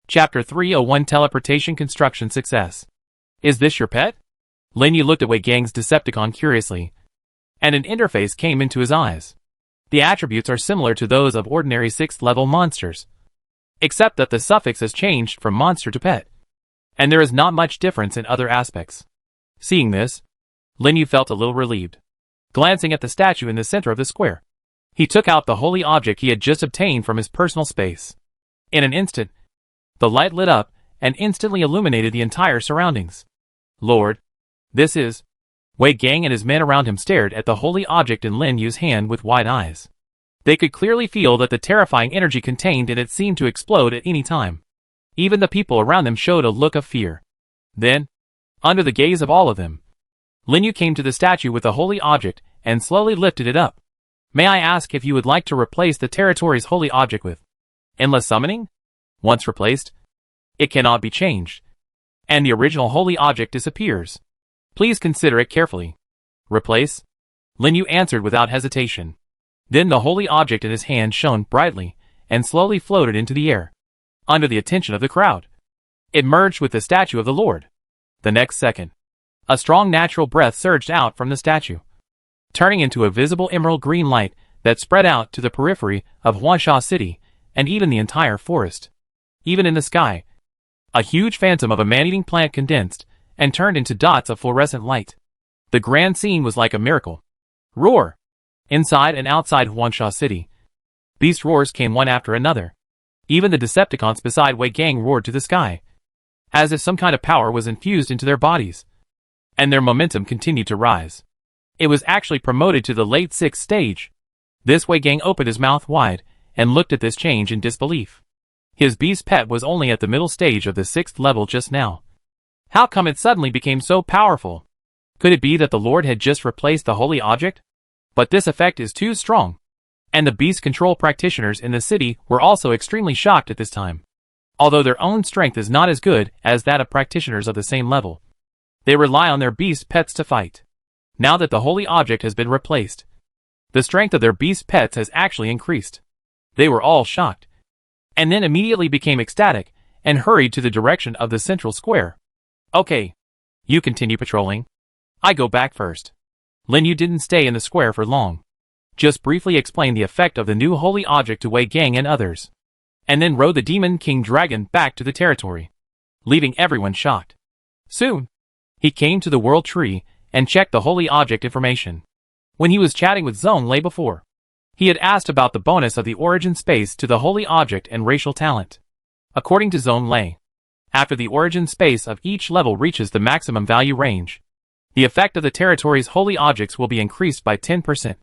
Chapter 301 Teleportation Construction Success. Is this your pet? Lin Yu looked at Wei Gang's Decepticon curiously, and an interface came into his eyes. The attributes are similar to those of ordinary 6th level monsters, except that the suffix has changed from monster to pet, and there is not much difference in other aspects. Seeing this, Lin Yu felt a little relieved. Glancing at the statue in the center of the square, he took out the holy object he had just obtained from his personal space. In an instant, the light lit up and instantly illuminated the entire surroundings. Lord, this is... Wei Gang and his men around him stared at the holy object in Lin Yu's hand with wide eyes. They could clearly feel that the terrifying energy contained in it seemed to explode at any time. Even the people around them showed a look of fear. Then, under the gaze of all of them, Lin Yu came to the statue with the holy object and slowly lifted it up. May I ask if you would like to replace the territory's holy object with endless summoning? Once replaced, it cannot be changed, and the original holy object disappears. Please consider it carefully. Replace? Lin Yu answered without hesitation. Then the holy object in his hand shone brightly and slowly floated into the air, under the attention of the crowd. It merged with the statue of the Lord. The next second, a strong natural breath surged out from the statue, turning into a visible emerald green light that spread out to the periphery of Huansha City and even the entire forest. Even in the sky, a huge phantom of a man-eating plant condensed and turned into dots of fluorescent light. The grand scene was like a miracle. Roar! Inside and outside Huansha City, beast roars came one after another. Even the Decepticons beside Wei Gang roared to the sky, as if some kind of power was infused into their bodies, and their momentum continued to rise. It was actually promoted to the late 6th stage. This Wei Gang opened his mouth wide and looked at this change in disbelief. His beast pet was only at the middle stage of the 6th level just now. How come it suddenly became so powerful? Could it be that the Lord had just replaced the holy object? But this effect is too strong, and the beast control practitioners in the city were also extremely shocked at this time. Although their own strength is not as good as that of practitioners of the same level, they rely on their beast pets to fight. Now that the holy object has been replaced, the strength of their beast pets has actually increased. They were all shocked, and then immediately became ecstatic and hurried to the direction of the central square. Okay, you continue patrolling. I go back first. Lin Yu didn't stay in the square for long. Just briefly explained the effect of the new holy object to Wei Gang and others, and then rode the Demon King Dragon back to the territory, leaving everyone shocked. Soon, he came to the World Tree and checked the holy object information. When he was chatting with Zone Lei before, he had asked about the bonus of the origin space to the holy object and racial talent. According to Zone Lei, after the origin space of each level reaches the maximum value range, the effect of the territory's holy objects will be increased by 10%,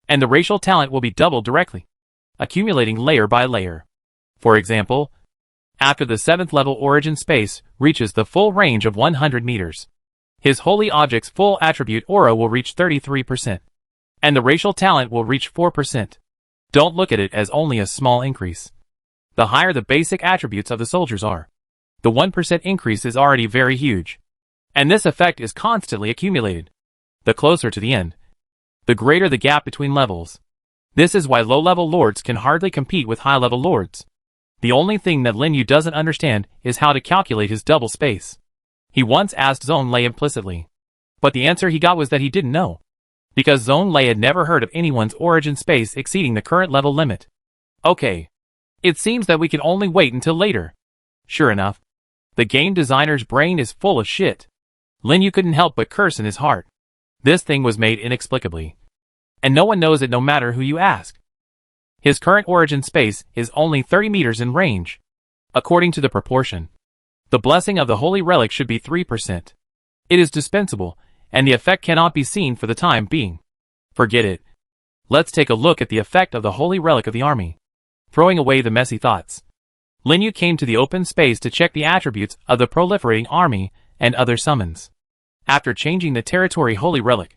and the racial talent will be doubled directly, accumulating layer by layer. For example, after the 7th level origin space reaches the full range of 100 meters, his holy object's full attribute aura will reach 33%, and the racial talent will reach 4%. Don't look at it as only a small increase. The higher the basic attributes of the soldiers are, the 1% increase is already very huge, and this effect is constantly accumulated. The closer to the end, the greater the gap between levels. This is why low-level lords can hardly compete with high-level lords. The only thing that Lin Yu doesn't understand is how to calculate his double space. He once asked Zone Lei implicitly, but the answer he got was that he didn't know, because Zone Lei had never heard of anyone's origin space exceeding the current level limit. Okay, it seems that we can only wait until later. Sure enough, the game designer's brain is full of shit. Lin Yu couldn't help but curse in his heart. This thing was made inexplicably, and no one knows it no matter who you ask. His current origin space is only 30 meters in range. According to the proportion, the blessing of the holy relic should be 3%. It is dispensable, and the effect cannot be seen for the time being. Forget it. Let's take a look at the effect of the holy relic of the army. Throwing away the messy thoughts, Lin Yu came to the open space to check the attributes of the proliferating army and other summons. After changing the territory holy relic,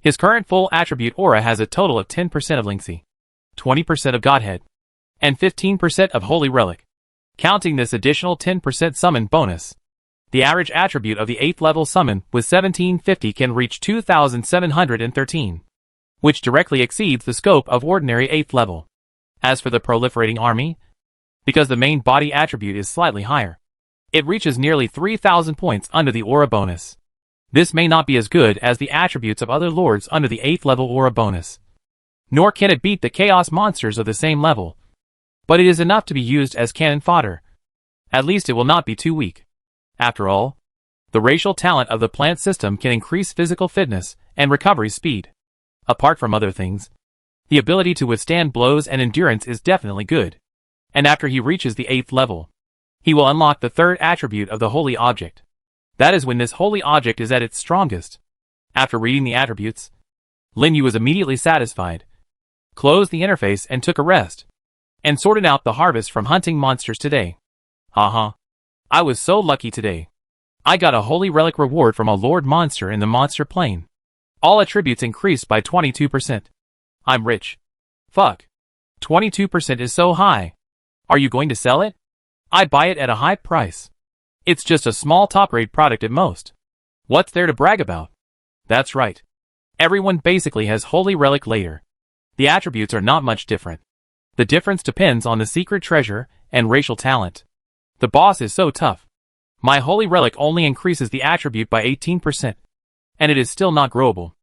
his current full attribute aura has a total of 10% of Lingxi, 20% of Godhead, and 15% of holy relic. Counting this additional 10% summon bonus, the average attribute of the 8th level summon with 1750 can reach 2713, which directly exceeds the scope of ordinary 8th level. As for the proliferating army, because the main body attribute is slightly higher. It reaches nearly 3,000 points under the aura bonus. This may not be as good as the attributes of other lords under the 8th level aura bonus. Nor can it beat the chaos monsters of the same level. But it is enough to be used as cannon fodder. At least it will not be too weak. After all, the racial talent of the plant system can increase physical fitness and recovery speed. Apart from other things, the ability to withstand blows and endurance is definitely good. And after he reaches the 8th level, he will unlock the 3rd attribute of the holy object. That is when this holy object is at its strongest. After reading the attributes, Lin Yu was immediately satisfied, closed the interface and took a rest, and sorted out the harvest from hunting monsters today. Haha. I was so lucky today. I got a holy relic reward from a lord monster in the monster plane. All attributes increased by 22%. I'm rich. Fuck. 22% is so high. Are you going to sell it? I'd buy it at a high price. It's just a small top-grade product at most. What's there to brag about? That's right. Everyone basically has holy relic later. The attributes are not much different. The difference depends on the secret treasure and racial talent. The boss is so tough. My holy relic only increases the attribute by 18%. And it is still not growable.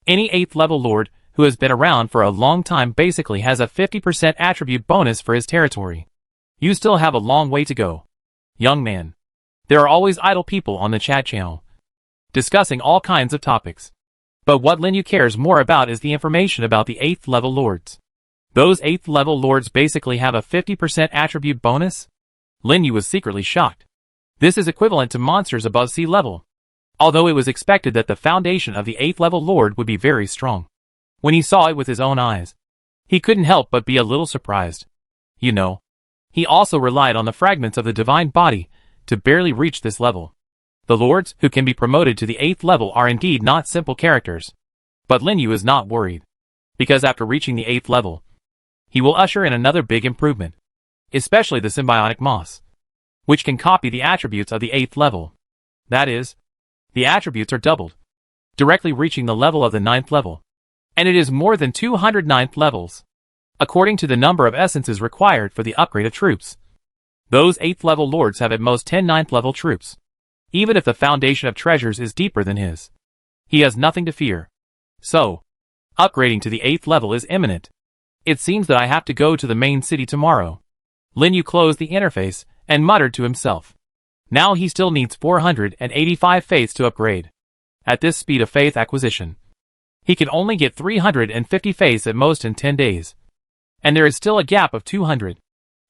Any 8th level lord who has been around for a long time basically has a 50% attribute bonus for his territory. You still have a long way to go. Young man. There are always idle people on the chat channel, discussing all kinds of topics. But what Lin Yu cares more about is the information about the 8th level lords. Those 8th level lords basically have a 50% attribute bonus? Lin Yu was secretly shocked. This is equivalent to monsters above sea level. Although it was expected that the foundation of the 8th level lord would be very strong. When he saw it with his own eyes, he couldn't help but be a little surprised. You know, he also relied on the fragments of the divine body to barely reach this level. The lords who can be promoted to the 8th level are indeed not simple characters. But Lin Yu is not worried, because after reaching the 8th level, he will usher in another big improvement, especially the symbiotic moss, which can copy the attributes of the 8th level. That is, the attributes are doubled, directly reaching the level of the 9th level. And it is more than 200 9th levels, according to the number of essences required for the upgrade of troops. Those 8th level lords have at most 10 9th level troops. Even if the foundation of treasures is deeper than his, he has nothing to fear. So, upgrading to the 8th level is imminent. It seems that I have to go to the main city tomorrow. Lin Yu closed the interface and muttered to himself. Now he still needs 485 faiths to upgrade. At this speed of faith acquisition, he can only get 350 faiths at most in 10 days. And there is still a gap of 200.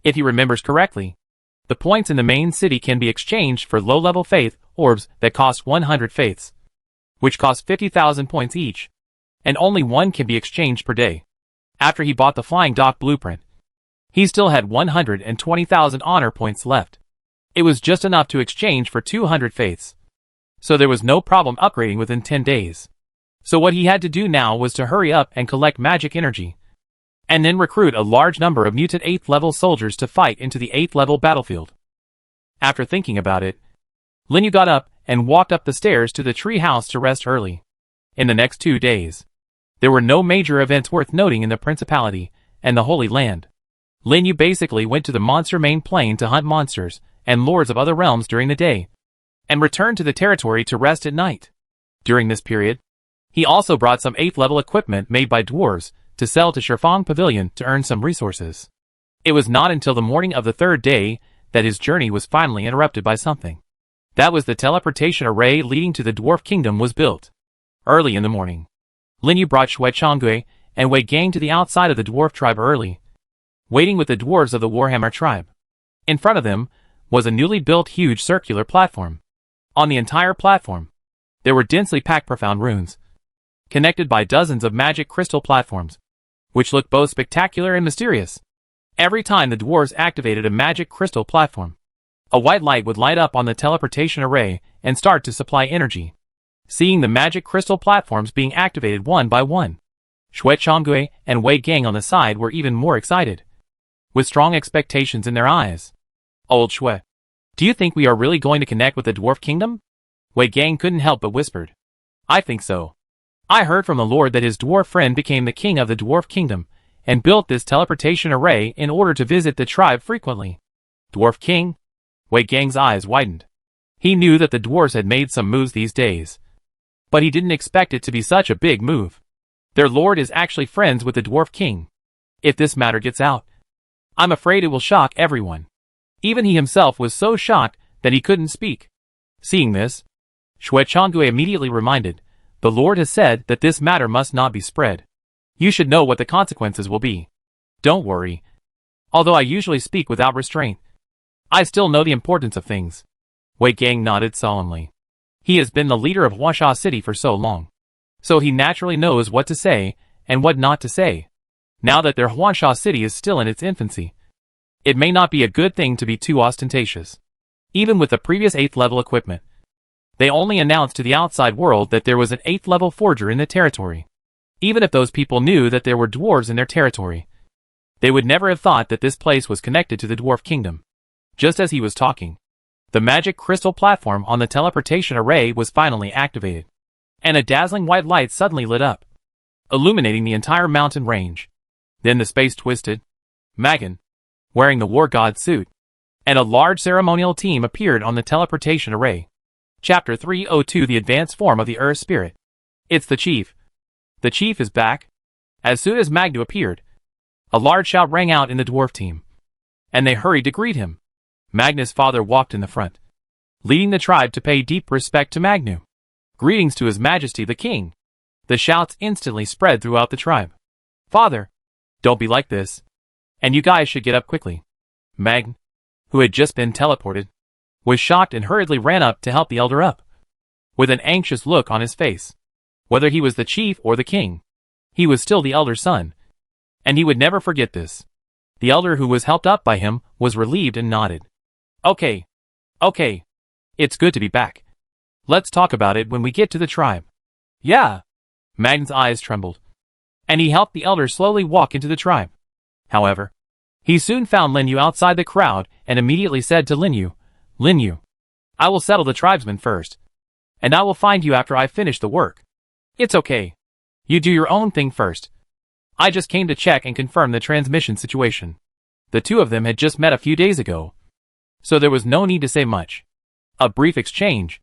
If he remembers correctly, the points in the main city can be exchanged for low-level faith orbs that cost 100 faiths, which cost 50,000 points each, and only one can be exchanged per day. After he bought the Flying Dock blueprint, he still had 120,000 honor points left. It was just enough to exchange for 200 faiths. So there was no problem upgrading within 10 days. So what he had to do now was to hurry up and collect magic energy, and then recruit a large number of mutant 8th level soldiers to fight into the 8th level battlefield. After thinking about it, Lin Yu got up and walked up the stairs to the tree house to rest early. In the next 2 days, there were no major events worth noting in the Principality and the Holy Land. Lin Yu basically went to the monster main plane to hunt monsters and lords of other realms during the day, and returned to the territory to rest at night. During this period, he also brought some 8th level equipment made by dwarves to sell to Shifang Pavilion to earn some resources. It was not until the morning of the 3rd day that his journey was finally interrupted by something. That was the teleportation array leading to the Dwarf Kingdom was built. Early in the morning, Lin Yu brought Shui Changui and Wei Gang to the outside of the dwarf tribe early, waiting with the dwarves of the Warhammer tribe. In front of them was a newly built huge circular platform. On the entire platform, there were densely packed profound runes, connected by dozens of magic crystal platforms, which looked both spectacular and mysterious. Every time the dwarves activated a magic crystal platform, a white light would light up on the teleportation array and start to supply energy. Seeing the magic crystal platforms being activated one by one, Shui Changui and Wei Gang on the side were even more excited, with strong expectations in their eyes. Old Shui, do you think we are really going to connect with the Dwarf Kingdom? Wei Gang couldn't help but whispered. I think so. I heard from the Lord that his dwarf friend became the king of the Dwarf Kingdom, and built this teleportation array in order to visit the tribe frequently. Dwarf King? Wei Gang's eyes widened. He knew that the dwarves had made some moves these days, but he didn't expect it to be such a big move. Their lord is actually friends with the Dwarf King. If this matter gets out, I'm afraid it will shock everyone. Even he himself was so shocked that he couldn't speak. Seeing this, Shui Changui immediately reminded, the Lord has said that this matter must not be spread. You should know what the consequences will be. Don't worry. Although I usually speak without restraint, I still know the importance of things. Wei Gang nodded solemnly. He has been the leader of Huangsha City for so long, so he naturally knows what to say and what not to say. Now that their Huangsha City is still in its infancy, it may not be a good thing to be too ostentatious. Even with the previous 8th level equipment, they only announced to the outside world that there was an 8th level forger in the territory. Even if those people knew that there were dwarves in their territory, they would never have thought that this place was connected to the Dwarf Kingdom. Just as he was talking, the magic crystal platform on the teleportation array was finally activated, and a dazzling white light suddenly lit up, illuminating the entire mountain range. Then the space twisted. Magan, wearing the war god suit, and a large ceremonial team appeared on the teleportation array. Chapter 302: The Advanced Form of the Earth Spirit. It's the Chief. The Chief is back. As soon as Magnu appeared, a large shout rang out in the dwarf team, and they hurried to greet him. Magnu's father walked in the front, leading the tribe to pay deep respect to Magnu. Greetings to His Majesty the King. The shouts instantly spread throughout the tribe. Father, don't be like this, and you guys should get up quickly. Magn, who had just been teleported, was shocked and hurriedly ran up to help the elder up, with an anxious look on his face. Whether he was the chief or the king, he was still the elder's son, and he would never forget this. The elder who was helped up by him was relieved and nodded. Okay. It's good to be back. Let's talk about it when we get to the tribe. Yeah. Magn's eyes trembled, and he helped the elder slowly walk into the tribe. However, he soon found Lin Yu outside the crowd and immediately said to Lin Yu, I will settle the tribesmen first, and I will find you after I finish the work. It's okay. You do your own thing first. I just came to check and confirm the transmission situation. The two of them had just met a few days ago, so there was no need to say much. A brief exchange.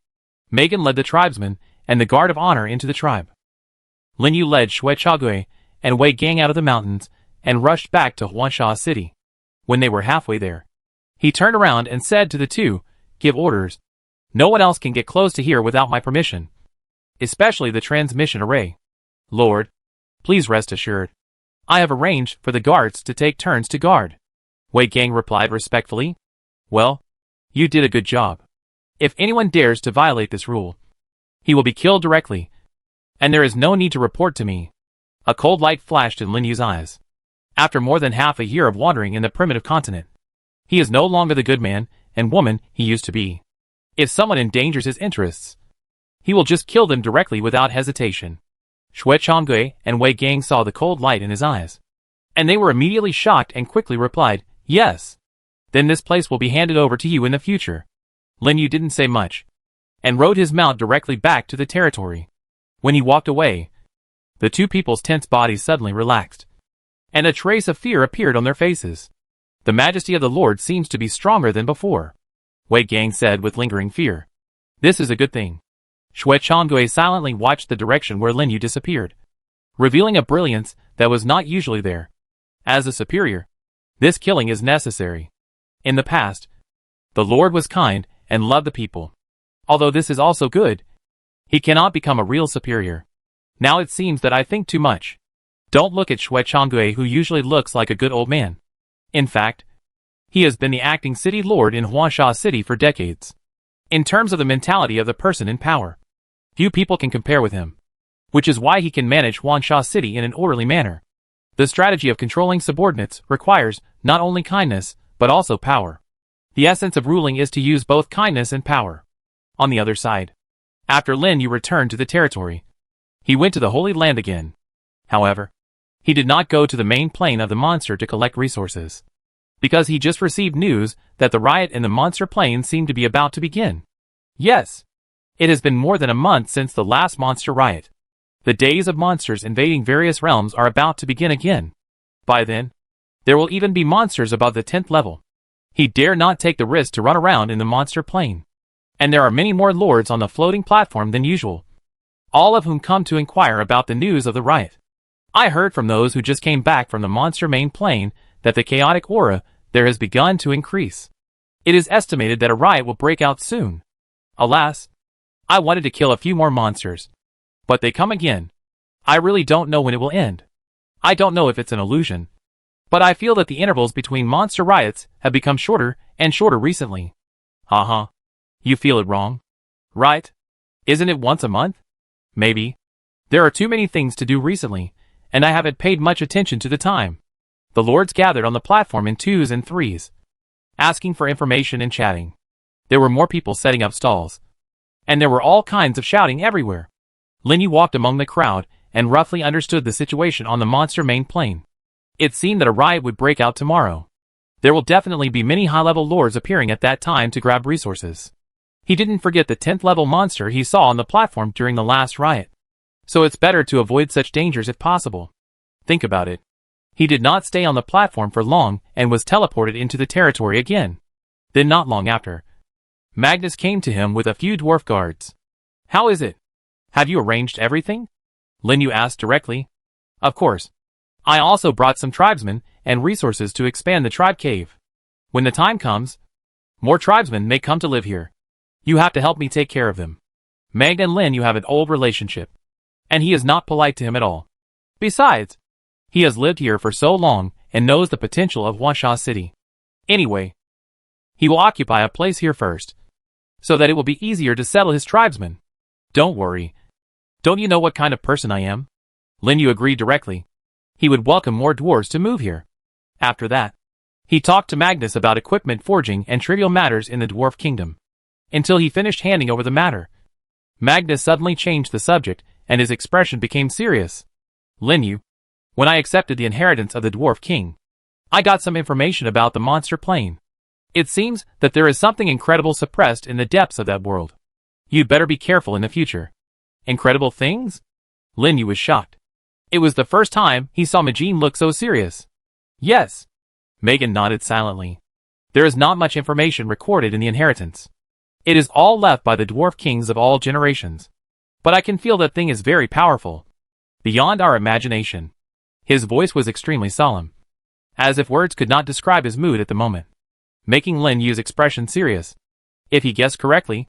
Megan led the tribesmen and the guard of honor into the tribe. Lin Yu led Shui Chagui and Wei Gang out of the mountains and rushed back to Huangsha City. When they were halfway there, he turned around and said to the two, Give orders. No one else can get close to here without my permission, especially the transmission array. Lord, please rest assured, I have arranged for the guards to take turns to guard. Wei Gang replied respectfully. Well, you did a good job. If anyone dares to violate this rule, he will be killed directly, and there is no need to report to me. A cold light flashed in Lin Yu's eyes. After more than half a year of wandering in the primitive continent, he is no longer the good man and woman he used to be. If someone endangers his interests, he will just kill them directly without hesitation. Shui Changui and Wei Gang saw the cold light in his eyes, and they were immediately shocked and quickly replied, Yes. Then this place will be handed over to you in the future. Lin Yu didn't say much, and rode his mount directly back to the territory. When he walked away, the two people's tense bodies suddenly relaxed, and a trace of fear appeared on their faces. The majesty of the Lord seems to be stronger than before, Wei Gang said with lingering fear. This is a good thing. Shui Changui silently watched the direction where Lin Yu disappeared, revealing a brilliance that was not usually there. As a superior, this killing is necessary. In the past, the Lord was kind and loved the people. Although this is also good, he cannot become a real superior. Now it seems that I think too much. Don't look at Shui Changui, who usually looks like a good old man. In fact, he has been the acting city lord in Huangsha City for decades. In terms of the mentality of the person in power, few people can compare with him, which is why he can manage Huangsha City in an orderly manner. The strategy of controlling subordinates requires not only kindness, but also power. The essence of ruling is to use both kindness and power. On the other side, after Lin Yu returned to the territory, he went to the Holy Land again. However, he did not go to the main plane of the monster to collect resources, because he just received news that the riot in the monster plane seemed to be about to begin. Yes, it has been more than a month since the last monster riot. The days of monsters invading various realms are about to begin again. By then, there will even be monsters above the 10th level. He dare not take the risk to run around in the monster plane. And there are many more lords on the floating platform than usual, all of whom come to inquire about the news of the riot. I heard from those who just came back from the monster main plane that the chaotic aura there has begun to increase. It is estimated that a riot will break out soon. Alas, I wanted to kill a few more monsters, but they come again. I really don't know when it will end. I don't know if it's an illusion, but I feel that the intervals between monster riots have become shorter and shorter recently. Haha. You feel it wrong, right? Isn't it once a month? Maybe. There are too many things to do recently, and I haven't paid much attention to the time. The lords gathered on the platform in twos and threes, asking for information and chatting. There were more people setting up stalls, and there were all kinds of shouting everywhere. Linny walked among the crowd and roughly understood the situation on the monster main plane. It seemed that a riot would break out tomorrow. There will definitely be many high-level lords appearing at that time to grab resources. He didn't forget the 10th level monster he saw on the platform during the last riot. So it's better to avoid such dangers if possible. Think about it. He did not stay on the platform for long and was teleported into the territory again. Then not long after, Magnus came to him with a few dwarf guards. How is it? Have you arranged everything? Linyu asked directly. Of course. I also brought some tribesmen and resources to expand the tribe cave. When the time comes, more tribesmen may come to live here. You have to help me take care of them. Meg and Lin, you have an old relationship, and he is not polite to him at all. Besides, he has lived here for so long and knows the potential of Huasha City. Anyway, he will occupy a place here first, so that it will be easier to settle his tribesmen. Don't worry. Don't you know what kind of person I am? Linyu agreed directly. He would welcome more dwarves to move here. After that, he talked to Magnus about equipment forging and trivial matters in the dwarf kingdom, until he finished handing over the matter. Magnus suddenly changed the subject, and his expression became serious. Linyu, when I accepted the inheritance of the dwarf king, I got some information about the monster plane. It seems that there is something incredible suppressed in the depths of that world. You'd better be careful in the future. Incredible things? Linyu was shocked. It was the first time he saw Majin look so serious. Yes. Megan nodded silently. There is not much information recorded in the inheritance. It is all left by the dwarf kings of all generations. But I can feel that thing is very powerful. Beyond our imagination. His voice was extremely solemn, as if words could not describe his mood at the moment, making Lin Yu's expression serious. If he guessed correctly,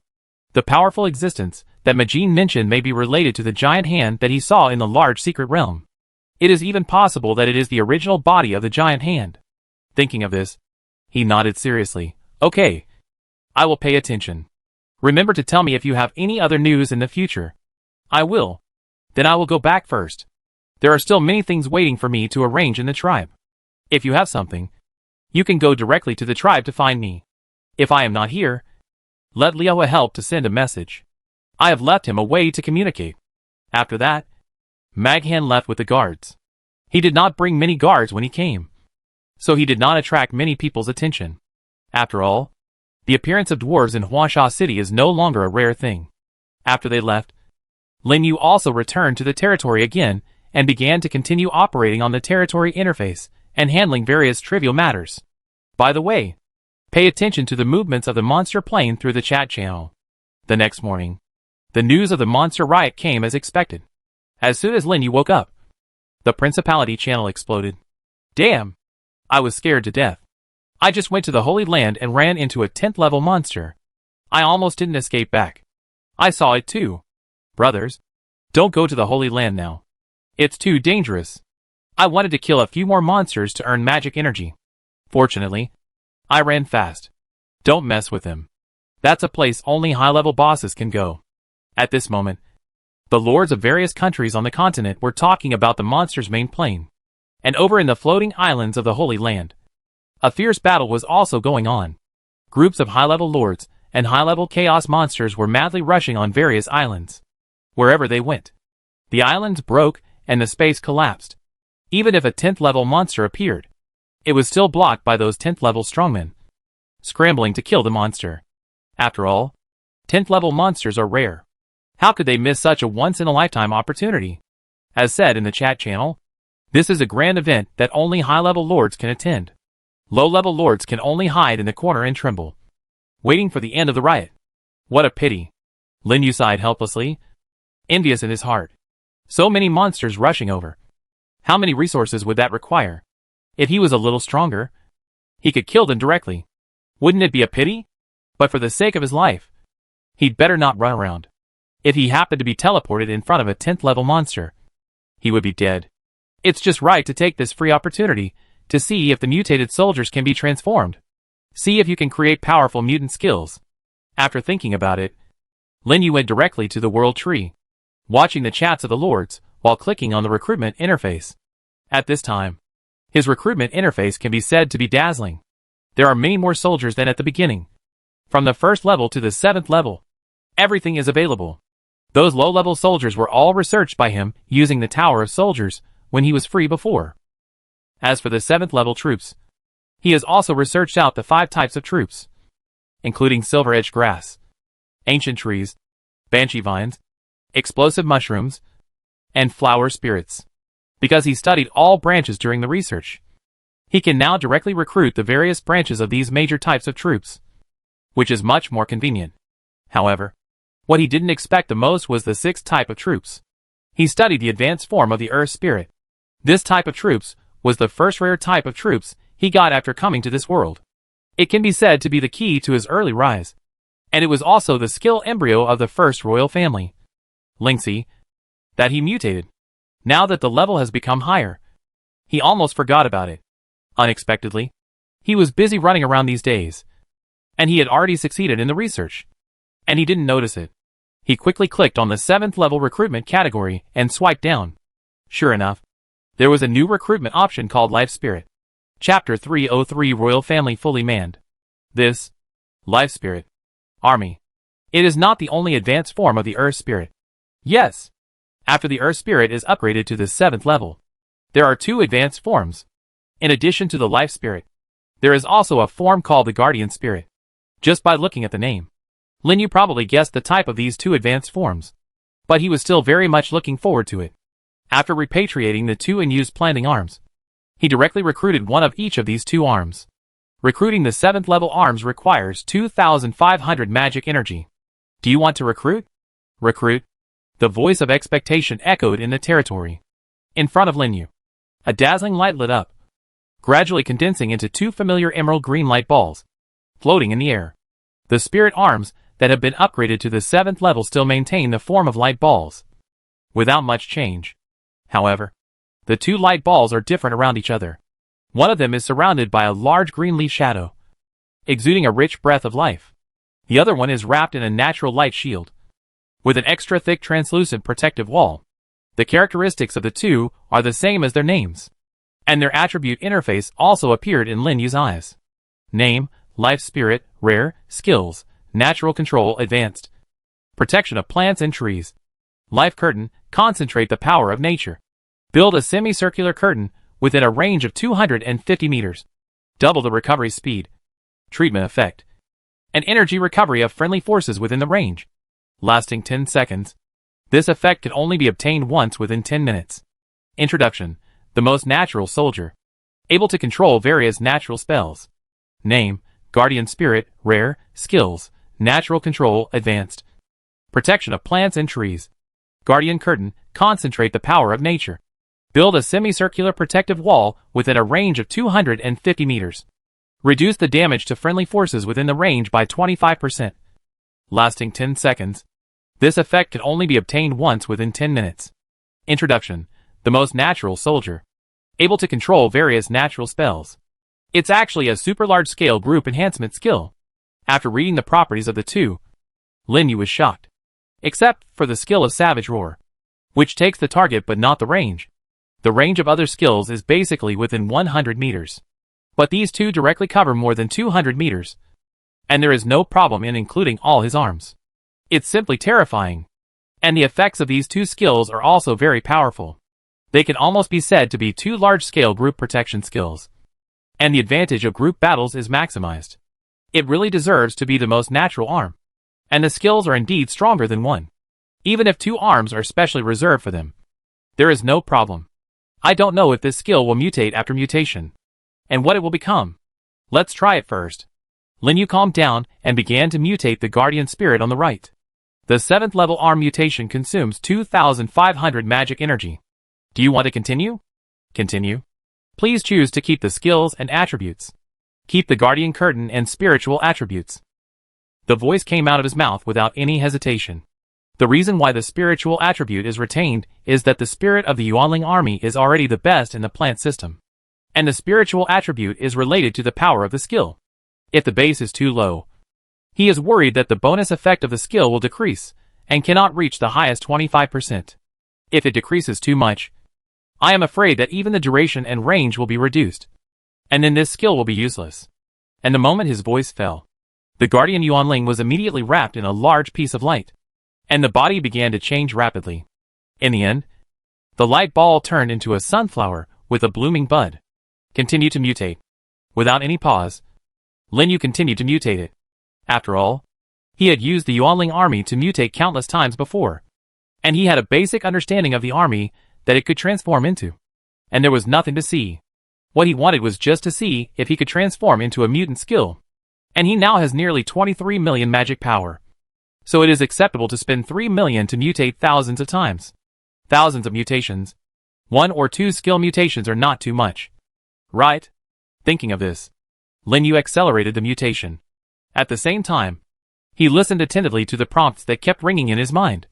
the powerful existence that Majin mentioned may be related to the giant hand that he saw in the large secret realm. It is even possible that it is the original body of the giant hand. Thinking of this, he nodded seriously. Okay. I will pay attention. Remember to tell me if you have any other news in the future. I will. Then I will go back first. There are still many things waiting for me to arrange in the tribe. If you have something, you can go directly to the tribe to find me. If I am not here, let Lioa help to send a message. I have left him a way to communicate. After that, Maghan left with the guards. He did not bring many guards when he came, so he did not attract many people's attention. After all, the appearance of dwarves in Huasha City is no longer a rare thing. After they left, Lin Yu also returned to the territory again and began to continue operating on the territory interface and handling various trivial matters. By the way, pay attention to the movements of the monster plane through the chat channel. The next morning, the news of the monster riot came as expected. As soon as Lin Yu woke up, the principality channel exploded. Damn! I was scared to death. I just went to the Holy Land and ran into a 10th level monster. I almost didn't escape back. I saw it too. Brothers, don't go to the Holy Land now. It's too dangerous. I wanted to kill a few more monsters to earn magic energy. Fortunately, I ran fast. Don't mess with him. That's a place only high-level bosses can go. At this moment, the lords of various countries on the continent were talking about the monster's main plane. And over in the floating islands of the Holy Land, a fierce battle was also going on. Groups of high-level lords and high-level chaos monsters were madly rushing on various islands. Wherever they went, the islands broke and the space collapsed. Even if a 10th level monster appeared, it was still blocked by those 10th level strongmen, scrambling to kill the monster. After all, 10th level monsters are rare. How could they miss such a once-in-a-lifetime opportunity? As said in the chat channel, this is a grand event that only high-level lords can attend. Low-level lords can only hide in the corner and tremble, waiting for the end of the riot. What a pity. Lin Yu sighed helplessly, envious in his heart. So many monsters rushing over. How many resources would that require? If he was a little stronger, he could kill them directly. Wouldn't it be a pity? But for the sake of his life, he'd better not run around. If he happened to be teleported in front of a 10th level monster, he would be dead. It's just right to take this free opportunity to see if the mutated soldiers can be transformed. See if you can create powerful mutant skills. After thinking about it, Lin Yu went directly to the world tree, watching the chats of the lords while clicking on the recruitment interface. At this time, his recruitment interface can be said to be dazzling. There are many more soldiers than at the beginning. From the 1st level to the 7th level, everything is available. Those low-level soldiers were all researched by him using the Tower of Soldiers when he was free before. As for the 7th level troops, he has also researched out the 5 types of troops, including silver-edged grass, ancient trees, banshee vines, explosive mushrooms, and flower spirits. Because he studied all branches during the research, he can now directly recruit the various branches of these major types of troops, which is much more convenient. However, what he didn't expect the most was the 6th type of troops. He studied the advanced form of the Earth Spirit. This type of troops was the first rare type of troops he got after coming to this world. It can be said to be the key to his early rise, and it was also the skill embryo of the first royal family, Lingxi, that he mutated. Now that the level has become higher, he almost forgot about it. Unexpectedly, he was busy running around these days, and he had already succeeded in the research, and he didn't notice it. He quickly clicked on the 7th level recruitment category and swiped down. Sure enough, there was a new recruitment option called Life Spirit. Chapter 303 Royal Family Fully Manned. This Life Spirit Army. It is not the only advanced form of the Earth Spirit. Yes, after the Earth Spirit is upgraded to the 7th level, there are 2 advanced forms. In addition to the Life Spirit, there is also a form called the Guardian Spirit. Just by looking at the name, Lin Yu probably guessed the type of these 2 advanced forms, but he was still very much looking forward to it. After repatriating the 2 unused planting arms, he directly recruited one of each of these 2 arms. Recruiting the 7th level arms requires 2,500 magic energy. Do you want to recruit? Recruit. The voice of expectation echoed in the territory. In front of Lin Yu, a dazzling light lit up, gradually condensing into 2 familiar emerald green light balls, floating in the air. The spirit arms that have been upgraded to the 7th level still maintain the form of light balls, without much change. However, the 2 light balls are different around each other. One of them is surrounded by a large green leaf shadow, exuding a rich breath of life. The other one is wrapped in a natural light shield, with an extra thick translucent protective wall. The characteristics of the 2 are the same as their names, and their attribute interface also appeared in Lin Yu's eyes. Name, Life Spirit, Rare, Skills, Natural Control, Advanced. Protection of plants and trees. Life Curtain, concentrate the power of nature. Build a semicircular curtain within a range of 250 meters. Double the recovery speed. Treatment effect. An energy recovery of friendly forces within the range, lasting 10 seconds. This effect can only be obtained once within 10 minutes. Introduction. The most natural soldier. Able to control various natural spells. Name, Guardian Spirit, Rare, Skills, Natural Control, Advanced. Protection of plants and trees. Guardian Curtain, concentrate the power of nature. Build a semicircular protective wall within a range of 250 meters. Reduce the damage to friendly forces within the range by 25%. Lasting 10 seconds. This effect can only be obtained once within 10 minutes. Introduction. The most natural soldier. Able to control various natural spells. It's actually a super large-scale group enhancement skill. After reading the properties of the 2, Lin Yu was shocked. Except for the skill of Savage Roar, which takes the target but not the range. The range of other skills is basically within 100 meters. But these 2 directly cover more than 200 meters. And there is no problem in including all his arms. It's simply terrifying. And the effects of these 2 skills are also very powerful. They can almost be said to be 2 large-scale group protection skills. And the advantage of group battles is maximized. It really deserves to be the most natural arm. And the skills are indeed stronger than one. Even if 2 arms are specially reserved for them, there is no problem. I don't know if this skill will mutate after mutation, and what it will become. Let's try it first. Lin Yu calmed down and began to mutate the guardian spirit on the right. The 7th level arm mutation consumes 2,500 magic energy. Do you want to continue? Continue. Please choose to keep the skills and attributes. Keep the guardian curtain and spiritual attributes. The voice came out of his mouth without any hesitation. The reason why the spiritual attribute is retained is that the spirit of the Yuanling army is already the best in the plant system. And the spiritual attribute is related to the power of the skill. If the base is too low, he is worried that the bonus effect of the skill will decrease and cannot reach the highest 25%. If it decreases too much, I am afraid that even the duration and range will be reduced, and then this skill will be useless. And the moment his voice fell, the guardian Yuanling was immediately wrapped in a large piece of light, and the body began to change rapidly. In the end, the light ball turned into a sunflower with a blooming bud. Continue to mutate. Without any pause, Lin Yu continued to mutate it. After all, he had used the Yuanling army to mutate countless times before, and he had a basic understanding of the army that it could transform into. And there was nothing to see. What he wanted was just to see if he could transform into a mutant skill. And he now has nearly 23 million magic power. So it is acceptable to spend 3 million to mutate thousands of times. Thousands of mutations. 1 or 2 skill mutations are not too much. Right? Thinking of this, Lin Yu accelerated the mutation. At the same time, he listened attentively to the prompts that kept ringing in his mind,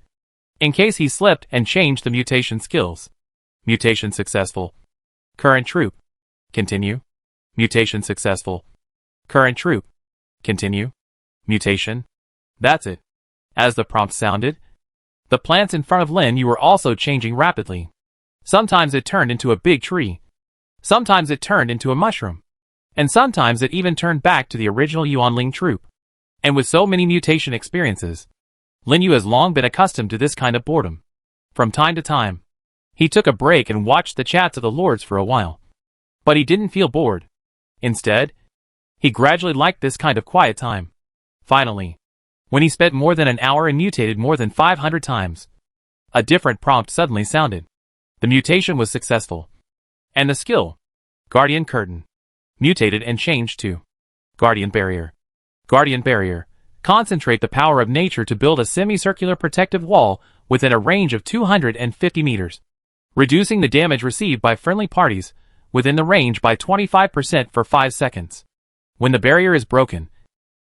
in case he slipped and changed the mutation skills. Mutation successful. Current troop. Continue. Mutation successful. Current troop. Continue. Mutation. That's it. As the prompt sounded, the plants in front of Lin Yu were also changing rapidly. Sometimes it turned into a big tree. Sometimes it turned into a mushroom. And sometimes it even turned back to the original Yuanling troop. And with so many mutation experiences, Lin Yu has long been accustomed to this kind of boredom. From time to time, he took a break and watched the chats of the lords for a while. But he didn't feel bored. Instead, he gradually liked this kind of quiet time. Finally, when he spent more than an hour and mutated more than 500 times, a different prompt suddenly sounded. The mutation was successful. And the skill, Guardian Curtain, mutated and changed to Guardian Barrier. Guardian Barrier. Concentrate the power of nature to build a semicircular protective wall within a range of 250 meters, reducing the damage received by friendly parties within the range by 25% for 5 seconds. When the barrier is broken,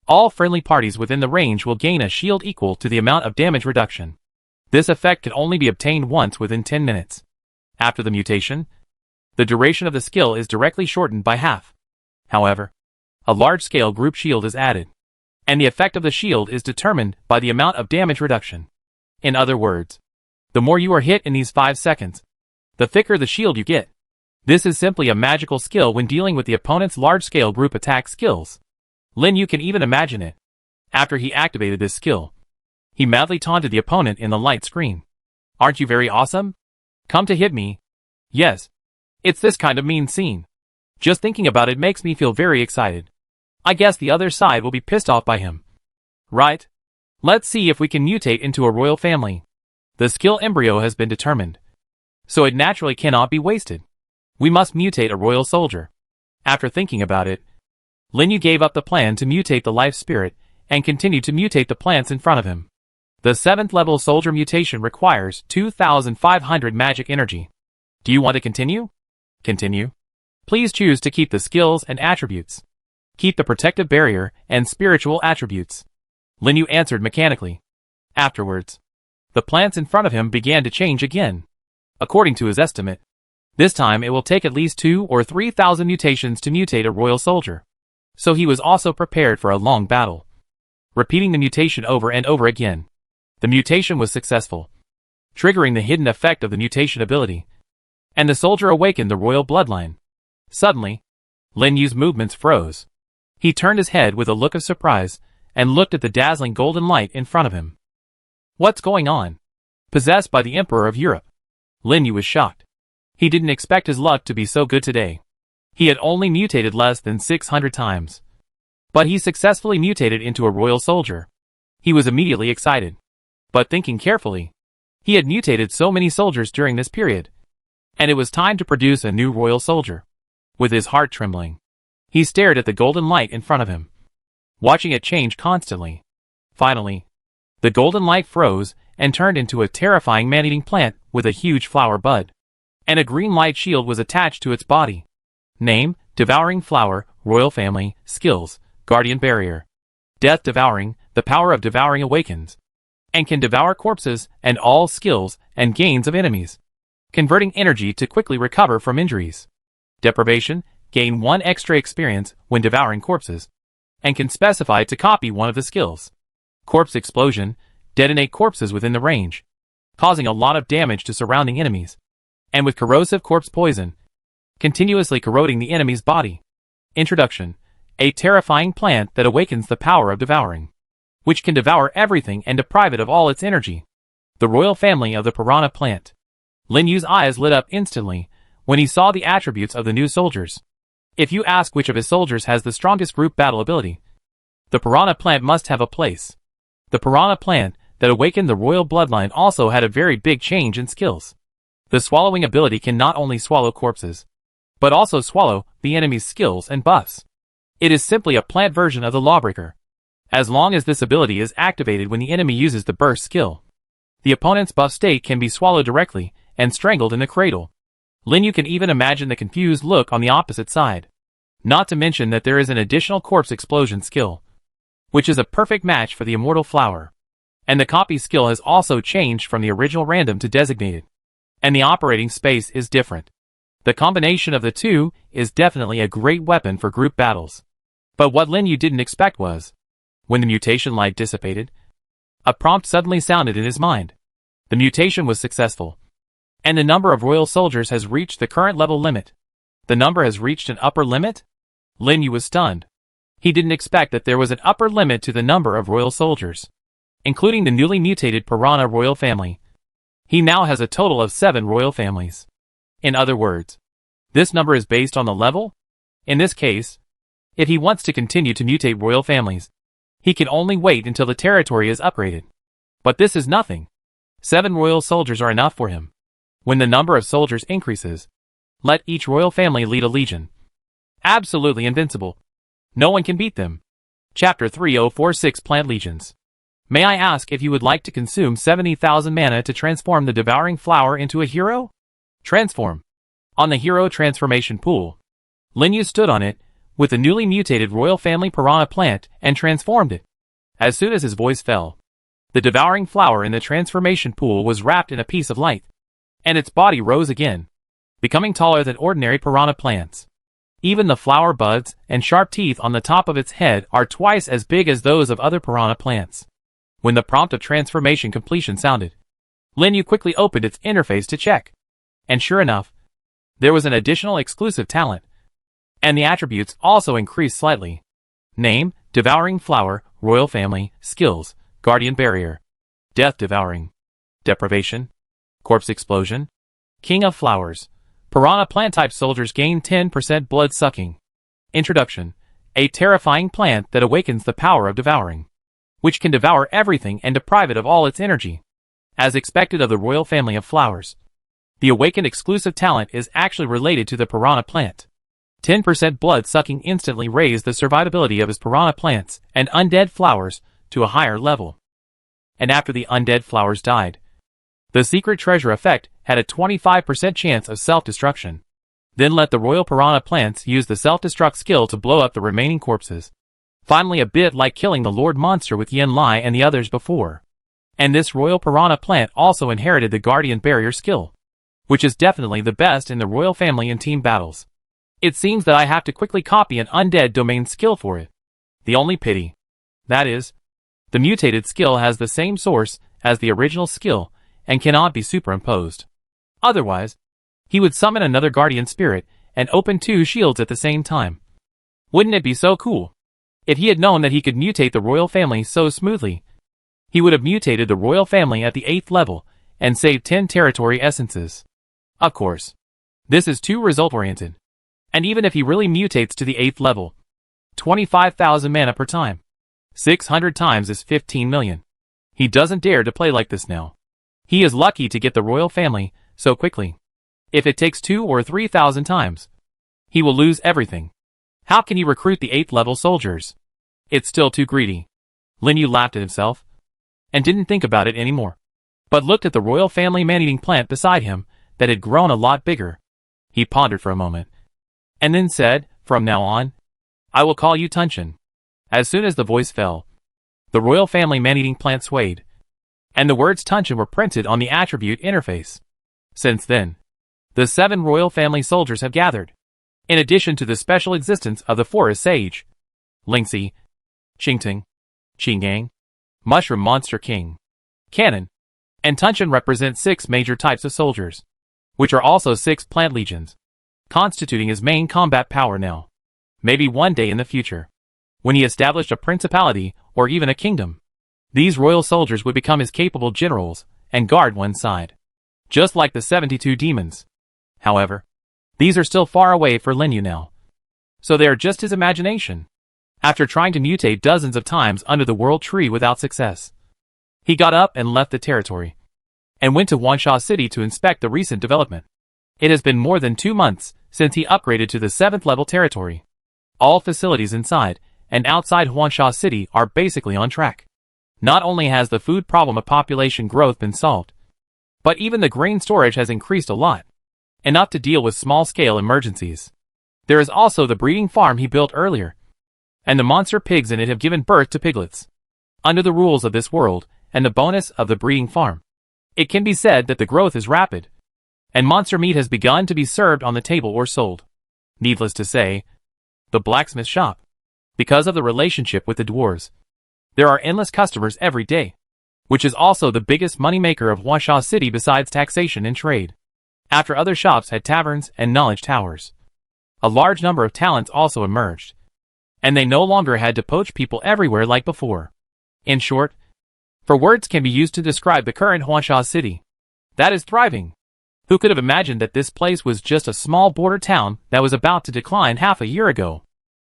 all friendly parties within the range will gain a shield equal to the amount of damage reduction. This effect can only be obtained once within 10 minutes. After the mutation, the duration of the skill is directly shortened by half. However, a large-scale group shield is added, and the effect of the shield is determined by the amount of damage reduction. In other words, the more you are hit in these 5 seconds, the thicker the shield you get. This is simply a magical skill when dealing with the opponent's large-scale group attack skills. Lin Yu can even imagine it. After he activated this skill, he madly taunted the opponent in the light screen. Aren't you very awesome? Come to hit me. Yes. It's this kind of mean scene. Just thinking about it makes me feel very excited. I guess the other side will be pissed off by him. Right? Let's see if we can mutate into a royal family. The skill embryo has been determined, so it naturally cannot be wasted. We must mutate a royal soldier. After thinking about it, Lin Yu gave up the plan to mutate the life spirit and continued to mutate the plants in front of him. The 7th level soldier mutation requires 2,500 magic energy. Do you want to continue? Continue. Please choose to keep the skills and attributes. Keep the protective barrier and spiritual attributes. Lin Yu answered mechanically. Afterwards, the plants in front of him began to change again. According to his estimate, this time it will take at least 2,000 or 3,000 mutations to mutate a royal soldier. So he was also prepared for a long battle. Repeating the mutation over and over again, the mutation was successful, triggering the hidden effect of the mutation ability, and the soldier awakened the royal bloodline. Suddenly, Lin Yu's movements froze. He turned his head with a look of surprise and looked at the dazzling golden light in front of him. What's going on? Possessed by the Emperor of Europe. Lin Yu was shocked. He didn't expect his luck to be so good today. He had only mutated less than 600 times. But he successfully mutated into a royal soldier. He was immediately excited. But thinking carefully, he had mutated so many soldiers during this period, and it was time to produce a new royal soldier. With his heart trembling, He stared at the golden light in front of him, watching it change constantly. Finally, the golden light froze and turned into a terrifying man-eating plant with a huge flower bud. And a green light shield was attached to its body. Name, Devouring Flower, Royal Family, Skills, Guardian Barrier. Death Devouring, the power of devouring awakens, and can devour corpses and all skills and gains of enemies, converting energy to quickly recover from injuries. Deprivation, gain 1 extra experience when devouring corpses, and can specify to copy one of the skills. Corpse Explosion, detonate corpses within the range, causing a lot of damage to surrounding enemies, and with Corrosive Corpse Poison, continuously corroding the enemy's body. Introduction, a terrifying plant that awakens the power of devouring, which can devour everything and deprive it of all its energy. The royal family of the piranha plant. Lin Yu's eyes lit up instantly when he saw the attributes of the new soldiers. If you ask which of his soldiers has the strongest group battle ability, the piranha plant must have a place. The piranha plant that awakened the royal bloodline also had a very big change in skills. The swallowing ability can not only swallow corpses, but also swallow the enemy's skills and buffs. It is simply a plant version of the Lawbreaker, as long as this ability is activated when the enemy uses the burst skill. The opponent's buff state can be swallowed directly and strangled in the cradle. Lin Yu can even imagine the confused look on the opposite side. Not to mention that there is an additional corpse explosion skill, which is a perfect match for the immortal flower. And the copy skill has also changed from the original random to designated. And the operating space is different. The combination of the two is definitely a great weapon for group battles. But what Lin Yu didn't expect was, when the mutation light dissipated, a prompt suddenly sounded in his mind. The mutation was successful, and the number of royal soldiers has reached the current level limit. The number has reached an upper limit? Lin Yu was stunned. He didn't expect that there was an upper limit to the number of royal soldiers, including the newly mutated piranha royal family. He now has a total of 7 royal families. In other words, this number is based on the level? In this case, if he wants to continue to mutate royal families, he can only wait until the territory is upgraded. But this is nothing. 7 royal soldiers are enough for him. When the number of soldiers increases, let each royal family lead a legion. Absolutely invincible. No one can beat them. Chapter 3046 Plant Legions. May I ask if you would like to consume 70,000 mana to transform the devouring flower into a hero? Transform. On the hero transformation pool, Lin Yu stood on it with the newly mutated royal family piranha plant and transformed it. As soon as his voice fell, the devouring flower in the transformation pool was wrapped in a piece of light, and its body rose again, becoming taller than ordinary piranha plants. Even the flower buds and sharp teeth on the top of its head are twice as big as those of other piranha plants. When the prompt of transformation completion sounded, Lin Yu quickly opened its interface to check. And sure enough, there was an additional exclusive talent, and the attributes also increased slightly. Name, Devouring Flower, Royal Family, Skills, Guardian Barrier, Death Devouring, Deprivation, Corpse Explosion, King of Flowers. Piranha plant-type soldiers gain 10% blood sucking. Introduction, a terrifying plant that awakens the power of devouring, which can devour everything and deprive it of all its energy. As expected of the royal family of flowers, the awakened exclusive talent is actually related to the piranha plant. 10% blood sucking instantly raised the survivability of his piranha plants and undead flowers to a higher level. And after the undead flowers died, the secret treasure effect had a 25% chance of self-destruction. Then let the royal piranha plants use the self-destruct skill to blow up the remaining corpses. Finally, a bit like killing the Lord Monster with Yen Lai and the others before. And this royal piranha plant also inherited the Guardian Barrier skill, which is definitely the best in the royal family in team battles. It seems that I have to quickly copy an undead domain skill for it. The only pity, that is, the mutated skill has the same source as the original skill and cannot be superimposed. Otherwise, he would summon another guardian spirit and open 2 shields at the same time. Wouldn't it be so cool? If he had known that he could mutate the royal family so smoothly, he would have mutated the royal family at the 8th level and saved 10 territory essences. Of course, this is too result-oriented. And even if he really mutates to the 8th level, 25,000 mana per time, 600 times is 15 million. He doesn't dare to play like this now. He is lucky to get the royal family so quickly. If it takes 2,000 or 3,000 times, he will lose everything. How can he recruit the 8th level soldiers? It's still too greedy. Lin Yu laughed at himself and didn't think about it anymore, but looked at the royal family man-eating plant beside him that had grown a lot bigger. He pondered for a moment and then said, "From now on, I will call you Tunshin." As soon as the voice fell, the royal family man-eating plant swayed, and the words Tunshin were printed on the attribute interface. Since then, the 7 royal family soldiers have gathered, in addition to the special existence of the forest sage, Lingxi, Qingting, Qingang, Mushroom Monster King, Cannon, and Tunshin represent 6 major types of soldiers, which are also 6 plant legions, constituting his main combat power now. Maybe one day in the future, when he established a principality or even a kingdom, these royal soldiers would become his capable generals and guard one side, just like the 72 demons. However, these are still far away for Lin Yu now, so they are just his imagination. After trying to mutate dozens of times under the world tree without success, he got up and left the territory, and went to Wansha City to inspect the recent development. It has been more than 2 months since he upgraded to the 7th level territory. All facilities inside and outside Wansha City are basically on track. Not only has the food problem of population growth been solved, but even the grain storage has increased a lot, enough to deal with small-scale emergencies. There is also the breeding farm he built earlier, and the monster pigs in it have given birth to piglets. Under the rules of this world and the bonus of the breeding farm, it can be said that the growth is rapid, and monster meat has begun to be served on the table or sold. Needless to say, the blacksmith shop, because of the relationship with the dwarves, there are endless customers every day, which is also the biggest moneymaker of Wansha City besides taxation and trade. After other shops had taverns and knowledge towers, a large number of talents also emerged, and they no longer had to poach people everywhere like before. In short, for words can be used to describe the current Wansha City, that is thriving. Who could have imagined that this place was just a small border town that was about to decline half a year ago?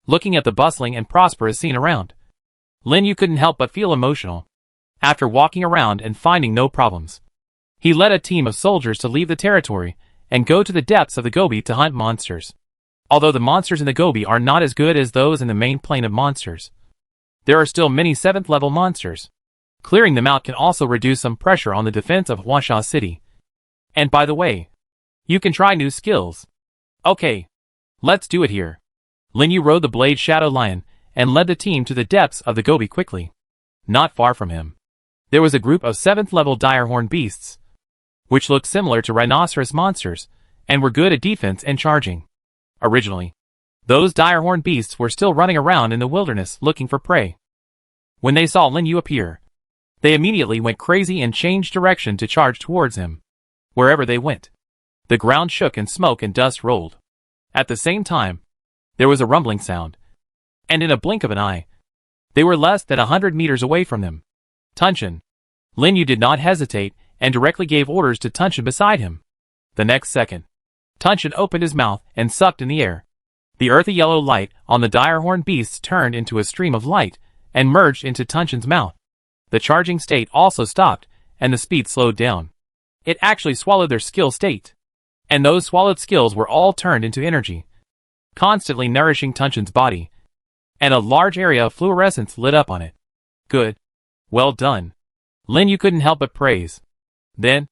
Looking at the bustling and prosperous scene around, Lin Yu couldn't help but feel emotional. After walking around and finding no problems, he led a team of soldiers to leave the territory and go to the depths of the Gobi to hunt monsters. Although the monsters in the Gobi are not as good as those in the main plane of monsters, there are still many 7th level monsters. Clearing them out can also reduce some pressure on the defense of Wansha City. And by the way, you can try new skills. Okay, let's do it here. Lin Yu rode the Blade Shadow Lion and led the team to the depths of the Gobi quickly. Not far from him, there was a group of 7th level direhorn beasts, which looked similar to rhinoceros monsters and were good at defense and charging. Originally, those direhorn beasts were still running around in the wilderness looking for prey. When they saw Lin Yu appear, they immediately went crazy and changed direction to charge towards him. Wherever they went, the ground shook and smoke and dust rolled. At the same time, there was a rumbling sound, and in a blink of an eye, they were less than 100 meters away from them. Tunshin. Lin Yu did not hesitate and directly gave orders to Tunshin beside him. The next second, Tunshin opened his mouth and sucked in the air. The earthy yellow light on the direhorn beasts turned into a stream of light and merged into Tunshin's mouth. The charging state also stopped, and the speed slowed down. It actually swallowed their skill state, and those swallowed skills were all turned into energy, constantly nourishing Tunshin's body, and a large area of fluorescence lit up on it. Good. Well done. Lin Yu couldn't help but praise. Then,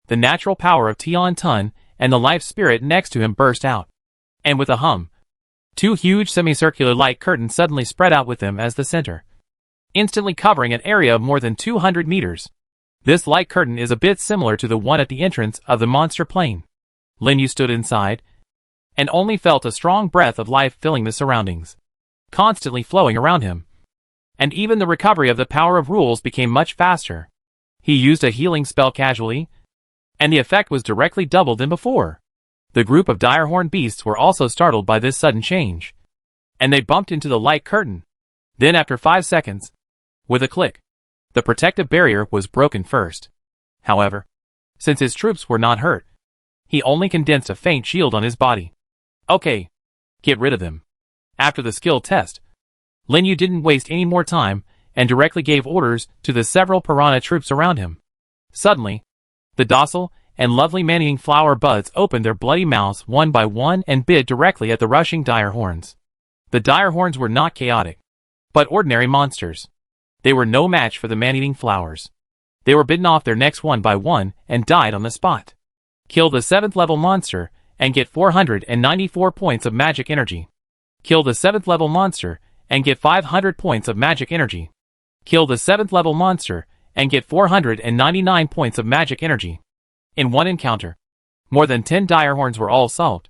the natural power of Tian Tun and the life spirit next to him burst out, and with a hum, 2 huge semicircular light curtains suddenly spread out with them as the center, instantly covering an area of more than 200 meters. This light curtain is a bit similar to the one at the entrance of the monster plane. Lin Yu stood inside, and only felt a strong breath of life filling the surroundings, constantly flowing around him. And even the recovery of the power of rules became much faster. He used a healing spell casually, and the effect was directly double than before. The group of direhorn beasts were also startled by this sudden change, and they bumped into the light curtain. Then after 5 seconds, with a click, the protective barrier was broken first. However, since his troops were not hurt, he only condensed a faint shield on his body. Okay, get rid of them. After the skill test, Lin Yu didn't waste any more time and directly gave orders to the several piranha troops around him. Suddenly, the docile and lovely man-eating flower buds opened their bloody mouths one by one and bit directly at the rushing direhorns. The dire horns were not chaotic, but ordinary monsters. They were no match for the man-eating flowers. They were bitten off their necks one by one and died on the spot. Kill the 7th level monster and get 494 points of magic energy. Kill the 7th level monster and get 500 points of magic energy. Kill the 7th level monster and get 499 points of magic energy. In one encounter, more than 10 dire horns were all solved,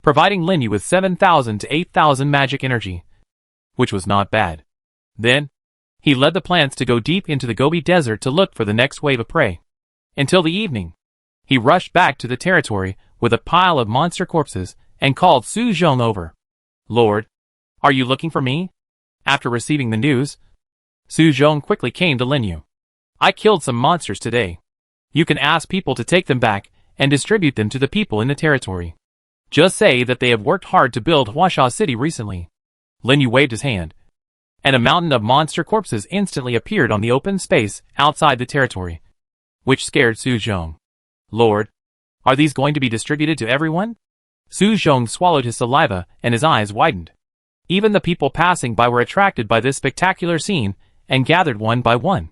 providing Lin Yu with 7,000 to 8,000 magic energy, which was not bad. Then, he led the plants to go deep into the Gobi Desert to look for the next wave of prey. Until the evening, he rushed back to the territory with a pile of monster corpses and called Su Zhong over. "Lord, are you looking for me?" After receiving the news, Su Zhong quickly came to Lin Yu. "I killed some monsters today. You can ask people to take them back and distribute them to the people in the territory. Just say that they have worked hard to build Huasha City recently." Lin Yu waved his hand, and a mountain of monster corpses instantly appeared on the open space outside the territory, which scared Su Zhong. "Lord, are these going to be distributed to everyone?" Su Zhong swallowed his saliva and his eyes widened. Even the people passing by were attracted by this spectacular scene and gathered one by one.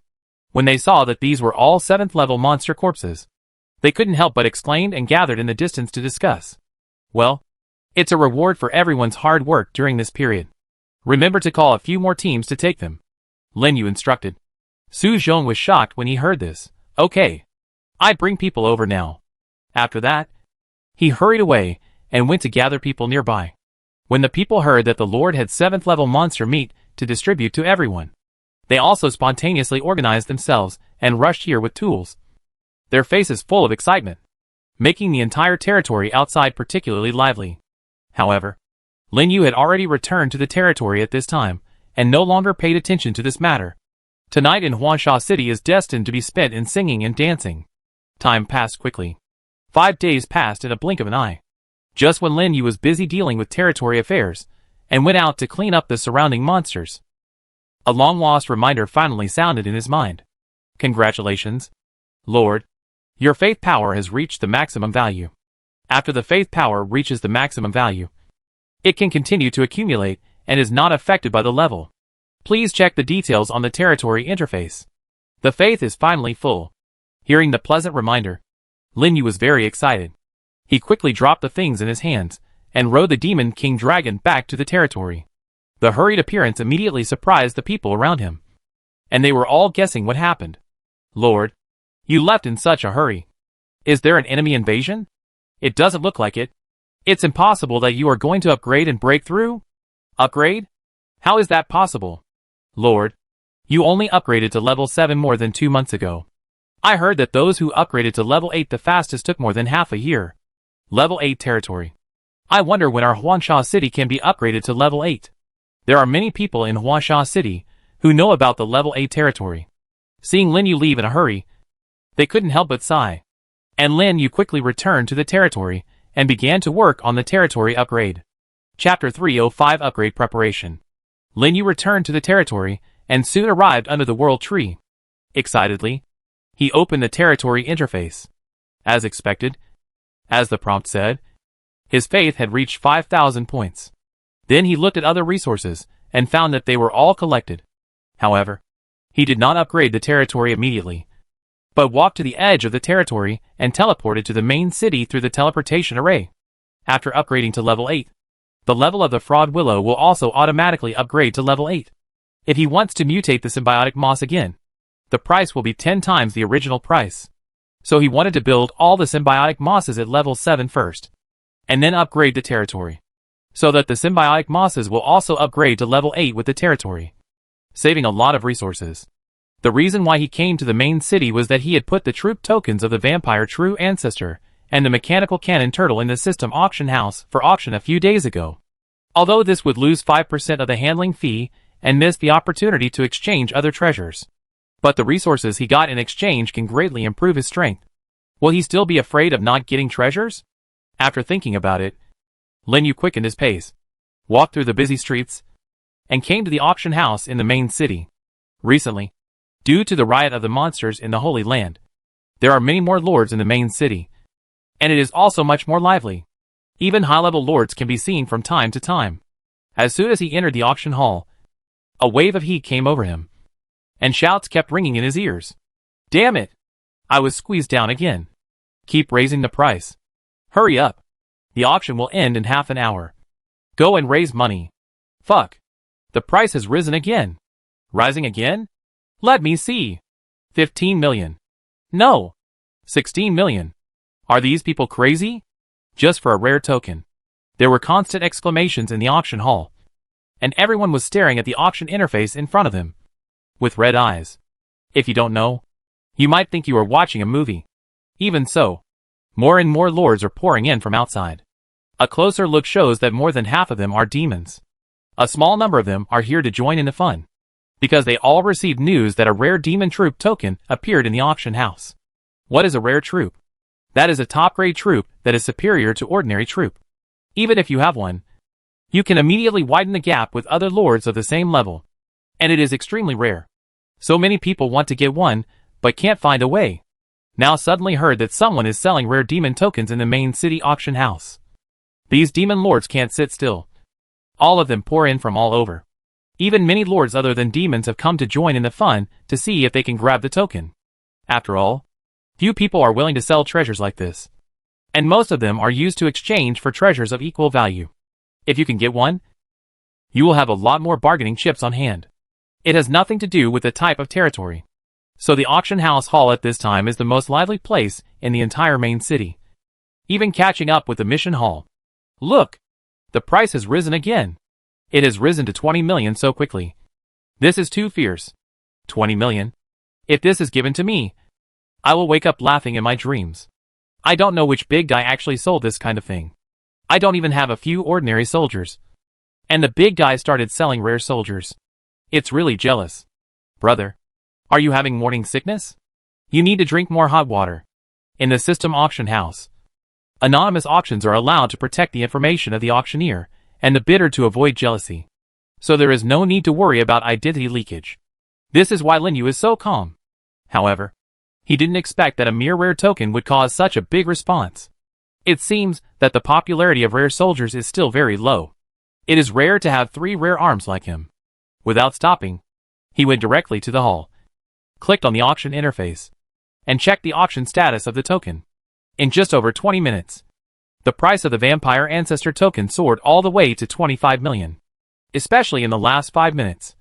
When they saw that these were all 7th level monster corpses, they couldn't help but exclaim and gathered in the distance to discuss. "Well, it's a reward for everyone's hard work during this period. Remember to call a few more teams to take them," Lin Yu instructed. Su Zhong was shocked when he heard this. "Okay, I'd bring people over now." After that, he hurried away and went to gather people nearby. When the people heard that the Lord had 7th level monster meat to distribute to everyone, they also spontaneously organized themselves and rushed here with tools, their faces full of excitement, making the entire territory outside particularly lively. However, Lin Yu had already returned to the territory at this time, and no longer paid attention to this matter. Tonight in Huasha City is destined to be spent in singing and dancing. Time passed quickly. 5 days passed in a blink of an eye. Just when Lin Yu was busy dealing with territory affairs, and went out to clean up the surrounding monsters, a long-lost reminder finally sounded in his mind. "Congratulations, Lord. Your faith power has reached the maximum value. After the faith power reaches the maximum value, it can continue to accumulate and is not affected by the level. Please check the details on the territory interface. The faith is finally full." Hearing the pleasant reminder, Lin Yu was very excited. He quickly dropped the things in his hands and rode the Demon King Dragon back to the territory. The hurried appearance immediately surprised the people around him, and they were all guessing what happened. "Lord, you left in such a hurry. Is there an enemy invasion? It doesn't look like it. It's impossible that you are going to upgrade and break through." "Upgrade? How is that possible? Lord, you only upgraded to level 7 more than 2 months ago. I heard that those who upgraded to level 8 the fastest took more than half a year." Level 8 territory. I wonder when our Huasha City can be upgraded to level 8. There are many people in Huasha City who know about the level 8 territory. Seeing Lin Yu leave in a hurry, they couldn't help but sigh. And Lin Yu quickly returned to the territory and began to work on the territory upgrade. Chapter 305 Upgrade Preparation. Lin Yu returned to the territory and soon arrived under the World Tree. Excitedly, he opened the territory interface. As expected, as the prompt said, his faith had reached 5,000 points. Then he looked at other resources and found that they were all collected. However, he did not upgrade the territory immediately, but walked to the edge of the territory and teleported to the main city through the teleportation array. After upgrading to level 8, the level of the Fraud Willow will also automatically upgrade to level 8. If he wants to mutate the symbiotic moss again, the price will be 10 times the original price. So he wanted to build all the symbiotic mosses at level 7 first, and then upgrade the territory, so that the symbiotic mosses will also upgrade to level 8 with the territory, saving a lot of resources. The reason why he came to the main city was that he had put the troop tokens of the vampire true ancestor and the mechanical cannon turtle in the system auction house for auction a few days ago. Although this would lose 5% of the handling fee and miss the opportunity to exchange other treasures, but the resources he got in exchange can greatly improve his strength. Will he still be afraid of not getting treasures? After thinking about it, Lin Yu quickened his pace, walked through the busy streets, and came to the auction house in the main city. Recently, due to the riot of the monsters in the Holy Land, there are many more lords in the main city, and it is also much more lively. Even high-level lords can be seen from time to time. As soon as he entered the auction hall, a wave of heat came over him, and shouts kept ringing in his ears. Damn it! I was squeezed down again. Keep raising the price. Hurry up. The auction will end in half an hour. Go and raise money. Fuck. The price has risen again. Rising again? Let me see. 15 million. No. 16 million. Are these people crazy? Just for a rare token. There were constant exclamations in the auction hall, and everyone was staring at the auction interface in front of them, with red eyes. If you don't know, you might think you are watching a movie. Even so, more and more lords are pouring in from outside. A closer look shows that more than half of them are demons. A small number of them are here to join in the fun, because they all received news that a rare demon troop token appeared in the auction house. What is a rare troop? That is a top-grade troop that is superior to ordinary troop. Even if you have one, you can immediately widen the gap with other lords of the same level, and it is extremely rare. So many people want to get one, but can't find a way. Now suddenly heard that someone is selling rare demon tokens in the main city auction house. These demon lords can't sit still. All of them pour in from all over. Even many lords other than demons have come to join in the fun to see if they can grab the token. After all, few people are willing to sell treasures like this, and most of them are used to exchange for treasures of equal value. If you can get one, you will have a lot more bargaining chips on hand. It has nothing to do with the type of territory. So the auction house hall at this time is the most lively place in the entire main city, even catching up with the mission hall. Look! The price has risen again. It has risen to 20 million so quickly. This is too fierce. 20 million? If this is given to me, I will wake up laughing in my dreams. I don't know which big guy actually sold this kind of thing. I don't even have a few ordinary soldiers. And the big guy started selling rare soldiers. It's really jealous. Brother, are you having morning sickness? You need to drink more hot water. In the system auction house, anonymous auctions are allowed to protect the information of the auctioneer and the bidder to avoid jealousy. So there is no need to worry about identity leakage. This is why Lin Yu is so calm. However, he didn't expect that a mere rare token would cause such a big response. It seems that the popularity of rare soldiers is still very low. It is rare to have 3 rare arms like him. Without stopping, he went directly to the hall, clicked on the auction interface, and checked the auction status of the token. In just over 20 minutes, the price of the Vampire Ancestor token soared all the way to 25 million. Especially in the last 5 minutes.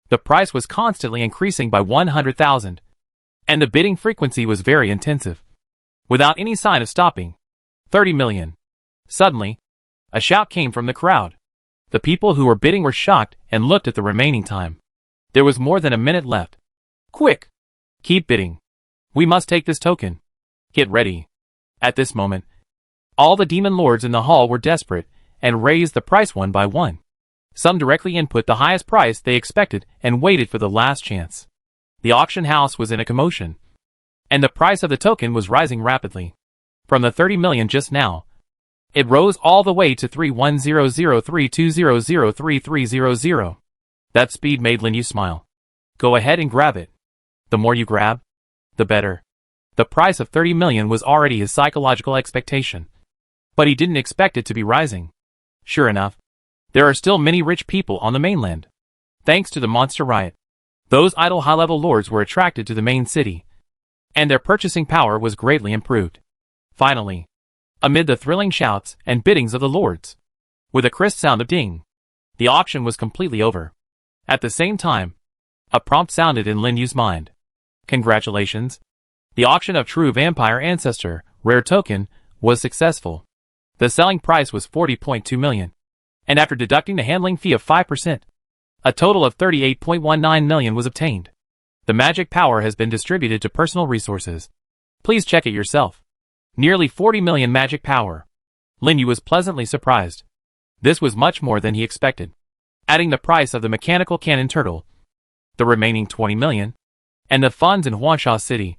The price was constantly increasing by 100,000, and the bidding frequency was very intensive. Without any sign of stopping. 30 million. Suddenly, a shout came from the crowd. The people who were bidding were shocked and looked at the remaining time. There was more than a minute left. Quick! Keep bidding. We must take this token. Get ready. At this moment, all the demon lords in the hall were desperate and raised the price one by one. Some directly input the highest price they expected and waited for the last chance. The auction house was in a commotion, and the price of the token was rising rapidly. From the 30 million just now, it rose all the way to 310032003300. That speed made Lin Yu smile. Go ahead and grab it. The more you grab, the better. The price of 30 million was already his psychological expectation, but he didn't expect it to be rising. Sure enough, there are still many rich people on the mainland. Thanks to the monster riot, those idle high-level lords were attracted to the main city, and their purchasing power was greatly improved. Finally, amid the thrilling shouts and biddings of the lords, with a crisp sound of ding, the auction was completely over. At the same time, a prompt sounded in Lin Yu's mind. Congratulations! The auction of True Vampire Ancestor, rare token, was successful. The selling price was 40.2 million. And after deducting the handling fee of 5%, a total of 38.19 million was obtained. The magic power has been distributed to personal resources. Please check it yourself. Nearly 40 million magic power. Lin Yu was pleasantly surprised. This was much more than he expected. Adding the price of the mechanical cannon turtle, the remaining 20 million, and the funds in Huansha City,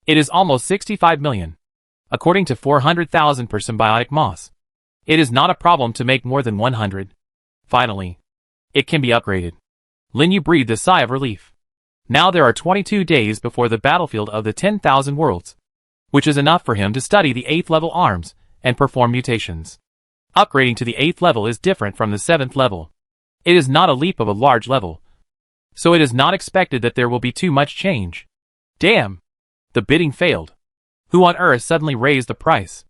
it is almost 65 million. According to 400,000 per symbiotic moss, it is not a problem to make more than 100. Finally, it can be upgraded. Lin Yu breathed a sigh of relief. Now there are 22 days before the battlefield of the 10,000 worlds, which is enough for him to study the 8th level arms and perform mutations. Upgrading to the 8th level is different from the 7th level. It is not a leap of a large level, so it is not expected that there will be too much change. Damn! The bidding failed. Who on earth suddenly raised the price?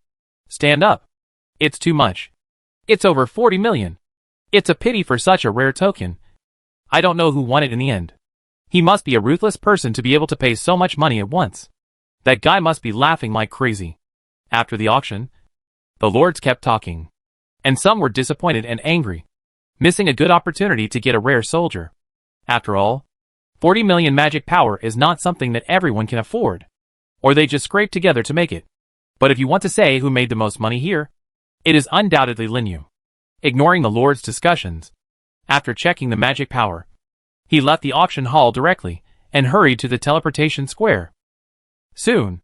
Stand up. It's too much. It's over 40 million. It's a pity for such a rare token. I don't know who won it in the end. He must be a ruthless person to be able to pay so much money at once. That guy must be laughing like crazy. After the auction, the lords kept talking, and some were disappointed and angry, missing a good opportunity to get a rare soldier. After all, 40 million magic power is not something that everyone can afford, or they just scrape together to make it. But if you want to say who made the most money here, it is undoubtedly Lin Yu. Ignoring the lord's discussions, after checking the magic power, he left the auction hall directly and hurried to the teleportation square. Soon,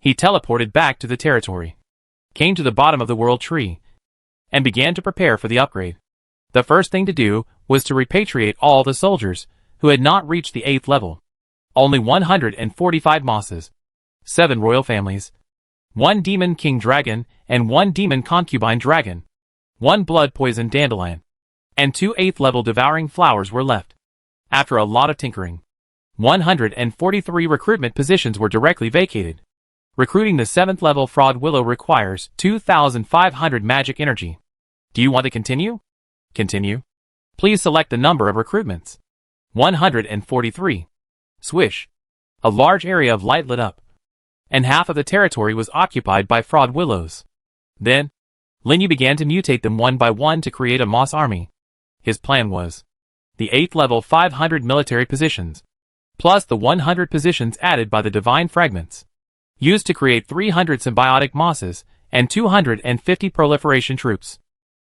he teleported back to the territory, came to the bottom of the world tree, and began to prepare for the upgrade. The first thing to do was to repatriate all the soldiers who had not reached the 8th level. Only 145 mosses, 7 royal families, 1 demon king dragon and 1 demon concubine dragon, 1 blood poison dandelion, and 2 8th level devouring flowers were left. After a lot of tinkering, 143 recruitment positions were directly vacated. Recruiting the 7th level fraud willow requires 2,500 magic energy. Do you want to continue? Continue. Please select the number of recruitments. 143. Swish. A large area of light lit up, and half of the territory was occupied by fraud willows. Then, Lin Yu began to mutate them one by one to create a moss army. His plan was the 8th level 500 military positions, plus the 100 positions added by the divine fragments, used to create 300 symbiotic mosses and 250 proliferation troops.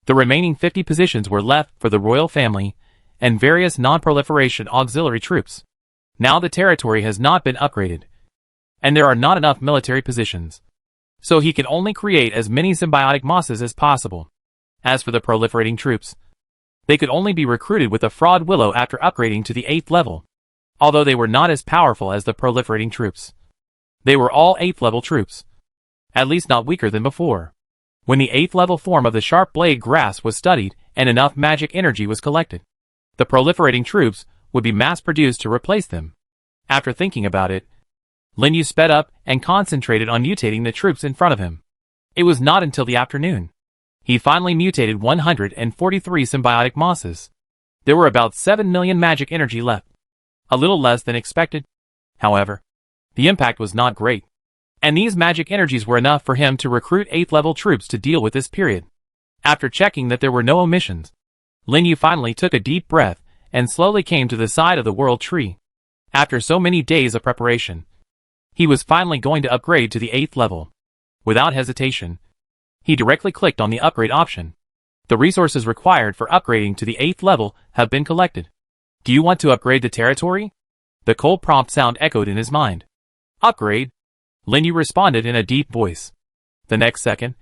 The remaining 50 positions were left for the royal family and various non-proliferation auxiliary troops. Now the territory has not been upgraded, and there are not enough military positions, so he can only create as many symbiotic mosses as possible. As for the proliferating troops, they could only be recruited with a fraud willow after upgrading to the 8th level, although they were not as powerful as the proliferating troops. They were all 8th level troops, at least not weaker than before. When the 8th level form of the sharp blade grass was studied and enough magic energy was collected, the proliferating troops would be mass-produced to replace them. After thinking about it, Lin Yu sped up and concentrated on mutating the troops in front of him. It was not until the afternoon he finally mutated 143 symbiotic mosses. There were about 7 million magic energy left, a little less than expected. However, the impact was not great, and these magic energies were enough for him to recruit 8th level troops to deal with this period. After checking that there were no omissions, Lin Yu finally took a deep breath and slowly came to the side of the world tree. After so many days of preparation, he was finally going to upgrade to the 8th level. Without hesitation, he directly clicked on the upgrade option. The resources required for upgrading to the 8th level have been collected. Do you want to upgrade the territory? The cold prompt sound echoed in his mind. Upgrade? Lin Yu responded in a deep voice. The next second,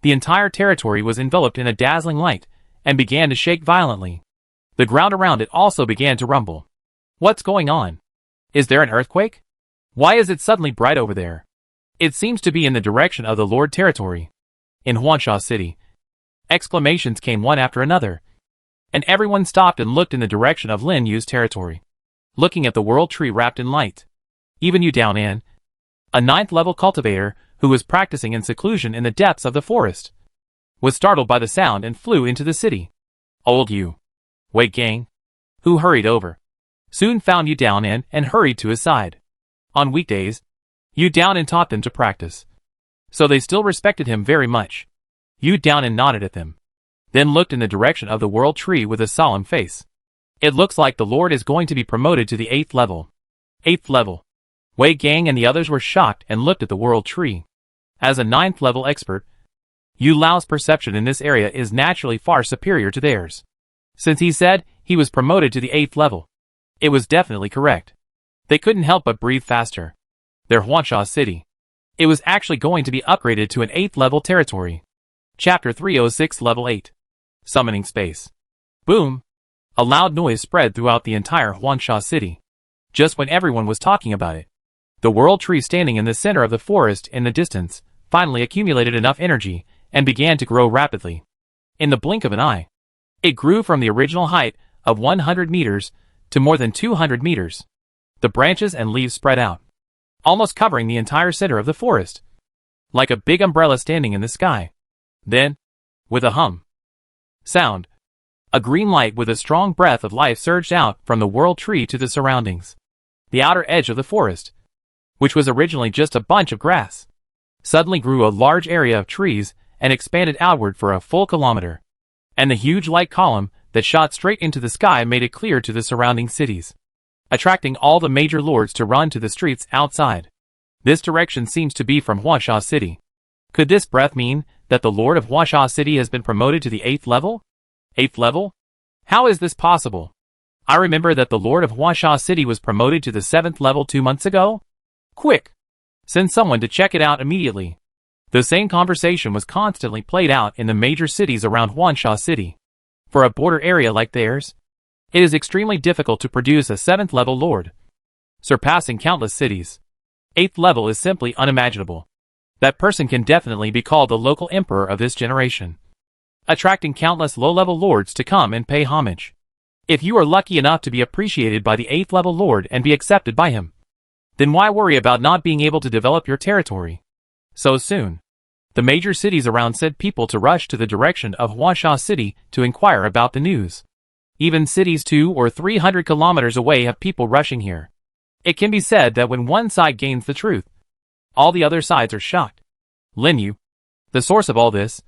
the entire territory was enveloped in a dazzling light and began to shake violently. The ground around it also began to rumble. What's going on? Is there an earthquake? Why is it suddenly bright over there? It seems to be in the direction of the Lord territory. In Huansha City, exclamations came one after another, and everyone stopped and looked in the direction of Lin Yu's territory, looking at the world tree wrapped in light. Even Yu Daonan, a 9th level cultivator who was practicing in seclusion in the depths of the forest, was startled by the sound and flew into the city. Old Yu, Wei Gang, who hurried over, soon found Yu Daonan and hurried to his side. On weekdays, Yu Daonan taught them to practice, so they still respected him very much. Yu Daonan nodded at them, then looked in the direction of the world tree with a solemn face. It looks like the Lord is going to be promoted to the 8th level. 8th level. Wei Gang and the others were shocked and looked at the world tree. As a 9th level expert, Yu Lao's perception in this area is naturally far superior to theirs. Since he said he was promoted to the 8th level, it was definitely correct. They couldn't help but breathe faster. Their Huansha City, it was actually going to be upgraded to an 8th level territory. Chapter 306 Level 8. Summoning Space. Boom! A loud noise spread throughout the entire Huansha City. Just when everyone was talking about it, the world tree standing in the center of the forest in the distance finally accumulated enough energy and began to grow rapidly. In the blink of an eye, it grew from the original height of 100 meters to more than 200 meters. The branches and leaves spread out, almost covering the entire center of the forest, like a big umbrella standing in the sky. Then, with a sound, a green light with a strong breath of life surged out from the world tree to the surroundings. The outer edge of the forest, which was originally just a bunch of grass, suddenly grew a large area of trees and expanded outward for a full kilometer. And the huge light column that shot straight into the sky made it clear to the surrounding cities, attracting all the major lords to run to the streets outside. This direction seems to be from Huasha City. Could this breath mean that the Lord of Huasha City has been promoted to the 8th level? 8th level? How is this possible? I remember that the Lord of Huasha City was promoted to the 7th level 2 months ago. Quick! Send someone to check it out immediately. The same conversation was constantly played out in the major cities around Huasha City. For a border area like theirs, it is extremely difficult to produce a 7th level Lord, surpassing countless cities. 8th level is simply unimaginable. That person can definitely be called the local emperor of this generation, attracting countless low-level lords to come and pay homage. If you are lucky enough to be appreciated by the 8th level Lord and be accepted by him, then why worry about not being able to develop your territory so soon? The major cities around sent people to rush to the direction of Huasha City to inquire about the news. Even cities 200 or 300 kilometers away have people rushing here. It can be said that when one side gains the truth, all the other sides are shocked. Lin Yu, the source of all this,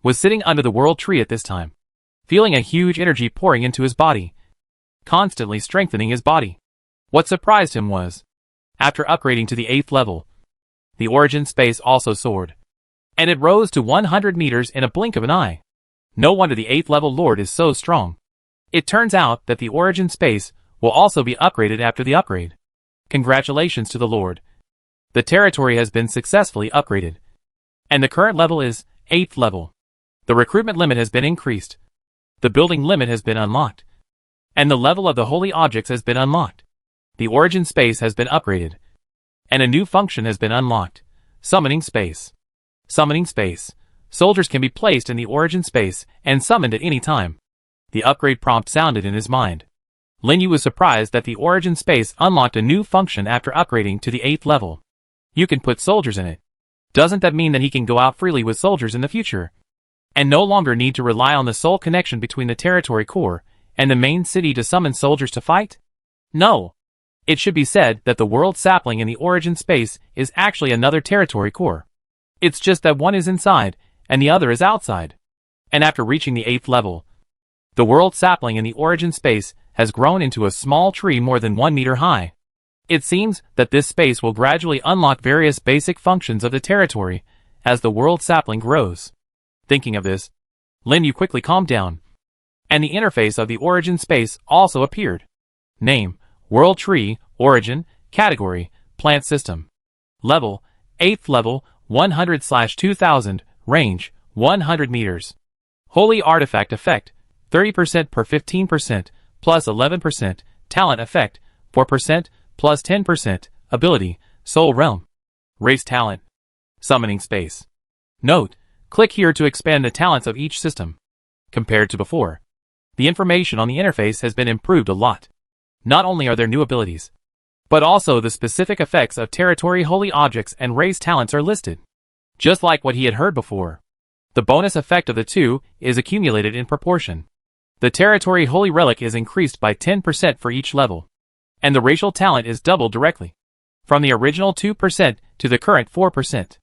was sitting under the world tree at this time, feeling a huge energy pouring into his body, constantly strengthening his body. What surprised him was, after upgrading to the 8th level, the origin space also soared, and it rose to 100 meters in a blink of an eye. No wonder the 8th level Lord is so strong. It turns out that the origin space will also be upgraded after the upgrade. Congratulations to the Lord. The territory has been successfully upgraded, and the current level is 8th level. The recruitment limit has been increased, the building limit has been unlocked, and the level of the holy objects has been unlocked. The origin space has been upgraded, and a new function has been unlocked. Summoning space. Summoning space. Soldiers can be placed in the origin space and summoned at any time. The upgrade prompt sounded in his mind. Lin Yu was surprised that the origin space unlocked a new function after upgrading to the 8th level. You can put soldiers in it. Doesn't that mean that he can go out freely with soldiers in the future, and no longer need to rely on the sole connection between the territory core and the main city to summon soldiers to fight? No. It should be said that the world sapling in the origin space is actually another territory core. It's just that one is inside and the other is outside. And after reaching the 8th level, the world sapling in the origin space has grown into a small tree more than 1 meter high. It seems that this space will gradually unlock various basic functions of the territory as the world sapling grows. Thinking of this, Lin Yu quickly calmed down, and the interface of the origin space also appeared. Name, World Tree, Origin, Category, Plant System. Level, 8th level, 100/2000, Range, 100 meters. Holy Artifact Effect, 30% per 15%, plus 11%, Talent Effect, 4%, plus 10%, Ability, Soul Realm. Race Talent. Summoning Space. Note, click here to expand the talents of each system. Compared to before, the information on the interface has been improved a lot. Not only are there new abilities, but also the specific effects of territory holy objects and race talents are listed. Just like what he had heard before, the bonus effect of the two is accumulated in proportion. The territory holy relic is increased by 10% for each level, and the racial talent is doubled directly, from the original 2% to the current 4%.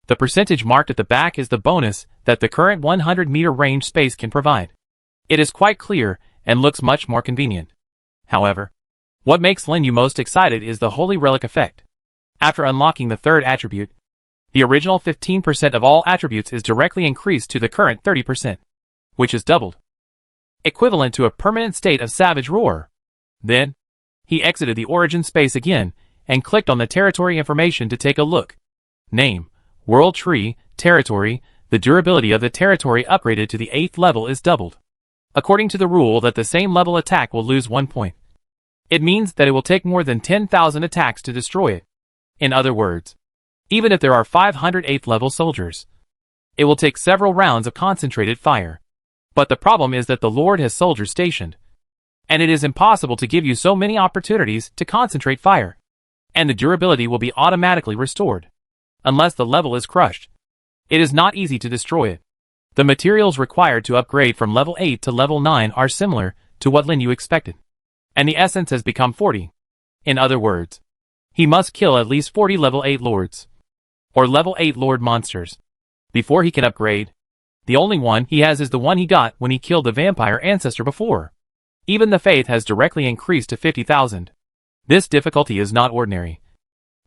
The percentage marked at the back is the bonus that the current 100-meter range space can provide. It is quite clear and looks much more convenient. However, what makes Lin Yu most excited is the Holy Relic effect. After unlocking the third attribute, the original 15% of all attributes is directly increased to the current 30%, which is doubled, equivalent to a permanent state of Savage Roar. Then, he exited the origin space again and clicked on the territory information to take a look. Name, World Tree, Territory. The durability of the territory upgraded to the 8th level is doubled, according to the rule that the same level attack will lose 1 point. It means that it will take more than 10,000 attacks to destroy it. In other words, even if there are 500 8th level soldiers, it will take several rounds of concentrated fire. But the problem is that the Lord has soldiers stationed, and it is impossible to give you so many opportunities to concentrate fire, and the durability will be automatically restored, unless the level is crushed. It is not easy to destroy it. The materials required to upgrade from level 8 to level 9 are similar to what Lin Yu expected, and the essence has become 40. In other words, he must kill at least 40 level 8 lords, or level 8 lord monsters, before he can upgrade. The only one he has is the one he got when he killed the vampire ancestor before. Even the faith has directly increased to 50,000. This difficulty is not ordinary,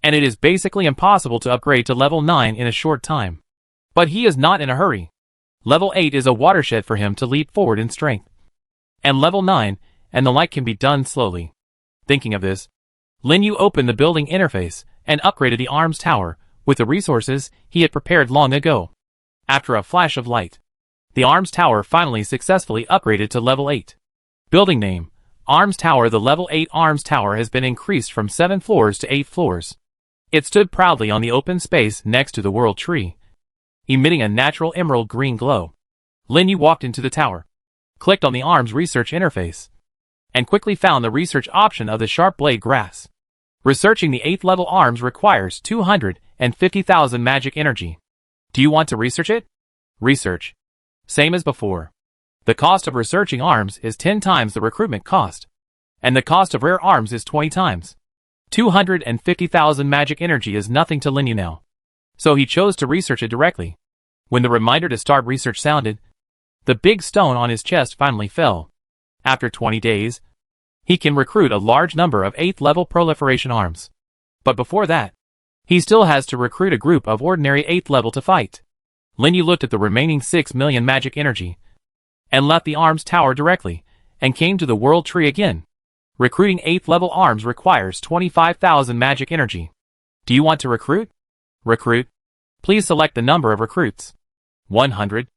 and it is basically impossible to upgrade to level 9 in a short time. But he is not in a hurry. Level 8 is a watershed for him to leap forward in strength, and level 9 and the like can be done slowly. Thinking of this, Lin Yu opened the building interface and upgraded the arms tower with the resources he had prepared long ago. After a flash of light, the arms tower finally successfully upgraded to level 8. Building name: Arms Tower. The level 8 arms tower has been increased from 7 floors to 8 floors. It stood proudly on the open space next to the world tree, emitting a natural emerald green glow. Lin Yu walked into the tower, clicked on the arms research interface, and quickly found the research option of the sharp blade grass. Researching the 8th level arms requires 250,000 magic energy. Do you want to research it? Research. Same as before. The cost of researching arms is 10 times the recruitment cost, and the cost of rare arms is 20 times. 250,000 magic energy is nothing to Lin Yu now, so he chose to research it directly. When the reminder to start research sounded, the big stone on his chest finally fell. After 20 days, he can recruit a large number of 8th level proliferation arms. But before that, he still has to recruit a group of ordinary 8th level to fight. Lin Yu looked at the remaining 6 million magic energy, and left the arms tower directly, and came to the world tree again. Recruiting 8th level arms requires 25,000 magic energy. Do you want to recruit? Recruit. Please select the number of recruits. 100.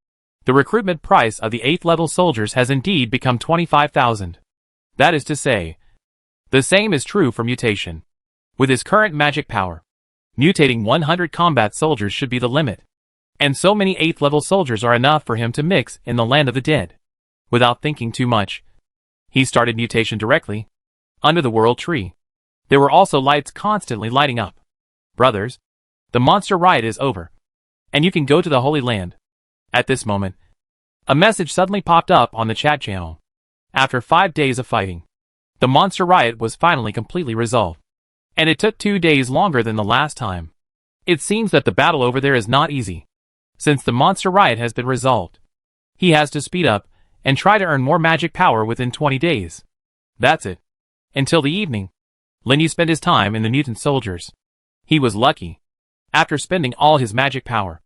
The recruitment price of the 8th level soldiers has indeed become 25,000. That is to say, the same is true for mutation. With his current magic power, mutating 100 combat soldiers should be the limit. And so many 8th level soldiers are enough for him to mix in the land of the dead. Without thinking too much, he started mutation directly. Under the world tree, there were also lights constantly lighting up. Brothers, the monster riot is over, and you can go to the Holy Land. At this moment, a message suddenly popped up on the chat channel. After 5 days of fighting, the monster riot was finally completely resolved. And it took 2 days longer than the last time. It seems that the battle over there is not easy. Since the monster riot has been resolved, he has to speed up and try to earn more magic power within 20 days. That's it. Until the evening, Lin Yu spent his time in the mutant soldiers. He was lucky. After spending all his magic power,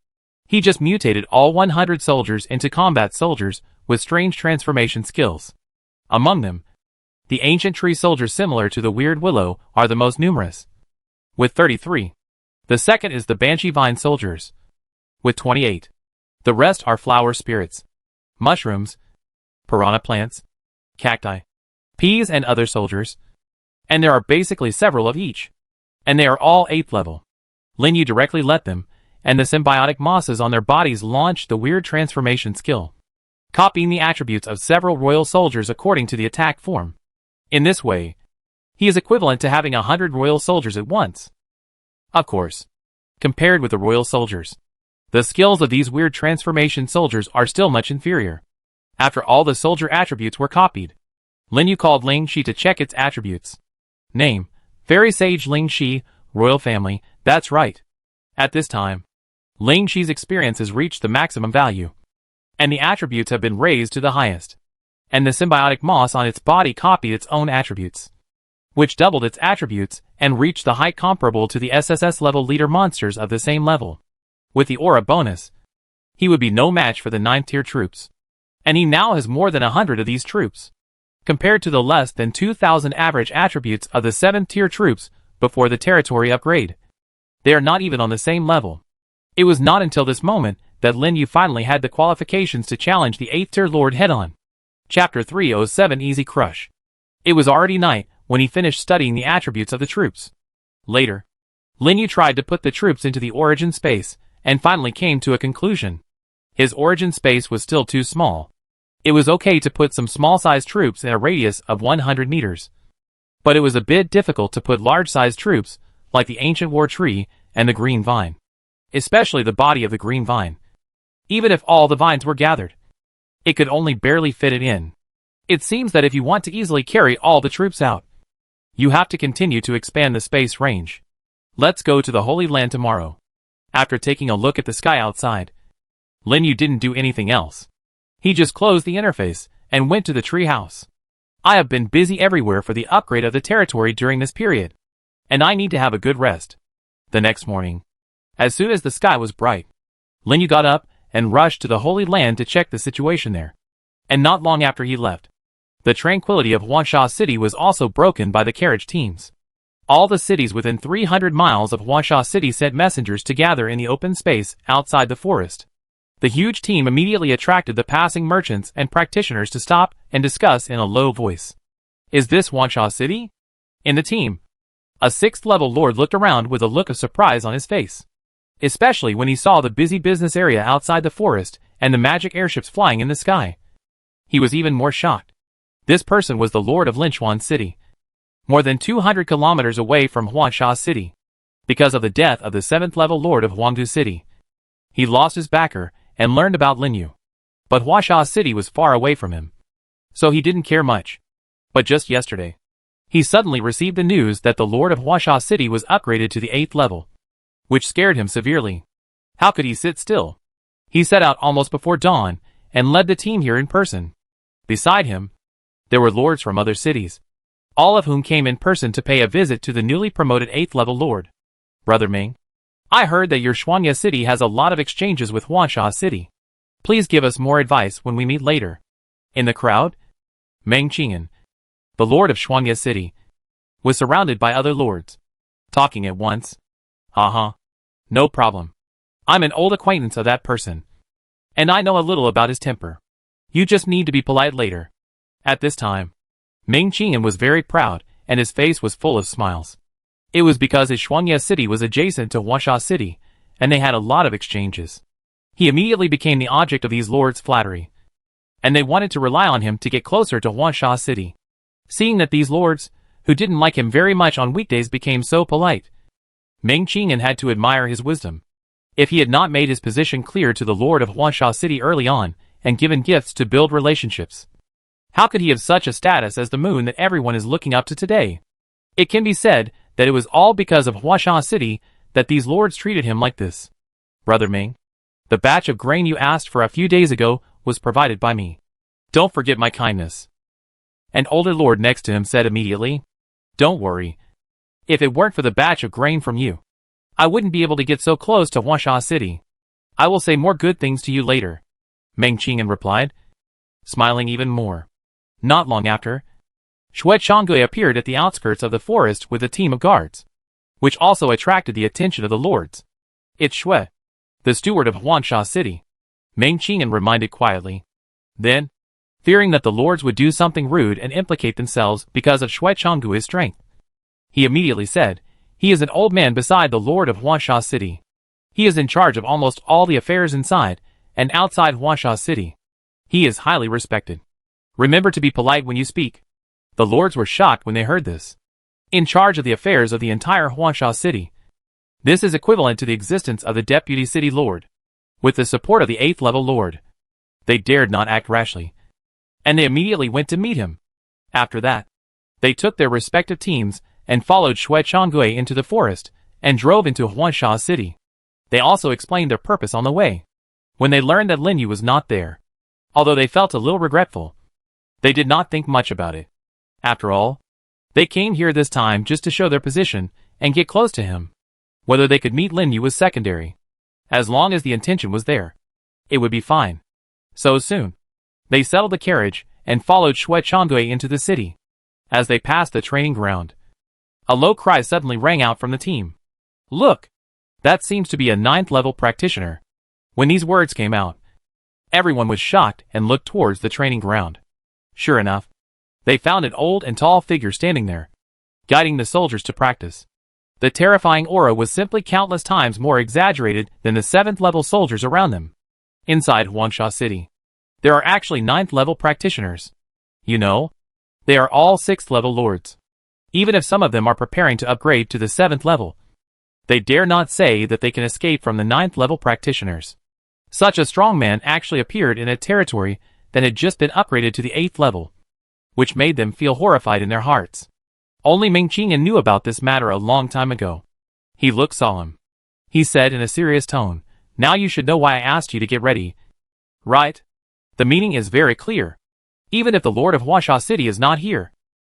he just mutated all 100 soldiers into combat soldiers with strange transformation skills. Among them, the ancient tree soldiers similar to the weird willow are the most numerous, with 33. The second is the banshee vine soldiers, with 28. The rest are flower spirits, mushrooms, piranha plants, cacti, peas and other soldiers, and there are basically several of each, and they are all 8th level. Lin Yu directly let them, and the symbiotic mosses on their bodies launched the weird transformation skill, copying the attributes of several royal soldiers according to the attack form. In this way, he is equivalent to having 100 royal soldiers at once. Of course, compared with the royal soldiers, the skills of these weird transformation soldiers are still much inferior. After all the soldier attributes were copied, Lin Yu called Ling Shi to check its attributes. Name: Fairy Sage Ling Shi, Royal Family. That's right. At this time, Ling Shi's experience has reached the maximum value, and the attributes have been raised to the highest. And the symbiotic moss on its body copied its own attributes, which doubled its attributes and reached the height comparable to the SSS level leader monsters of the same level. With the aura bonus, he would be no match for the 9th tier troops, and he now has more than 100 of these troops, compared to the less than 2,000 average attributes of the 7th tier troops before the territory upgrade. They are not even on the same level. It was not until this moment that Lin Yu finally had the qualifications to challenge the 8th tier lord head-on. Chapter 307 Easy Crush. It was already night when he finished studying the attributes of the troops. Later, Lin Yu tried to put the troops into the origin space, and finally came to a conclusion. His origin space was still too small. It was okay to put some small-sized troops in a radius of 100 meters. But it was a bit difficult to put large-sized troops, like the ancient war tree and the green vine. Especially the body of the green vine. Even if all the vines were gathered, it could only barely fit it in. It seems that if you want to easily carry all the troops out, you have to continue to expand the space range. Let's go to the Holy Land tomorrow. After taking a look at the sky outside, Lin Yu didn't do anything else. He just closed the interface and went to the tree house. I have been busy everywhere for the upgrade of the territory during this period, and I need to have a good rest. The next morning, as soon as the sky was bright, Lin Yu got up and rushed to the Holy Land to check the situation there. And not long after he left, the tranquility of Huangsha City was also broken by the carriage teams. All the cities within 300 miles of Huangsha City sent messengers to gather in the open space outside the forest. The huge team immediately attracted the passing merchants and practitioners to stop and discuss in a low voice. Is this Huangsha City? In the team, a 6th level lord looked around with a look of surprise on his face. Especially when he saw the busy business area outside the forest and the magic airships flying in the sky. He was even more shocked. This person was the lord of Linchuan City, more than 200 kilometers away from Huangsha City. Because of the death of the 7th level lord of Huangdu City, he lost his backer and learned about Lin Yu. But Huangsha City was far away from him, so he didn't care much. But just yesterday, he suddenly received the news that the lord of Huangsha City was upgraded to the 8th level, which scared him severely. How could he sit still? He set out almost before dawn and led the team here in person. Beside him, there were lords from other cities, all of whom came in person to pay a visit to the newly promoted 8th level lord. Brother Ming, I heard that your Shuanya City has a lot of exchanges with Huangsha City. Please give us more advice when we meet later. In the crowd, Meng Qian, the lord of Shuanya City, was surrounded by other lords, talking at once. No problem. I'm an old acquaintance of that person, and I know a little about his temper. You just need to be polite later. At this time, Ming Qian was very proud, and his face was full of smiles. It was because his Shuanya City was adjacent to Huangsha City, and they had a lot of exchanges. He immediately became the object of these lords' flattery, and they wanted to rely on him to get closer to Huangsha City. Seeing that these lords, who didn't like him very much on weekdays, became so polite, Meng Qian had to admire his wisdom. If he had not made his position clear to the lord of Huangsha City early on, and given gifts to build relationships, how could he have such a status as the moon that everyone is looking up to today? It can be said that it was all because of Huangsha City that these lords treated him like this. Brother Ming, the batch of grain you asked for a few days ago was provided by me. Don't forget my kindness. An older lord next to him said immediately. Don't worry. If it weren't for the batch of grain from you, I wouldn't be able to get so close to Huangsha City. I will say more good things to you later, Meng Qian replied, smiling even more. Not long after, Xue Changgui appeared at the outskirts of the forest with a team of guards, which also attracted the attention of the lords. It's Xue, the steward of Huangsha City, Meng Qian reminded quietly. Then, fearing that the lords would do something rude and implicate themselves because of Xue Changgui's strength, he immediately said, he is an old man beside the lord of Huangsha City. He is in charge of almost all the affairs inside and outside Huangsha City. He is highly respected. Remember to be polite when you speak. The lords were shocked when they heard this. In charge of the affairs of the entire Huangsha City. This is equivalent to the existence of the deputy city lord. With the support of the 8th level lord, they dared not act rashly, and they immediately went to meet him. After that, they took their respective teams and followed Xue Changgui into the forest and drove into Huangsha City. They also explained their purpose on the way. When they learned that Lin Yu was not there, although they felt a little regretful, they did not think much about it. After all, they came here this time just to show their position and get close to him. Whether they could meet Lin Yu was secondary. As long as the intention was there, it would be fine. So soon, they settled the carriage and followed Xue Changgui into the city. As they passed the training ground, a low cry suddenly rang out from the team. Look! That seems to be a 9th level practitioner. When these words came out, everyone was shocked and looked towards the training ground. Sure enough, they found an old and tall figure standing there, guiding the soldiers to practice. The terrifying aura was simply countless times more exaggerated than the 7th level soldiers around them. Inside Huangsha City, There are actually 9th level practitioners. You know, they are all 6th level lords. Even if some of them are preparing to upgrade to the 7th level, they dare not say that they can escape from the 9th level practitioners. Such a strong man actually appeared in a territory that had just been upgraded to the 8th level, which made them feel horrified in their hearts. Only Ming Qingyan knew about this matter a long time ago. He looked solemn. He said in a serious tone, "Now you should know why I asked you to get ready. Right? The meaning is very clear. Even if the Lord of Huasha City is not here,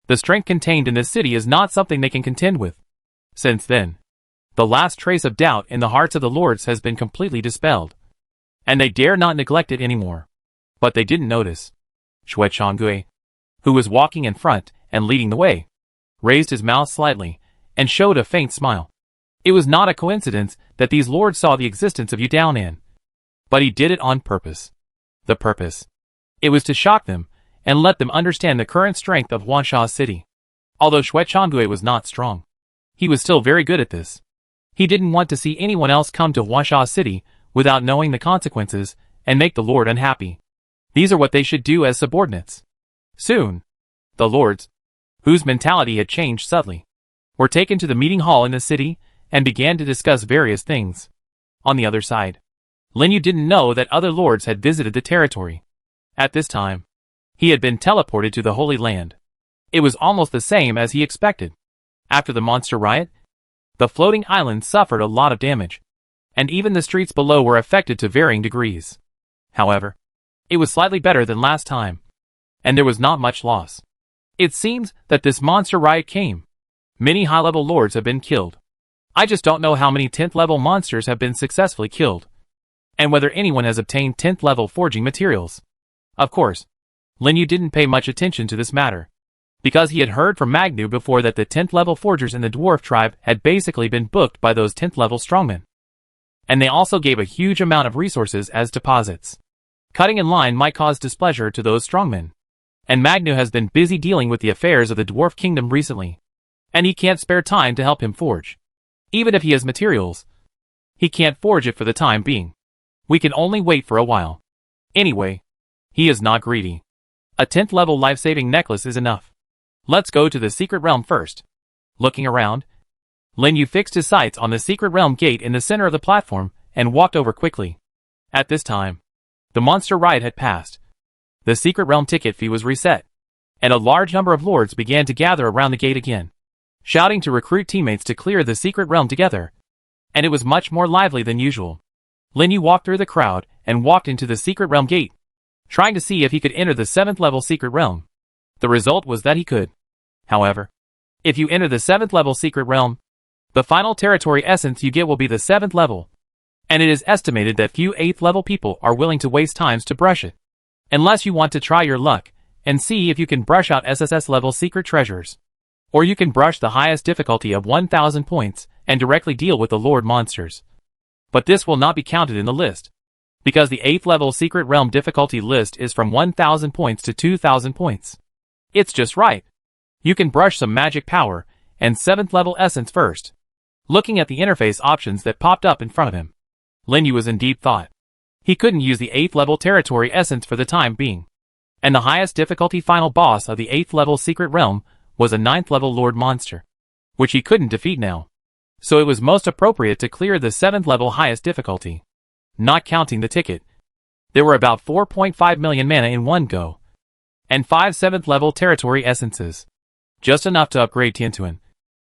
the strength contained in this city is not something they can contend with." Since then, the last trace of doubt in the hearts of the lords has been completely dispelled, and they dare not neglect it anymore. But they didn't notice. Xue Changgui, who was walking in front and leading the way, raised his mouth slightly and showed a faint smile. It was not a coincidence that these lords saw the existence of Yu Daonan, but he did it on purpose. The purpose. It was to shock them and let them understand the current strength of Huansha City. Although Xue Changgui was not strong, he was still very good at this. He didn't want to see anyone else come to Huansha City without knowing the consequences and make the Lord unhappy. These are what they should do as subordinates. Soon, the lords, whose mentality had changed subtly, were taken to the meeting hall in the city and began to discuss various things. On the other side, Lin Yu didn't know that other lords had visited the territory. At this time, he had been teleported to the Holy Land. It was almost the same as he expected. After the monster riot, the floating island suffered a lot of damage, and even the streets below were affected to varying degrees. However, it was slightly better than last time, and there was not much loss. It seems that this monster riot came. Many high-level lords have been killed. I just don't know how many 10th level monsters have been successfully killed, and whether anyone has obtained 10th level forging materials. Of course, Lin Yu didn't pay much attention to this matter, because he had heard from Magnu before that the 10th level forgers in the dwarf tribe had basically been booked by those 10th level strongmen. And they also gave a huge amount of resources as deposits. Cutting in line might cause displeasure to those strongmen. And Magnu has been busy dealing with the affairs of the dwarf kingdom recently, and he can't spare time to help him forge. Even if he has materials, he can't forge it for the time being. We can only wait for a while. Anyway, he is not greedy. A 10th level life-saving necklace is enough. Let's go to the secret realm first. Looking around, Lin Yu fixed his sights on the secret realm gate in the center of the platform and walked over quickly. At this time, the monster ride had passed. The secret realm ticket fee was reset, and a large number of lords began to gather around the gate again, shouting to recruit teammates to clear the secret realm together, and it was much more lively than usual. Lin Yu walked through the crowd and walked into the secret realm gate, trying to see if he could enter the 7th level secret realm. The result was that he could. However, if you enter the 7th level secret realm, the final territory essence you get will be the 7th level, and it is estimated that few 8th level people are willing to waste times to brush it, unless you want to try your luck and see if you can brush out SSS level secret treasures. Or you can brush the highest difficulty of 1000 points and directly deal with the Lord monsters. But this will not be counted in the list, because the 8th level secret realm difficulty list is from 1000 points to 2000 points. It's just right. You can brush some magic power and 7th level essence first. Looking at the interface options that popped up in front of him, Lin Yu was in deep thought. He couldn't use the 8th level territory essence for the time being, and the highest difficulty final boss of the 8th level secret realm was a 9th level lord monster, which he couldn't defeat now. So it was most appropriate to clear the 7th level highest difficulty. Not counting the ticket, there were about 4.5 million mana in one go, and 5 7th level territory essences, just enough to upgrade Tiantuan,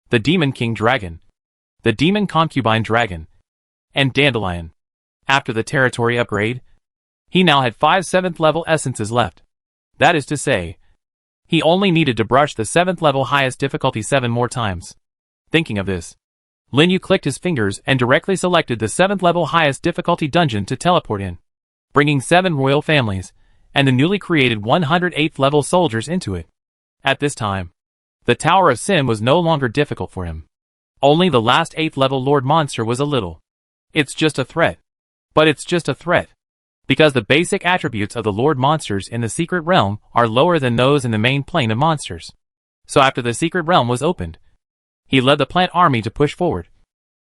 the Demon King Dragon, the Demon Concubine Dragon, and Dandelion. After the territory upgrade, he now had 5 7th level essences left. That is to say, he only needed to brush the 7th level highest difficulty 7 more times. Thinking of this, Lin Yu clicked his fingers and directly selected the 7th level highest difficulty dungeon to teleport in, bringing 7 royal families and the newly created 108th level soldiers into it. At this time, the Tower of Sin was no longer difficult for him. Only the last 8th level Lord monster was a little. It's just a threat. But it's just a threat, because the basic attributes of the Lord monsters in the secret realm are lower than those in the main plane of monsters. So after the secret realm was opened, he led the plant army to push forward,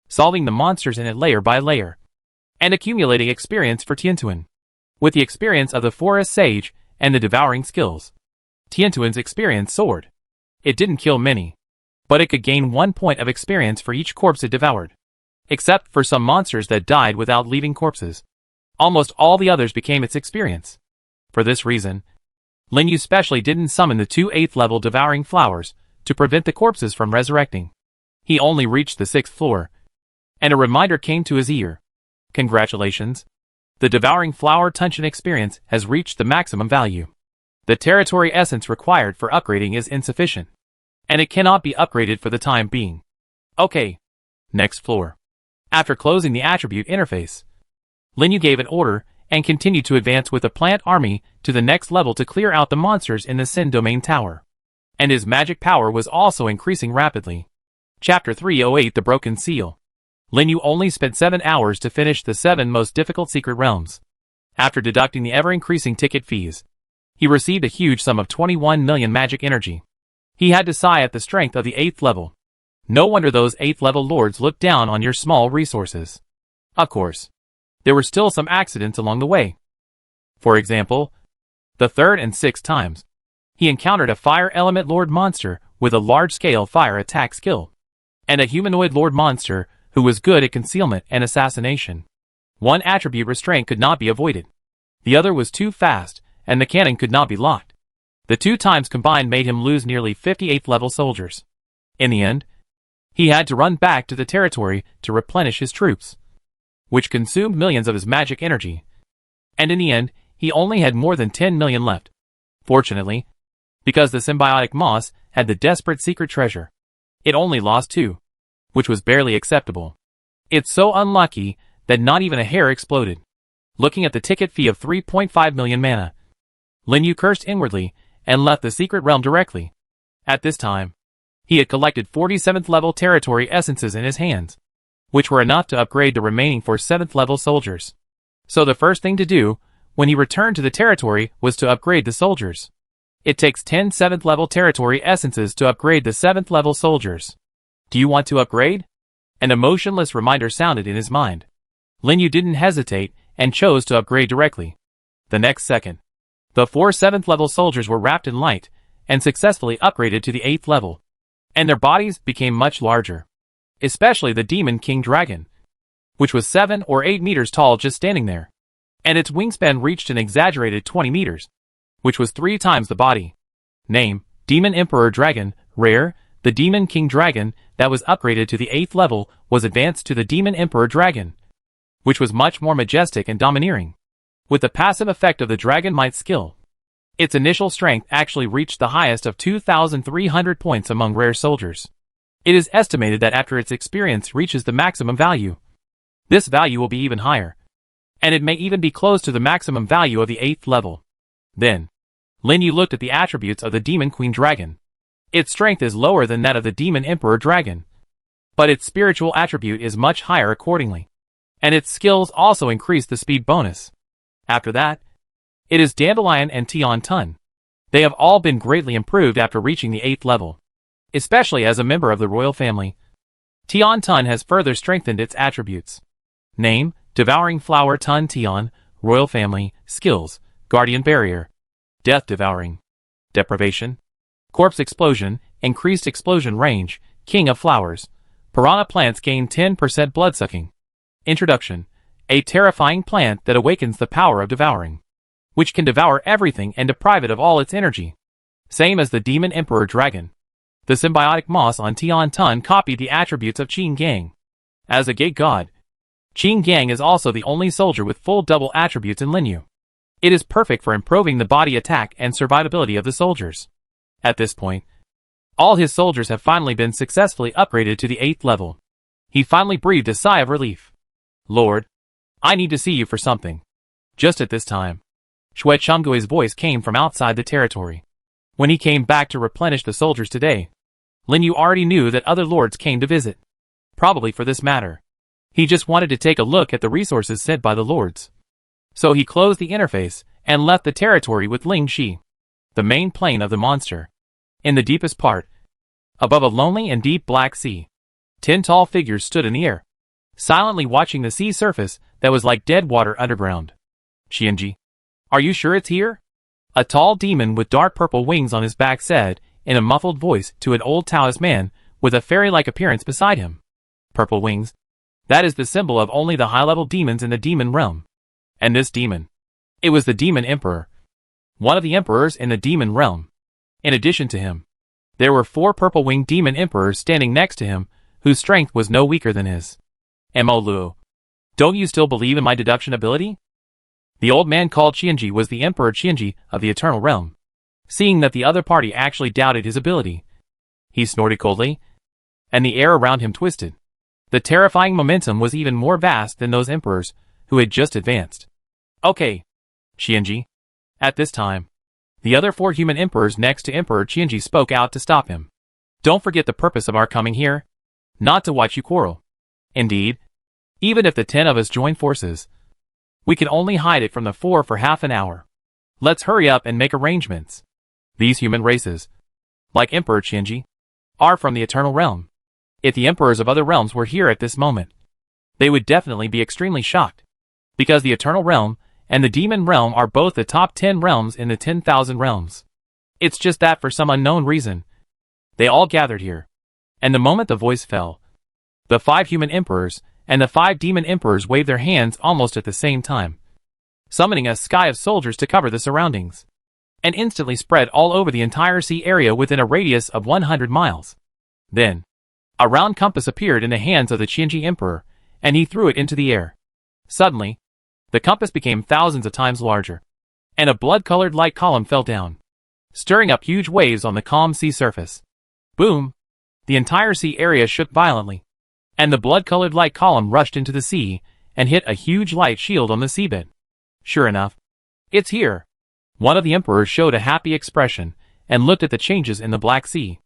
solving the monsters in it layer by layer, and accumulating experience for Tiantuan. With the experience of the forest sage and the devouring skills, Tiantuan's experience soared. It didn't kill many, but it could gain 1 point of experience for each corpse it devoured. Except for some monsters that died without leaving corpses. Almost all the others became its experience. For this reason, Lin Yu specially didn't summon the 2 8th level devouring flowers to prevent the corpses from resurrecting. He only reached the 6th floor, and a reminder came to his ear. Congratulations. The devouring flower Tunshin experience has reached the maximum value. The territory essence required for upgrading is insufficient, and it cannot be upgraded for the time being. Okay. Next floor. After closing the attribute interface, Lin Yu gave an order and continued to advance with the plant army to the next level to clear out the monsters in the Sin Domain Tower. And his magic power was also increasing rapidly. Chapter 308 The Broken Seal. Lin Yu only spent 7 hours to finish the 7 most difficult secret realms. After deducting the ever-increasing ticket fees, he received a huge sum of 21 million magic energy. He had to sigh at the strength of the 8th level. No wonder those 8th level lords looked down on your small resources. Of course, there were still some accidents along the way. For example, the 3rd and 6th times, he encountered a fire element lord monster with a large-scale fire attack skill, and a humanoid lord monster who was good at concealment and assassination. One attribute restraint could not be avoided. The other was too fast, and the cannon could not be locked. The 2 times combined made him lose nearly 58th level soldiers. In the end, he had to run back to the territory to replenish his troops, which consumed millions of his magic energy. And in the end, he only had more than 10 million left. Fortunately, because the symbiotic moss had the desperate secret treasure, it only lost 2, which was barely acceptable. It's so unlucky that not even a hair exploded. Looking at the ticket fee of 3.5 million mana, Lin Yu cursed inwardly and left the secret realm directly. At this time, he had collected 47th level territory essences in his hands, which were enough to upgrade the remaining 4 7th level soldiers. So the first thing to do when he returned to the territory was to upgrade the soldiers. It takes 10 7th level territory essences to upgrade the 7th level soldiers. Do you want to upgrade? An emotionless reminder sounded in his mind. Lin Yu didn't hesitate and chose to upgrade directly. The next second, the 4 7th level soldiers were wrapped in light and successfully upgraded to the 8th level, and their bodies became much larger. Especially the Demon King Dragon, which was 7 or 8 meters tall just standing there, and its wingspan reached an exaggerated 20 meters, which was 3 times the body. Name, Demon Emperor Dragon, rare. The Demon King Dragon that was upgraded to the 8th level was advanced to the Demon Emperor Dragon, which was much more majestic and domineering. With the passive effect of the Dragon Might skill, its initial strength actually reached the highest of 2,300 points among rare soldiers. It is estimated that after its experience reaches the maximum value, this value will be even higher, and it may even be close to the maximum value of the 8th level. Then, Lin Yu looked at the attributes of the Demon Queen Dragon. Its strength is lower than that of the Demon Emperor Dragon, but its spiritual attribute is much higher accordingly, and its skills also increase the speed bonus. After that, it is Dandelion and Tian Tun. They have all been greatly improved after reaching the 8th level, especially as a member of the royal family. Tian Tun has further strengthened its attributes. Name, Devouring Flower Tun Tian, Royal Family, Skills, Guardian Barrier, Death Devouring, Deprivation, Corpse Explosion, Increased Explosion Range, King of Flowers, Piranha Plants gain 10% Bloodsucking. Introduction, a terrifying plant that awakens the power of devouring, which can devour everything and deprive it of all its energy. Same as the Demon Emperor Dragon. The symbiotic moss on Tian Tun copied the attributes of Qin Gang. As a gate god, Qin Gang is also the only soldier with full double attributes in Lin Yu. It is perfect for improving the body attack and survivability of the soldiers. At this point, all his soldiers have finally been successfully upgraded to the 8th level. He finally breathed a sigh of relief. Lord, I need to see you for something. Just at this time, Shui Changgui's voice came from outside the territory. When he came back to replenish the soldiers today, Lin Yu already knew that other lords came to visit. Probably for this matter. He just wanted to take a look at the resources sent by the lords. So he closed the interface and left the territory with Ling Shi, the main plane of the monster. In the deepest part, above a lonely and deep black sea, 10 tall figures stood in the air, silently watching the sea surface that was like dead water underground. Qianji, Are you sure it's here? A tall demon with dark purple wings on his back said, in a muffled voice, to an old Taoist man with a fairy-like appearance beside him. Purple wings. That is the symbol of only the high-level demons in the demon realm. And this demon. It was the demon emperor. One of the emperors in the demon realm. In addition to him, there were 4 purple-winged demon emperors standing next to him, whose strength was no weaker than his. Mo Luo. Don't you still believe in my deduction ability? The old man called Qianji was the Emperor Qianji of the Eternal Realm. Seeing that the other party actually doubted his ability, he snorted coldly, and the air around him twisted. The terrifying momentum was even more vast than those emperors who had just advanced. Okay, Qianji. At this time, the other 4 human emperors next to Emperor Qianji spoke out to stop him. Don't forget the purpose of our coming here. Not to watch you quarrel. Indeed, even if the 10 of us join forces, we can only hide it from the 4 for half an hour. Let's hurry up and make arrangements. These human races, like Emperor Qianji, are from the Eternal Realm. If the emperors of other realms were here at this moment, they would definitely be extremely shocked, because the Eternal Realm and the Demon Realm are both the top 10 realms in the 10,000 realms. It's just that for some unknown reason, they all gathered here. And the moment the voice fell, the 5 human emperors and the 5 demon emperors waved their hands almost at the same time, summoning a sky of soldiers to cover the surroundings, and instantly spread all over the entire sea area within a radius of 100 miles. Then, a round compass appeared in the hands of the Qianji Emperor, and he threw it into the air. Suddenly, the compass became thousands of times larger, and a blood-colored light column fell down, stirring up huge waves on the calm sea surface. Boom! The entire sea area shook violently, and the blood-colored light column rushed into the sea and hit a huge light shield on the seabed. Sure enough, it's here. One of the emperors showed a happy expression and looked at the changes in the Black Sea.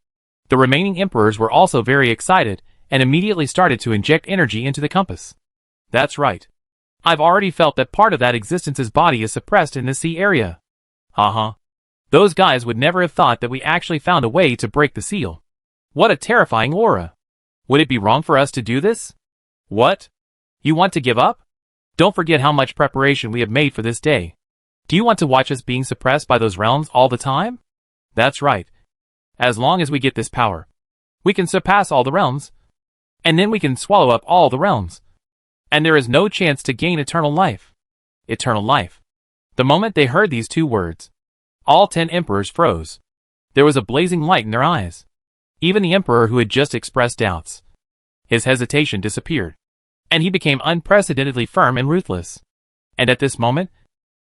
The remaining emperors were also very excited and immediately started to inject energy into the compass. That's right. I've already felt that part of that existence's body is suppressed in the sea area. Those guys would never have thought that we actually found a way to break the seal. What a terrifying aura. Would it be wrong for us to do this? What? You want to give up? Don't forget how much preparation we have made for this day. Do you want to watch us being suppressed by those realms all the time? That's right. As long as we get this power, we can surpass all the realms, and then we can swallow up all the realms. And there is no chance to gain eternal life. Eternal life. The moment they heard these 2 words, all 10 emperors froze. There was a blazing light in their eyes. Even the emperor who had just expressed doubts, his hesitation disappeared, and he became unprecedentedly firm and ruthless. And at this moment,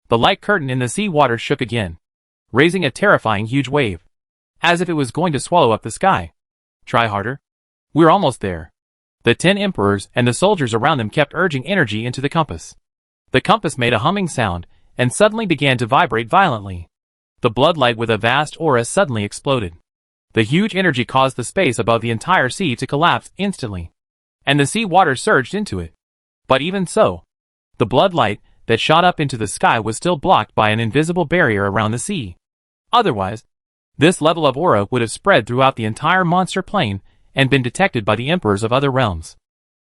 the light curtain in the sea water shook again, raising a terrifying huge wave, as if it was going to swallow up the sky. Try harder. We're almost there. The 10 emperors and the soldiers around them kept urging energy into the compass. The compass made a humming sound and suddenly began to vibrate violently. The bloodlight with a vast aura suddenly exploded. The huge energy caused the space above the entire sea to collapse instantly, and the sea water surged into it. But even so, the bloodlight that shot up into the sky was still blocked by an invisible barrier around the sea. Otherwise, this level of aura would have spread throughout the entire monster plane and been detected by the emperors of other realms.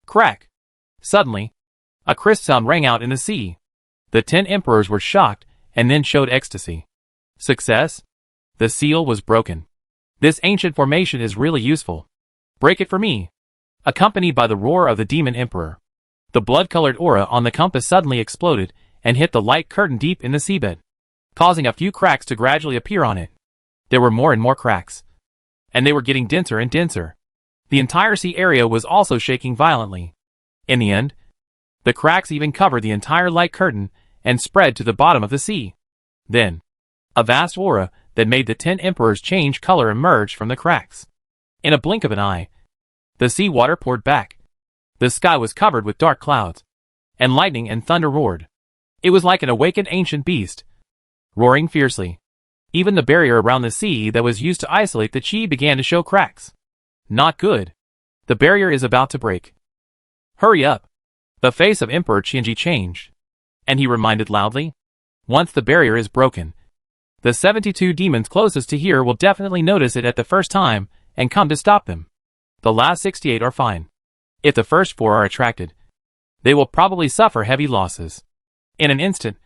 Crack! Suddenly, a crisp sound rang out in the sea. The 10 emperors were shocked and then showed ecstasy. Success? The seal was broken. This ancient formation is really useful. Break it for me. Accompanied by the roar of the demon emperor, the blood-colored aura on the compass suddenly exploded and hit the light curtain deep in the seabed, causing a few cracks to gradually appear on it. There were more and more cracks, and they were getting denser and denser. The entire sea area was also shaking violently. In the end, the cracks even covered the entire light curtain and spread to the bottom of the sea. Then, a vast aura that made the 10 emperors change color emerged from the cracks. In a blink of an eye, the sea water poured back. The sky was covered with dark clouds, and lightning and thunder roared. It was like an awakened ancient beast, roaring fiercely. Even the barrier around the sea that was used to isolate the chi began to show cracks. Not good. The barrier is about to break. Hurry up. The face of Emperor Qianji changed, and he reminded loudly, once the barrier is broken, the 72 demons closest to here will definitely notice it at the first time and come to stop them. The last 68 are fine. If the first 4 are attracted, they will probably suffer heavy losses. In an instant,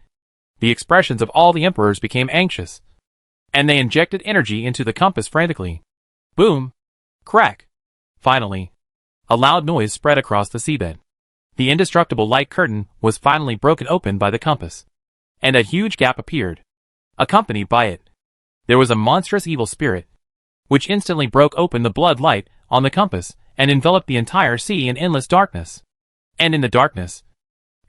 The expressions of all the emperors became anxious, and they injected energy into the compass frantically. Boom! Crack! Finally, a loud noise spread across the seabed. The indestructible light curtain was finally broken open by the compass, and a huge gap appeared. Accompanied by it, there was a monstrous evil spirit, which instantly broke open the blood light on the compass and enveloped the entire sea in endless darkness. And in the darkness,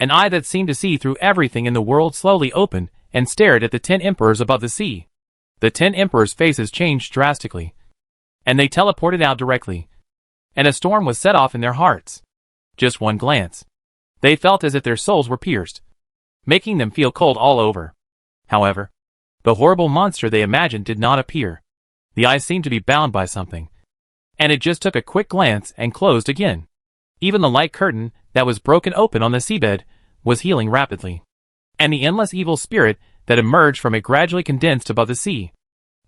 an eye that seemed to see through everything in the world slowly opened and stared at the 10 emperors above the sea. The 10 emperors' faces changed drastically, and they teleported out directly, and a storm was set off in their hearts. Just one glance, they felt as if their souls were pierced, making them feel cold all over. However, the horrible monster they imagined did not appear. The eye seemed to be bound by something, and it just took a quick glance and closed again. Even the light curtain that was broken open on the seabed was healing rapidly, and the endless evil spirit that emerged from it gradually condensed above the sea,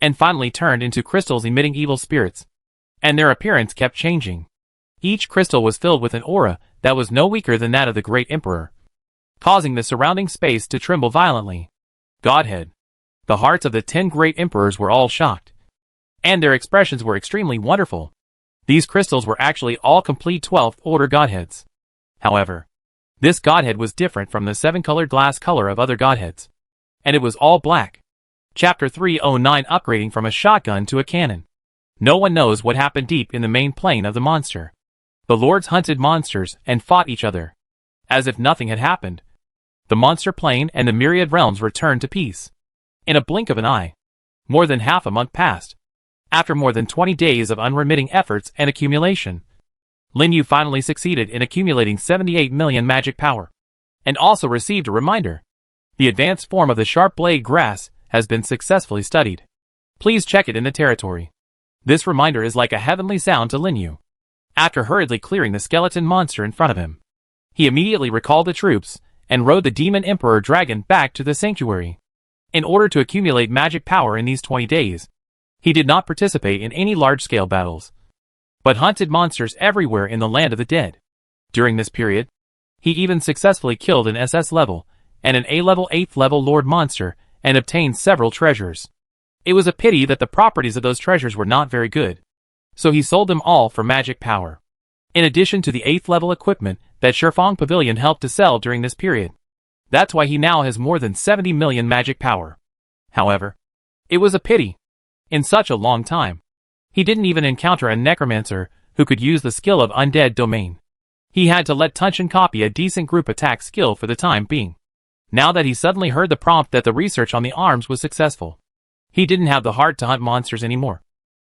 and finally turned into crystals emitting evil spirits, and their appearance kept changing. Each crystal was filled with an aura that was no weaker than that of the great emperor, causing the surrounding space to tremble violently. Godhead. The hearts of the 10 great emperors were all shocked, and their expressions were extremely wonderful. These crystals were actually all complete 12th order godheads. However, this godhead was different from the 7-colored glass color of other godheads, and it was all black. Chapter 309: Upgrading from a shotgun to a cannon. No one knows what happened deep in the main plane of the monster. The lords hunted monsters and fought each other, as if nothing had happened. The monster plane and the myriad realms returned to peace. In a blink of an eye, more than half a month passed. After more than 20 days of unremitting efforts and accumulation, Lin Yu finally succeeded in accumulating 78 million magic power, and also received a reminder. The advanced form of the sharp blade grass has been successfully studied. Please check it in the territory. This reminder is like a heavenly sound to Lin Yu. After hurriedly clearing the skeleton monster in front of him, he immediately recalled the troops and rode the demon emperor dragon back to the sanctuary. In order to accumulate magic power in these 20 days, he did not participate in any large-scale battles, but hunted monsters everywhere in the land of the dead. During this period, he even successfully killed an SS level and an A level 8th level lord monster and obtained several treasures. It was a pity that the properties of those treasures were not very good, so he sold them all for magic power, in addition to the 8th level equipment that Shifeng Pavilion helped to sell during this period. That's why he now has more than 70 million magic power. However, it was a pity. In such a long time, he didn't even encounter a necromancer who could use the skill of undead domain. He had to let Tunshin copy a decent group attack skill for the time being. Now that he suddenly heard the prompt that the research on the arms was successful, he didn't have the heart to hunt monsters anymore,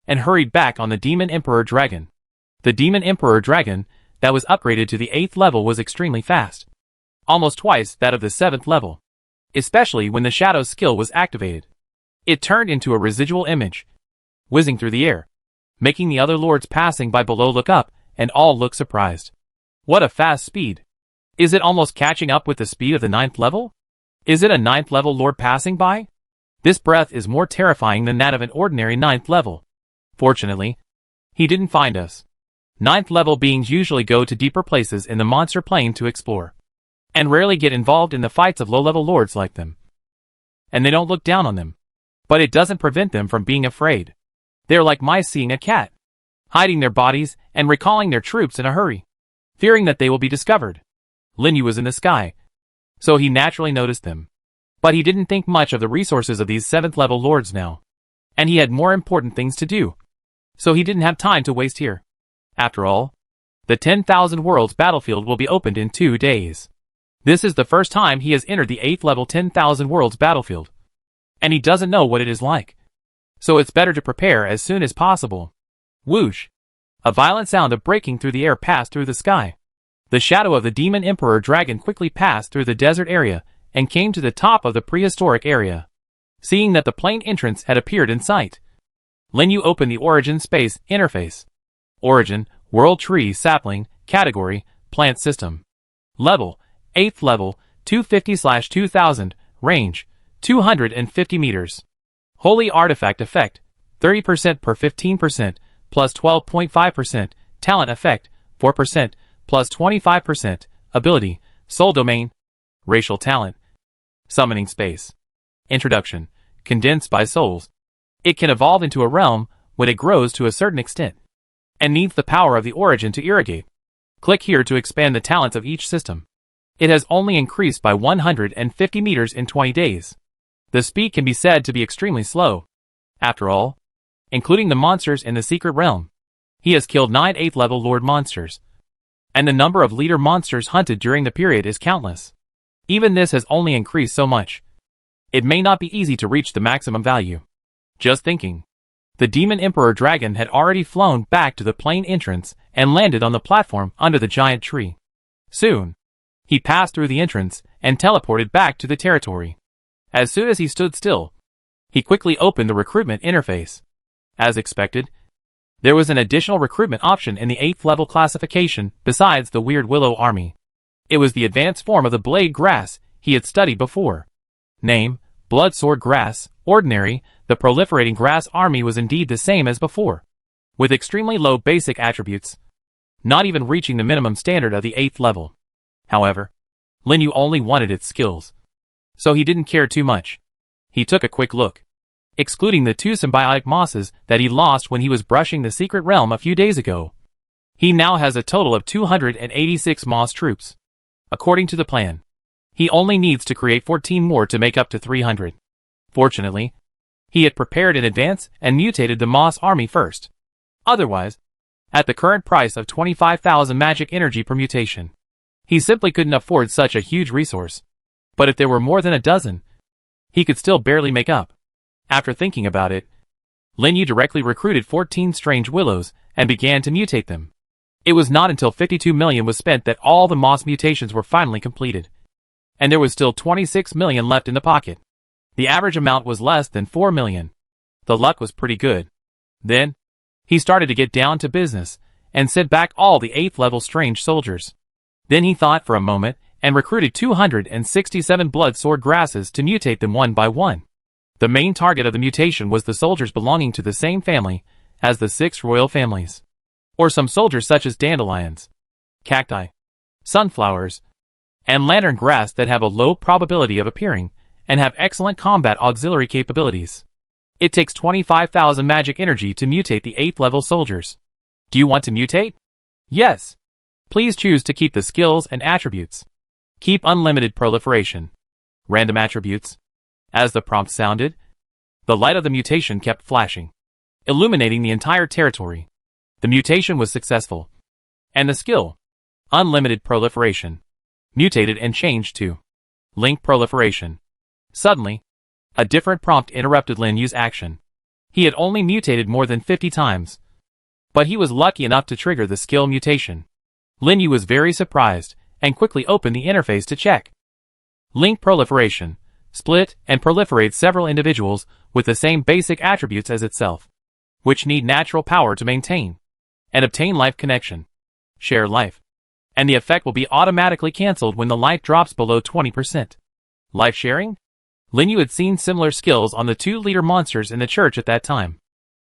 and hurried back on the Demon Emperor Dragon. The Demon Emperor Dragon that was upgraded to the 8th level was extremely fast, almost twice that of the 7th level, especially when the Shadow skill was activated. It turned into a residual image, whizzing through the air, making the other lords passing by below look up and all look surprised. What a fast speed! Is it almost catching up with the speed of the 9th level? Is it a 9th level lord passing by? This breath is more terrifying than that of an ordinary 9th level. Fortunately, he didn't find us. 9th level beings usually go to deeper places in the monster plane to explore, and rarely get involved in the fights of low-level lords like them. And they don't look down on them. But it doesn't prevent them from being afraid. They're like mice seeing a cat, hiding their bodies and recalling their troops in a hurry, fearing that they will be discovered. Lin Yu was in the sky, so he naturally noticed them. But he didn't think much of the resources of these 7th level lords now, and he had more important things to do, so he didn't have time to waste here. After all, the 10,000 Worlds battlefield will be opened in 2 days. This is the first time he has entered the 8th level 10,000 Worlds battlefield, and he doesn't know what it is like, so it's better to prepare as soon as possible. Whoosh! A violent sound of breaking through the air passed through the sky. The shadow of the Demon Emperor Dragon quickly passed through the desert area and came to the top of the prehistoric area. Seeing that the plane entrance had appeared in sight, Lin Yu opened the Origin Space interface. Origin, World Tree Sapling, Category, Plant System. Level, 8th level, 250/2000, Range, 250 meters. Holy Artifact Effect, 30% per 15%, plus 12.5%, Talent Effect, 4%, plus 25%, Ability, Soul Domain, Racial Talent, Summoning space. Introduction. Condensed by souls. It can evolve into a realm when it grows to a certain extent, and needs the power of the origin to irrigate. Click here to expand the talents of each system. It has only increased by 150 meters in 20 days. The speed can be said to be extremely slow. After all, including the monsters in the secret realm, he has killed 9 8th level Lord monsters, and the number of leader monsters hunted during the period is countless. Even this has only increased so much. It may not be easy to reach the maximum value. Just thinking. The Demon Emperor Dragon had already flown back to the plane entrance and landed on the platform under the giant tree. Soon, he passed through the entrance and teleported back to the territory. As soon as he stood still, he quickly opened the recruitment interface. As expected, there was an additional recruitment option in the 8th level classification besides the Weird Willow Army. It was the advanced form of the blade grass he had studied before. Name, Blood Sword Grass, Ordinary. The proliferating grass army was indeed the same as before, with extremely low basic attributes, not even reaching the minimum standard of the 8th level. However, Lin Yu only wanted its skills, so he didn't care too much. He took a quick look. Excluding the 2 symbiotic mosses that he lost when he was brushing the secret realm a few days ago, he now has a total of 286 moss troops. According to the plan, he only needs to create 14 more to make up to 300. Fortunately, he had prepared in advance and mutated the moss army first. Otherwise, at the current price of 25,000 magic energy per mutation, he simply couldn't afford such a huge resource. But if there were more than a dozen, he could still barely make up. After thinking about it, Lin Yu directly recruited 14 strange willows and began to mutate them. It was not until 52 million was spent that all the moss mutations were finally completed, and there was still 26 million left in the pocket. The average amount was less than 4 million. The luck was pretty good. Then, he started to get down to business and sent back all the 8th level strange soldiers. Then he thought for a moment and recruited 267 blood sword grasses to mutate them one by one. The main target of the mutation was the soldiers belonging to the same family as the 6 royal families, or some soldiers such as dandelions, cacti, sunflowers, and lantern grass that have a low probability of appearing and have excellent combat auxiliary capabilities. It takes 25,000 magic energy to mutate the 8th level soldiers. Do you want to mutate? Yes. Please choose to keep the skills and attributes. Keep unlimited proliferation. Random attributes. As the prompt sounded, the light of the mutation kept flashing, illuminating the entire territory. The mutation was successful, and the skill, unlimited proliferation, mutated and changed to link proliferation. Suddenly, a different prompt interrupted Lin Yu's action. He had only mutated more than 50 times, but he was lucky enough to trigger the skill mutation. Lin Yu was very surprised and quickly opened the interface to check. Link proliferation. Split and proliferate several individuals with the same basic attributes as itself, which need natural power to maintain and obtain life connection. Share life, and the effect will be automatically cancelled when the life drops below 20%. Life sharing? Lin Yu had seen similar skills on the 2 leader monsters in the church at that time.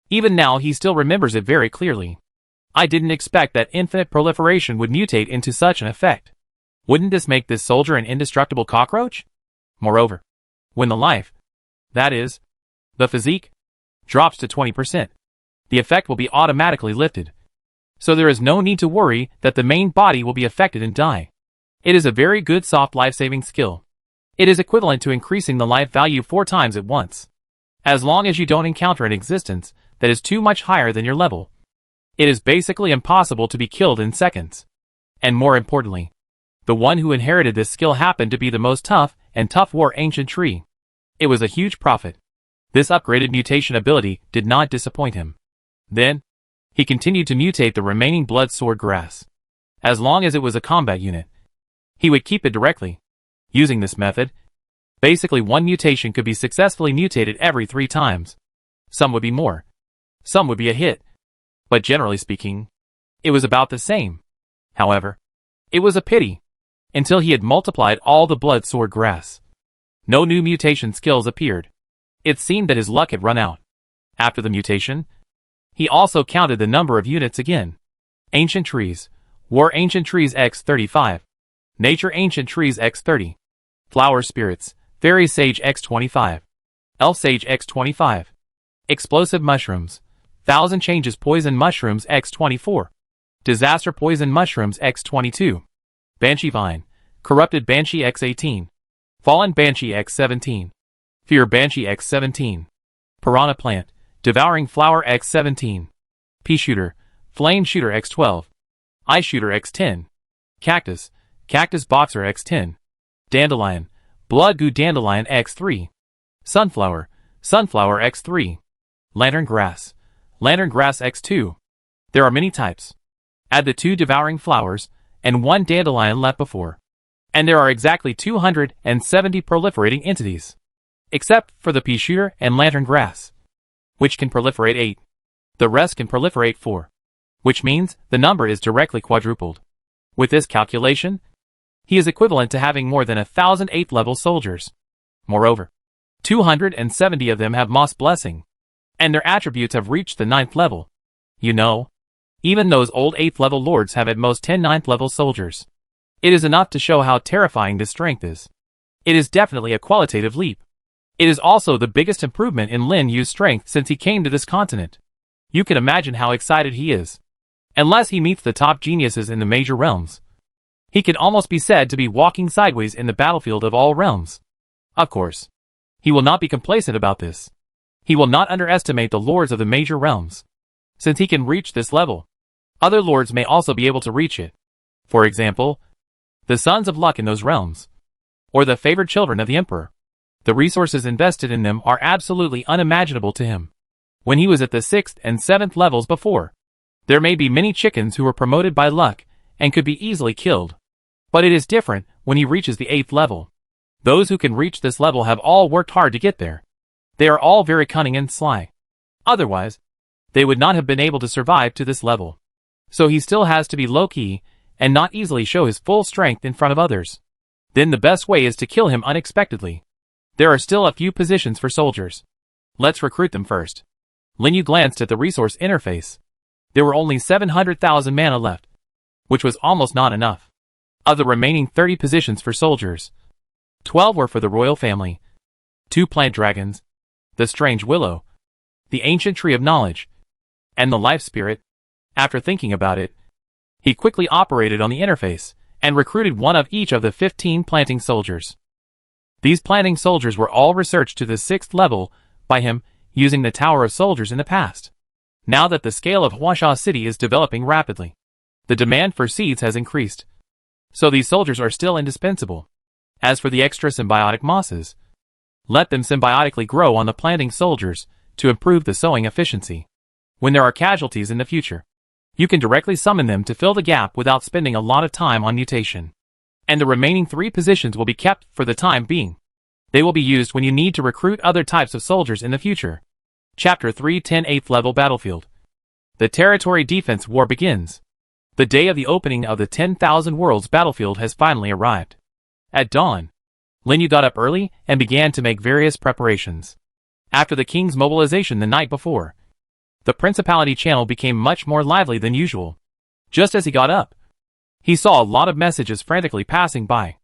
Even now he still remembers it very clearly. I didn't expect that infinite proliferation would mutate into such an effect. Wouldn't this make this soldier an indestructible cockroach? Moreover, when the life, that is, the physique, drops to 20%, the effect will be automatically lifted. So there is no need to worry that the main body will be affected and die. It is a very good soft life-saving skill. It is equivalent to increasing the life value 4 times at once. As long as you don't encounter an existence that is too much higher than your level, it is basically impossible to be killed in seconds. And more importantly, the one who inherited this skill happened to be the most tough war ancient tree. It was a huge profit. This upgraded mutation ability did not disappoint him. Then, he continued to mutate the remaining blood sword grass. As long as it was a combat unit, he would keep it directly. Using this method, basically one mutation could be successfully mutated every 3 times. Some would be more. Some would be a hit. But generally speaking, it was about the same. However, it was a pity. Until he had multiplied all the blood sword grass, no new mutation skills appeared. It seemed that his luck had run out. After the mutation, he also counted the number of units again. Ancient Trees. War Ancient Trees x 35. Nature Ancient Trees x 30. Flower Spirits. Fairy Sage X25. Elf Sage X25. Explosive Mushrooms. Thousand Changes Poison Mushrooms X24. Disaster Poison Mushrooms X22. Banshee Vine. Corrupted Banshee X18. Fallen Banshee X17. Fear Banshee X17. Piranha Plant. Devouring Flower X17. Pea Shooter. Flame Shooter X12. Ice Shooter X10. Cactus. Cactus Boxer X10. Dandelion. Blood Goo Dandelion X3. Sunflower. Sunflower X3. Lantern Grass. Lantern Grass X2. There are many types. Add the 2 devouring flowers, and 1 dandelion left before. And there are exactly 270 proliferating entities. Except for the pea shooter and lantern grass, which can proliferate 8. The rest can proliferate 4. Which means the number is directly quadrupled. With this calculation, he is equivalent to having more than 1,000 8th level soldiers. Moreover, 270 of them have Moss Blessing, and their attributes have reached the 9th level. You know, even those old 8th level lords have at most 10 9th level soldiers. It is enough to show how terrifying this strength is. It is definitely a qualitative leap. It is also the biggest improvement in Lin Yu's strength since he came to this continent. You can imagine how excited he is. Unless he meets the top geniuses in the major realms, he can almost be said to be walking sideways in the battlefield of all realms. Of course, he will not be complacent about this. He will not underestimate the lords of the major realms. Since he can reach this level, other lords may also be able to reach it. For example, the sons of luck in those realms, or the favored children of the emperor. The resources invested in them are absolutely unimaginable to him. When he was at the 6th and 7th levels before, there may be many chickens who were promoted by luck and could be easily killed. But it is different when he reaches the 8th level. Those who can reach this level have all worked hard to get there. They are all very cunning and sly. Otherwise, they would not have been able to survive to this level. So he still has to be low-key and not easily show his full strength in front of others. Then the best way is to kill him unexpectedly. There are still a few positions for soldiers. Let's recruit them first. Lin Yu glanced at the resource interface. There were only 700,000 mana left, which was almost not enough. Of the remaining 30 positions for soldiers, 12 were for the royal family, 2 plant dragons, the strange willow, the ancient tree of knowledge, and the life spirit. After thinking about it, he quickly operated on the interface and recruited one of each of the 15 planting soldiers. These planting soldiers were all researched to the 6th level by him using the Tower of Soldiers in the past. Now that the scale of Huasha City is developing rapidly, the demand for seeds has increased. So these soldiers are still indispensable. As for the extra symbiotic mosses, let them symbiotically grow on the planting soldiers to improve the sowing efficiency. When there are casualties in the future, you can directly summon them to fill the gap without spending a lot of time on mutation. And the remaining 3 positions will be kept for the time being. They will be used when you need to recruit other types of soldiers in the future. Chapter 310 8th Level Battlefield. The Territory Defense War begins. The day of the opening of the 10,000 Worlds battlefield has finally arrived. At dawn, Lin Yu got up early and began to make various preparations. After the king's mobilization the night before, the Principality channel became much more lively than usual. Just as he got up, he saw a lot of messages frantically passing by.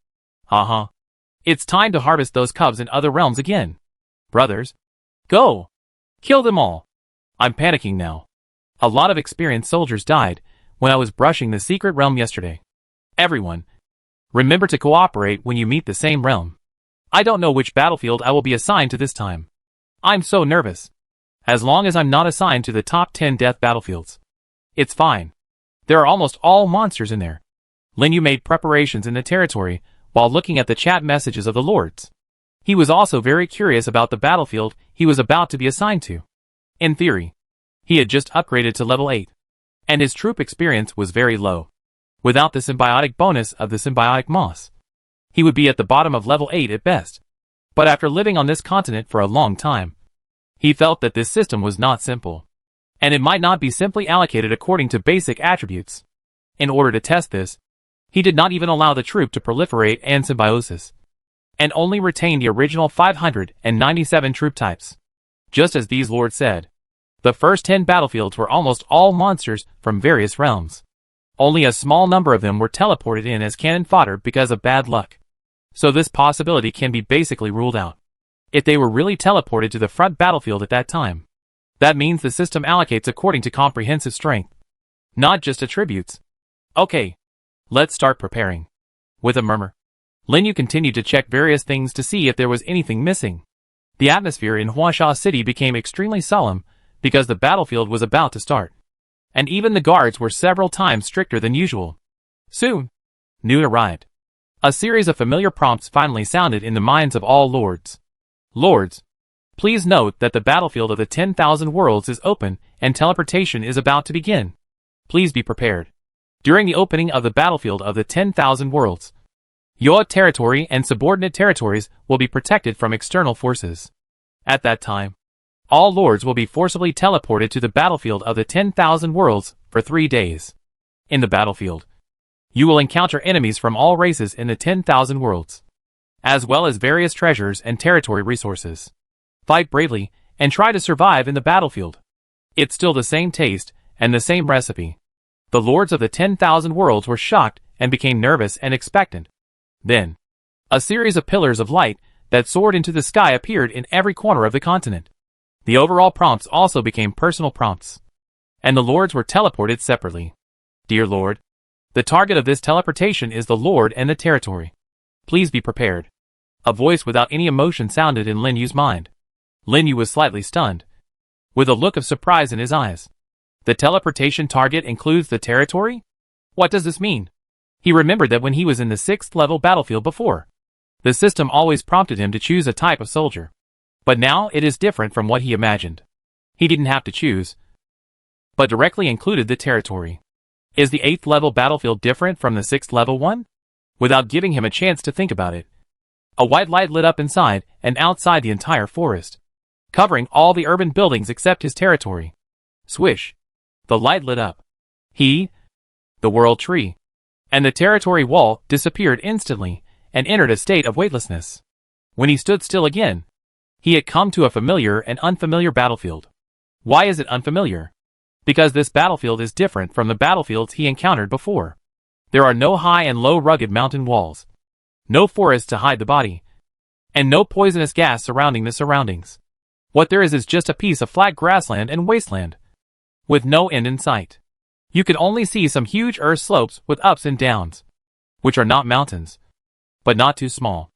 It's time to harvest those cubs in other realms again. Brothers, go! Kill them all! I'm panicking now. A lot of experienced soldiers died when I was brushing the secret realm yesterday. Everyone, remember to cooperate when you meet the same realm. I don't know which battlefield I will be assigned to this time. I'm so nervous. As long as I'm not assigned to the top 10 death battlefields, it's fine. There are almost all monsters in there. Lin Yu made preparations in the territory while looking at the chat messages of the lords. He was also very curious about the battlefield he was about to be assigned to. In theory, he had just upgraded to level 8, and his troop experience was very low. Without the symbiotic bonus of the symbiotic moss, he would be at the bottom of level 8 at best. But after living on this continent for a long time, he felt that this system was not simple, and it might not be simply allocated according to basic attributes. In order to test this, he did not even allow the troop to proliferate and symbiosis, and only retained the original 597 troop types. Just as these lords said, the first 10 battlefields were almost all monsters from various realms. Only a small number of them were teleported in as cannon fodder because of bad luck. So this possibility can be basically ruled out. If they were really teleported to the front battlefield at that time, that means the system allocates according to comprehensive strength, not just attributes. Okay, let's start preparing. With a murmur, Lin Yu continued to check various things to see if there was anything missing. The atmosphere in Huasha City became extremely solemn because the battlefield was about to start, and even the guards were several times stricter than usual. Soon, noon arrived. A series of familiar prompts finally sounded in the minds of all lords. Lords, please note that the battlefield of the 10,000 worlds is open and teleportation is about to begin. Please be prepared. During the opening of the battlefield of the 10,000 worlds, your territory and subordinate territories will be protected from external forces. At that time, all lords will be forcibly teleported to the battlefield of the 10,000 worlds for 3 days. In the battlefield, you will encounter enemies from all races in the 10,000 worlds, as well as various treasures and territory resources. Fight bravely and try to survive in the battlefield. It's still the same taste and the same recipe. The lords of the 10,000 worlds were shocked and became nervous and expectant. Then, a series of pillars of light that soared into the sky appeared in every corner of the continent. The overall prompts also became personal prompts, and the lords were teleported separately. Dear Lord, the target of this teleportation is the Lord and the territory. Please be prepared. A voice without any emotion sounded in Lin Yu's mind. Lin Yu was slightly stunned, with a look of surprise in his eyes. The teleportation target includes the territory? What does this mean? He remembered that when he was in the 6th level battlefield before, the system always prompted him to choose a type of soldier. But now it is different from what he imagined. He didn't have to choose, but directly included the territory. Is the 8th level battlefield different from the 6th level one? Without giving him a chance to think about it, a white light lit up inside and outside the entire forest, covering all the urban buildings except his territory. Swish! The light lit up. The world tree, and the territory wall disappeared instantly and entered a state of weightlessness. When he stood still again, he had come to a familiar and unfamiliar battlefield. Why is it unfamiliar? Because this battlefield is different from the battlefields he encountered before. There are no high and low rugged mountain walls, no forest to hide the body, and no poisonous gas surrounding the surroundings. What there is just a piece of flat grassland and wasteland, with no end in sight. You can only see some huge earth slopes with ups and downs, which are not mountains, but not too small.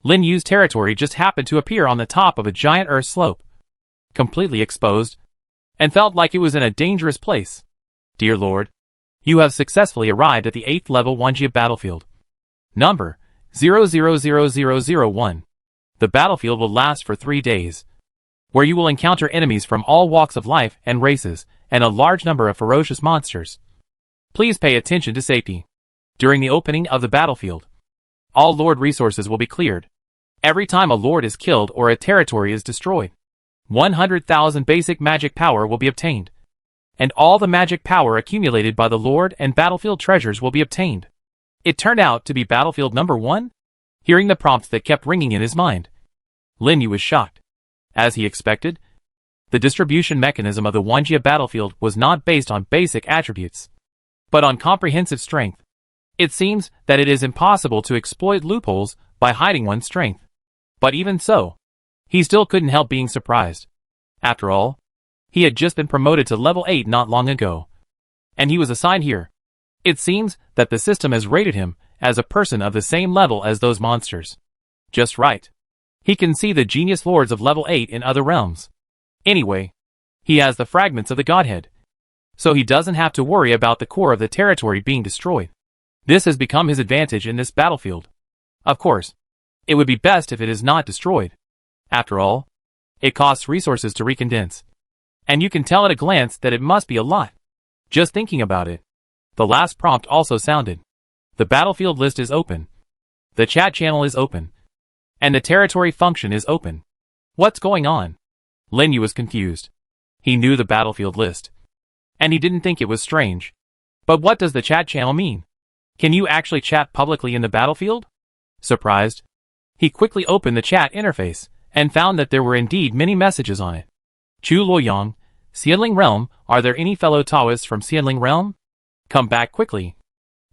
Lin Yu's territory just happened to appear on the top of a giant earth slope, completely exposed, and felt like it was in a dangerous place. Dear Lord, you have successfully arrived at the 8th level Wanjia battlefield. Number 000001. The battlefield will last for 3 days, where you will encounter enemies from all walks of life and races, and a large number of ferocious monsters. Please pay attention to safety. During the opening of the battlefield, all Lord resources will be cleared. Every time a Lord is killed or a territory is destroyed, 100,000 basic magic power will be obtained, and all the magic power accumulated by the Lord and battlefield treasures will be obtained. It turned out to be battlefield number 1? Hearing the prompts that kept ringing in his mind, Lin Yu was shocked. As he expected, the distribution mechanism of the Wanjia battlefield was not based on basic attributes, but on comprehensive strength. It seems that it is impossible to exploit loopholes by hiding one's strength. But even so, he still couldn't help being surprised. After all, he had just been promoted to level 8 not long ago, and he was assigned here. It seems that the system has rated him as a person of the same level as those monsters. Just right. He can see the genius lords of level 8 in other realms. Anyway, he has the fragments of the Godhead, so he doesn't have to worry about the core of the territory being destroyed. This has become his advantage in this battlefield. Of course, it would be best if it is not destroyed. After all, it costs resources to recondense, and you can tell at a glance that it must be a lot. Just thinking about it. The last prompt also sounded. The battlefield list is open. The chat channel is open. And the territory function is open. What's going on? Lin Yu was confused. He knew the battlefield list, and he didn't think it was strange. But what does the chat channel mean? Can you actually chat publicly in the battlefield? Surprised, he quickly opened the chat interface and found that there were indeed many messages on it. Chu Luoyang, Xianling Realm, are there any fellow Taoists from Xianling Realm? Come back quickly.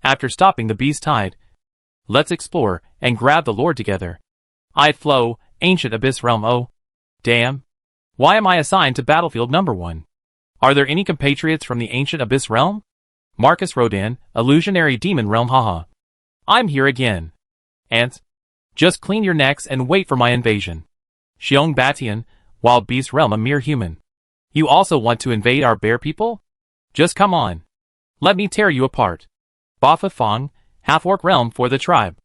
After stopping the beast tide, Let's explore and grab the Lord together. I'd flow, ancient abyss realm. Oh, damn. Why am I assigned to battlefield number 1? Are there any compatriots from the ancient abyss realm? Marcus Rodin, illusionary demon realm. Haha. I'm here again. Ants, just clean your necks and wait for my invasion. Xiong Batian, wild beast realm, a mere human. You also want to invade our bear people? Just come on. Let me tear you apart. Bafa Fong, half-orc realm for the tribe.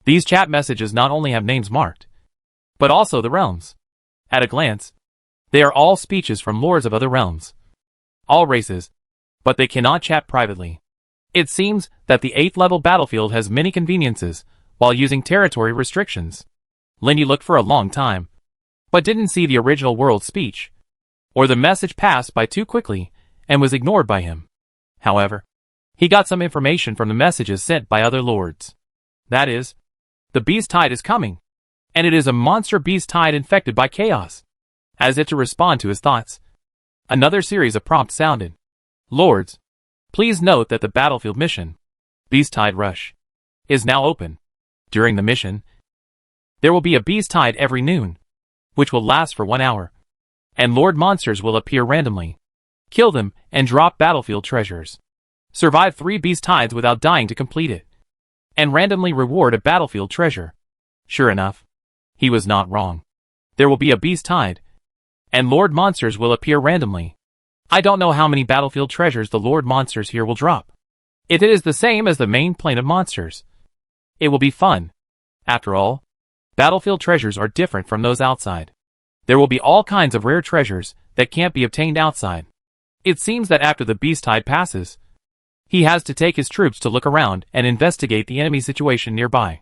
These chat messages not only have names marked, but also the realms. At a glance, they are all speeches from lords of other realms. All races, but they cannot chat privately. It seems that the 8th level battlefield has many conveniences, while using territory restrictions. Lindy looked for a long time, but didn't see the original world speech, or the message passed by too quickly, and was ignored by him. However, he got some information from the messages sent by other lords. That is, the beast tide is coming, and it is a monster beast tide infected by chaos. As if to respond to his thoughts, another series of prompts sounded. Lords, please note that the battlefield mission, Beast Tide Rush, is now open. During the mission, there will be a beast tide every noon, which will last for 1 hour, and Lord monsters will appear randomly. Kill them and drop battlefield treasures. Survive 3 beast tides without dying to complete it, and randomly reward a battlefield treasure. Sure enough, he was not wrong. There will be a beast tide, and Lord monsters will appear randomly. I don't know how many battlefield treasures the Lord monsters here will drop. If it is the same as the main plane of monsters, it will be fun. After all, battlefield treasures are different from those outside. There will be all kinds of rare treasures that can't be obtained outside. It seems that after the beast tide passes, he has to take his troops to look around and investigate the enemy situation nearby.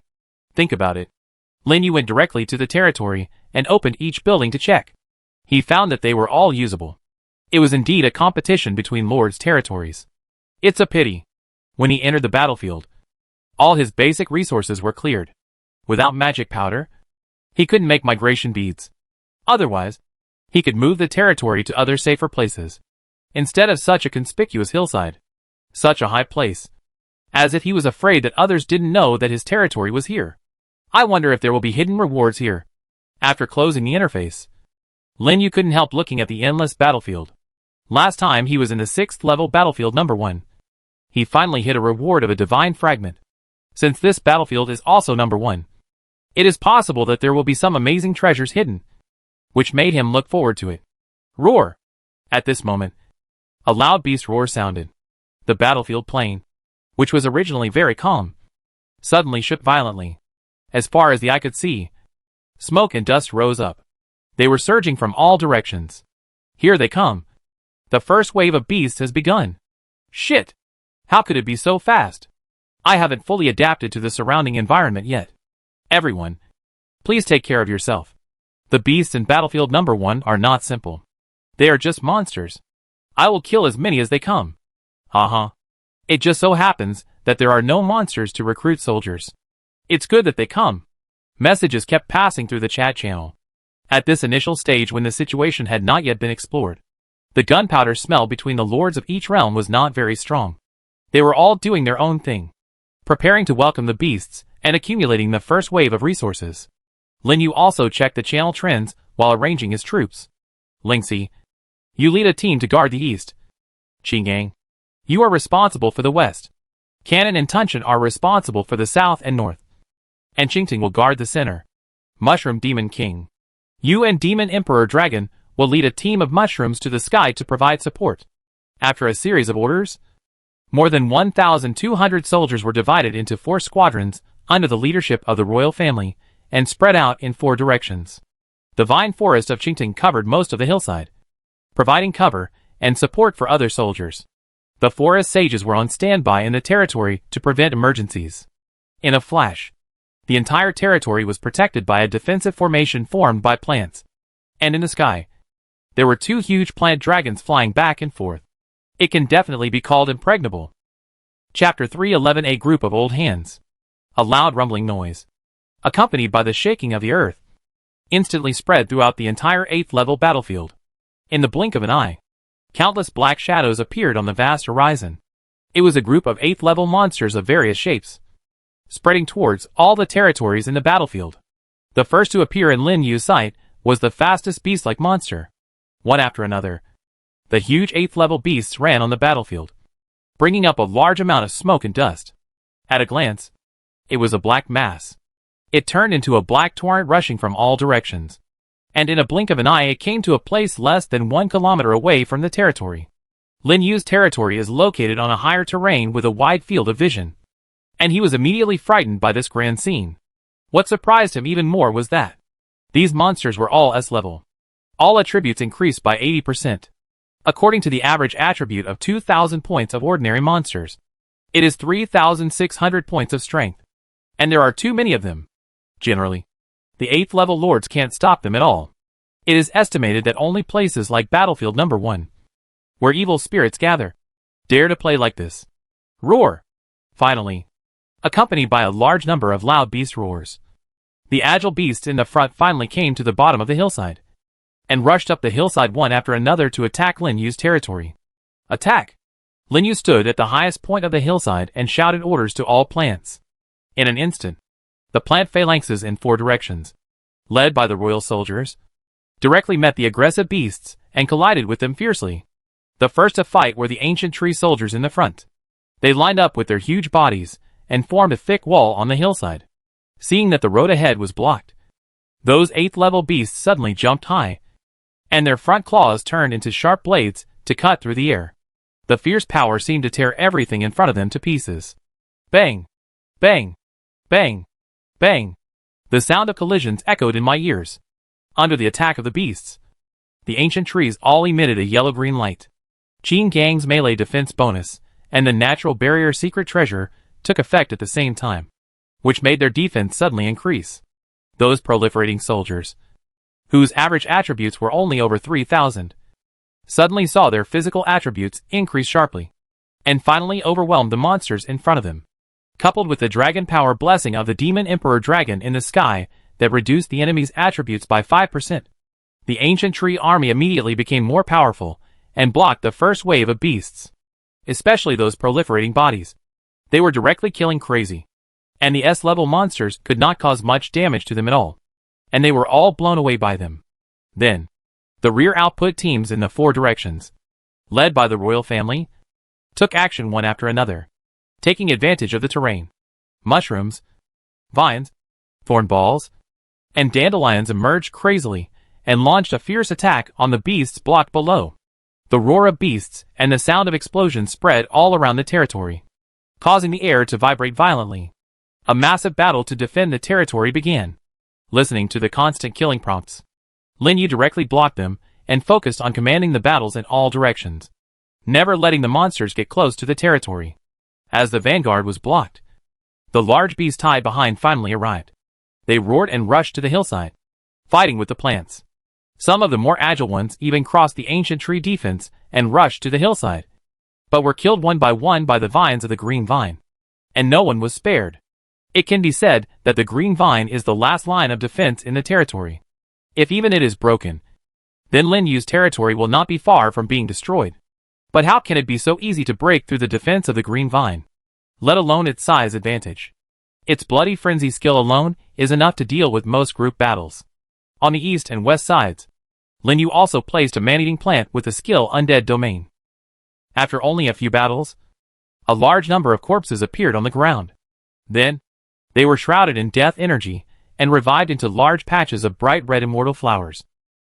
Think about it. Lin Yu went directly to the territory and opened each building to check. He found that they were all usable. It was indeed a competition between lords' territories. It's a pity. When he entered the battlefield, all his basic resources were cleared. Without magic powder, he couldn't make migration beads. Otherwise, he could move the territory to other safer places, instead of such a conspicuous hillside. Such a high place. As if he was afraid that others didn't know that his territory was here. I wonder if there will be hidden rewards here. After closing the interface, Lin Yu couldn't help looking at the endless battlefield. Last time he was in the 6th level battlefield number 1. He finally hit a reward of a divine fragment. Since this battlefield is also number 1, it is possible that there will be some amazing treasures hidden, which made him look forward to it. Roar! At this moment, a loud beast roar sounded. The battlefield plain, which was originally very calm, suddenly shook violently. As far as the eye could see, smoke and dust rose up. They were surging from all directions. Here they come. The first wave of beasts has begun. Shit! How could it be so fast? I haven't fully adapted to the surrounding environment yet. Everyone, please take care of yourself. The beasts in battlefield number 1 are not simple. They are just monsters. I will kill as many as they come. Haha. It just so happens that there are no monsters to recruit soldiers. It's good that they come. Messages kept passing through the chat channel. At this initial stage when the situation had not yet been explored, the gunpowder smell between the lords of each realm was not very strong. They were all doing their own thing, preparing to welcome the beasts and accumulating the first wave of resources. Lin Yu also checked the channel trends while arranging his troops. Lingxi, you lead a team to guard the east. Qingyang, you are responsible for the west. Cannon and Tunshan are responsible for the south and north. And Qingting will guard the center. Mushroom Demon King, you and Demon Emperor Dragon will lead a team of mushrooms to the sky to provide support. After a series of orders, more than 1,200 soldiers were divided into 4 squadrons under the leadership of the royal family and spread out in 4 directions. The vine forest of Qingting covered most of the hillside, providing cover and support for other soldiers. The forest sages were on standby in the territory to prevent emergencies. In a flash, the entire territory was protected by a defensive formation formed by plants. And in the sky, there were 2 huge plant dragons flying back and forth. It can definitely be called impregnable. Chapter 311. A group of old hands. A loud rumbling noise, accompanied by the shaking of the earth, instantly spread throughout the entire 8th level battlefield. In the blink of an eye, countless black shadows appeared on the vast horizon. It was a group of 8th level monsters of various shapes. spreading towards all the territories in the battlefield. The first to appear in Lin Yu's sight was the fastest beast-like monster. One after another, the huge 8th level beasts ran on the battlefield, bringing up a large amount of smoke and dust. At a glance, it was a black mass. It turned into a black torrent rushing from all directions, and in a blink of an eye it came to a place less than 1 kilometer away from the territory. Lin Yu's territory is located on a higher terrain with a wide field of vision, and he was immediately frightened by this grand scene. What surprised him even more was that these monsters were all S level. All attributes increased by 80%. According to the average attribute of 2,000 points of ordinary monsters, it is 3,600 points of strength, and there are too many of them. Generally, the 8th level lords can't stop them at all. It is estimated that only places like Battlefield Number 1, where evil spirits gather, dare to play like this. Roar! Finally, accompanied by a large number of loud beast roars, the agile beasts in the front finally came to the bottom of the hillside, and rushed up the hillside one after another to attack Lin Yu's territory. Attack! Lin Yu stood at the highest point of the hillside and shouted orders to all plants. In an instant, the plant phalanxes in 4 directions, led by the royal soldiers, directly met the aggressive beasts and collided with them fiercely. The first to fight were the ancient tree soldiers in the front. They lined up with their huge bodies and formed a thick wall on the hillside. Seeing that the road ahead was blocked, those 8th level beasts suddenly jumped high, and their front claws turned into sharp blades to cut through the air. The fierce power seemed to tear everything in front of them to pieces. Bang! Bang! Bang! Bang! The sound of collisions echoed in my ears. Under the attack of the beasts, the ancient trees all emitted a yellow-green light. Qin Gang's melee defense bonus and the natural barrier secret treasure took effect at the same time, which made their defense suddenly increase. Those proliferating soldiers, whose average attributes were only over 3,000, suddenly saw their physical attributes increase sharply, and finally overwhelmed the monsters in front of them. Coupled with the dragon power blessing of the demon emperor dragon in the sky that reduced the enemy's attributes by 5%, the ancient tree army immediately became more powerful and blocked the first wave of beasts, especially those proliferating bodies. They were directly killing crazy, and the S-level monsters could not cause much damage to them at all, and they were all blown away by them. Then, the rear output teams in the 4 directions, led by the royal family, took action one after another, taking advantage of the terrain. Mushrooms, vines, thorn balls, and dandelions emerged crazily and launched a fierce attack on the beasts blocked below. The roar of beasts and the sound of explosions spread all around the territory, causing the air to vibrate violently. A massive battle to defend the territory began. Listening to the constant killing prompts, Lin Yu directly blocked them and focused on commanding the battles in all directions, never letting the monsters get close to the territory. As the vanguard was blocked, the large beast tied behind finally arrived. They roared and rushed to the hillside, fighting with the plants. Some of the more agile ones even crossed the ancient tree defense and rushed to the hillside, but were killed one by the vines of the green vine. And no one was spared. It can be said that the green vine is the last line of defense in the territory. If even it is broken, then Lin Yu's territory will not be far from being destroyed. But how can it be so easy to break through the defense of the green vine, let alone its size advantage? Its bloody frenzy skill alone is enough to deal with most group battles. On the east and west sides, Lin Yu also placed a man-eating plant with the skill Undead Domain. After only a few battles, a large number of corpses appeared on the ground. Then, they were shrouded in death energy and revived into large patches of bright red immortal flowers,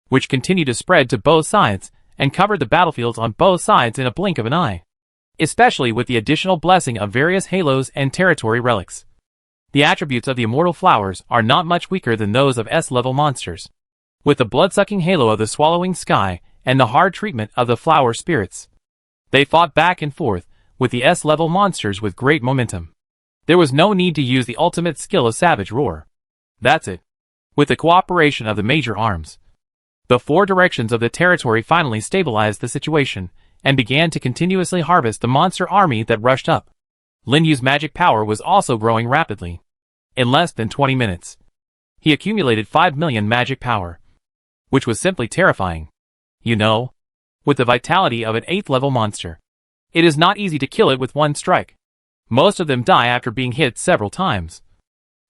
which continued to spread to both sides and covered the battlefields on both sides in a blink of an eye, especially with the additional blessing of various halos and territory relics. The attributes of the immortal flowers are not much weaker than those of S-level monsters. With the blood-sucking halo of the swallowing sky and the hard treatment of the flower spirits, they fought back and forth with the S-level monsters with great momentum. There was no need to use the ultimate skill of Savage Roar. That's it. With the cooperation of the major arms, the 4 directions of the territory finally stabilized the situation and began to continuously harvest the monster army that rushed up. Lin Yu's magic power was also growing rapidly. In less than 20 minutes, he accumulated 5 million magic power, which was simply terrifying. You know, with the vitality of an 8th level monster, it is not easy to kill it with one strike. Most of them die after being hit several times.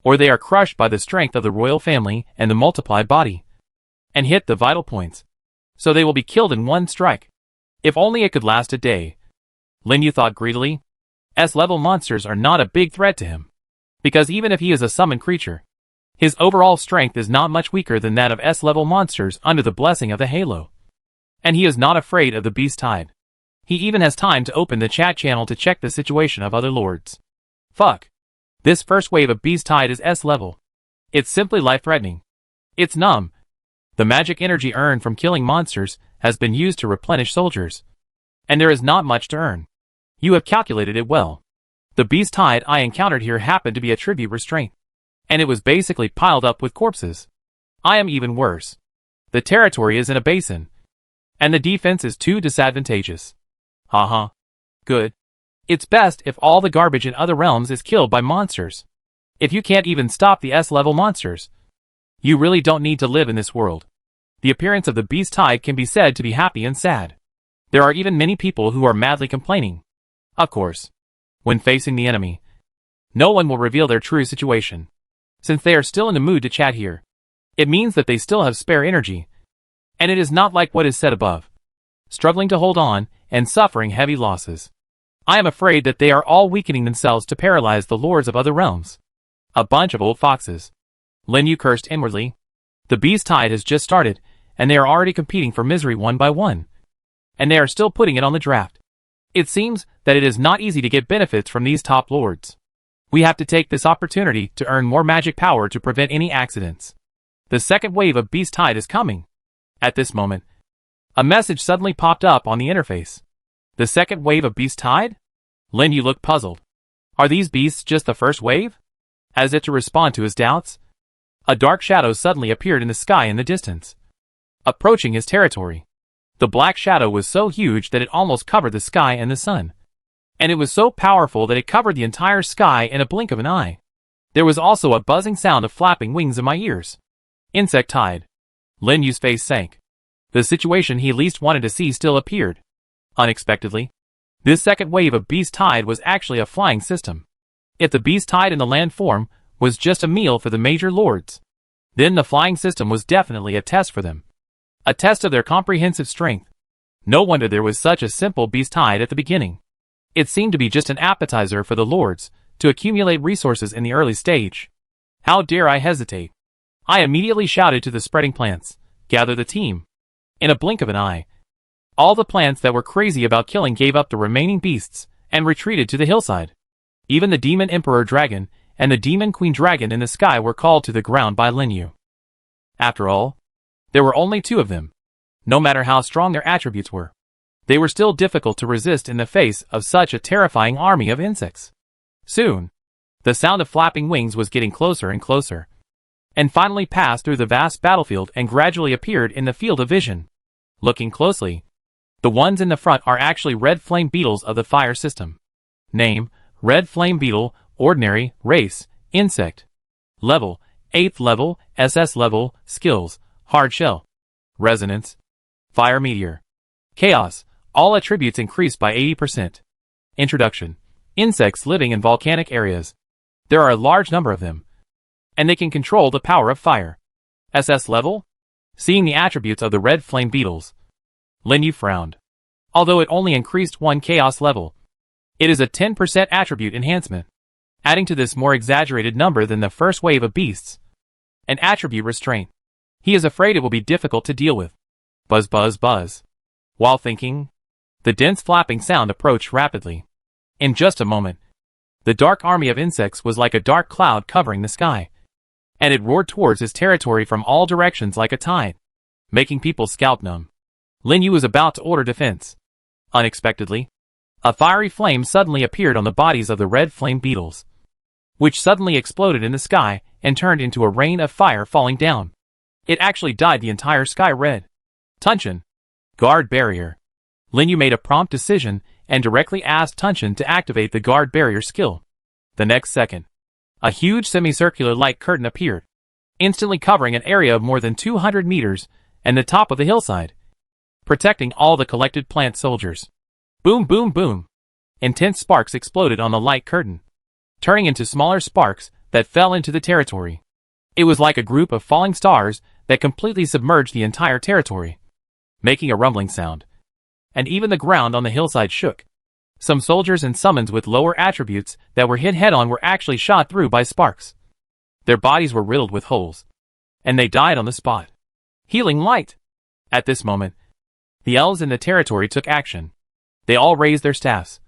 Or they are crushed by the strength of the royal family and the multiplied body, and hit the vital points. So they will be killed in one strike. If only it could last a day. Lin Yu thought greedily. S-level monsters are not a big threat to him. Because even if he is a summoned creature, his overall strength is not much weaker than that of S-level monsters under the blessing of the Halo. And he is not afraid of the beast tide. He even has time to open the chat channel to check the situation of other lords. Fuck. This first wave of beast tide is S-level. It's simply life-threatening. It's numb. The magic energy earned from killing monsters has been used to replenish soldiers. And there is not much to earn. You have calculated it well. The beast tide I encountered here happened to be a tribute restraint. And it was basically piled up with corpses. I am even worse. The territory is in a basin. And the defense is too disadvantageous. Haha. Good. It's best if all the garbage in other realms is killed by monsters. If you can't even stop the S-level monsters, you really don't need to live in this world. The appearance of the beast tide can be said to be happy and sad. There are even many people who are madly complaining. Of course, when facing the enemy, no one will reveal their true situation. Since they are still in the mood to chat here, it means that they still have spare energy. And it is not like what is said above, struggling to hold on and suffering heavy losses. I am afraid that they are all weakening themselves to paralyze the lords of other realms. A bunch of old foxes. Lin Yu cursed inwardly. The beast tide has just started, and they are already competing for misery one by one. And they are still putting it on the draft. It seems that it is not easy to get benefits from these top lords. We have to take this opportunity to earn more magic power to prevent any accidents. The second wave of beast tide is coming. At this moment, a message suddenly popped up on the interface. The second wave of beast tide? Lin Yu looked puzzled. Are these beasts just the first wave? As if to respond to his doubts, a dark shadow suddenly appeared in the sky in the distance, approaching his territory. The black shadow was so huge that it almost covered the sky and the sun. And it was so powerful that it covered the entire sky in a blink of an eye. There was also a buzzing sound of flapping wings in my ears. Insect tide. Lin Yu's face sank. The situation he least wanted to see still appeared. Unexpectedly, this second wave of beast tide was actually a flying system. If the beast tide in the land form was just a meal for the major lords, then the flying system was definitely a test for them. A test of their comprehensive strength. No wonder there was such a simple beast tide at the beginning. It seemed to be just an appetizer for the lords to accumulate resources in the early stage. How dare I hesitate? I immediately shouted to the spreading plants, gather the team. In a blink of an eye, all the plants that were crazy about killing gave up the remaining beasts and retreated to the hillside. Even the demon emperor dragon and the demon queen dragon in the sky were called to the ground by Lin Yu. After all, there were only two of them. No matter how strong their attributes were, they were still difficult to resist in the face of such a terrifying army of insects. Soon, the sound of flapping wings was getting closer and closer, and finally passed through the vast battlefield and gradually appeared in the field of vision. Looking closely, the ones in the front are actually red flame beetles of the fire system. Name, red flame beetle, ordinary, race, insect. Level, 8th level, SS level, skills, hard shell. Resonance, fire meteor. Chaos, all attributes increased by 80%. Introduction, insects living in volcanic areas. There are a large number of them, and they can control the power of fire. SS level? Seeing the attributes of the red flame beetles, Lin Yu frowned. Although it only increased one chaos level, it is a 10% attribute enhancement, adding to this more exaggerated number than the first wave of beasts. An attribute restraint. He is afraid it will be difficult to deal with. Buzz buzz buzz. While thinking, the dense flapping sound approached rapidly. In just a moment, the dark army of insects was like a dark cloud covering the sky, and it roared towards his territory from all directions like a tide, making people scalp numb. Lin Yu was about to order defense. Unexpectedly, a fiery flame suddenly appeared on the bodies of the red flame beetles, which suddenly exploded in the sky and turned into a rain of fire falling down. It actually dyed the entire sky red. Tunshin. Guard barrier. Lin Yu made a prompt decision and directly asked Tunshin to activate the guard barrier skill. The next second, a huge semicircular light curtain appeared, instantly covering an area of more than 200 meters and the top of the hillside, protecting all the collected plant soldiers. Boom boom boom. Intense sparks exploded on the light curtain, turning into smaller sparks that fell into the territory. It was like a group of falling stars that completely submerged the entire territory, making a rumbling sound. And even the ground on the hillside shook. Some soldiers and summons with lower attributes that were hit head-on were actually shot through by sparks. Their bodies were riddled with holes, and they died on the spot. Healing light! At this moment, the elves in the territory took action. They all raised their staffs,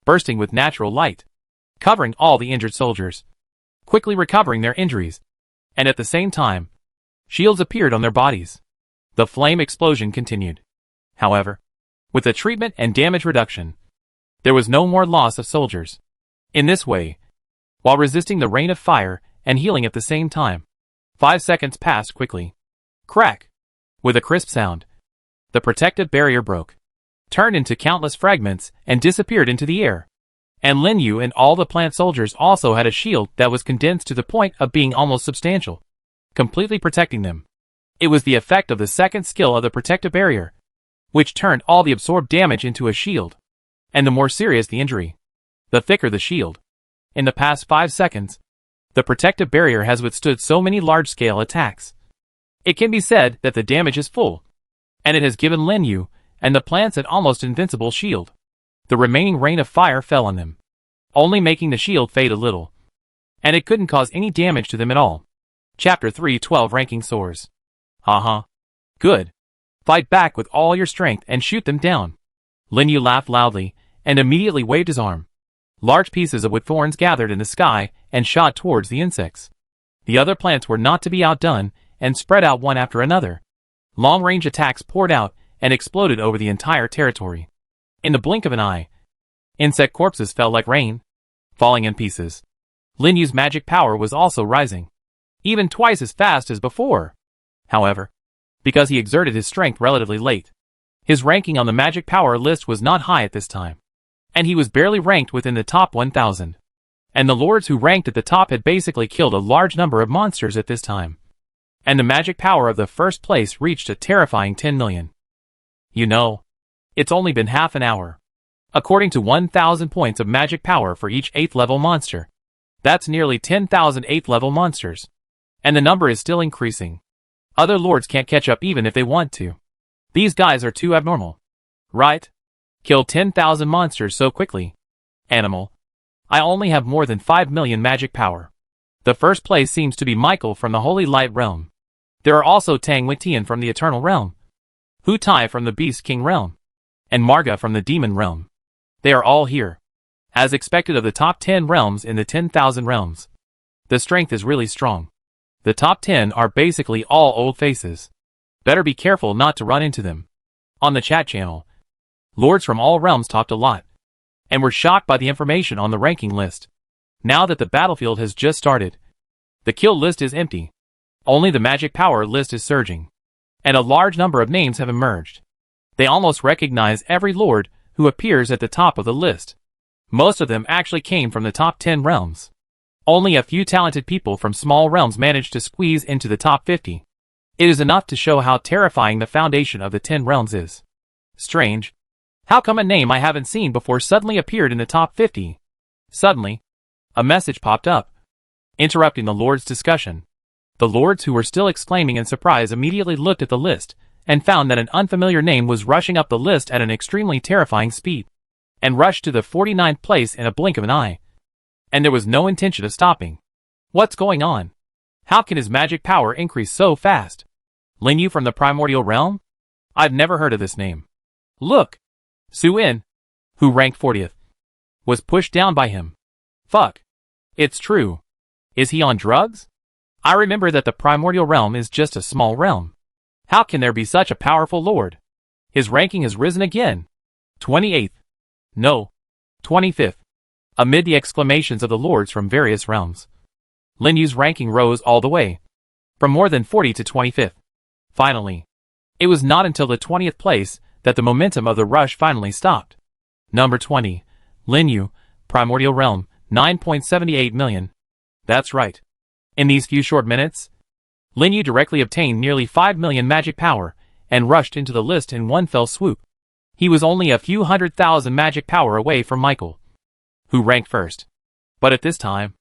bursting with natural light, covering all the injured soldiers, quickly recovering their injuries. And at the same time, shields appeared on their bodies. The flame explosion continued. However, with the treatment and damage reduction, there was no more loss of soldiers. In this way, while resisting the rain of fire and healing at the same time, 5 seconds passed quickly. Crack! With a crisp sound, the protective barrier broke, turned into countless fragments, and disappeared into the air. And Lin Yu and all the plant soldiers also had a shield that was condensed to the point of being almost substantial, completely protecting them. It was the effect of the second skill of the protective barrier, which turned all the absorbed damage into a shield. And the more serious the injury, the thicker the shield. In the past 5 seconds, the protective barrier has withstood so many large-scale attacks. It can be said that the damage is full, and it has given Lin Yu and the plants an almost invincible shield. The remaining rain of fire fell on them, only making the shield fade a little, and it couldn't cause any damage to them at all. Chapter 312 Ranking Soars. Haha. Good. Fight back with all your strength and shoot them down. Lin Yu laughed loudly and immediately waved his arm. Large pieces of wood thorns gathered in the sky and shot towards the insects. The other plants were not to be outdone and spread out one after another. Long-range attacks poured out and exploded over the entire territory. In the blink of an eye, insect corpses fell like rain, falling in pieces. Lin Yu's magic power was also rising, even twice as fast as before. However, because he exerted his strength relatively late, his ranking on the magic power list was not high at this time, and he was barely ranked within the top 1,000. And the lords who ranked at the top had basically killed a large number of monsters at this time. And the magic power of the first place reached a terrifying 10 million. You know, it's only been half an hour. According to 1,000 points of magic power for each 8th level monster. That's nearly 10,000 8th level monsters. And the number is still increasing. Other lords can't catch up even if they want to. These guys are too abnormal. Right? Kill 10,000 monsters so quickly. Animal. I only have more than 5 million magic power. The first place seems to be Michael from the Holy Light Realm. There are also Tang Wentian from the Eternal Realm, Hu Tai from the Beast King Realm, and Marga from the Demon Realm. They are all here. As expected of the top 10 realms in the 10,000 realms. The strength is really strong. The top 10 are basically all old faces. Better be careful not to run into them. On the chat channel, lords from all realms talked a lot, and were shocked by the information on the ranking list. Now that the battlefield has just started, the kill list is empty. Only the magic power list is surging, and a large number of names have emerged. They almost recognize every lord who appears at the top of the list. Most of them actually came from the top 10 realms. Only a few talented people from small realms managed to squeeze into the top 50. It is enough to show how terrifying the foundation of the 10 realms is. Strange. How come a name I haven't seen before suddenly appeared in the top 50? Suddenly, a message popped up, interrupting the lords' discussion. The lords who were still exclaiming in surprise immediately looked at the list, and found that an unfamiliar name was rushing up the list at an extremely terrifying speed, and rushed to the 49th place in a blink of an eye. And there was no intention of stopping. What's going on? How can his magic power increase so fast? Lin Yu from the Primordial Realm? I've never heard of this name. Look! Su In, who ranked 40th, was pushed down by him. Fuck. It's true. Is he on drugs? I remember that the Primordial Realm is just a small realm. How can there be such a powerful lord? His ranking has risen again. 28th. No. 25th. Amid the exclamations of the lords from various realms, Lin Yu's ranking rose all the way, from more than 40 to 25th. Finally, it was not until the 20th place that the momentum of the rush finally stopped. Number 20. Lin Yu, Primordial Realm, 9.78 million. That's right. In these few short minutes, Lin Yu directly obtained nearly 5 million magic power, and rushed into the list in one fell swoop. He was only a few 100,000 magic power away from Michael, who ranked first. But at this time,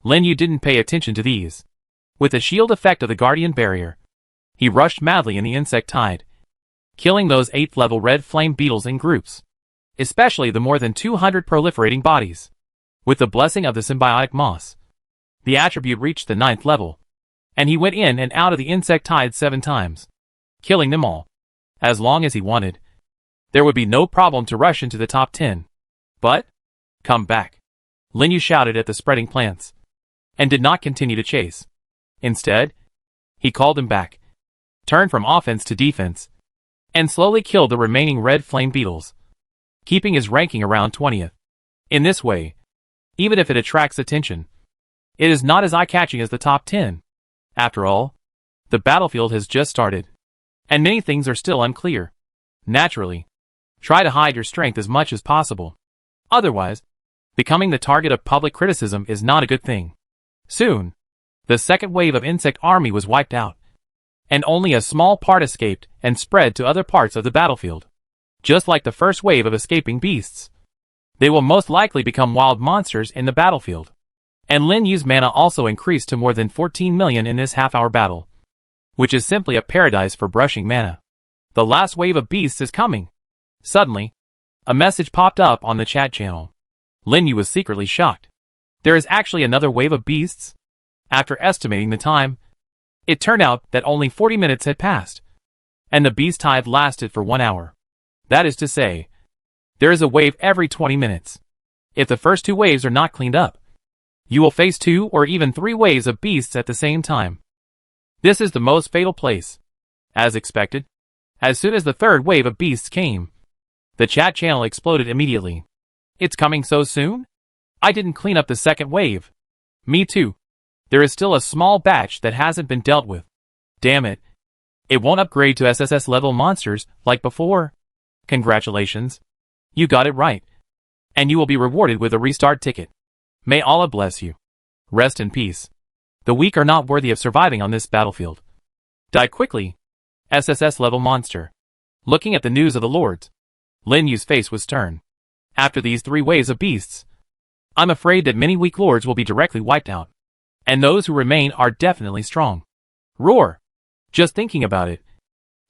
Lin Yu didn't pay attention to these. With the shield effect of the Guardian Barrier, he rushed madly in the insect tide, killing those 8th level red flame beetles in groups, especially the more than 200 proliferating bodies. With the blessing of the symbiotic moss, the attribute reached the 9th level, and he went in and out of the insect tide 7 times, killing them all. As long as he wanted, there would be no problem to rush into the top 10. But, come back, Lin Yu shouted at the spreading plants, and did not continue to chase. Instead, he called him back, turned from offense to defense, and slowly killed the remaining red flame beetles, keeping his ranking around 20th. In this way, even if it attracts attention, it is not as eye-catching as the top 10. After all, the battlefield has just started, and many things are still unclear. Naturally, try to hide your strength as much as possible. Otherwise, becoming the target of public criticism is not a good thing. Soon, the second wave of insect army was wiped out, and only a small part escaped and spread to other parts of the battlefield. Just like the first wave of escaping beasts, they will most likely become wild monsters in the battlefield. And Lin Yu's mana also increased to more than 14 million in this half-hour battle, which is simply a paradise for brushing mana. The last wave of beasts is coming. Suddenly, a message popped up on the chat channel. Lin Yu was secretly shocked. There is actually another wave of beasts? After estimating the time, it turned out that only 40 minutes had passed, and the beast tide lasted for 1 hour. That is to say, there is a wave every 20 minutes. If the first 2 waves are not cleaned up, you will face 2 or even 3 waves of beasts at the same time. This is the most fatal place. As expected, as soon as the third wave of beasts came, the chat channel exploded immediately. It's coming so soon? I didn't clean up the second wave. Me too. There is still a small batch that hasn't been dealt with. Damn it. It won't upgrade to SSS level monsters like before. Congratulations. You got it right. And you will be rewarded with a restart ticket. May Allah bless you. Rest in peace. The weak are not worthy of surviving on this battlefield. Die quickly. SSS level monster. Looking at the news of the lords, Lin Yu's face was stern. After these 3 waves of beasts, I'm afraid that many weak lords will be directly wiped out. And those who remain are definitely strong. Roar! Just thinking about it,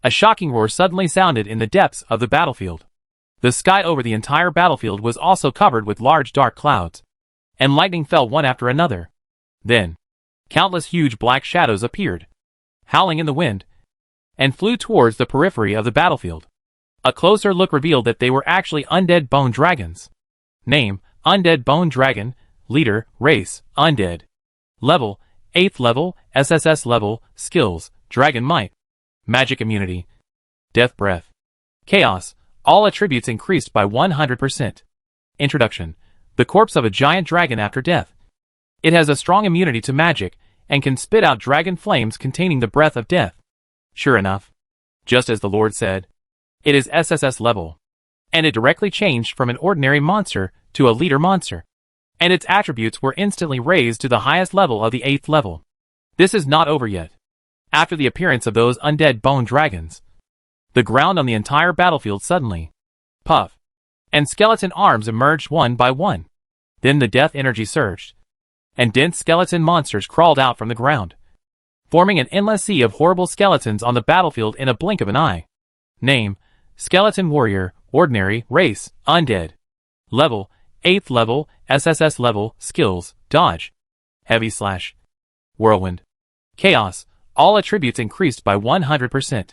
a shocking roar suddenly sounded in the depths of the battlefield. The sky over the entire battlefield was also covered with large dark clouds, and lightning fell one after another. Then, countless huge black shadows appeared, howling in the wind, and flew towards the periphery of the battlefield. A closer look revealed that they were actually undead bone dragons. Name, Undead Bone Dragon. Leader, Race, Undead. Level, 8th level, SSS level. Skills, Dragon Might. Magic Immunity. Death Breath. Chaos. All attributes increased by 100%. Introduction. The corpse of a giant dragon after death. It has a strong immunity to magic, and can spit out dragon flames containing the breath of death. Sure enough, just as the Lord said, it is SSS level, and it directly changed from an ordinary monster to a leader monster, and its attributes were instantly raised to the highest level of the 8th level. This is not over yet. After the appearance of those undead bone dragons, the ground on the entire battlefield suddenly, puff, and skeleton arms emerged one by one. Then the death energy surged, and dense skeleton monsters crawled out from the ground, forming an endless sea of horrible skeletons on the battlefield in a blink of an eye. Name, Skeleton Warrior. Ordinary. Race, Undead. Level, 8th level, SSS level. Skills, Dodge. Heavy Slash. Whirlwind. Chaos. All attributes increased by 100%.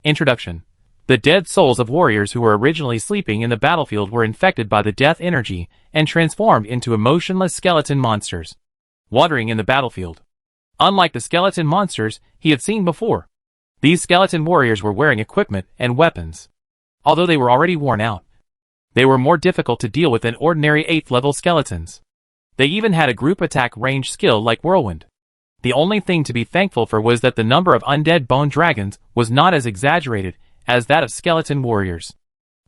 Introduction. The dead souls of warriors who were originally sleeping in the battlefield were infected by the death energy and transformed into emotionless skeleton monsters, wandering in the battlefield. Unlike the skeleton monsters he had seen before, these skeleton warriors were wearing equipment and weapons. Although they were already worn out, they were more difficult to deal with than ordinary 8th level skeletons. They even had a group attack range skill like Whirlwind. The only thing to be thankful for was that the number of undead bone dragons was not as exaggerated as that of skeleton warriors.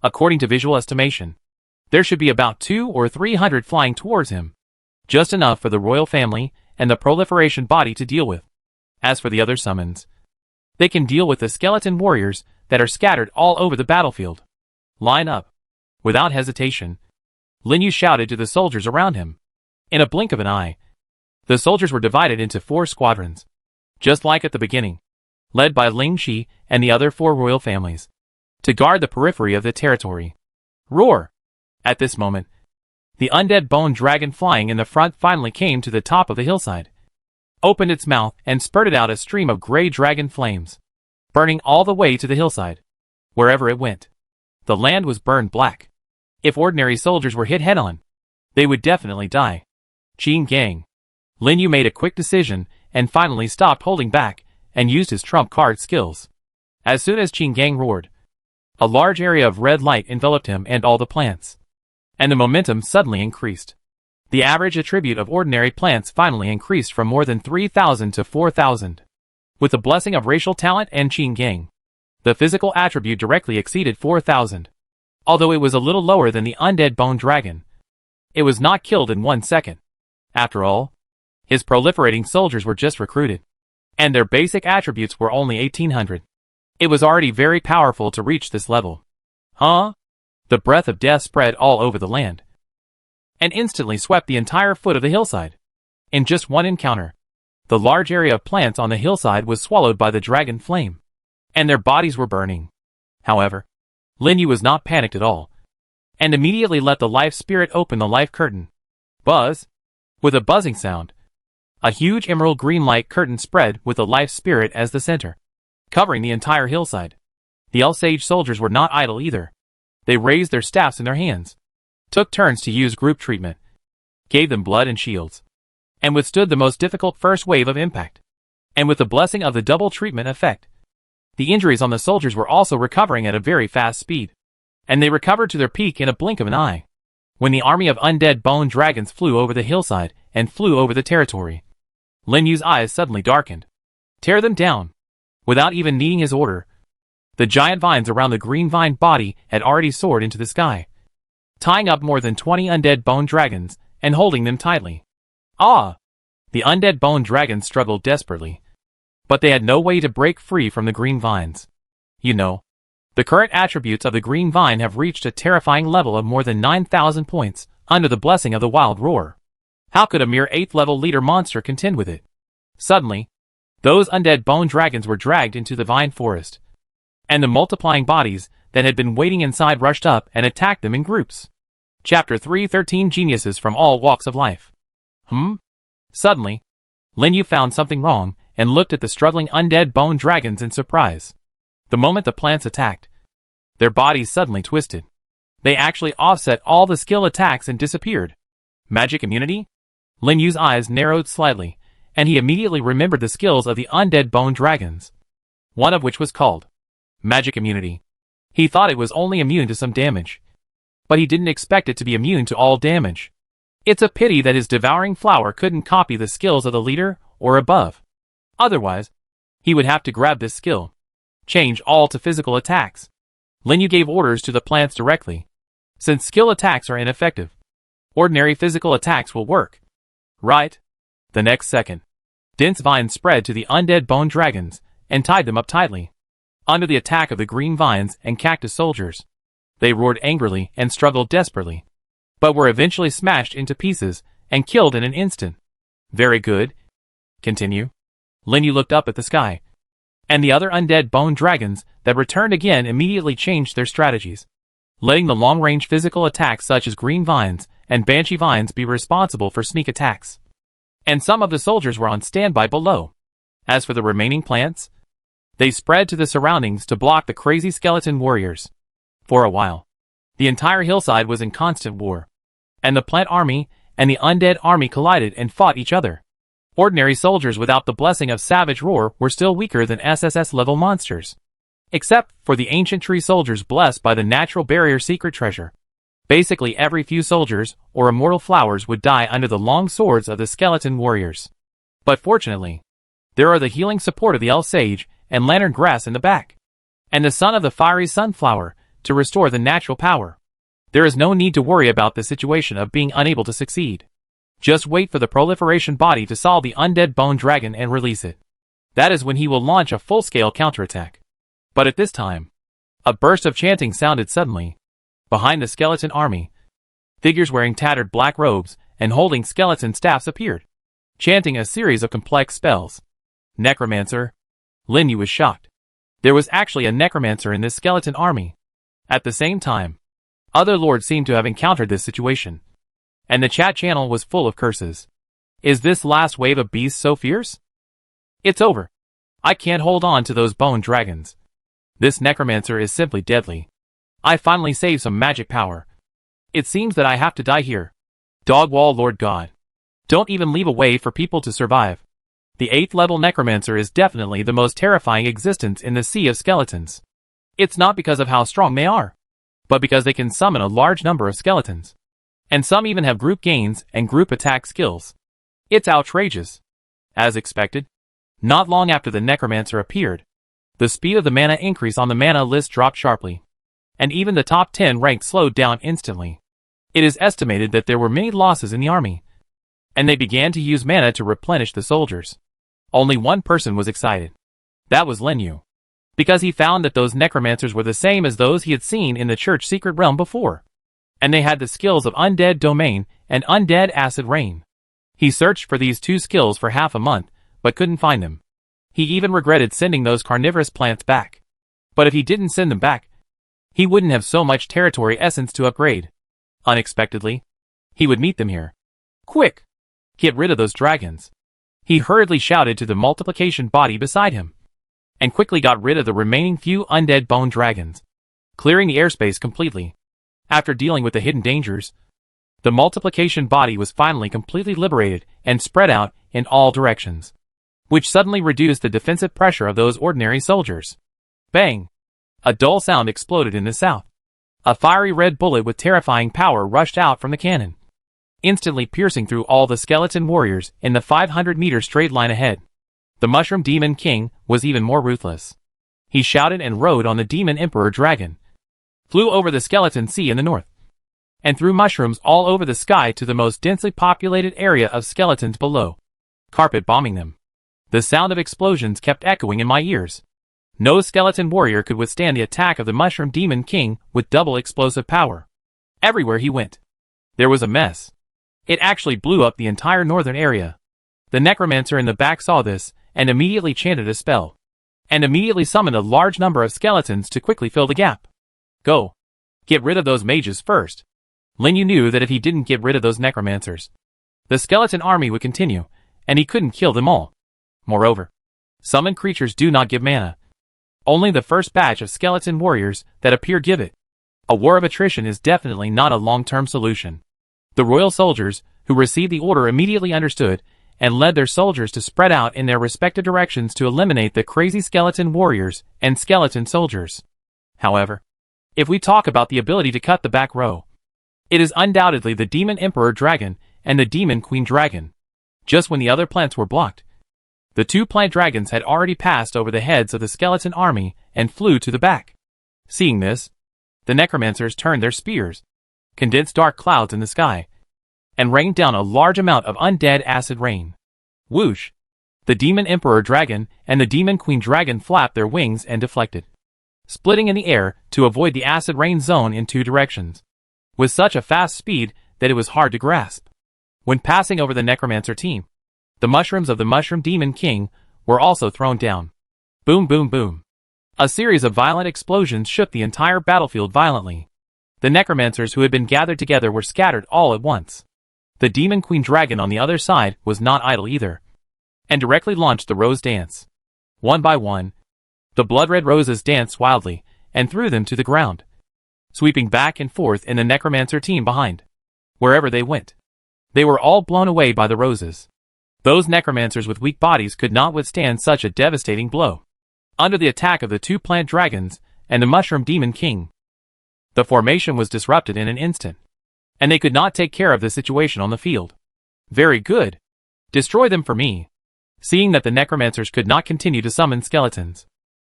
According to visual estimation, there should be about 200 or 300 flying towards him, just enough for the royal family and the proliferation body to deal with. As for the other summons, they can deal with the skeleton warriors that are scattered all over the battlefield. Line up. Without hesitation, Lin Yu shouted to the soldiers around him. In a blink of an eye, the soldiers were divided into 4 squadrons, just like at the beginning, led by Ling Shi and the other 4 royal families, to guard the periphery of the territory. Roar! At this moment, the undead bone dragon flying in the front finally came to the top of the hillside, opened its mouth and spurted out a stream of gray dragon flames, burning all the way to the hillside. Wherever it went, the land was burned black. If ordinary soldiers were hit head-on, they would definitely die. Qin Gang. Lin Yu made a quick decision and finally stopped holding back and used his trump card skills. As soon as Qin Gang roared, a large area of red light enveloped him and all the plants, and the momentum suddenly increased. The average attribute of ordinary plants finally increased from more than 3,000 to 4,000. With the blessing of racial talent and Qin Gang, the physical attribute directly exceeded 4,000. Although it was a little lower than the undead bone dragon, it was not killed in 1 second. After all, his proliferating soldiers were just recruited, and their basic attributes were only 1,800. It was already very powerful to reach this level. Huh? The breath of death spread all over the land, and instantly swept the entire foot of the hillside. In just one encounter, the large area of plants on the hillside was swallowed by the dragon flame, and their bodies were burning. However, Lin Yu was not panicked at all, and immediately let the life spirit open the life curtain. Buzz! With a buzzing sound, a huge emerald green light curtain spread with the life spirit as the center, covering the entire hillside. The L-Sage soldiers were not idle either. They raised their staffs in their hands, took turns to use group treatment, gave them blood and shields, and withstood the most difficult first wave of impact. And with the blessing of the double treatment effect, the injuries on the soldiers were also recovering at a very fast speed, and they recovered to their peak in a blink of an eye. When the army of undead bone dragons flew over the hillside and flew over the territory, Lin Yu's eyes suddenly darkened. Tear them down! Without even needing his order, the giant vines around the green vine body had already soared into the sky, tying up more than 20 undead bone dragons and holding them tightly. Ah! The undead bone dragons struggled desperately, but they had no way to break free from the green vines. You know, the current attributes of the green vine have reached a terrifying level of more than 9,000 points under the blessing of the wild roar. How could a mere 8th level leader monster contend with it? Suddenly, those undead bone dragons were dragged into the vine forest, and the multiplying bodies that had been waiting inside rushed up and attacked them in groups. Chapter 313 Geniuses from All Walks of Life. Suddenly, Lin Yu found something wrong and looked at the struggling undead bone dragons in surprise. The moment the plants attacked, their bodies suddenly twisted. They actually offset all the skill attacks and disappeared. Magic immunity? Lin Yu's eyes narrowed slightly, and he immediately remembered the skills of the undead bone dragons, one of which was called magic immunity. He thought it was only immune to some damage, but he didn't expect it to be immune to all damage. It's a pity that his devouring flower couldn't copy the skills of the leader or above. Otherwise, he would have to grab this skill, change all to physical attacks. Lin Yu gave orders to the plants directly. Since skill attacks are ineffective, ordinary physical attacks will work. Right? The next second, dense vines spread to the undead bone dragons and tied them up tightly. Under the attack of the green vines and cactus soldiers, they roared angrily and struggled desperately, but were eventually smashed into pieces and killed in an instant. Very good. Continue. Lin Yu looked up at the sky, and the other undead bone dragons that returned again immediately changed their strategies, letting the long-range physical attacks such as green vines and banshee vines be responsible for sneak attacks. And some of the soldiers were on standby below. As for the remaining plants, they spread to the surroundings to block the crazy skeleton warriors. For a while, the entire hillside was in constant war, and the plant army and the undead army collided and fought each other. Ordinary soldiers without the blessing of Savage Roar were still weaker than SSS-level monsters, except for the ancient tree soldiers blessed by the natural barrier secret treasure. Basically every few soldiers or immortal flowers would die under the long swords of the skeleton warriors. But fortunately, there are the healing support of the L-Sage and lantern grass in the back, and the son of the fiery sunflower to restore the natural power. There is no need to worry about the situation of being unable to succeed. Just wait for the proliferation body to solve the undead bone dragon and release it. That is when he will launch a full-scale counterattack. But at this time, a burst of chanting sounded suddenly, Behind the skeleton army, figures wearing tattered black robes and holding skeleton staffs appeared, chanting a series of complex spells. Necromancer? Lin Yu was shocked. There was actually a necromancer in this skeleton army. At the same time, other lords seemed to have encountered this situation, and the chat channel was full of curses. Is this last wave of beasts so fierce? It's over. I can't hold on to those bone dragons. This necromancer is simply deadly. I finally saved some magic power. It seems that I have to die here. Dogwall Lord God. Don't even leave a way for people to survive. The 8th level necromancer is definitely the most terrifying existence in the sea of skeletons. It's not because of how strong they are, but because they can summon a large number of skeletons. And some even have group gains and group attack skills. It's outrageous. As expected, not long after the necromancer appeared, the speed of the mana increase on the mana list dropped sharply, and even the top 10 rank slowed down instantly. It is estimated that there were many losses in the army, and they began to use mana to replenish the soldiers. Only one person was excited. That was Lin Yu, because he found that those necromancers were the same as those he had seen in the church secret realm before, and they had the skills of Undead Domain and Undead Acid Rain. He searched for these two skills for half a month, but couldn't find them. He even regretted sending those carnivorous plants back. But if he didn't send them back, he wouldn't have so much territory essence to upgrade. Unexpectedly, he would meet them here. Quick! Get rid of those dragons. He hurriedly shouted to the multiplication body beside him, and quickly got rid of the remaining few undead bone dragons, clearing the airspace completely. After dealing with the hidden dangers, the multiplication body was finally completely liberated and spread out in all directions, which suddenly reduced the defensive pressure of those ordinary soldiers. Bang! A dull sound exploded in the south. A fiery red bullet with terrifying power rushed out from the cannon, instantly piercing through all the skeleton warriors in the 500-meter straight line ahead. The Mushroom Demon King was even more ruthless. He shouted and rode on the Demon Emperor Dragon, flew over the skeleton sea in the north, and threw mushrooms all over the sky to the most densely populated area of skeletons below, carpet bombing them. The sound of explosions kept echoing in my ears. No skeleton warrior could withstand the attack of the Mushroom Demon King with double explosive power. Everywhere he went, there was a mess. It actually blew up the entire northern area. The necromancer in the back saw this and immediately chanted a spell, and immediately summoned a large number of skeletons to quickly fill the gap. Go! Get rid of those mages first. Lin Yu knew that if he didn't get rid of those necromancers, the skeleton army would continue, and he couldn't kill them all. Moreover, summoned creatures do not give mana. Only the first batch of skeleton warriors that appear give it. A war of attrition is definitely not a long-term solution. The royal soldiers, who received the order, immediately understood and led their soldiers to spread out in their respective directions to eliminate the crazy skeleton warriors and skeleton soldiers. However, if we talk about the ability to cut the back row, it is undoubtedly the Demon Emperor Dragon and the Demon Queen Dragon. Just when the other plants were blocked, the two plant dragons had already passed over the heads of the skeleton army and flew to the back. Seeing this, the necromancers turned their spears, condensed dark clouds in the sky, and rained down a large amount of undead acid rain. Whoosh! The Demon Emperor Dragon and the Demon Queen Dragon flapped their wings and deflected, splitting in the air to avoid the acid rain zone in two directions, with such a fast speed that it was hard to grasp. When passing over the necromancer team, the mushrooms of the Mushroom Demon King were also thrown down. Boom, boom, boom. A series of violent explosions shook the entire battlefield violently. The necromancers who had been gathered together were scattered all at once. The Demon Queen Dragon on the other side was not idle either, and directly launched the rose dance. One by one, the blood-red roses danced wildly and threw them to the ground, sweeping back and forth in the necromancer team behind. Wherever they went, they were all blown away by the roses. Those necromancers with weak bodies could not withstand such a devastating blow. Under the attack of the two plant dragons and the Mushroom Demon King, the formation was disrupted in an instant, and they could not take care of the situation on the field. Very good. Destroy them for me. Seeing that the necromancers could not continue to summon skeletons,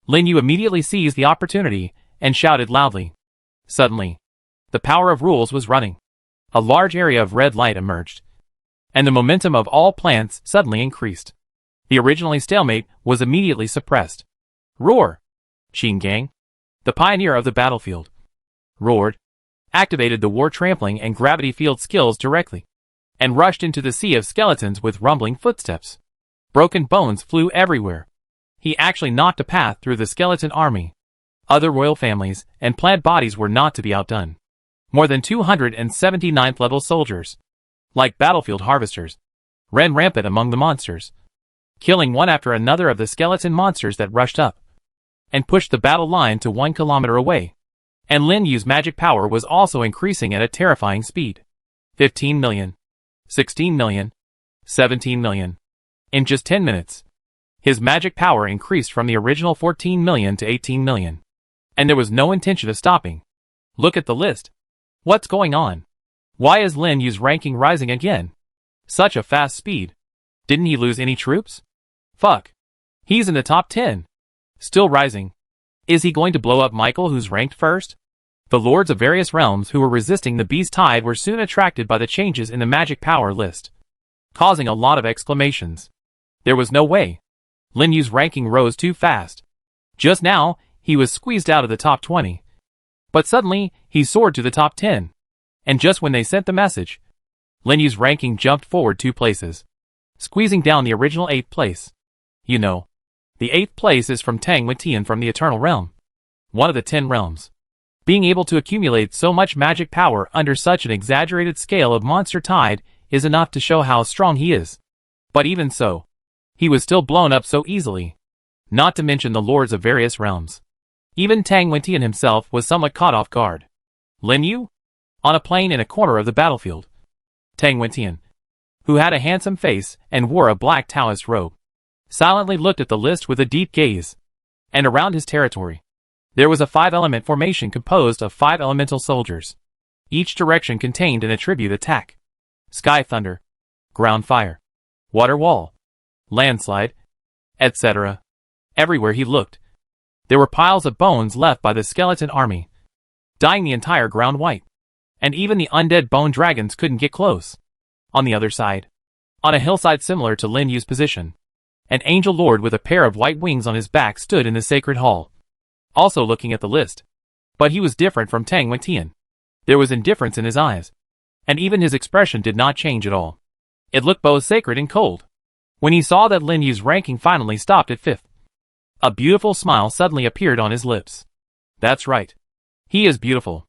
Lin Yu immediately seized the opportunity and shouted loudly. Suddenly, the power of rules was running. A large area of red light emerged, and the momentum of all plants suddenly increased. The originally stalemate was immediately suppressed. Roar! Gang, the pioneer of the battlefield, roared, activated the war trampling and gravity field skills directly, and rushed into the sea of skeletons with rumbling footsteps. Broken bones flew everywhere. He actually knocked a path through the skeleton army. Other royal families and plant bodies were not to be outdone. More than 279th level soldiers, like battlefield harvesters, ran rampant among the monsters, killing one after another of the skeleton monsters that rushed up and pushed the battle line to 1 kilometer away. And Lin Yu's magic power was also increasing at a terrifying speed. 15 million, 16 million, 17 million. In just 10 minutes, his magic power increased from the original 14 million to 18 million. And there was no intention of stopping. Look at the list. What's going on? Why is Lin Yu's ranking rising again? Such a fast speed. Didn't he lose any troops? Fuck. He's in the top 10. Still rising. Is he going to blow up Michael, who's ranked first? The lords of various realms who were resisting the beast tide were soon attracted by the changes in the magic power list, causing a lot of exclamations. There was no way. Lin Yu's ranking rose too fast. Just now, he was squeezed out of the top 20. But suddenly, he soared to the top 10. And just when they sent the message, Lin Yu's ranking jumped forward 2 places, squeezing down the original 8th place. You know, the 8th place is from Tang Wentian from the Eternal Realm, one of the 10 realms. Being able to accumulate so much magic power under such an exaggerated scale of monster tide is enough to show how strong he is. But even so, he was still blown up so easily, not to mention the lords of various realms. Even Tang Wentian himself was somewhat caught off guard. Lin Yu? On a plain in a corner of the battlefield, Tang Wentian, who had a handsome face and wore a black Taoist robe, silently looked at the list with a deep gaze. And around his territory, there was a 5-element formation composed of 5 elemental soldiers. Each direction contained an attribute attack: sky thunder, ground fire, water wall, landslide, etc. Everywhere he looked, there were piles of bones left by the skeleton army, dyeing the entire ground white. And even the undead bone dragons couldn't get close. On the other side, on a hillside similar to Lin Yu's position, an angel lord with a pair of white wings on his back stood in the sacred hall, also looking at the list. But he was different from Tang Wentian. There was indifference in his eyes, and even his expression did not change at all. It looked both sacred and cold. When he saw that Lin Yu's ranking finally stopped at 5th, a beautiful smile suddenly appeared on his lips. That's right. He is beautiful.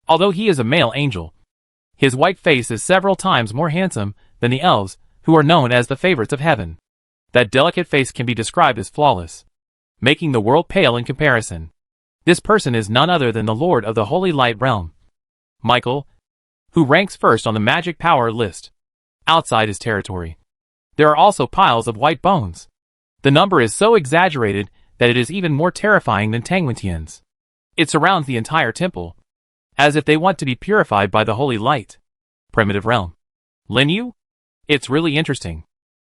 Although he is a male angel, his white face is several times more handsome than the elves, who are known as the favorites of heaven. That delicate face can be described as flawless, making the world pale in comparison. This person is none other than the Lord of the Holy Light Realm, Michael, who ranks first on the magic power list. Outside his territory, there are also piles of white bones. The number is so exaggerated that it is even more terrifying than Tang Wentian's. It surrounds the entire temple, as if they want to be purified by the holy light. Primitive realm. Lin Yu? It's really interesting.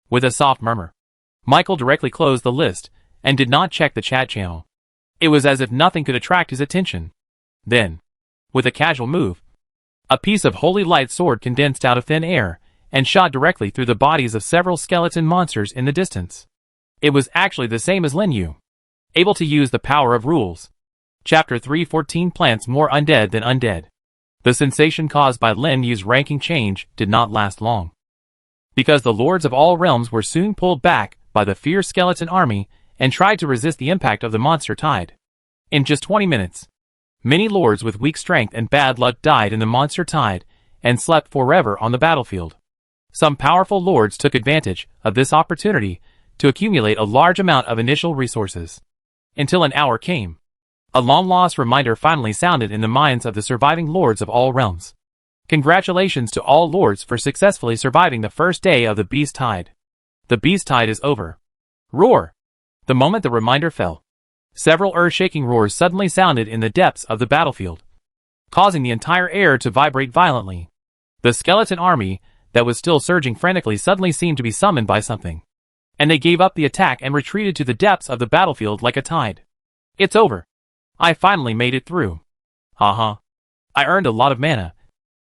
With a soft murmur, Michael directly closed the list and did not check the chat channel. It was as if nothing could attract his attention. Then, with a casual move, a piece of holy light sword condensed out of thin air and shot directly through the bodies of several skeleton monsters in the distance. It was actually the same as Lin Yu, able to use the power of rules. Chapter 314: Plants More Undead Than Undead. The sensation caused by Lin Yu's ranking change did not last long, because the lords of all realms were soon pulled back by the fierce skeleton army and tried to resist the impact of the monster tide. In just 20 minutes, many lords with weak strength and bad luck died in the monster tide and slept forever on the battlefield. Some powerful lords took advantage of this opportunity to accumulate a large amount of initial resources, until an hour came. A long-lost reminder finally sounded in the minds of the surviving lords of all realms. Congratulations to all lords for successfully surviving the first day of the beast tide. The beast tide is over. Roar! The moment the reminder fell, several earth-shaking roars suddenly sounded in the depths of the battlefield, causing the entire air to vibrate violently. The skeleton army, that was still surging frantically, suddenly seemed to be summoned by something, and they gave up the attack and retreated to the depths of the battlefield like a tide. It's over. I finally made it through. Haha. I earned a lot of mana.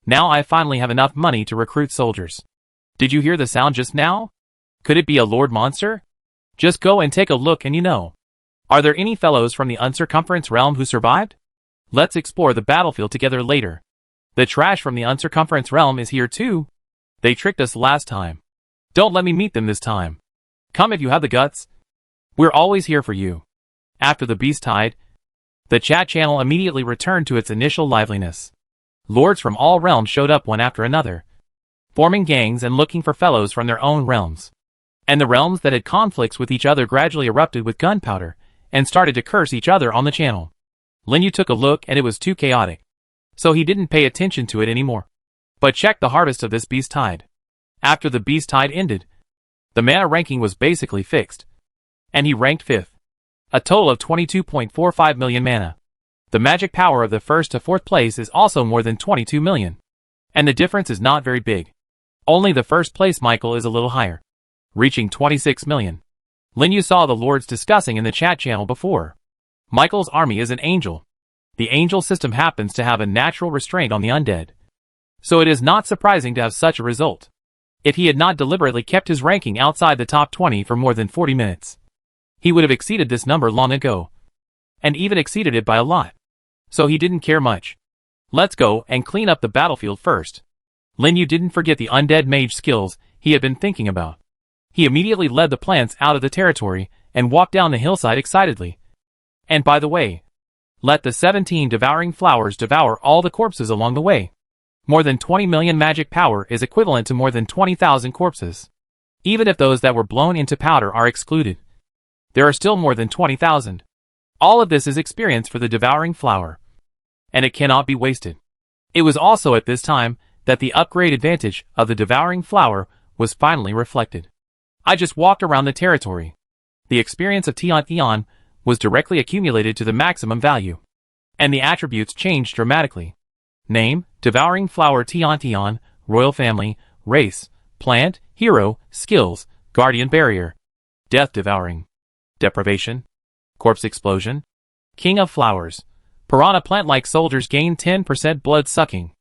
Now I finally have enough money to recruit soldiers. Did you hear the sound just now? Could it be a lord monster? Just go and take a look and you know. Are there any fellows from the uncircumference realm who survived? Let's explore the battlefield together later. The trash from the uncircumference realm is here too. They tricked us last time. Don't let me meet them this time. Come if you have the guts. We're always here for you. After the beast tide, the chat channel immediately returned to its initial liveliness. Lords from all realms showed up one after another, forming gangs and looking for fellows from their own realms. And the realms that had conflicts with each other gradually erupted with gunpowder and started to curse each other on the channel. Linyu took a look and it was too chaotic, so he didn't pay attention to it anymore, but checked the harvest of this beast tide. After the beast tide ended, the mana ranking was basically fixed, and he ranked 5th. A total of 22.45 million mana. The magic power of the 1st to 4th place is also more than 22 million. And the difference is not very big. Only the 1st place Michael is a little higher, reaching 26 million. Linyu saw the lords discussing in the chat channel before. Michael's army is an angel. The angel system happens to have a natural restraint on the undead, so it is not surprising to have such a result. If he had not deliberately kept his ranking outside the top 20 for more than 40 minutes, he would have exceeded this number long ago, and even exceeded it by a lot. So he didn't care much. Let's go and clean up the battlefield first. Linyu didn't forget the undead mage skills he had been thinking about. He immediately led the plants out of the territory and walked down the hillside excitedly. And by the way, let the 17 devouring flowers devour all the corpses along the way. More than 20 million magic power is equivalent to more than 20,000 corpses. Even if those that were blown into powder are excluded, there are still more than 20,000. All of this is experience for the devouring flower, and it cannot be wasted. It was also at this time that the upgrade advantage of the devouring flower was finally reflected. I just walked around the territory. The experience of Tian was directly accumulated to the maximum value, and the attributes changed dramatically. Name, devouring flower Tian, royal family, race, plant, hero, skills, guardian barrier, death devouring, deprivation, corpse explosion, king of flowers, piranha plant-like soldiers gain 10% blood sucking.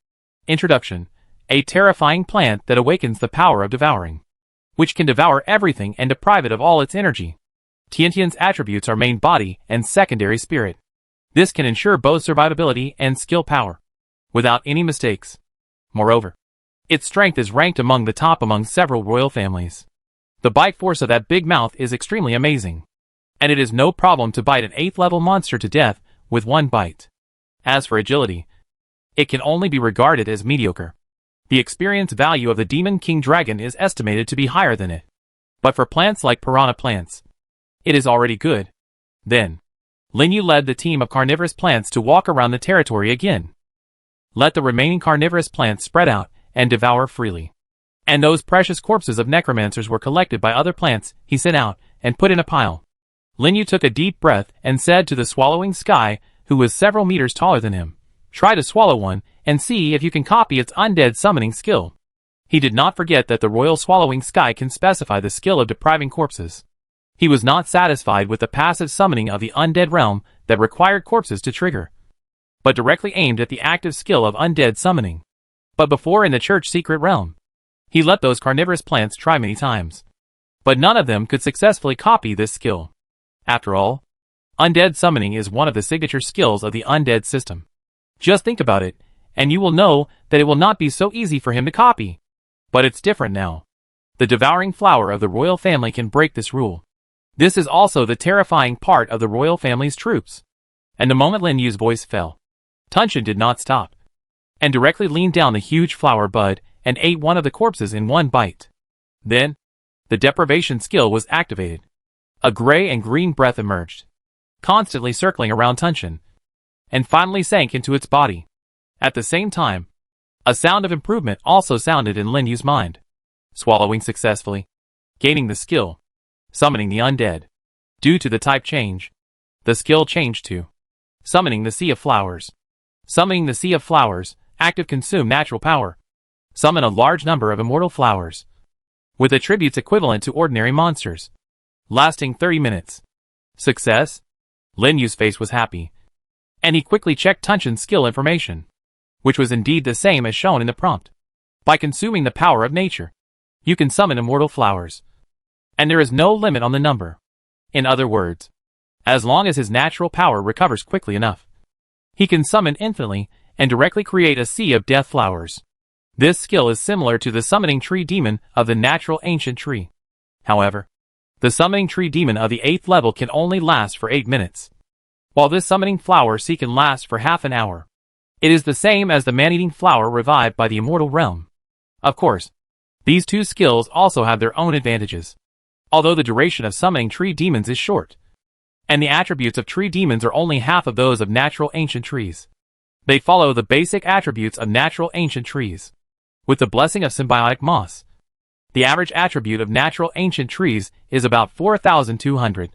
Introduction, a terrifying plant that awakens the power of devouring, which can devour everything and deprive it of all its energy. Tiantian's attributes are main body and secondary spirit. This can ensure both survivability and skill power, without any mistakes. Moreover, its strength is ranked among the top among several royal families. The bite force of that big mouth is extremely amazing, and it is no problem to bite an 8th level monster to death with one bite. As for agility, it can only be regarded as mediocre. The experience value of the Demon King Dragon is estimated to be higher than it. But for plants like piranha plants, it is already good. Then, Linyu led the team of carnivorous plants to walk around the territory again. Let the remaining carnivorous plants spread out and devour freely. And those precious corpses of necromancers were collected by other plants he sent out and put in a pile. Linyu took a deep breath and said to the swallowing sky, who was several meters taller than him, "Try to swallow one, and see if you can copy its undead summoning skill." He did not forget that the royal swallowing sky can specify the skill of depriving corpses. He was not satisfied with the passive summoning of the undead realm that required corpses to trigger, but directly aimed at the active skill of undead summoning. But before in the church secret realm, he let those carnivorous plants try many times, but none of them could successfully copy this skill. After all, undead summoning is one of the signature skills of the undead system. Just think about it, and you will know that it will not be so easy for him to copy. But it's different now. The devouring flower of the royal family can break this rule. This is also the terrifying part of the royal family's troops. And the moment Lin Yu's voice fell, Tunshin did not stop, and directly leaned down the huge flower bud and ate one of the corpses in one bite. Then, the deprivation skill was activated. A gray and green breath emerged, constantly circling around Tunshin, and finally sank into its body. At the same time, a sound of improvement also sounded in Lin Yu's mind. Swallowing successfully, gaining the skill, summoning the undead. Due to the type change, the skill changed to summoning the sea of flowers. Summoning the sea of flowers, active consume natural power. Summon a large number of immortal flowers, with attributes equivalent to ordinary monsters, lasting 30 minutes. Success? Lin Yu's face was happy, and he quickly checked Tunshin's skill information, which was indeed the same as shown in the prompt. By consuming the power of nature, you can summon immortal flowers, and there is no limit on the number. In other words, as long as his natural power recovers quickly enough, he can summon infinitely and directly create a sea of death flowers. This skill is similar to the summoning tree demon of the natural ancient tree. However, the summoning tree demon of the 8th level can only last for 8 minutes, while this summoning flower sea can last for half an hour. It is the same as the man-eating flower revived by the immortal realm. Of course, these two skills also have their own advantages. Although the duration of summoning tree demons is short, and the attributes of tree demons are only half of those of natural ancient trees, they follow the basic attributes of natural ancient trees. With the blessing of symbiotic moss, the average attribute of natural ancient trees is about 4,200.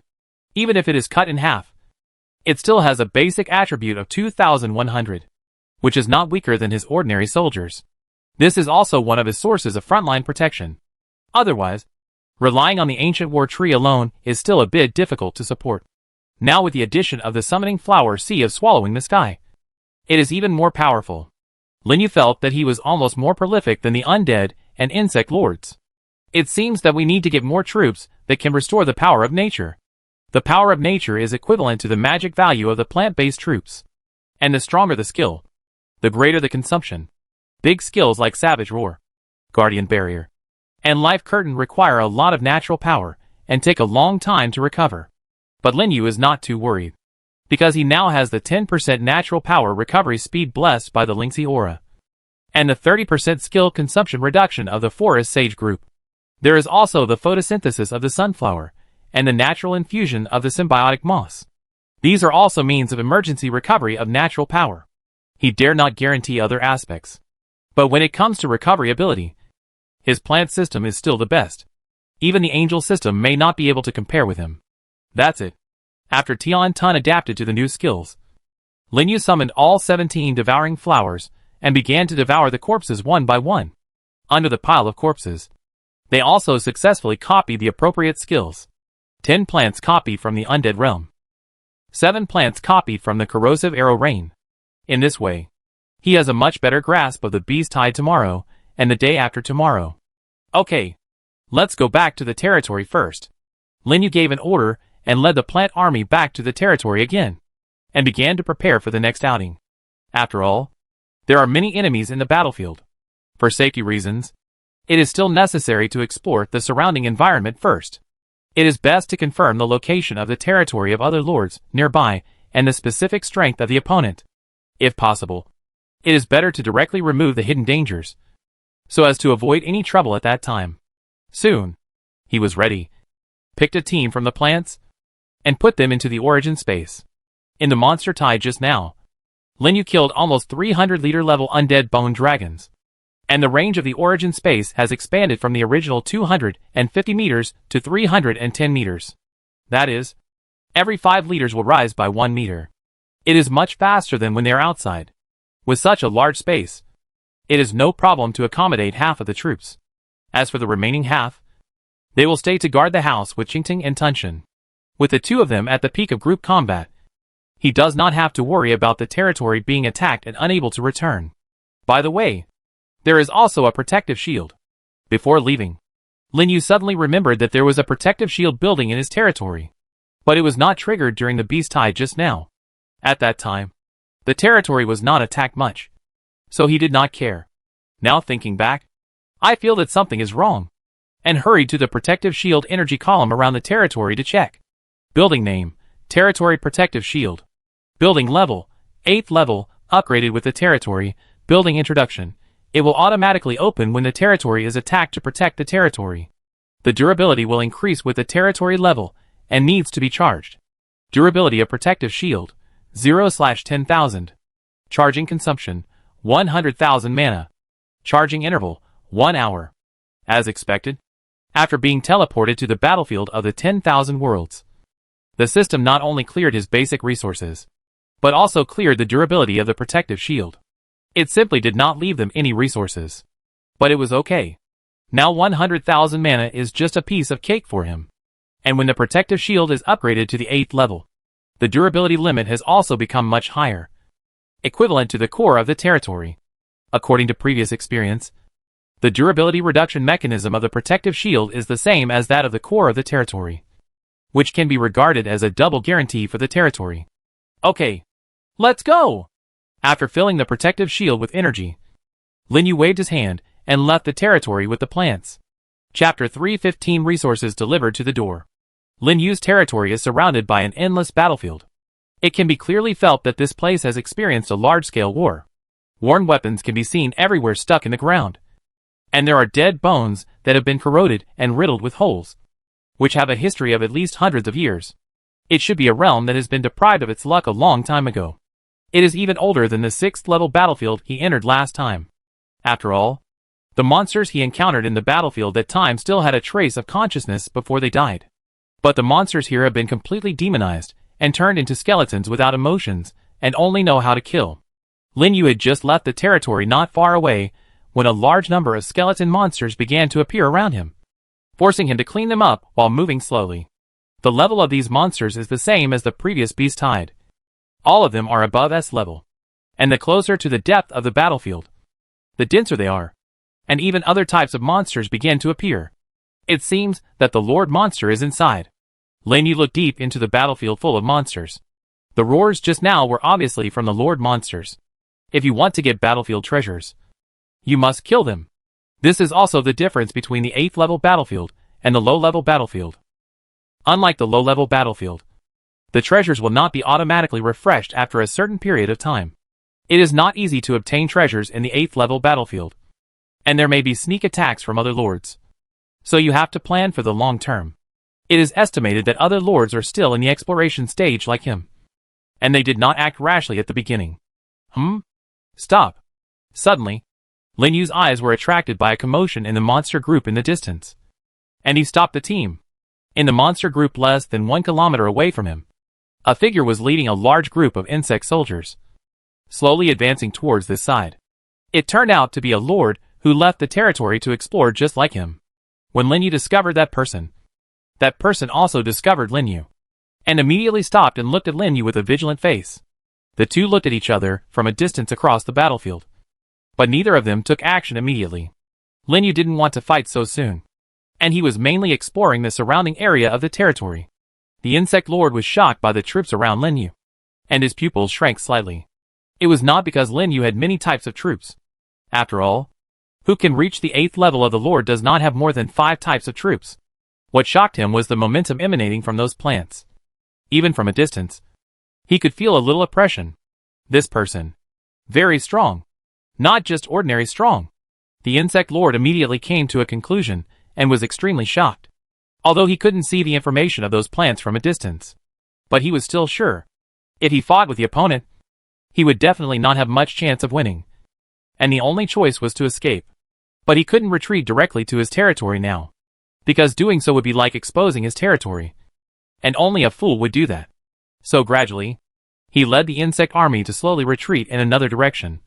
Even if it is cut in half, it still has a basic attribute of 2,100, which is not weaker than his ordinary soldiers. This is also one of his sources of frontline protection. Otherwise, relying on the ancient war tree alone is still a bit difficult to support. Now with the addition of the summoning flower sea of swallowing the sky, it is even more powerful. Lin Yu felt that he was almost more prolific than the undead and insect lords. It seems that we need to get more troops that can restore the power of nature. The power of nature is equivalent to the magic value of the plant-based troops. And the stronger the skill, the greater the consumption. Big skills like Savage Roar, Guardian Barrier, and Life Curtain require a lot of natural power and take a long time to recover. But Lin Yu is not too worried, because he now has the 10% natural power recovery speed blessed by the Lingxi aura, and the 30% skill consumption reduction of the Forest Sage group. There is also the photosynthesis of the sunflower, and the natural infusion of the symbiotic moss. These are also means of emergency recovery of natural power. He dare not guarantee other aspects, but when it comes to recovery ability, his plant system is still the best. Even the angel system may not be able to compare with him. That's it. After Tian Tun adapted to the new skills, Lin Yu summoned all 17 devouring flowers and began to devour the corpses one by one. Under the pile of corpses, they also successfully copied the appropriate skills. 10 plants copied from the undead realm. 7 plants copied from the corrosive arrow rain. In this way, he has a much better grasp of the beast tide tomorrow and the day after tomorrow. Okay, let's go back to the territory first. Lin Yu gave an order and led the plant army back to the territory again, and began to prepare for the next outing. After all, there are many enemies in the battlefield. For safety reasons, it is still necessary to explore the surrounding environment first. It is best to confirm the location of the territory of other lords nearby and the specific strength of the opponent. If possible, it is better to directly remove the hidden dangers, so as to avoid any trouble at that time. Soon, he was ready, picked a team from the plants, and put them into the origin space. In the monster tide just now, Lin Yu killed almost 300-liter level undead bone dragons, and the range of the origin space has expanded from the original 250 meters to 310 meters. That is, every 5 liters will rise by 1 meter. It is much faster than when they are outside. With such a large space, it is no problem to accommodate half of the troops. As for the remaining half, they will stay to guard the house with Qingting and Tunshin. With the two of them at the peak of group combat, he does not have to worry about the territory being attacked and unable to return. By the way, there is also a protective shield. Before leaving, Lin Yu suddenly remembered that there was a protective shield building in his territory, but it was not triggered during the beast tide just now. At that time, the territory was not attacked much, so he did not care. Now thinking back, I feel that something is wrong, and hurried to the protective shield energy column around the territory to check. Building name, Territory Protective Shield. Building level, 8th level, upgraded with the territory. Building introduction. It will automatically open when the territory is attacked to protect the territory. The durability will increase with the territory level and needs to be charged. Durability of Protective Shield, 0/10,000. Charging consumption, 100,000 mana. Charging interval, 1 hour. As expected, after being teleported to the battlefield of the 10,000 worlds, the system not only cleared his basic resources, but also cleared the durability of the protective shield. It simply did not leave them any resources. But it was okay. Now 100,000 mana is just a piece of cake for him. And when the protective shield is upgraded to the 8th level, the durability limit has also become much higher, equivalent to the core of the territory. According to previous experience, the durability reduction mechanism of the protective shield is the same as that of the core of the territory, which can be regarded as a double guarantee for the territory. Okay, let's go! After filling the protective shield with energy, Lin Yu waved his hand and left the territory with the plants. Chapter 315 Resources delivered to the door. Lin Yu's territory is surrounded by an endless battlefield. It can be clearly felt that this place has experienced a large-scale war. Worn weapons can be seen everywhere stuck in the ground. And there are dead bones that have been corroded and riddled with holes, which have a history of at least hundreds of years. It should be a realm that has been deprived of its luck a long time ago. It is even older than the 6th level battlefield he entered last time. After all, the monsters he encountered in the battlefield that time still had a trace of consciousness before they died. But the monsters here have been completely demonized and turned into skeletons without emotions and only know how to kill. Lin Yu had just left the territory not far away when a large number of skeleton monsters began to appear around him, forcing him to clean them up while moving slowly. The level of these monsters is the same as the previous beast tide. All of them are above S level. And the closer to the depth of the battlefield, the denser they are. And even other types of monsters begin to appear. It seems that the Lord Monster is inside. Lin Yu looked deep into the battlefield full of monsters. The roars just now were obviously from the Lord Monsters. If you want to get battlefield treasures, you must kill them. This is also the difference between the 8th level battlefield and the low level battlefield. Unlike the low level battlefield, the treasures will not be automatically refreshed after a certain period of time. It is not easy to obtain treasures in the 8th level battlefield, and there may be sneak attacks from other lords. So you have to plan for the long term. It is estimated that other lords are still in the exploration stage like him, and they did not act rashly at the beginning. Stop. Suddenly, Lin Yu's eyes were attracted by a commotion in the monster group in the distance, and he stopped the team. In the monster group less than 1 kilometer away from him, a figure was leading a large group of insect soldiers, slowly advancing towards this side. It turned out to be a lord who left the territory to explore just like him. When Lin Yu discovered that person also discovered Lin Yu, and immediately stopped and looked at Lin Yu with a vigilant face. The two looked at each other from a distance across the battlefield, but neither of them took action immediately. Lin Yu didn't want to fight so soon, and he was mainly exploring the surrounding area of the territory. The insect lord was shocked by the troops around Lin Yu, and his pupils shrank slightly. It was not because Lin Yu had many types of troops. After all, who can reach the 8th level of the lord does not have more than 5 types of troops. What shocked him was the momentum emanating from those plants. Even from a distance, he could feel a little oppression. This person, very strong. Not just ordinary strong. The insect lord immediately came to a conclusion and was extremely shocked. Although he couldn't see the information of those plants from a distance. But he was still sure. If he fought with the opponent, he would definitely not have much chance of winning. And the only choice was to escape. But he couldn't retreat directly to his territory now, because doing so would be like exposing his territory. And only a fool would do that. So gradually, he led the insect army to slowly retreat in another direction,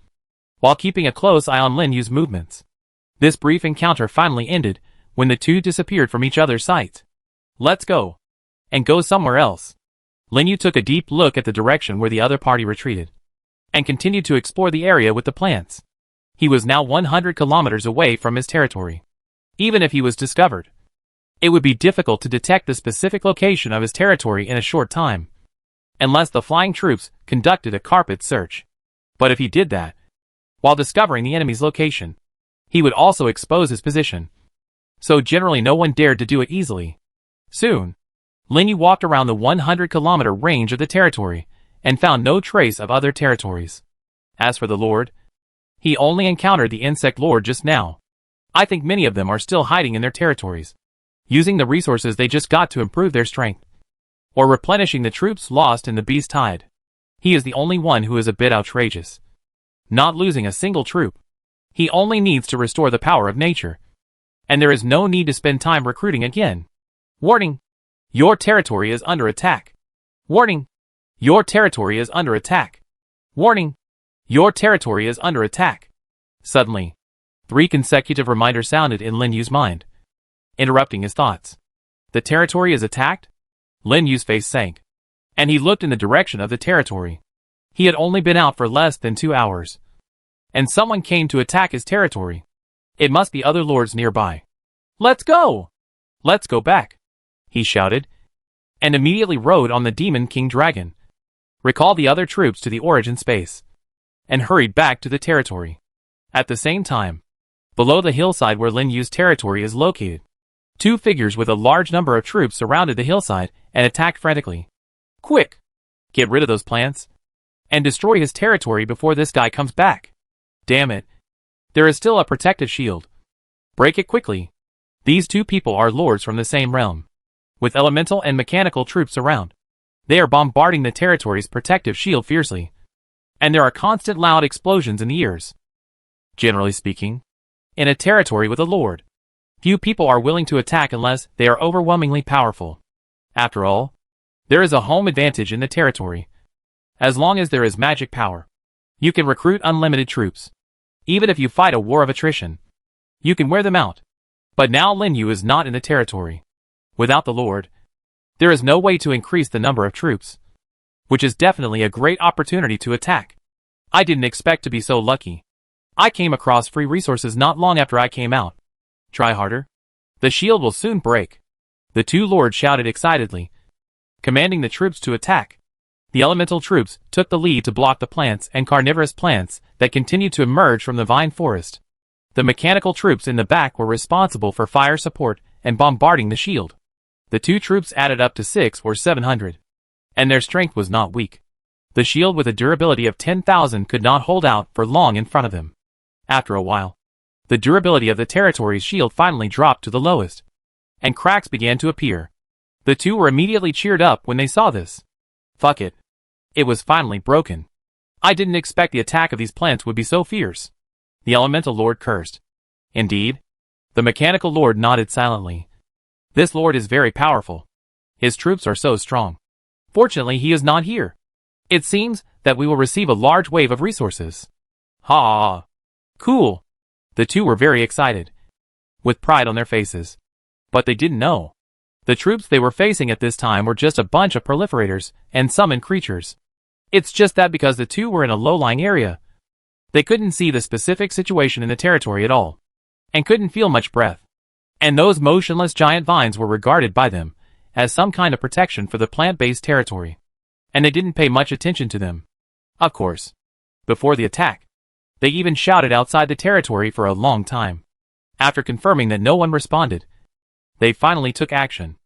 while keeping a close eye on Lin Yu's movements. This brief encounter finally ended when the two disappeared from each other's sight. Let's go. And go somewhere else. Lin Yu took a deep look at the direction where the other party retreated, and continued to explore the area with the plants. He was now 100 kilometers away from his territory. Even if he was discovered, it would be difficult to detect the specific location of his territory in a short time, unless the flying troops conducted a carpet search. But if he did that, while discovering the enemy's location, he would also expose his position. So generally no one dared to do it easily. Soon, Lin Yu walked around the 100-kilometer range of the territory, and found no trace of other territories. As for the Lord, he only encountered the insect lord just now. I think many of them are still hiding in their territories, using the resources they just got to improve their strength, or replenishing the troops lost in the beast tide. He is the only one who is a bit outrageous, not losing a single troop. He only needs to restore the power of nature, and there is no need to spend time recruiting again. Warning! Your territory is under attack. Warning! Your territory is under attack. Warning! Your territory is under attack. Suddenly, 3 consecutive reminders sounded in Lin Yu's mind, interrupting his thoughts. The territory is attacked? Lin Yu's face sank, and he looked in the direction of the territory. He had only been out for less than 2 hours, and someone came to attack his territory. It must be other lords nearby. Let's go! Let's go back, he shouted, and immediately rode on the Demon King Dragon. Recall the other troops to the origin space, and hurried back to the territory. At the same time, below the hillside where Lin Yu's territory is located, two figures with a large number of troops surrounded the hillside and attacked frantically. Quick! Get rid of those plants and destroy his territory before this guy comes back. Damn it. There is still a protective shield. Break it quickly. These two people are lords from the same realm, with elemental and mechanical troops around. They are bombarding the territory's protective shield fiercely, and there are constant loud explosions in the ears. Generally speaking, in a territory with a lord, few people are willing to attack unless they are overwhelmingly powerful. After all, there is a home advantage in the territory. As long as there is magic power, you can recruit unlimited troops. Even if you fight a war of attrition, you can wear them out. But now Lin Yu is not in the territory. Without the lord, there is no way to increase the number of troops, which is definitely a great opportunity to attack. I didn't expect to be so lucky. I came across free resources not long after I came out. Try harder. The shield will soon break. The two lords shouted excitedly, commanding the troops to attack. The elemental troops took the lead to block the plants and carnivorous plants that continued to emerge from the vine forest. The mechanical troops in the back were responsible for fire support and bombarding the shield. The two troops added up to 600 or 700, and their strength was not weak. The shield with a durability of 10,000 could not hold out for long in front of them. After a while, the durability of the territory's shield finally dropped to the lowest, and cracks began to appear. The two were immediately cheered up when they saw this. Fuck it. It was finally broken. I didn't expect the attack of these plants would be so fierce. The elemental lord cursed. Indeed. The mechanical lord nodded silently. This lord is very powerful. His troops are so strong. Fortunately, he is not here. It seems that we will receive a large wave of resources. Ha! Cool. The two were very excited, with pride on their faces. But they didn't know. The troops they were facing at this time were just a bunch of proliferators and summoned creatures. It's just that because the two were in a low-lying area, they couldn't see the specific situation in the territory at all, and couldn't feel much breath. And those motionless giant vines were regarded by them as some kind of protection for the plant-based territory, and they didn't pay much attention to them. Of course, before the attack, they even shouted outside the territory for a long time. After confirming that no one responded, they finally took action.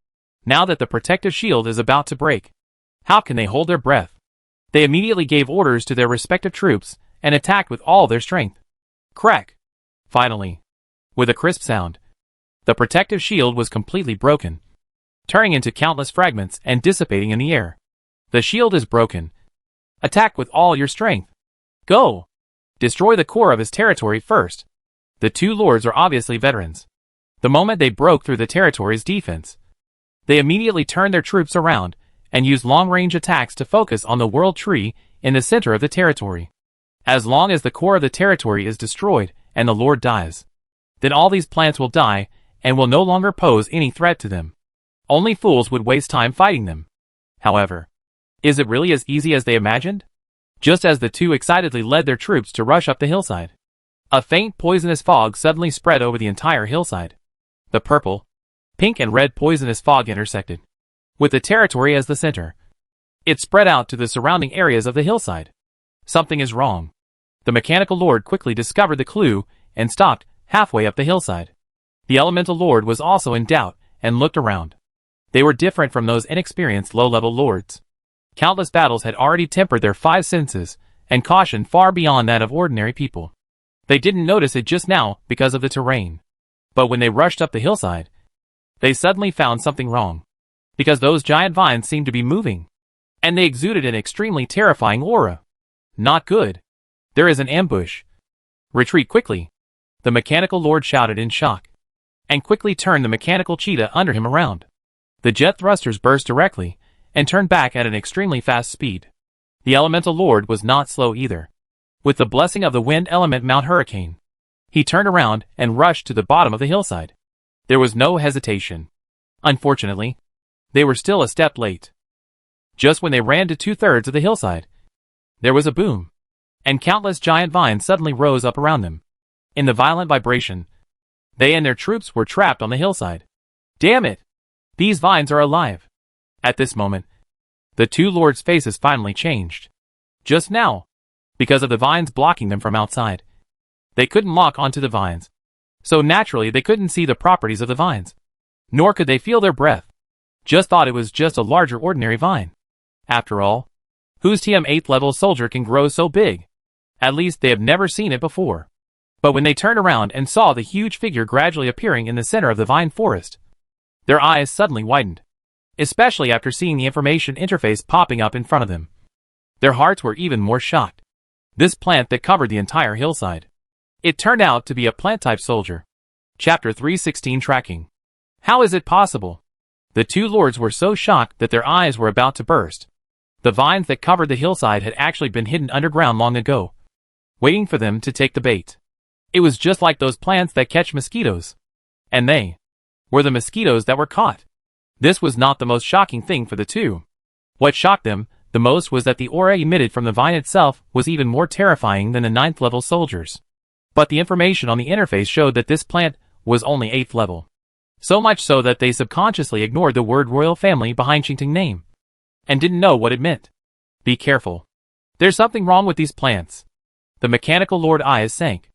Now that the protective shield is about to break, how can they hold their breath? They immediately gave orders to their respective troops and attacked with all their strength. Crack! Finally, with a crisp sound, the protective shield was completely broken, turning into countless fragments and dissipating in the air. The shield is broken. Attack with all your strength. Go! Destroy the core of his territory first. The two lords are obviously veterans. The moment they broke through the territory's defense, they immediately turned their troops around and used long-range attacks to focus on the world tree in the center of the territory. As long as the core of the territory is destroyed and the lord dies, then all these plants will die and will no longer pose any threat to them. Only fools would waste time fighting them. However, is it really as easy as they imagined? Just as the two excitedly led their troops to rush up the hillside, a faint poisonous fog suddenly spread over the entire hillside. The purple, pink and red poisonous fog intersected, with the territory as the center. It spread out to the surrounding areas of the hillside. Something is wrong. The mechanical lord quickly discovered the clue and stopped halfway up the hillside. The elemental lord was also in doubt and looked around. They were different from those inexperienced low-level lords. Countless battles had already tempered their five senses and caution far beyond that of ordinary people. They didn't notice it just now because of the terrain. But when they rushed up the hillside, they suddenly found something wrong. Because those giant vines seemed to be moving, and they exuded an extremely terrifying aura. Not good. There is an ambush. Retreat quickly. The mechanical lord shouted in shock, and quickly turned the mechanical cheetah under him around. The jet thrusters burst directly, and turned back at an extremely fast speed. The elemental lord was not slow either. With the blessing of the wind element Mount Hurricane, he turned around and rushed to the bottom of the hillside. There was no hesitation. Unfortunately, they were still a step late. Just when they ran to 2/3 of the hillside, there was a boom, and countless giant vines suddenly rose up around them. In the violent vibration, they and their troops were trapped on the hillside. Damn it! These vines are alive. At this moment, the two lords' faces finally changed. Just now, because of the vines blocking them from outside. They couldn't lock onto the vines, so naturally they couldn't see the properties of the vines. Nor could they feel their breath. Just thought it was just a larger ordinary vine. After all, whose TM 8th level soldier can grow so big? At least they have never seen it before. But when they turned around and saw the huge figure gradually appearing in the center of the vine forest, their eyes suddenly widened, especially after seeing the information interface popping up in front of them. Their hearts were even more shocked. This plant that covered the entire hillside. It turned out to be a plant-type soldier. Chapter 316 Tracking. How is it possible? The two lords were so shocked that their eyes were about to burst. The vines that covered the hillside had actually been hidden underground long ago, waiting for them to take the bait. It was just like those plants that catch mosquitoes. And they were the mosquitoes that were caught. This was not the most shocking thing for the two. What shocked them the most was that the aura emitted from the vine itself was even more terrifying than the 9th level soldiers. But the information on the interface showed that this plant was only 8th level. So much so that they subconsciously ignored the word royal family behind Qingting's name, and didn't know what it meant. Be careful. There's something wrong with these plants. The mechanical lord's eyes sank,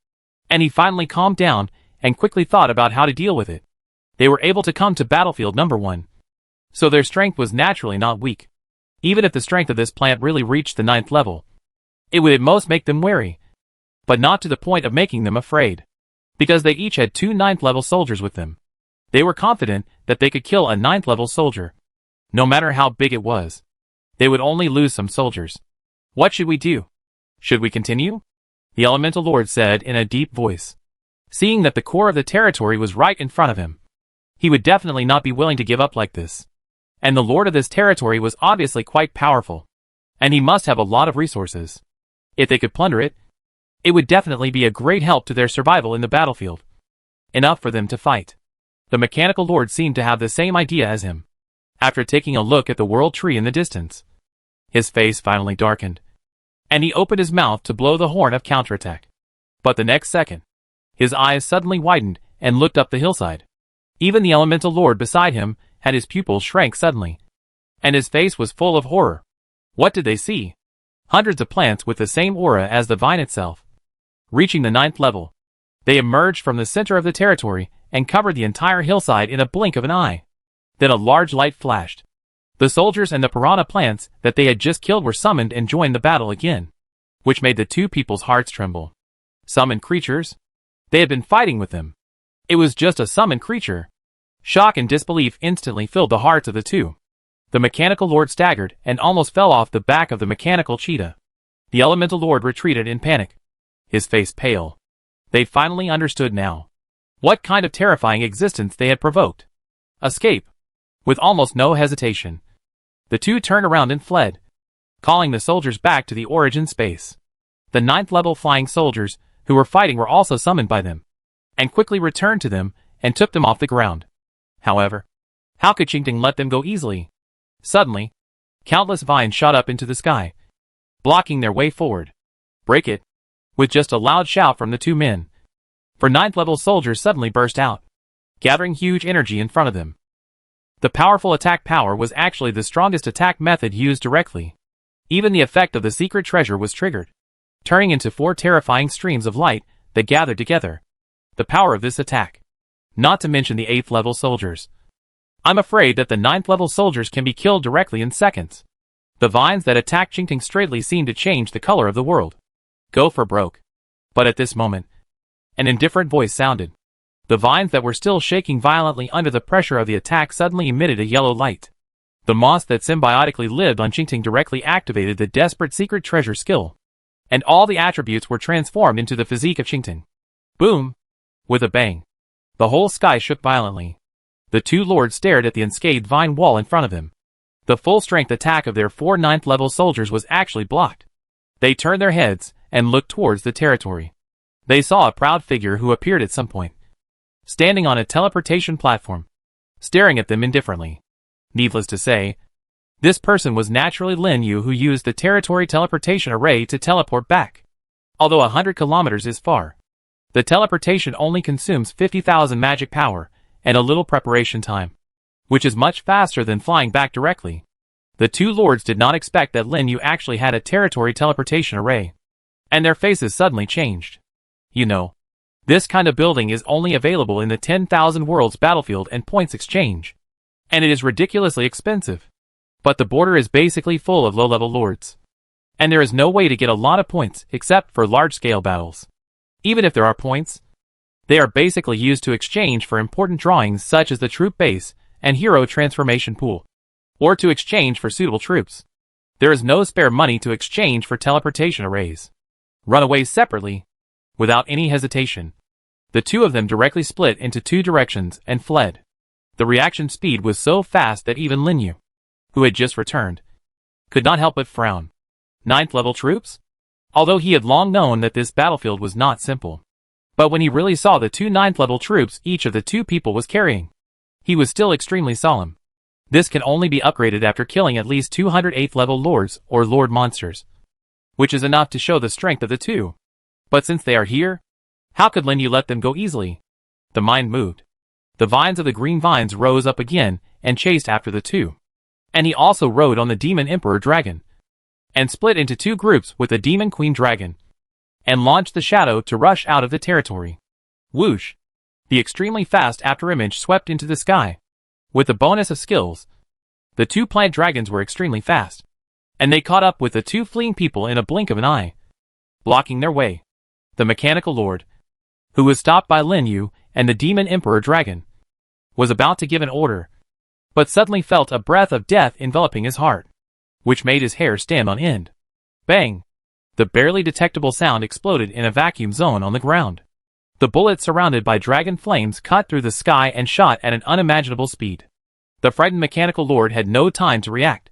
and he finally calmed down and quickly thought about how to deal with it. They were able to come to battlefield number 1. So their strength was naturally not weak. Even if the strength of this plant really reached the 9th level, it would at most make them wary, but not to the point of making them afraid. Because they each had 2 9th level soldiers with them. They were confident that they could kill a 9th level soldier. No matter how big it was, they would only lose some soldiers. What should we do? Should we continue? The elemental lord said in a deep voice. Seeing that the core of the territory was right in front of him, he would definitely not be willing to give up like this. And the lord of this territory was obviously quite powerful, and he must have a lot of resources. If they could plunder it, it would definitely be a great help to their survival in the battlefield. Enough for them to fight. The mechanical lord seemed to have the same idea as him. After taking a look at the world tree in the distance, his face finally darkened, and he opened his mouth to blow the horn of counterattack. But the next second, his eyes suddenly widened and looked up the hillside. Even the elemental lord beside him had his pupils shrank suddenly, and his face was full of horror. What did they see? Hundreds of plants with the same aura as the vine itself. Reaching the 9th level, they emerged from the center of the territory and covered the entire hillside in a blink of an eye. Then a large light flashed. The soldiers and the piranha plants that they had just killed were summoned and joined the battle again, which made the two people's hearts tremble. Summoned creatures? They had been fighting with them. It was just a summoned creature. Shock and disbelief instantly filled the hearts of the two. The mechanical lord staggered and almost fell off the back of the mechanical cheetah. The elemental lord retreated in panic, his face pale. They finally understood now what kind of terrifying existence they had provoked. Escape. With almost no hesitation, the two turned around and fled, calling the soldiers back to the origin space. The 9th level flying soldiers who were fighting were also summoned by them, and quickly returned to them and took them off the ground. However, how could Qingting let them go easily? Suddenly, countless vines shot up into the sky, blocking their way forward. Break it! With just a loud shout from the two men, for 9th level soldiers suddenly burst out, gathering huge energy in front of them. The powerful attack power was actually the strongest attack method used directly. Even the effect of the secret treasure was triggered, turning into 4 terrifying streams of light that gathered together. The power of this attack. Not to mention the 8th level soldiers. I'm afraid that the 9th level soldiers can be killed directly in seconds. The vines that attacked Qingting straightly seemed to change the color of the world. Go for broke. But at this moment, an indifferent voice sounded. The vines that were still shaking violently under the pressure of the attack suddenly emitted a yellow light. The moss that symbiotically lived on Qingting directly activated the desperate secret treasure skill, and all the attributes were transformed into the physique of Qingting. Boom! With a bang, the whole sky shook violently. The two lords stared at the unscathed vine wall in front of them. The full-strength attack of their 4 9th level soldiers was actually blocked. They turned their heads and looked towards the territory. They saw a proud figure who appeared at some point, standing on a teleportation platform, staring at them indifferently. Needless to say, this person was naturally Lin Yu, who used the territory teleportation array to teleport back. Although 100 kilometers is far, the teleportation only consumes 50,000 magic power and a little preparation time, which is much faster than flying back directly. The two lords did not expect that Lin Yu actually had a territory teleportation array. and their faces suddenly changed. You know, this kind of building is only available in the 10,000 Worlds battlefield and points exchange, and it is ridiculously expensive. But the border is basically full of low-level lords, and there is no way to get a lot of points except for large-scale battles. Even if there are points, they are basically used to exchange for important drawings such as the troop base and hero transformation pool, or to exchange for suitable troops. There is no spare money to exchange for teleportation arrays. Run away separately. Without any hesitation, the two of them directly split into two directions and fled. The reaction speed was so fast that even Linyu, who had just returned, could not help but frown. 9th level troops? Although he had long known that this battlefield was not simple. But when he really saw the two 9th level troops each of the two people was carrying, he was still extremely solemn. This can only be upgraded after killing at least 200 8th level lords or lord monsters, which is enough to show the strength of the two. But since they are here, how could Linyu let them go easily? The mind moved. The vines of the green vines rose up again and chased after the two. And he also rode on the Demon Emperor Dragon, and split into two groups with the Demon Queen Dragon, and launched the shadow to rush out of the territory. Whoosh! The extremely fast afterimage swept into the sky. With the bonus of skills, the two plant dragons were extremely fast, and they caught up with the two fleeing people in a blink of an eye, blocking their way. The Mechanical Lord, who was stopped by Linyu and the Demon Emperor Dragon, was about to give an order, but suddenly felt a breath of death enveloping his heart, which made his hair stand on end. Bang! The barely detectable sound exploded in a vacuum zone on the ground. The bullet surrounded by dragon flames cut through the sky and shot at an unimaginable speed. The frightened Mechanical Lord had no time to react,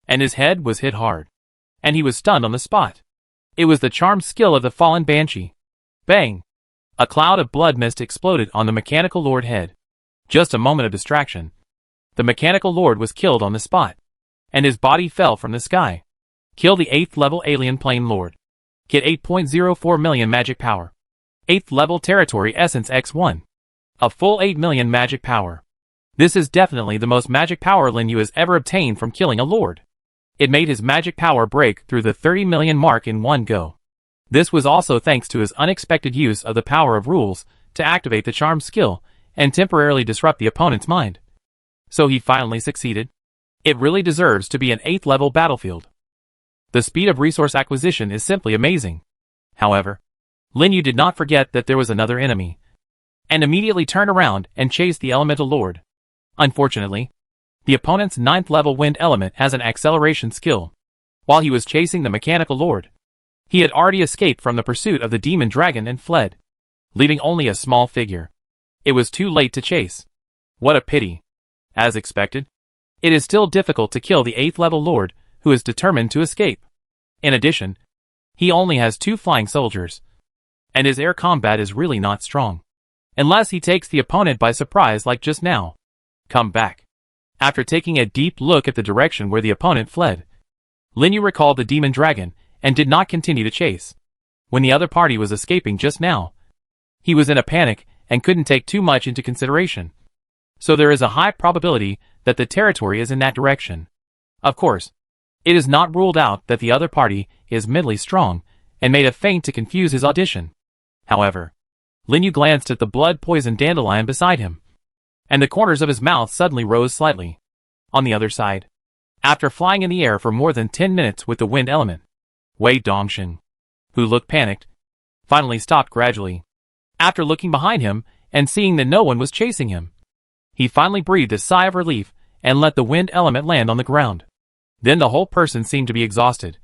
and his head was hit hard, and he was stunned on the spot. It was the charmed skill of the fallen Banshee. Bang! A cloud of blood mist exploded on the Mechanical Lord head. Just a moment of distraction. The Mechanical Lord was killed on the spot, and his body fell from the sky. Kill the 8th level Alien Plane Lord. Get 8.04 million magic power. 8th level Territory Essence X1. A full 8 million magic power. This is definitely the most magic power Linyu has ever obtained from killing a lord. It made his magic power break through the 30 million mark in one go. This was also thanks to his unexpected use of the power of rules to activate the charm skill and temporarily disrupt the opponent's mind. So he finally succeeded. It really deserves to be an 8th level battlefield. The speed of resource acquisition is simply amazing. However, Linyu did not forget that there was another enemy, and immediately turned around and chased the Elemental Lord. Unfortunately, the opponent's 9th level wind element has an acceleration skill. While he was chasing the Mechanical Lord, he had already escaped from the pursuit of the Demon Dragon and fled, leaving only a small figure. It was too late to chase. What a pity. As expected, it is still difficult to kill the 8th level Lord who is determined to escape. In addition, he only has 2 flying soldiers, and his air combat is really not strong, unless he takes the opponent by surprise like just now. Come back. After taking a deep look at the direction where the opponent fled, Linyu recalled the Demon Dragon and did not continue to chase. When the other party was escaping just now, he was in a panic and couldn't take too much into consideration. So there is a high probability that the territory is in that direction. Of course, it is not ruled out that the other party is mentally strong and made a feint to confuse his audition. However, Linyu glanced at the blood-poisoned dandelion beside him, and the corners of his mouth suddenly rose slightly. On the other side, after flying in the air for more than 10 minutes with the wind element, Wei Dongxing, who looked panicked, finally stopped gradually. After looking behind him and seeing that no one was chasing him, he finally breathed a sigh of relief and let the wind element land on the ground. Then the whole person seemed to be exhausted,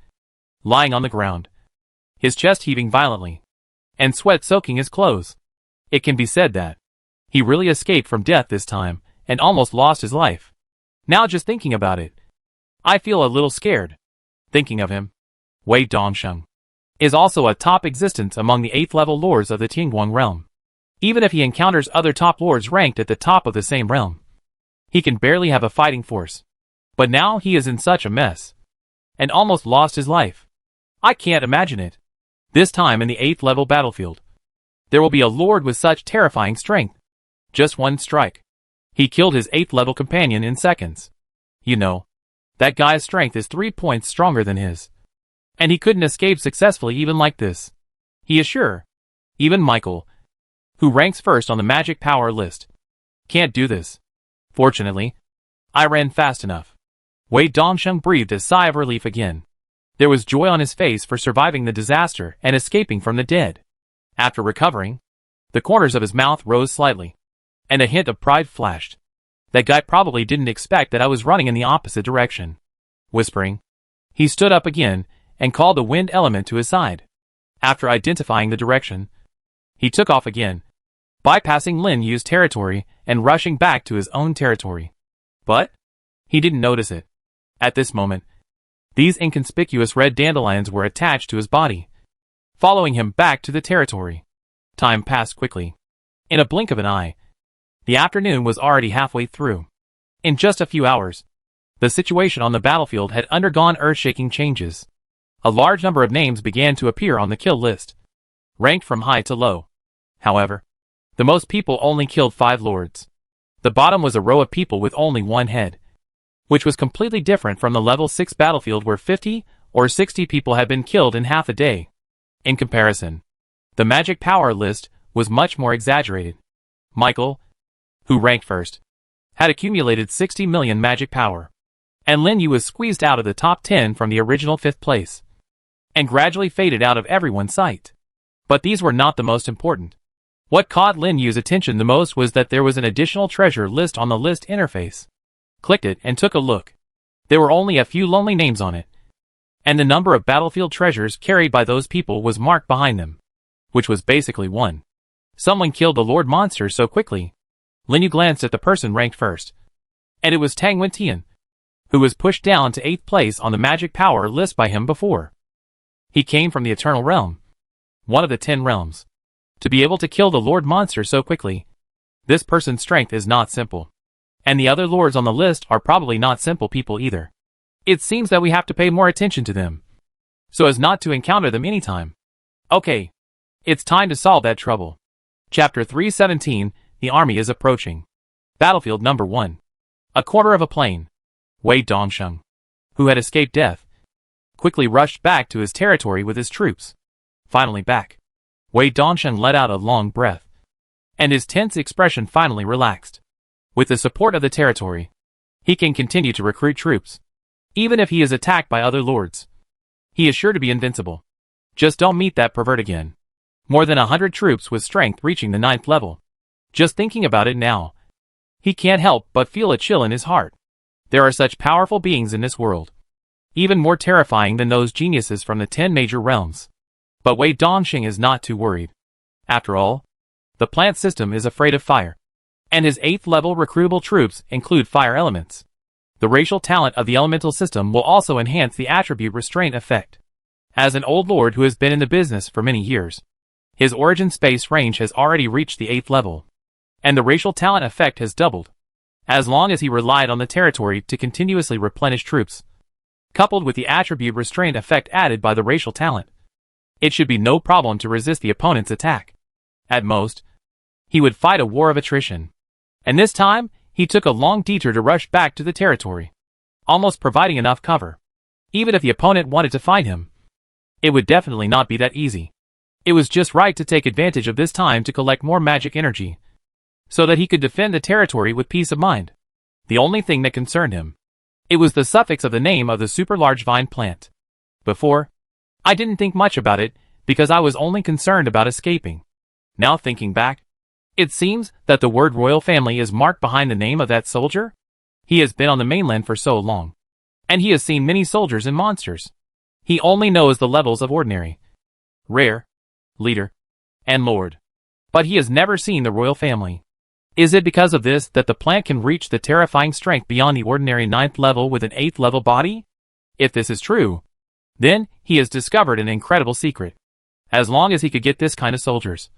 lying on the ground, his chest heaving violently, and sweat soaking his clothes. It can be said that he really escaped from death this time and almost lost his life. Now just thinking about it, I feel a little scared. Thinking of him, Wei Dongsheng is also a top existence among the 8th level lords of the Tingguang realm. Even if he encounters other top lords ranked at the top of the same realm, he can barely have a fighting force. But now he is in such a mess, and almost lost his life. I can't imagine it. This time in the 8th level battlefield, there will be a lord with such terrifying strength. Just one strike. He killed his 8th level companion in seconds. You know, that guy's strength is 3 points stronger than his. And he couldn't escape successfully even like this. He is sure. Even Michael, who ranks first on the magic power list, can't do this. Fortunately, I ran fast enough. Wei Dongsheng breathed a sigh of relief again. There was joy on his face for surviving the disaster and escaping from the dead. After recovering, the corners of his mouth rose slightly, and a hint of pride flashed. That guy probably didn't expect that I was running in the opposite direction. Whispering, he stood up again and called the wind element to his side. After identifying the direction, he took off again, bypassing Lin Yu's territory and rushing back to his own territory. But he didn't notice it. At this moment, these inconspicuous red dandelions were attached to his body, following him back to the territory. Time passed quickly. In a blink of an eye, the afternoon was already halfway through. In just a few hours, the situation on the battlefield had undergone earth-shaking changes. A large number of names began to appear on the kill list, ranked from high to low. However, the most people only killed 5 lords. The bottom was a row of people with only 1 head, which was completely different from the level 6 battlefield where 50 or 60 people had been killed in half a day. In comparison, the magic power list was much more exaggerated. Michael, who ranked first, had accumulated 60 million magic power, and Lin Yu was squeezed out of the top 10 from the original 5th place, and gradually faded out of everyone's sight. But these were not the most important. What caught Lin Yu's attention the most was that there was an additional treasure list on the list interface. Clicked it and took a look. There were only a few lonely names on it, and the number of battlefield treasures carried by those people was marked behind them, which was basically 1. Someone killed the Lord Monster so quickly. Lin Yu glanced at the person ranked first, and it was Tang Wentian, who was pushed down to 8th place on the magic power list by him before. He came from the Eternal Realm, one of the 10 realms. To be able to kill the Lord Monster so quickly, this person's strength is not simple. And the other lords on the list are probably not simple people either. It seems that we have to pay more attention to them, so as not to encounter them anytime. Okay, it's time to solve that trouble. Chapter 317, The Army is Approaching. Battlefield number 1. A quarter of a plain. Wei Dongsheng, who had escaped death, quickly rushed back to his territory with his troops. Finally back, Wei Dongsheng let out a long breath, and his tense expression finally relaxed. With the support of the territory, he can continue to recruit troops, even if he is attacked by other lords. He is sure to be invincible. Just don't meet that pervert again. More than 100 troops with strength reaching the 9th level. Just thinking about it now, he can't help but feel a chill in his heart. There are such powerful beings in this world, even more terrifying than those geniuses from the 10 major realms. But Wei Dongsheng is not too worried. After all, the plant system is afraid of fire, and his 8th level recruitable troops include fire elements. The racial talent of the elemental system will also enhance the attribute restraint effect. As an old lord who has been in the business for many years, his origin space range has already reached the 8th level, and the racial talent effect has doubled. As long as he relied on the territory to continuously replenish troops, coupled with the attribute restraint effect added by the racial talent, it should be no problem to resist the opponent's attack. At most, he would fight a war of attrition. And this time, he took a long detour to rush back to the territory, almost providing enough cover. Even if the opponent wanted to fight him, it would definitely not be that easy. It was just right to take advantage of this time to collect more magic energy, so that he could defend the territory with peace of mind. The only thing that concerned him, it was the suffix of the name of the super large vine plant. Before, I didn't think much about it, because I was only concerned about escaping. Now thinking back, it seems that the word royal family is marked behind the name of that soldier. He has been on the mainland for so long, and he has seen many soldiers and monsters. He only knows the levels of ordinary, rare, leader, and lord. But he has never seen the royal family. Is it because of this that the plant can reach the terrifying strength beyond the ordinary 9th level with an 8th level body? If this is true, then he has discovered an incredible secret. As long as he could get this kind of soldiers,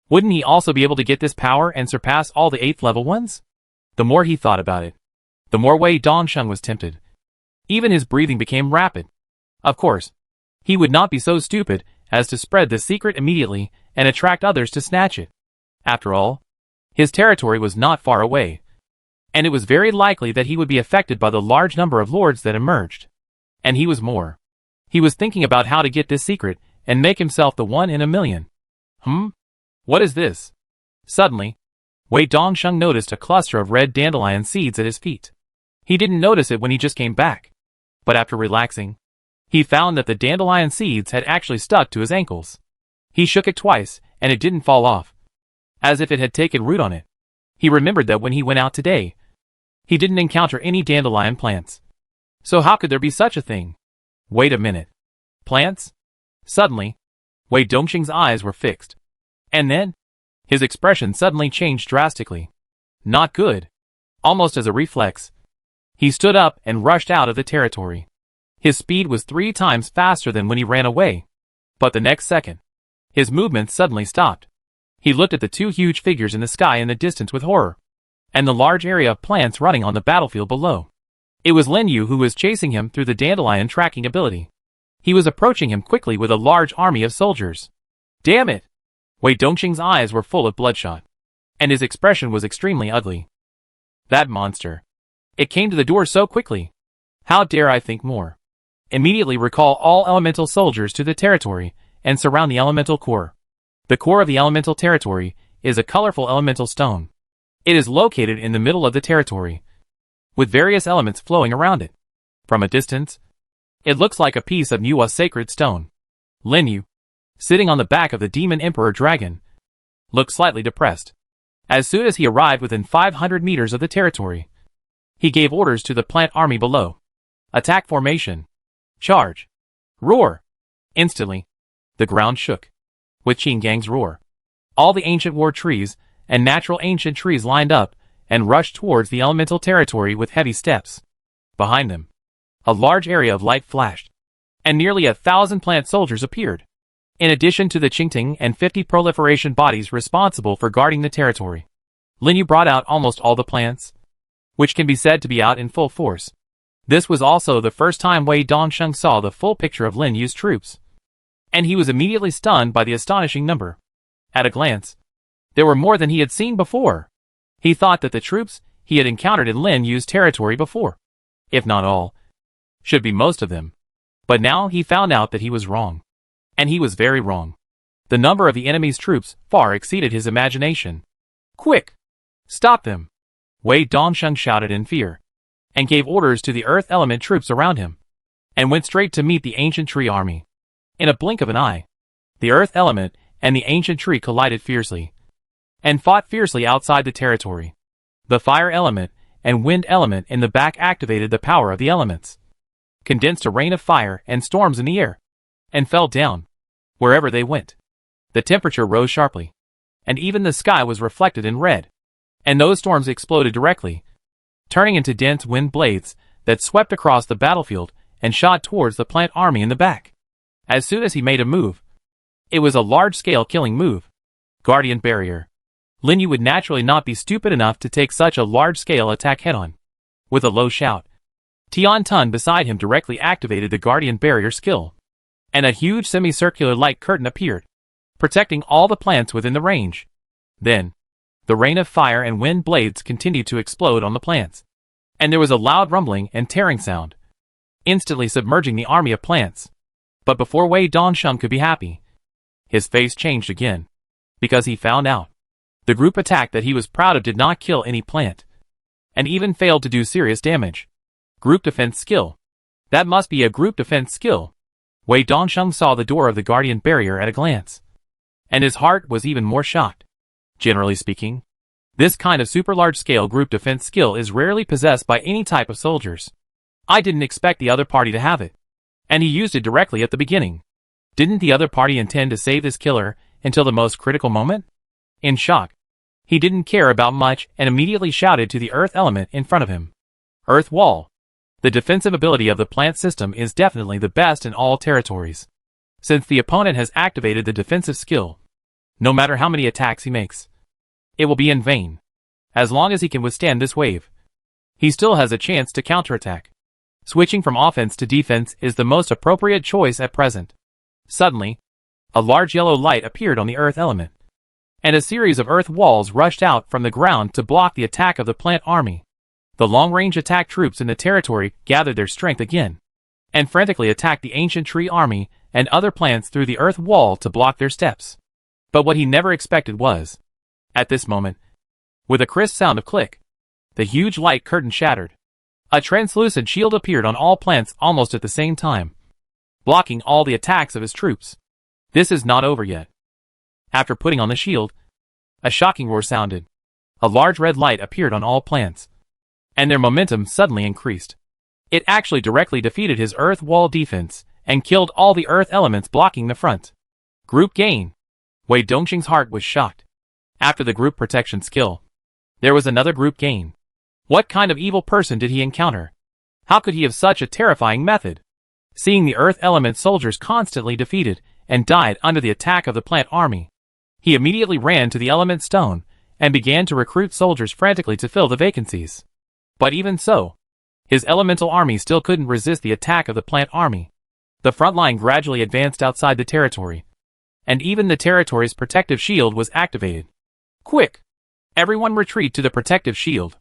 wouldn't he also be able to get this power and surpass all the 8th level ones? The more he thought about it, the more Wei Dongsheng was tempted. Even his breathing became rapid. Of course, he would not be so stupid as to spread the secret immediately and attract others to snatch it. After all, his territory was not far away, and it was very likely that he would be affected by the large number of lords that emerged. And he was more. He was thinking about how to get this secret and make himself the 1 in a million. What is this? Suddenly, Wei Dongsheng noticed a cluster of red dandelion seeds at his feet. He didn't notice it when he just came back. But after relaxing, he found that the dandelion seeds had actually stuck to his ankles. He shook it twice, and it didn't fall off, as if it had taken root on it. He remembered that when he went out today, he didn't encounter any dandelion plants. So how could there be such a thing? Wait a minute. Plants? Suddenly, Wei Dongsheng's eyes were fixed. And then, his expression suddenly changed drastically. Not good. Almost as a reflex, he stood up and rushed out of the territory. His speed was 3 times faster than when he ran away. But the next second, his movements suddenly stopped. He looked at the 2 huge figures in the sky in the distance with horror, and the large area of plants running on the battlefield below. It was Lin Yu who was chasing him through the dandelion tracking ability. He was approaching him quickly with a large army of soldiers. Damn it! Wei Dongsheng's eyes were full of bloodshot, and his expression was extremely ugly. That monster. It came to the door so quickly. How dare I think more? Immediately recall all elemental soldiers to the territory and surround the elemental core. The core of the elemental territory is a colorful elemental stone. It is located in the middle of the territory, with various elements flowing around it. From a distance, it looks like a piece of Nuwa sacred stone. Lin Yu, sitting on the back of the Demon Emperor Dragon, looked slightly depressed. As soon as he arrived within 500 meters of the territory, he gave orders to the plant army below. Attack formation. Charge. Roar. Instantly, the ground shook. With Qinggang's roar, all the ancient war trees and natural ancient trees lined up and rushed towards the elemental territory with heavy steps. Behind them, a large area of light flashed, and nearly 1,000 plant soldiers appeared, in addition to the Qingting and 50 proliferation bodies responsible for guarding the territory. Lin Yu brought out almost all the plants, which can be said to be out in full force. This was also the first time Wei Dongsheng saw the full picture of Lin Yu's troops, and he was immediately stunned by the astonishing number. At a glance, there were more than he had seen before. He thought that the troops he had encountered in Lin Yu's territory before, if not all, should be most of them. But now he found out that he was wrong. And he was very wrong. The number of the enemy's troops far exceeded his imagination. Quick! Stop them! Wei Dongsheng shouted in fear, and gave orders to the earth element troops around him, and went straight to meet the ancient tree army. In a blink of an eye, the earth element and the ancient tree collided fiercely, and fought fiercely outside the territory. The fire element and wind element in the back activated the power of the elements, condensed a rain of fire and storms in the air, and fell down. Wherever they went, the temperature rose sharply, and even the sky was reflected in red, and those storms exploded directly, turning into dense wind blades that swept across the battlefield and shot towards the plant army in the back. As soon as he made a move, it was a large-scale killing move. Guardian Barrier. Lin Yu would naturally not be stupid enough to take such a large-scale attack head-on. With a low shout, Tian Tun beside him directly activated the Guardian Barrier skill, and a huge semicircular light curtain appeared, protecting all the plants within the range. Then, the rain of fire and wind blades continued to explode on the plants, and there was a loud rumbling and tearing sound, instantly submerging the army of plants. But before Wei Dongsheng could be happy, his face changed again, because he found out the group attack that he was proud of did not kill any plant, and even failed to do serious damage. Group defense skill. That must be a group defense skill. Wei Dongsheng saw the door of the Guardian Barrier at a glance, and his heart was even more shocked. Generally speaking, this kind of super large-scale group defense skill is rarely possessed by any type of soldiers. I didn't expect the other party to have it, and he used it directly at the beginning. Didn't the other party intend to save this killer until the most critical moment? In shock, he didn't care about much and immediately shouted to the earth element in front of him. Earth Wall. The defensive ability of the plant system is definitely the best in all territories, since the opponent has activated the defensive skill. No matter how many attacks he makes, it will be in vain. As long as he can withstand this wave, he still has a chance to counterattack. Switching from offense to defense is the most appropriate choice at present. Suddenly, a large yellow light appeared on the earth element, and a series of earth walls rushed out from the ground to block the attack of the plant army. The long-range attack troops in the territory gathered their strength again, and frantically attacked the ancient tree army and other plants through the earth wall to block their steps. But what he never expected was, at this moment, with a crisp sound of click, the huge light curtain shattered. A translucent shield appeared on all plants almost at the same time, blocking all the attacks of his troops. This is not over yet. After putting on the shield, a shocking roar sounded. A large red light appeared on all plants, and their momentum suddenly increased. It actually directly defeated his earth wall defense and killed all the earth elements blocking the front. Group gain. Wei Dongxing's heart was shocked. After the group protection skill, there was another group gain. What kind of evil person did he encounter? How could he have such a terrifying method? Seeing the earth element soldiers constantly defeated and died under the attack of the plant army, he immediately ran to the element stone and began to recruit soldiers frantically to fill the vacancies. But even so, his elemental army still couldn't resist the attack of the plant army. The front line gradually advanced outside the territory, and even the territory's protective shield was activated. Quick! Everyone retreat to the protective shield.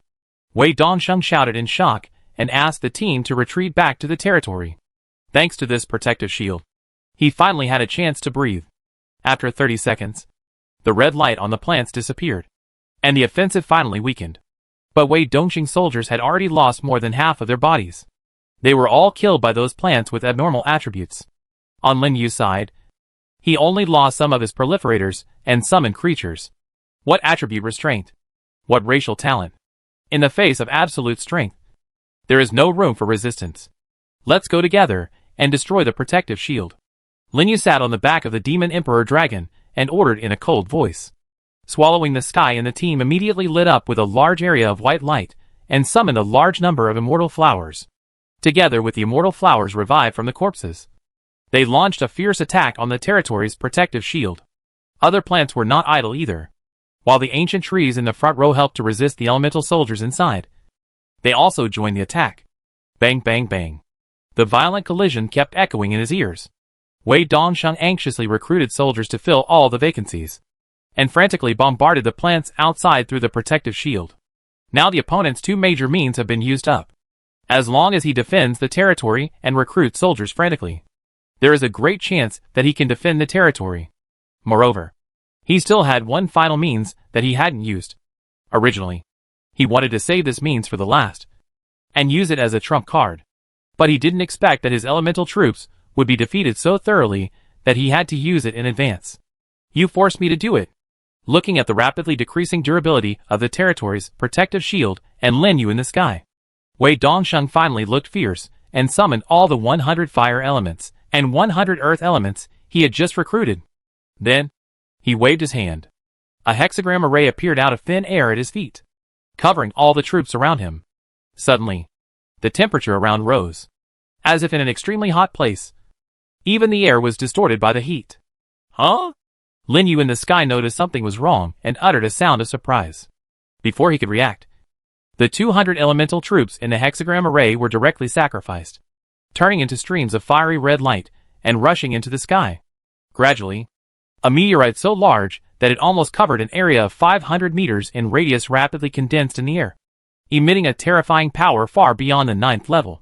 Wei Dongsheng shouted in shock and asked the team to retreat back to the territory. Thanks to this protective shield, he finally had a chance to breathe. After 30 seconds, the red light on the plants disappeared, and the offensive finally weakened. But Wei Dongxing's soldiers had already lost more than half of their bodies. They were all killed by those plants with abnormal attributes. On Lin Yu's side, he only lost some of his proliferators and summoned creatures. What attribute restraint? What racial talent? In the face of absolute strength, there is no room for resistance. Let's go together and destroy the protective shield. Lin Yu sat on the back of the Demon Emperor Dragon and ordered in a cold voice. Swallowing the sky, and the team immediately lit up with a large area of white light and summoned a large number of immortal flowers. Together with the immortal flowers revived from the corpses, they launched a fierce attack on the territory's protective shield. Other plants were not idle either. While the ancient trees in the front row helped to resist the elemental soldiers inside, they also joined the attack. Bang bang bang. The violent collision kept echoing in his ears. Wei Dongsheng anxiously recruited soldiers to fill all the vacancies, and frantically bombarded the plants outside through the protective shield. Now the opponent's two major means have been used up. As long as he defends the territory and recruits soldiers frantically, there is a great chance that he can defend the territory. Moreover, he still had one final means that he hadn't used. Originally, he wanted to save this means for the last, and use it as a trump card. But he didn't expect that his elemental troops would be defeated so thoroughly that he had to use it in advance. You forced me to do it. Looking at the rapidly decreasing durability of the territory's protective shield and Lin Yu in the sky, Wei Dongsheng finally looked fierce and summoned all the 100 fire elements and 100 earth elements he had just recruited. Then, he waved his hand. A hexagram array appeared out of thin air at his feet, covering all the troops around him. Suddenly, the temperature around rose, as if in an extremely hot place. Even the air was distorted by the heat. Huh? Lin Yu in the sky noticed something was wrong and uttered a sound of surprise. Before he could react, the 200 elemental troops in the hexagram array were directly sacrificed, turning into streams of fiery red light and rushing into the sky. Gradually, a meteorite so large that it almost covered an area of 500 meters in radius rapidly condensed in the air, emitting a terrifying power far beyond the 9th level.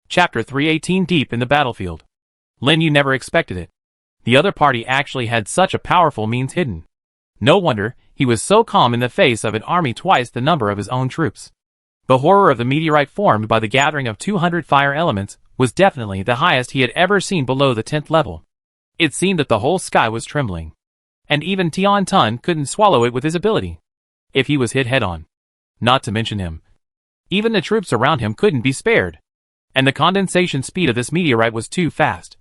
Chapter 318. Deep in the battlefield. Lin Yu never expected it. The other party actually had such a powerful means hidden. No wonder he was so calm in the face of an army twice the number of his own troops. The horror of the meteorite formed by the gathering of 200 fire elements was definitely the highest he had ever seen below the 10th level. It seemed that the whole sky was trembling, and even Tian Tun couldn't swallow it with his ability. If he was hit head-on, not to mention him, even the troops around him couldn't be spared, and the condensation speed of this meteorite was too fast.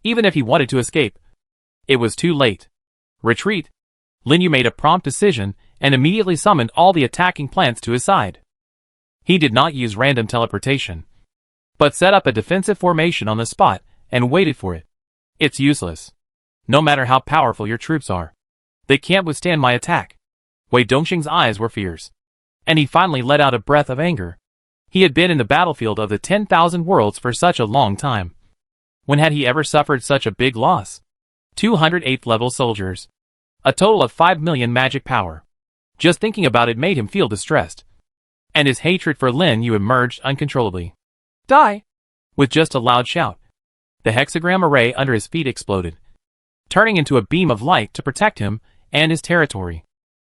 Even if he wanted to escape, it was too late. Retreat. Lin Yu made a prompt decision and immediately summoned all the attacking plants to his side. He did not use random teleportation, but set up a defensive formation on the spot and waited for it. It's useless. No matter how powerful your troops are, they can't withstand my attack. Wei Dongxing's eyes were fierce, and he finally let out a breath of anger. He had been in the battlefield of the 10,000 worlds for such a long time. When had he ever suffered such a big loss? 208th level soldiers. A total of 5 million magic power. Just thinking about it made him feel distressed, and his hatred for Lin Yu emerged uncontrollably. Die! With just a loud shout, The hexagram array under his feet exploded, turning into a beam of light to protect him and his territory.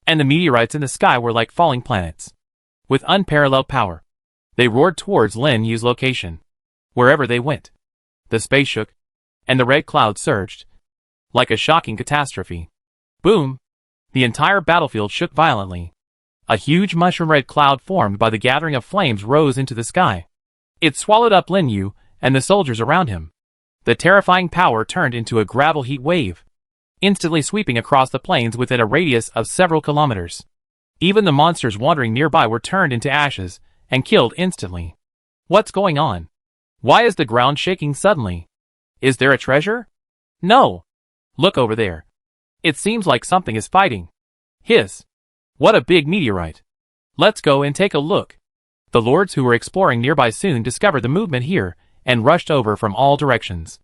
And the meteorites in the sky were like falling planets. With unparalleled power, they roared towards Lin Yu's location. Wherever they went, the space shook, and the red cloud surged. Like a shocking catastrophe. Boom! The entire battlefield shook violently. A huge mushroom-red cloud formed by the gathering of flames rose into the sky. It swallowed up Lin Yu and the soldiers around him. The terrifying power turned into a gravel heat wave, instantly sweeping across the plains within a radius of several kilometers. Even the monsters wandering nearby were turned into ashes and killed instantly. What's going on? Why is the ground shaking suddenly? Is there a treasure? No! Look over there. It seems like something is fighting. Hiss! What a big meteorite! Let's go and take a look. The lords who were exploring nearby soon discovered the movement here and rushed over from all directions.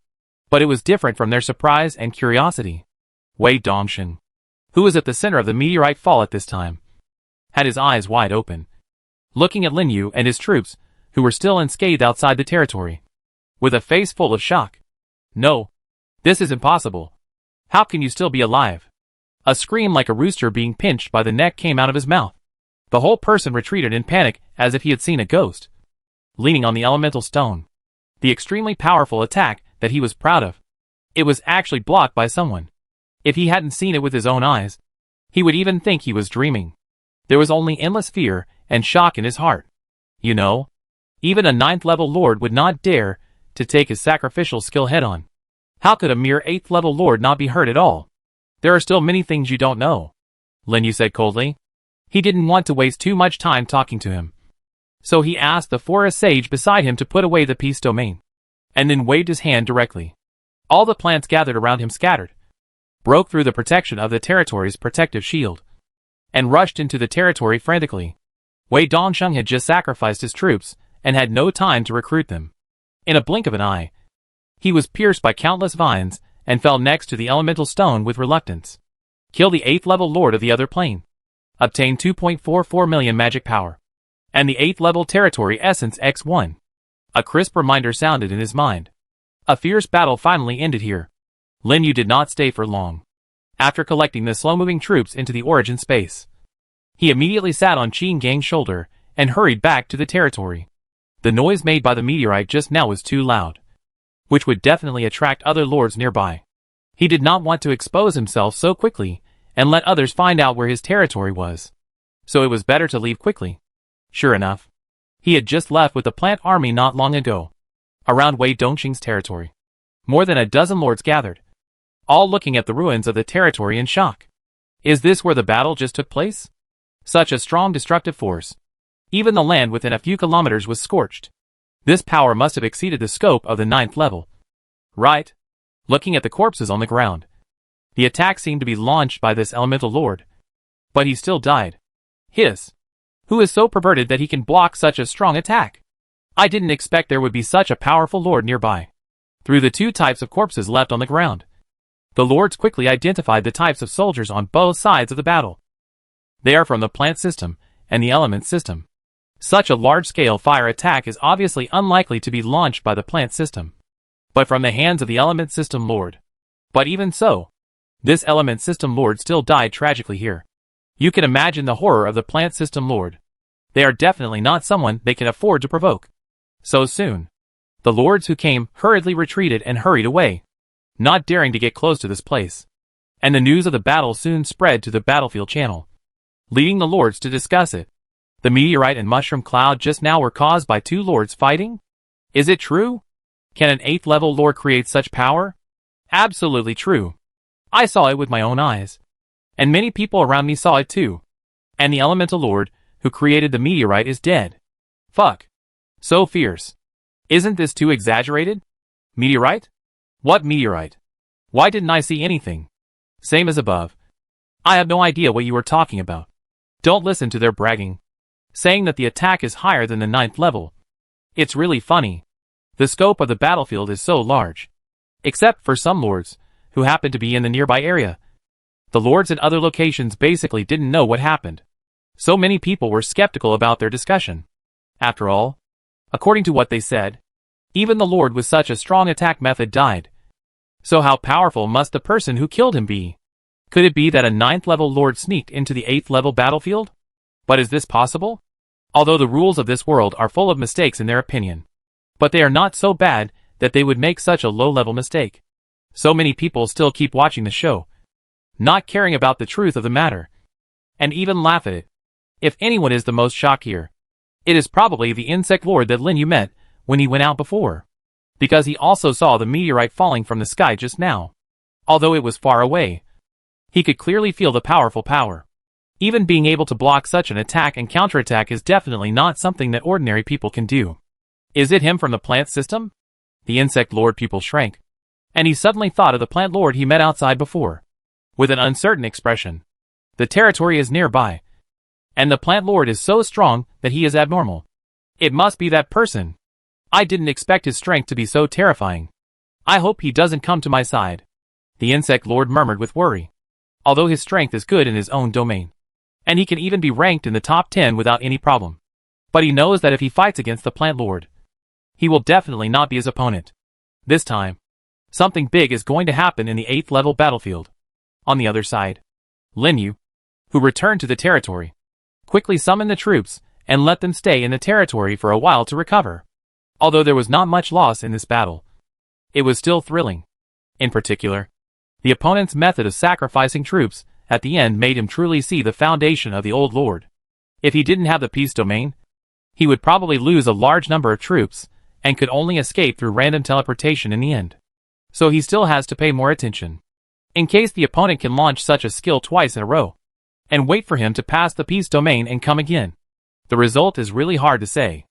But it was different from their surprise and curiosity. Wei Dongsheng, who was at the center of the meteorite fall at this time, had his eyes wide open, looking at Lin Yu and his troops, who were still unscathed outside the territory, with a face full of shock. No, this is impossible. How can you still be alive? A scream like a rooster being pinched by the neck came out of his mouth. The whole person retreated in panic as if he had seen a ghost. Leaning on the elemental stone, the extremely powerful attack that he was proud of, it was actually blocked by someone. If he hadn't seen it with his own eyes, he would even think he was dreaming. There was only endless fear and shock in his heart. You know, even a 9th level lord would not dare to take his sacrificial skill head-on. How could a mere 8th level lord not be hurt at all? There are still many things you don't know, Lin Yu said coldly. He didn't want to waste too much time talking to him. So he asked the forest sage beside him to put away the peace domain, and then waved his hand directly. All the plants gathered around him scattered, broke through the protection of the territory's protective shield, and rushed into the territory frantically. Wei Dongsheng had just sacrificed his troops and had no time to recruit them. In a blink of an eye, he was pierced by countless vines and fell next to the elemental stone with reluctance. Kill the 8th level lord of the other plane. Obtain 2.44 million magic power. And the 8th level territory essence X1. A crisp reminder sounded in his mind. A fierce battle finally ended here. Lin Yu did not stay for long. After collecting the slow-moving troops into the origin space, he immediately sat on Qin Gang's shoulder and hurried back to the territory. The noise made by the meteorite just now was too loud, which would definitely attract other lords nearby. He did not want to expose himself so quickly and let others find out where his territory was. So it was better to leave quickly. Sure enough, he had just left with the plant army not long ago. Around Wei Dongsheng's territory, more than a dozen lords gathered, all looking at the ruins of the territory in shock. Is this where the battle just took place? Such a strong destructive force. Even the land within a few kilometers was scorched. This power must have exceeded the scope of the 9th level. Right? Looking at the corpses on the ground, the attack seemed to be launched by this elemental lord. But he still died. Hiss. Who is so perverted that he can block such a strong attack? I didn't expect there would be such a powerful lord nearby. Through the two types of corpses left on the ground, the lords quickly identified the types of soldiers on both sides of the battle. They are from the plant system and the element system. Such a large-scale fire attack is obviously unlikely to be launched by the plant system, but from the hands of the element system lord. But even so, this element system lord still died tragically here. You can imagine the horror of the plant system lord. They are definitely not someone they can afford to provoke so soon. The lords who came hurriedly retreated and hurried away, not daring to get close to this place. And the news of the battle soon spread to the battlefield channel, leading the lords to discuss it. The meteorite and mushroom cloud just now were caused by two lords fighting? Is it true? Can an 8th level lord create such power? Absolutely true. I saw it with my own eyes. And many people around me saw it too. And the elemental lord who created the meteorite is dead. Fuck. So fierce. Isn't this too exaggerated? Meteorite? What meteorite? Why didn't I see anything? Same as above. I have no idea what you are talking about. Don't listen to their bragging, saying that the attack is higher than the 9th level. It's really funny. The scope of the battlefield is so large. Except for some lords, who happen to be in the nearby area. The lords at other locations basically didn't know what happened. So many people were skeptical about their discussion. After all, according to what they said, Even the Lord with such a strong attack method died. So how powerful must the person who killed him be? Could it be that a 9th level Lord sneaked into the 8th level battlefield? But is this possible? Although the rules of this world are full of mistakes in their opinion. But they are not so bad that they would make such a low-level mistake. So many people still keep watching the show, not caring about the truth of the matter, and even laugh at it. If anyone is the most shocked here, it is probably the insect lord that Lin Yu met when he went out before, because he also saw the meteorite falling from the sky just now. Although it was far away, he could clearly feel the powerful power. Even being able to block such an attack and counterattack is definitely not something that ordinary people can do. Is it him from the plant system? The insect lord pupil shrank, and he suddenly thought of the plant lord he met outside before. With an uncertain expression. The territory is nearby, and the plant lord is so strong that he is abnormal. It must be that person. I didn't expect his strength to be so terrifying. I hope he doesn't come to my side. The insect lord murmured with worry. Although his strength is good in his own domain, and he can even be ranked in the top 10 without any problem. But he knows that if he fights against the plant lord, he will definitely not be his opponent. This time, something big is going to happen in the 8th level battlefield. On the other side, Lin Yu, who returned to the territory, quickly summoned the troops and let them stay in the territory for a while to recover. Although there was not much loss in this battle, it was still thrilling. In particular, the opponent's method of sacrificing troops at the end made him truly see the foundation of the old lord. If he didn't have the peace domain, he would probably lose a large number of troops and could only escape through random teleportation in the end. So he still has to pay more attention, in case the opponent can launch such a skill twice in a row, and wait for him to pass the peace domain and come again. The result is really hard to say.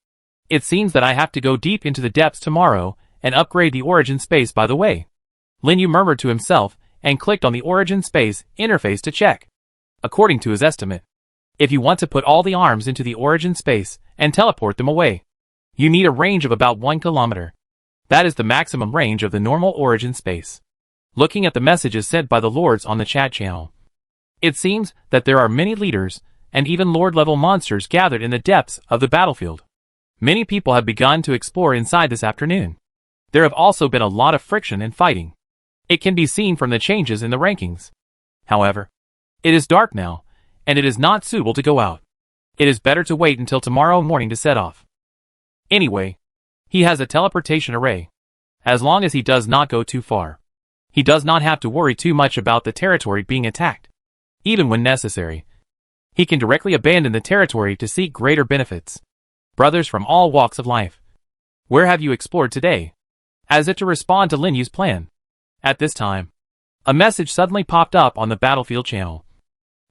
It seems that I have to go deep into the depths tomorrow and upgrade the origin space by the way. Lin Yu murmured to himself and clicked on the origin space interface to check. According to his estimate, if you want to put all the arms into the origin space and teleport them away, you need a range of about 1 kilometer. That is the maximum range of the normal origin space. Looking at the messages sent by the lords on the chat channel, it seems that there are many leaders and even lord-level monsters gathered in the depths of the battlefield. Many people have begun to explore inside this afternoon. There have also been a lot of friction and fighting. It can be seen from the changes in the rankings. However, it is dark now, and it is not suitable to go out. It is better to wait until tomorrow morning to set off. Anyway, he has a teleportation array. As long as he does not go too far, he does not have to worry too much about the territory being attacked. Even when necessary, he can directly abandon the territory to seek greater benefits. Brothers from all walks of life, where have you explored today? As if to respond to Lin Yu's plan. At this time, a message suddenly popped up on the battlefield channel,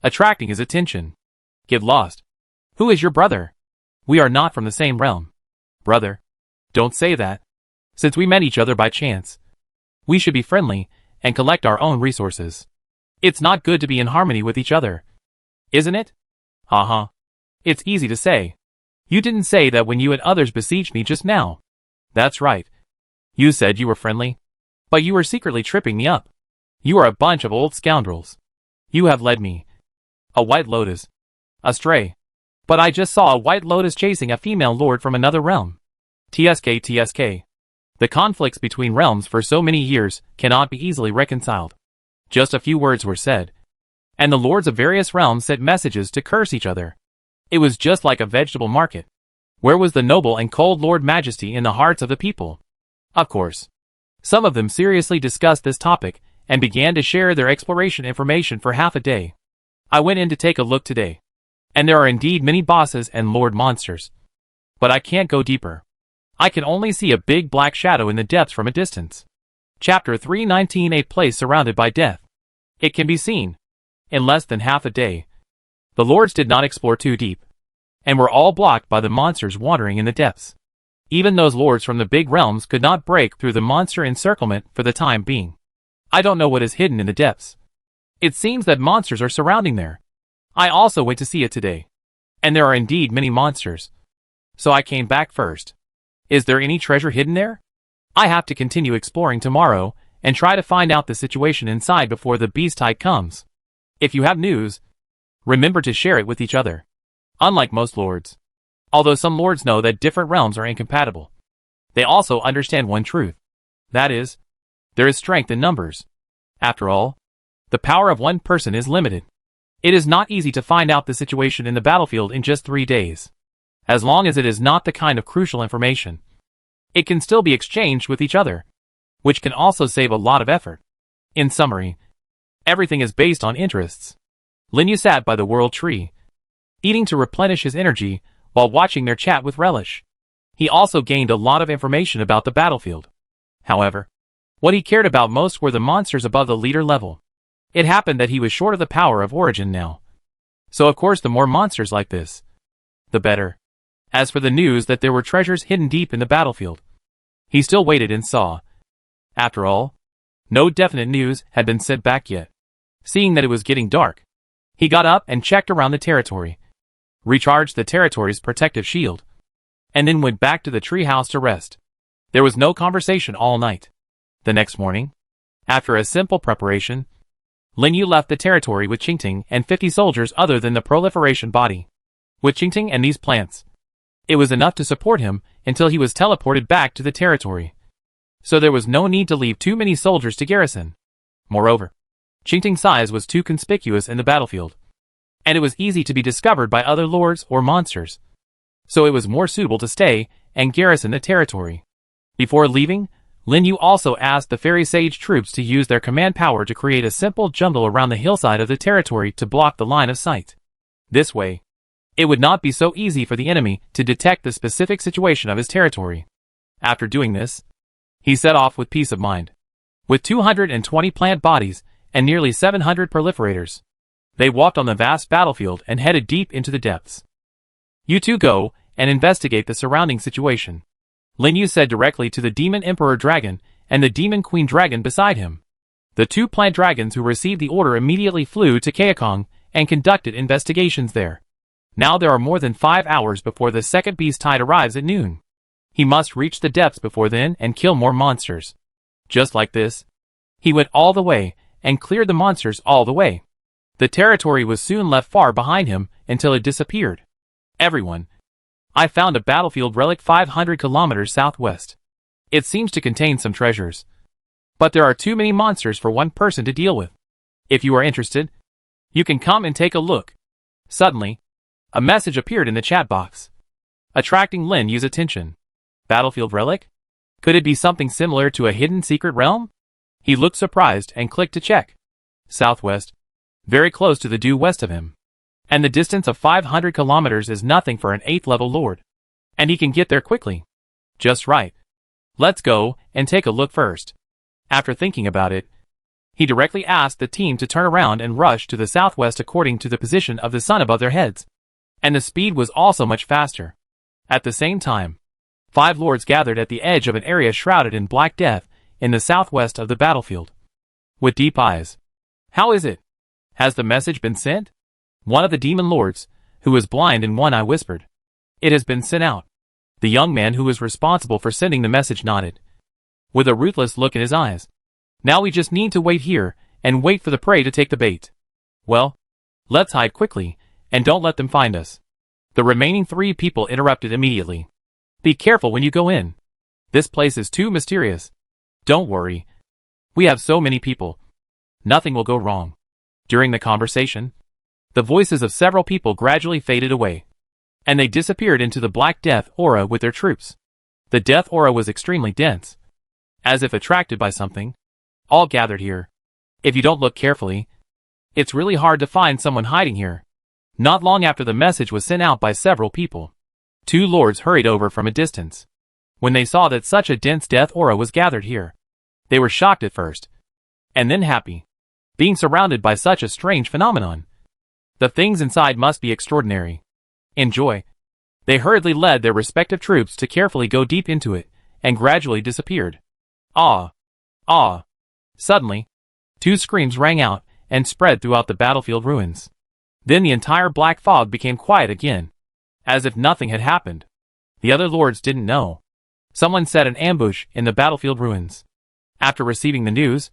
attracting his attention. Get lost. Who is your brother? We are not from the same realm. Brother, don't say that. Since we met each other by chance, we should be friendly and collect our own resources. It's not good to be in harmony with each other, isn't it? Haha. It's easy to say. You didn't say that when you and others besieged me just now. That's right. You said you were friendly, but you were secretly tripping me up. You are a bunch of old scoundrels. You have led me, a white lotus, astray. But I just saw a white lotus chasing a female lord from another realm. TSK. The conflicts between realms for so many years cannot be easily reconciled. Just a few words were said, and the lords of various realms sent messages to curse each other. It was just like a vegetable market. Where was the noble and cold Lord Majesty in the hearts of the people? Of course, some of them seriously discussed this topic and began to share their exploration information for half a day. I went in to take a look today, and there are indeed many bosses and lord monsters. But I can't go deeper. I can only see a big black shadow in the depths from a distance. Chapter 319, a place surrounded by death. It can be seen. In less than half a day, the lords did not explore too deep, and were all blocked by the monsters wandering in the depths. Even those lords from the big realms could not break through the monster encirclement for the time being. I don't know what is hidden in the depths. It seems that monsters are surrounding there. I also went to see it today, and there are indeed many monsters. So I came back first. Is there any treasure hidden there? I have to continue exploring tomorrow and try to find out the situation inside before the beast tide comes. If you have news, remember to share it with each other. Unlike most lords, although some lords know that different realms are incompatible, They also understand one truth. That is, there is strength in numbers. After all, the power of one person is limited. It is not easy to find out the situation in the battlefield in just 3 days. As long as it is not the kind of crucial information, it can still be exchanged with each other, which can also save a lot of effort. In summary, everything is based on interests. Lin Yu sat by the world tree, eating to replenish his energy while watching their chat with relish. He also gained a lot of information about the battlefield. However, what he cared about most were the monsters above the leader level. It happened that he was short of the power of origin now. So of course the more monsters like this, the better. As for the news that there were treasures hidden deep in the battlefield, he still waited and saw. After all, no definite news had been sent back yet. Seeing that it was getting dark, he got up and checked around the territory, recharged the territory's protective shield, and then went back to the treehouse to rest. There was no conversation all night. The next morning, after a simple preparation, Lin Yu left the territory with Qingting and 50 soldiers other than the proliferation body. With Qingting and these plants, it was enough to support him until he was teleported back to the territory. So there was no need to leave too many soldiers to garrison. Moreover, Qingting's size was too conspicuous in the battlefield, and it was easy to be discovered by other lords or monsters. So it was more suitable to stay and garrison the territory. Before leaving, Lin Yu also asked the fairy sage troops to use their command power to create a simple jungle around the hillside of the territory to block the line of sight. This way, it would not be so easy for the enemy to detect the specific situation of his territory. After doing this, he set off with peace of mind. With 220 plant bodies and nearly 700 proliferators, they walked on the vast battlefield and headed deep into the depths. You two go and investigate the surrounding situation, Lin Yu said directly to the Demon Emperor Dragon and the Demon Queen Dragon beside him. The two plant dragons who received the order immediately flew to Kaekong and conducted investigations there. Now there are more than 5 hours before the second beast tide arrives at noon. He must reach the depths before then and kill more monsters. Just like this, he went all the way and cleared the monsters all the way. The territory was soon left far behind him until it disappeared. Everyone, I found a battlefield relic 500 kilometers southwest. It seems to contain some treasures, but there are too many monsters for one person to deal with. If you are interested, you can come and take a look. Suddenly, a message appeared in the chat box, attracting Lin Yu's attention. Battlefield relic? Could it be something similar to a hidden secret realm? He looked surprised and clicked to check. Southwest, very close to the due west of him. And the distance of 500 kilometers is nothing for an 8th level lord. And he can get there quickly. Just right. Let's go and take a look first. After thinking about it, he directly asked the team to turn around and rush to the southwest according to the position of the sun above their heads. And the speed was also much faster. At the same time, 5 lords gathered at the edge of an area shrouded in black death in the southwest of the battlefield. With deep eyes. How is it? Has the message been sent? One of the demon lords, who was blind in one eye, whispered. It has been sent out. The young man who was responsible for sending the message nodded, with a ruthless look in his eyes. Now we just need to wait here and wait for the prey to take the bait. Well, let's hide quickly and don't let them find us. The remaining 3 people interrupted immediately. Be careful when you go in. This place is too mysterious. Don't worry. We have so many people. Nothing will go wrong. During the conversation, the voices of several people gradually faded away, and they disappeared into the black death aura with their troops. The death aura was extremely dense, as if attracted by something. All gathered here. If you don't look carefully, it's really hard to find someone hiding here. Not long after the message was sent out by several people, 2 lords hurried over from a distance. When they saw that such a dense death aura was gathered here, they were shocked at first, and then happy, being surrounded by such a strange phenomenon. The things inside must be extraordinary. Enjoy. They hurriedly led their respective troops to carefully go deep into it, and gradually disappeared. Ah! Ah! Suddenly, 2 screams rang out and spread throughout the battlefield ruins. Then the entire black fog became quiet again, as if nothing had happened. The other lords didn't know. Someone set an ambush in the battlefield ruins. After receiving the news,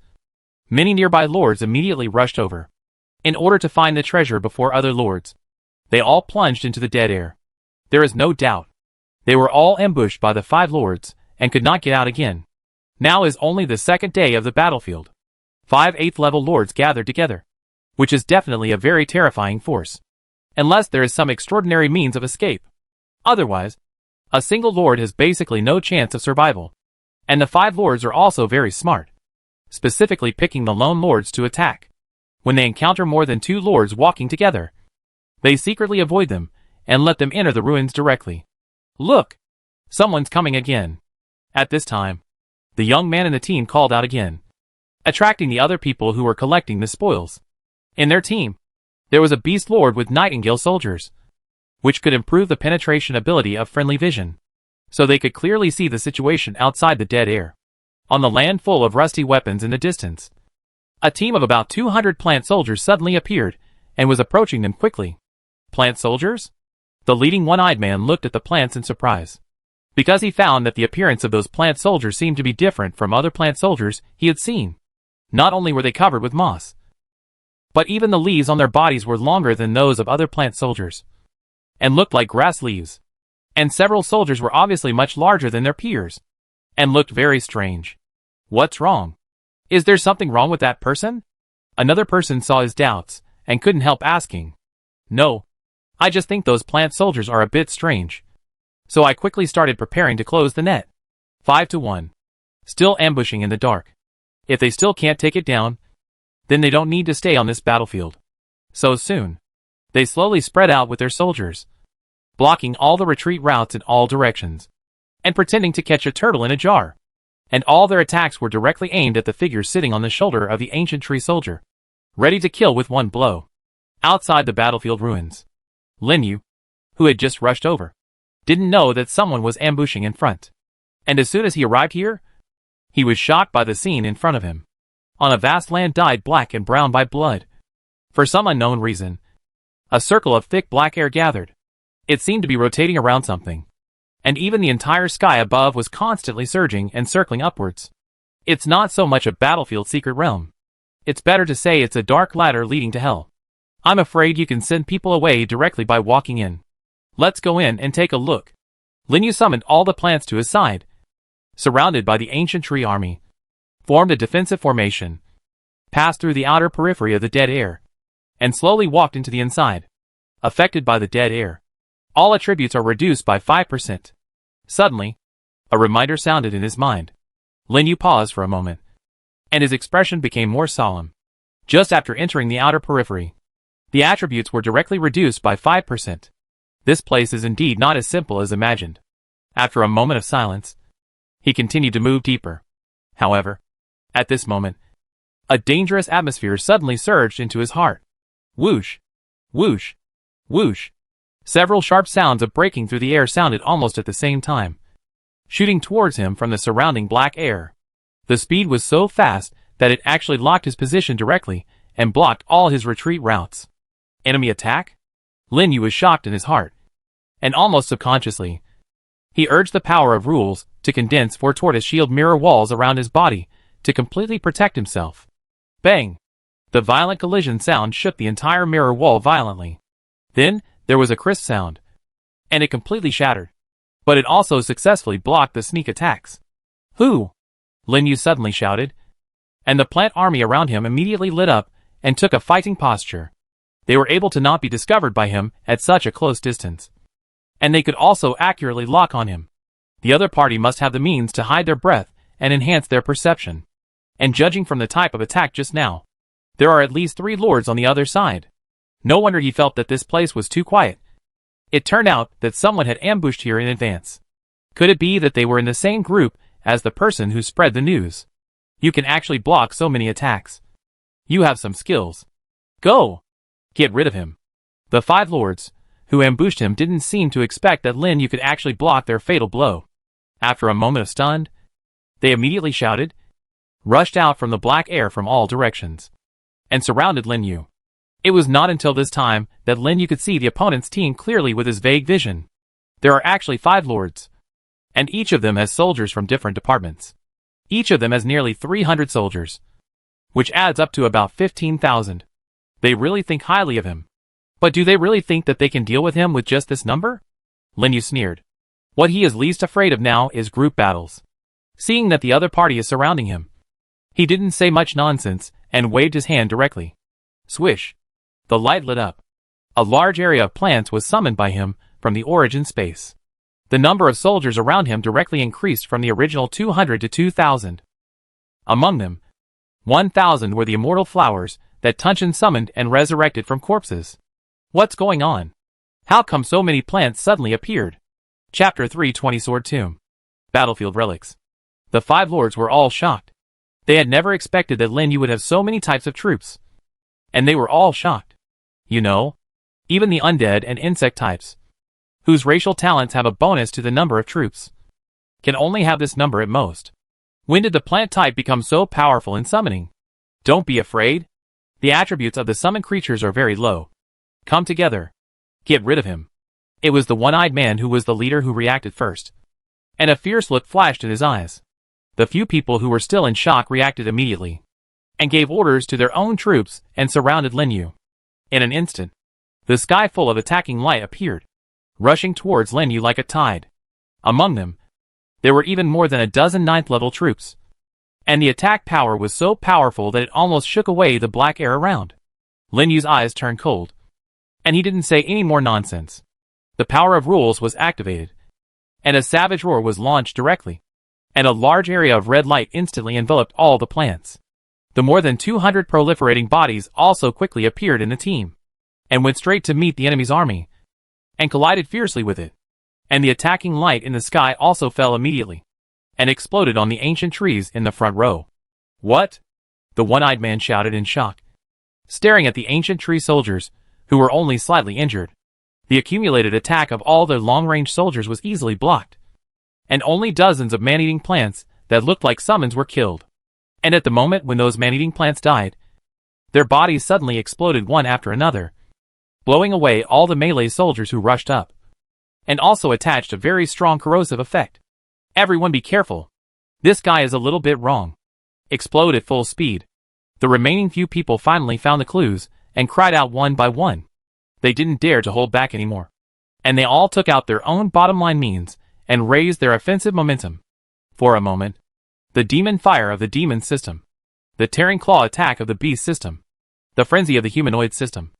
many nearby lords immediately rushed over, in order to find the treasure before other lords. They all plunged into the dead air. There is no doubt. They were all ambushed by the 5 lords, and could not get out again. Now is only the second day of the battlefield. 5 8th level lords gathered together, which is definitely a very terrifying force. Unless there is some extraordinary means of escape. Otherwise, a single lord has basically no chance of survival. And the 5 lords are also very smart, specifically picking the lone lords to attack. When they encounter more than 2 lords walking together, they secretly avoid them and let them enter the ruins directly. Look! Someone's coming again. At this time, the young man and the team called out again, attracting the other people who were collecting the spoils. In their team, there was a beast lord with nightingale soldiers, which could improve the penetration ability of friendly vision, so they could clearly see the situation outside the dead air. On the land full of rusty weapons in the distance, a team of about 200 plant soldiers suddenly appeared and was approaching them quickly. Plant soldiers? The leading one-eyed man looked at the plants in surprise, because he found that the appearance of those plant soldiers seemed to be different from other plant soldiers he had seen. Not only were they covered with moss, but even the leaves on their bodies were longer than those of other plant soldiers, and looked like grass leaves. And several soldiers were obviously much larger than their peers, and looked very strange. What's wrong? Is there something wrong with that person? Another person saw his doubts, and couldn't help asking. No. I just think those plant soldiers are a bit strange. So I quickly started preparing to close the net. 5-1. Still ambushing in the dark. If they still can't take it down, then they don't need to stay on this battlefield so soon. They slowly spread out with their soldiers, blocking all the retreat routes in all directions, and pretending to catch a turtle in a jar. And all their attacks were directly aimed at the figure sitting on the shoulder of the ancient tree soldier, ready to kill with one blow. Outside the battlefield ruins, Lin Yu, who had just rushed over, didn't know that someone was ambushing in front. And as soon as he arrived here, he was shocked by the scene in front of him. On a vast land dyed black and brown by blood. For some unknown reason, a circle of thick black air gathered. It seemed to be rotating around something. And even the entire sky above was constantly surging and circling upwards. It's not so much a battlefield secret realm. It's better to say it's a dark ladder leading to hell. I'm afraid you can send people away directly by walking in. Let's go in and take a look. Lin Yu summoned all the plants to his side, surrounded by the ancient tree army, formed a defensive formation, passed through the outer periphery of the dead air, and slowly walked into the inside. Affected by the dead air, all attributes are reduced by 5%. Suddenly, a reminder sounded in his mind. Lin Yu paused for a moment, and his expression became more solemn. Just after entering the outer periphery, the attributes were directly reduced by 5%. This place is indeed not as simple as imagined. After a moment of silence, he continued to move deeper. However, at this moment, a dangerous atmosphere suddenly surged into his heart. Whoosh! Whoosh! Whoosh! Several sharp sounds of breaking through the air sounded almost at the same time, shooting towards him from the surrounding black air. The speed was so fast that it actually locked his position directly and blocked all his retreat routes. Enemy attack? Lin Yu was shocked in his heart, and almost subconsciously, he urged the power of rules to condense 4 tortoise shield mirror walls around his body to completely protect himself. Bang! The violent collision sound shook the entire mirror wall violently. Then, there was a crisp sound, and it completely shattered. But it also successfully blocked the sneak attacks. Who? Lin Yu suddenly shouted, and the plant army around him immediately lit up and took a fighting posture. They were able to not be discovered by him at such a close distance, and they could also accurately lock on him. The other party must have the means to hide their breath and enhance their perception. And judging from the type of attack just now, there are at least 3 lords on the other side. No wonder he felt that this place was too quiet. It turned out that someone had ambushed here in advance. Could it be that they were in the same group as the person who spread the news? You can actually block so many attacks. You have some skills. Go! Get rid of him. The 5 lords, who ambushed him, didn't seem to expect that Lin Yu could actually block their fatal blow. After a moment of stunned, they immediately shouted, rushed out from the black air from all directions, and surrounded Lin Yu. It was not until this time that Lin Yu could see the opponent's team clearly with his vague vision. There are actually 5 lords, and each of them has soldiers from different departments. Each of them has nearly 300 soldiers, which adds up to about 15,000. They really think highly of him. But do they really think that they can deal with him with just this number? Lin Yu sneered. What he is least afraid of now is group battles. Seeing that the other party is surrounding him, he didn't say much nonsense and waved his hand directly. Swish! The light lit up. A large area of plants was summoned by him from the origin space. The number of soldiers around him directly increased from the original 200 to 2,000. Among them, 1,000 were the immortal flowers that Tunchen summoned and resurrected from corpses. What's going on? How come so many plants suddenly appeared? Chapter 320 Sword Tomb. Battlefield Relics. The five lords were all shocked. They had never expected that Lin Yu would have so many types of troops. And they were all shocked. You know, even the undead and insect types, whose racial talents have a bonus to the number of troops, can only have this number at most. When did the plant type become so powerful in summoning? Don't be afraid. The attributes of the summoned creatures are very low. Come together. Get rid of him. It was the one-eyed man who was the leader who reacted first, and a fierce look flashed in his eyes. The few people who were still in shock reacted immediately, and gave orders to their own troops and surrounded Lin Yu. In an instant, the sky full of attacking light appeared, rushing towards Lin Yu like a tide. Among them, there were even more than a dozen 9th-level troops, and the attack power was so powerful that it almost shook away the black air around. Lin Yu's eyes turned cold, and he didn't say any more nonsense. The power of rules was activated, and a savage roar was launched directly, and a large area of red light instantly enveloped all the plants. The more than 200 proliferating bodies also quickly appeared in the team, and went straight to meet the enemy's army, and collided fiercely with it. And the attacking light in the sky also fell immediately, and exploded on the ancient trees in the front row. What? The one-eyed man shouted in shock, staring at the ancient tree soldiers, who were only slightly injured. The accumulated attack of all the long-range soldiers was easily blocked, and only dozens of man-eating plants that looked like summons were killed. And at the moment when those man-eating plants died, their bodies suddenly exploded one after another, blowing away all the melee soldiers who rushed up, and also attached a very strong corrosive effect. Everyone be careful. This guy is a little bit wrong. Explode at full speed. The remaining few people finally found the clues, and cried out one by one. They didn't dare to hold back anymore, and they all took out their own bottom-line means, and raised their offensive momentum. For a moment, the demon fire of the demon system, the tearing claw attack of the beast system, the frenzy of the humanoid system,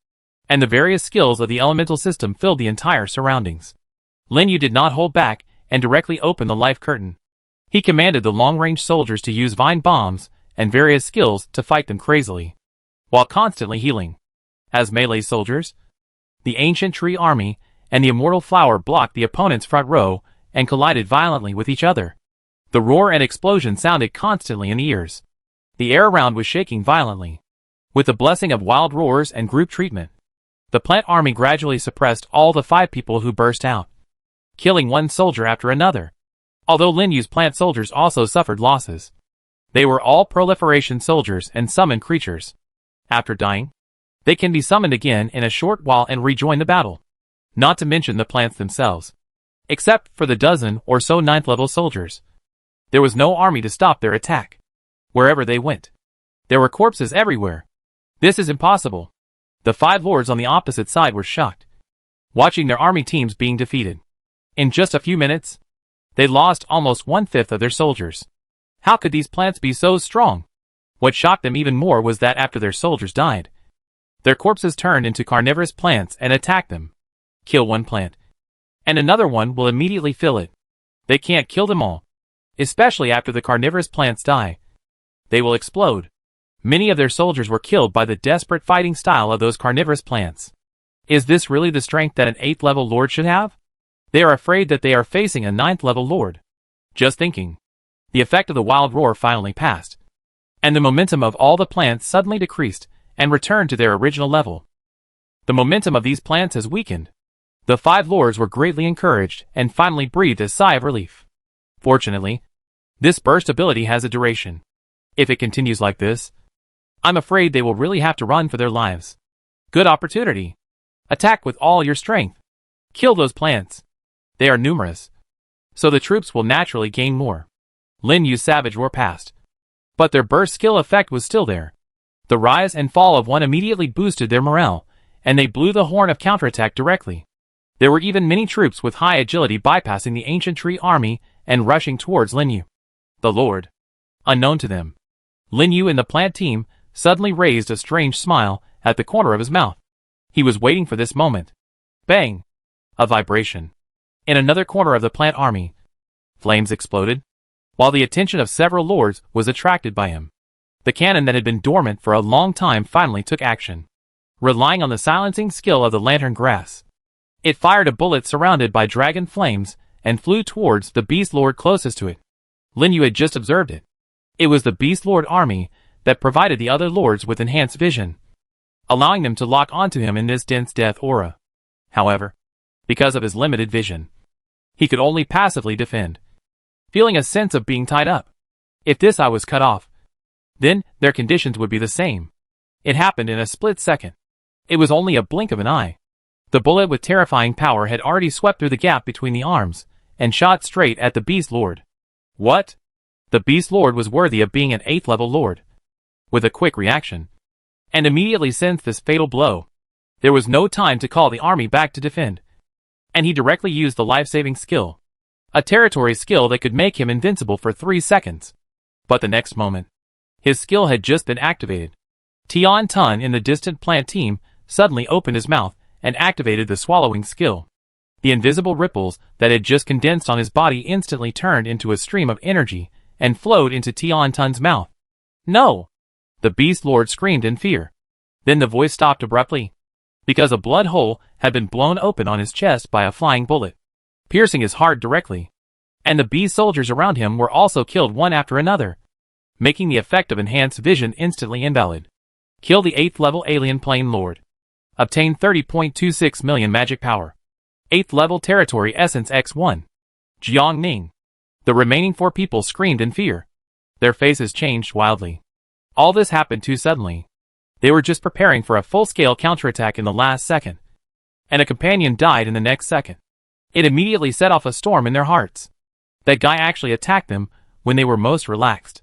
and the various skills of the elemental system filled the entire surroundings. Lin Yu did not hold back, and directly opened the life curtain. He commanded the long-range soldiers to use vine bombs and various skills to fight them crazily, while constantly healing. As melee soldiers, the ancient tree army and the immortal flower blocked the opponent's front row and collided violently with each other. The roar and explosion sounded constantly in the ears. The air around was shaking violently. With the blessing of wild roars and group treatment, the plant army gradually suppressed all the 5 people who burst out, killing one soldier after another. Although Lin Yu's plant soldiers also suffered losses, they were all proliferation soldiers and summoned creatures. After dying, they can be summoned again in a short while and rejoin the battle. Not to mention the plants themselves. Except for the dozen or so 9th-level soldiers, there was no army to stop their attack. Wherever they went, there were corpses everywhere. This is impossible. The 5 lords on the opposite side were shocked, watching their army teams being defeated. In just a few minutes, they lost almost 1/5 of their soldiers. How could these plants be so strong? What shocked them even more was that after their soldiers died, their corpses turned into carnivorous plants and attacked them. Kill one plant, and another one will immediately fill it. They can't kill them all, especially after the carnivorous plants die. They will explode. Many of their soldiers were killed by the desperate fighting style of those carnivorous plants. Is this really the strength that an 8th-level lord should have? They are afraid that they are facing a 9th-level lord. Just thinking. The effect of the wild roar finally passed, and the momentum of all the plants suddenly decreased and returned to their original level. The momentum of these plants has weakened. The 5 lords were greatly encouraged and finally breathed a sigh of relief. Fortunately, this burst ability has a duration. If it continues like this, I'm afraid they will really have to run for their lives. Good opportunity. Attack with all your strength. Kill those plants. They are numerous, so the troops will naturally gain more. Lin Yu's savage roar passed, but their burst skill effect was still there. The rise and fall of one immediately boosted their morale, and they blew the horn of counterattack directly. There were even many troops with high agility bypassing the ancient tree army and rushing towards Lin Yu. The Lord. Unknown to them, Lin Yu and the plant team suddenly raised a strange smile at the corner of his mouth. He was waiting for this moment. Bang! A vibration. In another corner of the plant army, flames exploded, while the attention of several lords was attracted by him. The cannon that had been dormant for a long time finally took action. Relying on the silencing skill of the lantern grass, it fired a bullet surrounded by dragon flames and flew towards the Beast Lord closest to it. Lin Yu had just observed it. It was the Beast Lord army that provided the other lords with enhanced vision, allowing them to lock onto him in this dense death aura. However, because of his limited vision, he could only passively defend, feeling a sense of being tied up. If this eye was cut off, then their conditions would be the same. It happened in a split second. It was only a blink of an eye. The bullet with terrifying power had already swept through the gap between the arms and shot straight at the Beast Lord. What? The Beast Lord was worthy of being an 8th level lord. With a quick reaction, and immediately sensed this fatal blow, there was no time to call the army back to defend, and he directly used the life-saving skill, a territory skill that could make him invincible for 3 seconds. But the next moment, his skill had just been activated. Tian Tun in the distant plant team suddenly opened his mouth and activated the swallowing skill. The invisible ripples that had just condensed on his body instantly turned into a stream of energy and flowed into Tian Tun's mouth. No! The Beast Lord screamed in fear. Then the voice stopped abruptly, because a blood hole had been blown open on his chest by a flying bullet, piercing his heart directly. And the beast soldiers around him were also killed one after another, making the effect of enhanced vision instantly invalid. Kill the 8th level alien plane lord. Obtain 30.26 million magic power. 8th level territory essence X1. Jiang Ning. The remaining 4 people screamed in fear. Their faces changed wildly. All this happened too suddenly. They were just preparing for a full-scale counterattack in the last second, and a companion died in the next second. It immediately set off a storm in their hearts. That guy actually attacked them when they were most relaxed.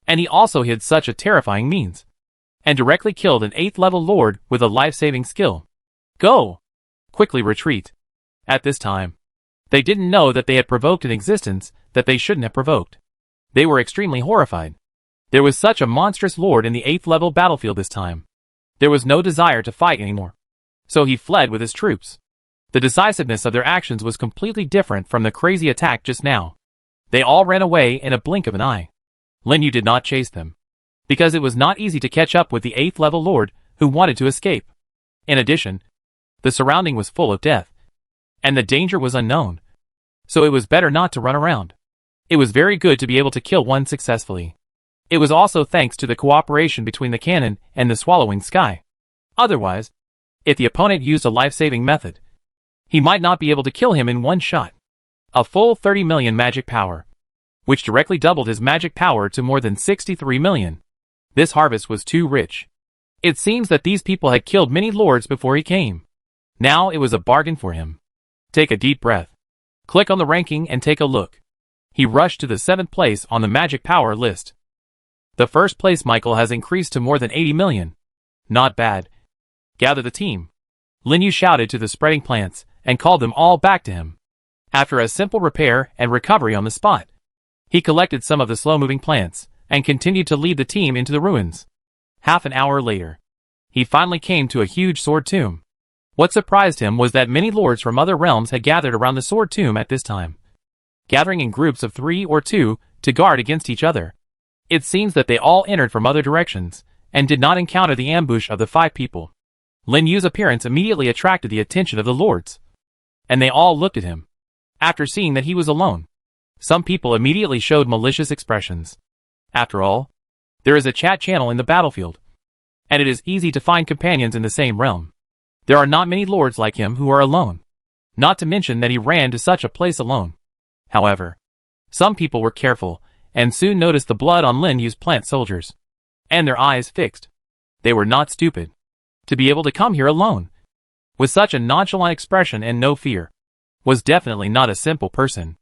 And he also hid such a terrifying means, and directly killed an 8th level lord with a life-saving skill. Go! Quickly retreat. At this time, they didn't know that they had provoked an existence that they shouldn't have provoked. They were extremely horrified. There was such a monstrous lord in the 8th level battlefield this time. There was no desire to fight anymore. So he fled with his troops. The decisiveness of their actions was completely different from the crazy attack just now. They all ran away in a blink of an eye. Lin Yu did not chase them, because it was not easy to catch up with the 8th level lord who wanted to escape. In addition, the surrounding was full of death, and the danger was unknown. So it was better not to run around. It was very good to be able to kill one successfully. It was also thanks to the cooperation between the cannon and the swallowing sky. Otherwise, if the opponent used a life-saving method, he might not be able to kill him in one shot. A full 30 million magic power, which directly doubled his magic power to more than 63 million. This harvest was too rich. It seems that these people had killed many lords before he came. Now it was a bargain for him. Take a deep breath. Click on the ranking and take a look. He rushed to the 7th place on the magic power list. The 1st place Michael has increased to more than 80 million. Not bad. Gather the team. Lin Yu shouted to the spreading plants and called them all back to him. After a simple repair and recovery on the spot, he collected some of the slow-moving plants and continued to lead the team into the ruins. Half an hour later, he finally came to a huge sword tomb. What surprised him was that many lords from other realms had gathered around the sword tomb at this time, gathering in groups of 3 or 2 to guard against each other. It seems that they all entered from other directions and did not encounter the ambush of the 5 people. Lin Yu's appearance immediately attracted the attention of the lords, and they all looked at him. After seeing that he was alone, some people immediately showed malicious expressions. After all, there is a chat channel in the battlefield, and it is easy to find companions in the same realm. There are not many lords like him who are alone, not to mention that he ran to such a place alone. However, some people were careful and soon noticed the blood on Lin Yu's plant soldiers, and their eyes fixed. They were not stupid. To be able to come here alone, with such a nonchalant expression and no fear, was definitely not a simple person.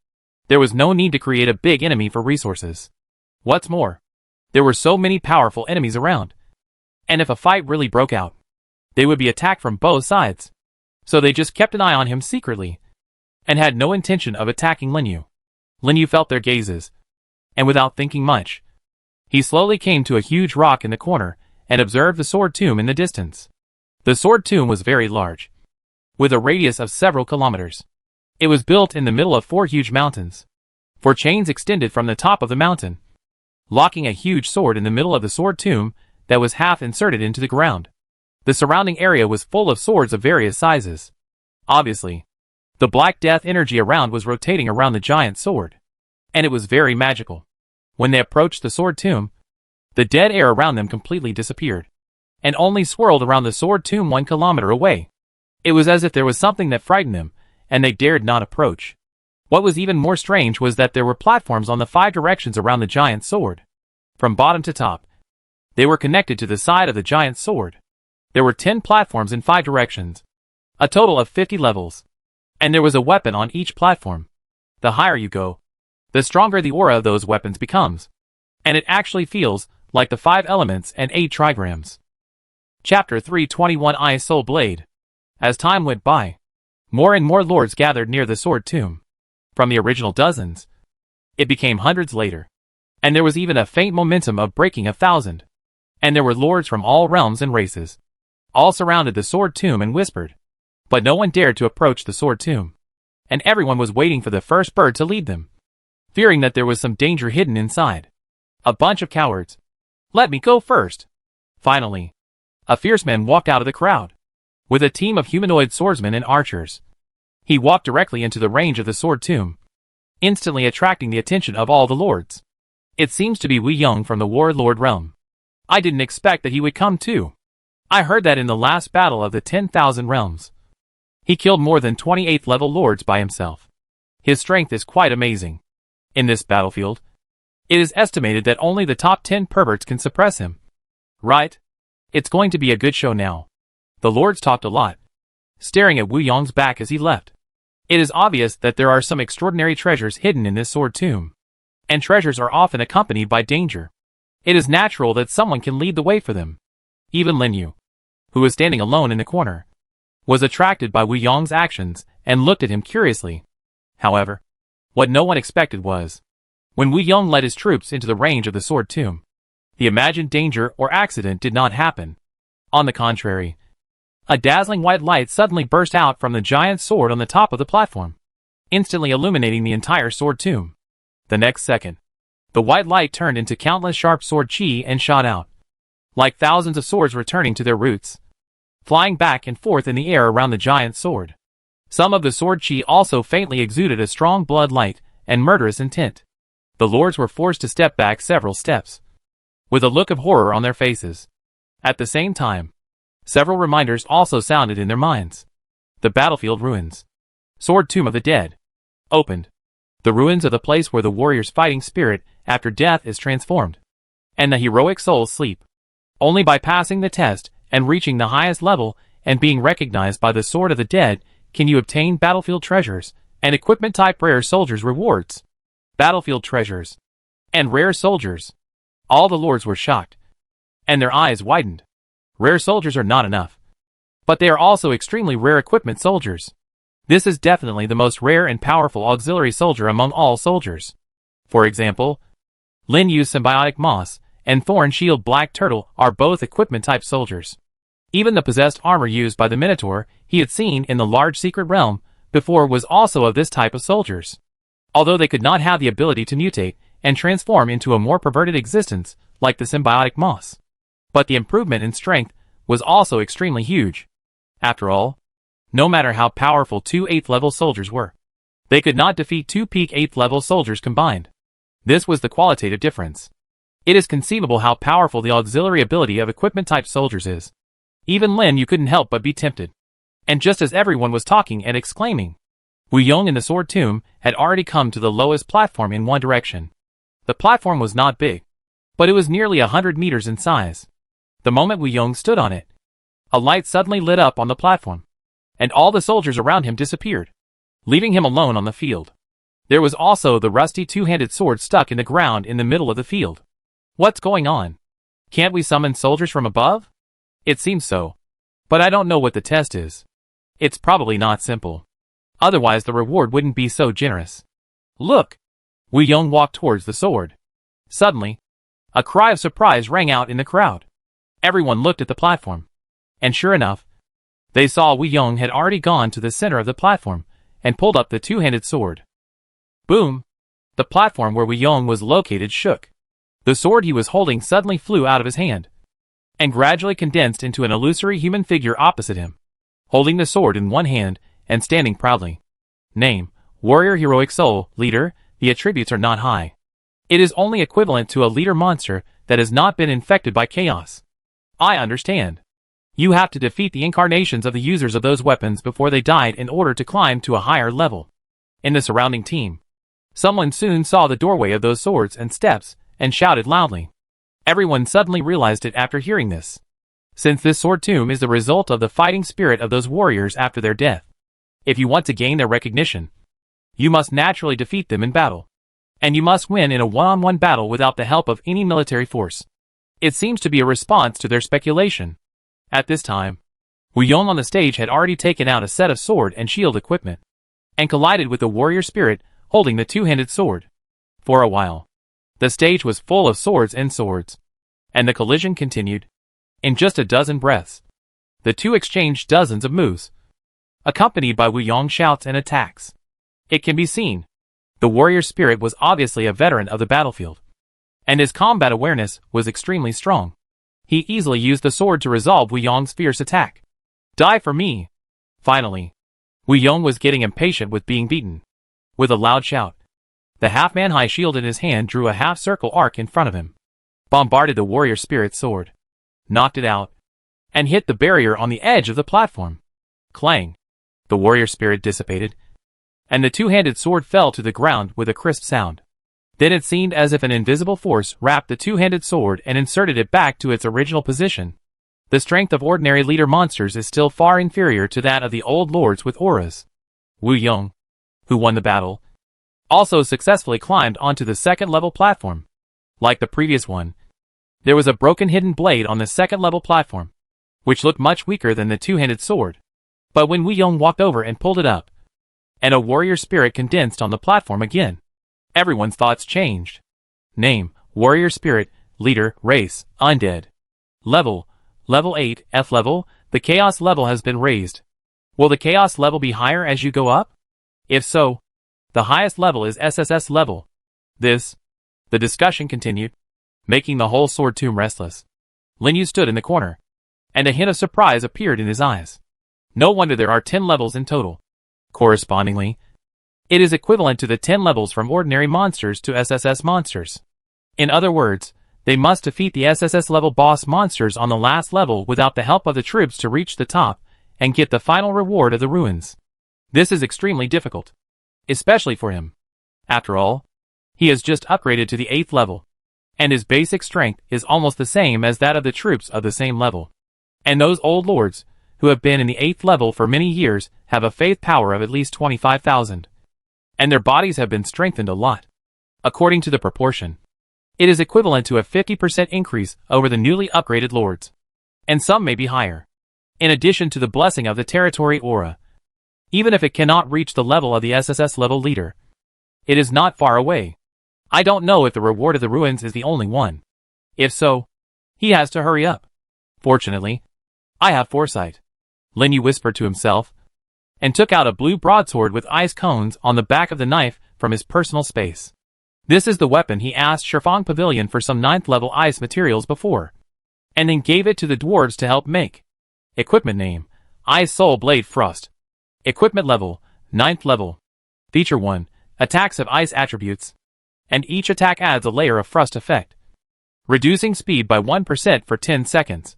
There was no need to create a big enemy for resources. What's more, there were so many powerful enemies around, and if a fight really broke out, they would be attacked from both sides. So they just kept an eye on him secretly, and had no intention of attacking Lin Yu. Lin Yu felt their gazes, and without thinking much, he slowly came to a huge rock in the corner and observed the sword tomb in the distance. The sword tomb was very large, with a radius of several kilometers. It was built in the middle of 4 huge mountains. 4 chains extended from the top of the mountain, locking a huge sword in the middle of the sword tomb that was half inserted into the ground. The surrounding area was full of swords of various sizes. Obviously, the Black Death energy around was rotating around the giant sword, and it was very magical. When they approached the sword tomb, the dead air around them completely disappeared, and only swirled around the sword tomb 1 kilometer away. It was as if there was something that frightened them, and they dared not approach. What was even more strange was that there were platforms on the 5 directions around the giant sword. From bottom to top, they were connected to the side of the giant sword. There were 10 platforms in 5 directions, a total of 50 levels, and there was a weapon on each platform. The higher you go, the stronger the aura of those weapons becomes, and it actually feels like the 5 elements and 8 trigrams. Chapter 321 Ice Soul Blade. As time went by, more and more lords gathered near the sword tomb. From the original dozens, it became hundreds later, and there was even a faint momentum of breaking 1,000. And there were lords from all realms and races. All surrounded the sword tomb and whispered, but no one dared to approach the sword tomb, and everyone was waiting for the first bird to lead them, fearing that there was some danger hidden inside. A bunch of cowards. Let me go first. Finally, a fierce man walked out of the crowd, with a team of humanoid swordsmen and archers. He walked directly into the range of the sword tomb, instantly attracting the attention of all the lords. It seems to be Wu Yong from the Warlord realm. I didn't expect that he would come too. I heard that in the last battle of the 10,000 realms, he killed more than 28th level lords by himself. His strength is quite amazing. In this battlefield, it is estimated that only the top 10 perverts can suppress him. Right? It's going to be a good show now. The lords talked a lot, staring at Wu Yong's back as he left. It is obvious that there are some extraordinary treasures hidden in this sword tomb, and treasures are often accompanied by danger. It is natural that someone can lead the way for them. Even Lin Yu, who was standing alone in the corner, was attracted by Wu Yong's actions and looked at him curiously. However, what no one expected was, when Wu Yong led his troops into the range of the sword tomb, the imagined danger or accident did not happen. On the contrary, a dazzling white light suddenly burst out from the giant sword on the top of the platform, instantly illuminating the entire sword tomb. The next second, the white light turned into countless sharp sword chi and shot out, like thousands of swords returning to their roots, flying back and forth in the air around the giant sword. Some of the sword chi also faintly exuded a strong blood light and murderous intent. The lords were forced to step back several steps, with a look of horror on their faces. At the same time, several reminders also sounded in their minds. The battlefield ruins. Sword Tomb of the Dead. Opened. The ruins of the place where the warrior's fighting spirit after death is transformed, and the heroic souls sleep. Only by passing the test and reaching the highest level and being recognized by the Sword of the Dead can you obtain battlefield treasures and equipment type rare soldiers rewards. Battlefield treasures and rare soldiers. All the lords were shocked, and their eyes widened. Rare soldiers are not enough, but they are also extremely rare equipment soldiers. This is definitely the most rare and powerful auxiliary soldier among all soldiers. For example, Lin Yu's symbiotic moss and Thorn Shield Black Turtle are both equipment type soldiers. Even the possessed armor used by the Minotaur he had seen in the large secret realm before was also of this type of soldiers. Although they could not have the ability to mutate and transform into a more perverted existence like the symbiotic moss. But the improvement in strength was also extremely huge. After all, no matter how powerful 2 8th level soldiers were, they could not defeat 2 peak 8th level soldiers combined. This was the qualitative difference. It is conceivable how powerful the auxiliary ability of equipment type soldiers is. Even Lin Yu couldn't help but be tempted. And just as everyone was talking and exclaiming, Wu Yong in the Sword Tomb had already come to the lowest platform in one direction. The platform was not big, but it was nearly 100 meters in size. The moment Wu Yong stood on it, a light suddenly lit up on the platform, and all the soldiers around him disappeared, leaving him alone on the field. There was also the rusty two-handed sword stuck in the ground in the middle of the field. What's going on? Can't we summon soldiers from above? It seems so, but I don't know what the test is. It's probably not simple. Otherwise the reward wouldn't be so generous. Look! Wu Yong walked towards the sword. Suddenly, a cry of surprise rang out in the crowd. Everyone looked at the platform. And sure enough, they saw Wu Yong had already gone to the center of the platform and pulled up the two-handed sword. Boom! The platform where Wu Yong was located shook. The sword he was holding suddenly flew out of his hand and gradually condensed into an illusory human figure opposite him, holding the sword in one hand and standing proudly. Name: Warrior Heroic Soul, Leader. The attributes are not high. It is only equivalent to a leader monster that has not been infected by chaos. I understand. You have to defeat the incarnations of the users of those weapons before they died in order to climb to a higher level. In the surrounding team, someone soon saw the doorway of those swords and steps and shouted loudly. Everyone suddenly realized it after hearing this. Since this sword tomb is the result of the fighting spirit of those warriors after their death, if you want to gain their recognition, you must naturally defeat them in battle. And you must win in a one-on-one battle without the help of any military force. It seems to be a response to their speculation. At this time, Wu Yong on the stage had already taken out a set of sword and shield equipment, and collided with the warrior spirit holding the two-handed sword. For a while, the stage was full of swords and swords, and the collision continued. In just a dozen breaths, the two exchanged dozens of moves, accompanied by Wu Yong shouts and attacks. It can be seen, the warrior spirit was obviously a veteran of the battlefield, and his combat awareness was extremely strong. He easily used the sword to resolve Wu Yong's fierce attack. Die for me! Finally, Wu Yong was getting impatient with being beaten. With a loud shout, the half-man high shield in his hand drew a half-circle arc in front of him, bombarded the warrior spirit's sword, knocked it out, and hit the barrier on the edge of the platform. Clang! The warrior spirit dissipated, and the two-handed sword fell to the ground with a crisp sound. Then it seemed as if an invisible force wrapped the two-handed sword and inserted it back to its original position. The strength of ordinary leader monsters is still far inferior to that of the old lords with auras. Wu Yong, who won the battle, also successfully climbed onto the second-level platform. Like the previous one, there was a broken hidden blade on the second-level platform, which looked much weaker than the two-handed sword. But when Wu Yong walked over and pulled it up, and a warrior spirit condensed on the platform again, everyone's thoughts changed. Name: Warrior Spirit, Leader, Race, Undead. Level 8, F level. The Chaos level has been raised. Will the Chaos level be higher as you go up? If so, the highest level is SSS level. The discussion continued, making the whole sword tomb restless. Lin Yu stood in the corner, and a hint of surprise appeared in his eyes. No wonder there are 10 levels in total. Correspondingly, it is equivalent to the 10 levels from ordinary monsters to SSS monsters. In other words, they must defeat the SSS level boss monsters on the last level without the help of the troops to reach the top and get the final reward of the ruins. This is extremely difficult, especially for him. After all, he has just upgraded to the 8th level, and his basic strength is almost the same as that of the troops of the same level. And those old lords, who have been in the 8th level for many years, have a faith power of at least 25,000. And their bodies have been strengthened a lot. According to the proportion, it is equivalent to a 50% increase over the newly upgraded lords. And some may be higher. In addition to the blessing of the territory aura, even if it cannot reach the level of the SSS level leader, it is not far away. I don't know if the reward of the ruins is the only one. If so, he has to hurry up. Fortunately, I have foresight, Lin Yu whispered to himself, and took out a blue broadsword with ice cones on the back of the knife from his personal space. This is the weapon he asked Shifang Pavilion for some 9th level ice materials before, and then gave it to the dwarves to help make. Equipment name: Ice Soul Blade Frost. Equipment level: 9th level. Feature 1: Attacks of ice attributes, and each attack adds a layer of frost effect, reducing speed by 1% for 10 seconds.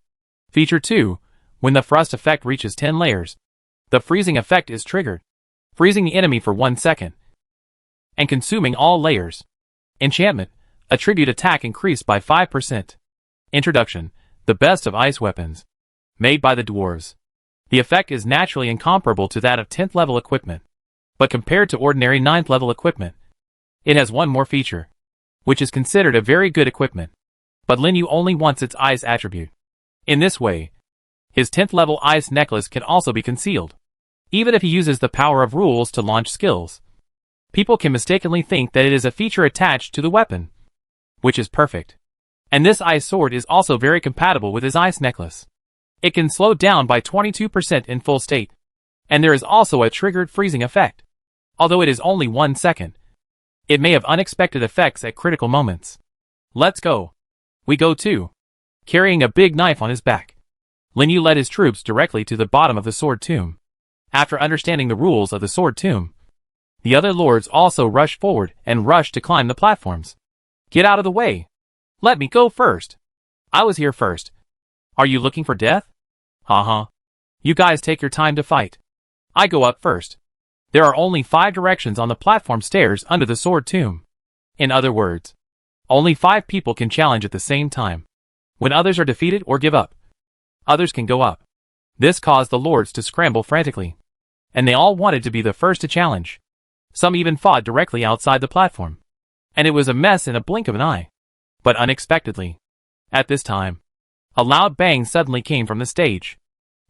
Feature 2: When the frost effect reaches 10 layers, the freezing effect is triggered, freezing the enemy for 1 second, and consuming all layers. Enchantment: Attribute attack increased by 5%. Introduction: The best of ice weapons, made by the dwarves. The effect is naturally incomparable to that of 10th level equipment, but compared to ordinary 9th level equipment, it has one more feature, which is considered a very good equipment. But Lin Yu only wants its ice attribute. In this way, his 10th level ice necklace can also be concealed. Even if he uses the power of rules to launch skills, people can mistakenly think that it is a feature attached to the weapon. which is perfect. And this ice sword is also very compatible with his ice necklace. It can slow down by 22% in full state. And there is also a triggered freezing effect. Although it is only 1 second, it may have unexpected effects at critical moments. Let's go. We go too. Carrying a big knife on his back, Lin Yu led his troops directly to the bottom of the sword tomb. After understanding the rules of the sword tomb, the other lords also rushed forward and rushed to climb the platforms. Get out of the way. Let me go first. I was here first. Are you looking for death? Haha. You guys take your time to fight. I go up first. There are only 5 directions on the platform stairs under the sword tomb. In other words, only 5 people can challenge at the same time. When others are defeated or give up, others can go up. This caused the lords to scramble frantically, and they all wanted to be the first to challenge. Some even fought directly outside the platform, and it was a mess in a blink of an eye. But unexpectedly, at this time, a loud bang suddenly came from the stage.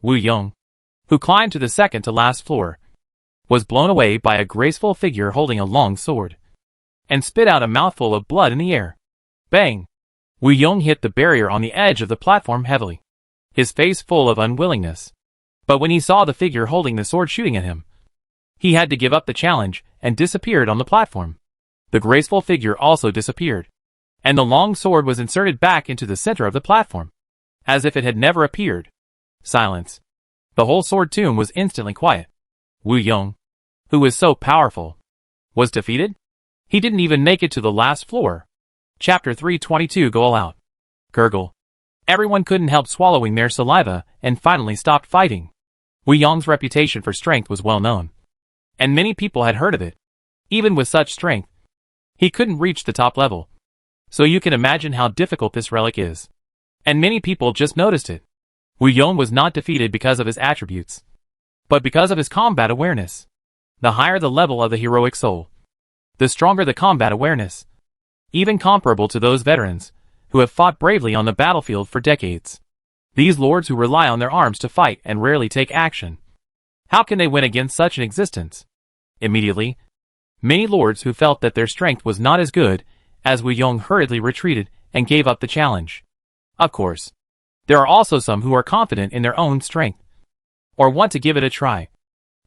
Wu Yong, who climbed to the second to last floor, was blown away by a graceful figure holding a long sword, and spit out a mouthful of blood in the air. Bang! Wu Yong hit the barrier on the edge of the platform heavily, his face full of unwillingness. But when he saw the figure holding the sword shooting at him, he had to give up the challenge and disappeared on the platform. The graceful figure also disappeared, and the long sword was inserted back into the center of the platform, as if it had never appeared. Silence. The whole sword tomb was instantly quiet. Wu Yong, who was so powerful, was defeated? He didn't even make it to the last floor. Chapter 322 Go All Out. Gurgle. Everyone couldn't help swallowing their saliva and finally stopped fighting. Wu Yong's reputation for strength was well known, and many people had heard of it. Even with such strength, he couldn't reach the top level. So you can imagine how difficult this relic is. And many people just noticed it. Wu Yong was not defeated because of his attributes, but because of his combat awareness. The higher the level of the heroic soul, the stronger the combat awareness, even comparable to those veterans who have fought bravely on the battlefield for decades. These lords who rely on their arms to fight and rarely take action. How can they win against such an existence? Immediately, many lords who felt that their strength was not as good as Wu Yong hurriedly retreated and gave up the challenge. Of course, there are also some who are confident in their own strength, or want to give it a try,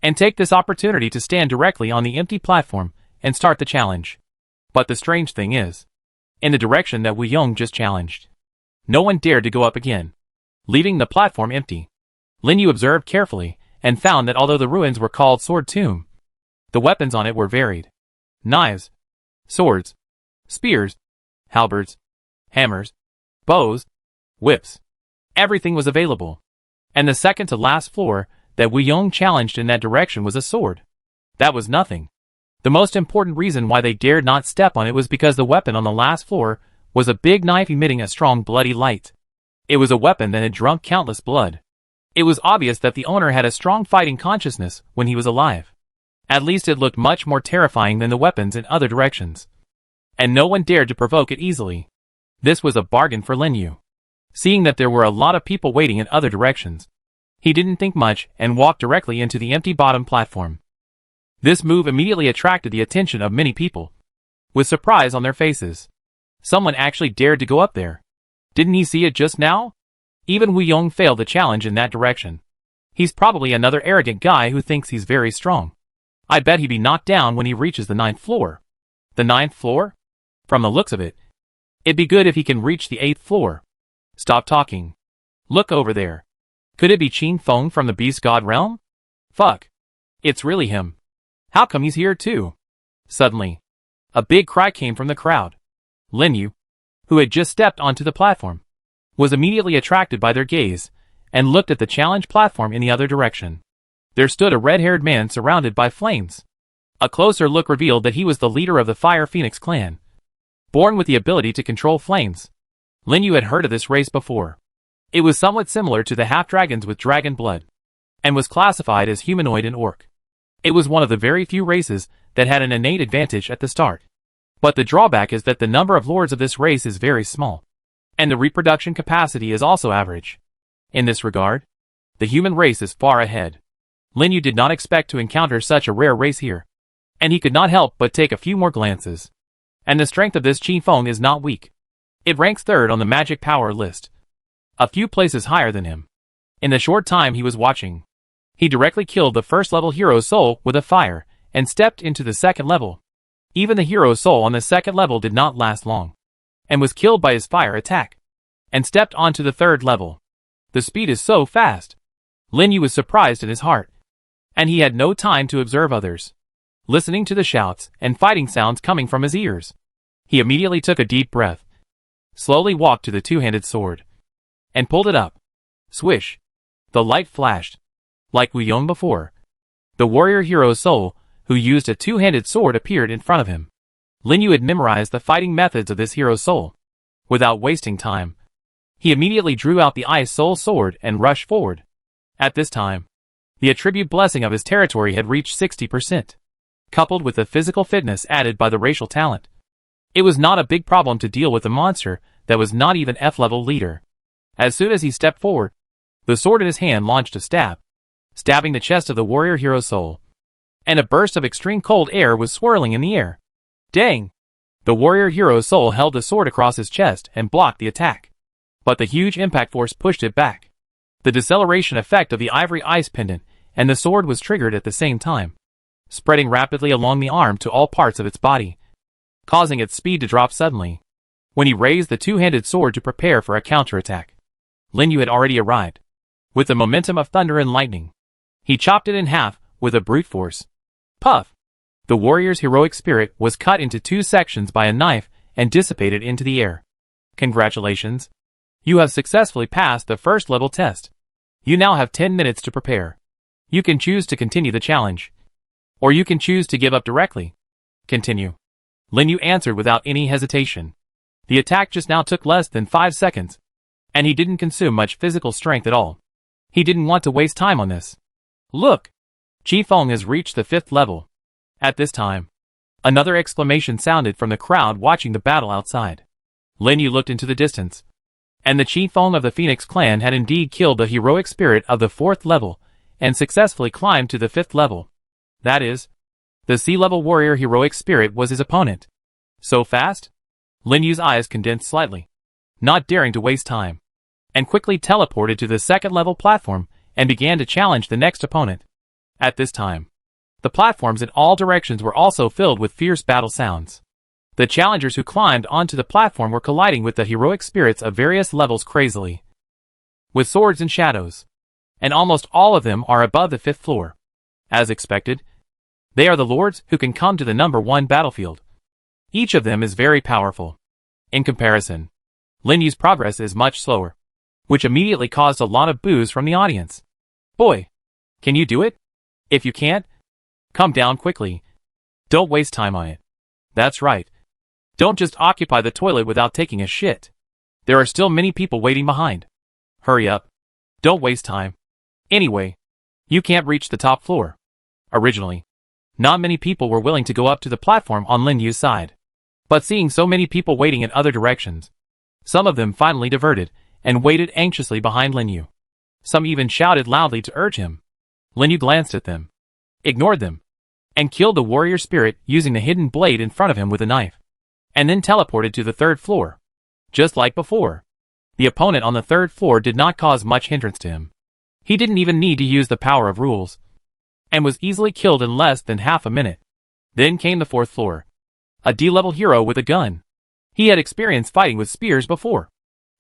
and take this opportunity to stand directly on the empty platform and start the challenge. But the strange thing is, in the direction that Wu Yong just challenged, no one dared to go up again, leaving the platform empty. Lin Yu observed carefully and found that although the ruins were called Sword Tomb, the weapons on it were varied. Knives, swords, spears, halberds, hammers, bows, whips. Everything was available. And the second to last floor that Wu Yong challenged in that direction was a sword. That was nothing. The most important reason why they dared not step on it was because the weapon on the last floor was a big knife emitting a strong bloody light. It was a weapon that had drunk countless blood. It was obvious that the owner had a strong fighting consciousness when he was alive. At least it looked much more terrifying than the weapons in other directions. And no one dared to provoke it easily. This was a bargain for Lin Yu. Seeing that there were a lot of people waiting in other directions, he didn't think much and walked directly into the empty bottom platform. This move immediately attracted the attention of many people, with surprise on their faces. Someone actually dared to go up there. Didn't he see it just now? Even Wu Yong failed the challenge in that direction. He's probably another arrogant guy who thinks he's very strong. I bet he'd be knocked down when he reaches the 9th floor. The 9th floor? From the looks of it, it'd be good if he can reach the 8th floor. Stop talking. Look over there. Could it be Qin Feng from the Beast God realm? Fuck. It's really him. How come he's here too? Suddenly, a big cry came from the crowd. Lin Yu, who had just stepped onto the platform, was immediately attracted by their gaze and looked at the challenge platform in the other direction. There stood a red-haired man surrounded by flames. A closer look revealed that he was the leader of the Fire Phoenix clan, born with the ability to control flames. Lin Yu had heard of this race before. It was somewhat similar to the half-dragons with dragon blood, and was classified as humanoid and orc. It was one of the very few races that had an innate advantage at the start. But the drawback is that the number of lords of this race is very small, and the reproduction capacity is also average. In this regard, the human race is far ahead. Lin Yu did not expect to encounter such a rare race here, and he could not help but take a few more glances. And the strength of this Qin Feng is not weak. It ranks third on the magic power list, a few places higher than him. In the short time he was watching, he directly killed the first level hero's soul with a fire, and stepped into the second level. Even the hero's soul on the second level did not last long, and was killed by his fire attack, and stepped onto the third level. The speed is so fast. Lin Yu was surprised in his heart, and he had no time to observe others, listening to the shouts and fighting sounds coming from his ears. He immediately took a deep breath, slowly walked to the two-handed sword, and pulled it up. Swish! The light flashed, like Wu Yong before. The warrior hero's soul, who used a two-handed sword, appeared in front of him. Lin Yu had memorized the fighting methods of this hero's soul. Without wasting time, he immediately drew out the Ice Soul sword and rushed forward. At this time, the attribute blessing of his territory had reached 60%, coupled with the physical fitness added by the racial talent. It was not a big problem to deal with a monster that was not even F-level leader. As soon as he stepped forward, the sword in his hand launched a stab, stabbing the chest of the warrior hero's soul, and a burst of extreme cold air was swirling in the air. Dang! The warrior hero's soul held the sword across his chest and blocked the attack, but the huge impact force pushed it back. The deceleration effect of the ivory ice pendant and the sword was triggered at the same time, spreading rapidly along the arm to all parts of its body, causing its speed to drop suddenly. When he raised the two-handed sword to prepare for a counterattack, Lin Yu had already arrived. With the momentum of thunder and lightning, he chopped it in half with a brute force. Puff! The warrior's heroic spirit was cut into two sections by a knife and dissipated into the air. Congratulations! You have successfully passed the first level test. You now have 10 minutes to prepare. You can choose to continue the challenge, or you can choose to give up directly. Continue. Lin Yu answered without any hesitation. The attack just now took less than 5 seconds, and he didn't consume much physical strength at all. He didn't want to waste time on this. Look! Qi Feng has reached the 5th level. At this time, another exclamation sounded from the crowd watching the battle outside. Lin Yu looked into the distance, and the Qi Feng of the Phoenix clan had indeed killed the heroic spirit of the 4th level, and successfully climbed to the 5th level. That is, the sea-level warrior heroic spirit was his opponent. So fast? Lin Yu's eyes condensed slightly, not daring to waste time, and quickly teleported to the 2nd level platform and began to challenge the next opponent. At this time, the platforms in all directions were also filled with fierce battle sounds. The challengers who climbed onto the platform were colliding with the heroic spirits of various levels crazily, with swords and shadows, and almost all of them are above the 5th floor. As expected, they are the lords who can come to the number 1 battlefield. Each of them is very powerful. In comparison, Lin Yu's progress is much slower, which immediately caused a lot of boos from the audience. Boy, can you do it? If you can't, come down quickly. Don't waste time on it. That's right. Don't just occupy the toilet without taking a shit. There are still many people waiting behind. Hurry up. Don't waste time. Anyway, you can't reach the top floor. Originally, not many people were willing to go up to the platform on Lin Yu's side. But seeing so many people waiting in other directions, some of them finally diverted and waited anxiously behind Lin Yu. Some even shouted loudly to urge him. Lin Yu glanced at them, ignored them, and killed the warrior spirit using the hidden blade in front of him with a knife, and then teleported to the 3rd floor. Just like before, the opponent on the 3rd floor did not cause much hindrance to him. He didn't even need to use the power of rules, and was easily killed in less than half a minute. Then came the 4th floor, a D-level hero with a gun. He had experienced fighting with spears before,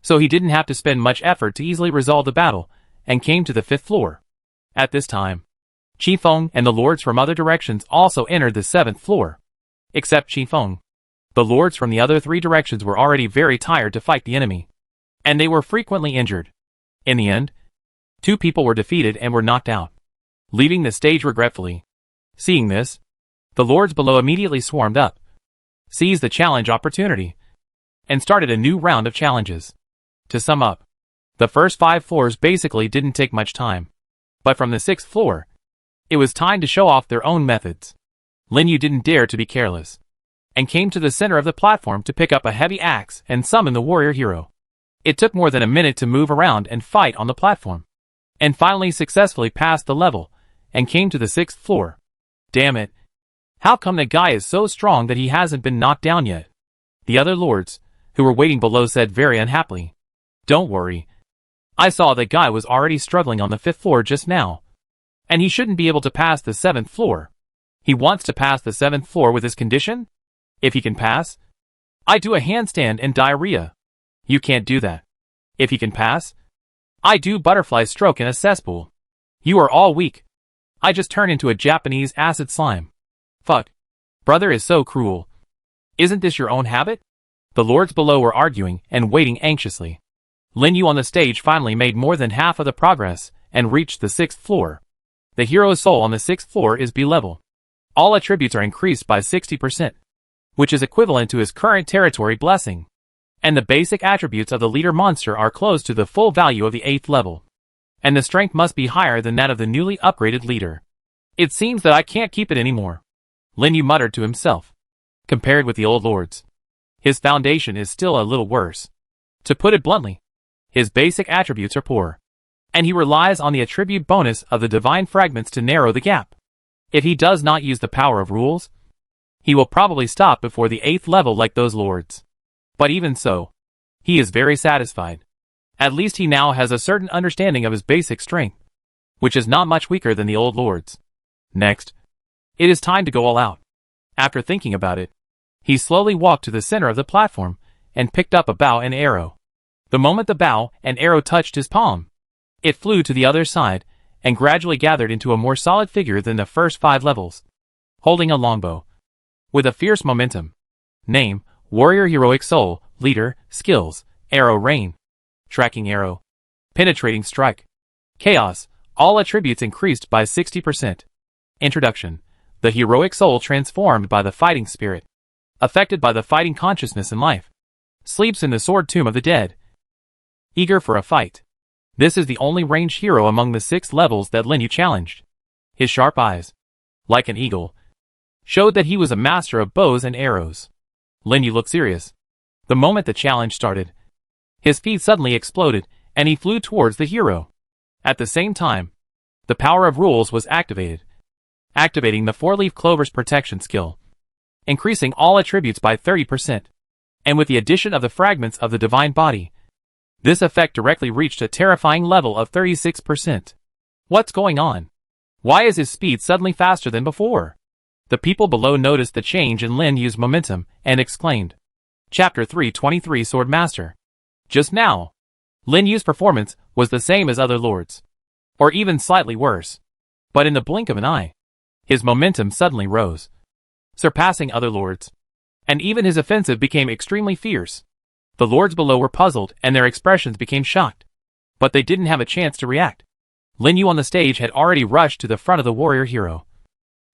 so he didn't have to spend much effort to easily resolve the battle, and came to the 5th floor. At this time, Qi Feng and the lords from other directions also entered the 7th floor. Except Qi Feng, the lords from the other 3 directions were already very tired to fight the enemy, and they were frequently injured. In the end, 2 people were defeated and were knocked out, leaving the stage regretfully. Seeing this, the lords below immediately swarmed up, seized the challenge opportunity, and started a new round of challenges. To sum up, the first 5 floors basically didn't take much time, but from the 6th floor, it was time to show off their own methods. Lin Yu didn't dare to be careless, and came to the center of the platform to pick up a heavy axe and summon the warrior hero. It took more than a minute to move around and fight on the platform, and finally successfully passed the level, and came to the 6th floor. Damn it. How come that guy is so strong that he hasn't been knocked down yet? The other lords, who were waiting below, said very unhappily. Don't worry. I saw that guy was already struggling on the 5th floor just now. And he shouldn't be able to pass the 7th floor. He wants to pass the 7th floor with his condition? If he can pass, I do a handstand and diarrhea. You can't do that. If he can pass, I do butterfly stroke in a cesspool. You are all weak. I just turn into a Japanese acid slime. Fuck. Brother is so cruel. Isn't this your own habit? The lords below were arguing and waiting anxiously. Lin Yu on the stage finally made more than half of the progress and reached the 6th floor. The hero's soul on the 6th floor is B level. All attributes are increased by 60%, which is equivalent to his current territory blessing. And the basic attributes of the leader monster are close to the full value of the 8th level. And the strength must be higher than that of the newly upgraded leader. It seems that I can't keep it anymore. Lin Yu muttered to himself. Compared with the old lords, his foundation is still a little worse. To put it bluntly, his basic attributes are poor. And he relies on the attribute bonus of the divine fragments to narrow the gap. If he does not use the power of rules, he will probably stop before the 8th level like those lords. But even so, he is very satisfied. At least he now has a certain understanding of his basic strength, which is not much weaker than the old lords. Next, it is time to go all out. After thinking about it, he slowly walked to the center of the platform and picked up a bow and arrow. The moment the bow and arrow touched his palm, it flew to the other side and gradually gathered into a more solid figure than the first 5 levels. Holding a longbow. With a fierce momentum. Name, Warrior Heroic Soul, Leader, Skills, Arrow Rain. Tracking Arrow. Penetrating Strike. Chaos, all attributes increased by 60%. Introduction. The Heroic Soul transformed by the fighting spirit. Affected by the fighting consciousness in life. Sleeps in the sword tomb of the dead. Eager for a fight. This is the only ranged hero among the 6 levels that Lin Yu challenged. His sharp eyes, like an eagle, showed that he was a master of bows and arrows. Lin Yu looked serious. The moment the challenge started, his feet suddenly exploded, and he flew towards the hero. At the same time, the power of rules was activated, activating the 4-leaf clover's protection skill, increasing all attributes by 30%, and with the addition of the fragments of the divine body, this effect directly reached a terrifying level of 36%. What's going on? Why is his speed suddenly faster than before? The people below noticed the change in Lin Yu's momentum and exclaimed. Chapter 323 Sword Master. Just now, Lin Yu's performance was the same as other lords, or even slightly worse. But in the blink of an eye, his momentum suddenly rose, surpassing other lords. And even his offensive became extremely fierce. The lords below were puzzled and their expressions became shocked. But they didn't have a chance to react. Lin Yu on the stage had already rushed to the front of the warrior hero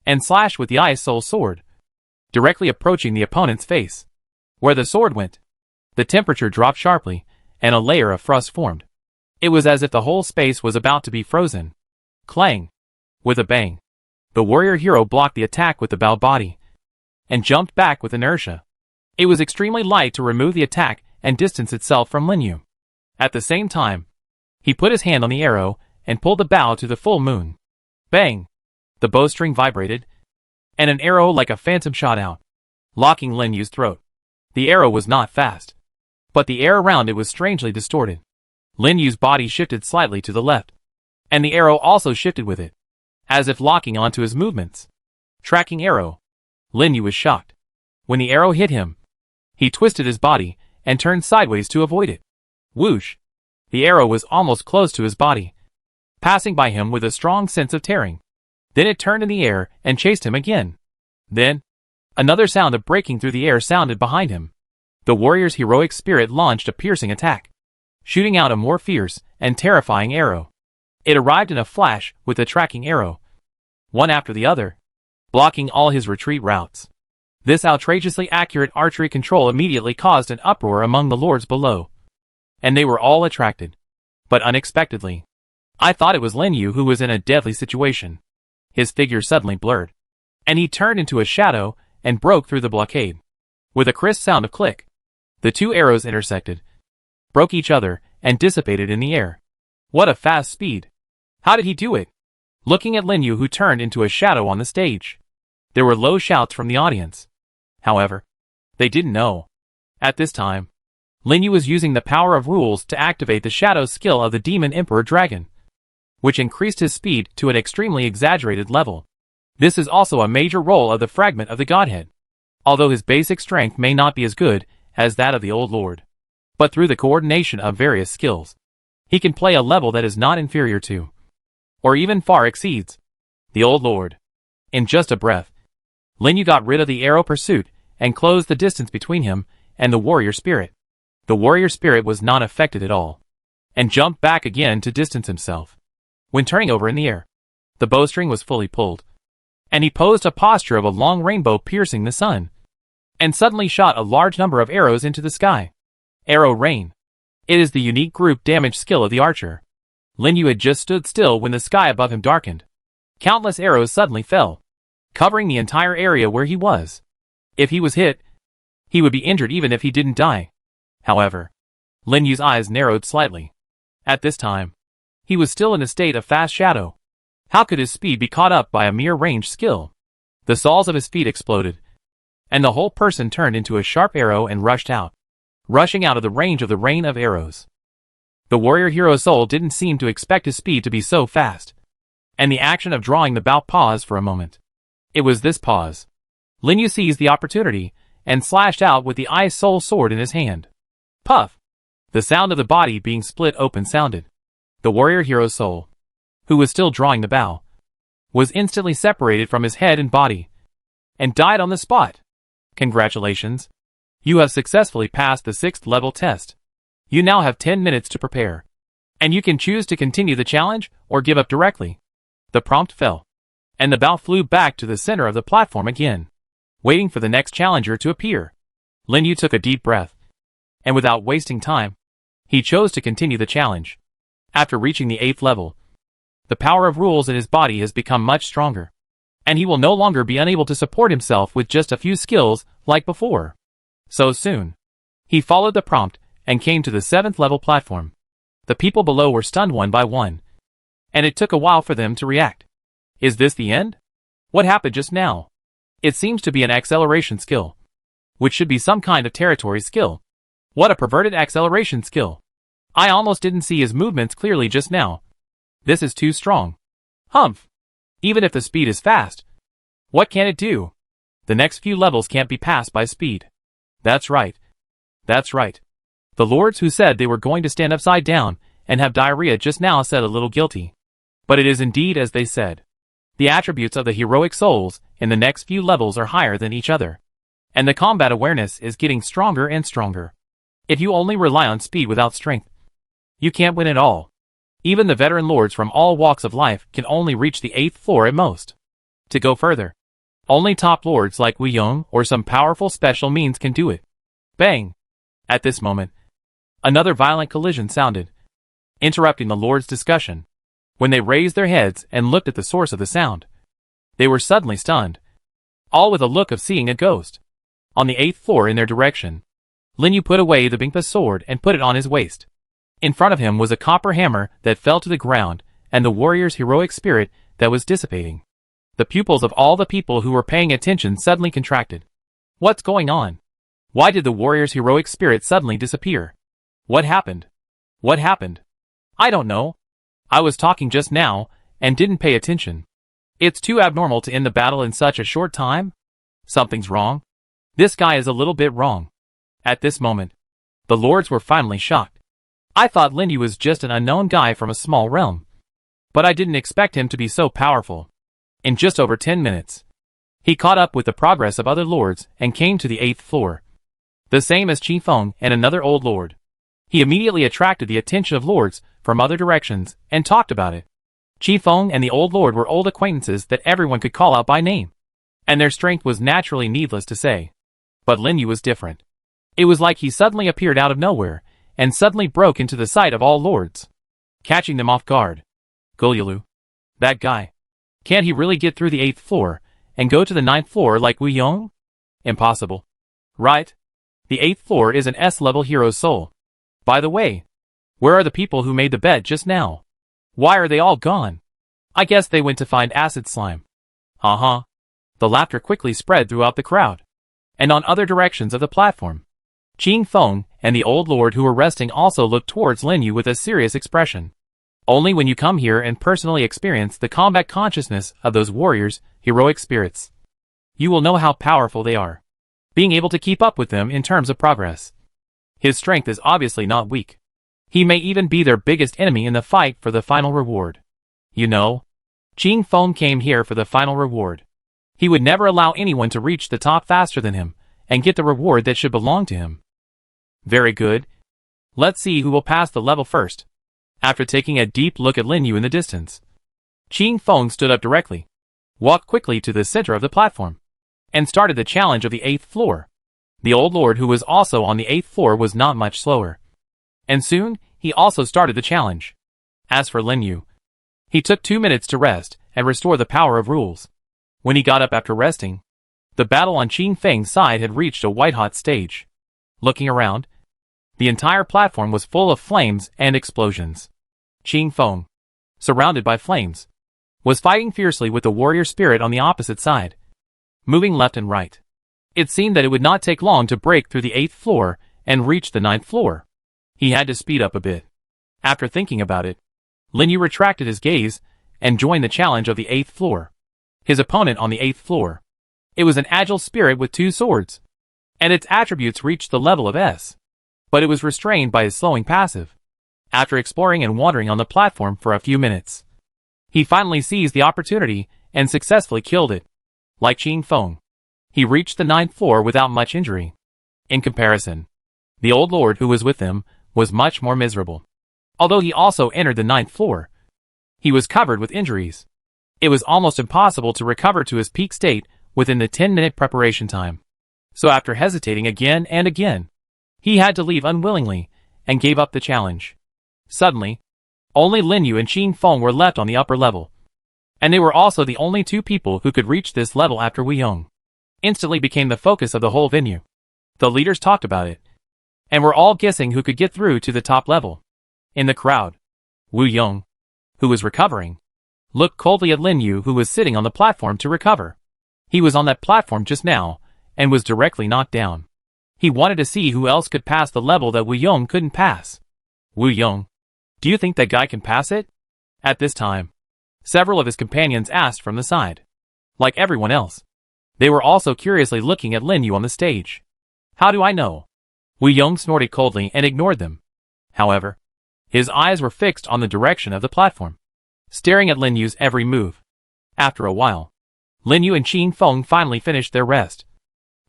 and slashed with the Ice Soul sword, directly approaching the opponent's face. Where the sword went, the temperature dropped sharply and a layer of frost formed. It was as if the whole space was about to be frozen. Clang! With a bang, the warrior hero blocked the attack with the bow body and jumped back with inertia. It was extremely light to remove the attack and distance itself from Lin Yu. At the same time, he put his hand on the arrow and pulled the bow to the full moon. Bang! The bowstring vibrated, and an arrow like a phantom shot out, locking Lin Yu's throat. The arrow was not fast, but the air around it was strangely distorted. Lin Yu's body shifted slightly to the left, and the arrow also shifted with it, as if locking onto his movements. Tracking arrow. Lin Yu was shocked. When the arrow hit him, he twisted his body and turned sideways to avoid it. Whoosh! The arrow was almost close to his body, passing by him with a strong sense of tearing. Then it turned in the air and chased him again. Then, another sound of breaking through the air sounded behind him. The warrior's heroic spirit launched a piercing attack, shooting out a more fierce and terrifying arrow. It arrived in a flash with the tracking arrow, one after the other, blocking all his retreat routes. This outrageously accurate archery control immediately caused an uproar among the lords below, and they were all attracted. But unexpectedly, I thought it was Lin Yu who was in a deadly situation. His figure suddenly blurred, and he turned into a shadow and broke through the blockade. With a crisp sound of click, the 2 arrows intersected, broke each other, and dissipated in the air. What a fast speed! How did he do it? Looking at Lin Yu, who turned into a shadow on the stage, there were low shouts from the audience. However, they didn't know. At this time, Lin Yu was using the power of rules to activate the shadow skill of the Demon Emperor Dragon, which increased his speed to an extremely exaggerated level. This is also a major role of the fragment of the Godhead, although his basic strength may not be as good as that of the Old Lord. But through the coordination of various skills, he can play a level that is not inferior to, or even far exceeds, the Old Lord. In just a breath, Lin Yu got rid of the arrow pursuit and closed the distance between him and the warrior spirit. The warrior spirit was not affected at all, and jumped back again to distance himself. When turning over in the air, the bowstring was fully pulled, and he posed a posture of a long rainbow piercing the sun, and suddenly shot a large number of arrows into the sky. Arrow rain. It is the unique group damage skill of the archer. Lin Yu had just stood still when the sky above him darkened. Countless arrows suddenly fell, covering the entire area where he was. If he was hit, he would be injured even if he didn't die. However, Lin Yu's eyes narrowed slightly. At this time, he was still in a state of fast shadow. How could his speed be caught up by a mere ranged skill? The soles of his feet exploded, and the whole person turned into a sharp arrow and rushed out, rushing out of the range of the rain of arrows. The warrior hero's soul didn't seem to expect his speed to be so fast, and the action of drawing the bow paused for a moment. It was this pause. Lin Yu seized the opportunity and slashed out with the Ice Soul sword in his hand. Puff! The sound of the body being split open sounded. The warrior hero's soul, who was still drawing the bow, was instantly separated from his head and body, and died on the spot. Congratulations! You have successfully passed the 6th level test. You now have 10 minutes to prepare, and you can choose to continue the challenge or give up directly. The prompt fell, and the bow flew back to the center of the platform again, waiting for the next challenger to appear. Lin Yu took a deep breath, and without wasting time, he chose to continue the challenge. After reaching the 8th level, the power of rules in his body has become much stronger, and he will no longer be unable to support himself with just a few skills like before. So soon, he followed the prompt and came to the 7th level platform. The people below were stunned one by one, and it took a while for them to react. Is this the end? What happened just now? It seems to be an acceleration skill, which should be some kind of territory skill. What a perverted acceleration skill. I almost didn't see his movements clearly just now. This is too strong. Humph. Even if the speed is fast, what can it do? The next few levels can't be passed by speed. That's right. That's right. The lords who said they were going to stand upside down and have diarrhea just now said a little guilty. But it is indeed as they said. The attributes of the heroic souls in the next few levels are higher than each other, and the combat awareness is getting stronger and stronger. If you only rely on speed without strength, you can't win at all. Even the veteran lords from all walks of life can only reach the 8th floor at most. To go further, only top lords like Wu Yong or some powerful special means can do it. Bang! At this moment, another violent collision sounded, interrupting the lords' discussion. When they raised their heads and looked at the source of the sound, they were suddenly stunned, all with a look of seeing a ghost. On the 8th floor in their direction, Lin Yu put away the Bingpa sword and put it on his waist. In front of him was a copper hammer that fell to the ground and the warrior's heroic spirit that was dissipating. The pupils of all the people who were paying attention suddenly contracted. What's going on? Why did the warrior's heroic spirit suddenly disappear? What happened? What happened? I don't know. I was talking just now and didn't pay attention. It's too abnormal to end the battle in such a short time. Something's wrong. This guy is a little bit wrong. At this moment, the lords were finally shocked. I thought Lin Yu was just an unknown guy from a small realm, but I didn't expect him to be so powerful. In just over 10 minutes, he caught up with the progress of other lords and came to the 8th floor. The same as Qi Feng and another old lord. He immediately attracted the attention of lords from other directions and talked about it. Qi Feng and the old lord were old acquaintances that everyone could call out by name, and their strength was naturally needless to say. But Lin Yu was different. It was like he suddenly appeared out of nowhere and suddenly broke into the sight of all lords, catching them off guard. Gulyalu. That guy. Can't he really get through the 8th floor and go to the 9th floor like Wu Yong? Impossible. Right? The 8th floor is an S-level hero's soul. By the way, where are the people who made the bet just now? Why are they all gone? I guess they went to find acid slime. Uh-huh. The laughter quickly spread throughout the crowd, and on other directions of the platform. Qing Feng and the old lord who were resting also looked towards Lin Yu with a serious expression. Only when you come here and personally experience the combat consciousness of those warriors, heroic spirits, you will know how powerful they are. Being able to keep up with them in terms of progress. His strength is obviously not weak. He may even be their biggest enemy in the fight for the final reward. You know, Qing Feng came here for the final reward. He would never allow anyone to reach the top faster than him, and get the reward that should belong to him. Very good. Let's see who will pass the level first. After taking a deep look at Lin Yu in the distance, Qing Feng stood up directly, walked quickly to the center of the platform, and started the challenge of the 8th floor. The old lord who was also on the 8th floor was not much slower. And soon, he also started the challenge. As for Lin Yu, he took 2 minutes to rest and restore the power of rules. When he got up after resting, the battle on Qing Feng's side had reached a white-hot stage. Looking around, the entire platform was full of flames and explosions. Qing Feng, surrounded by flames, was fighting fiercely with the warrior spirit on the opposite side, moving left and right. It seemed that it would not take long to break through the 8th floor and reach the 9th floor. He had to speed up a bit. After thinking about it, Lin Yu retracted his gaze and joined the challenge of the 8th floor. His opponent on the 8th floor. It was an agile spirit with 2 swords, and its attributes reached the level of S. But it was restrained by his slowing passive. After exploring and wandering on the platform for a few minutes, he finally seized the opportunity and successfully killed it. Like Qing Feng, he reached the 9th floor without much injury. In comparison, the old lord who was with him was much more miserable. Although he also entered the 9th floor, he was covered with injuries. It was almost impossible to recover to his peak state within the 10-minute preparation time. So after hesitating again and again, he had to leave unwillingly and gave up the challenge. Suddenly, only Lin Yu and Qing Feng were left on the upper level. And they were also the only 2 people who could reach this level after Wu Yong instantly became the focus of the whole venue. The leaders talked about it, and were all guessing who could get through to the top level. In the crowd, Wu Yong, who was recovering, looked coldly at Lin Yu who was sitting on the platform to recover. He was on that platform just now, and was directly knocked down. He wanted to see who else could pass the level that Wu Yong couldn't pass. Wu Yong, do you think that guy can pass it? At this time, several of his companions asked from the side. Like everyone else, they were also curiously looking at Lin Yu on the stage. How do I know? Wu Yong snorted coldly and ignored them. However, his eyes were fixed on the direction of the platform, staring at Lin Yu's every move. After a while, Lin Yu and Qing Feng finally finished their rest,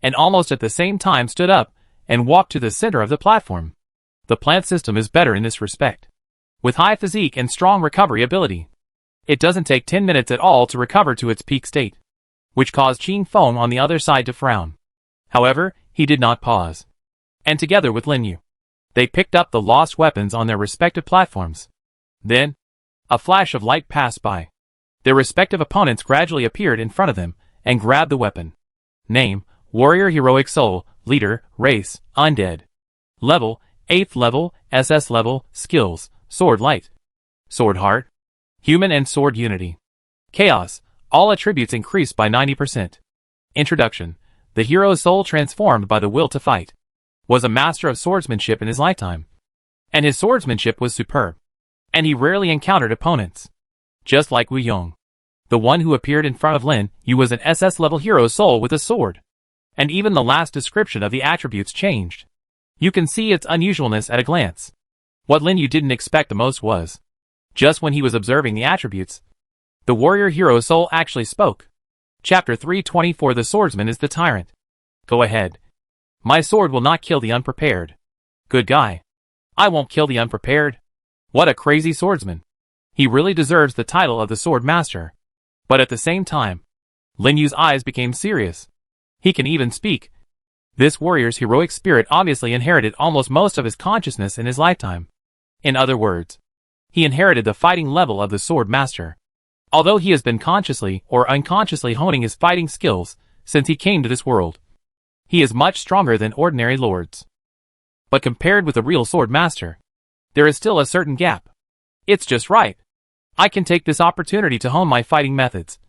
and almost at the same time stood up and walked to the center of the platform. The plant system is better in this respect. With high physique and strong recovery ability, it doesn't take 10 minutes at all to recover to its peak state, which caused Qing Feng on the other side to frown. However, he did not pause. And together with Lin Yu, they picked up the lost weapons on their respective platforms. Then, a flash of light passed by. Their respective opponents gradually appeared in front of them and grabbed the weapon. Name, Warrior Heroic Soul, Leader, Race, Undead. Level, 8th level, SS level, Skills, Sword Light. Sword Heart. Human and Sword Unity. Chaos, all attributes increased by 90%. Introduction. The hero's soul transformed by the will to fight. Was a master of swordsmanship in his lifetime. And his swordsmanship was superb. And he rarely encountered opponents. Just like Wu Yong. The one who appeared in front of Lin Yu was an SS level hero's soul with a sword. And even the last description of the attributes changed. You can see its unusualness at a glance. What Lin Yu didn't expect the most was, just when he was observing the attributes, the warrior hero's soul actually spoke. Chapter 324. The swordsman is the tyrant. Go ahead. My sword will not kill the unprepared. Good guy. I won't kill the unprepared. What a crazy swordsman. He really deserves the title of the sword master. But at the same time, Lin Yu's eyes became serious. He can even speak. This warrior's heroic spirit obviously inherited almost most of his consciousness in his lifetime. In other words, he inherited the fighting level of the sword master. Although he has been consciously or unconsciously honing his fighting skills since he came to this world, he is much stronger than ordinary lords. But compared with the real sword master, there is still a certain gap. It's just right. I can take this opportunity to hone my fighting methods.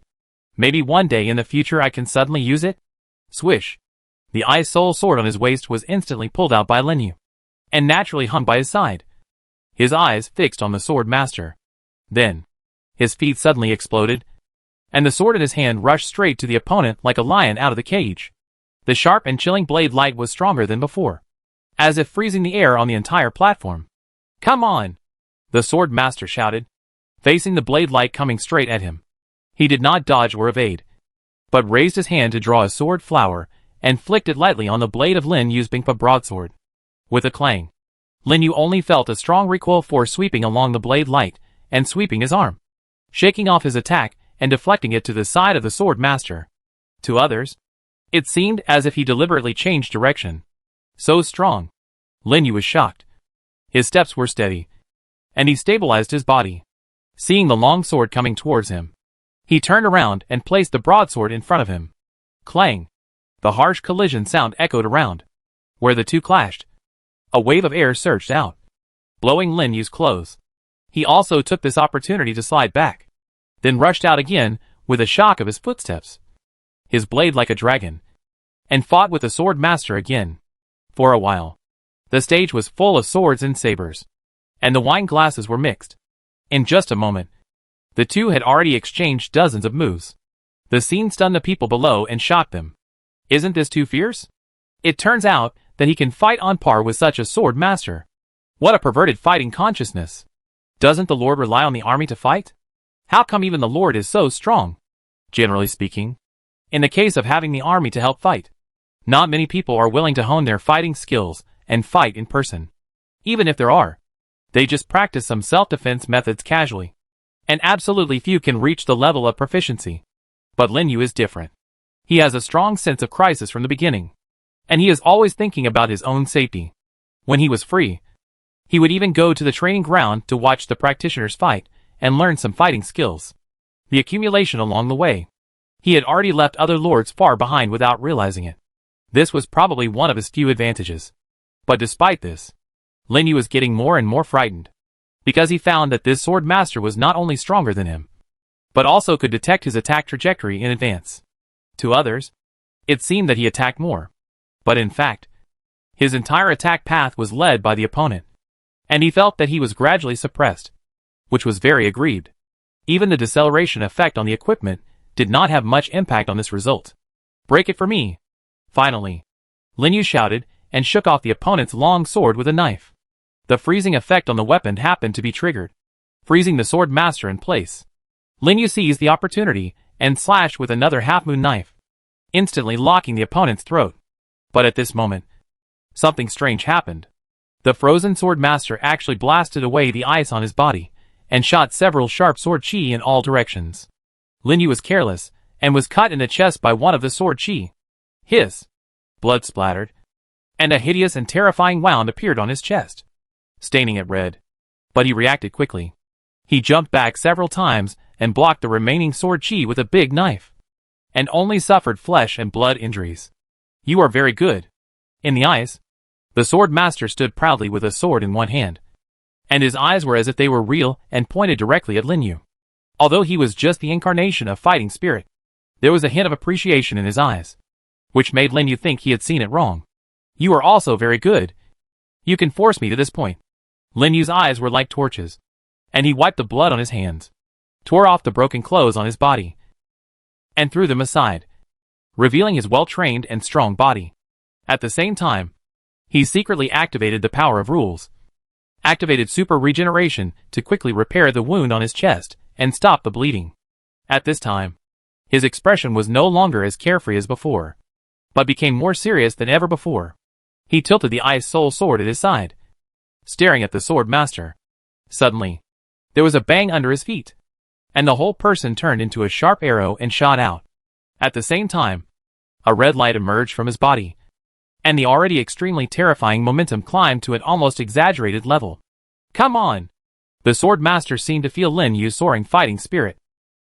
Maybe one day in the future I can suddenly use it? Swish. The ice soul sword on his waist was instantly pulled out by Lin Yu. and naturally hung by his side, his eyes fixed on the sword master. Then, his feet suddenly exploded, and the sword in his hand rushed straight to the opponent like a lion out of the cage. The sharp and chilling blade light was stronger than before, as if freezing the air on the entire platform. "Come on!" the sword master shouted, facing the blade light coming straight at him. He did not dodge or evade, but raised his hand to draw a sword flower and flicked it lightly on the blade of Lin Yu's Bingpa broadsword. With a clang, Lin Yu only felt a strong recoil force sweeping along the blade light and sweeping his arm, shaking off his attack and deflecting it to the side of the sword master. To others, it seemed as if he deliberately changed direction. So strong. Lin Yu was shocked. His steps were steady, and he stabilized his body. Seeing the long sword coming towards him, he turned around and placed the broadsword in front of him. Clang! The harsh collision sound echoed around. Where the two clashed, a wave of air surged out, blowing Lin Yu's clothes. He also took this opportunity to slide back, then rushed out again with a shock of his footsteps, his blade like a dragon, and fought with the sword master again. For a while, the stage was full of swords and sabers, and the wine glasses were mixed. In just a moment, the two had already exchanged dozens of moves. The scene stunned the people below and shocked them. Isn't this too fierce? It turns out that he can fight on par with such a sword master. What a perverted fighting consciousness. Doesn't the Lord rely on the army to fight? How come even the Lord is so strong? Generally speaking, in the case of having the army to help fight, not many people are willing to hone their fighting skills and fight in person. Even if there are, they just practice some self-defense methods casually, and absolutely few can reach the level of proficiency. But Lin Yu is different. He has a strong sense of crisis from the beginning, and he is always thinking about his own safety. When he was free, he would even go to the training ground to watch the practitioners fight and learn some fighting skills. The accumulation along the way. He had already left other lords far behind without realizing it. This was probably one of his few advantages. But despite this, Lin Yu was getting more and more frightened, because he found that this sword master was not only stronger than him, but also could detect his attack trajectory in advance. To others, it seemed that he attacked more. But in fact, his entire attack path was led by the opponent, and he felt that he was gradually suppressed, which was very aggrieved. Even the deceleration effect on the equipment did not have much impact on this result. "Break it for me!" Finally, Lin Yu shouted and shook off the opponent's long sword with a knife. The freezing effect on the weapon happened to be triggered, freezing the sword master in place. Lin Yu seized the opportunity and slashed with another half-moon knife, instantly locking the opponent's throat. But at this moment, something strange happened. The frozen sword master actually blasted away the ice on his body and shot several sharp sword chi in all directions. Lin Yu was careless and was cut in the chest by one of the sword chi. Hiss! Blood splattered, and a hideous and terrifying wound appeared on his chest, staining it red. But he reacted quickly. He jumped back several times and blocked the remaining sword chi with a big knife, and only suffered flesh and blood injuries. "You are very good." In the ice, the sword master stood proudly with a sword in one hand, and his eyes were as if they were real and pointed directly at Lin Yu. Although he was just the incarnation of fighting spirit, there was a hint of appreciation in his eyes, which made Lin Yu think he had seen it wrong. "You are also very good. You can force me to this point." Lin Yu's eyes were like torches, and he wiped the blood on his hands, tore off the broken clothes on his body, and threw them aside, revealing his well-trained and strong body. At the same time, he secretly activated the power of rules, activated super regeneration to quickly repair the wound on his chest and stop the bleeding. At this time, his expression was no longer as carefree as before, but became more serious than ever before. He tilted the ice soul sword at his side, staring at the sword master. Suddenly, there was a bang under his feet, and the whole person turned into a sharp arrow and shot out. At the same time, a red light emerged from his body, and the already extremely terrifying momentum climbed to an almost exaggerated level. "Come on!" The sword master seemed to feel Lin Yu's soaring fighting spirit,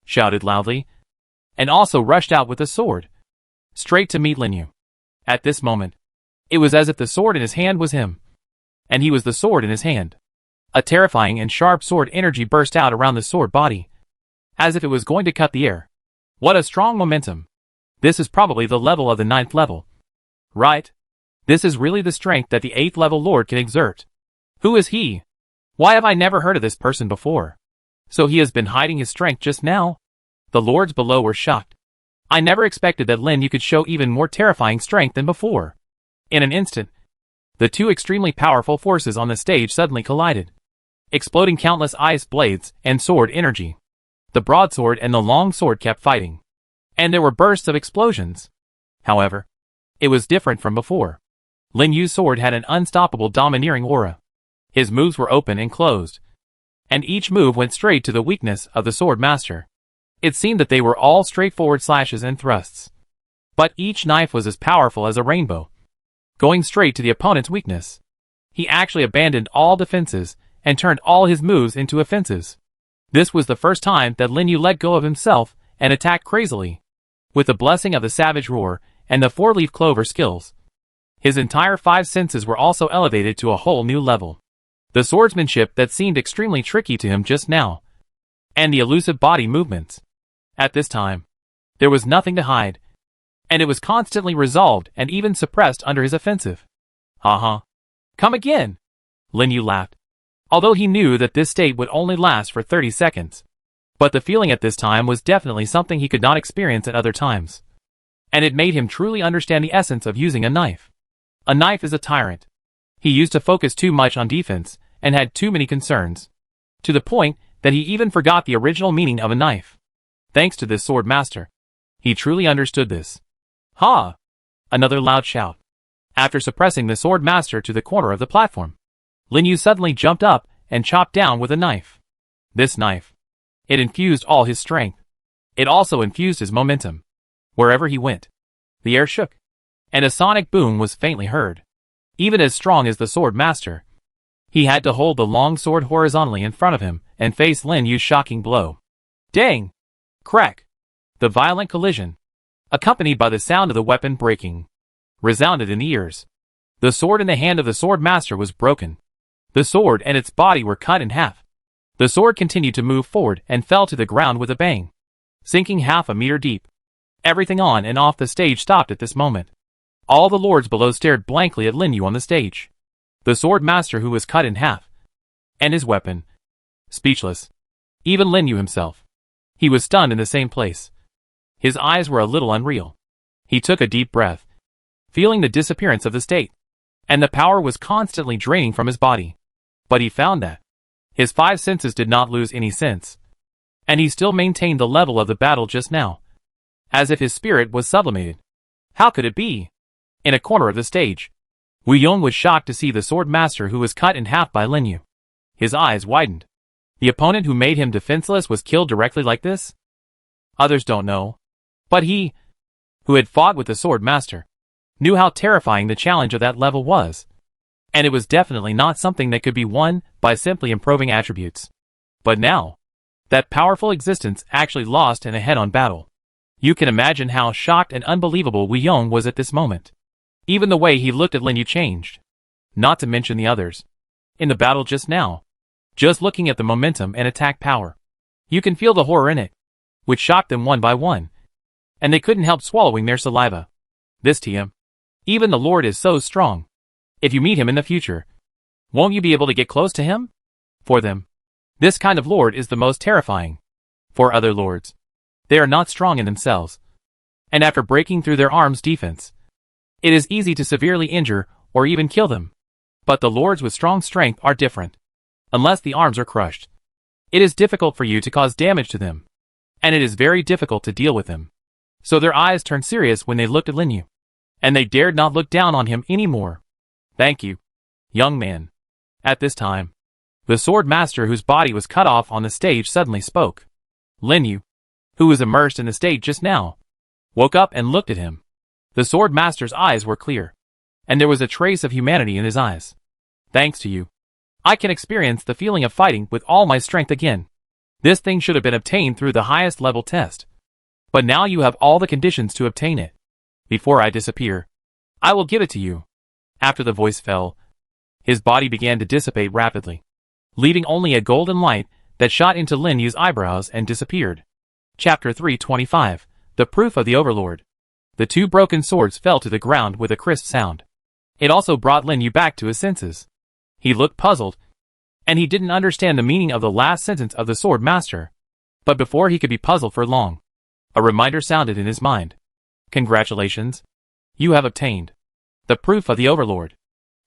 shouted loudly, and also rushed out with the sword, straight to meet Lin Yu. At this moment, it was as if the sword in his hand was him, and he was the sword in his hand. A terrifying and sharp sword energy burst out around the sword body, as if it was going to cut the air. What a strong momentum! This is probably the level of the 9th level. Right? This is really the strength that the 8th level lord can exert. Who is he? Why have I never heard of this person before? So he has been hiding his strength just now? The lords below were shocked. I never expected that Lin Yu could show even more terrifying strength than before. In an instant, the two extremely powerful forces on the stage suddenly collided, exploding countless ice blades and sword energy. The broadsword and the long sword kept fighting, and there were bursts of explosions. However, it was different from before. Lin Yu's sword had an unstoppable domineering aura. His moves were open and closed, and each move went straight to the weakness of the sword master. It seemed that they were all straightforward slashes and thrusts, but each knife was as powerful as a rainbow, going straight to the opponent's weakness. He actually abandoned all defenses and turned all his moves into offenses. This was the first time that Lin Yu let go of himself and attacked crazily. With the blessing of the Savage Roar and the 4-leaf clover skills, his entire 5 senses were also elevated to a whole new level. The swordsmanship that seemed extremely tricky to him just now, and the elusive body movements. At this time, there was nothing to hide, and it was constantly resolved and even suppressed under his offensive. Haha. Come again! Lin Yu laughed, although he knew that this state would only last for 30 seconds. But the feeling at this time was definitely something he could not experience at other times. And it made him truly understand the essence of using a knife. A knife is a tyrant. He used to focus too much on defense and had too many concerns, to the point that he even forgot the original meaning of a knife. Thanks to this sword master, he truly understood this. Ha! Another loud shout. After suppressing the sword master to the corner of the platform, Lin Yu suddenly jumped up and chopped down with a knife. This knife, it infused all his strength. It also infused his momentum. Wherever he went, the air shook, and a sonic boom was faintly heard. Even as strong as the sword master, he had to hold the long sword horizontally in front of him and face Lin Yu's shocking blow. Dang! Crack! The violent collision, accompanied by the sound of the weapon breaking, resounded in the ears. The sword in the hand of the sword master was broken. The sword and its body were cut in half. The sword continued to move forward and fell to the ground with a bang, sinking half a meter deep. Everything on and off the stage stopped at this moment. All the lords below stared blankly at Lin Yu on the stage. The sword master who was cut in half, and his weapon, speechless. Even Lin Yu himself. He was stunned in the same place. His eyes were a little unreal. He took a deep breath, feeling the disappearance of the state, and the power was constantly draining from his body. But he found that his 5 senses did not lose any sense, and he still maintained the level of the battle just now, as if his spirit was sublimated. How could it be? In a corner of the stage, Wu Yong was shocked to see the sword master who was cut in half by Lin Yu. His eyes widened. The opponent who made him defenseless was killed directly like this? Others don't know, but he, who had fought with the sword master, knew how terrifying the challenge of that level was. And it was definitely not something that could be won by simply improving attributes. But now, that powerful existence actually lost in a head-on battle. You can imagine how shocked and unbelievable Wu Yong was at this moment. Even the way he looked at Lin Yu changed. Not to mention the others. In the battle just now, just looking at the momentum and attack power, you can feel the horror in it, which shocked them one by one, and they couldn't help swallowing their saliva. This TM. Even the Lord is so strong. If you meet him in the future, won't you be able to get close to him? For them, this kind of Lord is the most terrifying. For other lords, they are not strong in themselves, and after breaking through their arm's defense, it is easy to severely injure or even kill them. But the lords with strong strength are different. Unless the arms are crushed, it is difficult for you to cause damage to them, and it is very difficult to deal with them. So their eyes turned serious when they looked at Lin Yu, and they dared not look down on him anymore. Thank you, young man. At this time, the sword master whose body was cut off on the stage suddenly spoke. Lin Yu, who was immersed in the state just now, woke up and looked at him. The sword master's eyes were clear, and there was a trace of humanity in his eyes. Thanks to you, I can experience the feeling of fighting with all my strength again. This thing should have been obtained through the highest level test, but now you have all the conditions to obtain it. Before I disappear, I will give it to you. After the voice fell, his body began to dissipate rapidly, leaving only a golden light that shot into Lin Yu's eyebrows and disappeared. Chapter 325, The Proof of the Overlord. The 2 broken swords fell to the ground with a crisp sound. It also brought Lin Yu back to his senses. He looked puzzled, and he didn't understand the meaning of the last sentence of the Sword Master. But before he could be puzzled for long, a reminder sounded in his mind. Congratulations. You have obtained the proof of the Overlord.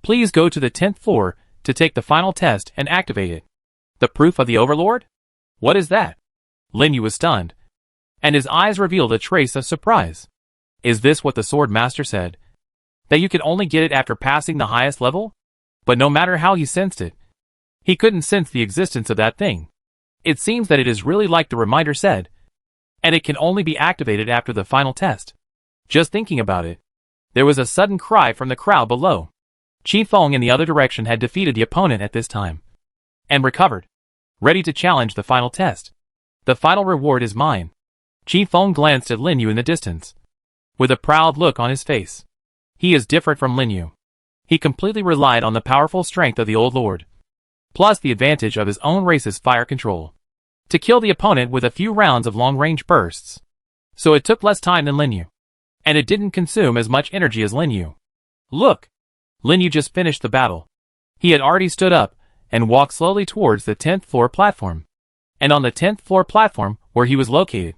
Please go to the 10th floor to take the final test and activate it. The proof of the Overlord? What is that? Lin Yu was stunned, and his eyes revealed a trace of surprise. Is this what the Sword Master said? That you could only get it after passing the highest level? But no matter how he sensed it, he couldn't sense the existence of that thing. It seems that it is really like the reminder said, and it can only be activated after the final test. Just thinking about it, there was a sudden cry from the crowd below. Qi Feng in the other direction had defeated the opponent at this time, and recovered, ready to challenge the final test. The final reward is mine. Qi Feng glanced at Lin Yu in the distance, with a proud look on his face. He is different from Lin Yu. He completely relied on the powerful strength of the Old Lord, plus the advantage of his own race's fire control, to kill the opponent with a few rounds of long-range bursts. So it took less time than Lin Yu, and it didn't consume as much energy as Lin Yu. Look! Lin Yu just finished the battle. He had already stood up and walked slowly towards the 10th floor platform. And on the 10th floor platform, where he was located,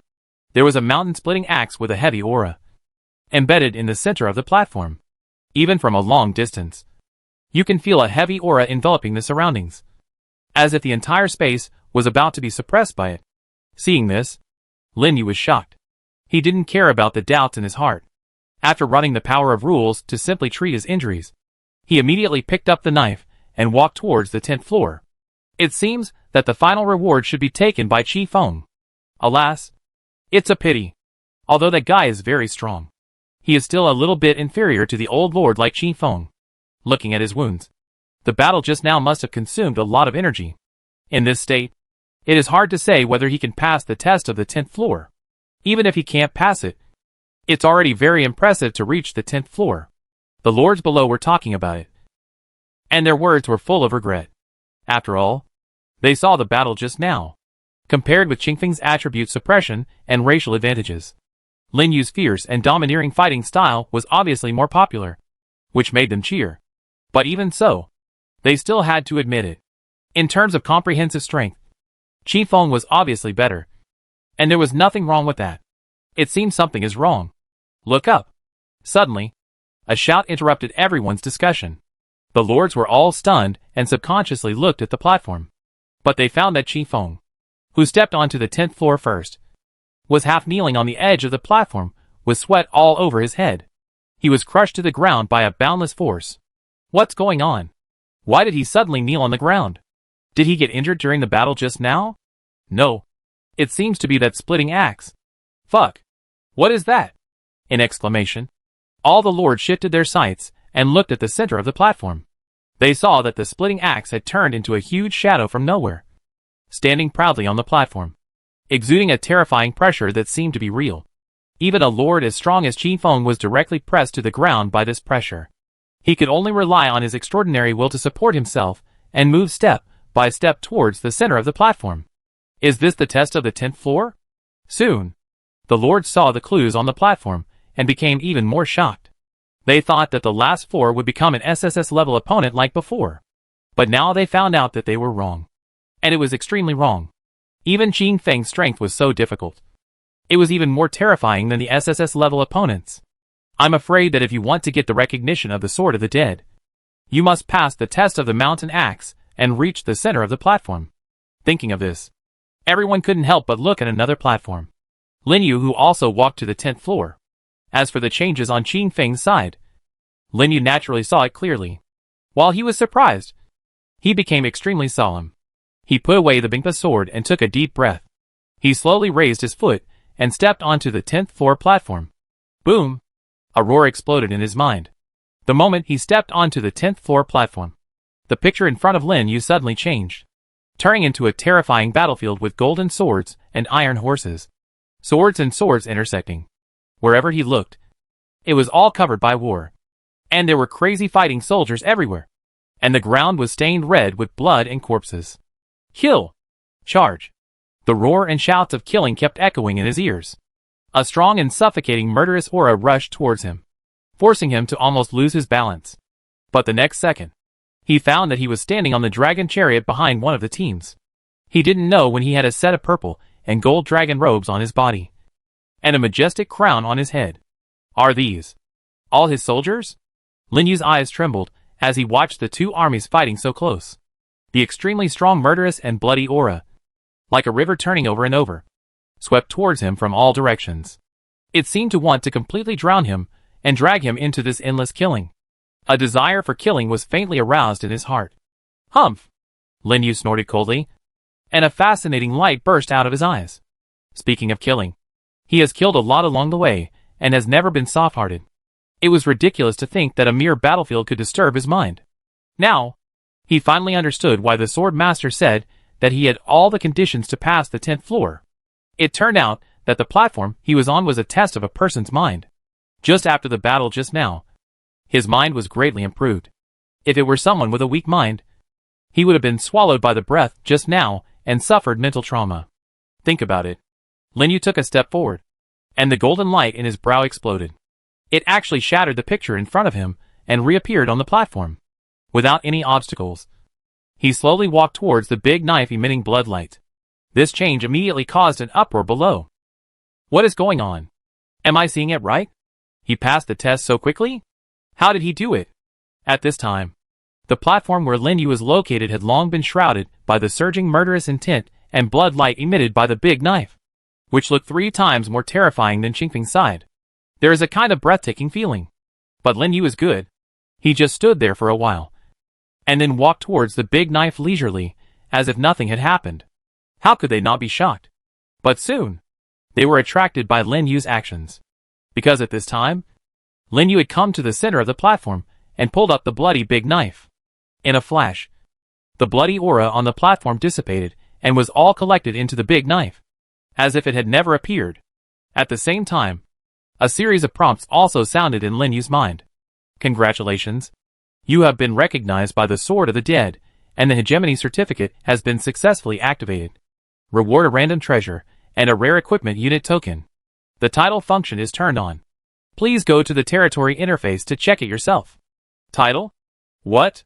there was a mountain-splitting axe with a heavy aura embedded in the center of the platform. Even from a long distance, you can feel a heavy aura enveloping the surroundings, as if the entire space was about to be suppressed by it. Seeing this, Lin Yu was shocked. He didn't care about the doubts in his heart. After running the power of rules to simply treat his injuries, he immediately picked up the knife and walked towards the 10th floor. It seems that the final reward should be taken by Qi Feng. Alas, it's a pity. Although that guy is very strong, he is still a little bit inferior to the old lord like Qi Feng. Looking at his wounds, the battle just now must have consumed a lot of energy. In this state, it is hard to say whether he can pass the test of the 10th floor. Even if he can't pass it, it's already very impressive to reach the 10th floor. The lords below were talking about it, and their words were full of regret. After all, they saw the battle just now. Compared with Qingfeng's attribute suppression and racial advantages, Lin Yu's fierce and domineering fighting style was obviously more popular, which made them cheer. But even so, they still had to admit it. In terms of comprehensive strength, Qi Feng was obviously better, and there was nothing wrong with that. It seems something is wrong. Look up. Suddenly, a shout interrupted everyone's discussion. The lords were all stunned and subconsciously looked at the platform. But they found that Qi Feng, who stepped onto the 10th floor first, was half kneeling on the edge of the platform with sweat all over his head. He was crushed to the ground by a boundless force. What's going on? Why did he suddenly kneel on the ground? Did he get injured during the battle just now? No. It seems to be that splitting axe. Fuck. What is that? In exclamation, all the lords shifted their sights and looked at the center of the platform. They saw that the splitting axe had turned into a huge shadow from nowhere, standing proudly on the platform, exuding a terrifying pressure that seemed to be real. Even a lord as strong as Qi Feng was directly pressed to the ground by this pressure. He could only rely on his extraordinary will to support himself and move step by step towards the center of the platform. Is this the test of the 10th floor? Soon, the lords saw the clues on the platform and became even more shocked. They thought that the last four would become an SSS-level opponent like before. But now they found out that they were wrong. And it was extremely wrong. Even Qing Feng's strength was so difficult. It was even more terrifying than the SSS-level opponents. I'm afraid that if you want to get the recognition of the Sword of the Dead, you must pass the test of the mountain axe and reach the center of the platform. Thinking of this, everyone couldn't help but look at another platform. Lin Yu, who also walked to the 10th floor. As for the changes on Qing Feng's side, Lin Yu naturally saw it clearly. While he was surprised, he became extremely solemn. He put away the Bingpa sword and took a deep breath. He slowly raised his foot and stepped onto the 10th floor platform. Boom! A roar exploded in his mind. The moment he stepped onto the 10th floor platform, the picture in front of Lin Yu suddenly changed, turning into a terrifying battlefield with golden swords and iron horses. Swords and swords intersecting. Wherever he looked, it was all covered by war. And there were crazy fighting soldiers everywhere. And the ground was stained red with blood and corpses. Kill! Charge! The roar and shouts of killing kept echoing in his ears. A strong and suffocating murderous aura rushed towards him, forcing him to almost lose his balance. But the next second, he found that he was standing on the dragon chariot behind one of the teams. He didn't know when he had a set of purple and gold dragon robes on his body, and a majestic crown on his head. Are these all his soldiers? Lin Yu's eyes trembled as he watched the two armies fighting so close. The extremely strong, murderous, and bloody aura, like a river turning over and over, swept towards him from all directions. It seemed to want to completely drown him and drag him into this endless killing. A desire for killing was faintly aroused in his heart. Humph! Lin Yu snorted coldly, and a fascinating light burst out of his eyes. Speaking of killing, he has killed a lot along the way and has never been soft-hearted. It was ridiculous to think that a mere battlefield could disturb his mind. Now, he finally understood why the Sword Master said that he had all the conditions to pass the 10th floor. It turned out that the platform he was on was a test of a person's mind. Just after the battle just now, his mind was greatly improved. If it were someone with a weak mind, he would have been swallowed by the breath just now and suffered mental trauma. Think about it. Lin Yu took a step forward, and the golden light in his brow exploded. It actually shattered the picture in front of him and reappeared on the platform. Without any obstacles, he slowly walked towards the big knife emitting blood light. This change immediately caused an uproar below. What is going on? Am I seeing it right? He passed the test so quickly? How did he do it? At this time, the platform where Lin Yu was located had long been shrouded by the surging murderous intent and blood light emitted by the big knife, which looked 3 times more terrifying than Qingfeng's side. There is a kind of breathtaking feeling. But Lin Yu is good. He just stood there for a while, and then walked towards the big knife leisurely, as if nothing had happened. How could they not be shocked? But soon, they were attracted by Lin Yu's actions. Because at this time, Lin Yu had come to the center of the platform and pulled up the bloody big knife. In a flash, the bloody aura on the platform dissipated and was all collected into the big knife, as if it had never appeared. At the same time, a series of prompts also sounded in Lin Yu's mind. Congratulations! You have been recognized by the Sword of the Dead, and the hegemony certificate has been successfully activated. Reward a random treasure and a rare equipment unit token. The title function is turned on. Please go to the territory interface to check it yourself. Title? What?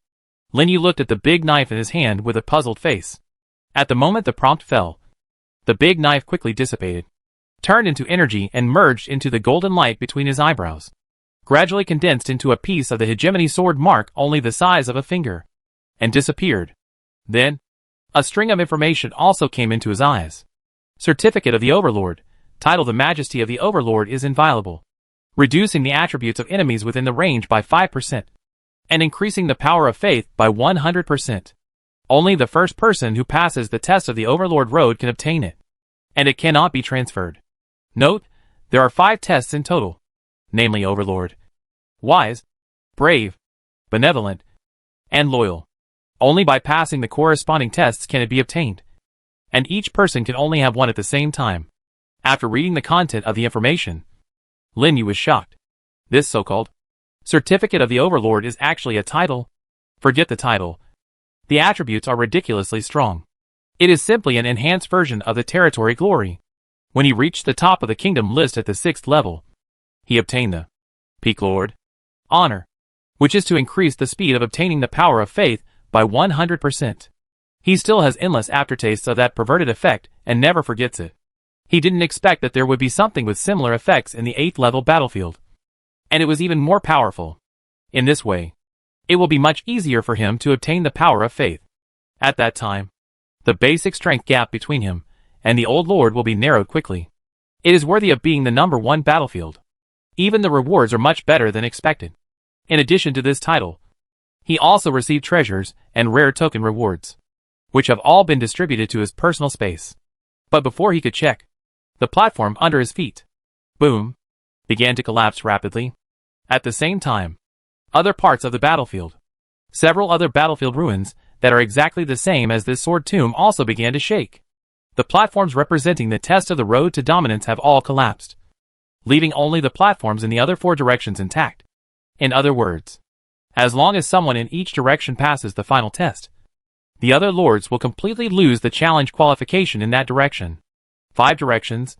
Lin Yu looked at the big knife in his hand with a puzzled face. At the moment the prompt fell, the big knife quickly dissipated, turned into energy and merged into the golden light between his eyebrows, gradually condensed into a piece of the hegemony sword mark only the size of a finger, and disappeared. Then, a string of information also came into his eyes. Certificate of the Overlord. Title: The Majesty of the Overlord is inviolable, reducing the attributes of enemies within the range by 5%, and increasing the power of faith by 100%. Only the first person who passes the test of the Overlord Road can obtain it, and it cannot be transferred. Note, there are 5 tests in total, namely Overlord, Wise, Brave, Benevolent, and Loyal. Only by passing the corresponding tests can it be obtained, and each person can only have one at the same time. After reading the content of the information, Lin Yu was shocked. This so-called Certificate of the Overlord is actually a title. Forget the title. The attributes are ridiculously strong. It is simply an enhanced version of the territory glory. When he reached the top of the kingdom list at the 6th level, he obtained the Peak Lord Honor, which is to increase the speed of obtaining the power of faith by 100%. He still has endless aftertastes of that perverted effect and never forgets it. He didn't expect that there would be something with similar effects in the 8th level battlefield. And it was even more powerful. In this way, it will be much easier for him to obtain the power of faith. At that time, the basic strength gap between him and the old lord will be narrowed quickly. It is worthy of being the #1 battlefield. Even the rewards are much better than expected. In addition to this title, he also received treasures and rare token rewards, which have all been distributed to his personal space. But before he could check, the platform under his feet, boom, began to collapse rapidly. At the same time, other parts of the battlefield, several other battlefield ruins that are exactly the same as this sword tomb also began to shake. The platforms representing the test of the road to dominance have all collapsed, leaving only the platforms in the other 4 directions intact. In other words, as long as someone in each direction passes the final test, the other lords will completely lose the challenge qualification in that direction. 5 directions,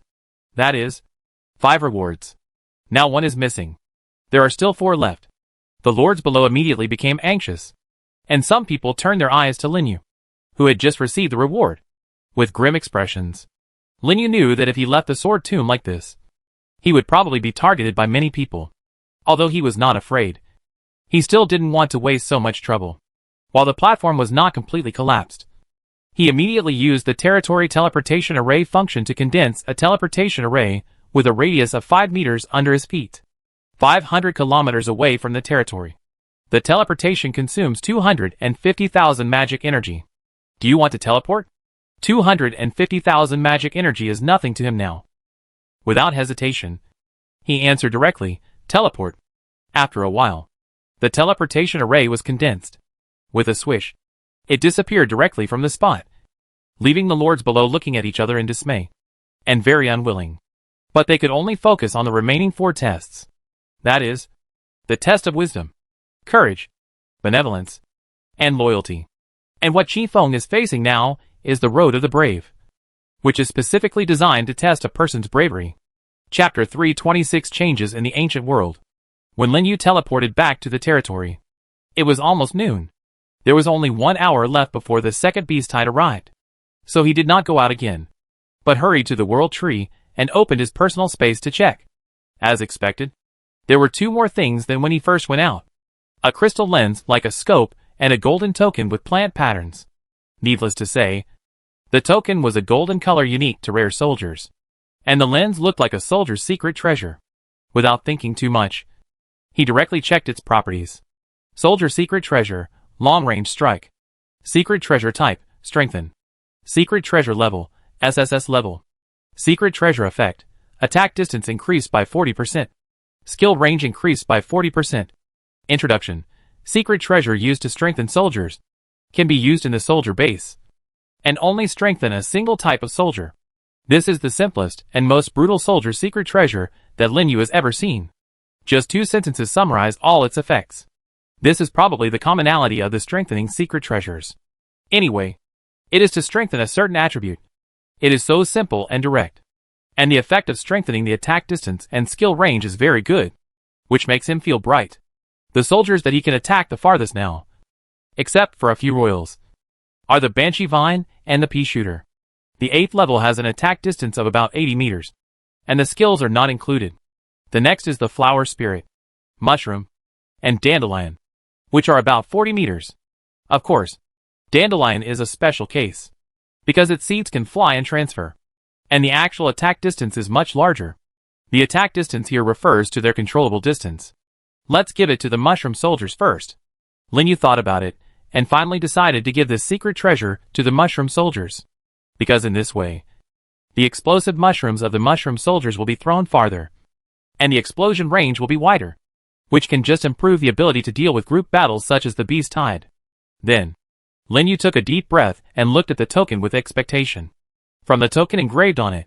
that is, 5 rewards. Now 1 is missing. There are still 4 left. The lords below immediately became anxious, and some people turned their eyes to Linyu, who had just received the reward, with grim expressions. Linyu knew that if he left the sword tomb like this, he would probably be targeted by many people. Although he was not afraid, he still didn't want to waste so much trouble. While the platform was not completely collapsed, he immediately used the territory teleportation array function to condense a teleportation array with a radius of 5 meters under his feet, 500 kilometers away from the territory. The teleportation consumes 250,000 magic energy. Do you want to teleport? 250,000 magic energy is nothing to him now. Without hesitation, he answered directly, teleport. After a while, the teleportation array was condensed. With a swish, it disappeared directly from the spot, leaving the lords below looking at each other in dismay, and very unwilling. But they could only focus on the remaining 4 tests. That is, the test of wisdom, courage, benevolence, and loyalty. And what Qifeng is facing now is the road of the brave, which is specifically designed to test a person's bravery. Chapter 326 Changes in the Ancient World. When Linyu teleported back to the territory, it was almost noon. There was only 1 hour left before the second beast tide arrived. So he did not go out again, but hurried to the world tree and opened his personal space to check. As expected, there were 2 more things than when he first went out. A crystal lens like a scope and a golden token with plant patterns. Needless to say, the token was a golden color unique to rare soldiers, and the lens looked like a soldier's secret treasure. Without thinking too much, he directly checked its properties. Soldier secret treasure, long-range strike. Secret treasure type, strengthen. Secret treasure level, SSS level. Secret treasure effect, attack distance increased by 40%. Skill range increased by 40%. Introduction. Secret treasure used to strengthen soldiers. Can be used in the soldier base, and only strengthen a single type of soldier. This is the simplest and most brutal soldier secret treasure that Linyu has ever seen. Just 2 sentences summarize all its effects. This is probably the commonality of the strengthening secret treasures. Anyway, it is to strengthen a certain attribute. It is so simple and direct. And the effect of strengthening the attack distance and skill range is very good, which makes him feel bright. The soldiers that he can attack the farthest now, except for a few royals, are the Banshee Vine and the Pea Shooter. The 8th level has an attack distance of about 80 meters, and the skills are not included. The next is the Flower Spirit, Mushroom, and Dandelion, which are about 40 meters. Of course, Dandelion is a special case, because its seeds can fly and transfer, and the actual attack distance is much larger. The attack distance here refers to their controllable distance. Let's give it to the mushroom soldiers first. Linyu thought about it, and finally decided to give this secret treasure to the mushroom soldiers, because in this way, the explosive mushrooms of the mushroom soldiers will be thrown farther, and the explosion range will be wider, which can just improve the ability to deal with group battles such as the Beast Tide. Then, Linyu took a deep breath and looked at the token with expectation. From the token engraved on it,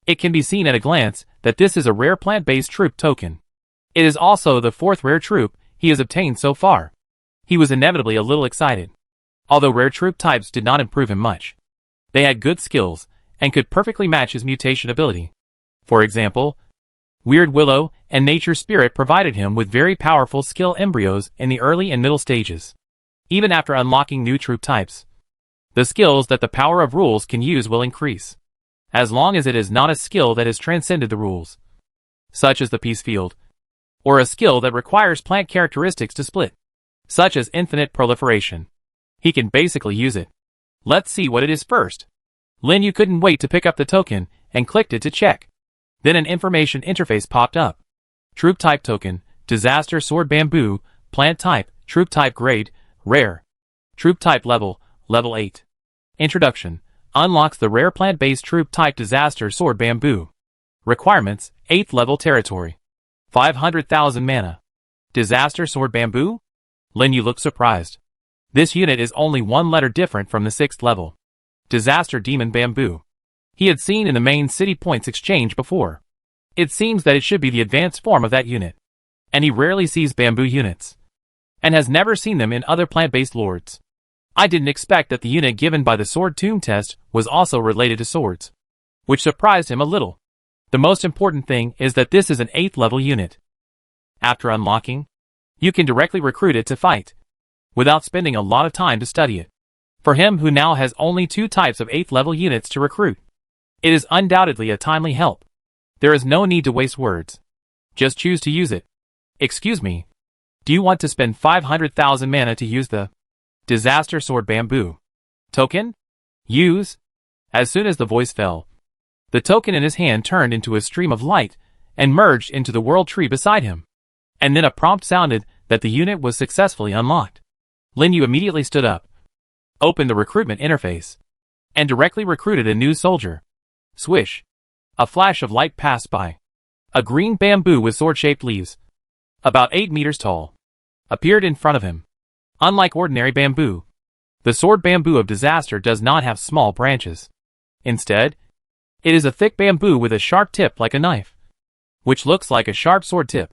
it can be seen at a glance that this is a rare plant-based troop token. It is also the 4th rare troop he has obtained so far. He was inevitably a little excited. Although rare troop types did not improve him much, they had good skills and could perfectly match his mutation ability. For example, Weird Willow and Nature Spirit provided him with very powerful skill embryos in the early and middle stages. Even after unlocking new troop types, the skills that the power of rules can use will increase, as long as it is not a skill that has transcended the rules, such as the Peace Field, or a skill that requires plant characteristics to split, such as Infinite Proliferation. He can basically use it. Let's see what it is first. Linyu couldn't wait to pick up the token and clicked it to check. Then an information interface popped up. Troop type token, Disaster Sword Bamboo, plant type, troop type grade, rare. Troop type level, level 8. Introduction, unlocks the rare plant-based troop type Disaster Sword Bamboo. Requirements, 8th level territory. 500,000 mana. Disaster Sword Bamboo? Linyu looked surprised. This unit is only 1 letter different from the 6th level. Disaster Demon Bamboo. He had seen in the main city points exchange before. It seems that it should be the advanced form of that unit, and he rarely sees bamboo units, and has never seen them in other plant-based lords. I didn't expect that the unit given by the Sword Tomb test was also related to swords, which surprised him a little. The most important thing is that this is an 8th level unit. After unlocking, You can directly recruit it to fight, without spending a lot of time to study it. For him who now has only 2 types of 8th level units to recruit, it is undoubtedly a timely help. There is no need to waste words. Just choose to use it. Excuse me. Do you want to spend 500,000 mana to use the Disaster Sword Bamboo token? Use. As soon as the voice fell, the token in his hand turned into a stream of light and merged into the world tree beside him. And then a prompt sounded that the unit was successfully unlocked. Lin Yu immediately stood up, opened the recruitment interface, and directly recruited a new soldier. Swish. A flash of light passed by. A green bamboo with sword-shaped leaves, about 8 meters tall, appeared in front of him. Unlike ordinary bamboo, the sword bamboo of disaster does not have small branches. Instead, it is a thick bamboo with a sharp tip like a knife, which looks like a sharp sword tip.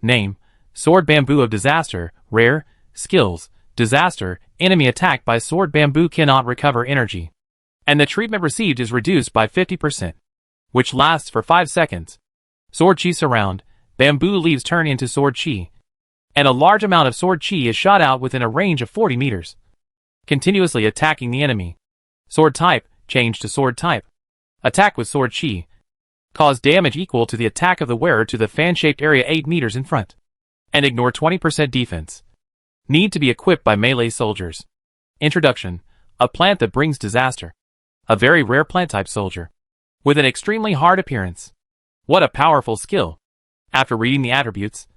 Name: Sword Bamboo of Disaster. Rare. Skills: Disaster. Enemy attacked by sword bamboo cannot recover energy, and the treatment received is reduced by 50%, which lasts for 5 seconds. Sword Chi Surround. Bamboo leaves turn into sword chi, and a large amount of sword chi is shot out within a range of 40 meters, continuously attacking the enemy. Sword Type. Change to Sword Type. Attack with sword chi. Cause damage equal to the attack of the wearer to the fan-shaped area 8 meters in front, and ignore 20% defense. Need to be equipped by melee soldiers. Introduction. A plant that brings disaster. A very rare plant-type soldier, with an extremely hard appearance. What a powerful skill. After reading the attributes,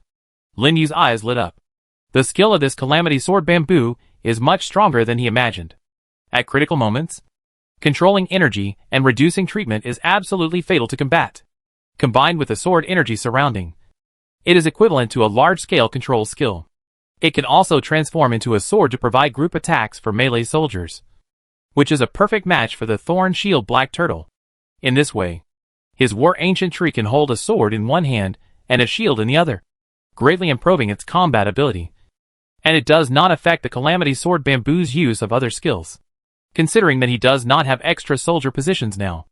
Lin Yu's eyes lit up. The skill of this Calamity Sword Bamboo is much stronger than he imagined. At critical moments, controlling energy and reducing treatment is absolutely fatal to combat. Combined with the sword energy surrounding, it is equivalent to a large-scale control skill. It can also transform into a sword to provide group attacks for melee soldiers, which is a perfect match for the Thorn Shield Black Turtle. In this way, his War Ancient Tree can hold a sword in one hand and a shield in the other, greatly improving its combat ability. And it does not affect the Calamity Sword Bamboo's use of other skills, considering that he does not have extra soldier positions now.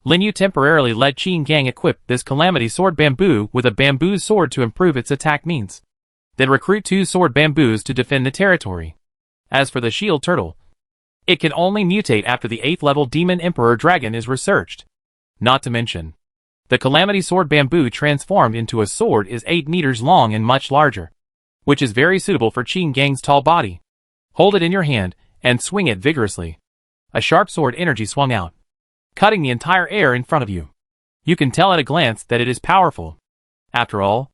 Lin Yu temporarily let Qin Gang equip this Calamity Sword Bamboo with a bamboo sword to improve its attack means, then recruit 2 sword bamboos to defend the territory. As for the Shield Turtle, it can only mutate after the 8th level Demon Emperor Dragon is researched. Not to mention, the Calamity Sword Bamboo transformed into a sword is 8 meters long and much larger, which is very suitable for Qin Gang's tall body. Hold it in your hand and swing it vigorously. A sharp sword energy swung out, cutting the entire air in front of you. You can tell at a glance that it is powerful. After all,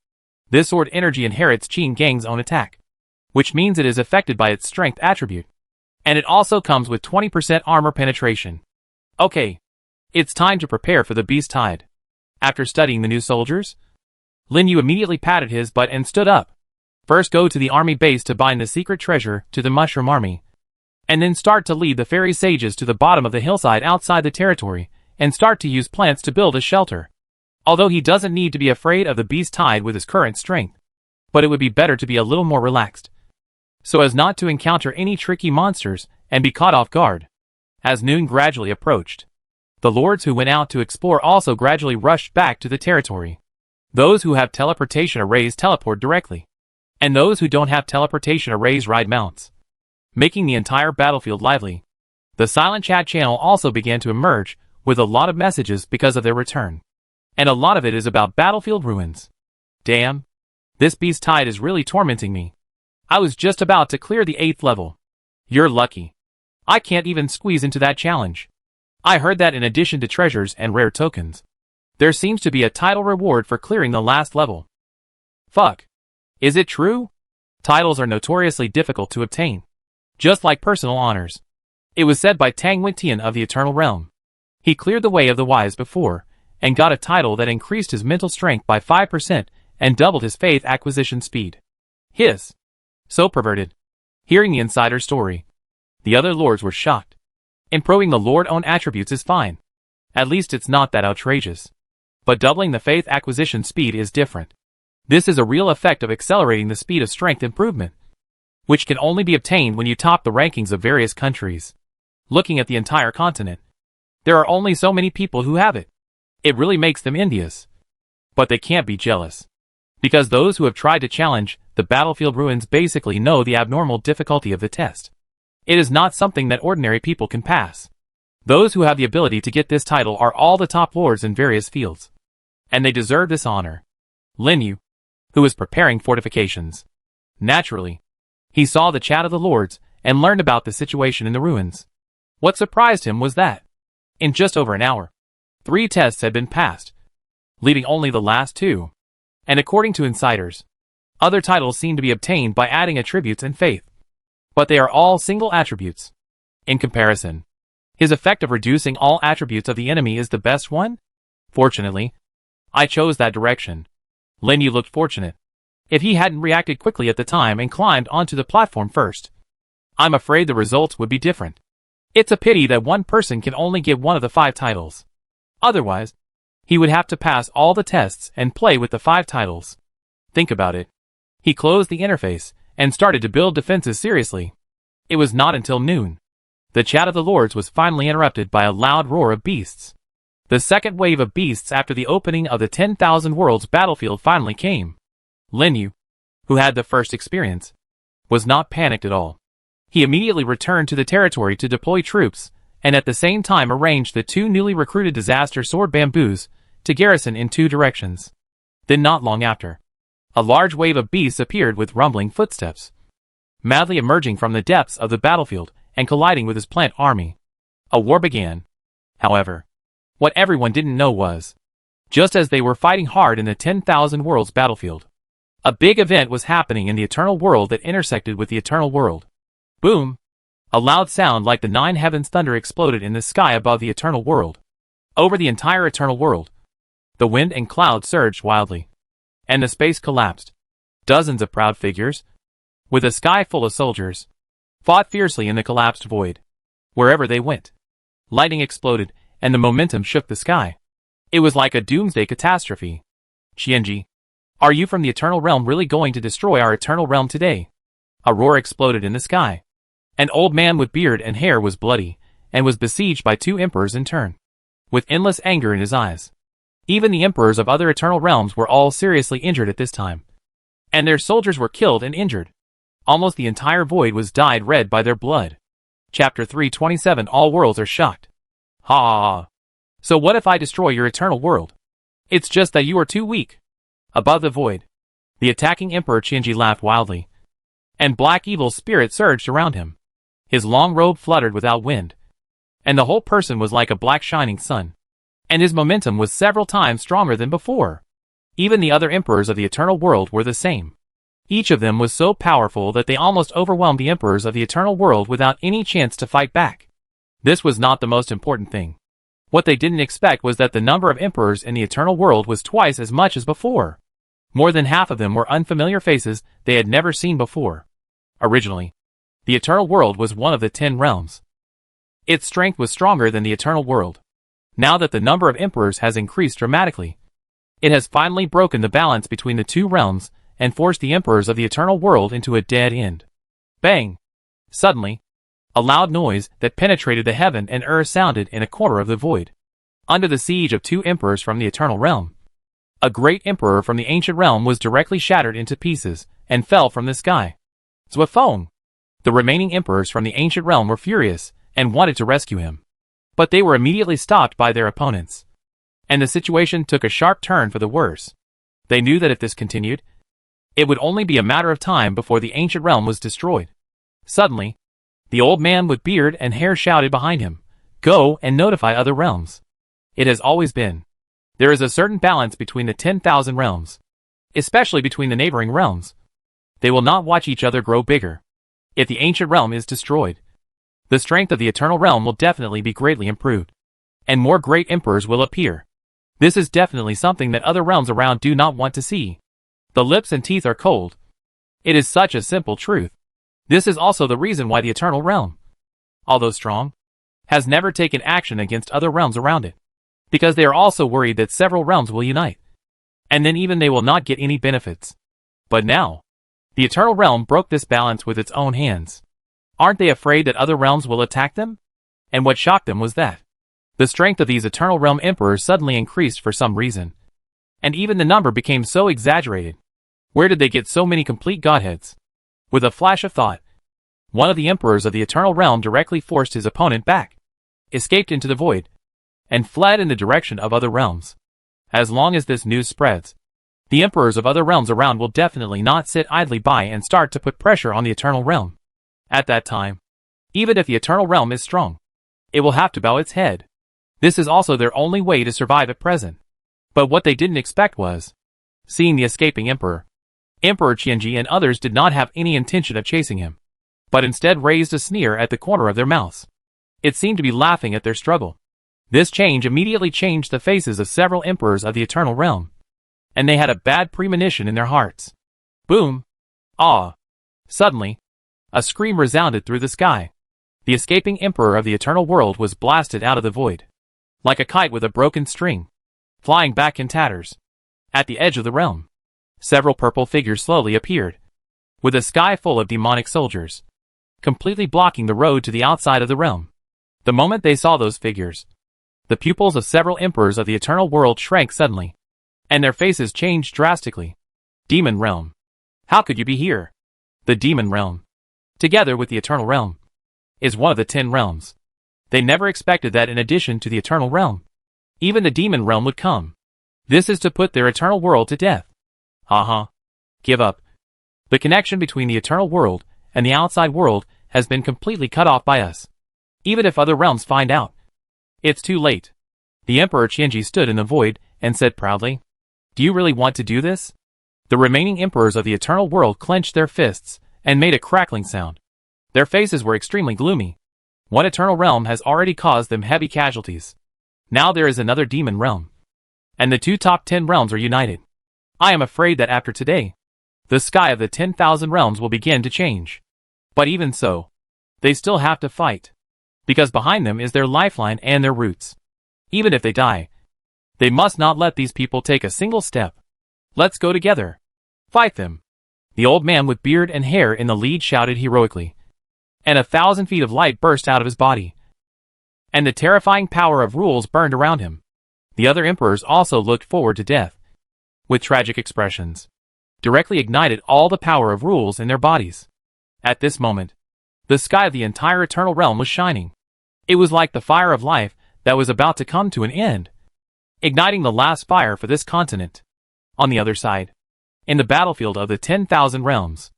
this sword energy inherits Qin Gang's own attack, which means it is affected by its strength attribute, and it also comes with 20% armor penetration. Okay, it's time to prepare for the Beast Tide. After studying the new soldiers, Lin Yu immediately patted his butt and stood up. First go to the army base to bind the secret treasure to the Mushroom Army, and then start to lead the fairy sages to the bottom of the hillside outside the territory, and start to use plants to build a shelter. Although he doesn't need to be afraid of the Beast Tide with his current strength, but it would be better to be a little more relaxed, so as not to encounter any tricky monsters and be caught off guard. As noon gradually approached, the lords who went out to explore also gradually rushed back to the territory. Those who have teleportation arrays teleport directly, and those who don't have teleportation arrays ride mounts, making the entire battlefield lively. The silent chat channel also began to emerge, with a lot of messages because of their return, and a lot of it is about battlefield ruins. Damn, this Beast Tide is really tormenting me. I was just about to clear the 8th level. You're lucky. I can't even squeeze into that challenge. I heard that in addition to treasures and rare tokens, there seems to be a title reward for clearing the last level. Fuck. Is it true? Titles are notoriously difficult to obtain, just like personal honors. It was said by Tang Wentian of the Eternal Realm. He cleared the Way of the Wise before, and got a title that increased his mental strength by 5% and doubled his faith acquisition speed. Hiss. So perverted. Hearing the insider story, the other lords were shocked. Improving the lord-owned attributes is fine. At least it's not that outrageous. But doubling the faith acquisition speed is different. This is a real effect of accelerating the speed of strength improvement, which can only be obtained when you top the rankings of various countries. Looking at the entire continent, there are only so many people who have it. It really makes them envious. But they can't be jealous, because those who have tried to challenge The battlefield ruins basically know the abnormal difficulty of the test. It is not something that ordinary people can pass. Those who have the ability to get this title are all the top lords in various fields. And they deserve this honor. Lin Yu, who was preparing fortifications. Naturally, he saw the chat of the lords and learned about the situation in the ruins. What surprised him was that, in just over an hour, 3 tests had been passed, leaving only the last 2. And according to insiders, other titles seem to be obtained by adding attributes and faith. But they are all single attributes. In comparison, his effect of reducing all attributes of the enemy is the best one? Fortunately, I chose that direction. Lin Yu looked fortunate. If he hadn't reacted quickly at the time and climbed onto the platform first, I'm afraid the results would be different. It's a pity that one person can only get one of the 5 titles. Otherwise, he would have to pass all the tests and play with the 5 titles. Think about it. He closed the interface and started to build defenses seriously. It was not until noon. The chat of the lords was finally interrupted by a loud roar of beasts. The second wave of beasts after the opening of the 10,000 Worlds battlefield finally came. Lin Yu, who had the first experience, was not panicked at all. He immediately returned to the territory to deploy troops, and at the same time arranged the 2 newly recruited disaster sword bamboos to garrison in 2 directions. Then not long after, a large wave of beasts appeared with rumbling footsteps, madly emerging from the depths of the battlefield and colliding with his plant army. A war began. However, what everyone didn't know was, just as they were fighting hard in the 10,000 Worlds battlefield, a big event was happening in the Eternal World that intersected with the Eternal World. Boom! A loud sound like the 9 heavens thunder exploded in the sky above the Eternal World. Over the entire Eternal World, the wind and clouds surged wildly, and the space collapsed. Dozens of proud figures, with a sky full of soldiers, fought fiercely in the collapsed void. Wherever they went, lightning exploded, and the momentum shook the sky. It was like a doomsday catastrophe. Qianji, are you from the Eternal Realm really going to destroy our Eternal Realm today? A roar exploded in the sky. An old man with beard and hair was bloody, and was besieged by 2 emperors in turn, with endless anger in his eyes. Even the emperors of other Eternal Realms were all seriously injured at this time, and their soldiers were killed and injured. Almost the entire void was dyed red by their blood. Chapter 327. All worlds are shocked. Ha ha ha. So what if I destroy your Eternal World? It's just that you are too weak. Above the void, the attacking Emperor Qianji laughed wildly, and black evil spirit surged around him. His long robe fluttered without wind, and the whole person was like a black shining sun. And his momentum was several times stronger than before. Even the other emperors of the Eternal World were the same. Each of them was so powerful that they almost overwhelmed the emperors of the Eternal World without any chance to fight back. This was not the most important thing. What they didn't expect was that the number of emperors in the Eternal World was twice as much as before. More than half of them were unfamiliar faces they had never seen before. Originally, the Eternal World was one of the 10 realms. Its strength was stronger than the Eternal World. Now that the number of emperors has increased dramatically, it has finally broken the balance between the 2 realms and forced the emperors of the Eternal World into a dead end. Bang! Suddenly, a loud noise that penetrated the heaven and earth sounded in a corner of the void. Under the siege of 2 emperors from the Eternal Realm, a great emperor from the ancient realm was directly shattered into pieces and fell from the sky. Zwafeng! The remaining emperors from the ancient realm were furious and wanted to rescue him, but they were immediately stopped by their opponents, and the situation took a sharp turn for the worse. They knew that if this continued, it would only be a matter of time before the ancient realm was destroyed. Suddenly, the old man with beard and hair shouted behind him, "Go and notify other realms." It has always been. There is a certain balance between the 10,000 realms, especially between the neighboring realms. They will not watch each other grow bigger. If the ancient realm is destroyed, the strength of the Eternal Realm will definitely be greatly improved, and more great emperors will appear. This is definitely something that other realms around do not want to see. The lips and teeth are cold. It is such a simple truth. This is also the reason why the Eternal Realm, although strong, has never taken action against other realms around it, because they are also worried that several realms will unite, and then even they will not get any benefits. But now, the Eternal Realm broke this balance with its own hands. Aren't they afraid that other realms will attack them? And what shocked them was that the strength of these Eternal Realm emperors suddenly increased for some reason, and even the number became so exaggerated Where did they get so many complete godheads? With a flash of thought, one of the emperors of the Eternal Realm directly forced his opponent back, escaped into the void, and fled in the direction of other realms. As long as this news spreads, the emperors of other realms around will definitely not sit idly by and start to put pressure on the Eternal Realm. At that time, even if the Eternal Realm is strong, it will have to bow its head. This is also their only way to survive at present. But what they didn't expect was, seeing the escaping emperor, Emperor Qianji and others did not have any intention of chasing him, but instead raised a sneer at the corner of their mouths. It seemed to be laughing at their struggle. This change immediately changed the faces of several emperors of the Eternal Realm, and they had a bad premonition in their hearts. Boom! Ah! Suddenly, a scream resounded through the sky. The escaping emperor of the Eternal World was blasted out of the void, like a kite with a broken string, flying back in tatters. At the edge of the realm, several purple figures slowly appeared, with a sky full of demonic soldiers, completely blocking the road to the outside of the realm. The moment they saw those figures, the pupils of several emperors of the Eternal World shrank suddenly, and their faces changed drastically. Demon Realm. How could you be here? The Demon Realm, together with the Eternal Realm, is one of the 10 realms. They never expected that in addition to the Eternal Realm, even the Demon Realm would come. This is to put their Eternal World to death. Haha. Give up. The connection between the Eternal World and the outside world has been completely cut off by us. Even if other realms find out, it's too late. The Emperor Qianji stood in the void and said proudly, "Do you really want to do this?" The remaining emperors of the Eternal World clenched their fists and made a crackling sound. Their faces were extremely gloomy. One Eternal Realm has already caused them heavy casualties. Now there is another Demon Realm, and the two top 10 realms are united. I am afraid that after today, the sky of the 10,000 realms will begin to change. But even so, they still have to fight, because behind them is their lifeline and their roots. Even if they die, they must not let these people take a single step. Let's go together. Fight them. The old man with beard and hair in the lead shouted heroically, and 1,000 feet of light burst out of his body, and the terrifying power of rules burned around him. The other emperors also looked forward to death, with tragic expressions, directly ignited all the power of rules in their bodies. At this moment, the sky of the entire Eternal Realm was shining. It was like the fire of life that was about to come to an end, igniting the last fire for this continent. On the other side, in the battlefield of the 10,000 realms,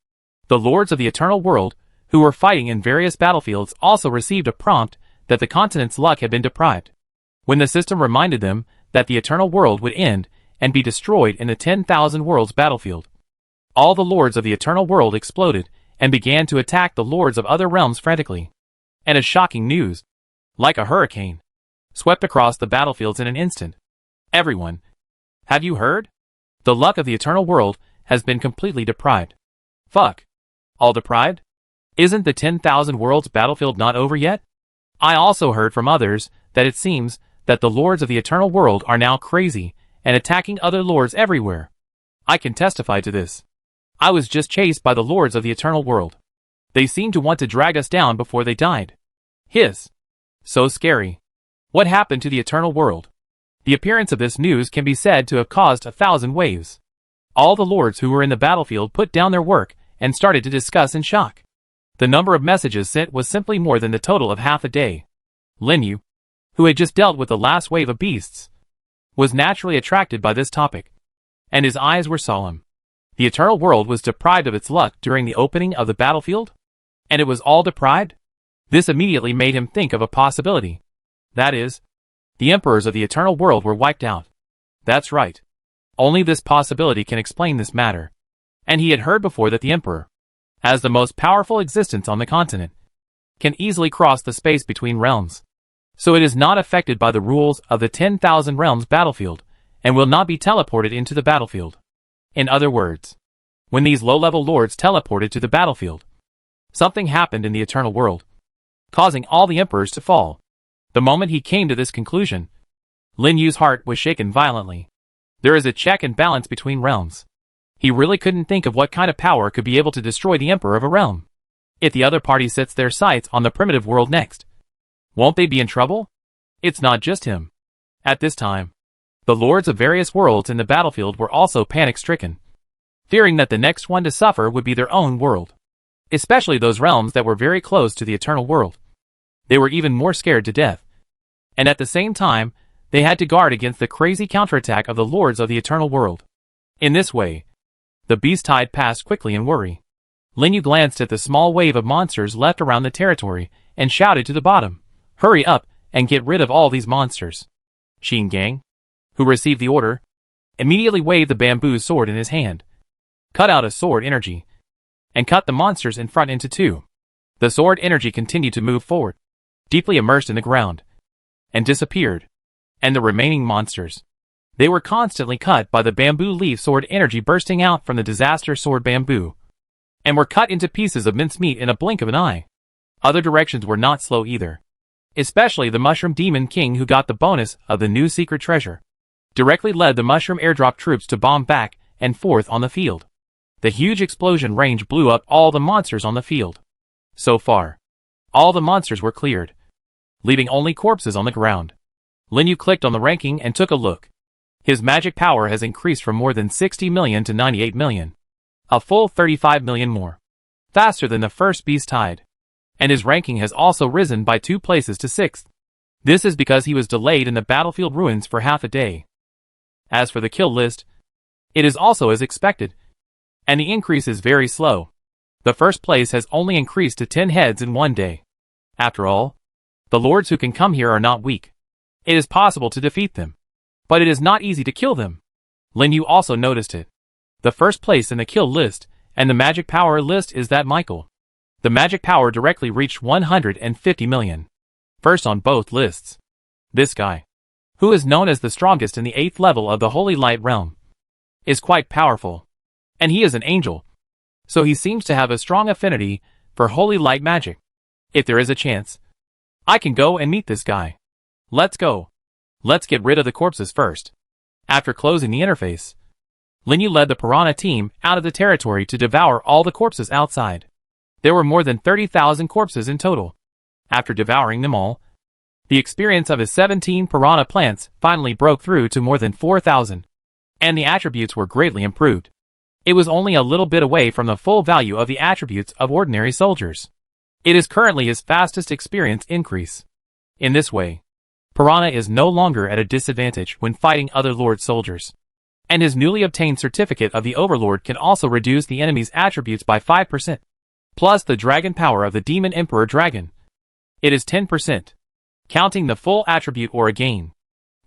the lords of the Eternal World, who were fighting in various battlefields, also received a prompt that the continent's luck had been deprived. When the system reminded them that the Eternal World would end and be destroyed in the 10,000 worlds battlefield, all the lords of the Eternal World exploded and began to attack the lords of other realms frantically. And a shocking news, like a hurricane, swept across the battlefields in an instant. Everyone, have you heard? The luck of the Eternal World has been completely deprived. Fuck. All deprived? Isn't the 10,000 worlds battlefield not over yet? I also heard from others that it seems that the lords of the Eternal World are now crazy and attacking other lords everywhere. I can testify to this. I was just chased by the lords of the Eternal World. They seemed to want to drag us down before they died. Hiss. So scary. What happened to the Eternal World? The appearance of this news can be said to have caused 1,000 waves. All the lords who were in the battlefield put down their work and started to discuss in shock. The number of messages sent was simply more than the total of half a day. Lin Yu, who had just dealt with the last wave of beasts, was naturally attracted by this topic, and his eyes were solemn. The Eternal World was deprived of its luck during the opening of the battlefield? And it was all deprived? This immediately made him think of a possibility. That is, the emperors of the Eternal World were wiped out. That's right. Only this possibility can explain this matter. And he had heard before that the emperor, as the most powerful existence on the continent, can easily cross the space between realms. So it is not affected by the rules of the 10,000 realms battlefield, and will not be teleported into the battlefield. In other words, when these low-level lords teleported to the battlefield, something happened in the Eternal World, causing all the emperors to fall. The moment he came to this conclusion, Lin Yu's heart was shaken violently. There is a check and balance between realms. He really couldn't think of what kind of power could be able to destroy the emperor of a realm. If the other party sets their sights on the primitive world next, won't they be in trouble? It's not just him. At this time, the lords of various worlds in the battlefield were also panic-stricken. fearing that the next one to suffer would be their own world, especially those realms that were very close to the eternal world. They were even more scared to death. And at the same time, they had to guard against the crazy counterattack of the lords of the eternal world. In this way, the beast tide passed quickly in worry. Lin Yu glanced at the small wave of monsters left around the territory and shouted to the bottom, "Hurry up and get rid of all these monsters." Xin Gang, who received the order, immediately waved the bamboo sword in his hand, cut out a sword energy, and cut the monsters in front into two. The sword energy continued to move forward, deeply immersed in the ground, and disappeared. And the remaining monsters, they were constantly cut by the bamboo leaf sword energy bursting out from the disaster sword bamboo, and were cut into pieces of mincemeat in a blink of an eye. Other directions were not slow either, especially the Mushroom Demon King, who got the bonus of the new secret treasure, directly led the Mushroom Airdrop troops to bomb back and forth on the field. The huge explosion range blew up all the monsters on the field. So far, all the monsters were cleared, leaving only corpses on the ground. Lin Yu clicked on the ranking and took a look. His magic power has increased from more than 60 million to 98 million. A full 35 million more. Faster than the first beast tide. And his ranking has also risen by 2 places to 6th. This is because he was delayed in the battlefield ruins for half a day. As for the kill list, it is also as expected, and the increase is very slow. The first place has only increased to 10 heads in 1 day. After all, the lords who can come here are not weak. It is possible to defeat them, but it is not easy to kill them. Lin Yu also noticed it. The first place in the kill list and the magic power list is that Michael. The magic power directly reached 150 million. First on both lists. This guy, who is known as the strongest in the 8th level of the Holy Light realm, is quite powerful. And he is an angel, so he seems to have a strong affinity for Holy Light magic. If there is a chance, I can go and meet this guy. Let's go. Let's get rid of the corpses first. After closing the interface, Lin Yu led the Piranha team out of the territory to devour all the corpses outside. There were more than 30,000 corpses in total. After devouring them all, the experience of his 17 Piranha plants finally broke through to more than 4,000, and the attributes were greatly improved. It was only a little bit away from the full value of the attributes of ordinary soldiers. It is currently his fastest experience increase. In this way, Piranha is no longer at a disadvantage when fighting other Lord soldiers. And his newly obtained certificate of the Overlord can also reduce the enemy's attributes by 5%. Plus the dragon power of the Demon Emperor Dragon. It is 10%. Counting the full attribute aura gain,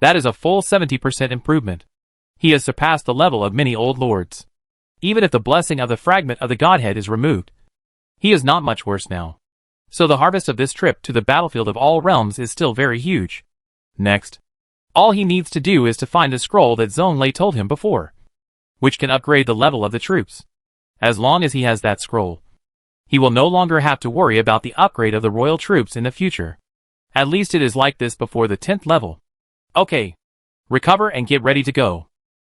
that is a full 70% improvement. He has surpassed the level of many old lords. Even if the blessing of the fragment of the Godhead is removed, he is not much worse now. So the harvest of this trip to the battlefield of all realms is still very huge. Next, all he needs to do is to find a scroll that Zhong Lei told him before, which can upgrade the level of the troops. As long as he has that scroll, he will no longer have to worry about the upgrade of the royal troops in the future. At least it is like this before the 10th level. Okay, recover and get ready to go.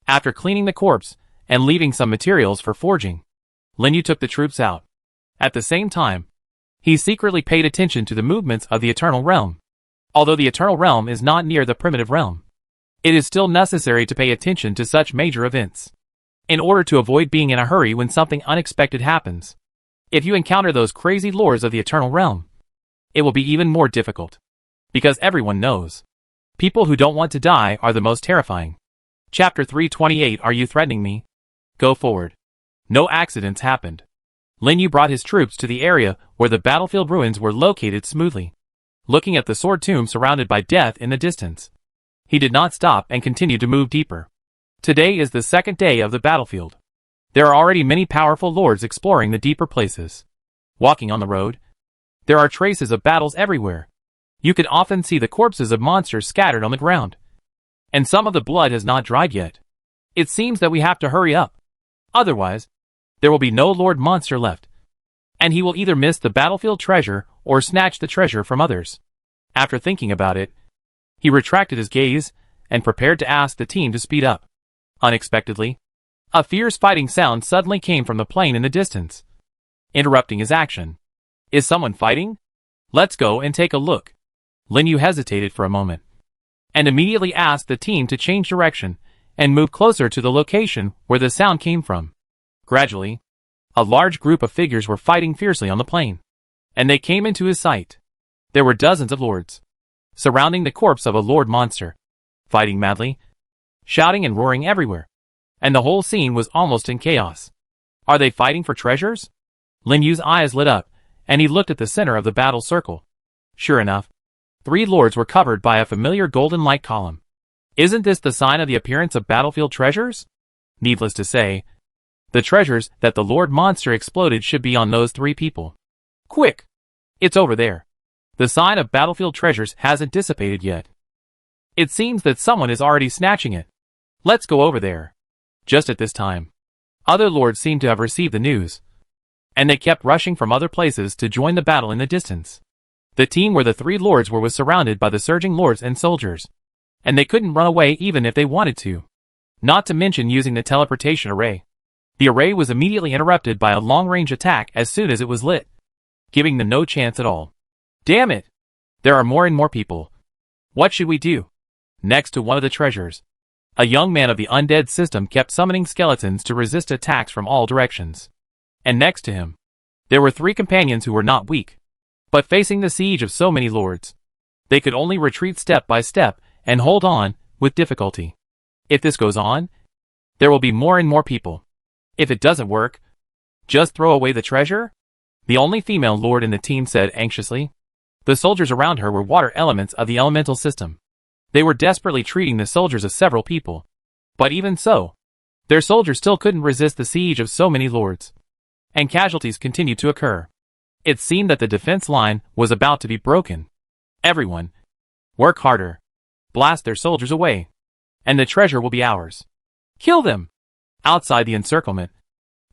After cleaning the corpse and leaving some materials for forging, Lin Yu took the troops out. At the same time, he secretly paid attention to the movements of the Eternal Realm. Although the Eternal Realm is not near the Primitive Realm, it is still necessary to pay attention to such major events, in order to avoid being in a hurry when something unexpected happens. If you encounter those crazy lords of the Eternal Realm, it will be even more difficult. Because everyone knows, people who don't want to die are the most terrifying. Chapter 328. Are you threatening me? Go forward. No accidents happened. Lin Yu brought his troops to the area where the battlefield ruins were located smoothly. Looking at the sword tomb surrounded by death in the distance, he did not stop and continued to move deeper. Today is the 2nd day of the battlefield. There are already many powerful lords exploring the deeper places. Walking on the road, there are traces of battles everywhere. You can often see the corpses of monsters scattered on the ground. And some of the blood has not dried yet. It seems that we have to hurry up. Otherwise, there will be no Lord Monster left. And he will either miss the battlefield treasure or snatch the treasure from others. After thinking about it, he retracted his gaze and prepared to ask the team to speed up. Unexpectedly, a fierce fighting sound suddenly came from the plain in the distance, interrupting his action. Is someone fighting? Let's go and take a look. Lin Yu hesitated for a moment, and immediately asked the team to change direction and move closer to the location where the sound came from. Gradually, a large group of figures were fighting fiercely on the plain, and they came into his sight. There were dozens of lords, surrounding the corpse of a lord monster, fighting madly, shouting and roaring everywhere, and the whole scene was almost in chaos. Are they fighting for treasures? Lin Yu's eyes lit up, and he looked at the center of the battle circle. Sure enough, 3 lords were covered by a familiar golden light column. Isn't this the sign of the appearance of battlefield treasures? Needless to say, the treasures that the lord monster exploded should be on those 3 people. Quick! It's over there. The sign of battlefield treasures hasn't dissipated yet. It seems that someone is already snatching it. Let's go over there. Just at this time, other lords seemed to have received the news, and they kept rushing from other places to join the battle in the distance. The team where the 3 lords were was surrounded by the surging lords and soldiers, and they couldn't run away even if they wanted to. Not to mention using the teleportation array. The array was immediately interrupted by a long-range attack as soon as it was lit, giving them no chance at all. Damn it! There are more and more people. What should we do? Next to one of the treasures, a young man of the undead system kept summoning skeletons to resist attacks from all directions. And next to him, there were 3 companions who were not weak, but facing the siege of so many lords, they could only retreat step by step and hold on with difficulty. If this goes on, there will be more and more people. If it doesn't work, just throw away the treasure? The only female lord in the team said anxiously. The soldiers around her were water elements of the elemental system. They were desperately treating the soldiers of several people. But even so, their soldiers still couldn't resist the siege of so many lords, and casualties continued to occur. It seemed that the defense line was about to be broken. Everyone, work harder. Blast their soldiers away, and the treasure will be ours. Kill them! Outside the encirclement,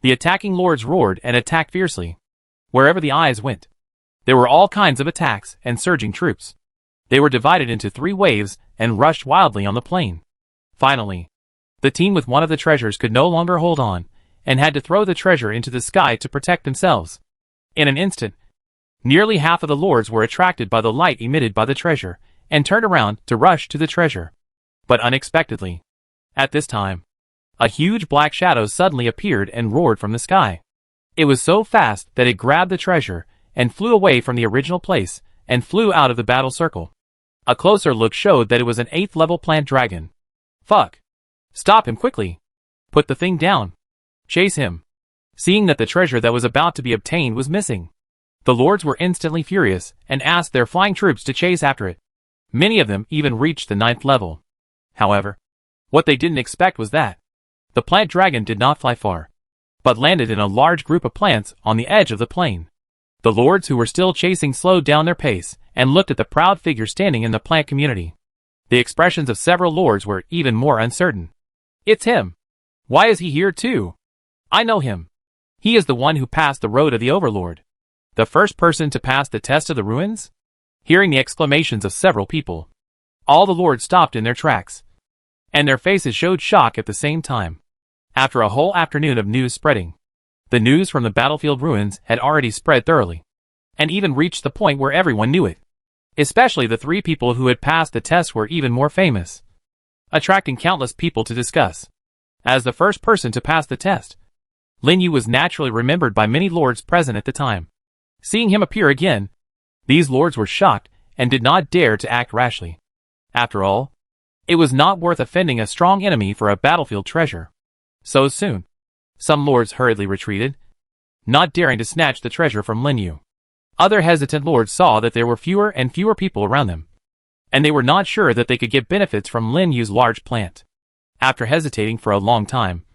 the attacking lords roared and attacked fiercely. Wherever the eyes went, there were all kinds of attacks and surging troops. They were divided into 3 waves and rushed wildly on the plain. Finally, the team with one of the treasures could no longer hold on, and had to throw the treasure into the sky to protect themselves. In an instant, nearly half of the lords were attracted by the light emitted by the treasure, and turned around to rush to the treasure. But unexpectedly, at this time, a huge black shadow suddenly appeared and roared from the sky. It was so fast that it grabbed the treasure and flew away from the original place, and flew out of the battle circle. A closer look showed that it was an 8th level plant dragon. Fuck. Stop him quickly. Put the thing down. Chase him. Seeing that the treasure that was about to be obtained was missing, the lords were instantly furious and asked their flying troops to chase after it. Many of them even reached the 9th level. However, what they didn't expect was that the plant dragon did not fly far, but landed in a large group of plants on the edge of the plain. The lords who were still chasing slowed down their pace and looked at the proud figure standing in the plant community. The expressions of several lords were even more uncertain. It's him. Why is he here too? I know him. He is the one who passed the road of the Overlord. The first person to pass the test of the ruins? Hearing the exclamations of several people, all the lords stopped in their tracks, and their faces showed shock at the same time. After a whole afternoon of news spreading, the news from the battlefield ruins had already spread thoroughly, and even reached the point where everyone knew it. Especially the 3 people who had passed the test were even more famous, attracting countless people to discuss. As the first person to pass the test, Lin Yu was naturally remembered by many lords present at the time. Seeing him appear again, these lords were shocked and did not dare to act rashly. After all, it was not worth offending a strong enemy for a battlefield treasure so soon. Some lords hurriedly retreated, not daring to snatch the treasure from Lin Yu. Other hesitant lords saw that there were fewer and fewer people around them, and they were not sure that they could get benefits from Lin Yu's large plant. After hesitating for a long time,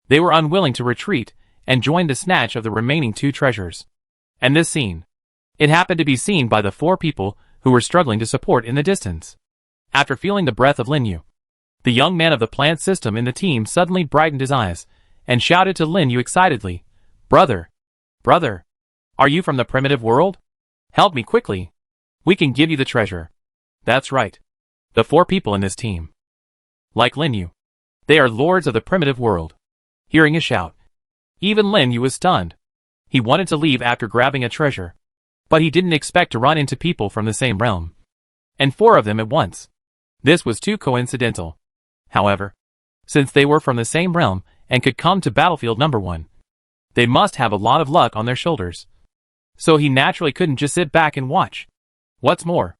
they were unwilling to retreat and join the snatch of the remaining 2 treasures. And this scene, it happened to be seen by the 4 people who were struggling to support in the distance. After feeling the breath of Lin Yu, the young man of the plant system in the team suddenly brightened his eyes and shouted to Lin Yu excitedly, Brother! Brother! Are you from the primitive world? Help me quickly. We can give you the treasure. That's right. The 4 people in this team, like Lin Yu, they are lords of the primitive world. Hearing his shout, even Lin Yu was stunned. He wanted to leave after grabbing a treasure, but he didn't expect to run into people from the same realm, and 4 of them at once. This was too coincidental. However, since they were from the same realm and could come to battlefield number 1, They must have a lot of luck on their shoulders. So he naturally couldn't just sit back and watch. What's more,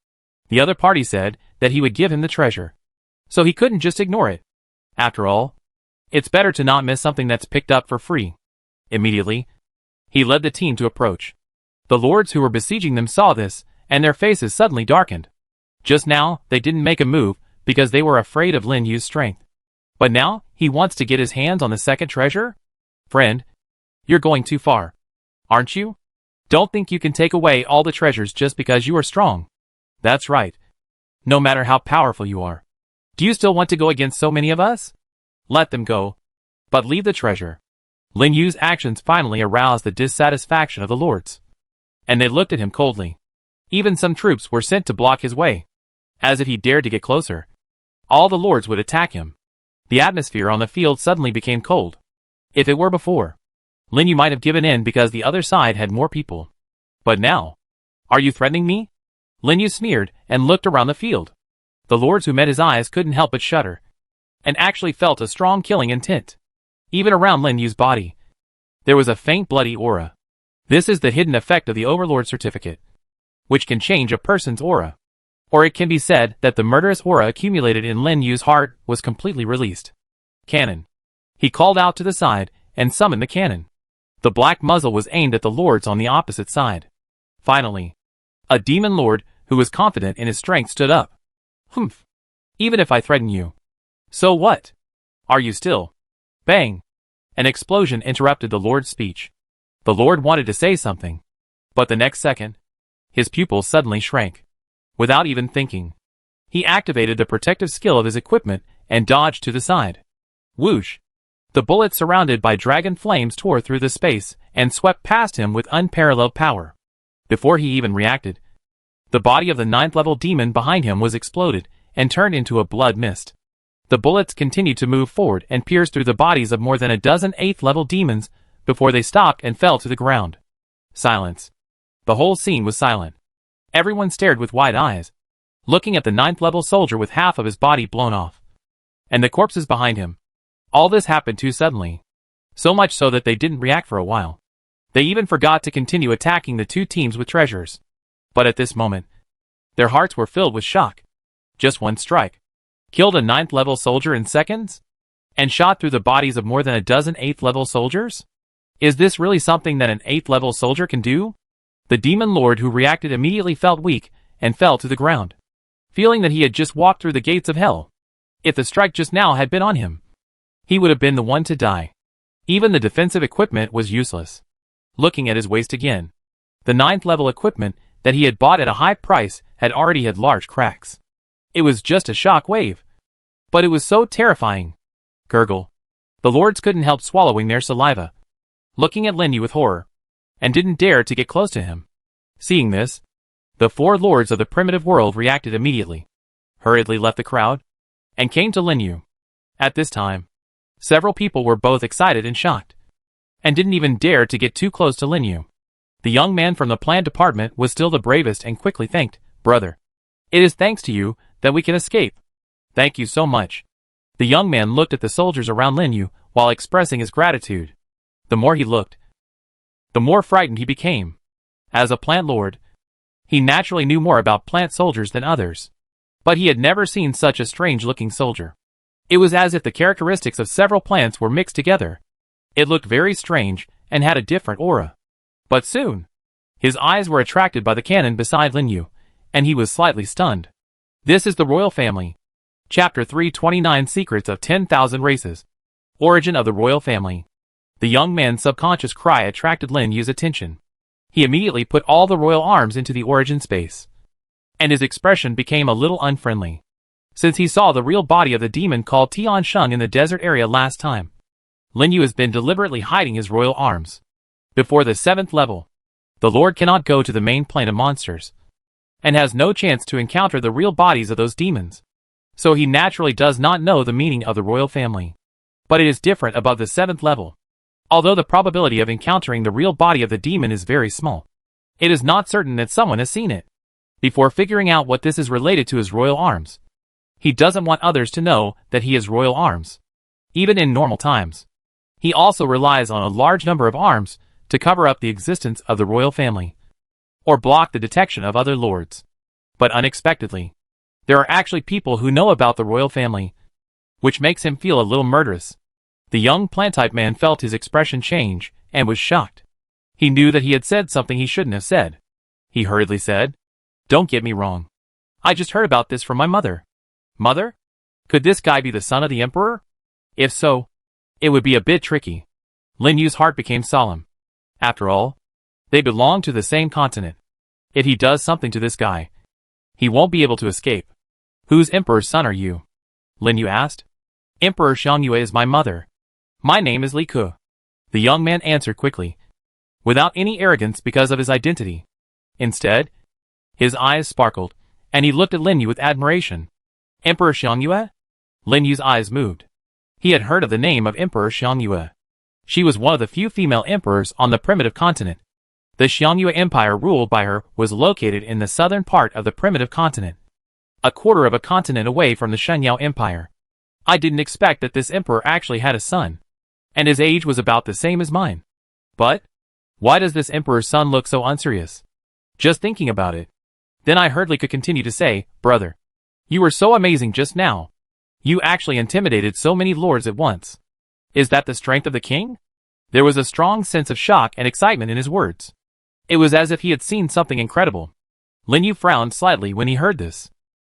the other party said that he would give him the treasure. So he couldn't just ignore it. After all, it's better to not miss something that's picked up for free. Immediately, he led the team to approach. The lords who were besieging them saw this, and their faces suddenly darkened. Just now, they didn't make a move because they were afraid of Lin Yu's strength. But now, he wants to get his hands on the second treasure? Friend, you're going too far. Aren't you? Don't think you can take away all the treasures just because you are strong. That's right. No matter how powerful you are. Do you still want to go against so many of us? Let them go. But leave the treasure. Lin Yu's actions finally aroused the dissatisfaction of the lords. And they looked at him coldly. Even some troops were sent to block his way. As if he dared to get closer, all the lords would attack him. The atmosphere on the field suddenly became cold. If it were before, Lin Yu might have given in because the other side had more people. But now, are you threatening me? Lin Yu sneered and looked around the field. The lords who met his eyes couldn't help but shudder, and actually felt a strong killing intent. Even around Lin Yu's body, there was a faint bloody aura. This is the hidden effect of the Overlord certificate, which can change a person's aura. Or it can be said that the murderous aura accumulated in Lin Yu's heart was completely released. Cannon. He called out to the side and summoned the cannon. The black muzzle was aimed at the lords on the opposite side. Finally, a demon lord who was confident in his strength stood up. Humph. Even if I threaten you. So what? Are you still? Bang. An explosion interrupted the lord's speech. The lord wanted to say something, but the next second, his pupils suddenly shrank. Without even thinking, he activated the protective skill of his equipment and dodged to the side. Whoosh! The bullet surrounded by dragon flames tore through the space and swept past him with unparalleled power. Before he even reacted, the body of the 9th level demon behind him was exploded and turned into a blood mist. The bullets continued to move forward and pierce through the bodies of more than a dozen 8th level demons before they stopped and fell to the ground. Silence. The whole scene was silent. Everyone stared with wide eyes, looking at the 9th level soldier with half of his body blown off, and the corpses behind him. All this happened too suddenly, so much so that they didn't react for a while. They even forgot to continue attacking the two teams with treasures. But at this moment, their hearts were filled with shock. Just one strike killed a 9th level soldier in seconds? And shot through the bodies of more than a dozen 8th level soldiers? Is this really something that an 8th level soldier can do? The demon lord who reacted immediately felt weak and fell to the ground, feeling that he had just walked through the gates of hell. If the strike just now had been on him, he would have been the one to die. Even the defensive equipment was useless. Looking at his waist again, the 9th level equipment that he had bought at a high price had already had large cracks. It was just a shock wave, but it was so terrifying. Gurgle. The lords couldn't help swallowing their saliva, looking at Lin Yu with horror, and didn't dare to get close to him. Seeing this, the 4 lords of the primitive world reacted immediately, hurriedly left the crowd, and came to Lin Yu. At this time, several people were both excited and shocked, and didn't even dare to get too close to Lin Yu. The young man from the plant department was still the bravest and quickly thanked, "Brother, it is thanks to you that we can escape. Thank you so much." The young man looked at the soldiers around Lin Yu while expressing his gratitude. The more he looked, the more frightened he became. As a plant lord, he naturally knew more about plant soldiers than others. But he had never seen such a strange-looking soldier. It was as if the characteristics of several plants were mixed together. It looked very strange and had a different aura. But soon, his eyes were attracted by the cannon beside Lin Yu, and he was slightly stunned. This is the royal family. Chapter 329 Secrets of 10,000 Races. Origin of the royal family. The young man's subconscious cry attracted Lin Yu's attention. He immediately put all the royal arms into the origin space, and his expression became a little unfriendly, since he saw the real body of the demon called Tian Sheng in the desert area last time. Lin Yu has been deliberately hiding his royal arms. Before the 7th level, the Lord cannot go to the main plane of monsters, and has no chance to encounter the real bodies of those demons. So he naturally does not know the meaning of the royal family. But it is different above the 7th level. Although the probability of encountering the real body of the demon is very small, it is not certain that someone has seen it. Before figuring out what this is related to his royal arms, he doesn't want others to know that he has royal arms. Even in normal times, He also relies on a large number of arms to cover up the existence of the royal family, or block the detection of other lords. But unexpectedly, there are actually people who know about the royal family, which makes him feel a little murderous. The young plant-type man felt his expression change and was shocked. He knew that he had said something he shouldn't have said. He hurriedly said, "Don't get me wrong. I just heard about this from my mother." "Mother? Could this guy be the son of the emperor? If so, it would be a bit tricky." Lin Yu's heart became solemn. After all, they belong to the same continent. If he does something to this guy, he won't be able to escape. "Whose emperor's son are you?" Lin Yu asked. "Emperor Xiangyue is my mother. My name is Li Ke." The young man answered quickly, without any arrogance because of his identity. Instead, his eyes sparkled, and he looked at Lin Yu with admiration. "Emperor Xiangyue?" Lin Yu's eyes moved. He had heard of the name of Emperor Xiangyue. She was one of the few female emperors on the primitive continent. The Xiangyue Empire ruled by her was located in the southern part of the primitive continent, a quarter of a continent away from the Shenyao Empire. I didn't expect that this emperor actually had a son, and his age was about the same as mine. But why does this emperor's son look so unserious? Just thinking about it. Then I heard Li Ke continue to say, "Brother, you were so amazing just now. You actually intimidated so many lords at once. Is that the strength of the king?" There was a strong sense of shock and excitement in his words. It was as if he had seen something incredible. Lin Yu frowned slightly when he heard this.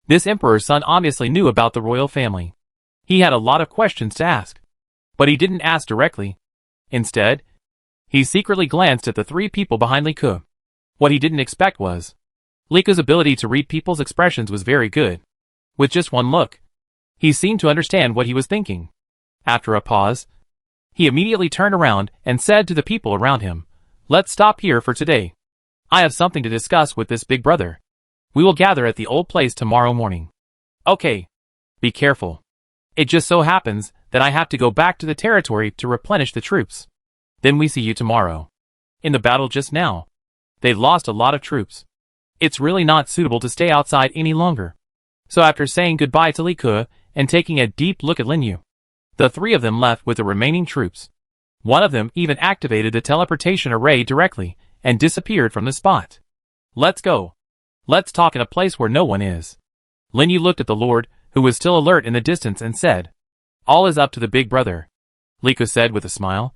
This emperor's son obviously knew about the royal family. He had a lot of questions to ask, but he didn't ask directly. Instead, he secretly glanced at the three people behind Li Ke. What he didn't expect was, Li Ke's ability to read people's expressions was very good. With just one look, he seemed to understand what he was thinking. After a pause, he immediately turned around and said to the people around him, "Let's stop here for today. I have something to discuss with this big brother. We will gather at the old place tomorrow morning." "Okay. Be careful. It just so happens that I have to go back to the territory to replenish the troops. Then we see you tomorrow." In the battle just now, they lost a lot of troops. It's really not suitable to stay outside any longer. So after saying goodbye to Li Ke and taking a deep look at Lin Yu, the three of them left with the remaining troops. One of them even activated the teleportation array directly and disappeared from the spot. "Let's go. Let's talk in a place where no one is." Lin Yu looked at the Lord, who was still alert in the distance, and said, "All is up to the big brother," Li Ke said with a smile,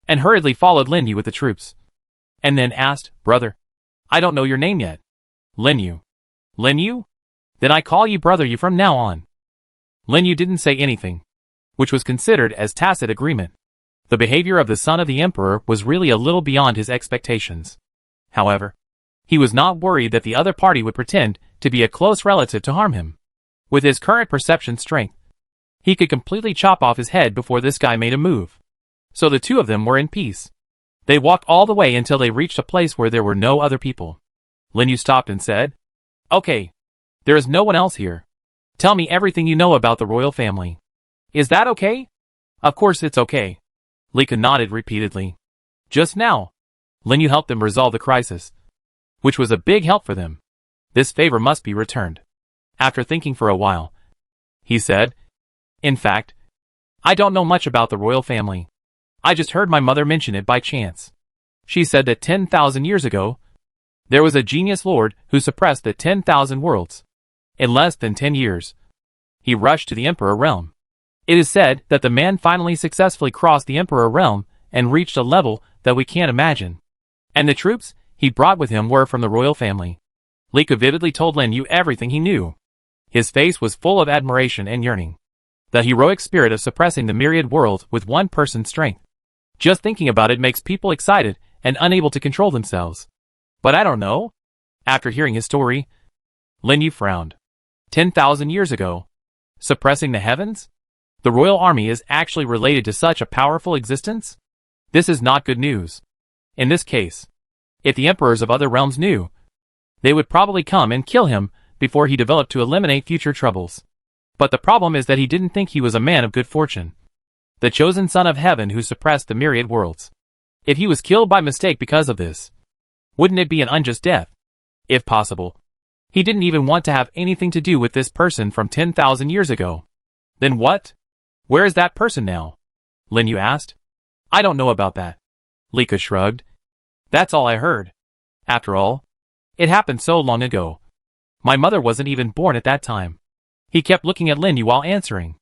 and hurriedly followed Lin Yu with the troops. And then asked, "Brother, I don't know your name yet." "Lin Yu." "Lin Yu? Then I call you Brother Yu from now on." Lin Yu didn't say anything, which was considered as tacit agreement. The behavior of the son of the emperor was really a little beyond his expectations. However, he was not worried that the other party would pretend to be a close relative to harm him. With his current perception strength, he could completely chop off his head before this guy made a move. So the two of them were in peace. They walked all the way until they reached a place where there were no other people. Lin Yu stopped and said, "Okay, there is no one else here. Tell me everything you know about the royal family. Is that okay?" "Of course it's okay." Li Ke nodded repeatedly. Just now, Lin Yu helped them resolve the crisis, which was a big help for them. This favor must be returned. After thinking for a while, he said, "In fact, I don't know much about the royal family. I just heard my mother mention it by chance. She said that 10,000 years ago, there was a genius lord who suppressed the 10,000 worlds. In less than 10 years, he rushed to the Emperor realm. It is said that the man finally successfully crossed the Emperor realm and reached a level that we can't imagine. And the troops he brought with him were from the royal family." Li Ke vividly told Lin Yu everything he knew. His face was full of admiration and yearning. The heroic spirit of suppressing the myriad world with one person's strength. Just thinking about it makes people excited and unable to control themselves. But I don't know. After hearing his story, Lin Yu frowned. 10,000 years ago, suppressing the heavens? The royal army is actually related to such a powerful existence? This is not good news. In this case, if the emperors of other realms knew, they would probably come and kill him before he developed to eliminate future troubles. But the problem is that he didn't think he was a man of good fortune, the chosen son of heaven who suppressed the myriad worlds. If he was killed by mistake because of this, wouldn't it be an unjust death? If possible, he didn't even want to have anything to do with this person from 10,000 years ago. Then what? Where is that person now? Lin Yu asked. I don't know about that. Lika shrugged. That's all I heard. After all, it happened so long ago. My mother wasn't even born at that time. He kept looking at Lin Yu while answering.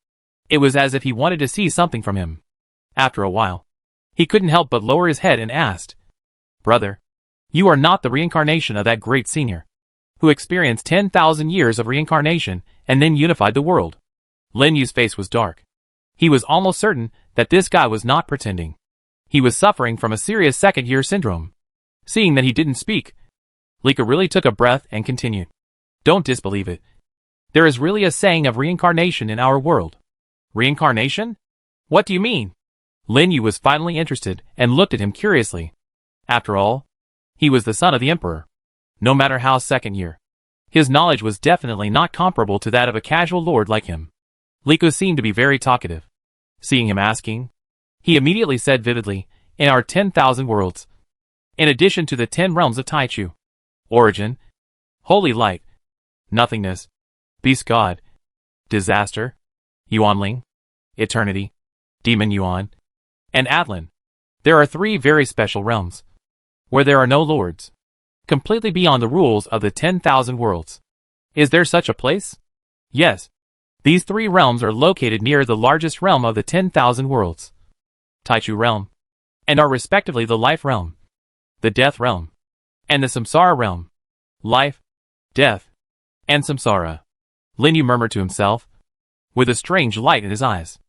It was as if he wanted to see something from him. After a while, he couldn't help but lower his head and asked, Brother, you are not the reincarnation of that great senior, who experienced 10,000 years of reincarnation and then unified the world. Lin Yu's face was dark. He was almost certain that this guy was not pretending. He was suffering from a serious second-year syndrome. Seeing that he didn't speak, Lika really took a breath and continued. Don't disbelieve it. There is really a saying of reincarnation in our world. Reincarnation? What do you mean? Lin Yu was finally interested and looked at him curiously. After all, he was the son of the emperor. No matter how second year, his knowledge was definitely not comparable to that of a casual lord like him. Lika seemed to be very talkative. Seeing him asking, he immediately said vividly, in our 10,000 worlds, in addition to the 10 realms of Taichu, origin, holy light, nothingness, beast god, disaster, Yuanling, eternity, demon Yuan, and Atlan, there are 3 very special realms, where there are no lords, completely beyond the rules of the 10,000 worlds. Is there such a place? Yes. These 3 realms are located near the largest realm of the 10,000 worlds, Taichu realm, and are respectively the life realm, the death realm, and the samsara realm. Life, death, and samsara. Lin Yu murmured to himself, with a strange light in his eyes.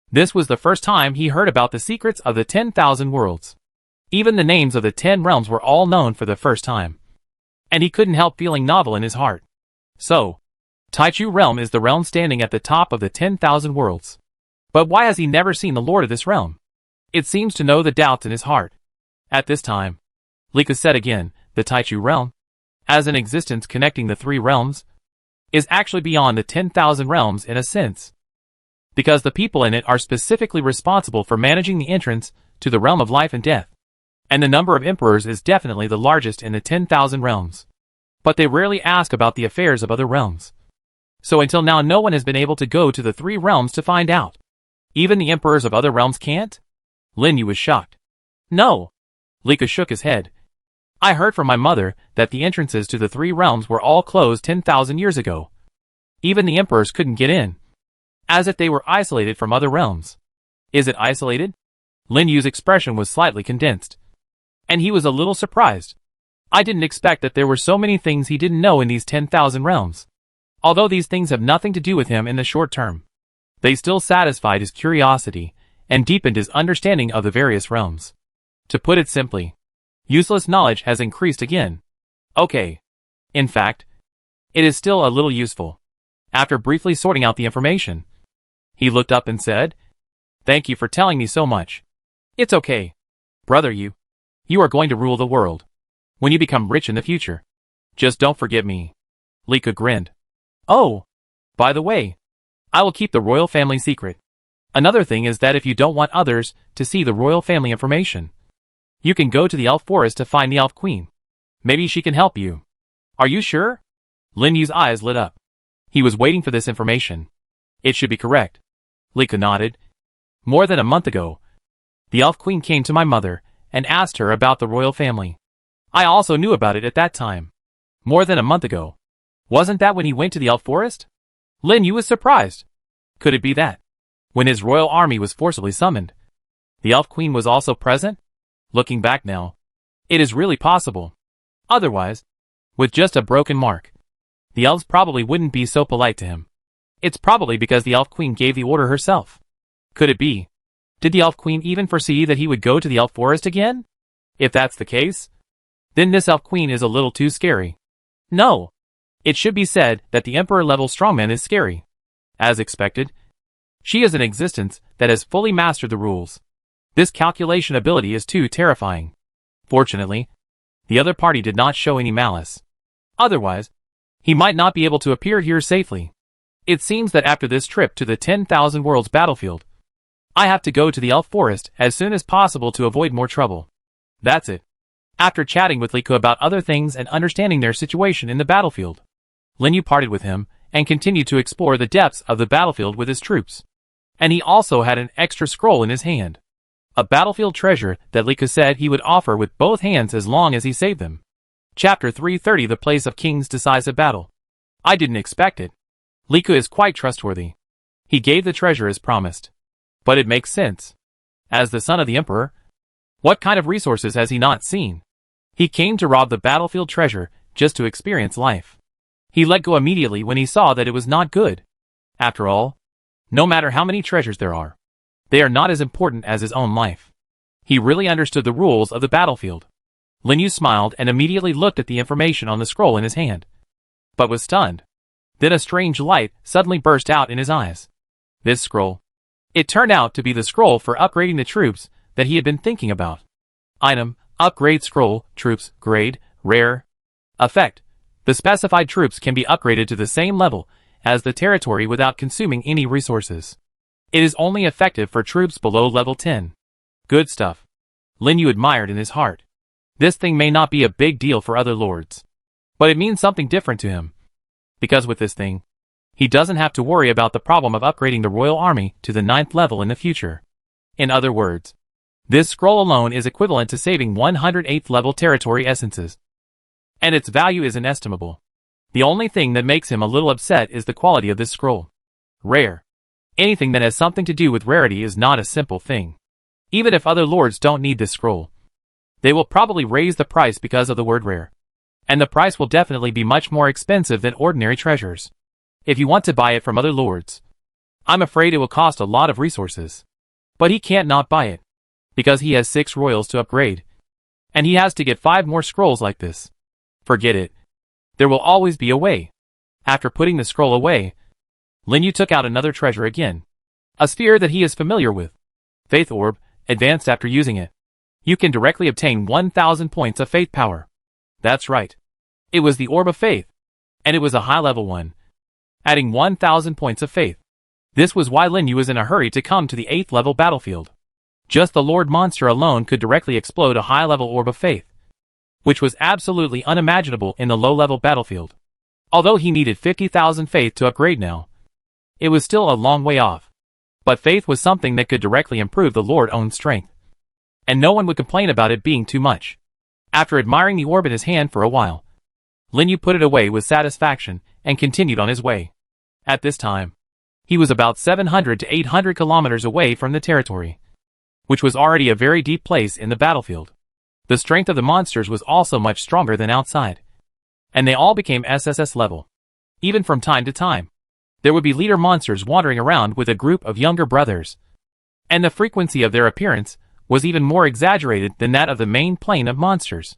This was the first time he heard about the secrets of the 10,000 worlds. Even the names of the 10 realms were all known for the first time. And he couldn't help feeling novel in his heart. So, Taichu realm is the realm standing at the top of the 10,000 worlds. But why has he never seen the lord of this realm? It seems to know the doubts in his heart. At this time, Lika said again, the Taichu realm, as an existence connecting the 3 realms, is actually beyond the 10,000 realms in a sense. Because the people in it are specifically responsible for managing the entrance to the realm of life and death. And the number of emperors is definitely the largest in the 10,000 realms. But they rarely ask about the affairs of other realms. So until now no one has been able to go to the 3 realms to find out. Even the emperors of other realms can't? Lin Yu was shocked. No. Lika shook his head. I heard from my mother that the entrances to the 3 realms were all closed 10,000 years ago. Even the emperors couldn't get in. As if they were isolated from other realms. Is it isolated? Lin Yu's expression was slightly condensed. And he was a little surprised. I didn't expect that there were so many things he didn't know in these 10,000 realms. Although these things have nothing to do with him in the short term, they still satisfied his curiosity and deepened his understanding of the various realms. To put it simply, useless knowledge has increased again. Okay. In fact, it is still a little useful. After briefly sorting out the information, he looked up and said, Thank you for telling me so much. It's okay. Brother, you are going to rule the world. When you become rich in the future. Just don't forget me. Lika grinned. Oh, by the way, I will keep the royal family secret. Another thing is that if you don't want others to see the royal family information, you can go to the elf forest to find the elf queen. Maybe she can help you. Are you sure? Lin Yu's eyes lit up. He was waiting for this information. It should be correct. Lika nodded. More than a month ago, the elf queen came to my mother and asked her about the royal family. I also knew about it at that time. More than a month ago. Wasn't that when he went to the elf forest? Lin Yu was surprised. Could it be that, when his royal army was forcibly summoned, the elf queen was also present? Looking back now, it is really possible. Otherwise, with just a broken mark, the elves probably wouldn't be so polite to him. It's probably because the elf queen gave the order herself. Could it be? Did the elf queen even foresee that he would go to the elf forest again? If that's the case, then this elf queen is a little too scary. No. It should be said that the emperor-level strongman is scary. As expected, she is an existence that has fully mastered the rules. This calculation ability is too terrifying. Fortunately, the other party did not show any malice. Otherwise, he might not be able to appear here safely. It seems that after this trip to the 10,000 Worlds battlefield, I have to go to the elf forest as soon as possible to avoid more trouble. That's it. After chatting with Liku about other things and understanding their situation in the battlefield, Lin Yu parted with him and continued to explore the depths of the battlefield with his troops. And he also had an extra scroll in his hand. A battlefield treasure that Liku said he would offer with both hands as long as he saved them. Chapter 330 The Place of Kings Decisive Battle. I didn't expect it. Liku is quite trustworthy. He gave the treasure as promised. But it makes sense. As the son of the emperor, what kind of resources has he not seen? He came to rob the battlefield treasure just to experience life. He let go immediately when he saw that it was not good. After all, no matter how many treasures there are, they are not as important as his own life. He really understood the rules of the battlefield. Lin Yu smiled and immediately looked at the information on the scroll in his hand, but was stunned. Then a strange light suddenly burst out in his eyes. This scroll. It turned out to be the scroll for upgrading the troops that he had been thinking about. Item, upgrade scroll, troops, grade, rare. Effect. The specified troops can be upgraded to the same level as the territory without consuming any resources. It is only effective for troops below level 10. Good stuff. Lin Yu admired in his heart. This thing may not be a big deal for other lords, but it means something different to him. Because with this thing, he doesn't have to worry about the problem of upgrading the royal army to the 9th level in the future. In other words, this scroll alone is equivalent to saving 108th level territory essences. And its value is inestimable. The only thing that makes him a little upset is the quality of this scroll. Rare. Anything that has something to do with rarity is not a simple thing. Even if other lords don't need this scroll, they will probably raise the price because of the word rare. And the price will definitely be much more expensive than ordinary treasures. If you want to buy it from other lords, I'm afraid it will cost a lot of resources. But he can't not buy it, because he has 6 royals to upgrade. And he has to get 5 more scrolls like this. Forget it. There will always be a way. After putting the scroll away, Lin Yu took out another treasure again. A sphere that he is familiar with. Faith Orb, advanced after using it. You can directly obtain 1,000 points of faith power. That's right. It was the Orb of Faith. And it was a high-level one, adding 1,000 points of faith. This was why Lin Yu was in a hurry to come to the 8th level battlefield. Just the Lord Monster alone could directly explode a high-level Orb of Faith, which was absolutely unimaginable in the low-level battlefield. Although he needed 50,000 faith to upgrade now, it was still a long way off. But faith was something that could directly improve the Lord's own strength. And no one would complain about it being too much. After admiring the orb in his hand for a while, Lin Yu put it away with satisfaction and continued on his way. At this time, he was about 700 to 800 kilometers away from the territory, which was already a very deep place in the battlefield. The strength of the monsters was also much stronger than outside, and they all became SSS level. Even from time to time, there would be leader monsters wandering around with a group of younger brothers, and the frequency of their appearance was even more exaggerated than that of the main plane of monsters.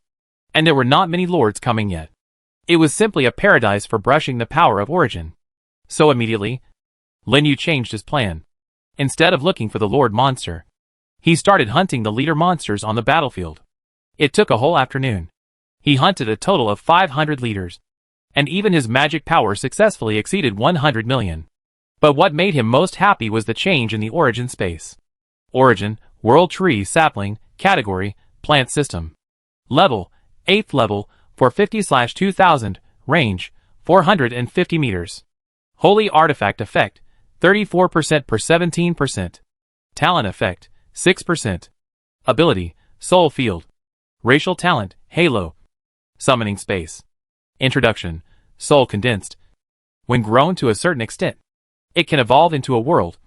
And there were not many lords coming yet. It was simply a paradise for brushing the power of origin. So immediately, Lin Yu changed his plan. Instead of looking for the Lord Monster, he started hunting the leader monsters on the battlefield. It took a whole afternoon. He hunted a total of 500 leaders, and even his magic power successfully exceeded 100 million. But what made him most happy was the change in the origin space. Origin, World Tree Sapling, Category, Plant System. Level, 8th level, 450/2000, Range, 450 meters. Holy Artifact Effect, 34% per 17%. Talent Effect, 6%. Ability, Soul Field. Racial Talent, Halo. Summoning Space. Introduction, Soul Condensed. When grown to a certain extent, it can evolve into a world,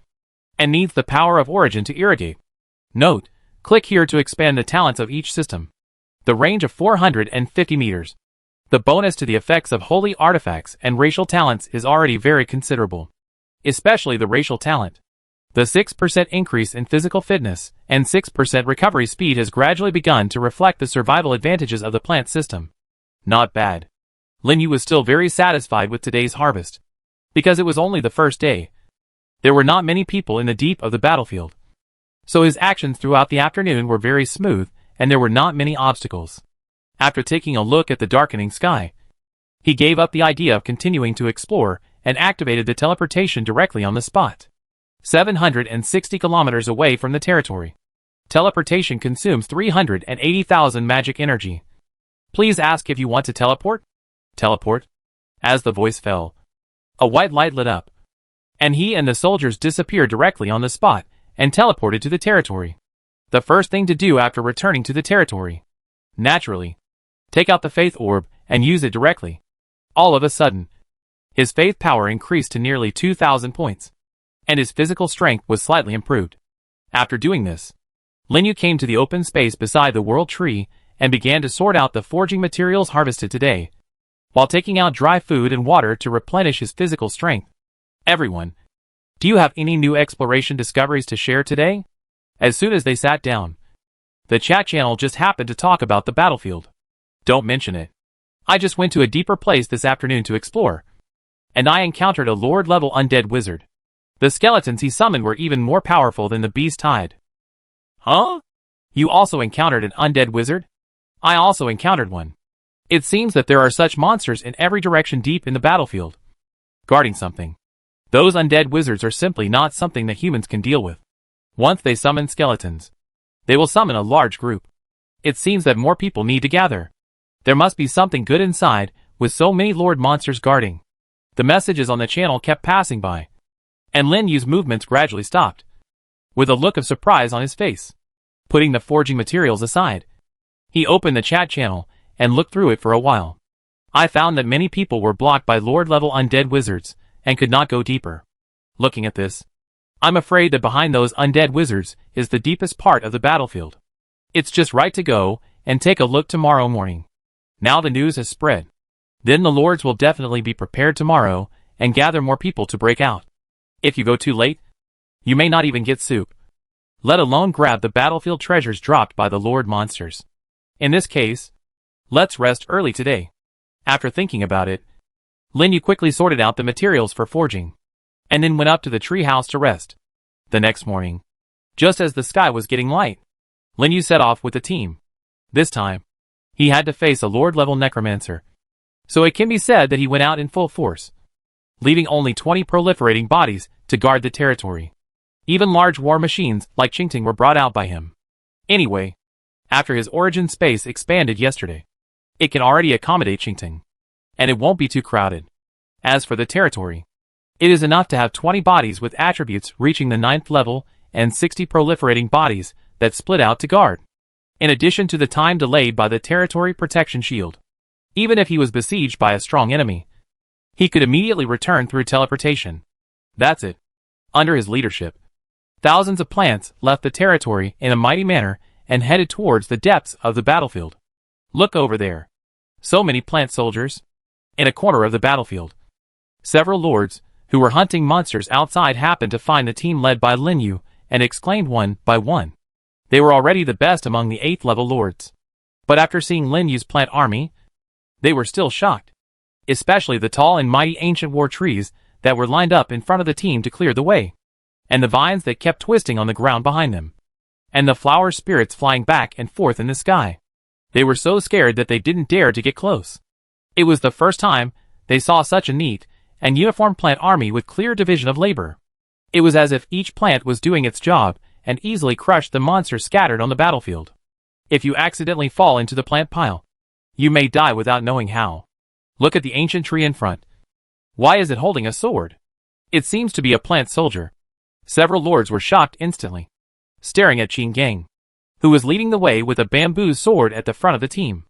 and needs the power of origin to irrigate. Note, click here to expand the talents of each system. The range of 450 meters. The bonus to the effects of holy artifacts and racial talents is already very considerable. Especially the racial talent. The 6% increase in physical fitness and 6% recovery speed has gradually begun to reflect the survival advantages of the plant system. Not bad. Lin Yu was still very satisfied with today's harvest. Because it was only the first day. There were not many people in the deep of the battlefield. So his actions throughout the afternoon were very smooth, and there were not many obstacles. After taking a look at the darkening sky, he gave up the idea of continuing to explore and activated the teleportation directly on the spot. 760 kilometers away from the territory. Teleportation consumes 380,000 magic energy. Please ask if you want to teleport? Teleport? As the voice fell, a white light lit up, and he and the soldiers disappeared directly on the spot and teleported to the territory. The first thing to do after returning to the territory. Naturally. Take out the faith orb and use it directly. All of a sudden, his faith power increased to nearly 2,000 points, and his physical strength was slightly improved. After doing this, Lin Yu came to the open space beside the world tree and began to sort out the forging materials harvested today, while taking out dry food and water to replenish his physical strength. Everyone, do you have any new exploration discoveries to share today? As soon as they sat down, the chat channel just happened to talk about the battlefield. Don't mention it. I just went to a deeper place this afternoon to explore, and I encountered a Lord-level undead wizard. The skeletons he summoned were even more powerful than the beast tide. Huh? You also encountered an undead wizard? I also encountered one. It seems that there are such monsters in every direction deep in the battlefield, guarding something. Those undead wizards are simply not something that humans can deal with. Once they summon skeletons, they will summon a large group. It seems that more people need to gather. There must be something good inside, with so many lord monsters guarding. The messages on the channel kept passing by, and Lin Yu's movements gradually stopped, with a look of surprise on his face. Putting the forging materials aside, he opened the chat channel and looked through it for a while. I found that many people were blocked by Lord-level undead wizards and could not go deeper. Looking at this, I'm afraid that behind those undead wizards is the deepest part of the battlefield. It's just right to go and take a look tomorrow morning. Now the news has spread. Then the lords will definitely be prepared tomorrow and gather more people to break out. If you go too late, you may not even get soup, let alone grab the battlefield treasures dropped by the lord monsters. In this case, let's rest early today. After thinking about it, Lin Yu quickly sorted out the materials for forging, and then went up to the tree house to rest. The next morning, just as the sky was getting light, Lin Yu set off with the team. This time, he had to face a lord-level necromancer, so it can be said that he went out in full force, leaving only 20 proliferating bodies to guard the territory. Even large war machines like Qingting were brought out by him. Anyway, after his origin space expanded yesterday, it can already accommodate Qingting, and it won't be too crowded. As for the territory, it is enough to have 20 bodies with attributes reaching the 9th level and 60 proliferating bodies that split out to guard, in addition to the time delayed by the territory protection shield. Even if he was besieged by a strong enemy, he could immediately return through teleportation. That's it. Under his leadership, thousands of plants left the territory in a mighty manner and headed towards the depths of the battlefield. Look over there. So many plant soldiers. In a corner of the battlefield, several lords who were hunting monsters outside happened to find the team led by Lin Yu and exclaimed one by one. They were already the best among the 8th level lords. But after seeing Lin Yu's plant army, they were still shocked. Especially the tall and mighty ancient war trees that were lined up in front of the team to clear the way, and the vines that kept twisting on the ground behind them, and the flower spirits flying back and forth in the sky. They were so scared that they didn't dare to get close. It was the first time they saw such a neat and uniform plant army with clear division of labor. It was as if each plant was doing its job and easily crushed the monsters scattered on the battlefield. If you accidentally fall into the plant pile, you may die without knowing how. Look at the ancient tree in front. Why is it holding a sword? It seems to be a plant soldier. Several lords were shocked instantly, staring at Qin Gang, who was leading the way with a bamboo sword at the front of the team.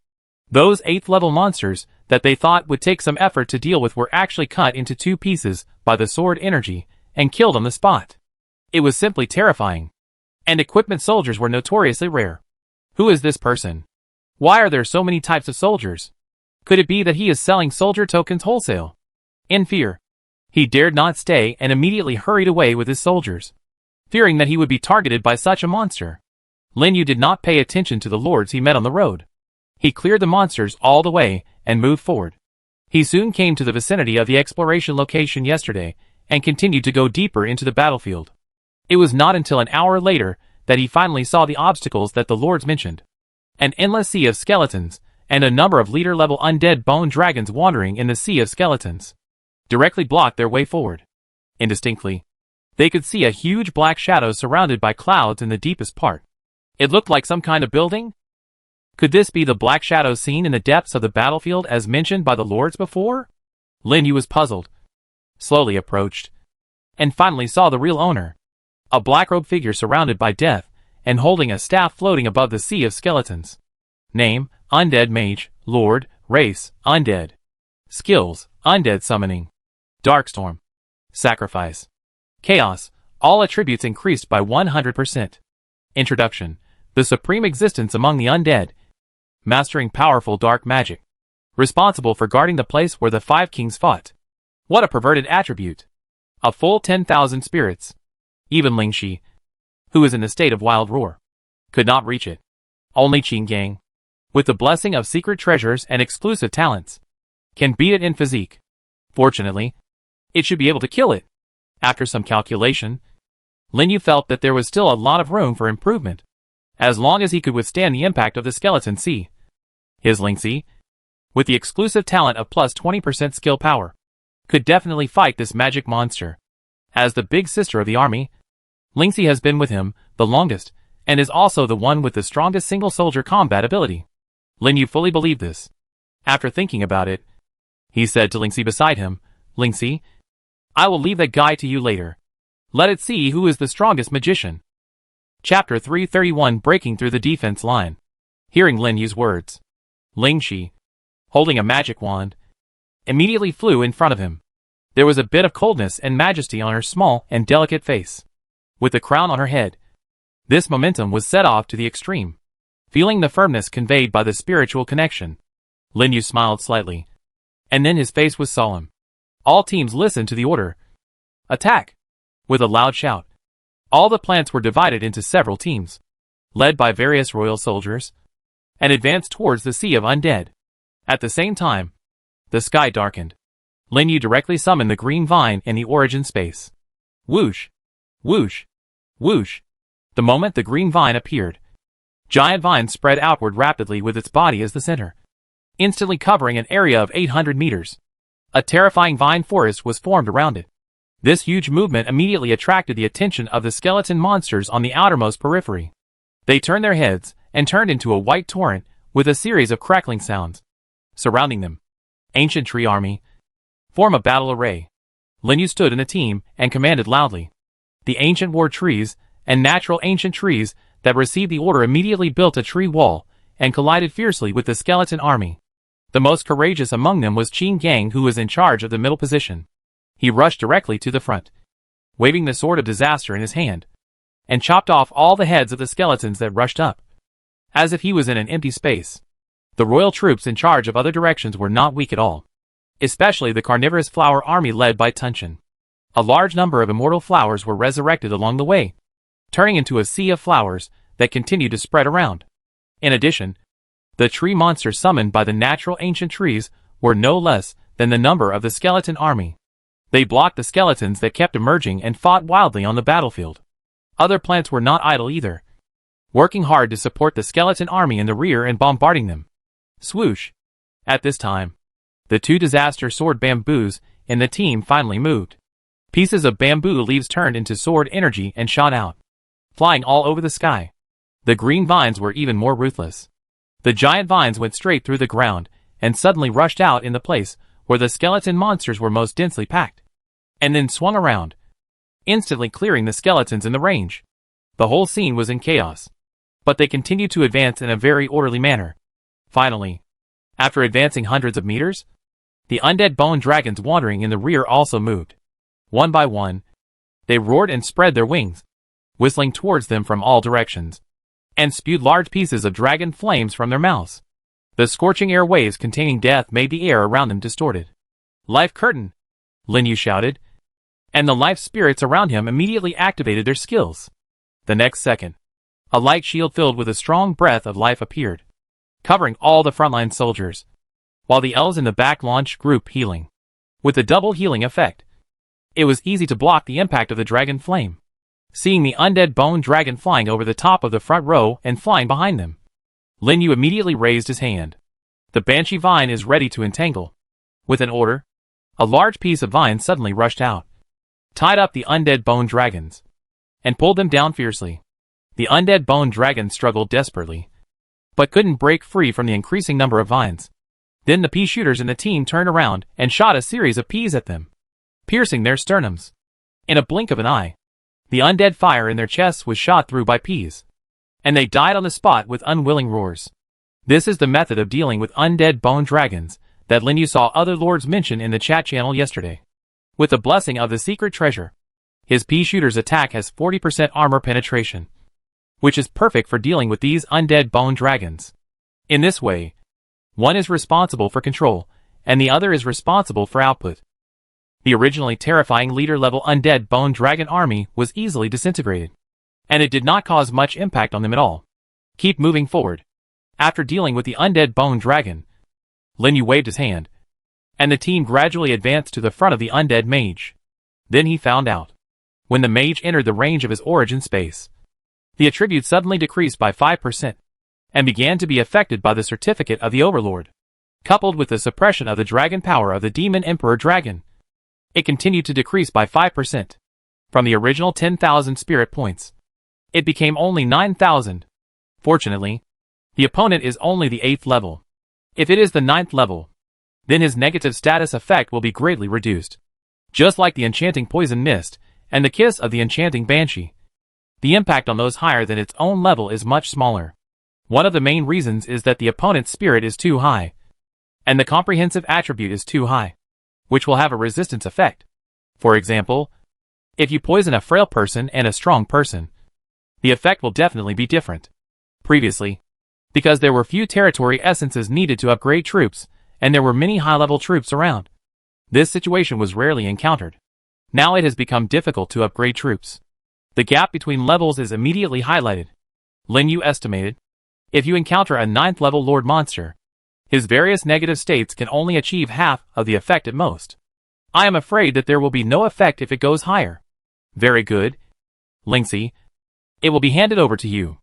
Those 8th level monsters that they thought would take some effort to deal with were actually cut into 2 pieces by the sword energy and killed on the spot. It was simply terrifying. And equipment soldiers were notoriously rare. Who is this person? Why are there so many types of soldiers? Could it be that he is selling soldier tokens wholesale? In fear, he dared not stay and immediately hurried away with his soldiers, fearing that he would be targeted by such a monster. Lin Yu did not pay attention to the lords he met on the road. He cleared the monsters all the way and moved forward. He soon came to the vicinity of the exploration location yesterday and continued to go deeper into the battlefield. It was not until an hour later that he finally saw the obstacles that the lords mentioned. An endless sea of skeletons and a number of leader-level undead bone dragons wandering in the sea of skeletons directly blocked their way forward. Indistinctly, they could see a huge black shadow surrounded by clouds in the deepest part. It looked like some kind of building. Could this be the black shadow seen in the depths of the battlefield as mentioned by the lords before? Lin Yu was puzzled, slowly approached, and finally saw the real owner. A black-robed figure surrounded by death and holding a staff floating above the sea of skeletons. Name, Undead Mage, Lord, Race, Undead. Skills, Undead Summoning. Darkstorm. Sacrifice. Chaos, all attributes increased by 100%. Introduction, the supreme existence among the undead. Mastering powerful dark magic. Responsible for guarding the place where the five kings fought. What a perverted attribute. A full 10,000 spirits. Even Lingxi, who is in a state of wild roar, could not reach it. Only Qin Gang, with the blessing of secret treasures and exclusive talents, can beat it in physique. Fortunately, it should be able to kill it. After some calculation, Lin Yu felt that there was still a lot of room for improvement, as long as he could withstand the impact of the skeleton sea. His Lingxi, with the exclusive talent of plus 20% skill power, could definitely fight this magic monster. As the big sister of the army, Lingxi has been with him the longest, and is also the one with the strongest single soldier combat ability. Lin Yu fully believed this. After thinking about it, he said to Lingxi beside him, Lingxi, I will leave that guy to you later. Let it see who is the strongest magician. Chapter 331, Breaking Through the Defense Line. Hearing Lin Yu's words, Lingxi, holding a magic wand, immediately flew in front of him. There was a bit of coldness and majesty on her small and delicate face. With the crown on her head, this momentum was set off to the extreme. Feeling the firmness conveyed by the spiritual connection, Lin Yu smiled slightly, and then his face was solemn. All teams listened to the order. Attack! With a loud shout, all the plants were divided into several teams, led by various royal soldiers, and advanced towards the sea of undead. At the same time, the sky darkened. Lin Yu directly summoned the green vine in the origin space. Whoosh! Whoosh! Whoosh! The moment the green vine appeared, giant vines spread outward rapidly with its body as the center, instantly covering an area of 800 meters. A terrifying vine forest was formed around it. This huge movement immediately attracted the attention of the skeleton monsters on the outermost periphery. They turned their heads and turned into a white torrent with a series of crackling sounds. Surrounding them, Ancient Tree Army, form a battle array. Lin Yu stood in a team and commanded loudly. The ancient war trees and natural ancient trees that received the order immediately built a tree wall and collided fiercely with the skeleton army. The most courageous among them was Qin Gang, who was in charge of the middle position. He rushed directly to the front, waving the sword of disaster in his hand, and chopped off all the heads of the skeletons that rushed up, as if he was in an empty space. The royal troops in charge of other directions were not weak at all, especially the carnivorous flower army led by Tunshin. A large number of immortal flowers were resurrected along the way, turning into a sea of flowers that continued to spread around. In addition, the tree monsters summoned by the natural ancient trees were no less than the number of the skeleton army. They blocked the skeletons that kept emerging and fought wildly on the battlefield. Other plants were not idle either, working hard to support the skeleton army in the rear and bombarding them. Swoosh! At this time, the two disaster sword bamboos in the team finally moved. Pieces of bamboo leaves turned into sword energy and shot out, flying all over the sky. The green vines were even more ruthless. The giant vines went straight through the ground and suddenly rushed out in the place where the skeleton monsters were most densely packed, and then swung around, instantly clearing the skeletons in the range. The whole scene was in chaos, but they continued to advance in a very orderly manner. Finally, after advancing hundreds of meters, the undead bone dragons wandering in the rear also moved. One by one, they roared and spread their wings, whistling towards them from all directions, and spewed large pieces of dragon flames from their mouths. The scorching air waves containing death made the air around them distorted. Life Curtain! Lin Yu shouted, and the life spirits around him immediately activated their skills. The next second, a light shield filled with a strong breath of life appeared, covering all the frontline soldiers, while the elves in the back launched group healing. With a double healing effect, it was easy to block the impact of the dragon flame. Seeing the undead bone dragon flying over the top of the front row and flying behind them, Lin Yu immediately raised his hand. The banshee vine is ready to entangle. With an order, a large piece of vine suddenly rushed out, tied up the undead bone dragons, and pulled them down fiercely. The undead bone dragons struggled desperately, but couldn't break free from the increasing number of vines. Then the pea shooters in the team turned around and shot a series of peas at them, piercing their sternums. In a blink of an eye, the undead fire in their chests was shot through by peas. and they died on the spot with unwilling roars. This is the method of dealing with undead bone dragons that Lin Yu saw other lords mention in the chat channel yesterday. With the blessing of the secret treasure, his P-Shooter's attack has 40% armor penetration, which is perfect for dealing with these undead bone dragons. In this way, one is responsible for control, and the other is responsible for output. The originally terrifying leader-level undead bone dragon army was easily disintegrated, and it did not cause much impact on them at all. Keep moving forward. After dealing with the undead bone dragon, Lin Yu waved his hand, and the team gradually advanced to the front of the undead mage. Then he found out. When the mage entered the range of his origin space, the attribute suddenly decreased by 5%, and began to be affected by the certificate of the Overlord. Coupled with the suppression of the dragon power of the Demon Emperor Dragon, it continued to decrease by 5%. From the original 10,000 spirit points, it became only 9,000. Fortunately, the opponent is only the 8th level. If it is the 9th level, then his negative status effect will be greatly reduced. Just like the enchanting poison mist and the kiss of the enchanting banshee, the impact on those higher than its own level is much smaller. One of the main reasons is that the opponent's spirit is too high, and the comprehensive attribute is too high, which will have a resistance effect. For example, if you poison a frail person and a strong person, the effect will definitely be different. Previously, because there were few territory essences needed to upgrade troops, and there were many high-level troops around, this situation was rarely encountered. Now it has become difficult to upgrade troops. The gap between levels is immediately highlighted. Lin Yu estimated, if you encounter a 9th level Lord monster, his various negative states can only achieve half of the effect at most. I am afraid that there will be no effect if it goes higher. Very good, Lingxi. It will be handed over to you.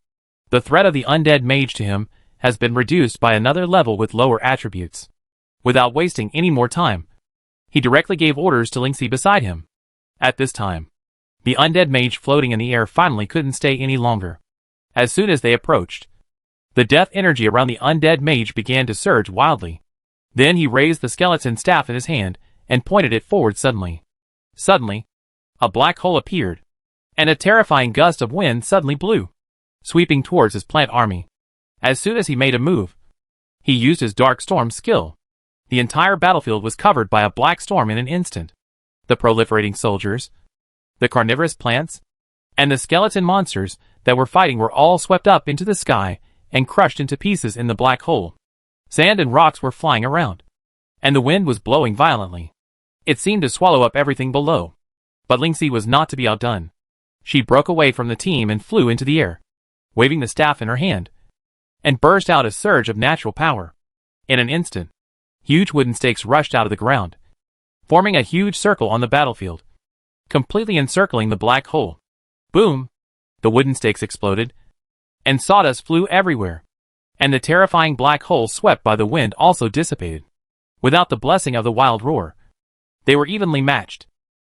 The threat of the undead mage to him has been reduced by another level with lower attributes. Without wasting any more time, he directly gave orders to Lingxi beside him. At this time, the undead mage floating in the air finally couldn't stay any longer. As soon as they approached, the death energy around the undead mage began to surge wildly. Then he raised the skeleton staff in his hand and pointed it forward suddenly. Suddenly, a black hole appeared, and a terrifying gust of wind suddenly blew, sweeping towards his plant army. As soon as he made a move, he used his Dark Storm skill. The entire battlefield was covered by a black storm in an instant. The proliferating soldiers, the carnivorous plants, and the skeleton monsters that were fighting were all swept up into the sky and crushed into pieces in the black hole. Sand and rocks were flying around, and the wind was blowing violently. It seemed to swallow up everything below. But Lingxi was not to be outdone. She broke away from the team and flew into the air, waving the staff in her hand, and burst out a surge of natural power. In an instant, huge wooden stakes rushed out of the ground, forming a huge circle on the battlefield, completely encircling the black hole. Boom! The wooden stakes exploded, and sawdust flew everywhere, and the terrifying black hole swept by the wind also dissipated. Without the blessing of the wild roar, they were evenly matched.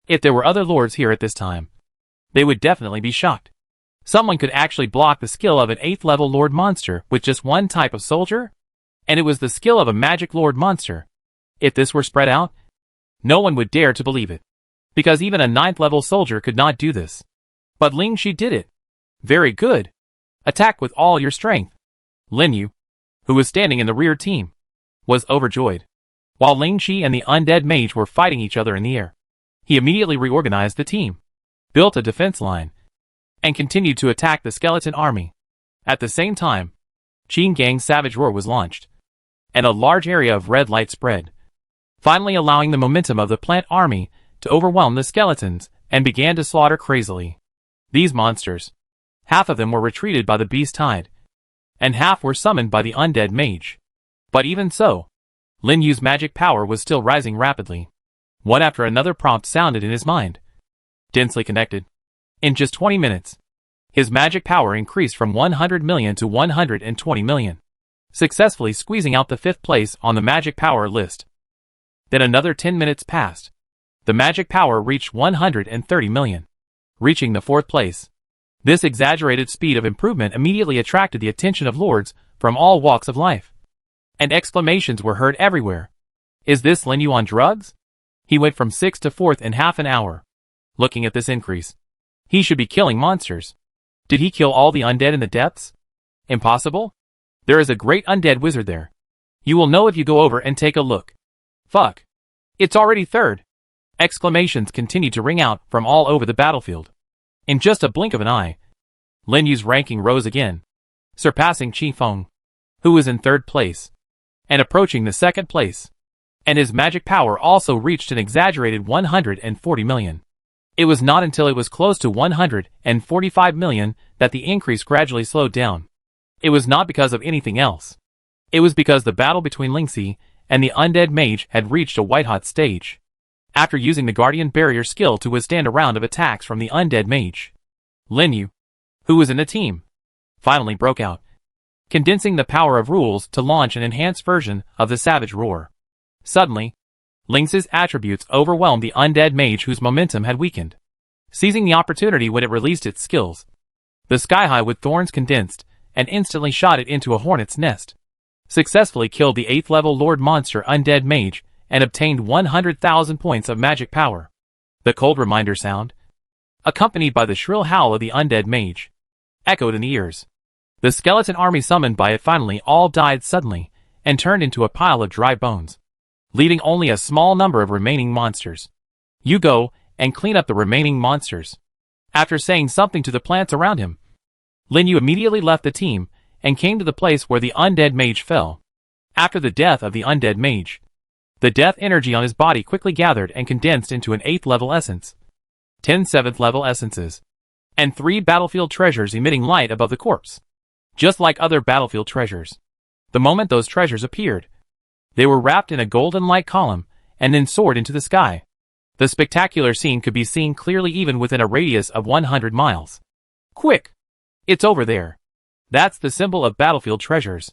If there were other lords here at this time, they would definitely be shocked. Someone could actually block the skill of an 8th level lord monster with just one type of soldier? And it was the skill of a magic lord monster. If this were spread out, no one would dare to believe it, because even a 9th level soldier could not do this. But Lingxi did it. Very good. Attack with all your strength. Lin Yu, who was standing in the rear team, was overjoyed. While Lingxi and the undead mage were fighting each other in the air, he immediately reorganized the team, built a defense line, and continued to attack the skeleton army. At the same time, Qin Gang's savage roar was launched, and a large area of red light spread, finally allowing the momentum of the plant army to overwhelm the skeletons and began to slaughter crazily. These monsters, half of them were retreated by the beast tide, and half were summoned by the undead mage. But even so, Lin Yu's magic power was still rising rapidly. One after another prompt sounded in his mind, densely connected. In just 20 minutes, his magic power increased from 100 million to 120 million, successfully squeezing out the 5th place on the magic power list. Then another 10 minutes passed. The magic power reached 130 million, reaching the 4th place. This exaggerated speed of improvement immediately attracted the attention of lords from all walks of life, and exclamations were heard everywhere. Is this Lin Yu on drugs? He went from 6th to 4th in half an hour. Looking at this increase, he should be killing monsters. Did he kill all the undead in the depths? Impossible? There is a great undead wizard there. You will know if you go over and take a look. Fuck. It's already third. Exclamations continued to ring out from all over the battlefield. In just a blink of an eye, Lin Yu's ranking rose again, surpassing Qi Feng, who was in third place, and approaching the second place. And his magic power also reached an exaggerated 140 million. It was not until it was close to 145 million that the increase gradually slowed down. It was not because of anything else. It was because the battle between Lingxi and the undead mage had reached a white-hot stage. After using the Guardian Barrier skill to withstand a round of attacks from the undead mage, Lin Yu, who was in the team, finally broke out, condensing the power of rules to launch an enhanced version of the Savage Roar. Suddenly, Lingxi's attributes overwhelmed the undead mage whose momentum had weakened. Seizing the opportunity when it released its skills, the Sky-High with Thorns condensed and instantly shot it into a hornet's nest, successfully killed the 8th level Lord Monster undead mage and obtained 100,000 points of magic power. The cold reminder sound, accompanied by the shrill howl of the undead mage, echoed in the ears. The skeleton army summoned by it finally all died suddenly and turned into a pile of dry bones, leaving only a small number of remaining monsters. You go and clean up the remaining monsters. After saying something to the plants around him, Lin Yu immediately left the team and came to the place where the undead mage fell. After the death of the undead mage, the death energy on his body quickly gathered and condensed into an 8th level essence, 10 7th level essences, and 3 battlefield treasures emitting light above the corpse. Just like other battlefield treasures, the moment those treasures appeared, they were wrapped in a golden light column and then soared into the sky. The spectacular scene could be seen clearly even within a radius of 100 miles. Quick! It's over there. That's the symbol of battlefield treasures.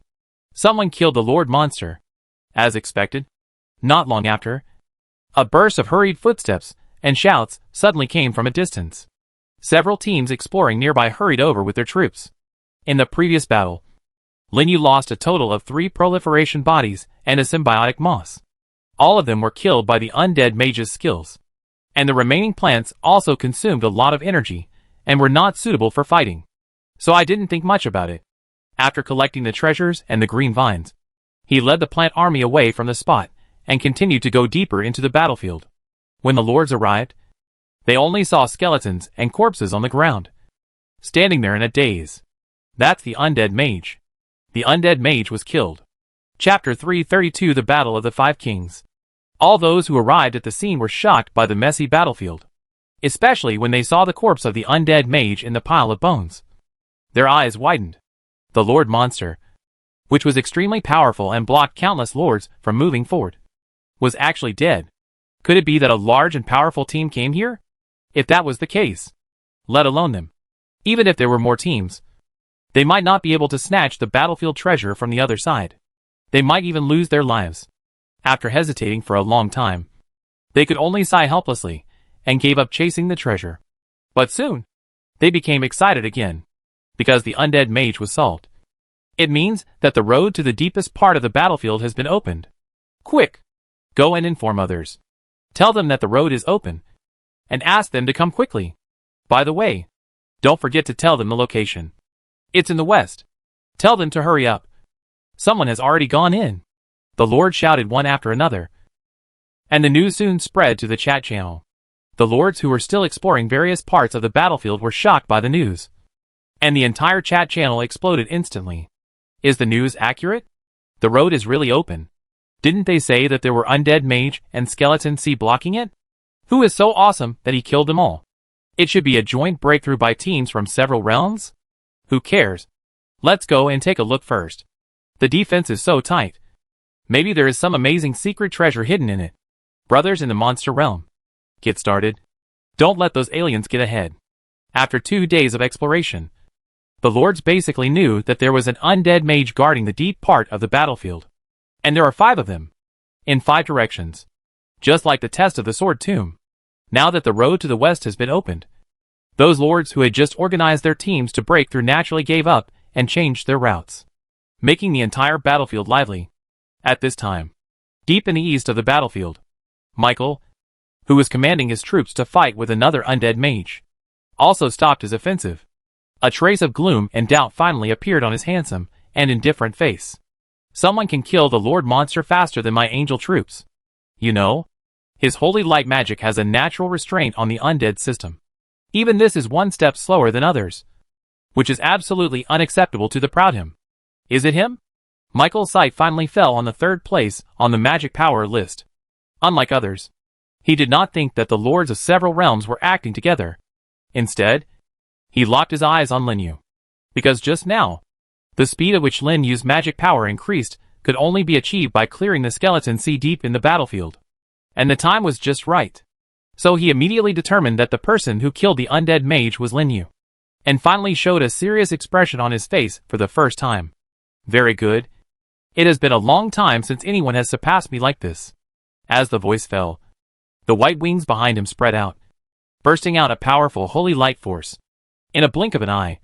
Someone killed the Lord Monster. As expected, not long after, a burst of hurried footsteps and shouts suddenly came from a distance. Several teams exploring nearby hurried over with their troops. In the previous battle, Lin Yu lost a total of 3 proliferation bodies and a symbiotic moss. All of them were killed by the undead mage's skills, and the remaining plants also consumed a lot of energy and were not suitable for fighting. So I didn't think much about it. After collecting the treasures and the green vines, he led the plant army away from the spot and continued to go deeper into the battlefield. When the lords arrived, they only saw skeletons and corpses on the ground, standing there in a daze. That's the undead mage. The undead mage was killed. Chapter 332 The Battle of the Five Kings. All those who arrived at the scene were shocked by the messy battlefield, especially when they saw the corpse of the undead mage in the pile of bones. Their eyes widened. The Lord Monster, which was extremely powerful and blocked countless lords from moving forward, was actually dead. Could it be that a large and powerful team came here? If that was the case, let alone them, even if there were more teams, they might not be able to snatch the battlefield treasure from the other side. They might even lose their lives. After hesitating for a long time, they could only sigh helplessly and gave up chasing the treasure. But soon, they became excited again, because the undead mage was solved. It means that the road to the deepest part of the battlefield has been opened. Quick! Go and inform others. Tell them that the road is open, and ask them to come quickly. By the way, don't forget to tell them the location. It's in the west. Tell them to hurry up. Someone has already gone in. The Lord shouted one after another, and the news soon spread to the chat channel. The lords who were still exploring various parts of the battlefield were shocked by the news, and the entire chat channel exploded instantly. Is the news accurate? The road is really open. Didn't they say that there were undead mage and skeleton sea blocking it? Who is so awesome that he killed them all? It should be a joint breakthrough by teams from several realms? Who cares? Let's go and take a look first. The defense is so tight. Maybe there is some amazing secret treasure hidden in it. Brothers in the monster realm, get started. Don't let those aliens get ahead. After 2 days of exploration, the lords basically knew that there was an undead mage guarding the deep part of the battlefield. And there are 5 of them, in 5 directions, just like the test of the sword tomb. Now that the road to the west has been opened, those lords who had just organized their teams to break through naturally gave up and changed their routes, making the entire battlefield lively. At this time, deep in the east of the battlefield, Michael, who was commanding his troops to fight with another undead mage, also stopped his offensive. A trace of gloom and doubt finally appeared on his handsome and indifferent face. Someone can kill the Lord Monster faster than my angel troops. You know? His holy light magic has a natural restraint on the undead system. Even this is one step slower than others, which is absolutely unacceptable to the proud him. Is it him? Michael's sight finally fell on the third place on the magic power list. Unlike others, he did not think that the lords of several realms were acting together. Instead, he locked his eyes on Lin Yu. Because just now, the speed at which Lin Yu's magic power increased could only be achieved by clearing the skeleton sea deep in the battlefield. And the time was just right. So he immediately determined that the person who killed the undead mage was Lin Yu, and finally showed a serious expression on his face for the first time. Very good. It has been a long time since anyone has surpassed me like this. As the voice fell, the white wings behind him spread out, bursting out a powerful holy light force. In a blink of an eye,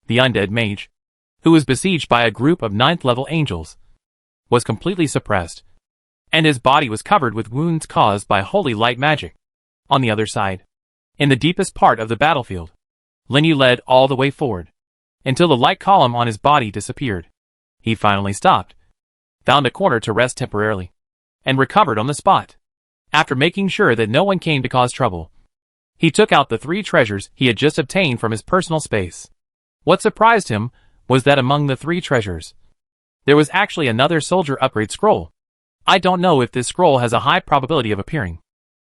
the undead mage, who was besieged by a group of 9th-level angels, was completely suppressed, and his body was covered with wounds caused by holy light magic. On the other side, in the deepest part of the battlefield, Lin Yu led all the way forward, until the light column on his body disappeared. He finally stopped, found a corner to rest temporarily, and recovered on the spot. After making sure that no one came to cause trouble, he took out the 3 treasures he had just obtained from his personal space. What surprised him was that among the 3 treasures, there was actually another soldier upgrade scroll. I don't know if this scroll has a high probability of appearing,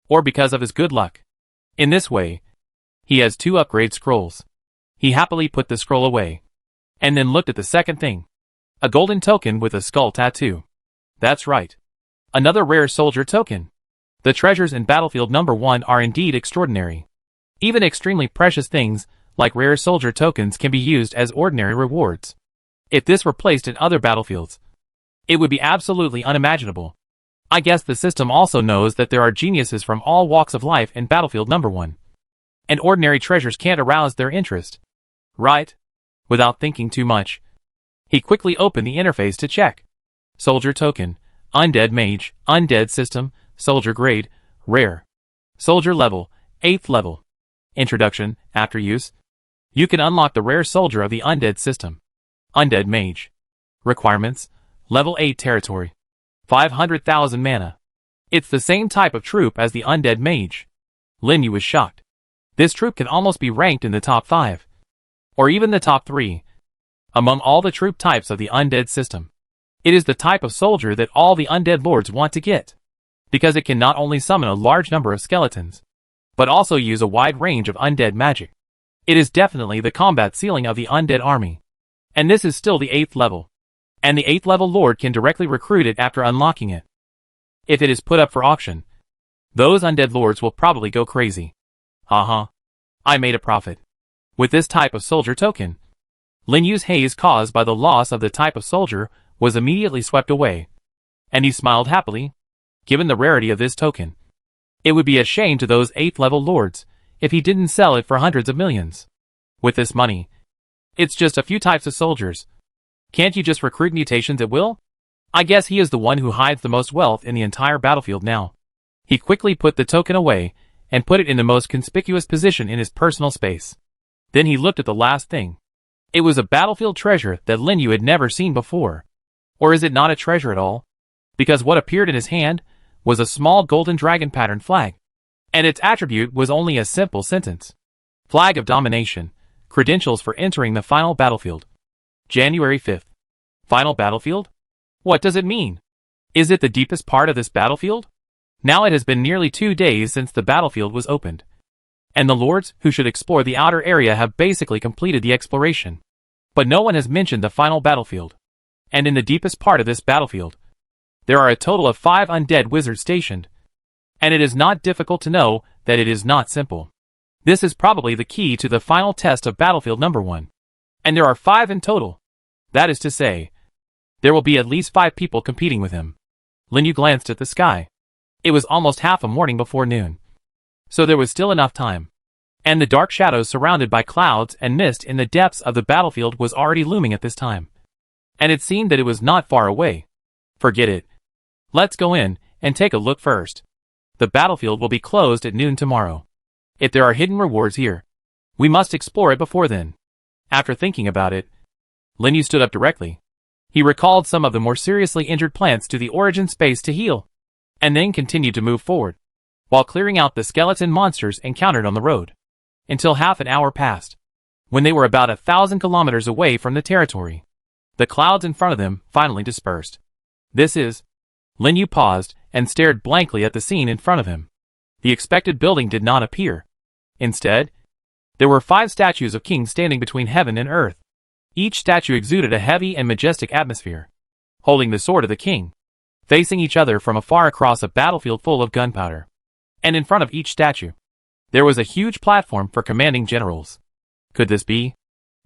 or because of his good luck. In this way, he has 2 upgrade scrolls. He happily put the scroll away, and then looked at the second thing. A golden token with a skull tattoo. That's right. Another rare soldier token. The treasures in Battlefield number 1 are indeed extraordinary. Even extremely precious things, like rare soldier tokens, can be used as ordinary rewards. If this were placed in other battlefields, it would be absolutely unimaginable. I guess the system also knows that there are geniuses from all walks of life in Battlefield number 1. And ordinary treasures can't arouse their interest. Right? Without thinking too much, he quickly opened the interface to check. Soldier token, undead mage, undead system, soldier grade, rare. Soldier level, 8th level. Introduction, after use, you can unlock the rare soldier of the undead system. Undead mage. Requirements, level 8 territory. 500,000 mana. It's the same type of troop as the undead mage. Lin Yu was shocked. This troop can almost be ranked in the top 5. Or even the top 3. Among all the troop types of the undead system, it is the type of soldier that all the undead lords want to get, because it can not only summon a large number of skeletons, but also use a wide range of undead magic. It is definitely the combat ceiling of the undead army. And this is still the 8th level. And the 8th level lord can directly recruit it after unlocking it. If it is put up for auction, those undead lords will probably go crazy. Haha. I made a profit. With this type of soldier token, Lin Yu's haze caused by the loss of the type of soldier was immediately swept away, and he smiled happily. Given the rarity of this token, it would be a shame to those 8th level lords if he didn't sell it for hundreds of millions. With this money, it's just a few types of soldiers. Can't you just recruit mutations at will? I guess he is the one who hides the most wealth in the entire battlefield now. He quickly put the token away and put it in the most conspicuous position in his personal space. Then he looked at the last thing. It was a battlefield treasure that Lin Yu had never seen before. Or is it not a treasure at all? Because what appeared in his hand was a small golden dragon pattern flag. And its attribute was only a simple sentence. Flag of domination. Credentials for entering the final battlefield. January 5th. Final battlefield? What does it mean? Is it the deepest part of this battlefield? Now it has been nearly 2 days since the battlefield was opened. And the lords who should explore the outer area have basically completed the exploration. But no one has mentioned the final battlefield. And in the deepest part of this battlefield, there are a total of 5 undead wizards stationed. And it is not difficult to know that it is not simple. This is probably the key to the final test of Battlefield number 1. And there are 5 in total. That is to say, there will be at least 5 people competing with him. Lin Yu glanced at the sky. It was almost half a morning before noon. So there was still enough time. And the dark shadows surrounded by clouds and mist in the depths of the battlefield was already looming at this time. And it seemed that it was not far away. Forget it. Let's go in and take a look first. The battlefield will be closed at noon tomorrow. If there are hidden rewards here, we must explore it before then. After thinking about it, Lin Yu stood up directly. He recalled some of the more seriously injured plants to the origin space to heal, and then continued to move forward, while clearing out the skeleton monsters encountered on the road, until half an hour passed. When they were about 1,000 kilometers away from the territory, the clouds in front of them finally dispersed. Lin Yu paused and stared blankly at the scene in front of him. The expected building did not appear. Instead, there were 5 statues of kings standing between heaven and earth. Each statue exuded a heavy and majestic atmosphere, holding the sword of the king, facing each other from afar across a battlefield full of gunpowder. And in front of each statue, there was a huge platform for commanding generals. Could this be,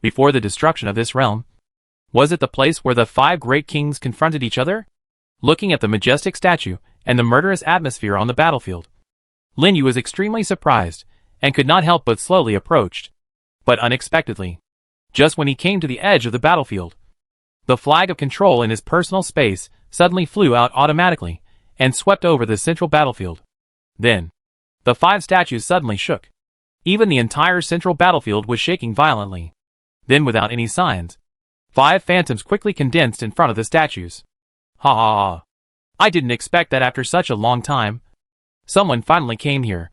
before the destruction of this realm? Was it the place where the 5 great kings confronted each other? Looking at the majestic statue and the murderous atmosphere on the battlefield, Lin Yu was extremely surprised and could not help but slowly approached. But unexpectedly, just when he came to the edge of the battlefield, the flag of control in his personal space suddenly flew out automatically and swept over the central battlefield. Then, the 5 statues suddenly shook. Even the entire central battlefield was shaking violently. Then, without any signs, 5 phantoms quickly condensed in front of the statues. Ha ha ha. I didn't expect that after such a long time. Someone finally came here.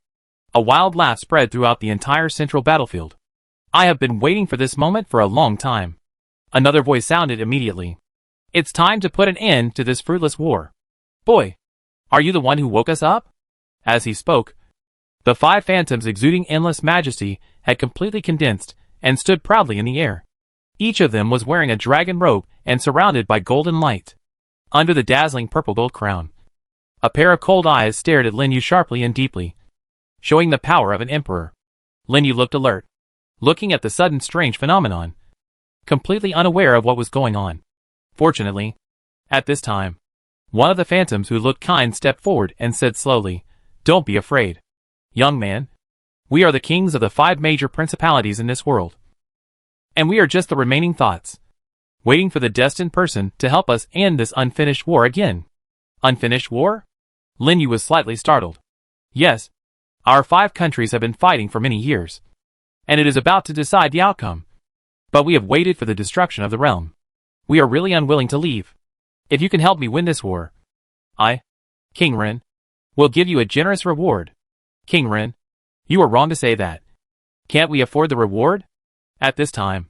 A wild laugh spread throughout the entire central battlefield. I have been waiting for this moment for a long time. Another voice sounded immediately. It's time to put an end to this fruitless war. Boy, are you the one who woke us up? As he spoke, the 5 phantoms exuding endless majesty had completely condensed and stood proudly in the air. Each of them was wearing a dragon robe and surrounded by golden light. Under the dazzling purple gold crown, a pair of cold eyes stared at Lin Yu sharply and deeply, showing the power of an emperor. Lin Yu looked alert, looking at the sudden strange phenomenon, completely unaware of what was going on. Fortunately, at this time, one of the phantoms who looked kind stepped forward and said slowly, "Don't be afraid. Young man, we are the kings of the 5 major principalities in this world. And we are just the remaining thoughts, waiting for the destined person to help us end this unfinished war again." Unfinished war? Lin Yu was slightly startled. Yes, our 5 countries have been fighting for many years, and it is about to decide the outcome. But we have waited for the destruction of the realm. We are really unwilling to leave. If you can help me win this war, I, King Ren, will give you a generous reward. King Ren, you are wrong to say that. Can't we afford the reward? At this time,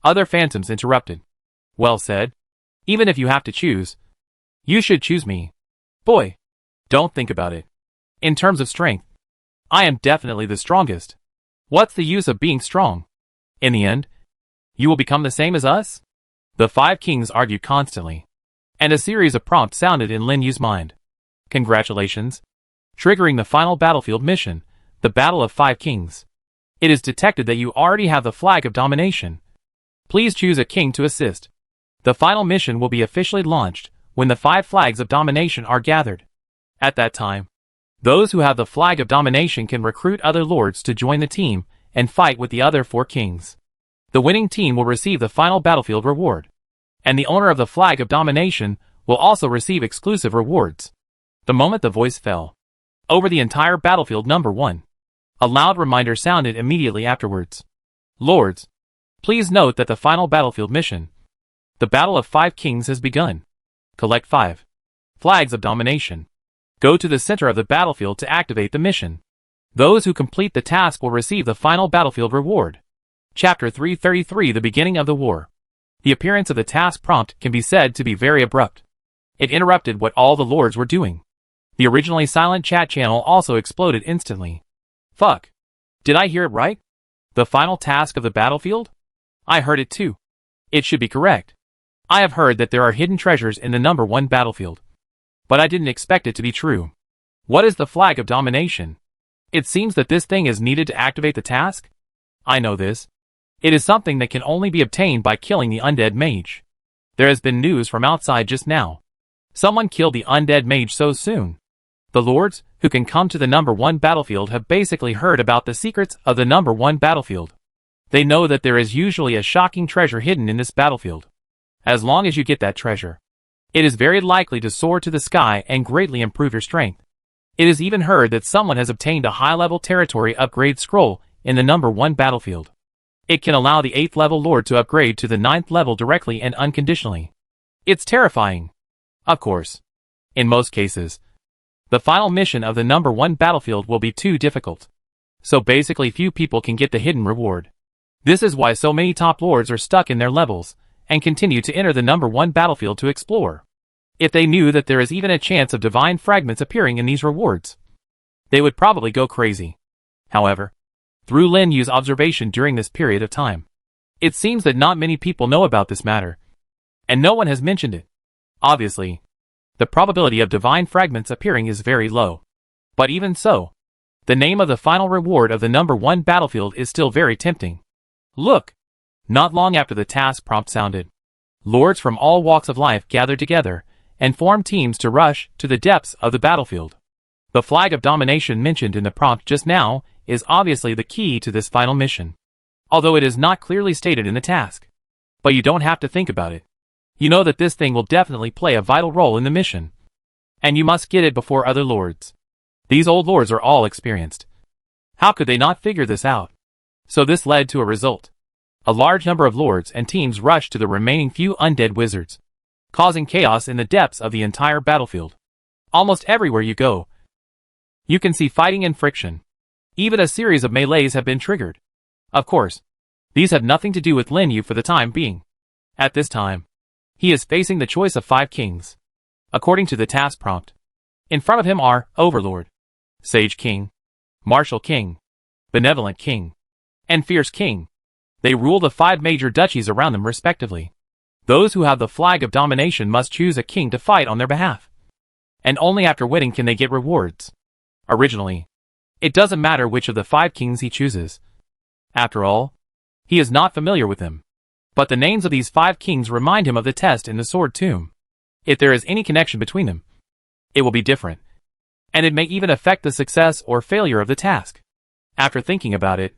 other phantoms interrupted. Well said. Even if you have to choose, you should choose me. Boy, don't think about it. In terms of strength, I am definitely the strongest. What's the use of being strong? In the end, you will become the same as us? The 5 kings argued constantly, and a series of prompts sounded in Lin Yu's mind. Congratulations. Triggering the final battlefield mission, the Battle of 5 Kings. It is detected that you already have the flag of domination. Please choose a king to assist. The final mission will be officially launched when the 5 flags of domination are gathered. At that time, those who have the flag of domination can recruit other lords to join the team and fight with the other 4 kings. The winning team will receive the final battlefield reward, and the owner of the flag of domination will also receive exclusive rewards. The moment the voice fell over the entire battlefield, number 1, a loud reminder sounded immediately afterwards. Lords, please note that the final battlefield mission, the Battle of 5 Kings, has begun. Collect 5 flags of domination. Go to the center of the battlefield to activate the mission. Those who complete the task will receive the final battlefield reward. Chapter 333, The Beginning of the War. The appearance of the task prompt can be said to be very abrupt. It interrupted what all the lords were doing. The originally silent chat channel also exploded instantly. Fuck. Did I hear it right? The final task of the battlefield? I heard it too. It should be correct. I have heard that there are hidden treasures in the number 1 battlefield, but I didn't expect it to be true. What is the flag of domination? It seems that this thing is needed to activate the task? I know this. It is something that can only be obtained by killing the undead mage. There has been news from outside just now. Someone killed the undead mage so soon. The lords, who can come to the number 1 battlefield, have basically heard about the secrets of the number 1 battlefield. They know that there is usually a shocking treasure hidden in this battlefield. As long as you get that treasure, it is very likely to soar to the sky and greatly improve your strength. It is even heard that someone has obtained a high-level territory upgrade scroll in the number 1 battlefield. It can allow the 8th level lord to upgrade to the 9th level directly and unconditionally. It's terrifying. Of course. In most cases, the final mission of the number 1 battlefield will be too difficult. So basically few people can get the hidden reward. This is why so many top lords are stuck in their levels, and continue to enter the number 1 battlefield to explore. If they knew that there is even a chance of divine fragments appearing in these rewards, they would probably go crazy. However, through Lin Yu's observation during this period of time, it seems that not many people know about this matter, and no one has mentioned it. Obviously, the probability of divine fragments appearing is very low. But even so, the name of the final reward of the number 1 battlefield is still very tempting. Look! Not long after the task prompt sounded, lords from all walks of life gathered together and formed teams to rush to the depths of the battlefield. The flag of domination mentioned in the prompt just now is obviously the key to this final mission, although it is not clearly stated in the task. But you don't have to think about it. You know that this thing will definitely play a vital role in the mission. And you must get it before other lords. These old lords are all experienced. How could they not figure this out? So this led to a result. A large number of lords and teams rushed to the remaining few undead wizards, causing chaos in the depths of the entire battlefield. Almost everywhere you go, you can see fighting and friction. Even a series of melees have been triggered. Of course, these have nothing to do with Lin Yu for the time being. At this time, he is facing the choice of 5 kings. According to the task prompt, in front of him are Overlord, Sage King, Martial King, Benevolent King, and Fierce King. They rule the 5 major duchies around them respectively. Those who have the flag of domination must choose a king to fight on their behalf. And only after winning can they get rewards. Originally, it doesn't matter which of the 5 kings he chooses. After all, he is not familiar with them. But the names of these 5 kings remind him of the test in the Sword Tomb. If there is any connection between them, it will be different. And it may even affect the success or failure of the task. After thinking about it,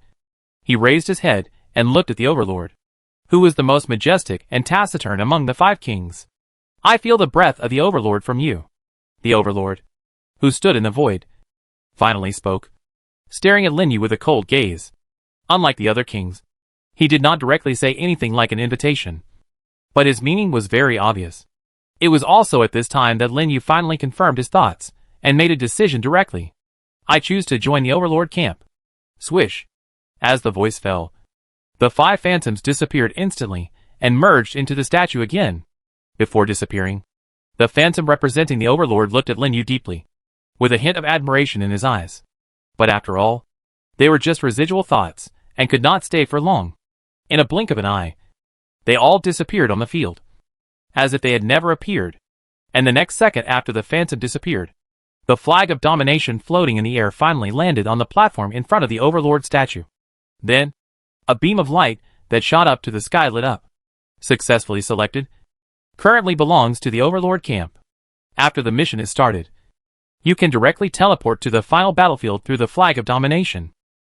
he raised his head and looked at the Overlord, who was the most majestic and taciturn among the 5 kings. I feel the breath of the Overlord from you. The Overlord, who stood in the void, finally spoke, staring at Lin Yu with a cold gaze. Unlike the other kings, he did not directly say anything like an invitation, but his meaning was very obvious. It was also at this time that Lin Yu finally confirmed his thoughts and made a decision directly. I choose to join the Overlord camp. Swish. As the voice fell, the 5 phantoms disappeared instantly and merged into the statue again. Before disappearing, the phantom representing the Overlord looked at Lin Yu deeply, with a hint of admiration in his eyes. But after all, they were just residual thoughts and could not stay for long. In a blink of an eye, they all disappeared on the field, as if they had never appeared. And the next second after the phantom disappeared, the flag of domination floating in the air finally landed on the platform in front of the Overlord statue. Then, a beam of light that shot up to the sky lit up. Successfully selected. Currently belongs to the Overlord camp. After the mission is started, you can directly teleport to the final battlefield through the flag of domination.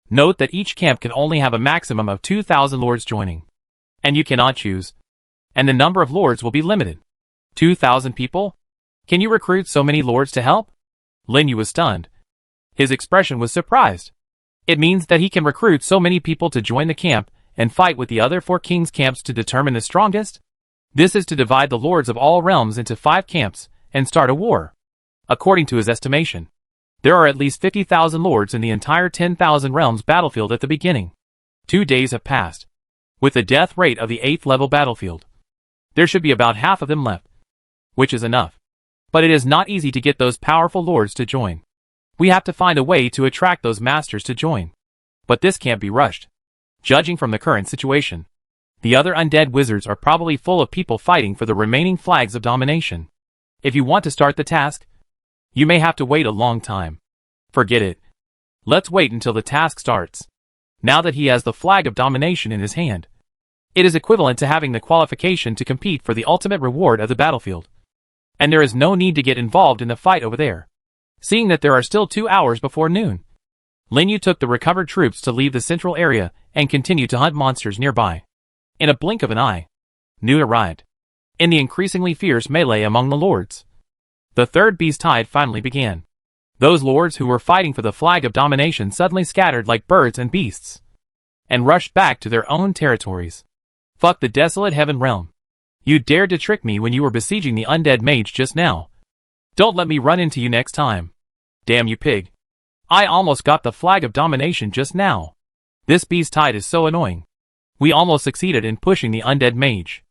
Note that each camp can only have a maximum of 2,000 lords joining. And you cannot choose. And the number of lords will be limited. 2,000 people? Can you recruit so many lords to help? Lin Yu was stunned. His expression was surprised. It means that he can recruit so many people to join the camp and fight with the other 4 kings' camps to determine the strongest? This is to divide the lords of all realms into 5 camps and start a war. According to his estimation, there are at least 50,000 lords in the entire 10,000 realms battlefield at the beginning. 2 days have passed. With the death rate of the 8th level battlefield, there should be about half of them left, which is enough. But it is not easy to get those powerful lords to join. We have to find a way to attract those masters to join. But this can't be rushed. Judging from the current situation, the other undead wizards are probably full of people fighting for the remaining flags of domination. If you want to start the task, you may have to wait a long time. Forget it. Let's wait until the task starts. Now that he has the flag of domination in his hand, it is equivalent to having the qualification to compete for the ultimate reward of the battlefield. And there is no need to get involved in the fight over there, seeing that there are still 2 hours before noon. Lin Yu took the recovered troops to leave the central area and continue to hunt monsters nearby. In a blink of an eye, noon arrived. In the increasingly fierce melee among the lords, the third beast tide finally began. Those lords who were fighting for the flag of domination suddenly scattered like birds and beasts. and rushed back to their own territories. Fuck the desolate heaven realm. You dared to trick me when you were besieging the undead mage just now. Don't let me run into you next time. Damn you pig. I almost got the flag of domination just now. This beast tide is so annoying. We almost succeeded in pushing the undead mage.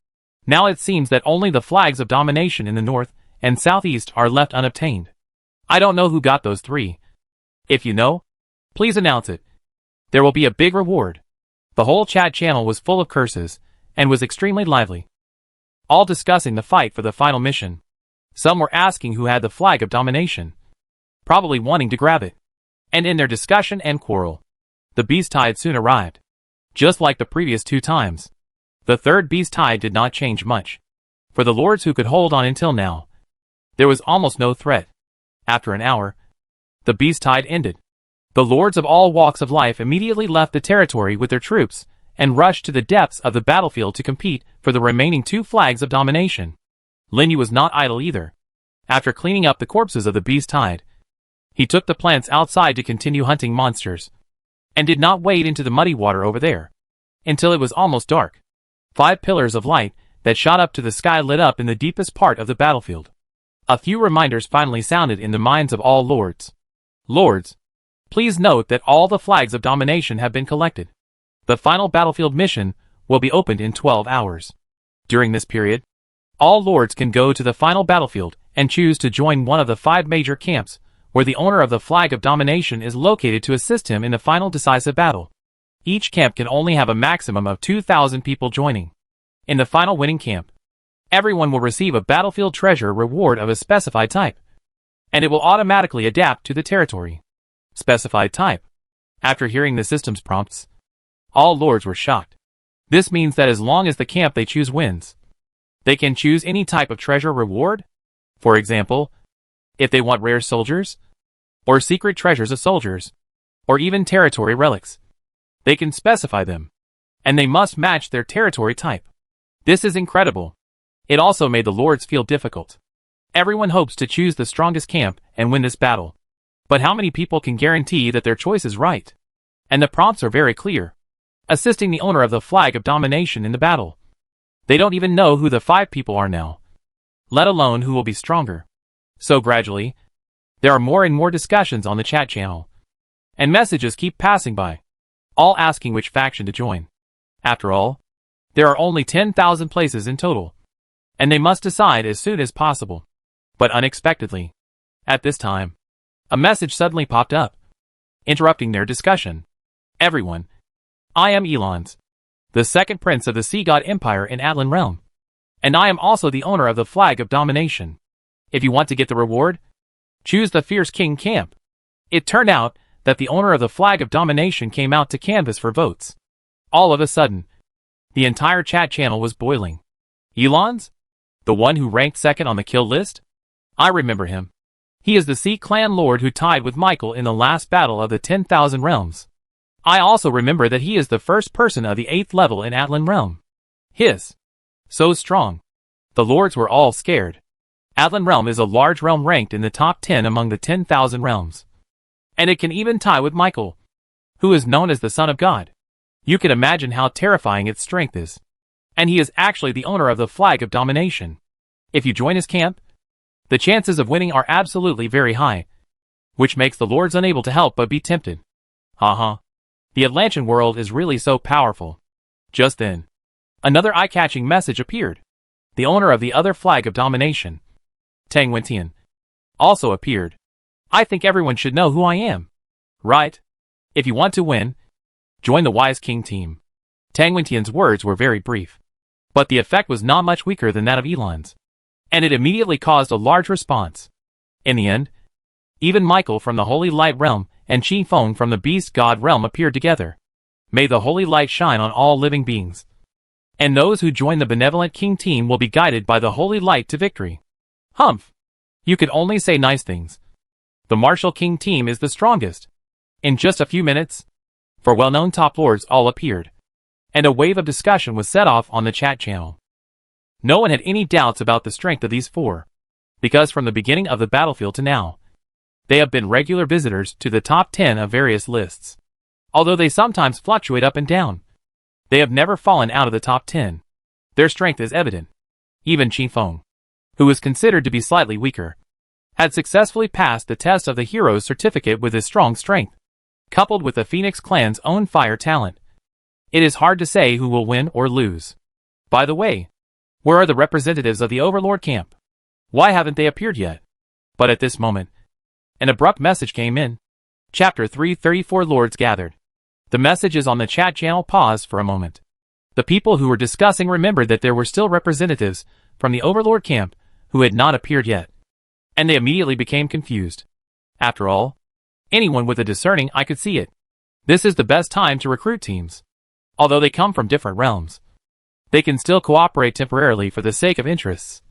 Now it seems that only the flags of domination in the north and southeast are left unobtained. I don't know who got those 3. If you know, please announce it. There will be a big reward. The whole chat channel was full of curses, and was extremely lively. All discussing the fight for the final mission. Some were asking who had the flag of domination, probably wanting to grab it. And in their discussion and quarrel, the beast tide soon arrived. Just like the previous 2 times. The third beast tide did not change much. For the lords who could hold on until now, there was almost no threat. After an hour, the beast tide ended. The lords of all walks of life immediately left the territory with their troops, and rushed to the depths of the battlefield to compete for the remaining 2 flags of domination. Lindy was not idle either. After cleaning up the corpses of the beast tide, he took the plants outside to continue hunting monsters, and did not wade into the muddy water over there, until it was almost dark. 5 pillars of light that shot up to the sky lit up in the deepest part of the battlefield. A few reminders finally sounded in the minds of all lords. Lords, please note that all the flags of domination have been collected. The final battlefield mission will be opened in 12 hours. During this period, all lords can go to the final battlefield and choose to join one of the 5 major camps where the owner of the flag of domination is located to assist him in the final decisive battle. Each camp can only have a maximum of 2,000 people joining. In the final winning camp, everyone will receive a battlefield treasure reward of a specified type, and it will automatically adapt to the territory. Specified type. After hearing the system's prompts, all lords were shocked. This means that as long as the camp they choose wins, they can choose any type of treasure reward. For example, if they want rare soldiers, or secret treasures of soldiers, or even territory relics, they can specify them, and they must match their territory type. This is incredible. It also made the lords feel difficult. Everyone hopes to choose the strongest camp and win this battle. But how many people can guarantee that their choice is right? And the prompts are very clear. Assisting the owner of the flag of domination in the battle. They don't even know who the 5 people are now, let alone who will be stronger. So gradually, there are more and more discussions on the chat channel, and messages keep passing by, all asking which faction to join. After all, there are only 10,000 places in total, and they must decide as soon as possible. But unexpectedly, at this time, a message suddenly popped up, interrupting their discussion. Everyone, I am Elons, the second prince of the Sea God Empire in Atlan Realm, and I am also the owner of the flag of domination. If you want to get the reward, choose the Fierce King camp. It turned out that the owner of the flag of domination came out to canvass for votes. All of a sudden, the entire chat channel was boiling. Elons? The one who ranked second on the kill list? I remember him. He is the Sea Clan Lord who tied with Michael in the last battle of the 10,000 Realms. I also remember that he is the first person of the 8th level in Atlan Realm. So strong. The lords were all scared. Atlan Realm is a large realm ranked in the top 10 among the 10,000 realms. And it can even tie with Michael, who is known as the Son of God. You can imagine how terrifying its strength is. And he is actually the owner of the flag of domination. If you join his camp, the chances of winning are absolutely very high, which makes the lords unable to help but be tempted. Haha. The Atlantean world is really so powerful. Just then, another eye-catching message appeared. The owner of the other flag of domination, Tang Wentian, also appeared. I think everyone should know who I am. Right? If you want to win, join the Wise King team. Tang Wentian's words were very brief, but the effect was not much weaker than that of Elon's, and it immediately caused a large response. In the end, even Michael from the Holy Light Realm and Qi Feng from the Beast God Realm appeared together. May the Holy Light shine on all living beings. And those who join the Benevolent King team will be guided by the Holy Light to victory. Humph! You could only say nice things. The Martial King team is the strongest. In just a few minutes, 4 well-known top lords all appeared, and a wave of discussion was set off on the chat channel. No one had any doubts about the strength of these 4, because from the beginning of the battlefield to now, they have been regular visitors to the top 10 of various lists. Although they sometimes fluctuate up and down, they have never fallen out of the top 10. Their strength is evident. Even Qi Feng, who was considered to be slightly weaker, had successfully passed the test of the hero's certificate with his strong strength, coupled with the Phoenix clan's own fire talent. It is hard to say who will win or lose. By the way, where are the representatives of the Overlord camp? Why haven't they appeared yet? But at this moment, an abrupt message came in. Chapter 334 Lords gathered. The messages on the chat channel paused for a moment. The people who were discussing remembered that there were still representatives from the Overlord camp who had not appeared yet, and they immediately became confused. After all, anyone with a discerning eye could see it. This is the best time to recruit teams. Although they come from different realms, they can still cooperate temporarily for the sake of interests.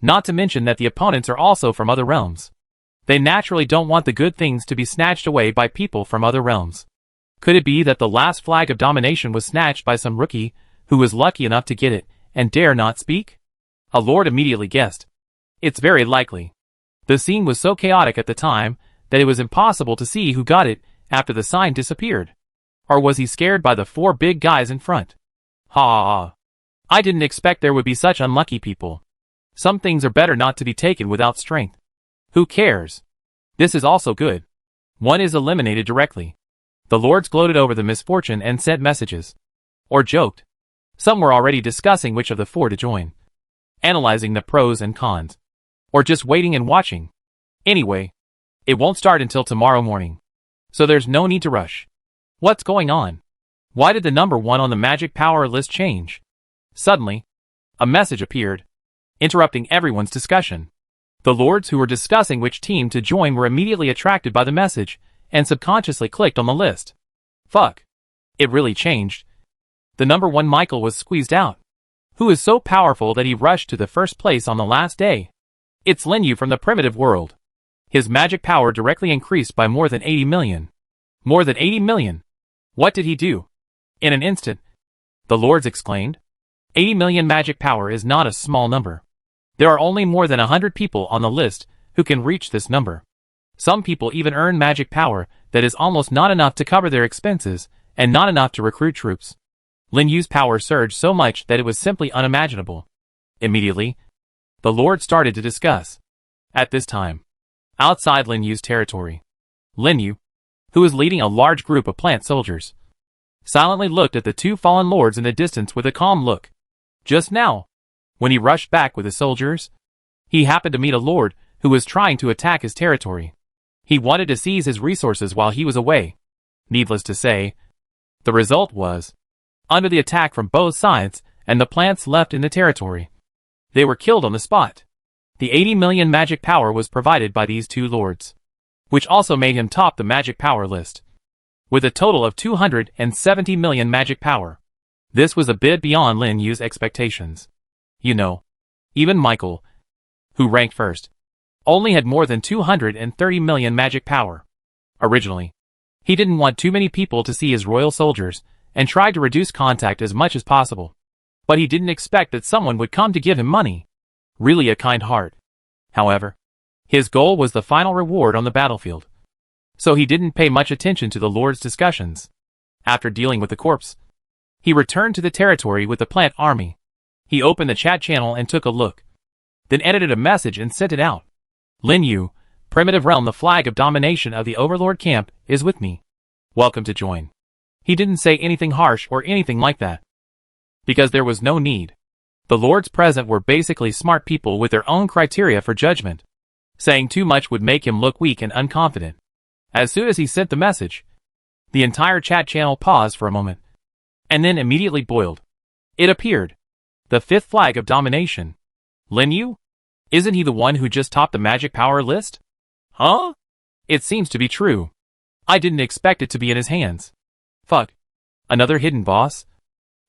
Not to mention that the opponents are also from other realms. They naturally don't want the good things to be snatched away by people from other realms. Could it be that the last flag of domination was snatched by some rookie who was lucky enough to get it and dare not speak? A lord immediately guessed. It's very likely. The scene was so chaotic at the time that it was impossible to see who got it after the sign disappeared. Or was he scared by the 4 big guys in front? Ha! I didn't expect there would be such unlucky people. Some things are better not to be taken without strength. Who cares? This is also good. One is eliminated directly. The lords gloated over the misfortune and sent messages. Or joked. Some were already discussing which of the 4 to join, analyzing the pros and cons, or just waiting and watching. Anyway, it won't start until tomorrow morning, so there's no need to rush. What's going on? Why did the number 1 on the magic power list change? Suddenly, a message appeared, interrupting everyone's discussion. The lords who were discussing which team to join were immediately attracted by the message and subconsciously clicked on the list. Fuck. It really changed. The number 1 Michael was squeezed out. Who is so powerful that he rushed to the first place on the last day? It's Lin Yu from the primitive world. His magic power directly increased by more than 80 million. More than 80 million. What did he do? In an instant, the lords exclaimed. 80 million magic power is not a small number. There are only more than 100 people on the list who can reach this number. Some people even earn magic power that is almost not enough to cover their expenses and not enough to recruit troops. Lin Yu's power surged so much that it was simply unimaginable. Immediately, the lords started to discuss. At this time, outside Lin Yu's territory, Lin Yu, who was leading a large group of plant soldiers, silently looked at the 2 fallen lords in the distance with a calm look. Just now, when he rushed back with his soldiers, he happened to meet a lord who was trying to attack his territory. He wanted to seize his resources while he was away. Needless to say, the result was, under the attack from both sides and the plants left in the territory, they were killed on the spot. The 80 million magic power was provided by these 2 lords, which also made him top the magic power list, with a total of 270 million magic power. This was a bit beyond Lin Yu's expectations. You know, even Michael, who ranked first, only had more than 230 million magic power. Originally, he didn't want too many people to see his royal soldiers and tried to reduce contact as much as possible. But he didn't expect that someone would come to give him money. Really a kind heart. However, his goal was the final reward on the battlefield, so he didn't pay much attention to the lord's discussions. After dealing with the corpse, he returned to the territory with the plant army. He opened the chat channel and took a look, then edited a message and sent it out. Lin Yu, primitive realm, the flag of domination of the Overlord camp, is with me. Welcome to join. He didn't say anything harsh or anything like that, because there was no need. The lords present were basically smart people with their own criteria for judgment. Saying too much would make him look weak and unconfident. As soon as he sent the message, the entire chat channel paused for a moment, and then immediately boiled. It appeared. The 5th flag of domination. Lin Yu? Isn't he the one who just topped the magic power list? Huh? It seems to be true. I didn't expect it to be in his hands. Fuck. Another hidden boss?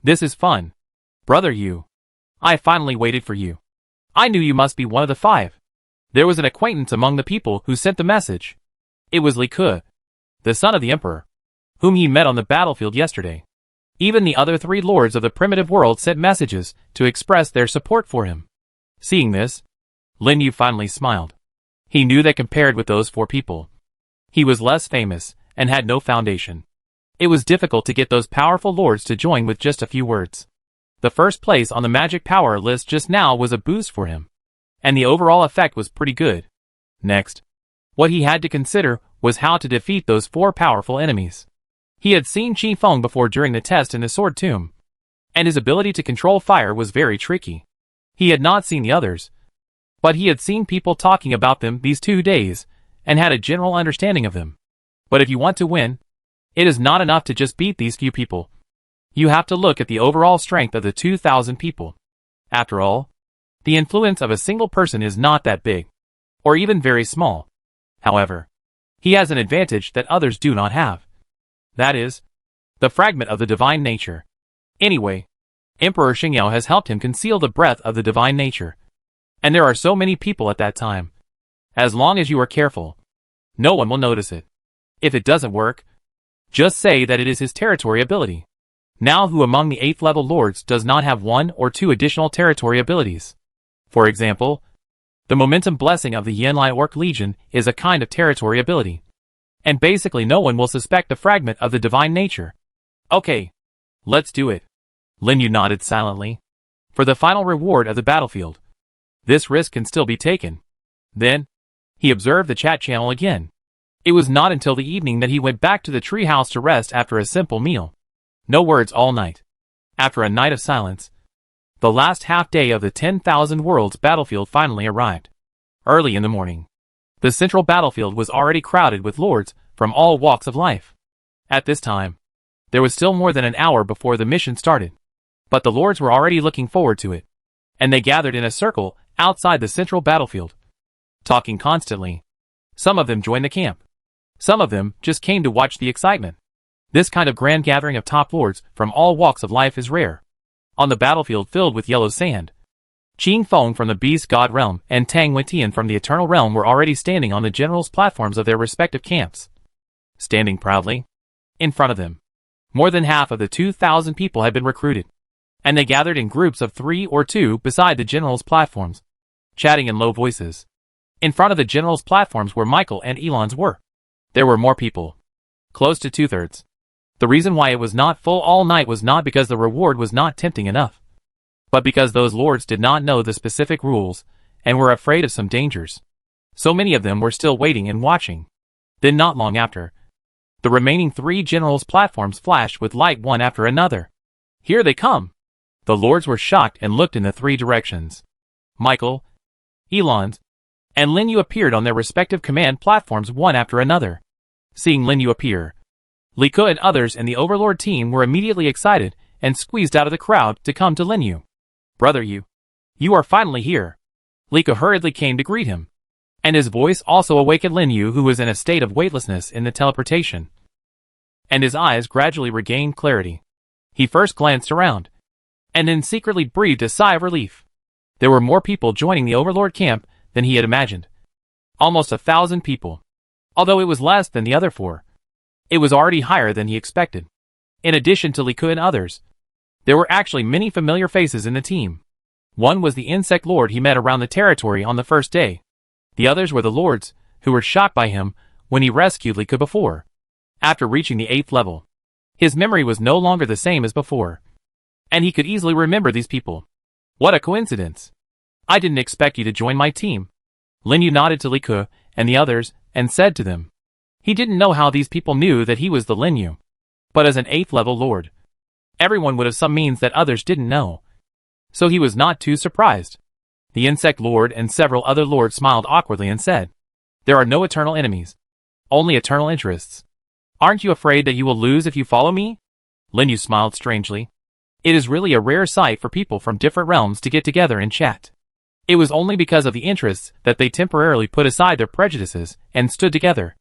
This is fun. Brother Yu. I finally waited for you. I knew you must be one of the 5. There was an acquaintance among the people who sent the message. It was Li Ke, the son of the emperor, whom he met on the battlefield yesterday. Even the other 3 lords of the primitive world sent messages to express their support for him. Seeing this, Lin Yu finally smiled. He knew that compared with those 4 people, he was less famous and had no foundation. It was difficult to get those powerful lords to join with just a few words. The first place on the magic power list just now was a boost for him, and the overall effect was pretty good. Next, what he had to consider was how to defeat those 4 powerful enemies. He had seen Qi Feng before during the test in the Sword Tomb, and his ability to control fire was very tricky. He had not seen the others, but he had seen people talking about them these 2 days, and had a general understanding of them. But if you want to win, it is not enough to just beat these few people. You have to look at the overall strength of the 2,000 people. After all, the influence of a single person is not that big, or even very small. However, he has an advantage that others do not have. That is, the fragment of the divine nature. Anyway, Emperor Xingyao has helped him conceal the breath of the divine nature. And there are so many people at that time. As long as you are careful, no one will notice it. If it doesn't work, just say that it is his territory ability. Now who among the 8th level lords does not have 1 or 2 additional territory abilities? For example, the momentum blessing of the Yanlai Orc Legion is a kind of territory ability. And basically no one will suspect the fragment of the divine nature. Okay, let's do it. Lin Yu nodded silently. For the final reward of the battlefield, this risk can still be taken. Then, he observed the chat channel again. It was not until the evening that he went back to the treehouse to rest after a simple meal. No words all night. After a night of silence, the last half day of the 10,000 Worlds battlefield finally arrived. Early in the morning, the central battlefield was already crowded with lords from all walks of life. At this time, there was still more than an hour before the mission started. But the lords were already looking forward to it, and they gathered in a circle outside the central battlefield, talking constantly. Some of them joined the camp. Some of them just came to watch the excitement. This kind of grand gathering of top lords from all walks of life is rare. On the battlefield filled with yellow sand, Qin Feng from the Beast God Realm and Tang Wentian from the Eternal Realm were already standing on the generals' platforms of their respective camps. Standing proudly, in front of them, more than half of the 2,000 people had been recruited, and they gathered in groups of 3 or 2 beside the generals' platforms, chatting in low voices. In front of the generals' platforms where Michael and Elon's were, there were more people, close to 2/3. The reason why it was not full all night was not because the reward was not tempting enough, but because those lords did not know the specific rules and were afraid of some dangers. So many of them were still waiting and watching. Then not long after, the remaining 3 generals' platforms flashed with light one after another. Here they come! The lords were shocked and looked in the 3 directions. Michael, Elon's, and Lin Yu appeared on their respective command platforms one after another. Seeing Lin Yu appear, Li Ke and others in the Overlord team were immediately excited and squeezed out of the crowd to come to Lin Yu. Brother Yu, you are finally here. Li Ke hurriedly came to greet him, and his voice also awakened Lin Yu, who was in a state of weightlessness in the teleportation, and his eyes gradually regained clarity. He first glanced around, and then secretly breathed a sigh of relief. There were more people joining the Overlord camp than he had imagined. Almost 1,000 people. Although it was less than the other 4, it was already higher than he expected. In addition to Li Ke and others, there were actually many familiar faces in the team. One was the insect lord he met around the territory on the first day. The others were the lords who were shocked by him when he rescued Li Ke before. After reaching the 8th level, his memory was no longer the same as before, and he could easily remember these people. What a coincidence! I didn't expect you to join my team. Lin Yu nodded to Li Ke and the others and said to them. He didn't know how these people knew that he was the Lin Yu, but as an 8th level lord, everyone would have some means that others didn't know. So he was not too surprised. The insect lord and several other lords smiled awkwardly and said, there are no eternal enemies, only eternal interests. Aren't you afraid that you will lose if you follow me? Lin Yu smiled strangely. It is really a rare sight for people from different realms to get together and chat. It was only because of the interests that they temporarily put aside their prejudices and stood together.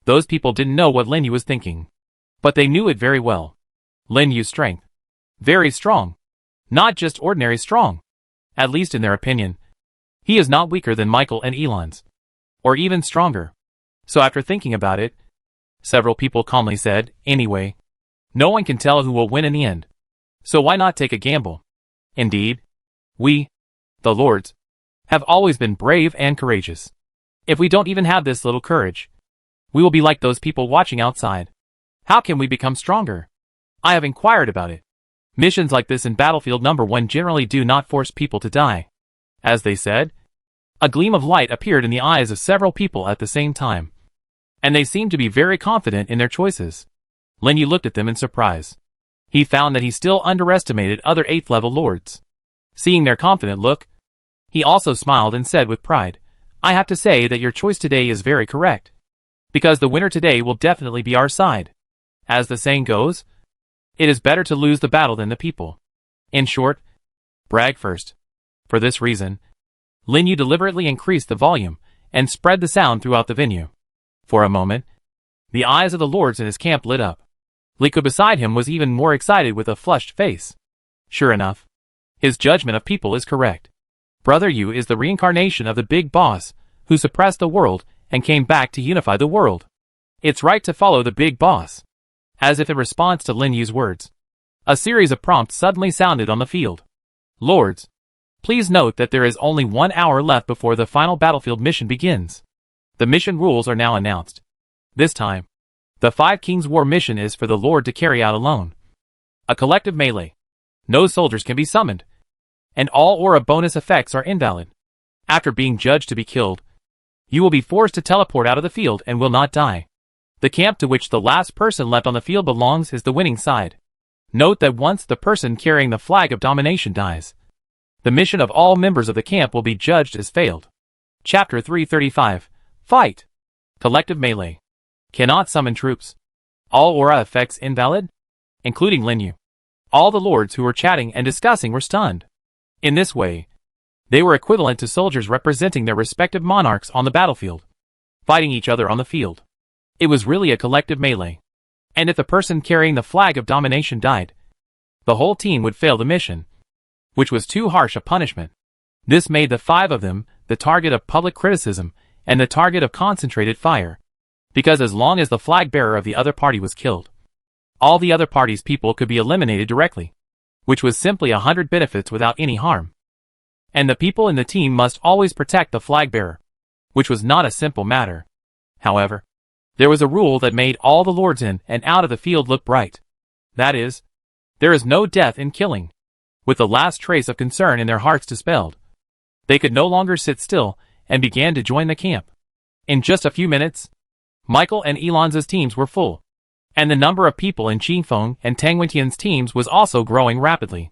Those people didn't know what Lin Yu was thinking, but they knew it very well. Lin Yu's strength. Very strong. Not just ordinary strong. At least in their opinion. He is not weaker than Michael and Elon's, or even stronger. So after thinking about it, several people calmly said, anyway, no one can tell who will win in the end. So why not take a gamble? Indeed, we, the lords, have always been brave and courageous. If we don't even have this little courage, we will be like those people watching outside. How can we become stronger? I have inquired about it. Missions like this in Battlefield number 1 generally do not force people to die. As they said, a gleam of light appeared in the eyes of several people at the same time, and they seemed to be very confident in their choices. Lin Yu looked at them in surprise. He found that he still underestimated other 8th level lords. Seeing their confident look, he also smiled and said with pride, I have to say that your choice today is very correct. Because the winner today will definitely be our side. As the saying goes, it is better to lose the battle than the people. In short, brag first. For this reason, Lin Yu deliberately increased the volume and spread the sound throughout the venue. For a moment, the eyes of the lords in his camp lit up. Li Ke beside him was even more excited with a flushed face. Sure enough, his judgment of people is correct. Brother Yu is the reincarnation of the big boss, who suppressed the world and came back to unify the world. It's right to follow the big boss. As if in response to Lin Yu's words, a series of prompts suddenly sounded on the field. Lords, please note that there is only 1 hour left before the final battlefield mission begins. The mission rules are now announced. This time, the 5 Kings War mission is for the Lord to carry out alone. A collective melee. No soldiers can be summoned, and all aura bonus effects are invalid. After being judged to be killed, you will be forced to teleport out of the field and will not die. The camp to which the last person left on the field belongs is the winning side. Note that once the person carrying the flag of domination dies, the mission of all members of the camp will be judged as failed. Chapter 335. Fight. Collective melee. Cannot summon troops. All aura effects invalid, including Lin Yu. All the lords who were chatting and discussing were stunned. In this way, they were equivalent to soldiers representing their respective monarchs on the battlefield, fighting each other on the field. It was really a collective melee. And if the person carrying the flag of domination died, the whole team would fail the mission, which was too harsh a punishment. This made the 5 of them the target of public criticism and the target of concentrated fire, because as long as the flag bearer of the other party was killed, all the other party's people could be eliminated directly, which was simply 100 benefits without any harm. And the people in the team must always protect the flag bearer, which was not a simple matter. However, there was a rule that made all the lords in and out of the field look bright. That is, there is no death in killing. With the last trace of concern in their hearts dispelled, they could no longer sit still and began to join the camp. In just a few minutes, Michael and Elon's teams were full, and the number of people in Qingfeng and Tang Wentian's teams was also growing rapidly.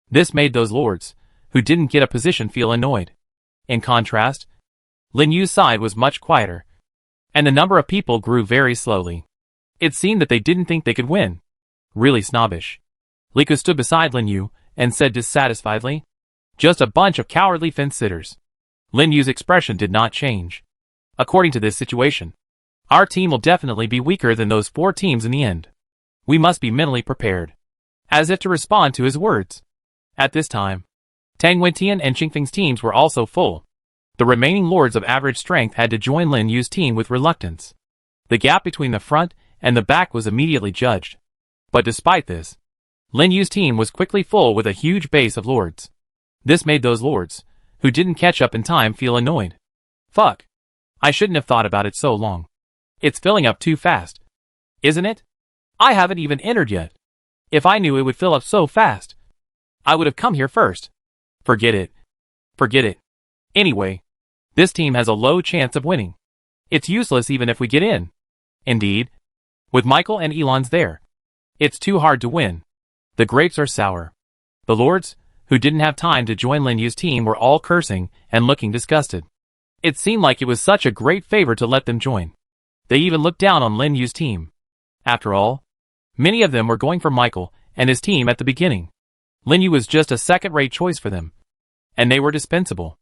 This made those lords, who didn't get a position, feel annoyed. In contrast, Lin Yu's side was much quieter, and the number of people grew very slowly. It seemed that they didn't think they could win. Really snobbish. Li Ke stood beside Lin Yu and said dissatisfiedly, just a bunch of cowardly fence-sitters. Lin Yu's expression did not change. According to this situation, our team will definitely be weaker than those 4 teams in the end. We must be mentally prepared. As if to respond to his words. At this time, Tang Wentian and Qingfeng's teams were also full. The remaining lords of average strength had to join Lin Yu's team with reluctance. The gap between the front and the back was immediately judged. But despite this, Lin Yu's team was quickly full with a huge base of lords. This made those lords, who didn't catch up in time, feel annoyed. Fuck. I shouldn't have thought about it so long. It's filling up too fast. Isn't it? I haven't even entered yet. If I knew it would fill up so fast, I would have come here first. Forget it. Forget it. Anyway, this team has a low chance of winning. It's useless even if we get in. Indeed, with Michael and Elon's there, it's too hard to win. The grapes are sour. The lords, who didn't have time to join Lin Yu's team, were all cursing and looking disgusted. It seemed like it was such a great favor to let them join. They even looked down on Lin Yu's team. After all, many of them were going for Michael and his team at the beginning. Lin Yu was just a second-rate choice for them, and they were dispensable.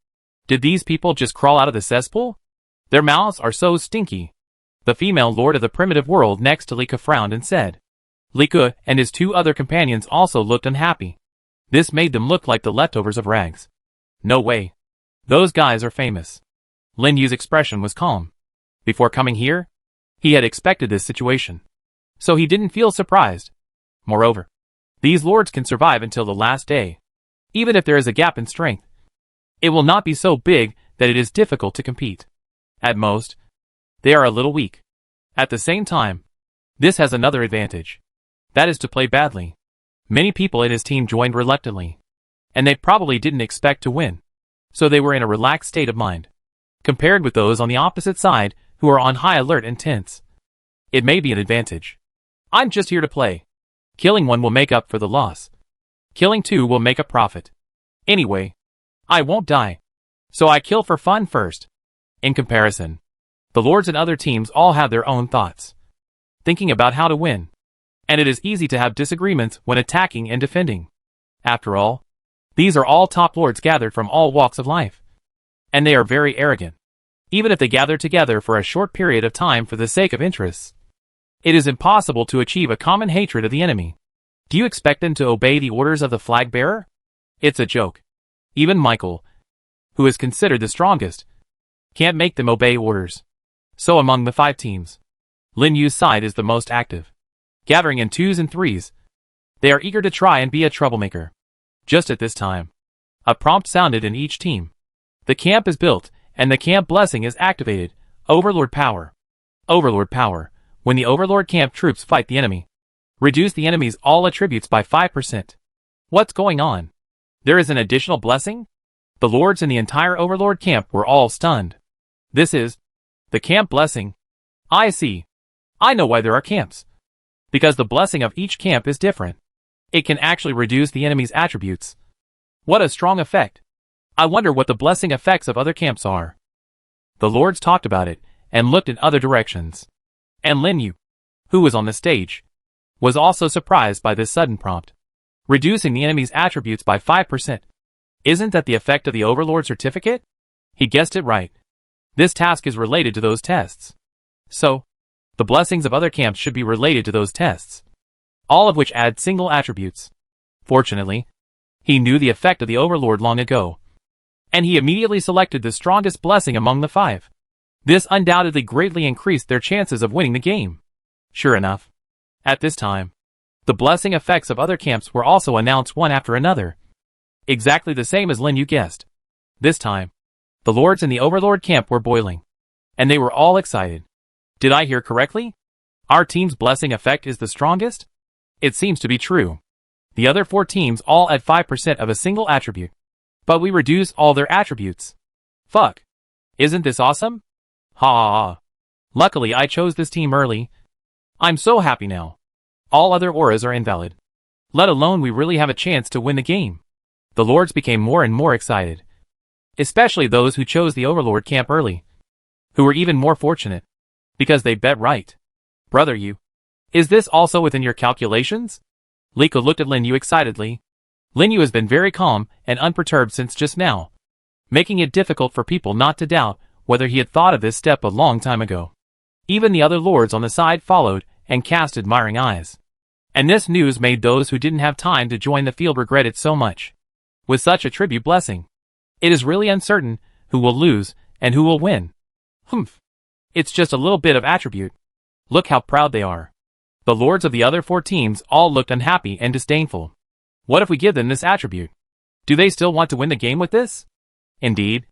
Did these people just crawl out of the cesspool? Their mouths are so stinky. The female lord of the primitive world next to Li Ke frowned and said. Li Ke and his 2 other companions also looked unhappy. This made them look like the leftovers of rags. No way. Those guys are famous. Lin Yu's expression was calm. Before coming here, he had expected this situation, so he didn't feel surprised. Moreover, these lords can survive until the last day. Even if there is a gap in strength, it will not be so big that it is difficult to compete. At most, they are a little weak. At the same time, This has another advantage. That is to play badly. Many people in his team joined reluctantly. And they probably didn't expect to win. So they were in a relaxed state of mind. Compared with those on the opposite side, who are on high alert and tense. It may be an advantage. I'm just here to play. Killing one will make up for the loss. Killing two will make a profit. Anyway, I won't die. So I kill for fun first. In comparison, the lords and other teams all have their own thoughts. Thinking about how to win. And it is easy to have disagreements when attacking and defending. After all, these are all top lords gathered from all walks of life. And they are very arrogant. Even if they gather together for a short period of time for the sake of interests, it is impossible to achieve a common hatred of the enemy. Do you expect them to obey the orders of the flag bearer? It's a joke. Even Michael, who is considered the strongest, can't make them obey orders. So among the 5 teams, Lin Yu's side is the most active. Gathering in 2s and 3s, they are eager to try and be a troublemaker. Just at this time, a prompt sounded in each team. The camp is built, and the camp blessing is activated. Overlord power. Overlord power. When the Overlord camp troops fight the enemy, reduce the enemy's all attributes by 5%. What's going on? There is an additional blessing? The lords in the entire Overlord camp were all stunned. This is the camp blessing. I see. I know why there are camps. Because the blessing of each camp is different. It can actually reduce the enemy's attributes. What a strong effect. I wonder what the blessing effects of other camps are. The lords talked about it, and looked in other directions. And Lin Yu, who was on the stage, was also surprised by this sudden prompt. Reducing the enemy's attributes by 5%. Isn't that the effect of the Overlord certificate? He guessed it right. This task is related to those tests. So, the blessings of other camps should be related to those tests. All of which add single attributes. Fortunately, he knew the effect of the Overlord long ago. And he immediately selected the strongest blessing among the 5. This undoubtedly greatly increased their chances of winning the game. Sure enough, at this time, the blessing effects of other camps were also announced one after another. Exactly the same as Lin Yu guessed. This time, the lords in the Overlord camp were boiling. And they were all excited. Did I hear correctly? Our team's blessing effect is the strongest? It seems to be true. The other 4 teams all add 5% of a single attribute. But we reduce all their attributes. Fuck. Isn't this awesome? Ha ha ha. Luckily I chose this team early. I'm so happy now. All other auras are invalid. Let alone we really have a chance to win the game. The lords became more and more excited. Especially those who chose the Overlord camp early. Who were even more fortunate. Because they bet right. Brother Yu. Is this also within your calculations? Liko looked at Lin Yu excitedly. Lin Yu has been very calm and unperturbed since just now, making it difficult for people not to doubt whether he had thought of this step a long time ago. Even the other lords on the side followed and cast admiring eyes. And this news made those who didn't have time to join the field regret it so much. With such a tribute blessing, it is really uncertain who will lose and who will win. Humph. It's just a little bit of attribute. Look how proud they are. The lords of the other 4 teams all looked unhappy and disdainful. What if we give them this attribute? Do they still want to win the game with this? Indeed.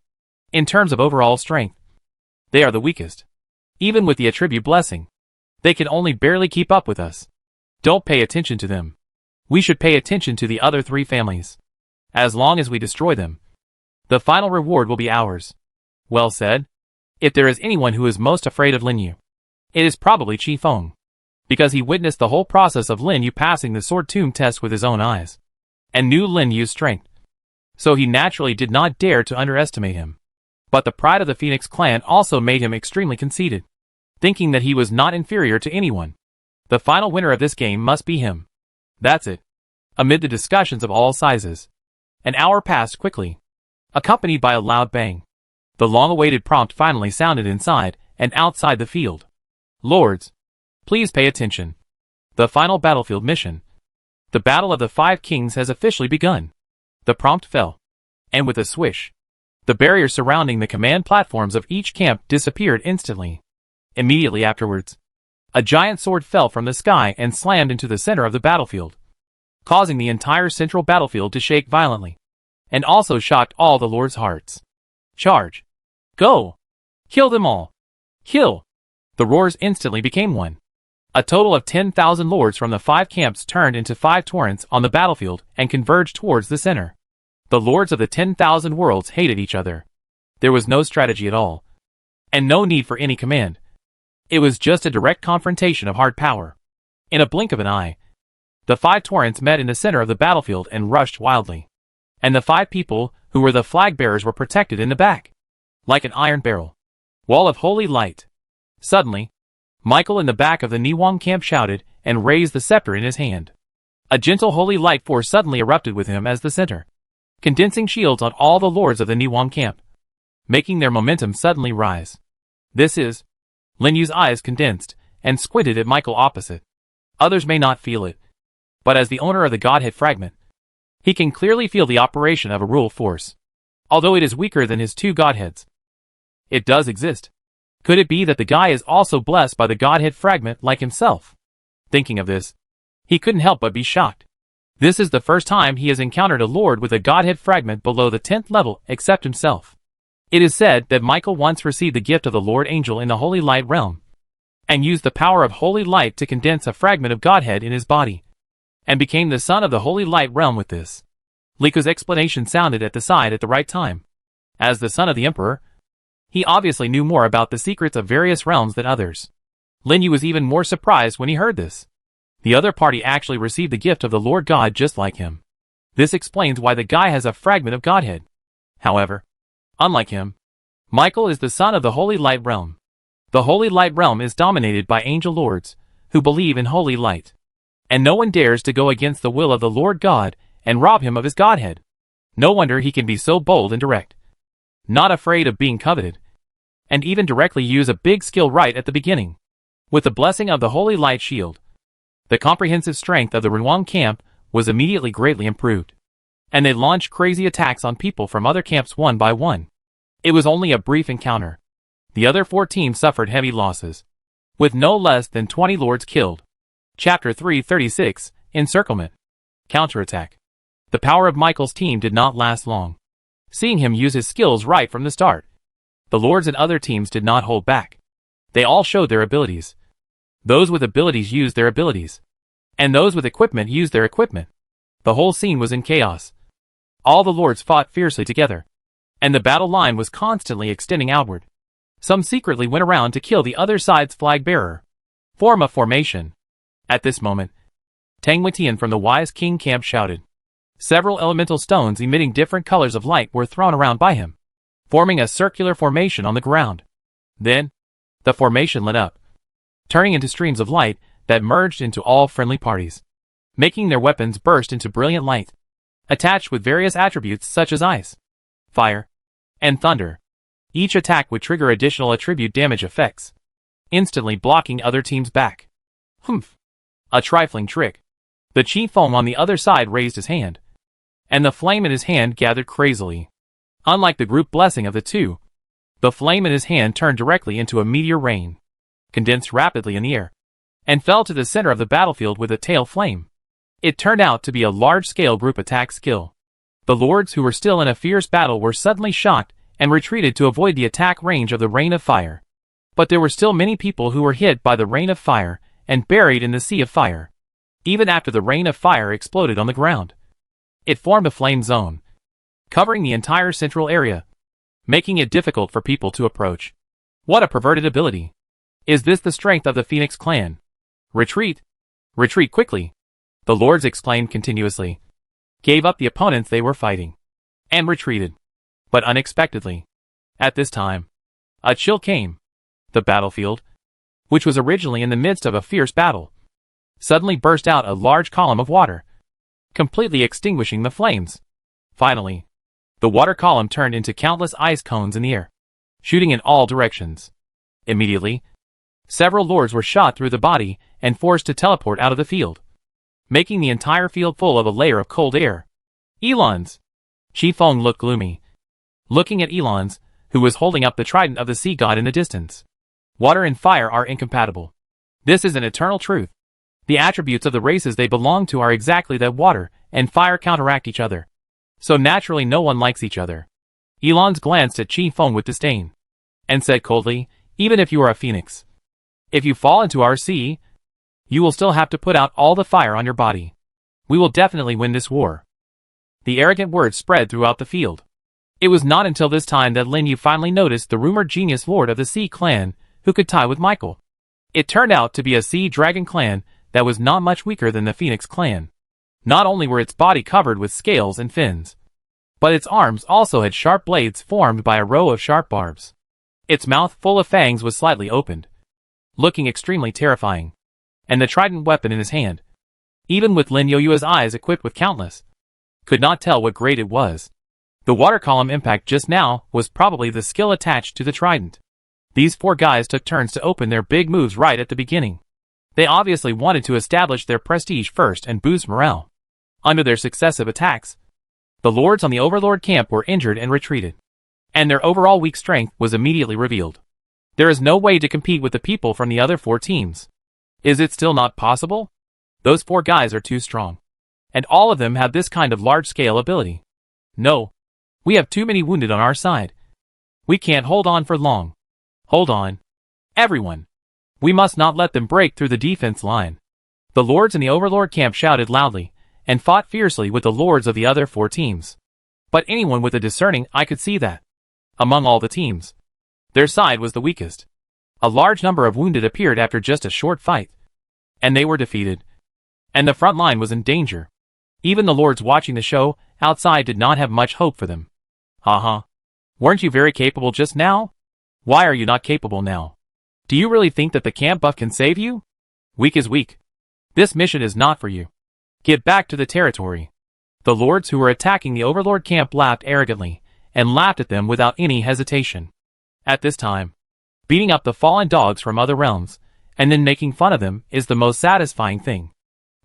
In terms of overall strength, they are the weakest. Even with the attribute blessing, they can only barely keep up with us. Don't pay attention to them. We should pay attention to the other 3 families. As long as we destroy them, the final reward will be ours. Well said. If there is anyone who is most afraid of Lin Yu, it is probably Chi Feng. Because he witnessed the whole process of Lin Yu passing the Sword Tomb test with his own eyes. And knew Lin Yu's strength. So he naturally did not dare to underestimate him. But the pride of the Phoenix clan also made him extremely conceited, thinking that he was not inferior to anyone. The final winner of this game must be him. That's it. Amid the discussions of all sizes, an hour passed quickly, accompanied by a loud bang. The long-awaited prompt finally sounded inside and outside the field. Lords, please pay attention. The final battlefield mission. The Battle of the 5 Kings has officially begun. The prompt fell. And with a swish, the barriers surrounding the command platforms of each camp disappeared instantly. Immediately afterwards, a giant sword fell from the sky and slammed into the center of the battlefield, causing the entire central battlefield to shake violently, and also shocked all the lords' hearts. Charge! Go! Kill them all! Kill! The roars instantly became one. A total of 10,000 lords from the 5 camps turned into 5 torrents on the battlefield and converged towards the center. The lords of the 10,000 worlds hated each other. There was no strategy at all. And no need for any command. It was just a direct confrontation of hard power. In a blink of an eye, the 5 torrents met in the center of the battlefield and rushed wildly. And the 5 people, who were the flag bearers, were protected in the back. Like an iron barrel. Wall of holy light. Suddenly, Michael in the back of the Niwang camp shouted and raised the scepter in his hand. A gentle holy light force suddenly erupted with him as the center, condensing shields on all the lords of the Niwang camp, making their momentum suddenly rise. This is... Lin Yu's eyes condensed and squinted at Michael opposite. Others may not feel it, but as the owner of the Godhead fragment, he can clearly feel the operation of a rule force. Although it is weaker than his 2 Godheads, it does exist. Could it be that the guy is also blessed by the Godhead fragment like himself? Thinking of this, he couldn't help but be shocked. This is the first time he has encountered a lord with a Godhead fragment below the 10th level except himself. It is said that Michael once received the gift of the Lord Angel in the Holy Light realm, and used the power of Holy Light to condense a fragment of Godhead in his body, and became the son of the Holy Light realm with this. Liko's explanation sounded at the side at the right time. As the son of the Emperor, he obviously knew more about the secrets of various realms than others. Lin Yu was even more surprised when he heard this. The other party actually received the gift of the Lord God just like him. This explains why the guy has a fragment of Godhead. However, unlike him, Michael is the son of the Holy Light realm. The Holy Light realm is dominated by angel lords, who believe in holy light. And no one dares to go against the will of the Lord God and rob him of his Godhead. No wonder he can be so bold and direct. Not afraid of being coveted, and even directly use a big skill right at the beginning. With the blessing of the Holy Light Shield, the comprehensive strength of the Renwang camp was immediately greatly improved, and they launched crazy attacks on people from other camps one by one. It was only a brief encounter. The other 4 teams suffered heavy losses, with no less than 20 lords killed. Chapter 336, Encirclement. Counterattack. The power of Michael's team did not last long. Seeing him use his skills right from the start, the lords and other teams did not hold back. They all showed their abilities. Those with abilities used their abilities, and those with equipment used their equipment. The whole scene was in chaos. All the lords fought fiercely together, and the battle line was constantly extending outward. Some secretly went around to kill the other side's flag bearer. Form a formation. At this moment, Tang Wetian from the Wise King camp shouted. Several elemental stones emitting different colors of light were thrown around by him, forming a circular formation on the ground. Then, the formation lit up, turning into streams of light that merged into all friendly parties, making their weapons burst into brilliant light, attached with various attributes such as ice, fire, and thunder. Each attack would trigger additional attribute damage effects, instantly blocking other teams back. Humph! A trifling trick. The Chi Feng on the other side raised his hand, and the flame in his hand gathered crazily. Unlike the group blessing of the two, the flame in his hand turned directly into a meteor rain, condensed rapidly in the air, and fell to the center of the battlefield with a tail flame. It turned out to be a large-scale group attack skill. The lords who were still in a fierce battle were suddenly shocked and retreated to avoid the attack range of the rain of fire. But there were still many people who were hit by the rain of fire and buried in the sea of fire. Even after the rain of fire exploded on the ground, it formed a flame zone, covering the entire central area, making it difficult for people to approach. What a perverted ability! Is this the strength of the Phoenix clan? Retreat! Retreat quickly! The lords exclaimed continuously, gave up the opponents they were fighting, and retreated. But unexpectedly, at this time, a chill came. The battlefield, which was originally in the midst of a fierce battle, suddenly burst out a large column of water, completely extinguishing the flames. Finally, the water column turned into countless ice cones in the air, shooting in all directions. Immediately, several lords were shot through the body and forced to teleport out of the field, making the entire field full of a layer of cold air. Elons! Chi Feng looked gloomy, looking at Elons, who was holding up the trident of the sea god in the distance. Water and fire are incompatible. This is an eternal truth. The attributes of the races they belong to are exactly that. Water and fire counteract each other, so naturally no one likes each other. Elons glanced at Chi Feng with disdain, and said coldly, even if you are a phoenix, if you fall into our sea, You will still have to put out all the fire on your body. We will definitely win this war. The arrogant words spread throughout the field. It was not until this time that Lin Yu finally noticed the rumored genius lord of the Sea Clan, who could tie with Michael. It turned out to be a Sea Dragon clan that was not much weaker than the Phoenix clan. Not only were its body covered with scales and fins, but its arms also had sharp blades formed by a row of sharp barbs. Its mouth full of fangs was slightly opened, looking extremely terrifying, and the trident weapon in his hand, even with Lin Yu's eyes equipped with countless, could not tell what grade it was. The water column impact just now was probably the skill attached to the trident. These four guys took turns to open their big moves right at the beginning. They obviously wanted to establish their prestige first and boost morale. Under their successive attacks, the lords on the Overlord camp were injured and retreated, and their overall weak strength was immediately revealed. There is no way to compete with the people from the other four teams. Is it still not possible? Those four guys are too strong, and all of them have this kind of large-scale ability. No. We have too many wounded on our side. We can't hold on for long. Hold on. Everyone. We must not let them break through the defense line. The lords in the Overlord camp shouted loudly, and fought fiercely with the lords of the other four teams. But anyone with a discerning eye could see that, among all the teams, their side was the weakest. A large number of wounded appeared after just a short fight, and they were defeated, and the front line was in danger. Even the lords watching the show outside did not have much hope for them. Haha. Weren't you very capable just now? Why are you not capable now? Do you really think that the camp buff can save you? Weak is weak. This mission is not for you. Get back to the territory. The lords who were attacking the Overlord camp laughed arrogantly, and laughed at them without any hesitation. At this time, beating up the fallen dogs from other realms, and then making fun of them, is the most satisfying thing.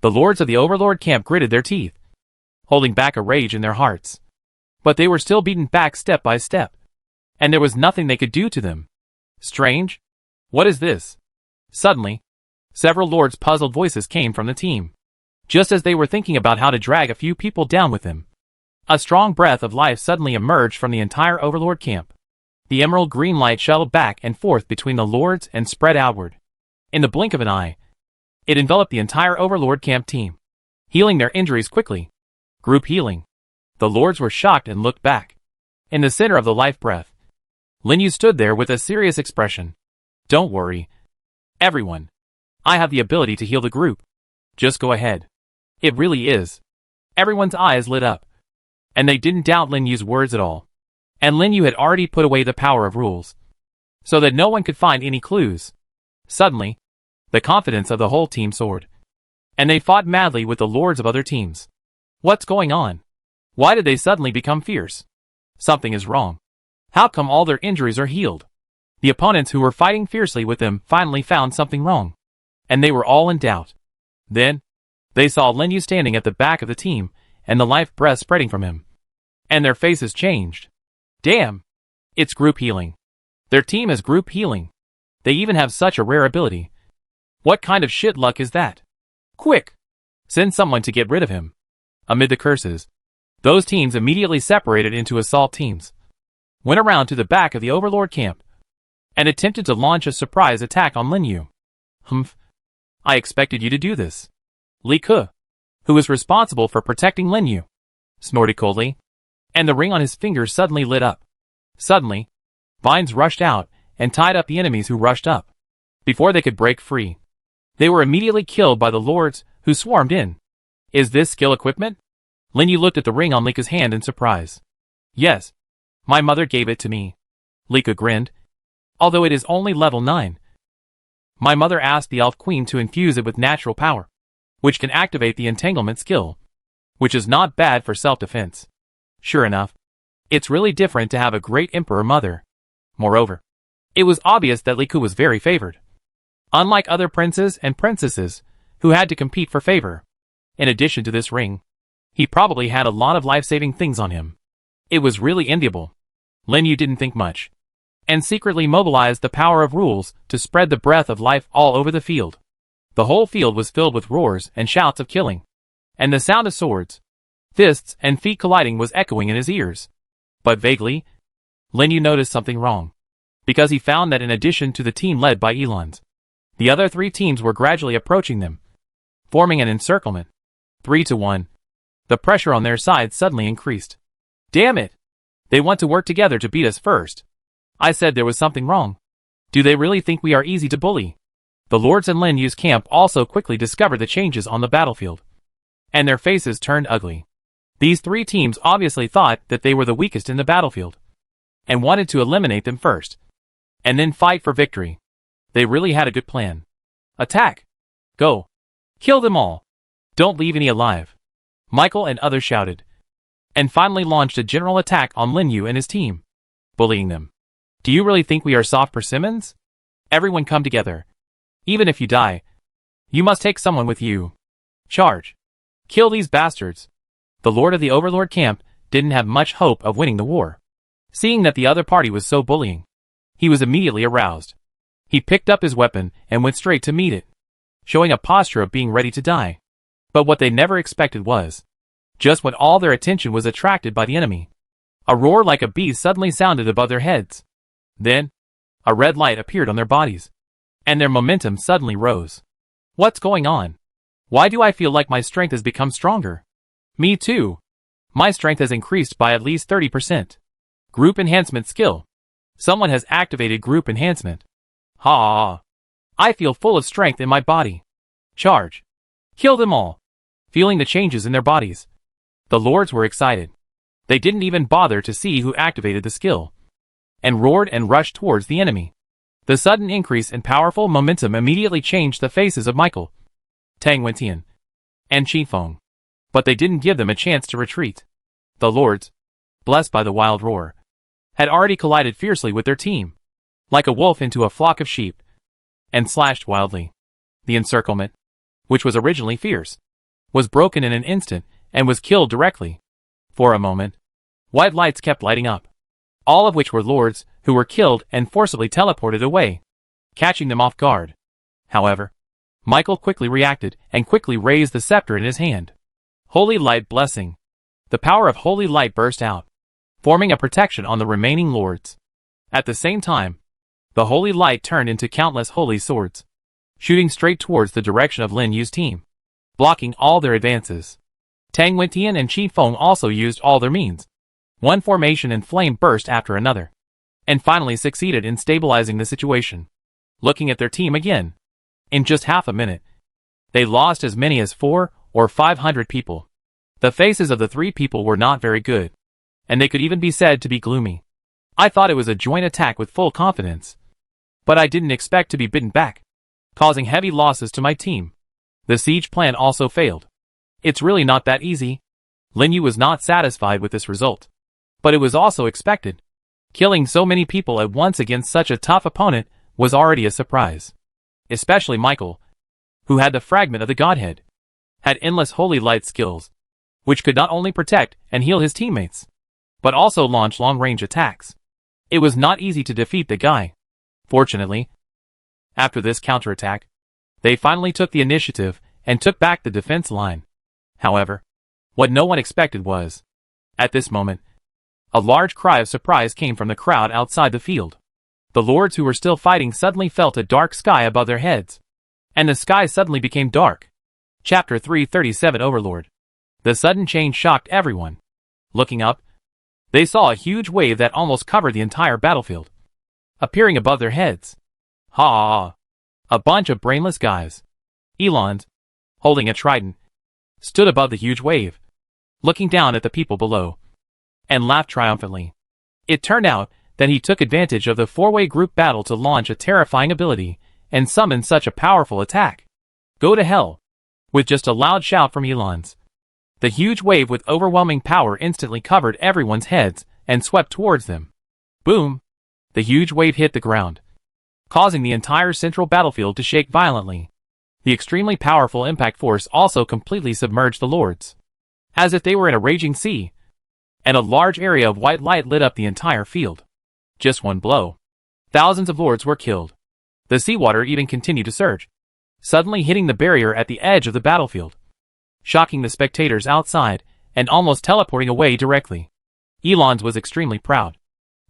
The lords of the Overlord camp gritted their teeth, holding back a rage in their hearts. But they were still beaten back step by step, and there was nothing they could do to them. Strange? What is this? Suddenly, several lords' puzzled voices came from the team. Just as they were thinking about how to drag a few people down with them, a strong breath of life suddenly emerged from the entire Overlord camp. The emerald green light shuttled back and forth between the lords and spread outward. In the blink of an eye, it enveloped the entire Overlord camp team, healing their injuries quickly. Group healing. The lords were shocked and looked back. In the center of the life breath, Lin Yu stood there with a serious expression. Don't worry, everyone. I have the ability to heal the group. Just go ahead. It really is. Everyone's eyes lit up, and they didn't doubt Lin Yu's words at all. And Lin Yu had already put away the power of rules, so that no one could find any clues. Suddenly, the confidence of the whole team soared, and they fought madly with the lords of other teams. What's going on? Why did they suddenly become fierce? Something is wrong. How come all their injuries are healed? The opponents who were fighting fiercely with them finally found something wrong, and they were all in doubt. Then, they saw Lin Yu standing at the back of the team, and the life breath spreading from him. And their faces changed. Damn! It's group healing. Their team is group healing. They even have such a rare ability. What kind of shit luck is that? Quick! Send someone to get rid of him. Amid the curses, those teams immediately separated into assault teams, went around to the back of the Overlord camp, and attempted to launch a surprise attack on Lin Yu. Humph. I expected you to do this. Li Ke, who was responsible for protecting Lin Yu, snorted coldly, and the ring on his finger suddenly lit up. Suddenly, vines rushed out and tied up the enemies who rushed up. Before they could break free, they were immediately killed by the lords who swarmed in. Is this skill equipment? Lin Yu looked at the ring on Li Ke's hand in surprise. Yes. My mother gave it to me. Li Ke grinned. Although it is only level 9. My mother asked the Elf Queen to infuse it with natural power, which can activate the entanglement skill, which is not bad for self-defense. Sure enough, it's really different to have a great emperor mother. Moreover, it was obvious that Li Ke was very favored. Unlike other princes and princesses who had to compete for favor, in addition to this ring, he probably had a lot of life-saving things on him. It was really enviable. Lin Yu didn't think much, and secretly mobilized the power of rules to spread the breath of life all over the field. The whole field was filled with roars and shouts of killing, and the sound of swords, fists, and feet colliding was echoing in his ears. But vaguely, Lin Yu noticed something wrong, because he found that in addition to the team led by Elons, The other three teams were gradually approaching them, forming an encirclement. 3-1. The pressure on their side suddenly increased. Damn it! They want to work together to beat us first. I said there was something wrong. Do they really think we are easy to bully? The lords in Lin Yu's camp also quickly discovered the changes on the battlefield, and their faces turned ugly. These three teams obviously thought that they were the weakest in the battlefield, and wanted to eliminate them first, and then fight for victory. They really had a good plan. Attack! Go! Kill them all! Don't leave any alive! Michael and others shouted, and finally launched a general attack on Lin Yu and his team, bullying them. Do you really think we are soft persimmons? Everyone come together. Even if you die, you must take someone with you. Charge! Kill these bastards! The Lord of the Overlord camp didn't have much hope of winning the war. Seeing that the other party was so bullying, he was immediately aroused. He picked up his weapon and went straight to meet it, showing a posture of being ready to die. But what they never expected was, just when all their attention was attracted by the enemy, a roar like a beast suddenly sounded above their heads. Then, a red light appeared on their bodies, and their momentum suddenly rose. What's going on? Why do I feel like my strength has become stronger? Me too. My strength has increased by at least 30%. Group enhancement skill. Someone has activated group enhancement. Ha! I feel full of strength in my body. Charge! Kill them all! Feeling the changes in their bodies, the lords were excited. They didn't even bother to see who activated the skill, and roared and rushed towards the enemy. The sudden increase in powerful momentum immediately changed the faces of Michael, Tang Wentian, and Qifeng. But they didn't give them a chance to retreat. The lords, blessed by the wild roar, had already collided fiercely with their team, like a wolf into a flock of sheep, and slashed wildly. The encirclement, which was originally fierce, was broken in an instant and was killed directly. For a moment, white lights kept lighting up, all of which were lords who were killed and forcibly teleported away, catching them off guard. However, Michael quickly reacted and quickly raised the scepter in his hand. Holy Light Blessing. The power of Holy Light burst out, forming a protection on the remaining lords. At the same time, the Holy Light turned into countless holy swords, shooting straight towards the direction of Lin Yu's team, blocking all their advances. Tang Wentian and Qifeng also used all their means. One formation and flame burst after another, and finally succeeded in stabilizing the situation. Looking at their team again, in just half a minute, they lost as many as 400 or 500 people. The faces of the three people were not very good, and they could even be said to be gloomy. I thought it was a joint attack with full confidence, but I didn't expect to be bitten back, causing heavy losses to my team. The siege plan also failed. It's really not that easy. Lin Yu was not satisfied with this result, but it was also expected. Killing so many people at once against such a tough opponent was already a surprise. Especially Michael, who had the fragment of the Godhead, had endless holy light skills, which could not only protect and heal his teammates, but also launch long-range attacks. It was not easy to defeat the guy. Fortunately, after this counterattack, they finally took the initiative and took back the defense line. However, what no one expected was, at this moment, a large cry of surprise came from the crowd outside the field. The lords who were still fighting suddenly felt a dark sky above their heads, and the sky suddenly became dark. Chapter 337 Overlord. The sudden change shocked everyone. Looking up, they saw a huge wave that almost covered the entire battlefield, appearing above their heads. Ha! A bunch of brainless guys, Elons, holding a trident, stood above the huge wave, looking down at the people below, and laughed triumphantly. It turned out that he took advantage of the four-way group battle to launch a terrifying ability and summon such a powerful attack. Go to hell! With just a loud shout from Elons, the huge wave with overwhelming power instantly covered everyone's heads and swept towards them. Boom! The huge wave hit the ground, causing the entire central battlefield to shake violently. The extremely powerful impact force also completely submerged the lords, as if they were in a raging sea, and a large area of white light lit up the entire field. Just one blow, thousands of lords were killed. The seawater even continued to surge, suddenly hitting the barrier at the edge of the battlefield, shocking the spectators outside and almost teleporting away directly. Elons was extremely proud.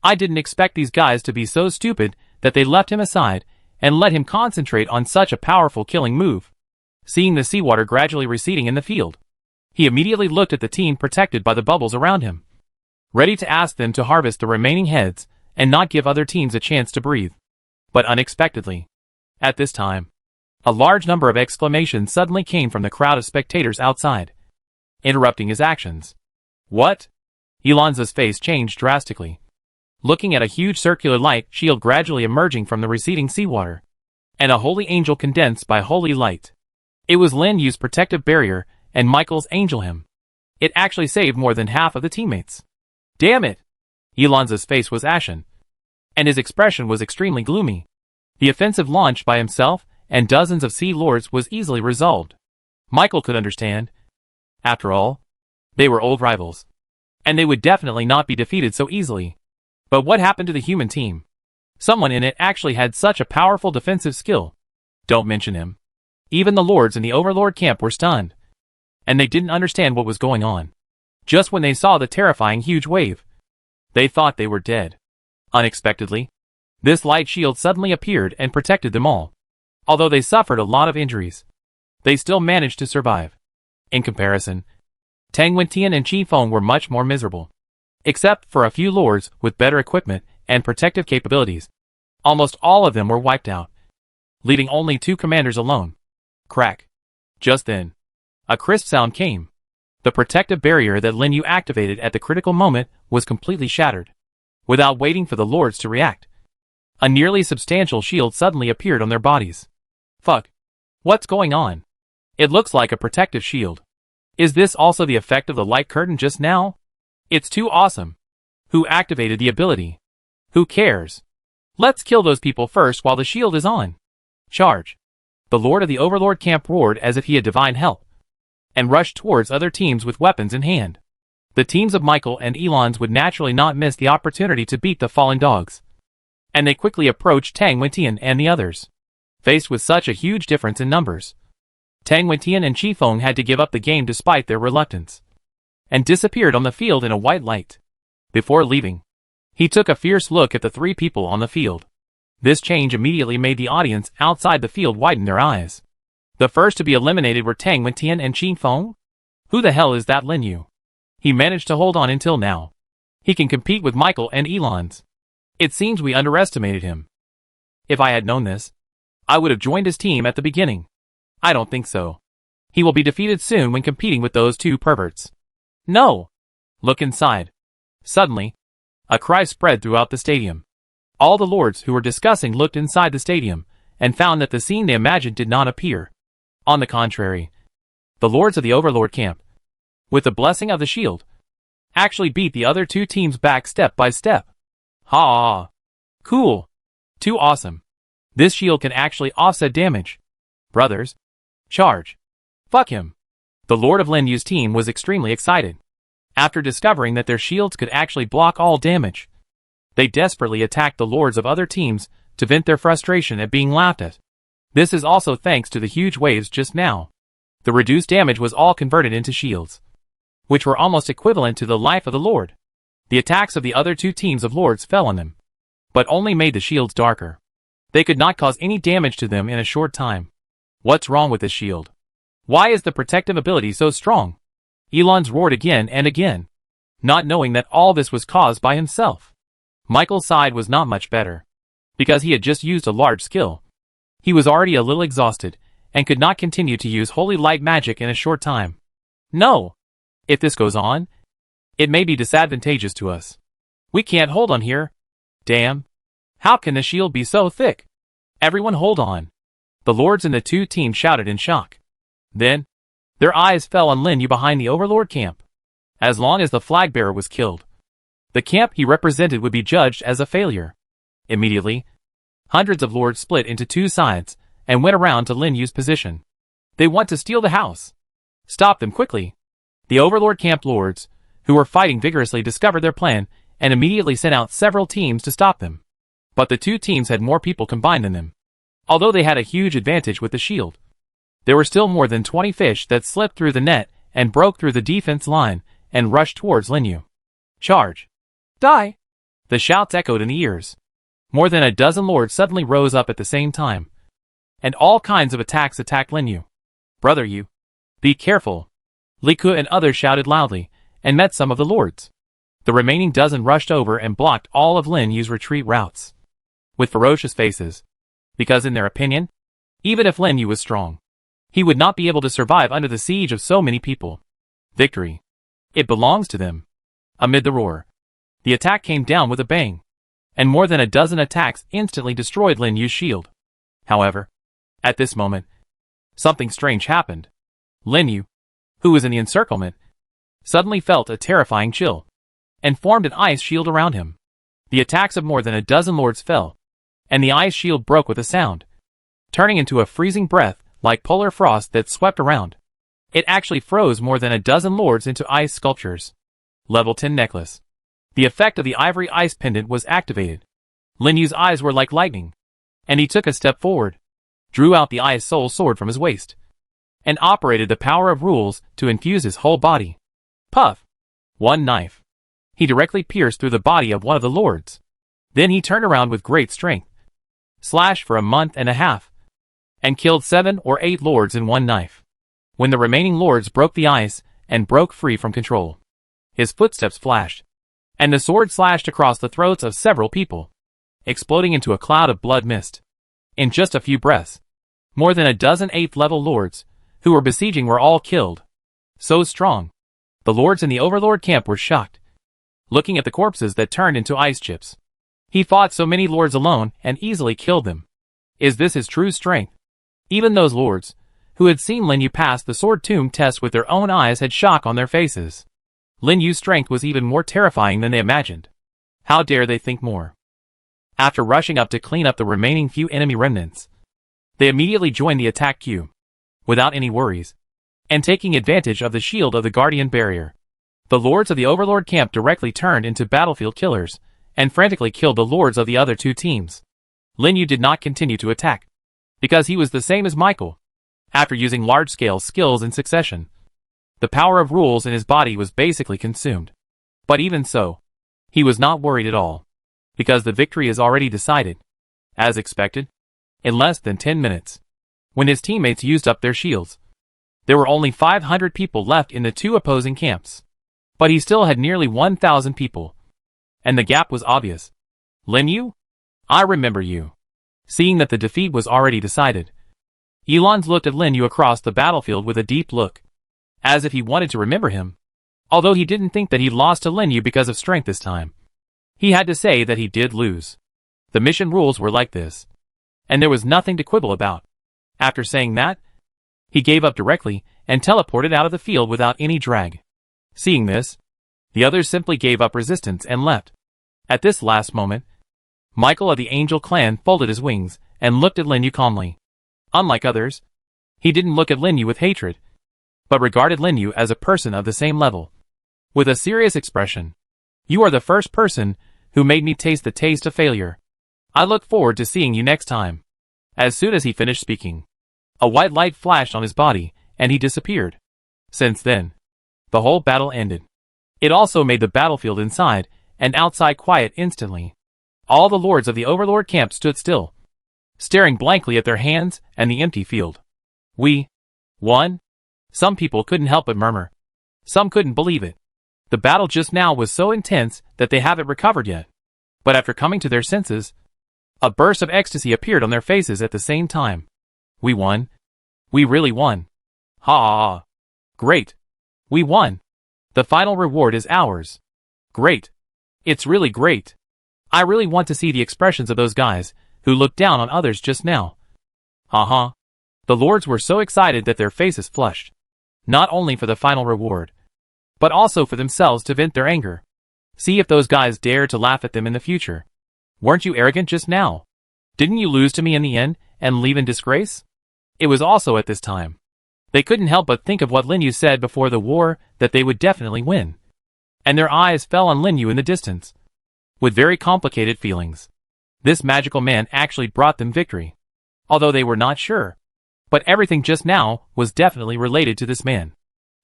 I didn't expect these guys to be so stupid that they left him aside and let him concentrate on such a powerful killing move. Seeing the seawater gradually receding in the field, he immediately looked at the team protected by the bubbles around him, ready to ask them to harvest the remaining heads and not give other teams a chance to breathe. But unexpectedly, at this time, a large number of exclamations suddenly came from the crowd of spectators outside, interrupting his actions. What? Elon's face changed drastically, looking at a huge circular light shield gradually emerging from the receding seawater, and a holy angel condensed by holy light. It was Lin Yu's protective barrier and Michael's angel hymn. It actually saved more than half of the teammates. Damn it! Elon's face was ashen, and his expression was extremely gloomy. The offensive launched by himself and dozens of Sea Lords was easily resolved. Michael could understand. After all, they were old rivals, and they would definitely not be defeated so easily. But what happened to the human team? Someone in it actually had such a powerful defensive skill. Don't mention him. Even the Lords in the Overlord camp were stunned, and they didn't understand what was going on. Just when they saw the terrifying huge wave, they thought they were dead. Unexpectedly, this light shield suddenly appeared and protected them all. Although they suffered a lot of injuries, they still managed to survive. In comparison, Tang Wentian and Qi Feng were much more miserable. Except for a few lords with better equipment and protective capabilities, almost all of them were wiped out, leaving only 2 commanders alone. Crack. Just then, a crisp sound came. The protective barrier that Lin Yu activated at the critical moment was completely shattered. Without waiting for the lords to react, a nearly substantial shield suddenly appeared on their bodies. Fuck. What's going on? It looks like a protective shield. Is this also the effect of the light curtain just now? It's too awesome. Who activated the ability? Who cares? Let's kill those people first while the shield is on. Charge. The Lord of the Overlord camp roared as if he had divine help, and rushed towards other teams with weapons in hand. The teams of Michael and Elon's would naturally not miss the opportunity to beat the fallen dogs, and they quickly approached Tang Wentian and the others. Faced with such a huge difference in numbers, Tang Wentian and Qi Feng had to give up the game despite their reluctance, and disappeared on the field in a white light. Before leaving, he took a fierce look at the 3 people on the field. This change immediately made the audience outside the field widen their eyes. The first to be eliminated were Tang Wentian and Qi Feng? Who the hell is that Lin Yu? He managed to hold on until now. He can compete with Michael and Elon's. It seems we underestimated him. If I had known this, I would have joined his team at the beginning. I don't think so. He will be defeated soon when competing with those 2 perverts. No! Look inside. Suddenly, a cry spread throughout the stadium. All the lords who were discussing looked inside the stadium, and found that the scene they imagined did not appear. On the contrary, the lords of the Overlord camp, with the blessing of the shield, actually beat the other 2 teams back step by step. Ha! Cool! Too awesome. This shield can actually offset damage. Brothers, charge. Fuck him. The Lord of Lin Yu's team was extremely excited. After discovering that their shields could actually block all damage, they desperately attacked the lords of other teams to vent their frustration at being laughed at. This is also thanks to the huge waves just now. The reduced damage was all converted into shields, which were almost equivalent to the life of the Lord. The attacks of the other 2 teams of lords fell on them, but only made the shields darker. They could not cause any damage to them in a short time. What's wrong with this shield? Why is the protective ability so strong? Elon's roared again and again, not knowing that all this was caused by himself. Michael's side was not much better, because he had just used a large skill. He was already a little exhausted, and could not continue to use holy light magic in a short time. No! If this goes on, it may be disadvantageous to us. We can't hold on here. Damn. How can the shield be so thick? Everyone hold on. The lords in the 2 teams shouted in shock. Then, their eyes fell on Lin Yu behind the Overlord camp. As long as the flag bearer was killed, the camp he represented would be judged as a failure. Immediately, hundreds of lords split into 2 sides and went around to Lin Yu's position. They want to steal the house. Stop them quickly. The Overlord camp lords, who were fighting vigorously, discovered their plan and immediately sent out several teams to stop them. But the 2 teams had more people combined than them. Although they had a huge advantage with the shield, there were still more than 20 fish that slipped through the net and broke through the defense line and rushed towards Lin Yu. Charge! Die! The shouts echoed in the ears. More than a dozen lords suddenly rose up at the same time, and all kinds of attacks attacked Lin Yu. Brother Yu, be careful! Li Ke and others shouted loudly, and met some of the lords. The remaining dozen rushed over and blocked all of Lin Yu's retreat routes, with ferocious faces, because in their opinion, even if Lin Yu was strong, he would not be able to survive under the siege of so many people. Victory. It belongs to them. Amid the roar, the attack came down with a bang, and more than a dozen attacks instantly destroyed Lin Yu's shield. However, at this moment, something strange happened. Lin Yu, who was in the encirclement, suddenly felt a terrifying chill, and formed an ice shield around him. The attacks of more than a dozen lords fell, and the ice shield broke with a sound, turning into a freezing breath like polar frost that swept around. It actually froze more than a dozen lords into ice sculptures. Level 10 necklace. The effect of the ivory ice pendant was activated. Lin Yu's eyes were like lightning, and he took a step forward, drew out the ice soul sword from his waist, and operated the power of rules to infuse his whole body. Puff! One knife. He directly pierced through the body of one of the lords. Then he turned around with great strength, slashed for a month and a half, and killed 7 or 8 lords in one knife. When the remaining lords broke the ice and broke free from control, his footsteps flashed, and the sword slashed across the throats of several people, exploding into a cloud of blood mist. In just a few breaths, more than a dozen 8th-level lords who were besieging were all killed. So strong. The lords in the Overlord camp were shocked, looking at the corpses that turned into ice chips. He fought so many lords alone and easily killed them. Is this his true strength? Even those lords, who had seen Lin Yu pass the sword tomb test with their own eyes, had shock on their faces. Lin Yu's strength was even more terrifying than they imagined. How dare they think more? After rushing up to clean up the remaining few enemy remnants, they immediately joined the attack queue, without any worries, and taking advantage of the shield of the Guardian Barrier. The lords of the Overlord camp directly turned into battlefield killers, and frantically killed the lords of the other two teams. Lin Yu did not continue to attack, because he was the same as Michael. After using large-scale skills in succession, the power of rules in his body was basically consumed. But even so, he was not worried at all, because the victory is already decided. As expected, in less than 10 minutes, when his teammates used up their shields, there were only 500 people left in the two opposing camps. But he still had nearly 1,000 people, and the gap was obvious. Lin Yu? I remember you. Seeing that the defeat was already decided, Elon looked at Lin Yu across the battlefield with a deep look, as if he wanted to remember him. Although he didn't think that he'd lost to Lin Yu because of strength this time, he had to say that he did lose. The mission rules were like this, and there was nothing to quibble about. After saying that, he gave up directly and teleported out of the field without any drag. Seeing this, the others simply gave up resistance and left. At this last moment, Michael of the Angel clan folded his wings and looked at Lin Yu calmly. Unlike others, he didn't look at Lin Yu with hatred, but regarded Lin Yu as a person of the same level. With a serious expression, "You are the first person who made me taste the taste of failure. I look forward to seeing you next time." As soon as he finished speaking, a white light flashed on his body, and he disappeared. Since then, the whole battle ended. It also made the battlefield inside and outside quiet instantly. All the lords of the Overlord camp stood still, staring blankly at their hands and the empty field. We won? Some people couldn't help but murmur. Some couldn't believe it. The battle just now was so intense that they haven't recovered yet. But after coming to their senses, a burst of ecstasy appeared on their faces at the same time. We won. We really won. Ha ha ha. Great. We won. The final reward is ours. Great. It's really great. I really want to see the expressions of those guys who looked down on others just now. Ha. The lords were so excited that their faces flushed. Not only for the final reward, but also for themselves to vent their anger. See if those guys dare to laugh at them in the future. Weren't you arrogant just now? Didn't you lose to me in the end and leave in disgrace? It was also at this time they couldn't help but think of what Lin Yu said before the war, that they would definitely win. And their eyes fell on Lin Yu in the distance, with very complicated feelings. This magical man actually brought them victory, although they were not sure. But everything just now was definitely related to this man.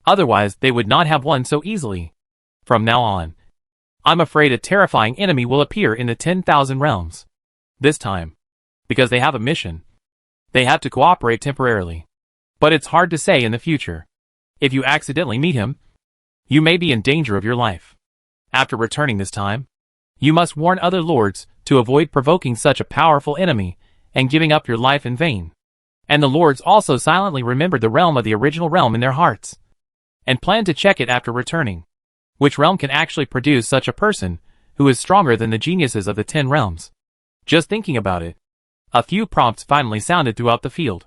Otherwise, they would not have won so easily. From now on, I'm afraid a terrifying enemy will appear in the 10,000 realms. This time, because they have a mission, they have to cooperate temporarily. But it's hard to say in the future. If you accidentally meet him, you may be in danger of your life. After returning this time, you must warn other lords to avoid provoking such a powerful enemy and giving up your life in vain. And the lords also silently remembered the realm of the original realm in their hearts, and planned to check it after returning. Which realm can actually produce such a person who is stronger than the geniuses of the 10 realms? Just thinking about it, a few prompts finally sounded throughout the field.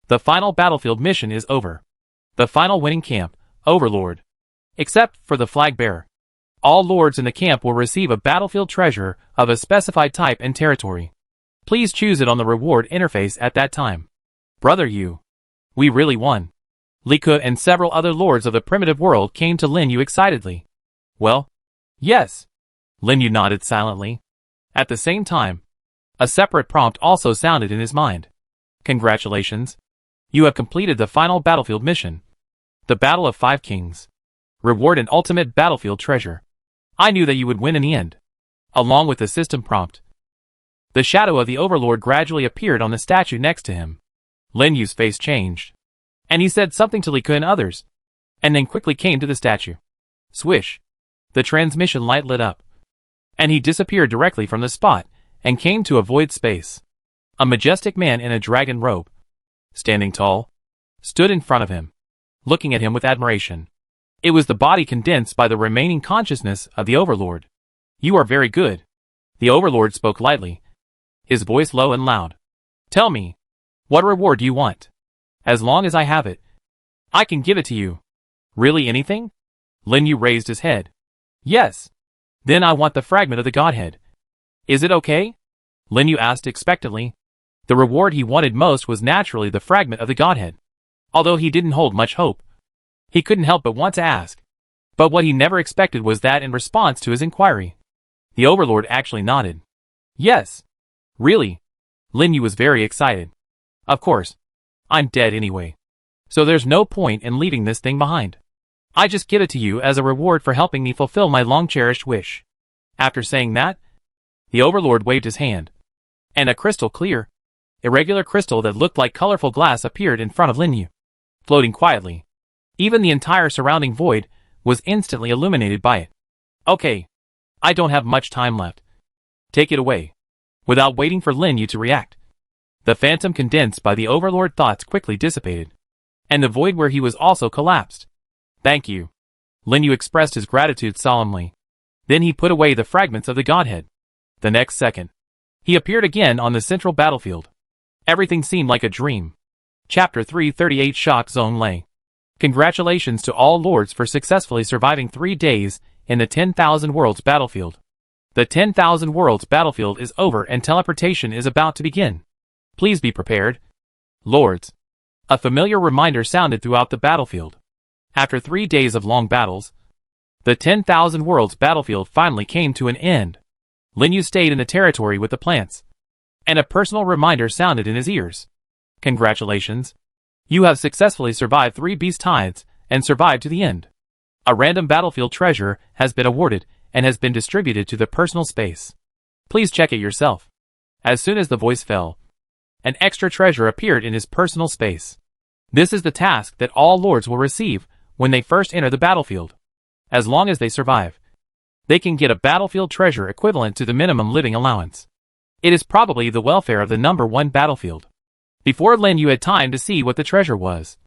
The final battlefield mission is over. The final winning camp, Overlord. Except for the flag bearer. All lords in the camp will receive a battlefield treasure of a specified type and territory. Please choose it on the reward interface at that time. Brother Yu. We really won. Li Ke and several other lords of the primitive world came to Lin Yu excitedly. Well, yes. Lin Yu nodded silently. At the same time, a separate prompt also sounded in his mind. Congratulations. You have completed the final battlefield mission. The Battle of 5 Kings. Reward an ultimate battlefield treasure. I knew that you would win in the end. Along with the system prompt, the shadow of the Overlord gradually appeared on the statue next to him. Lin Yu's face changed, and he said something to Li Ke and others, and then quickly came to the statue. Swish. The transmission light lit up, and he disappeared directly from the spot and came to a void space. A majestic man in a dragon robe, standing tall, stood in front of him, looking at him with admiration. It was the body condensed by the remaining consciousness of the Overlord. You are very good. The Overlord spoke lightly, his voice low and loud. Tell me, what reward do you want? As long as I have it, I can give it to you. Really anything? Lin Yu raised his head. Yes. Then I want the fragment of the Godhead. Is it okay? Lin Yu asked expectantly. The reward he wanted most was naturally the fragment of the Godhead. Although he didn't hold much hope, he couldn't help but want to ask. But what he never expected was that in response to his inquiry, the Overlord actually nodded. Yes. Really? Lin Yu was very excited. Of course. I'm dead anyway. So there's no point in leaving this thing behind. I just give it to you as a reward for helping me fulfill my long-cherished wish. After saying that, the Overlord waved his hand, and a crystal clear, irregular crystal that looked like colorful glass appeared in front of Lin Yu, floating quietly. Even the entire surrounding void was instantly illuminated by it. Okay. I don't have much time left. Take it away. Without waiting for Lin Yu to react, the phantom condensed by the Overlord thoughts quickly dissipated, and the void where he was also collapsed. Thank you. Lin Yu expressed his gratitude solemnly. Then he put away the fragments of the Godhead. The next second, he appeared again on the central battlefield. Everything seemed like a dream. Chapter 338 Shock Zone Lay. Congratulations to all lords for successfully surviving 3 days in the 10,000 Worlds battlefield. The 10,000 Worlds battlefield is over and teleportation is about to begin. Please be prepared. Lords. A familiar reminder sounded throughout the battlefield. After 3 days of long battles, the 10,000 Worlds battlefield finally came to an end. Lin Yu stayed in the territory with the plants, and a personal reminder sounded in his ears. Congratulations. You have successfully survived 3 beast tides and survived to the end. A random battlefield treasure has been awarded and has been distributed to the personal space. Please check it yourself. As soon as the voice fell, an extra treasure appeared in his personal space. This is the task that all lords will receive when they first enter the battlefield. As long as they survive, they can get a battlefield treasure equivalent to the minimum living allowance. It is probably the welfare of the number 1 battlefield. Before Lin Yu had time to see what the treasure was,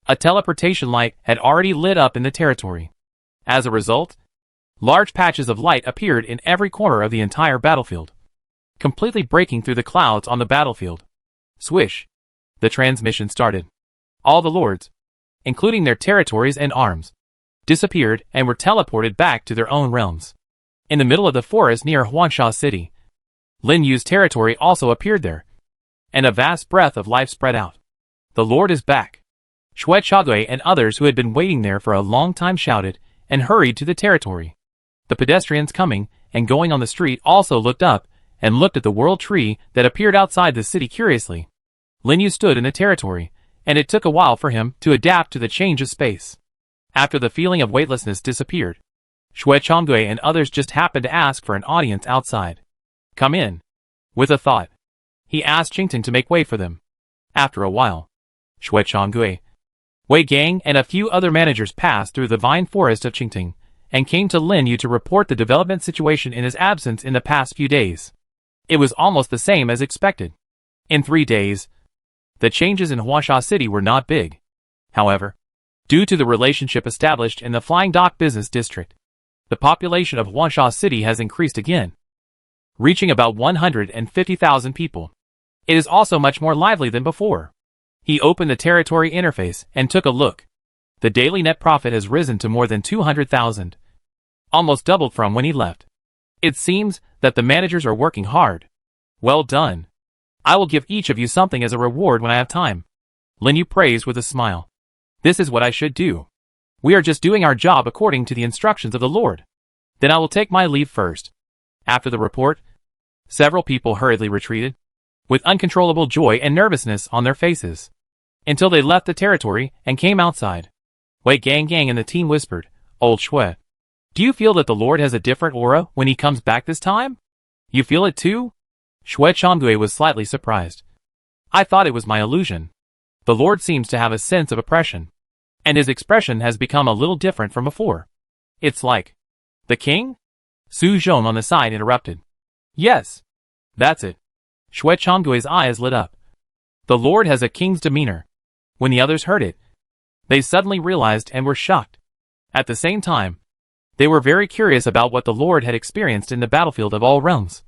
a teleportation light had already lit up in the territory. As a result, large patches of light appeared in every corner of the entire battlefield, completely breaking through the clouds on the battlefield. Swish. The transmission started. All the lords, including their territories and arms, disappeared and were teleported back to their own realms. In the middle of the forest near Huangsha City, Lin Yu's territory also appeared there, and a vast breath of life spread out. The Lord is back. Xue Chagui and others who had been waiting there for a long time shouted and hurried to the territory. The pedestrians coming and going on the street also looked up and looked at the world tree that appeared outside the city curiously. Lin Yu stood in the territory, and it took a while for him to adapt to the change of space. After the feeling of weightlessness disappeared, Xue Changui and others just happened to ask for an audience outside. Come in. With a thought, he asked Qingting to make way for them. After a while, Shui Chonggui, Wei Gang and a few other managers passed through the vine forest of Qingting, and came to Lin Yu to report the development situation in his absence in the past few days. It was almost the same as expected. In 3 days, the changes in Huasha City were not big. However, due to the relationship established in the Flying Dock Business District, the population of Huasha City has increased again, reaching about 150,000 people. It is also much more lively than before. He opened the territory interface and took a look. The daily net profit has risen to more than 200,000, almost doubled from when he left. It seems that the managers are working hard. Well done. I will give each of you something as a reward when I have time. Lin Yu praised with a smile. This is what I should do. We are just doing our job according to the instructions of the Lord. Then I will take my leave first. After the report, several people hurriedly retreated, with uncontrollable joy and nervousness on their faces, until they left the territory and came outside. Wei Gang and the team whispered, Old Shui, do you feel that the Lord has a different aura when he comes back this time? You feel it too? Shui Chonggui was slightly surprised. I thought it was my illusion. The Lord seems to have a sense of oppression, and his expression has become a little different from before. It's like, the king? Su Zhong on the side interrupted. Yes, that's it. Shui Chonggui's eyes lit up. The Lord has a king's demeanor. When the others heard it, they suddenly realized and were shocked. At the same time, they were very curious about what the Lord had experienced in the battlefield of all realms,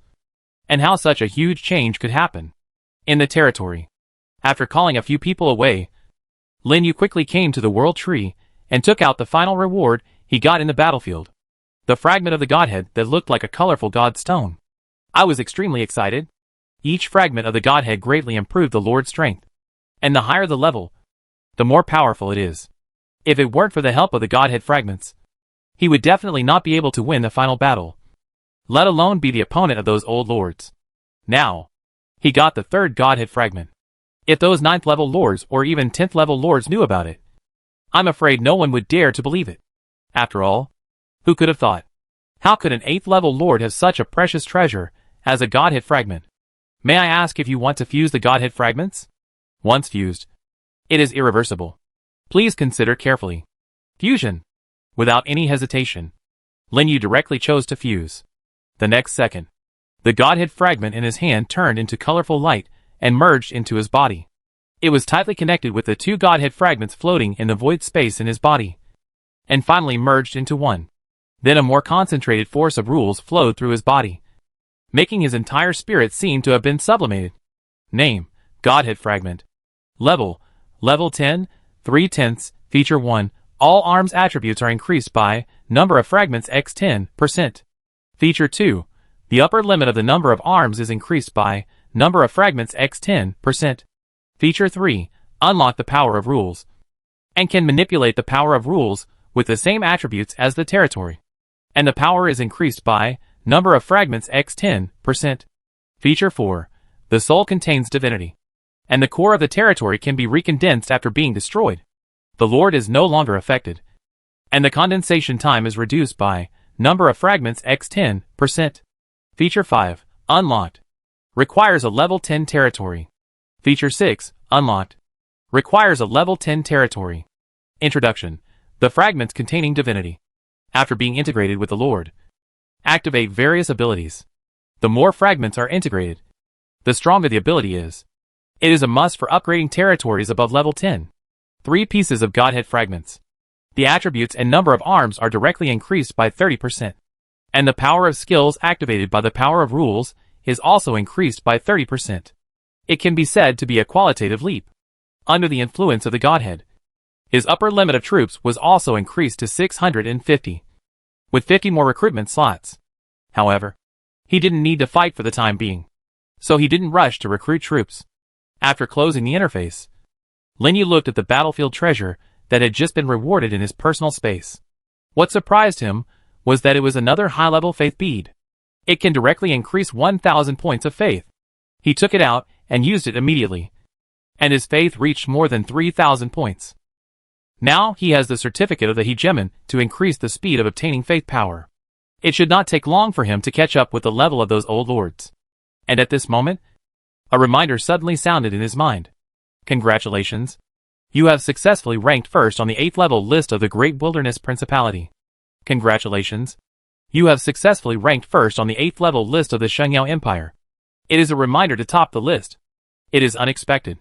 and how such a huge change could happen in the territory. After calling a few people away, Lin Yu quickly came to the World Tree and took out the final reward he got in the battlefield. The fragment of the Godhead that looked like a colorful God stone. I was extremely excited. Each fragment of the Godhead greatly improved the Lord's strength. And the higher the level, the more powerful it is. If it weren't for the help of the Godhead fragments, he would definitely not be able to win the final battle, let alone be the opponent of those old lords. Now, he got the 3rd Godhead fragment. If those 9th level lords or even 10th level lords knew about it, I'm afraid no one would dare to believe it. After all, who could have thought? How could an 8th level lord have such a precious treasure as a Godhead fragment? May I ask if you want to fuse the Godhead fragments? Once fused, it is irreversible. Please consider carefully. Fusion. Without any hesitation, Lin Yu directly chose to fuse. The next second, the Godhead fragment in his hand turned into colorful light and merged into his body. It was tightly connected with the 2 Godhead fragments floating in the void space in his body, and finally merged into one. Then a more concentrated force of rules flowed through his body, making his entire spirit seem to have been sublimated. Name, Godhead fragment. Level 10, 3/10, feature 1, all arms attributes are increased by, number of fragments x 10%. Feature 2, the upper limit of the number of arms is increased by, number of fragments x 10%. Feature 3, unlock the power of rules, and can manipulate the power of rules with the same attributes as the territory. And the power is increased by, number of fragments x 10%. Feature 4, the soul contains divinity, and the core of the territory can be recondensed after being destroyed. The Lord is no longer affected, and the condensation time is reduced by, number of fragments x 10%. Feature 5, unlocked, requires a level 10 territory. Feature 6, unlocked, requires a level 10 territory. Introduction, the fragments containing divinity, after being integrated with the Lord, activate various abilities. The more fragments are integrated, the stronger the ability is. It is a must for upgrading territories above level 10. 3 pieces of Godhead fragments. The attributes and number of arms are directly increased by 30%. And the power of skills activated by the power of rules is also increased by 30%. It can be said to be a qualitative leap. Under the influence of the Godhead, his upper limit of troops was also increased to 650, with 50 more recruitment slots. However, he didn't need to fight for the time being, so he didn't rush to recruit troops. After closing the interface, Lin Yu looked at the battlefield treasure that had just been rewarded in his personal space. What surprised him was that it was another high-level faith bead. It can directly increase 1,000 points of faith. He took it out and used it immediately, and his faith reached more than 3,000 points. Now he has the certificate of the hegemon to increase the speed of obtaining faith power. It should not take long for him to catch up with the level of those old lords. And at this moment, a reminder suddenly sounded in his mind. Congratulations. You have successfully ranked first on the 8th level list of the Great Wilderness Principality. Congratulations. You have successfully ranked first on the 8th level list of the Shengyao Empire. It is a reminder to top the list. It is unexpected.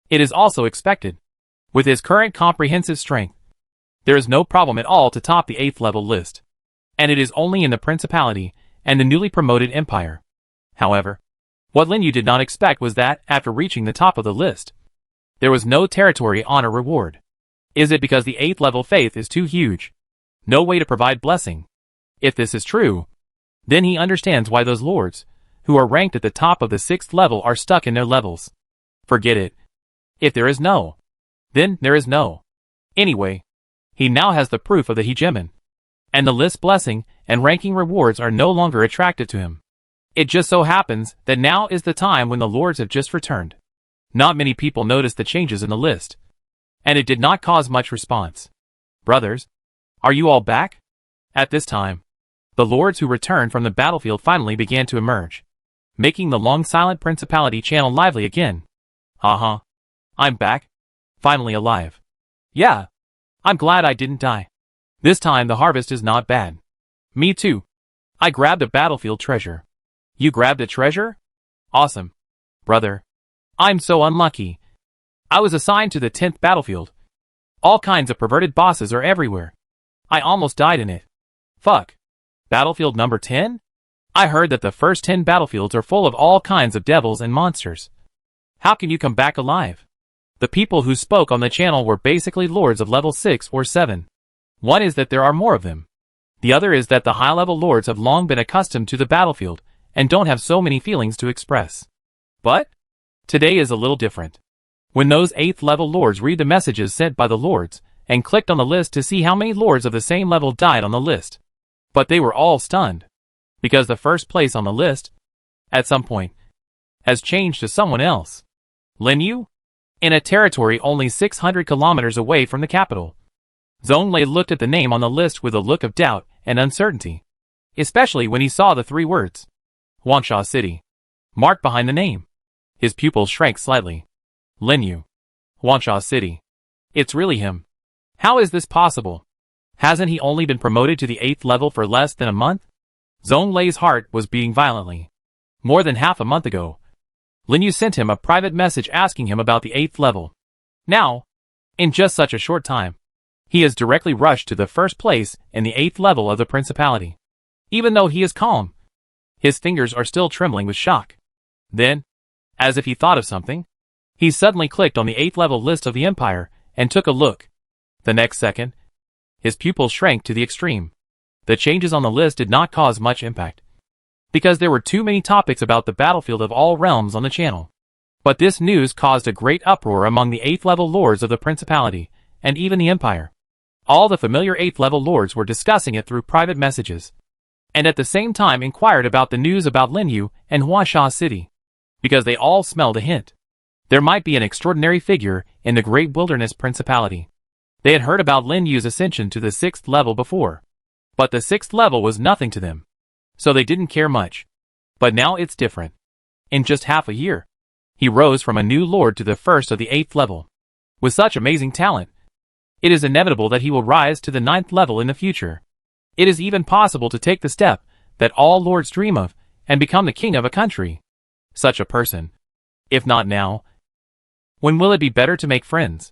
It is also expected. With his current comprehensive strength, there is no problem at all to top the 8th level list. And it is only in the Principality and the newly promoted Empire. However, what Lin Yu did not expect was that, after reaching the top of the list, there was no territory honor reward. Is it because the 8th level faith is too huge? No way to provide blessing. If this is true, then he understands why those lords, who are ranked at the top of the 6th level, are stuck in their levels. Forget it. If there is no, then there is no. Anyway, he now has the proof of the hegemon. And the list blessing and ranking rewards are no longer attractive to him. It just so happens that now is the time when the lords have just returned. Not many people noticed the changes in the list, and it did not cause much response. Brothers, are you all back? At this time, the lords who returned from the battlefield finally began to emerge, making the long silent Principality channel lively again. I'm back. Finally alive. Yeah. I'm glad I didn't die. This time the harvest is not bad. Me too. I grabbed a battlefield treasure. You grabbed a treasure? Awesome. Brother, I'm so unlucky. I was assigned to the 10th battlefield. All kinds of perverted bosses are everywhere. I almost died in it. Fuck. Battlefield number 10? I heard that the first 10 battlefields are full of all kinds of devils and monsters. How can you come back alive? The people who spoke on the channel were basically lords of level 6 or 7. One is that there are more of them. The other is that the high-level lords have long been accustomed to the battlefield and don't have so many feelings to express. But today is a little different. When those 8th level lords read the messages sent by the lords and clicked on the list to see how many lords of the same level died on the list. But they were all stunned, because the first place on the list, at some point, has changed to someone else. Lin Yu? In a territory only 600 kilometers away from the capital. Zhong Lei looked at the name on the list with a look of doubt and uncertainty, especially when he saw the 3 words, Wansha City, marked behind the name. His pupils shrank slightly. Lin Yu. Wansha City. It's really him. How is this possible? Hasn't he only been promoted to the 8th level for less than a month? Zhong Lei's heart was beating violently. More than half a month ago, Lin Yu sent him a private message asking him about the 8th level. Now, in just such a short time, he has directly rushed to the first place in the 8th level of the Principality. Even though he is calm, his fingers are still trembling with shock. Then, as if he thought of something, he suddenly clicked on the 8th level list of the Empire and took a look. The next second, his pupils shrank to the extreme. The changes on the list did not cause much impact, because there were too many topics about the battlefield of all realms on the channel. But this news caused a great uproar among the 8th level lords of the Principality, and even the Empire. All the familiar 8th level lords were discussing it through private messages, and at the same time inquired about the news about Lin Yu and Huasha City, because they all smelled a hint. There might be an extraordinary figure in the Great Wilderness Principality. They had heard about Lin Yu's ascension to the 6th level before, but the 6th level was nothing to them, so they didn't care much. But now it's different. In just half a year, he rose from a new lord to the first of the 8th level. With such amazing talent, it is inevitable that he will rise to the 9th level in the future. It is even possible to take the step that all lords dream of and become the king of a country. Such a person. If not now, when will it be better to make friends?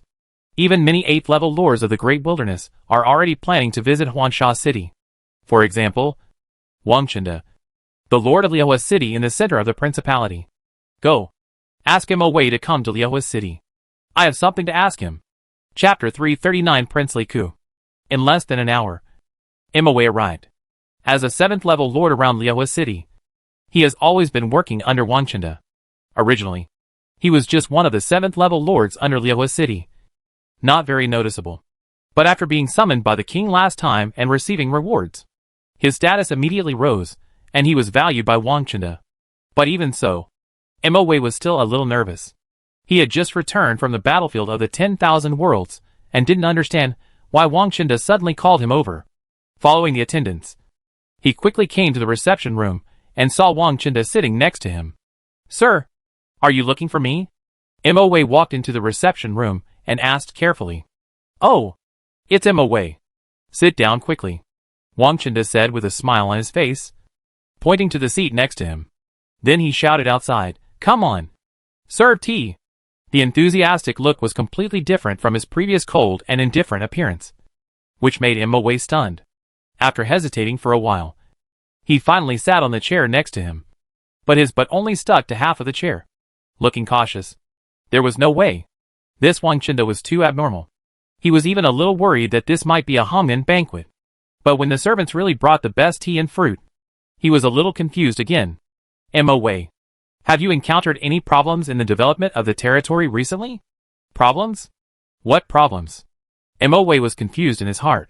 Even many 8th level lords of the Great Wilderness are already planning to visit Huansha City. For example, Wang Chenda, the lord of Liuhua City in the center of the Principality. Go. Ask him a way to come to Liuhua City. I have something to ask him. Chapter 339 Princely Ku. In less than an hour, Imawei arrived. As a 7th level lord around Liuhua City, he has always been working under Wang Chenda. Originally, he was just one of the 7th level lords under Liuhua City. Not very noticeable. But after being summoned by the king last time and receiving rewards, his status immediately rose, and he was valued by Wang Chenda. But even so, Imawei was still a little nervous. He had just returned from the battlefield of the 10,000 worlds, and didn't understand why Wang Chenda suddenly called him over. Following the attendants, he quickly came to the reception room, and saw Wang Chenda sitting next to him. Sir, are you looking for me? Emma Wei walked into the reception room and asked carefully. Oh, it's Emma Wei. Sit down quickly, Wang Chunda said with a smile on his face, pointing to the seat next to him. Then he shouted outside, come on. Serve tea. The enthusiastic look was completely different from his previous cold and indifferent appearance, which made Emma Wei stunned. After hesitating for a while, he finally sat on the chair next to him, but his butt only stuck to half of the chair. Looking cautious, there was no way. This Wang Chunda was too abnormal. He was even a little worried that this might be a Hongmen banquet. But when the servants really brought the best tea and fruit, he was a little confused again. Emma Wei, have you encountered any problems in the development of the territory recently? Problems? What problems? Emma Wei was confused in his heart,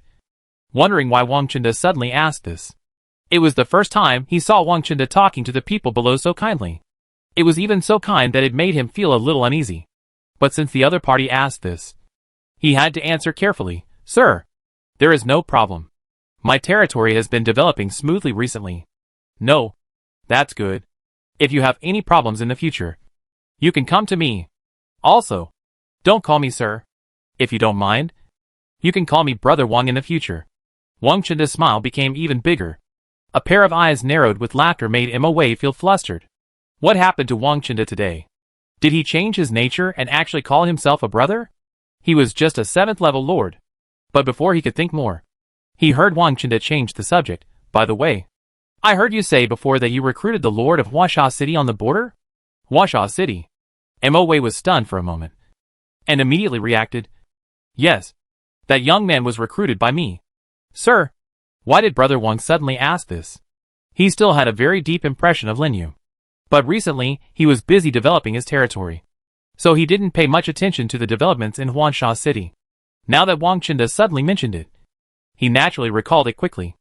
wondering why Wang Chunda suddenly asked this. It was the first time he saw Wang Chunda talking to the people below so kindly. It was even so kind that it made him feel a little uneasy. But since the other party asked this, he had to answer carefully, Sir, there is no problem. My territory has been developing smoothly recently. No. That's good. If you have any problems in the future, you can come to me. Also, don't call me sir. If you don't mind, you can call me Brother Wang in the future. Wang Chunda's smile became even bigger. A pair of eyes narrowed with laughter made Emma Wei feel flustered. What happened to Wang Chunda today? Did he change his nature and actually call himself a brother? He was just a 7th level lord. But before he could think more, he heard Wang Chunda change the subject. By the way, I heard you say before that you recruited the Lord of Huasha City on the border? Huasha City. Emma Wei was stunned for a moment, and immediately reacted. Yes, that young man was recruited by me. Sir, why did Brother Wang suddenly ask this? He still had a very deep impression of Linyu. But recently, he was busy developing his territory, so he didn't pay much attention to the developments in Huansha City. Now that Wang Chunda suddenly mentioned it, he naturally recalled it quickly.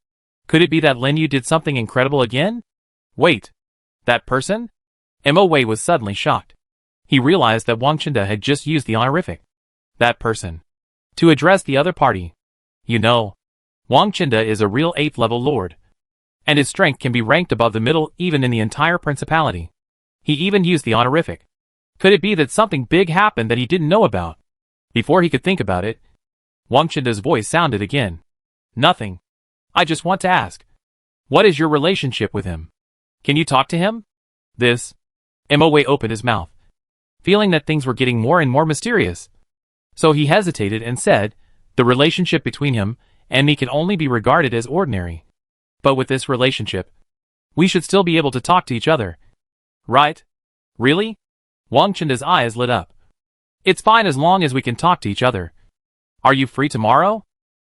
Could it be that Linyu did something incredible again? Wait, that person? Emma Wei was suddenly shocked. He realized that Wang Chunda had just used the honorific, that person, to address the other party. You know, Wang Chunda is a real 8th level lord, and his strength can be ranked above the middle even in the entire principality. He even used the honorific. Could it be that something big happened that he didn't know about? Before he could think about it, Wang Chunda's voice sounded again. Nothing. I just want to ask. What is your relationship with him? Can you talk to him? This. Emma Wei opened his mouth, feeling that things were getting more and more mysterious. So he hesitated and said, the relationship between him and me can only be regarded as ordinary. But with this relationship, we should still be able to talk to each other. Right? Really? Wang Chunda's eyes lit up. It's fine as long as we can talk to each other. Are you free tomorrow?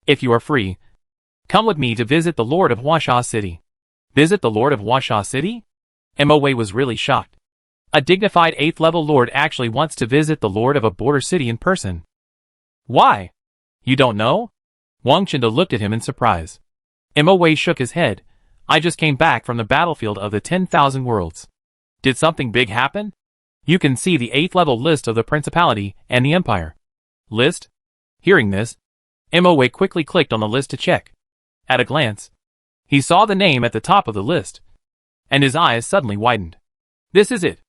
If you are free, come with me to visit the Lord of Huasha City. Visit the Lord of Huasha City? Emma Wei was really shocked. A dignified 8th level lord actually wants to visit the Lord of a border city in person. Why? You don't know? Wang Chunda looked at him in surprise. Emma Wei shook his head. I just came back from the battlefield of the 10,000 worlds. Did something big happen? You can see the 8th level list of the principality and the empire. List? Hearing this, Emma Wei quickly clicked on the list to check. At a glance, he saw the name at the top of the list, and his eyes suddenly widened. This is it.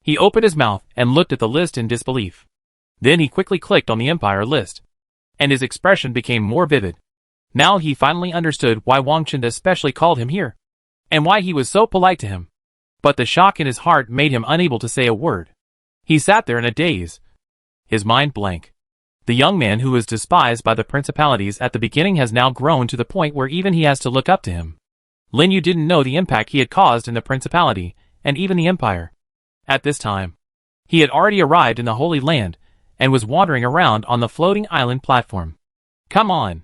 He opened his mouth and looked at the list in disbelief. Then he quickly clicked on the empire list, and his expression became more vivid. Now he finally understood why Wang Chunda especially called him here, and why he was so polite to him. But the shock in his heart made him unable to say a word. He sat there in a daze, his mind blank. The young man who was despised by the principalities at the beginning has now grown to the point where even he has to look up to him. Linyu didn't know the impact he had caused in the principality, and even the empire. At this time, he had already arrived in the Holy Land, and was wandering around on the floating island platform. Come on.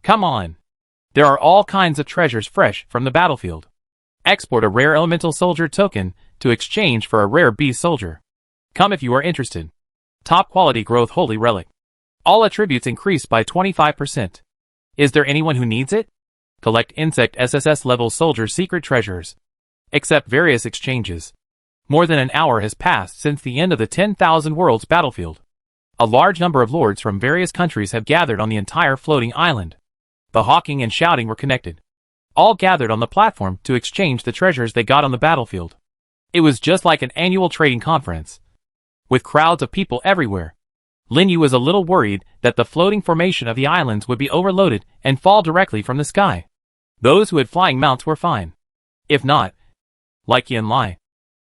Come on. There are all kinds of treasures fresh from the battlefield. Export a rare elemental soldier token to exchange for a rare beast soldier. Come if you are interested. Top quality growth holy relic. All attributes increased by 25%. Is there anyone who needs it? Collect insect SSS level soldier secret treasures. Accept various exchanges. More than an hour has passed since the end of the 10,000 worlds battlefield. A large number of lords from various countries have gathered on the entire floating island. The hawking and shouting were connected. All gathered on the platform to exchange the treasures they got on the battlefield. It was just like an annual trading conference, with crowds of people everywhere. Lin Yu was a little worried that the floating formation of the islands would be overloaded and fall directly from the sky. Those who had flying mounts were fine. If not, like Yin Lai,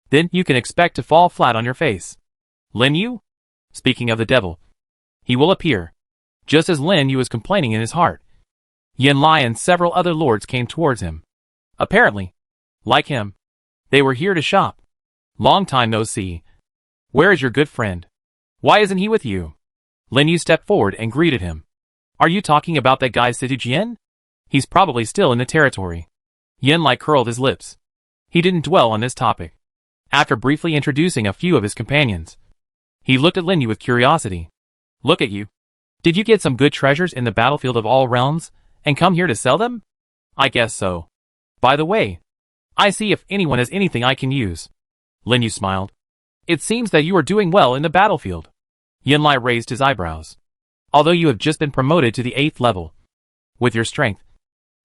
then you can expect to fall flat on your face. Lin Yu? Speaking of the devil, he will appear. Just as Lin Yu was complaining in his heart, Yin Lai and several other lords came towards him. Apparently, like him, they were here to shop. Long time no see. Where is your good friend? Why isn't he with you? Lin Yu stepped forward and greeted him. Are you talking about that guy Situ Jian? He's probably still in the territory. Yin Lai curled his lips. He didn't dwell on this topic. After briefly introducing a few of his companions, he looked at Lin Yu with curiosity. Look at you. Did you get some good treasures in the battlefield of all realms, and come here to sell them? I guess so. By the way, I see if anyone has anything I can use. Lin Yu smiled. It seems that you are doing well in the battlefield. Yin Lai raised his eyebrows. Although you have just been promoted to the 8th level, with your strength,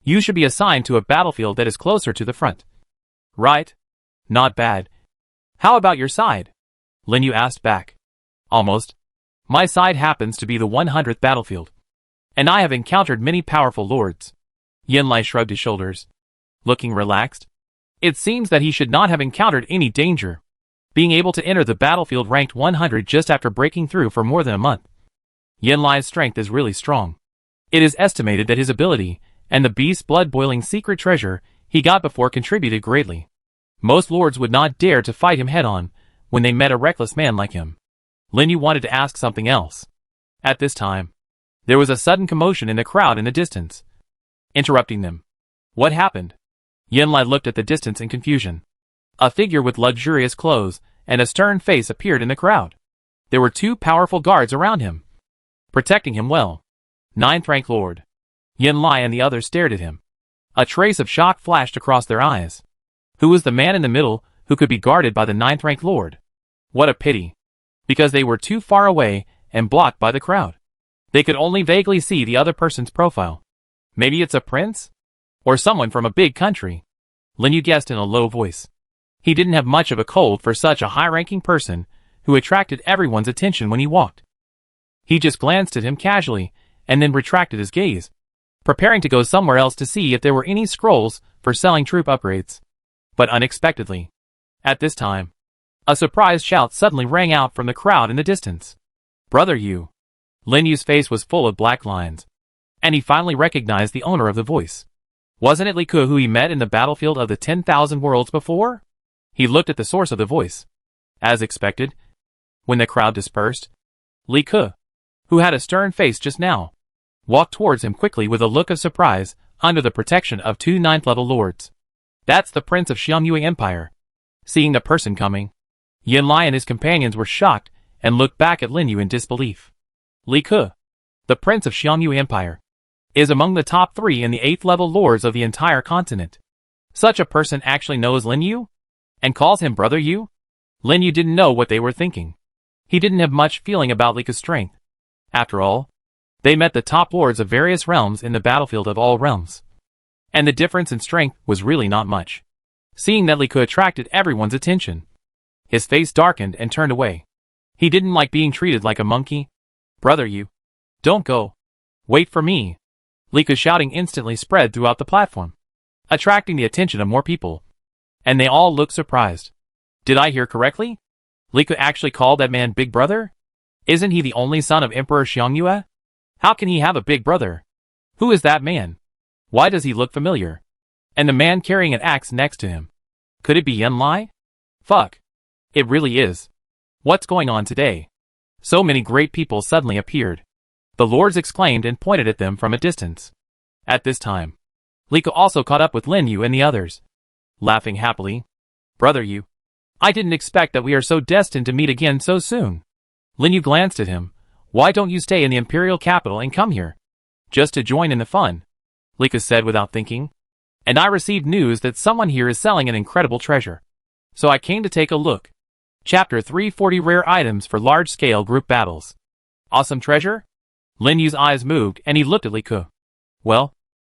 you should be assigned to a battlefield that is closer to the front. Right? Not bad. How about your side? Lin Yu asked back. Almost. My side happens to be the 100th battlefield, and I have encountered many powerful lords. Yin Lai shrugged his shoulders, looking relaxed. It seems that he should not have encountered any danger, being able to enter the battlefield ranked 100 just after breaking through for more than a month. Yin Lai's strength is really strong. It is estimated that his ability, and the beast's blood-boiling secret treasure he got before contributed greatly. Most lords would not dare to fight him head-on when they met a reckless man like him. Lin Yu wanted to ask something else. At this time, there was a sudden commotion in the crowd in the distance, interrupting them. What happened? Yin Lai looked at the distance in confusion. A figure with luxurious clothes and a stern face appeared in the crowd. There were 2 powerful guards around him, protecting him well. 9th rank lord. Yin Lai and the others stared at him. A trace of shock flashed across their eyes. Who was the man in the middle who could be guarded by the 9th rank lord? What a pity. Because they were too far away and blocked by the crowd. They could only vaguely see the other person's profile. Maybe it's a prince? Or someone from a big country? Lin Yu guessed in a low voice. He didn't have much of a cold for such a high-ranking person who attracted everyone's attention when he walked. He just glanced at him casually and then retracted his gaze, preparing to go somewhere else to see if there were any scrolls for selling troop upgrades. But unexpectedly, at this time, a surprised shout suddenly rang out from the crowd in the distance. Brother Yu. Lin Yu's face was full of black lines, and he finally recognized the owner of the voice. Wasn't it Li Ke who he met in the battlefield of the 10,000 worlds before? He looked at the source of the voice. As expected, when the crowd dispersed, Li Ke, who had a stern face just now, walked towards him quickly with a look of surprise under the protection of 2 9th-level lords. That's the Prince of Xiangyue Empire. Seeing the person coming, Yin Lai and his companions were shocked and looked back at Lin Yu in disbelief. Li Ke, the Prince of Xiangyue Empire, is among the top 3 in the 8th-level lords of the entire continent. Such a person actually knows Lin Yu? And calls him Brother Yu? Lin Yu didn't know what they were thinking. He didn't have much feeling about Li Ke's strength. After all, they met the top lords of various realms in the battlefield of all realms, and the difference in strength was really not much. Seeing that Li Ke attracted everyone's attention, his face darkened and turned away. He didn't like being treated like a monkey. Brother Yu, don't go. Wait for me. Li Ke's shouting instantly spread throughout the platform, attracting the attention of more people, and they all looked surprised. Did I hear correctly? Li Ke actually called that man Big Brother? Isn't he the only son of Emperor Xiangyue? How can he have a big brother? Who is that man? Why does he look familiar? And the man carrying an axe next to him. Could it be Yin Lai? Fuck. It really is. What's going on today? So many great people suddenly appeared. The lords exclaimed and pointed at them from a distance. At this time, Li Ke also caught up with Lin Yu and the others, laughing happily. Brother Yu, I didn't expect that we are so destined to meet again so soon. Lin Yu glanced at him. Why don't you stay in the imperial capital and come here? Just to join in the fun, Li Ke said without thinking. And I received news that someone here is selling an incredible treasure. So I came to take a look. Chapter 340 Rare Items for Large-Scale Group Battles. Awesome treasure? Lin Yu's eyes moved and he looked at Li Ke. Well,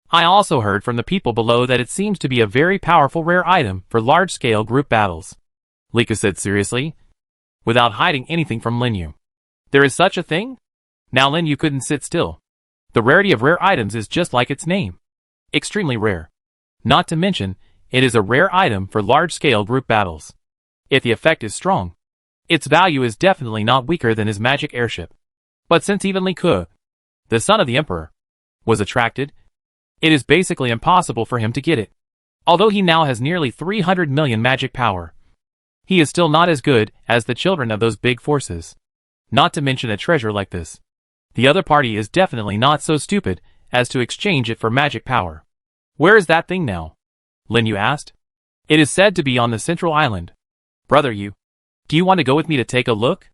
I also heard from the people below that it seems to be a very powerful rare item for large-scale group battles. Lika said seriously, without hiding anything from Linyu. There is such a thing? Now Linyu couldn't sit still. The rarity of rare items is just like its name. Extremely rare. Not to mention, it is a rare item for large-scale group battles. If the effect is strong, its value is definitely not weaker than his magic airship. But since even Li Ke, the son of the emperor, was attracted, it is basically impossible for him to get it. Although he now has nearly 300 million magic power, he is still not as good as the children of those big forces. Not to mention a treasure like this. The other party is definitely not so stupid as to exchange it for magic power. Where is that thing now? Linyu asked. It is said to be on the central island. Brother Yu, do you want to go with me to take a look?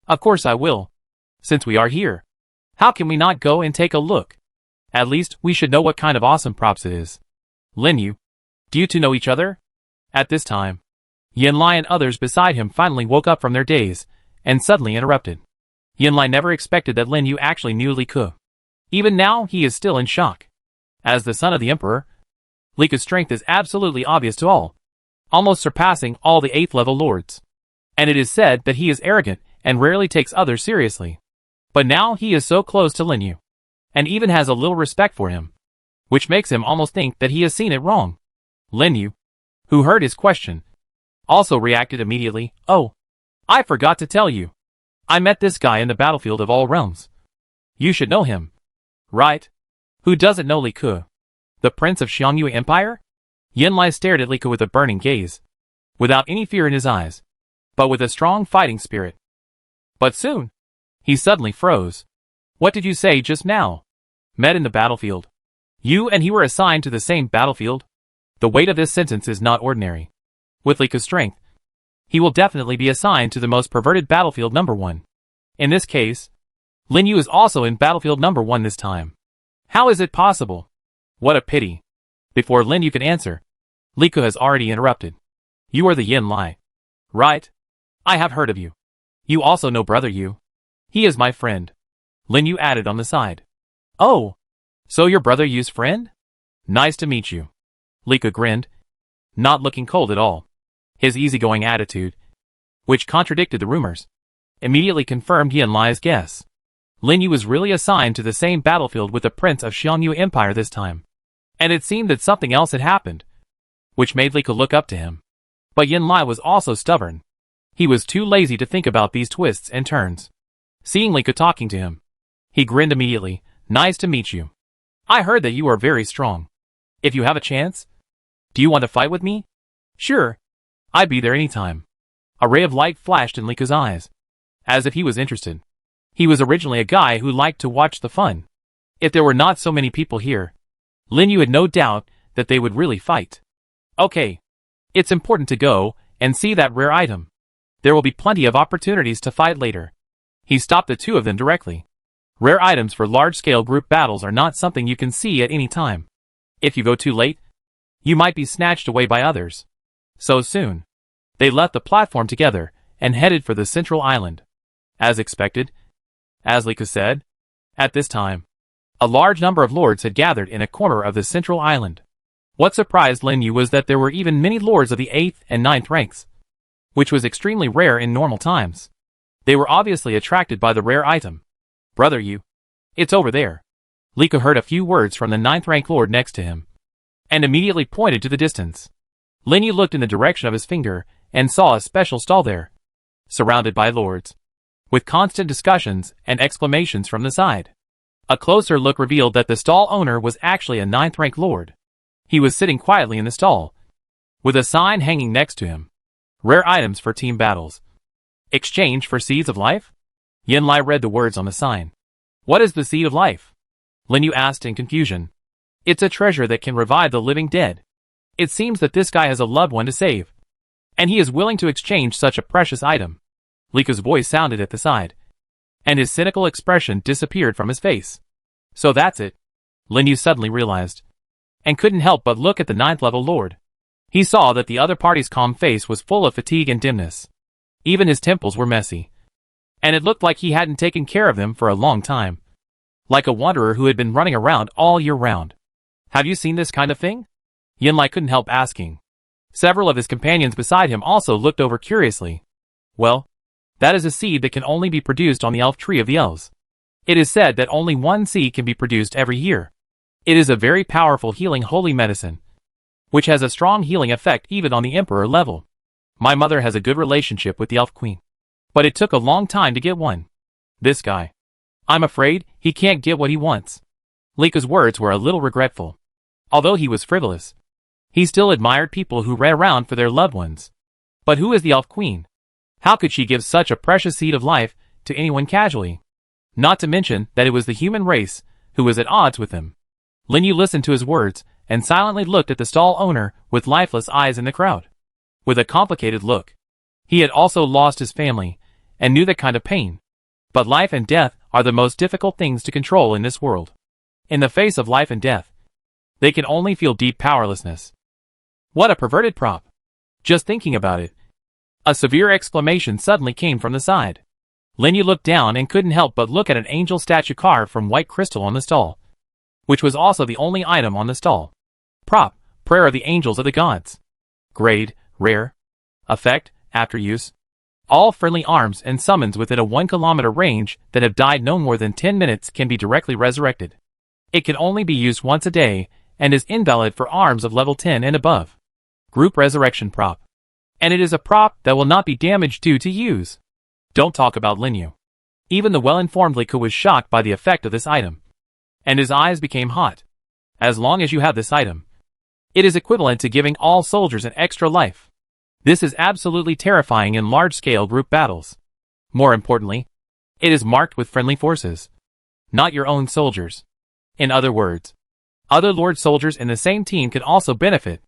Of course I will. Since we are here, how can we not go and take a look? At least we should know what kind of awesome props it is. Linyu, do you two know each other? At this time, Yanlai and others beside him finally woke up from their daze, and suddenly interrupted. Yanlai never expected that Linyu actually knew Li Ke. Even now, he is still in shock. As the son of the emperor, Li Ke's strength is absolutely obvious to all, almost surpassing all the 8th level lords. And it is said that he is arrogant and rarely takes others seriously. But now he is so close to Linyu, and even has a little respect for him, which makes him almost think that he has seen it wrong. Linyu, who heard his question, also reacted immediately. Oh, I forgot to tell you. I met this guy in the battlefield of all realms. You should know him. Right? Who doesn't know Li Ke? The prince of Xiangyue Empire? Yanlai stared at Li Ke with a burning gaze, without any fear in his eyes, but with a strong fighting spirit. But soon, he suddenly froze. What did you say just now? Met in the battlefield. You and he were assigned to the same battlefield? The weight of this sentence is not ordinary. With Li Ke's strength, he will definitely be assigned to the most perverted battlefield number 1. In this case, Linyu is also in battlefield number 1 this time. How is it possible? What a pity. Before Linyu can answer, Li Ke has already interrupted. You are the Yanlai. Right? I have heard of you. You also know Brother Yu. He is my friend. Linyu added on the side. Oh, so you're Brother Yu's friend? Nice to meet you. Li Ke grinned, not looking cold at all. His easygoing attitude, which contradicted the rumors, immediately confirmed Yanlai's guess. Linyu was really assigned to the same battlefield with the prince of Xiangyue Empire this time. And it seemed that something else had happened, which made Li Ke look up to him. But Yanlai was also stubborn. He was too lazy to think about these twists and turns. Seeing Li Ke talking to him, he grinned immediately. Nice to meet you. I heard that you are very strong. If you have a chance, do you want to fight with me? Sure. I'd be there anytime. A ray of light flashed in Li Ke's eyes, as if he was interested. He was originally a guy who liked to watch the fun. If there were not so many people here, Linyu had no doubt that they would really fight. Okay. It's important to go and see that rare item. There will be plenty of opportunities to fight later. He stopped the two of them directly. Rare items for large-scale group battles are not something you can see at any time. If you go too late, you might be snatched away by others. So soon, they left the platform together and headed for the central island. As expected, as Li Ke said, at this time, a large number of lords had gathered in a corner of the central island. What surprised Linyu was that there were even many lords of the 8th and 9th ranks, which was extremely rare in normal times. They were obviously attracted by the rare item. Brother Yu, it's over there. Li Ke heard a few words from the 9th rank lord next to him, and immediately pointed to the distance. Linyu looked in the direction of his finger and saw a special stall there, surrounded by lords, with constant discussions and exclamations from the side. A closer look revealed that the stall owner was actually a 9th rank lord. He was sitting quietly in the stall, with a sign hanging next to him. Rare items for team battles. Exchange for seeds of life? Yanlai read the words on the sign. What is the seed of life? Linyu asked in confusion. It's a treasure that can revive the living dead. It seems that this guy has a loved one to save, and he is willing to exchange such a precious item. Li Ke's voice sounded at the side, and his cynical expression disappeared from his face. So that's it, Linyu suddenly realized, and couldn't help but look at the 9th level lord. He saw that the other party's calm face was full of fatigue and dimness. Even his temples were messy, and it looked like he hadn't taken care of them for a long time, like a wanderer who had been running around all year round. Have you seen this kind of thing? Yanlai couldn't help asking. Several of his companions beside him also looked over curiously. Well, that is a seed that can only be produced on the elf tree of the elves. It is said that only one seed can be produced every year. It is a very powerful healing holy medicine, which has a strong healing effect even on the emperor level. My mother has a good relationship with the elf queen, but it took a long time to get one. This guy. I'm afraid he can't get what he wants. Lika's words were a little regretful. Although he was frivolous, he still admired people who ran around for their loved ones. But who is the elf queen? How could she give such a precious seed of life to anyone casually? Not to mention that it was the human race who was at odds with him. Lin Yu listened to his words and silently looked at the stall owner with lifeless eyes in the crowd. With a complicated look. He had also lost his family and knew that kind of pain. But life and death are the most difficult things to control in this world. In the face of life and death, they can only feel deep powerlessness. What a perverted prop. Just thinking about it. A severe exclamation suddenly came from the side. Lin Yu looked down and couldn't help but look at an angel statue carved from white crystal on the stall, which was also the only item on the stall. Prop, Prayer of the Angels of the Gods. Grade, Rare. Effect, After use. All friendly arms and summons within a 1 kilometer range that have died no more than 10 minutes can be directly resurrected. It can only be used once a day and is invalid for arms of level 10 and above. Group Resurrection Prop. And it is a prop that will not be damaged due to use. Don't talk about Lin Yu. Even the well-informed Lika was shocked by the effect of this item. And his eyes became hot. As long as you have this item, it is equivalent to giving all soldiers an extra life. This is absolutely terrifying in large-scale group battles. More importantly, it is marked with friendly forces, not your own soldiers. In other words, other Lord soldiers in the same team can also benefit.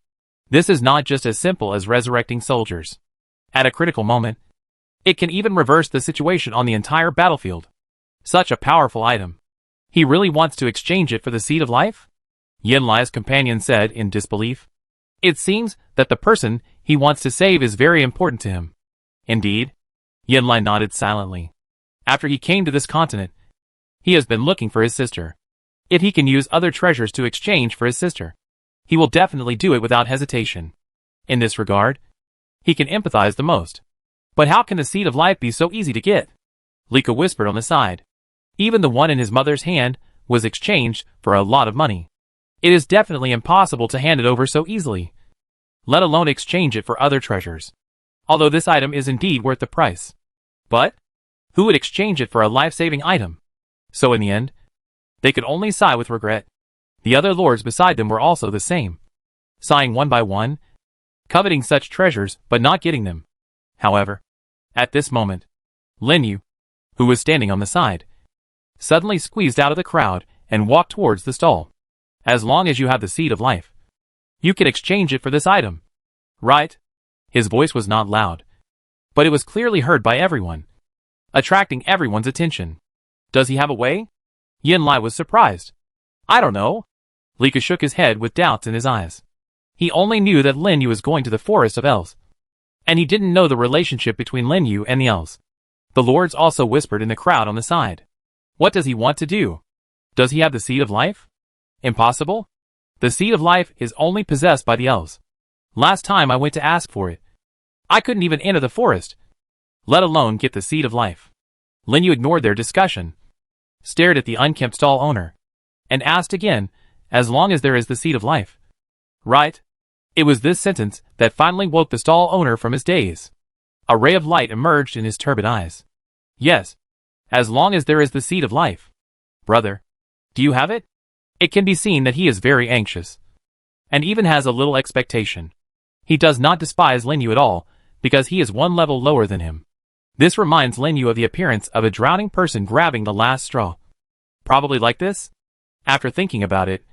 This is not just as simple as resurrecting soldiers. At a critical moment, it can even reverse the situation on the entire battlefield. Such a powerful item. He really wants to exchange it for the Seed of Life? Yin Lai's companion said in disbelief. It seems that the person he wants to save is very important to him. Indeed? Yin Lai nodded silently. After he came to this continent, he has been looking for his sister. If he can use other treasures to exchange for his sister, he will definitely do it without hesitation. In this regard, he can empathize the most. But how can the Seed of Life be so easy to get? Lika whispered on the side. Even the one in his mother's hand was exchanged for a lot of money. It is definitely impossible to hand it over so easily, let alone exchange it for other treasures. Although this item is indeed worth the price. But who would exchange it for a life-saving item? So in the end, they could only sigh with regret. The other lords beside them were also the same, sighing one by one, coveting such treasures but not getting them. However, at this moment, Lin Yu, who was standing on the side, suddenly squeezed out of the crowd and walked towards the stall. As long as you have the Seed of Life, you can exchange it for this item. Right? His voice was not loud, but it was clearly heard by everyone, attracting everyone's attention. Does he have a way? Yin Lai was surprised. I don't know. Lika shook his head with doubts in his eyes. He only knew that Lin Yu was going to the Forest of Elves, and he didn't know the relationship between Lin Yu and the elves. The lords also whispered in the crowd on the side. What does he want to do? Does he have the Seed of Life? Impossible? The Seed of Life is only possessed by the elves. Last time I went to ask for it, I couldn't even enter the forest, let alone get the Seed of Life. Lin Yu ignored their discussion, stared at the unkempt stall owner, and asked again, as long as there is the Seed of Life. Right? It was this sentence that finally woke the stall owner from his daze. A ray of light emerged in his turbid eyes. Yes. As long as there is the Seed of Life. Brother, do you have it? It can be seen that he is very anxious, and even has a little expectation. He does not despise Lin Yu at all, because he is one level lower than him. This reminds Lin Yu of the appearance of a drowning person grabbing the last straw. Probably like this? After thinking about it,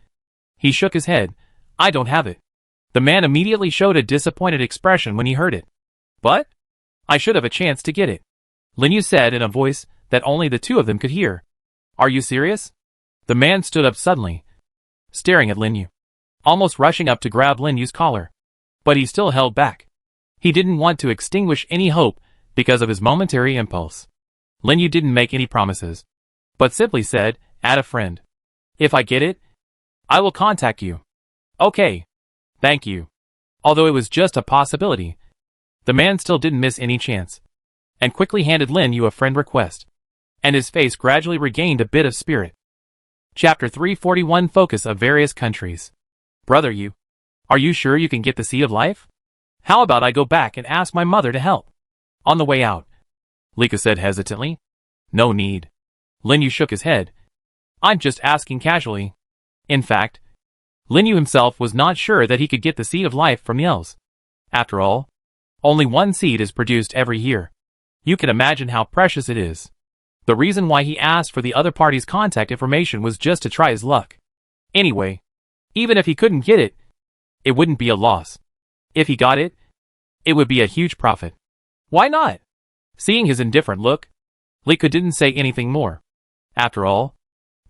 he shook his head. I don't have it. The man immediately showed a disappointed expression when he heard it. But I should have a chance to get it, Lin Yu said in a voice that only the two of them could hear. Are you serious? The man stood up suddenly, staring at Lin Yu, almost rushing up to grab Lin Yu's collar. But he still held back. He didn't want to extinguish any hope because of his momentary impulse. Lin Yu didn't make any promises, but simply said, add a friend. If I get it, I will contact you. Okay. Thank you. Although it was just a possibility, the man still didn't miss any chance, and quickly handed Lin Yu a friend request, and his face gradually regained a bit of spirit. Chapter 341 Focus of Various Countries. Brother Yu, are you sure you can get the Seed of Life? How about I go back and ask my mother to help? On the way out, Lika said hesitantly. No need. Lin Yu shook his head. I'm just asking casually. In fact, Lin Yu himself was not sure that he could get the Seed of Life from the elves. After all, only one seed is produced every year. You can imagine how precious it is. The reason why he asked for the other party's contact information was just to try his luck. Anyway, even if he couldn't get it, it wouldn't be a loss. If he got it, it would be a huge profit. Why not? Seeing his indifferent look, Lika didn't say anything more. After all,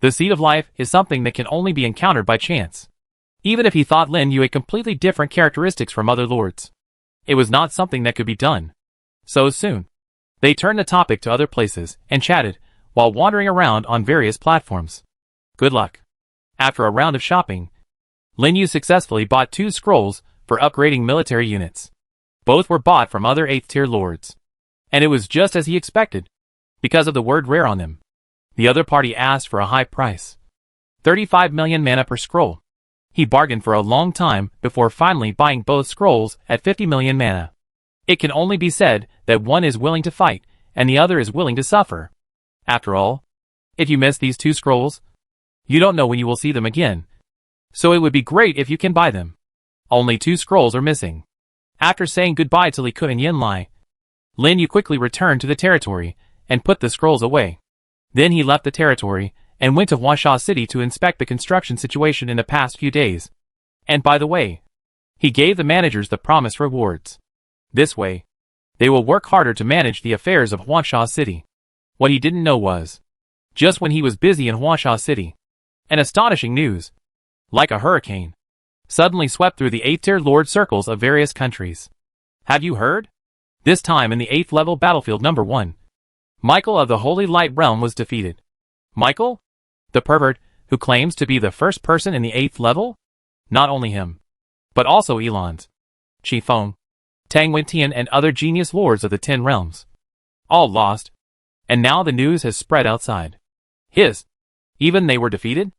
the Seed of Life is something that can only be encountered by chance. Even if he thought Lin Yu had completely different characteristics from other lords, it was not something that could be done so soon. They turned the topic to other places and chatted while wandering around on various platforms. Good luck. After a round of shopping, Lin Yu successfully bought 2 scrolls for upgrading military units. Both were bought from other 8th-tier lords. And it was just as he expected, because of the word rare on them. The other party asked for a high price. 35 million mana per scroll. He bargained for a long time before finally buying both scrolls at 50 million mana. It can only be said that one is willing to fight, and the other is willing to suffer. After all, if you miss these 2 scrolls, you don't know when you will see them again. So it would be great if you can buy them. Only 2 scrolls are missing. After saying goodbye to Li Ke and Yin Lai, Lin Yu quickly returned to the territory and put the scrolls away. Then he left the territory and went to Huasha City to inspect the construction situation in the past few days. And by the way, he gave the managers the promised rewards. This way, they will work harder to manage the affairs of Huasha City. What he didn't know was, just when he was busy in Huasha City, an astonishing news, like a hurricane, suddenly swept through the 8th-tier lord circles of various countries. Have you heard? This time in the 8th level battlefield number 1, Michael of the Holy Light Realm was defeated. Michael? The pervert, who claims to be the first person in the 8th level? Not only him, but also Elons, Qifeng, Tang Wentian and other genius lords of the 10 realms. All lost, and now the news has spread outside. Even they were defeated?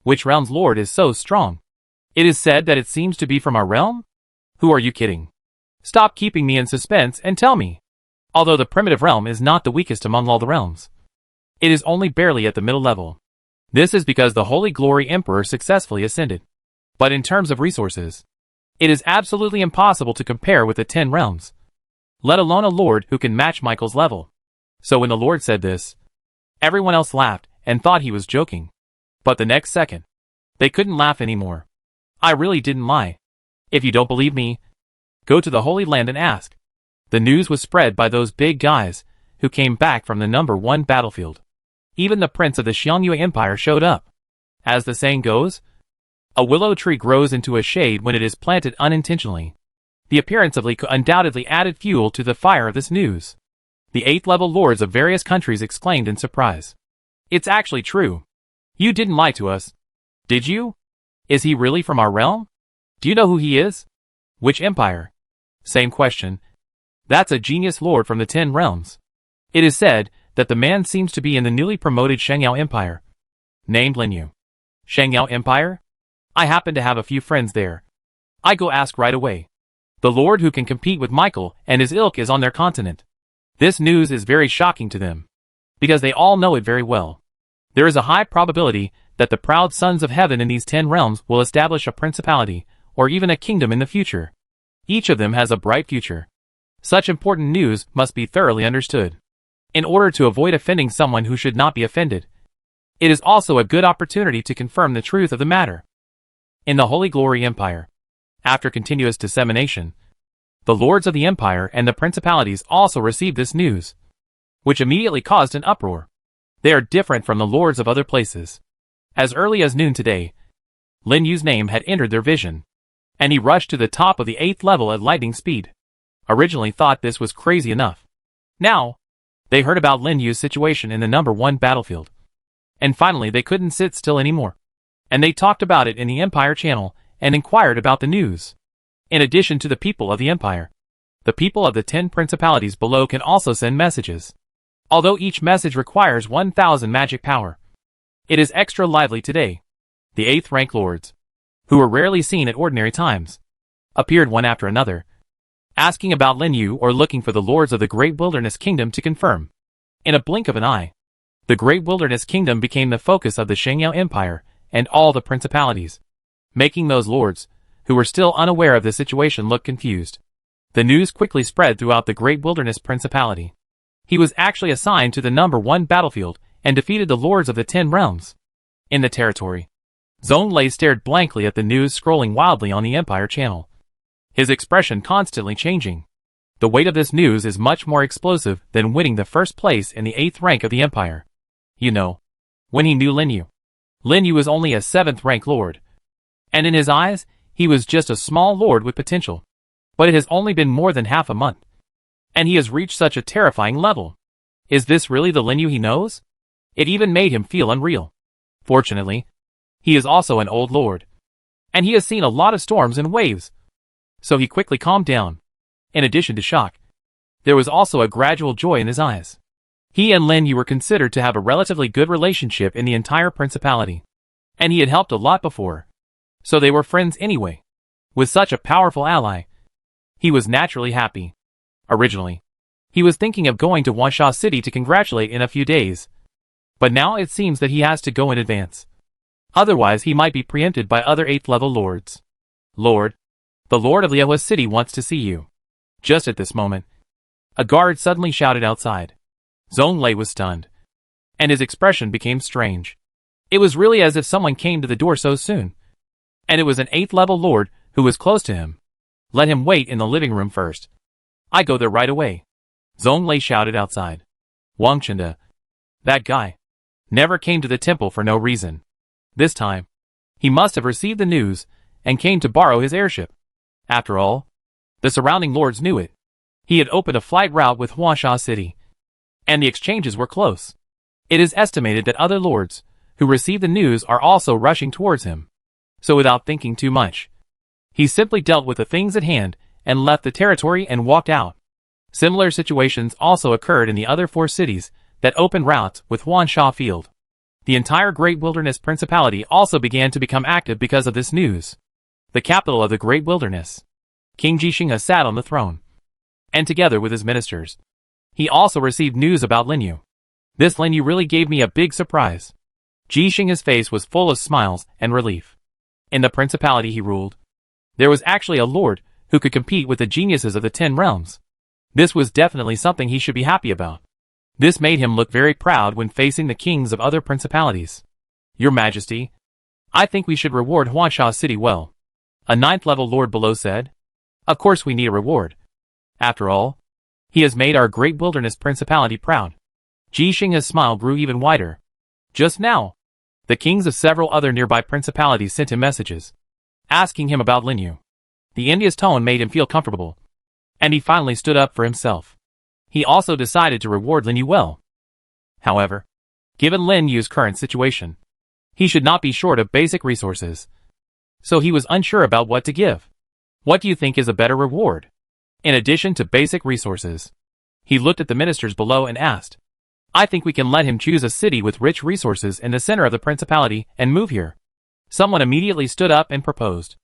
Which realm's lord is so strong? It is said that it seems to be from our realm? Who are you kidding? Stop keeping me in suspense and tell me. Although the primitive realm is not the weakest among all the realms, it is only barely at the middle level. This is because the Holy Glory Emperor successfully ascended. But in terms of resources, it is absolutely impossible to compare with the 10 realms, let alone a lord who can match Michael's level. So when the lord said this, everyone else laughed and thought he was joking. But the next second, they couldn't laugh anymore. I really didn't lie. If you don't believe me, go to the Holy Land and ask. The news was spread by those big guys who came back from the number 1 battlefield. Even the prince of the Xiangyue Empire showed up. As the saying goes, a willow tree grows into a shade when it is planted unintentionally. The appearance of Li Ke undoubtedly added fuel to the fire of this news. The 8th level lords of various countries exclaimed in surprise. It's actually true. You didn't lie to us. Did you? Is he really from our realm? Do you know who he is? Which empire? Same question. That's a genius lord from the 10 realms. It is said that the man seems to be in the newly promoted Shengyao Empire, named Lin Yu. Shengyao Empire? I happen to have a few friends there. I go ask right away. The lord who can compete with Michael and his ilk is on their continent. This news is very shocking to them, because they all know it very well. There is a high probability that the proud sons of heaven in these 10 realms will establish a principality, or even a kingdom in the future. Each of them has a bright future. Such important news must be thoroughly understood, in order to avoid offending someone who should not be offended. It is also a good opportunity to confirm the truth of the matter. In the Holy Glory Empire, after continuous dissemination, the lords of the empire and the principalities also received this news, which immediately caused an uproar. They are different from the lords of other places. As early as noon today, Lin Yu's name had entered their vision, and he rushed to the top of the 8th level at lightning speed. Originally thought this was crazy enough. Now, they heard about Lin Yu's situation in the number 1 battlefield. And finally they couldn't sit still anymore. And they talked about it in the Empire channel and inquired about the news. In addition to the people of the empire, the people of the 10 principalities below can also send messages. Although each message requires 1000 magic power, it is extra lively today. The 8th rank lords, who were rarely seen at ordinary times, appeared one after another, asking about Lin Yu or looking for the lords of the Great Wilderness Kingdom to confirm. In a blink of an eye, the Great Wilderness Kingdom became the focus of the Shengyao Empire and all the principalities, making those lords, who were still unaware of the situation, look confused. The news quickly spread throughout the Great Wilderness Principality. He was actually assigned to the number 1 battlefield and defeated the lords of the 10 realms. In the territory, Zhong Lei stared blankly at the news scrolling wildly on the Empire channel, his expression constantly changing. The weight of this news is much more explosive than winning the first place in the 8th rank of the Empire. You know, when he knew Lin Yu was only a 7th rank lord, and in his eyes, he was just a small lord with potential. But it has only been more than half a month, and he has reached such a terrifying level. Is this really the Lin Yu he knows? It even made him feel unreal. Fortunately, he is also an old lord, and he has seen a lot of storms and waves, so he quickly calmed down. In addition to shock, there was also a gradual joy in his eyes. He and Lin Yu were considered to have a relatively good relationship in the entire principality, and he had helped a lot before, so they were friends anyway. With such a powerful ally, he was naturally happy. Originally, he was thinking of going to Wansha City to congratulate in a few days, but now it seems that he has to go in advance. Otherwise he might be preempted by other 8th level lords. Lord, the Lord of Liehua City wants to see you. Just at this moment, a guard suddenly shouted outside. Zhong Lei was stunned, and his expression became strange. It was really as if someone came to the door so soon, and it was an 8th level lord who was close to him. Let him wait in the living room first. I go there right away. Zhong Lei shouted outside. Wang Chenda, that guy, never came to the temple for no reason. This time, he must have received the news and came to borrow his airship. After all, the surrounding lords knew it. He had opened a flight route with Huangsha City, and the exchanges were close. It is estimated that other lords, who received the news, are also rushing towards him. So without thinking too much, he simply dealt with the things at hand and left the territory and walked out. Similar situations also occurred in the other 4 cities that opened routes with Huangsha Field. The entire Great Wilderness Principality also began to become active because of this news. The capital of the Great Wilderness, King Jixing sat on the throne, and together with his ministers, he also received news about Lin Yu. This Lin Yu really gave me a big surprise. Jixing's face was full of smiles and relief. In the principality he ruled, there was actually a lord who could compete with the geniuses of the 10 realms. This was definitely something he should be happy about. This made him look very proud when facing the kings of other principalities. Your Majesty, I think we should reward Huangsha City well, a 9th level lord below said. Of course we need a reward. After all, he has made our Great Wilderness Principality proud. Jixing's smile grew even wider. Just now, the kings of several other nearby principalities sent him messages, asking him about Lin Yu. The India's tone made him feel comfortable, and he finally stood up for himself. He also decided to reward Lin Yu well. However, given Lin Yu's current situation, he should not be short of basic resources, so he was unsure about what to give. What do you think is a better reward? In addition to basic resources, he looked at the ministers below and asked. I think we can let him choose a city with rich resources in the center of the principality and move here. Someone immediately stood up and proposed.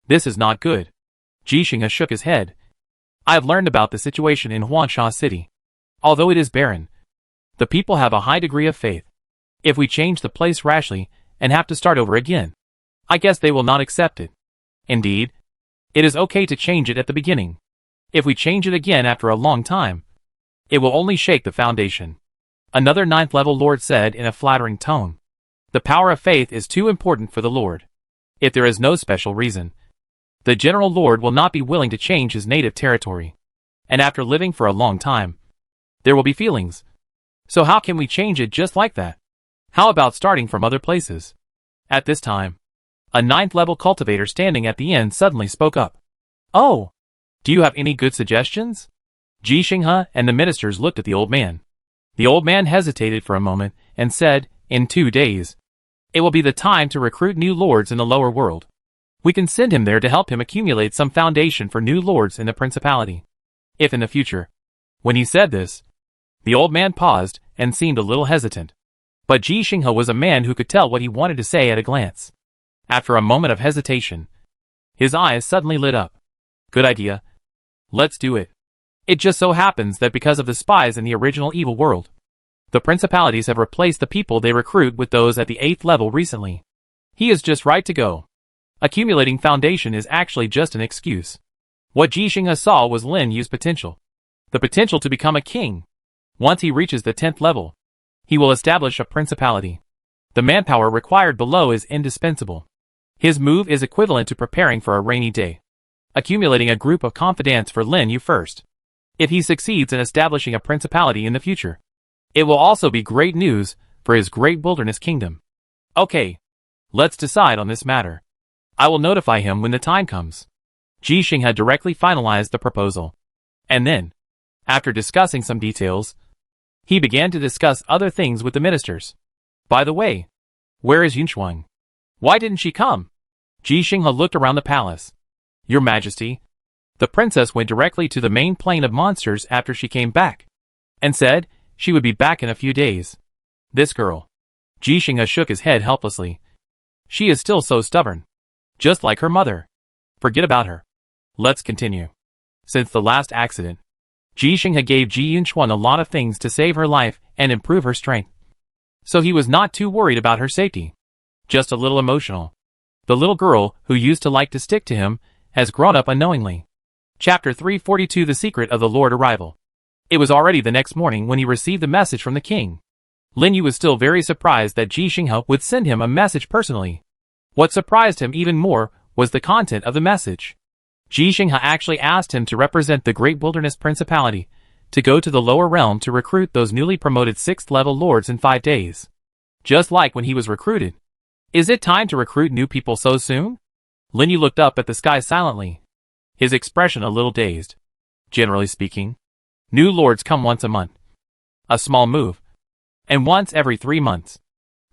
This is not good. Jixing shook his head. I have learned about the situation in Huangsha City. Although it is barren, the people have a high degree of faith. If we change the place rashly and have to start over again, I guess they will not accept it. Indeed, it is okay to change it at the beginning. If we change it again after a long time, it will only shake the foundation. Another 9th level lord said in a flattering tone. The power of faith is too important for the lord. If there is no special reason, the general lord will not be willing to change his native territory. And after living for a long time, there will be feelings. So how can we change it just like that? How about starting from other places? At this time, a 9th level cultivator standing at the end suddenly spoke up. Oh, do you have any good suggestions? Jixing and the ministers looked at the old man. The old man hesitated for a moment and said, in 2 days, it will be the time to recruit new lords in the lower world. We can send him there to help him accumulate some foundation for new lords in the principality. If in the future. When he said this, the old man paused and seemed a little hesitant. But Ji Xinghe was a man who could tell what he wanted to say at a glance. After a moment of hesitation, his eyes suddenly lit up. Good idea. Let's do it. It just so happens that because of the spies in the original evil world, the principalities have replaced the people they recruit with those at the 8th level recently. He is just right to go. Accumulating foundation is actually just an excuse. What Ji Xinghe saw was Lin Yu's potential. The potential to become a king. Once he reaches the 10th level, he will establish a principality. The manpower required below is indispensable. His move is equivalent to preparing for a rainy day. Accumulating a group of confidants for Lin Yu first. If he succeeds in establishing a principality in the future, it will also be great news for his great wilderness kingdom. Okay, let's decide on this matter. I will notify him when the time comes. Ji Xinghe directly finalized the proposal. And then, after discussing some details, he began to discuss other things with the ministers. By the way, where is Yunshuang? Why didn't she come? Ji Xinghe looked around the palace. Your Majesty, the princess went directly to the main plane of monsters after she came back, and said she would be back in a few days. This girl. Ji Xinghe shook his head helplessly. She is still so stubborn. Just like her mother. Forget about her. Let's continue. Since the last accident, Ji Xinghe gave Ji Yunchuan a lot of things to save her life and improve her strength. So he was not too worried about her safety. Just a little emotional. The little girl, who used to like to stick to him, has grown up unknowingly. Chapter 342 The Secret of the Lord Arrival. It was already the next morning when he received the message from the king. Lin Yu was still very surprised that Ji Xinghe would send him a message personally. What surprised him even more was the content of the message. Ji Xinghe actually asked him to represent the Great Wilderness Principality, to go to the lower realm to recruit those newly promoted 6th level lords in 5 days. Just like when he was recruited. Is it time to recruit new people so soon? Lin Yu looked up at the sky silently, his expression a little dazed. Generally speaking, new lords come once a month. A small move. And once every 3 months.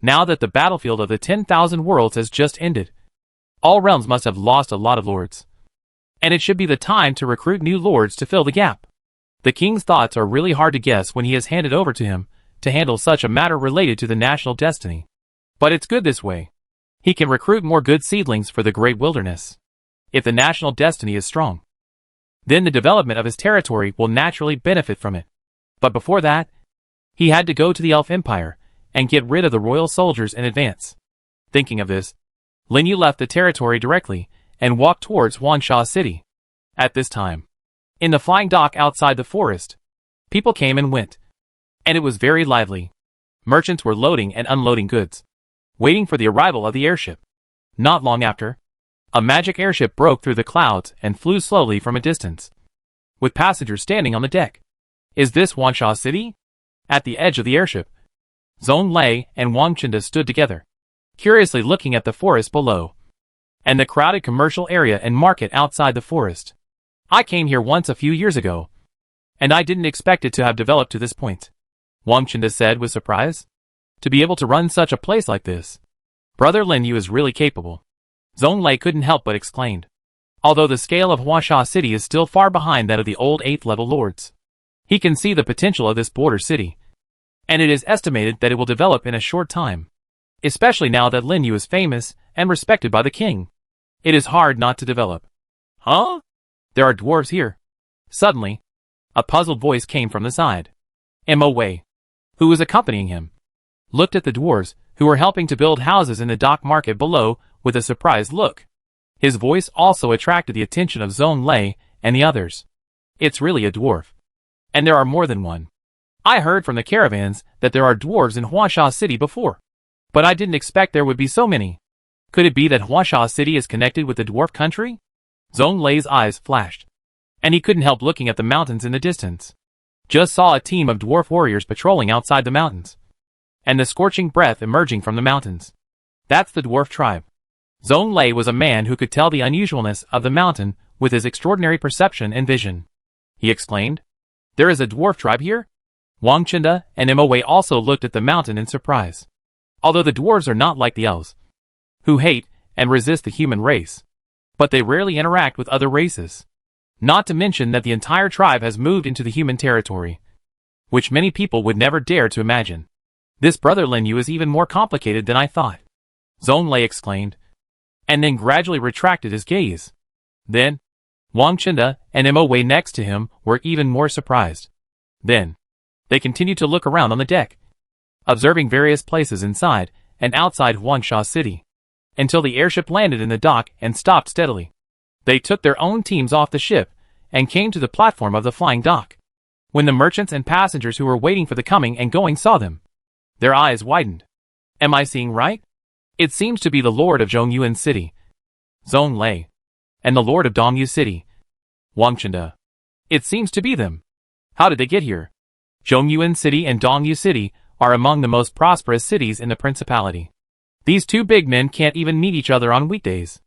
Now that the battlefield of the 10,000 worlds has just ended, all realms must have lost a lot of lords. And it should be the time to recruit new lords to fill the gap. The king's thoughts are really hard to guess when he is handed over to him to handle such a matter related to the national destiny. But it's good this way. He can recruit more good seedlings for the great wilderness. If the national destiny is strong, then the development of his territory will naturally benefit from it. But before that, he had to go to the Elf Empire and get rid of the royal soldiers in advance. Thinking of this, Lin Yu left the territory directly and walked towards Wansha City. At this time, in the flying dock outside the forest, people came and went, and it was very lively. Merchants were loading and unloading goods, waiting for the arrival of the airship. Not long after, a magic airship broke through the clouds and flew slowly from a distance, with passengers standing on the deck. Is this Wansha City? At the edge of the airship, Zhong Lei and Wang Chenda stood together, curiously looking at the forest below, and the crowded commercial area and market outside the forest. I came here once a few years ago, and I didn't expect it to have developed to this point, Wang Chenda said with surprise. To be able to run such a place like this. Brother Lin Yu is really capable. Zhong Lei couldn't help but exclaimed. Although the scale of Huasha City is still far behind that of the old 8th level lords, he can see the potential of this border city, and it is estimated that it will develop in a short time. Especially now that Lin Yu is famous and respected by the king. It is hard not to develop. Huh? There are dwarves here. Suddenly, a puzzled voice came from the side. Mo Wei, who was accompanying him, looked at the dwarves, who were helping to build houses in the dock market below, with a surprised look. His voice also attracted the attention of Zhong Lei and the others. It's really a dwarf. And there are more than one. I heard from the caravans that there are dwarves in Huasha City before, but I didn't expect there would be so many. Could it be that Huasha City is connected with the dwarf country? Zhong Lei's eyes flashed, and he couldn't help looking at the mountains in the distance. Just saw a team of dwarf warriors patrolling outside the mountains, and the scorching breath emerging from the mountains. That's the dwarf tribe. Zhong Lei was a man who could tell the unusualness of the mountain with his extraordinary perception and vision. He exclaimed, "There is a dwarf tribe here?" Wang Chenda and Mo Wei also looked at the mountain in surprise. Although the dwarves are not like the elves, who hate and resist the human race, but they rarely interact with other races. Not to mention that the entire tribe has moved into the human territory, which many people would never dare to imagine. This brother Lin Yu is even more complicated than I thought, Zhong Lei exclaimed, and then gradually retracted his gaze. Then, Wang Chinda and Mo Wei next to him were even more surprised. Then, they continued to look around on the deck, observing various places inside and outside Huangsha City, until the airship landed in the dock and stopped steadily. They took their own teams off the ship and came to the platform of the flying dock. When the merchants and passengers who were waiting for the coming and going saw them, their eyes widened. Am I seeing right? It seems to be the Lord of Zhongyuan City, Zhong Lei, and the Lord of Dongyu City, Wang Chinda. It seems to be them. How did they get here? Zhongyuan City and Dongyu City are among the most prosperous cities in the principality. These two big men can't even meet each other on weekdays.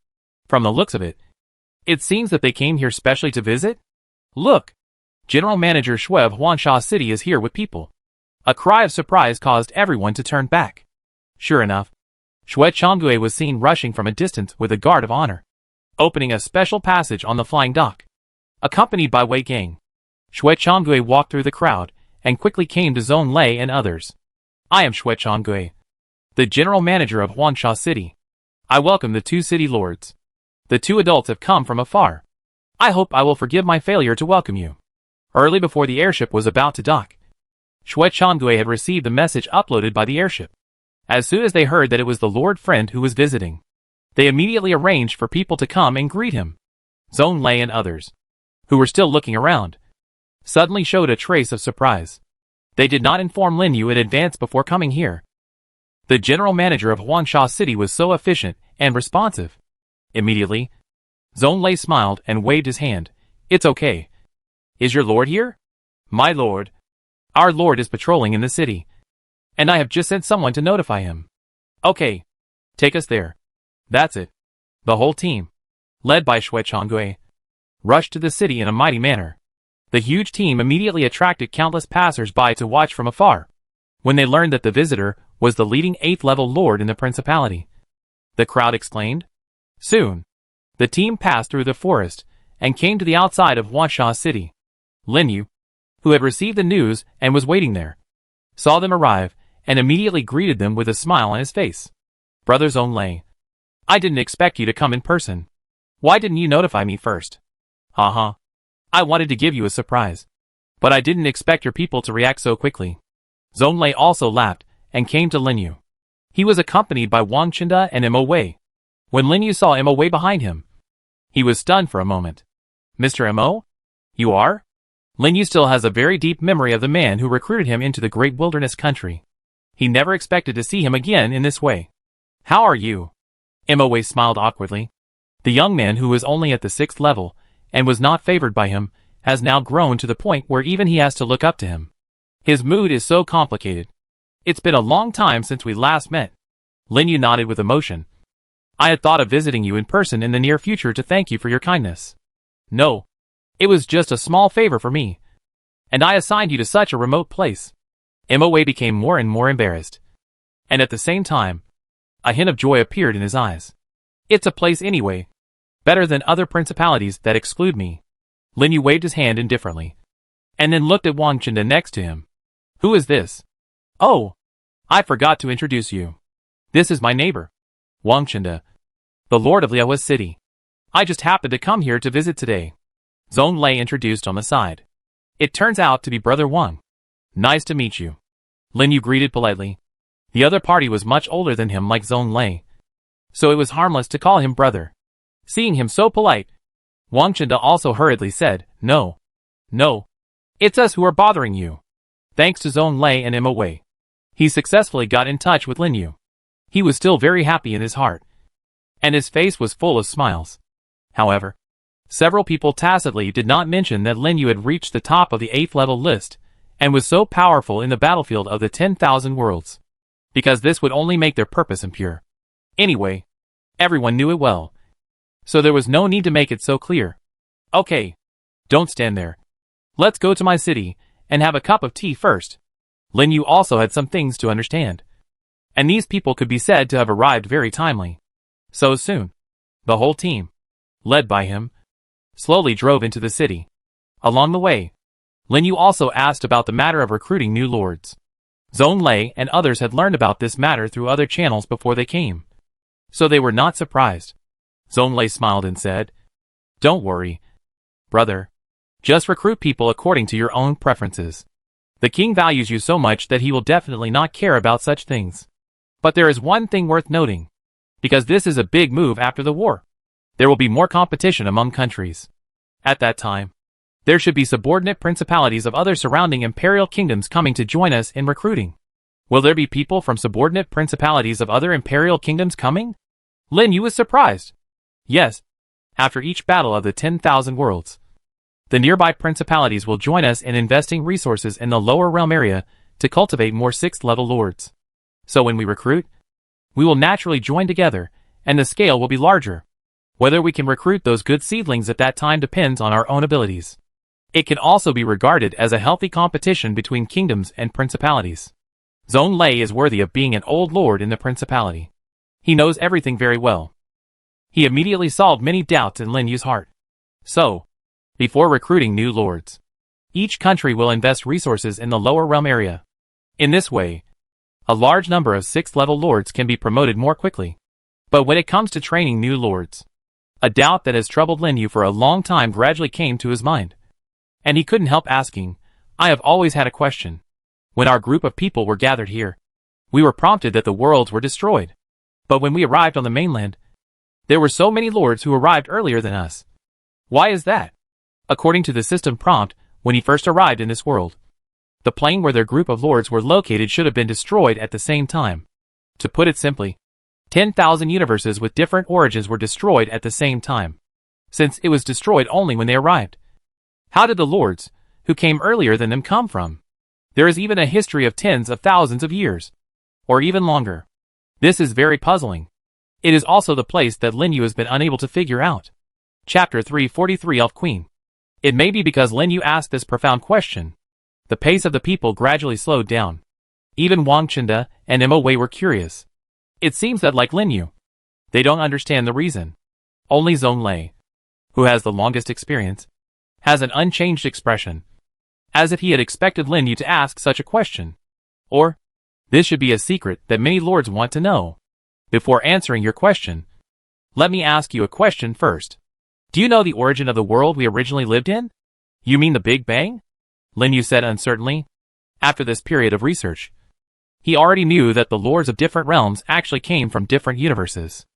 From the looks of it, it seems that they came here specially to visit? Look! General Manager Shui of Huangsha City is here with people. A cry of surprise caused everyone to turn back. Sure enough, Shui Changui was seen rushing from a distance with a guard of honor, opening a special passage on the flying dock. Accompanied by Wei Gang, Shui Changui walked through the crowd and quickly came to Zhong Lei and others. I am Shui Changui, the general manager of Huangsha City. I welcome the two city lords. The two adults have come from afar. I hope I will forgive my failure to welcome you. Early before the airship was about to dock, Shui Changui had received the message uploaded by the airship. As soon as they heard that it was the Lord Friend who was visiting, they immediately arranged for people to come and greet him. Zhong Lei and others, who were still looking around, suddenly showed a trace of surprise. They did not inform Lin Yu in advance before coming here. The general manager of Huangsha City was so efficient and responsive. Immediately, Zhong Lei smiled and waved his hand. It's okay. Is your lord here? My lord. Our lord is patrolling in the city, and I have just sent someone to notify him. Okay. Take us there. That's it. The whole team, led by Shui Changui, rushed to the city in a mighty manner. The huge team immediately attracted countless passers-by to watch from afar, when they learned that the visitor was the leading 8th-level lord in the principality. The crowd exclaimed. Soon, the team passed through the forest and came to the outside of Huangsha City. Lin Yu, who had received the news and was waiting there, saw them arrive and immediately greeted them with a smile on his face. Brother Zhong Lei, I didn't expect you to come in person. Why didn't you notify me first? Haha. I wanted to give you a surprise, but I didn't expect your people to react so quickly. Zhong Lei also laughed and came to Lin Yu. He was accompanied by Wang Chinda and Mo Wei. When Lin Yu saw Mo Wei behind him, he was stunned for a moment. Mr. Mo? You are? Lin Yu still has a very deep memory of the man who recruited him into the great wilderness country. He never expected to see him again in this way. How are you? Mo Wei smiled awkwardly. The young man who was only at the 6th level and was not favored by him has now grown to the point where even he has to look up to him. His mood is so complicated. It's been a long time since we last met. Lin Yu nodded with emotion. I had thought of visiting you in person in the near future to thank you for your kindness. No. It was just a small favor for me, and I assigned you to such a remote place. Mo Wei became more and more embarrassed, and at the same time, a hint of joy appeared in his eyes. It's a place anyway, better than other principalities that exclude me. Lin Yu waved his hand indifferently, and then looked at Wang Chinda next to him. Who is this? Oh, I forgot to introduce you. This is my neighbor, Wang Chinda, the Lord of Liaohua City. I just happened to come here to visit today. Zhong Lei introduced on the side. It turns out to be Brother Wang. Nice to meet you. Lin Yu greeted politely. The other party was much older than him like Zhong Lei, so it was harmless to call him brother. Seeing him so polite, Wang Chinda also hurriedly said, No. No. It's us who are bothering you. Thanks to Zhong Lei and Mo Wei, he successfully got in touch with Lin Yu. He was still very happy in his heart, and his face was full of smiles. However, several people tacitly did not mention that Lin Yu had reached the top of the 8th level list and was so powerful in the battlefield of the 10,000 worlds, because this would only make their purpose impure. Anyway, everyone knew it well, so there was no need to make it so clear. Okay, don't stand there. Let's go to my city and have a cup of tea first. Lin Yu also had some things to understand, and these people could be said to have arrived very timely. So soon, the whole team, led by him, slowly drove into the city. Along the way, Lin Yu also asked about the matter of recruiting new lords. Zhong Lei and others had learned about this matter through other channels before they came, so they were not surprised. Zhong Lei smiled and said, "Don't worry, brother. Just recruit people according to your own preferences. The king values you so much that he will definitely not care about such things. But there is one thing worth noting. Because this is a big move after the war, there will be more competition among countries. At that time, there should be subordinate principalities of other surrounding imperial kingdoms coming to join us in recruiting. Will there be people from subordinate principalities of other imperial kingdoms coming?" Lin Yu was surprised. Yes. After each battle of the 10,000 worlds, the nearby principalities will join us in investing resources in the lower realm area to cultivate more 6th level lords. So when we recruit, we will naturally join together, and the scale will be larger. Whether we can recruit those good seedlings at that time depends on our own abilities. It can also be regarded as a healthy competition between kingdoms and principalities. Zhong Lei is worthy of being an old lord in the principality. He knows everything very well. He immediately solved many doubts in Lin Yu's heart. So, before recruiting new lords, each country will invest resources in the lower realm area. In this way, a large number of 6th level lords can be promoted more quickly. But when it comes to training new lords, a doubt that has troubled Lin Yu for a long time gradually came to his mind. And he couldn't help asking, "I have always had a question. When our group of people were gathered here, we were prompted that the worlds were destroyed. But when we arrived on the mainland, there were so many lords who arrived earlier than us. Why is that?" According to the system prompt, when he first arrived in this world, the plane where their group of lords were located should have been destroyed at the same time. To put it simply, 10,000 universes with different origins were destroyed at the same time, since it was destroyed only when they arrived. How did the lords, who came earlier than them, come from? There is even a history of tens of thousands of years, or even longer. This is very puzzling. It is also the place that Lin Yu has been unable to figure out. Chapter 343 Elf Queen. It may be because Lin Yu asked this profound question, the pace of the people gradually slowed down. Even Wang Chinda and Mo Wei were curious. It seems that, like Lin Yu, they don't understand the reason. Only Zhong Lei, who has the longest experience, has an unchanged expression, as if he had expected Lin Yu to ask such a question. Or, this should be a secret that many lords want to know. Before answering your question, let me ask you a question first. Do you know the origin of the world we originally lived in? You mean the Big Bang? Lin Yu said uncertainly. After this period of research, he already knew that the lords of different realms actually came from different universes.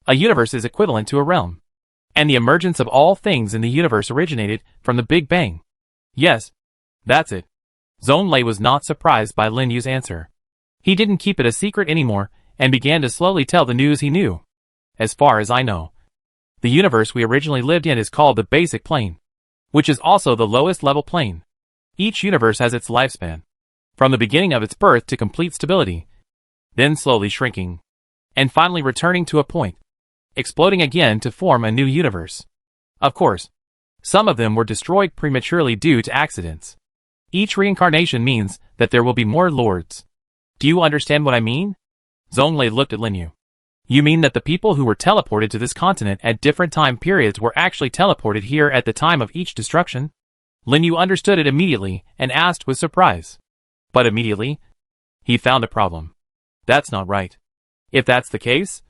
A universe is equivalent to a realm, and the emergence of all things in the universe originated from the Big Bang. Yes, that's it. Zhong Lei was not surprised by Lin Yu's answer. He didn't keep it a secret anymore and began to slowly tell the news he knew. As far as I know, the universe we originally lived in is called the basic plane, which is also the lowest level plane. Each universe has its lifespan, from the beginning of its birth to complete stability, then slowly shrinking, and finally returning to a point, exploding again to form a new universe. Of course, some of them were destroyed prematurely due to accidents. Each reincarnation means that there will be more lords. Do you understand what I mean? Zhong Lei looked at Lin Yu. You mean that the people who were teleported to this continent at different time periods were actually teleported here at the time of each destruction? Lin Yu understood it immediately and asked with surprise. But immediately, he found a problem. That's not right. If that's the case,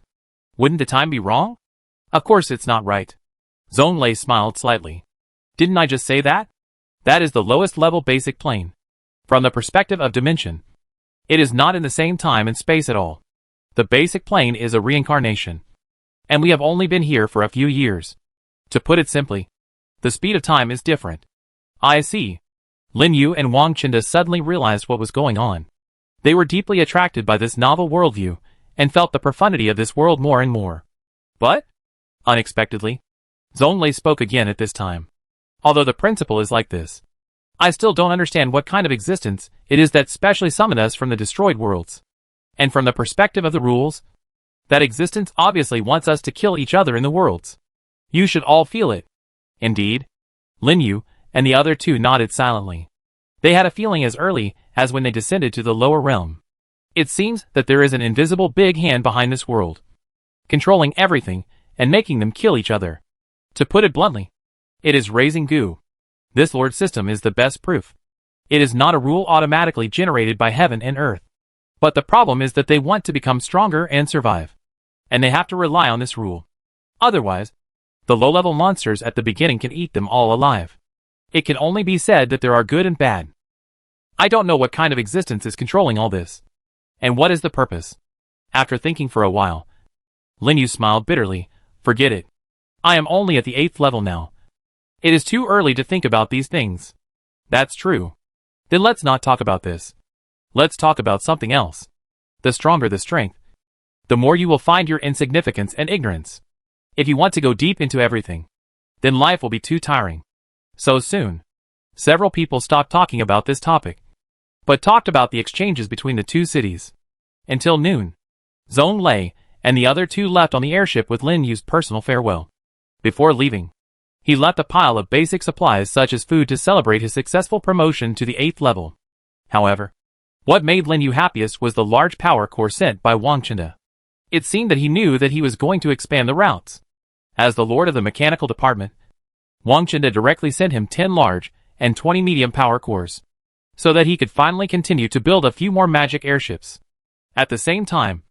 wouldn't the time be wrong? Of course it's not right. Zhong Lei smiled slightly. Didn't I just say that? That is the lowest level basic plane. From the perspective of dimension, it is not in the same time and space at all. The basic plane is a reincarnation, and we have only been here for a few years. To put it simply, the speed of time is different. I see. Lin Yu and Wang Chinda suddenly realized what was going on. They were deeply attracted by this novel worldview, and felt the profundity of this world more and more. But, unexpectedly, Zhong Lei spoke again at this time. Although the principle is like this, I still don't understand what kind of existence it is that specially summoned us from the destroyed worlds. And from the perspective of the rules, that existence obviously wants us to kill each other in the worlds. You should all feel it. Indeed. Lin Yu and the other two nodded silently. They had a feeling as early as when they descended to the lower realm. It seems that there is an invisible big hand behind this world, controlling everything and making them kill each other. To put it bluntly, it is raising goo. This Lord system is the best proof. It is not a rule automatically generated by heaven and earth. But the problem is that they want to become stronger and survive. And they have to rely on this rule. Otherwise, the low-level monsters at the beginning can eat them all alive. It can only be said that there are good and bad. I don't know what kind of existence is controlling all this. And what is the purpose? After thinking for a while, Lin Yu smiled bitterly. Forget it. I am only at the 8th level now. It is too early to think about these things. That's true. Then let's not talk about this. Let's talk about something else. The stronger the strength, the more you will find your insignificance and ignorance. If you want to go deep into everything, then life will be too tiring. So soon. Several people stopped talking about this topic, but talked about the exchanges between the two cities. Until noon, Zhong Lei and the other two left on the airship with Lin Yu's personal farewell. Before leaving, he left a pile of basic supplies such as food to celebrate his successful promotion to the 8th level. However, what made Lin Yu happiest was the large power core sent by Wang Chenda. It seemed that he knew that he was going to expand the routes. As the lord of the mechanical department, Wang Chenda directly sent him 10 large and 20 medium power cores, so that he could finally continue to build a few more magic airships. At the same time,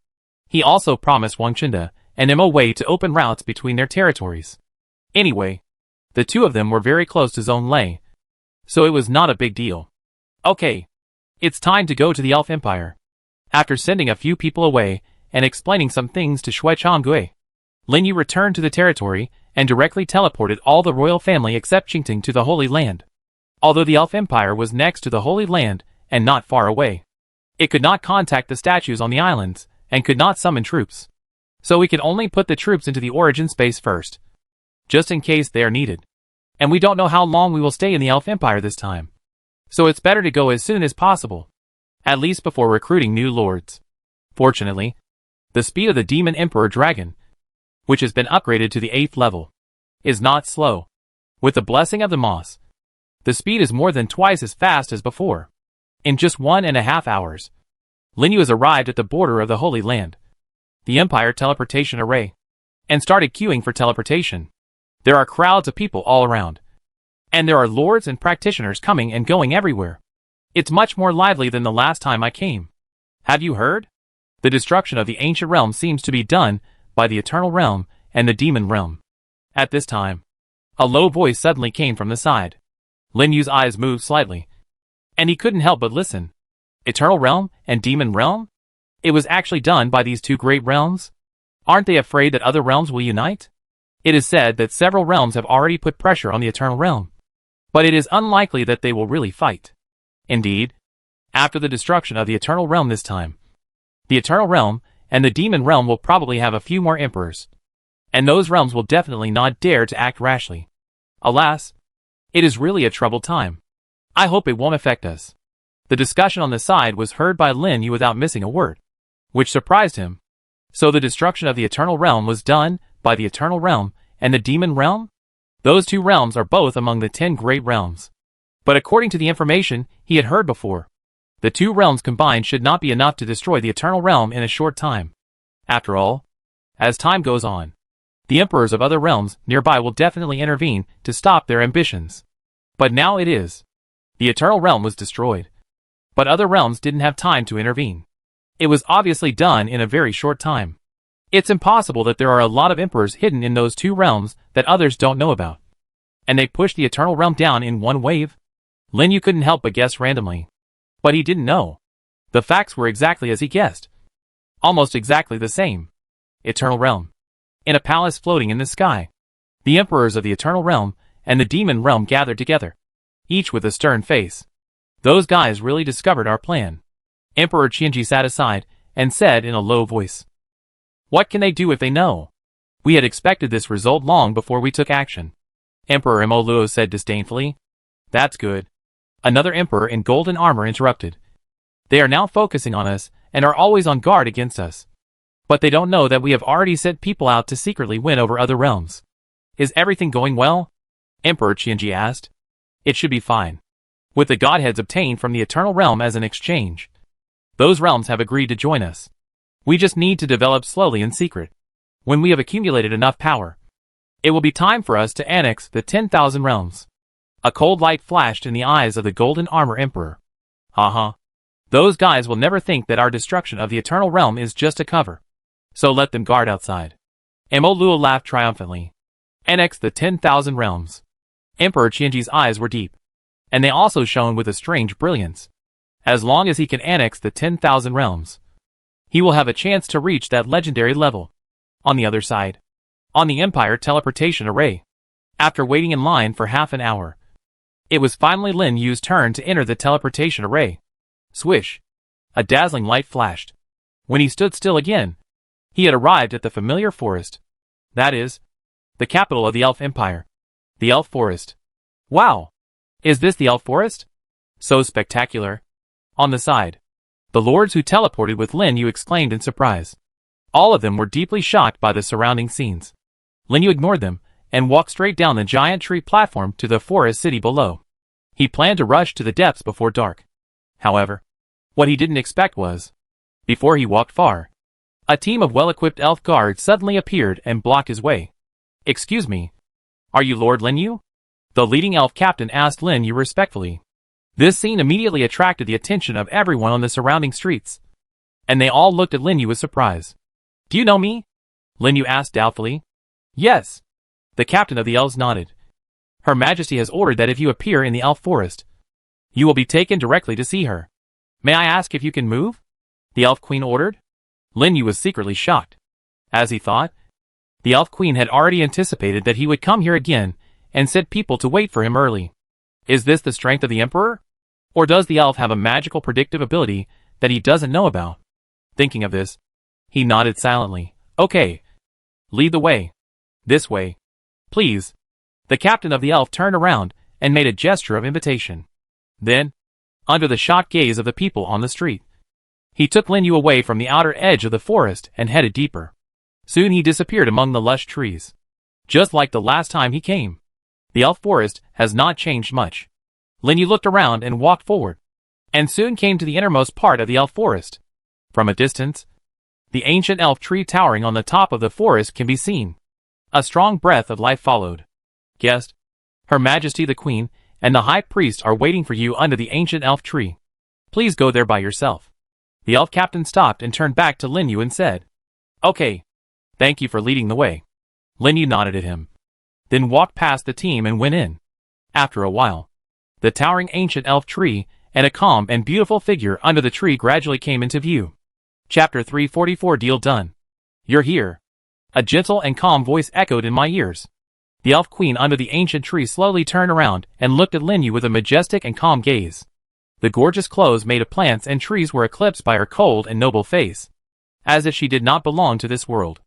he also promised Wang Chenda and him a way to open routes between their territories. Anyway, the two of them were very close to Zhong Lei, so it was not a big deal. Okay, it's time to go to the Elf Empire. After sending a few people away and explaining some things to Shui Chonggui, Lin Yu returned to the territory and directly teleported all the royal family except Qingting to the Holy Land. Although the Elf Empire was next to the Holy Land and not far away, it could not contact the statues on the islands and could not summon troops. So we could only put the troops into the origin space first, just in case they are needed. And we don't know how long we will stay in the Elf Empire this time. So it's better to go as soon as possible, at least before recruiting new lords. Fortunately, the speed of the Demon Emperor Dragon, which has been upgraded to the 8th level, is not slow. With the blessing of the Moss, the speed is more than twice as fast as before. In just 1.5 hours, Lin Yu has arrived at the border of the Holy Land, the Empire teleportation array, and started queuing for teleportation. There are crowds of people all around, and there are lords and practitioners coming and going everywhere. It's much more lively than the last time I came. Have you heard? The destruction of the ancient realm seems to be done by the Eternal Realm and the Demon Realm. At this time, a low voice suddenly came from the side. Lin Yu's eyes moved slightly, and he couldn't help but listen. Eternal Realm and Demon Realm? It was actually done by these two great realms? Aren't they afraid that other realms will unite? It is said that several realms have already put pressure on the Eternal Realm, but it is unlikely that they will really fight. Indeed, after the destruction of the Eternal Realm this time, the Eternal Realm and the Demon Realm will probably have a few more emperors, and those realms will definitely not dare to act rashly. Alas, it is really a troubled time. I hope it won't affect us. The discussion on the side was heard by Lin Yu without missing a word, which surprised him. So the destruction of the Eternal Realm was done by the Eternal Realm and the Demon Realm? Those two realms are both among the 10 great realms. But according to the information he had heard before, the two realms combined should not be enough to destroy the Eternal Realm in a short time. After all, as time goes on, the emperors of other realms nearby will definitely intervene to stop their ambitions. But now it is. The Eternal Realm was destroyed, but other realms didn't have time to intervene. It was obviously done in a very short time. It's impossible that there are a lot of emperors hidden in those two realms that others don't know about. And they pushed the Eternal Realm down in one wave? Lin Yu couldn't help but guess randomly. But he didn't know. The facts were exactly as he guessed. Almost exactly the same. Eternal Realm. In a palace floating in the sky, the emperors of the Eternal Realm and the Demon Realm gathered together, each with a stern face. Those guys really discovered our plan. Emperor Qianji sat aside and said in a low voice, "What can they do if they know? We had expected this result long before we took action." Emperor Mo Luo said disdainfully, "That's good." Another emperor in golden armor interrupted. "They are now focusing on us and are always on guard against us. But they don't know that we have already sent people out to secretly win over other realms. Is everything going well?" Emperor Qianji asked. "It should be fine. With the godheads obtained from the Eternal Realm as an exchange, those realms have agreed to join us. We just need to develop slowly in secret. When we have accumulated enough power, It will be time for us to annex the 10,000 realms. A cold light flashed in the eyes of the golden armor emperor. Haha. Those guys will never think that our destruction of the eternal realm is just a cover. So let them guard outside. Emolua laughed triumphantly. Annex the 10,000 realms. Emperor Qianji's eyes were deep. And they also shone with a strange brilliance. As long as he can annex the 10,000 realms, he will have a chance to reach that legendary level. On the other side, on the Empire teleportation array, after waiting in line for half an hour, it was finally Lin Yu's turn to enter the teleportation array. Swish! A dazzling light flashed. When he stood still again, he had arrived at the familiar forest. That is, the capital of the Elf Empire. The Elf Forest. Wow! Is this the Elf Forest? So spectacular. On the side, the lords who teleported with Lin Yu exclaimed in surprise. All of them were deeply shocked by the surrounding scenes. Lin Yu ignored them and walked straight down the giant tree platform to the forest city below. He planned to rush to the depths before dark. However, what he didn't expect was, before he walked far, a team of well-equipped elf guards suddenly appeared and blocked his way. Excuse me, are you Lord Lin Yu? The leading elf captain asked Lin Yu respectfully. This scene immediately attracted the attention of everyone on the surrounding streets, and they all looked at Lin Yu with surprise. Do you know me? Lin Yu asked doubtfully. Yes. The captain of the elves nodded. Her Majesty has ordered that if you appear in the elf forest, you will be taken directly to see her. May I ask if you can move? The elf queen ordered. Lin Yu was secretly shocked. As he thought, the elf queen had already anticipated that he would come here again and sent people to wait for him early. Is this the strength of the emperor? Or does the elf have a magical predictive ability that he doesn't know about? Thinking of this, he nodded silently. Okay. Lead the way. This way. Please. The captain of the elf turned around and made a gesture of invitation. Then, under the shocked gaze of the people on the street, he took Lin Yu away from the outer edge of the forest and headed deeper. Soon he disappeared among the lush trees. Just like the last time he came. The elf forest has not changed much. Lin Yu looked around and walked forward, and soon came to the innermost part of the elf forest. From a distance, the ancient elf tree towering on the top of the forest can be seen. A strong breath of life followed. Guest, Her Majesty the Queen and the High Priest are waiting for you under the ancient elf tree. Please go there by yourself. The elf captain stopped and turned back to Lin Yu and said, Okay. Thank you for leading the way. Lin Yu nodded at him, then walked past the team and went in. After a while, the towering ancient elf tree and a calm and beautiful figure under the tree gradually came into view. Chapter 344 Deal done. You're here. A gentle and calm voice echoed in my ears. The elf queen under the ancient tree slowly turned around and looked at Lin Yu with a majestic and calm gaze. The gorgeous clothes made of plants and trees were eclipsed by her cold and noble face, as if she did not belong to this world.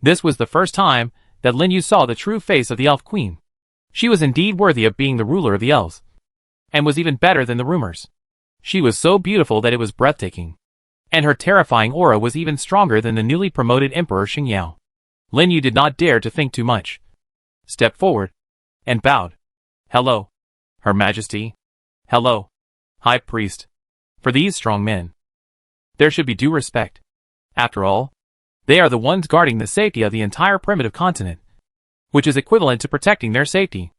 This was the first time that Lin Yu saw the true face of the elf queen. She was indeed worthy of being the ruler of the elves, and was even better than the rumors. She was so beautiful that it was breathtaking, and her terrifying aura was even stronger than the newly promoted Emperor Xingyao. Lin Yu did not dare to think too much. Stepped forward and bowed. Hello, Her Majesty. Hello, High Priest. For these strong men, there should be due respect. After all, they are the ones guarding the safety of the entire primitive continent, which is equivalent to protecting their safety.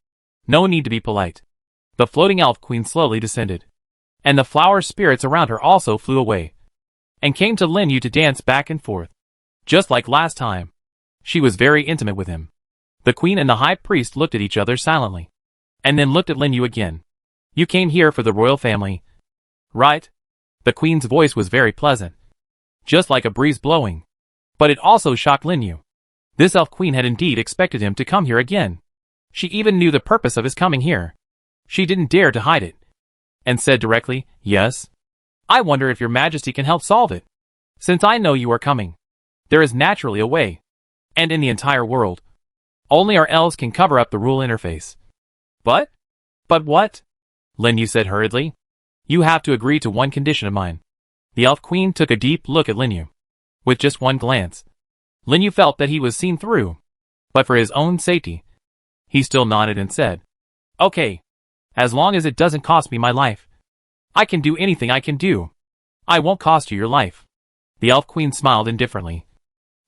No need to be polite. The floating elf queen slowly descended, and the flower spirits around her also flew away, and came to Lin Yu to dance back and forth. Just like last time, she was very intimate with him. The queen and the high priest looked at each other silently, and then looked at Lin Yu again. You came here for the royal family, right? The queen's voice was very pleasant, just like a breeze blowing. But it also shocked Lin Yu. This elf queen had indeed expected him to come here again. She even knew the purpose of his coming here. She didn't dare to hide it, and said directly, Yes. I wonder if your majesty can help solve it. Since I know you are coming, there is naturally a way. And in the entire world, only our elves can cover up the rule interface. But what? Lin Yu said hurriedly. You have to agree to one condition of mine. The elf queen took a deep look at Lin Yu. With just one glance, Lin Yu felt that he was seen through. But for his own safety, he still nodded and said, Okay. As long as it doesn't cost me my life, I can do anything I can do. I won't cost you your life. The elf queen smiled indifferently,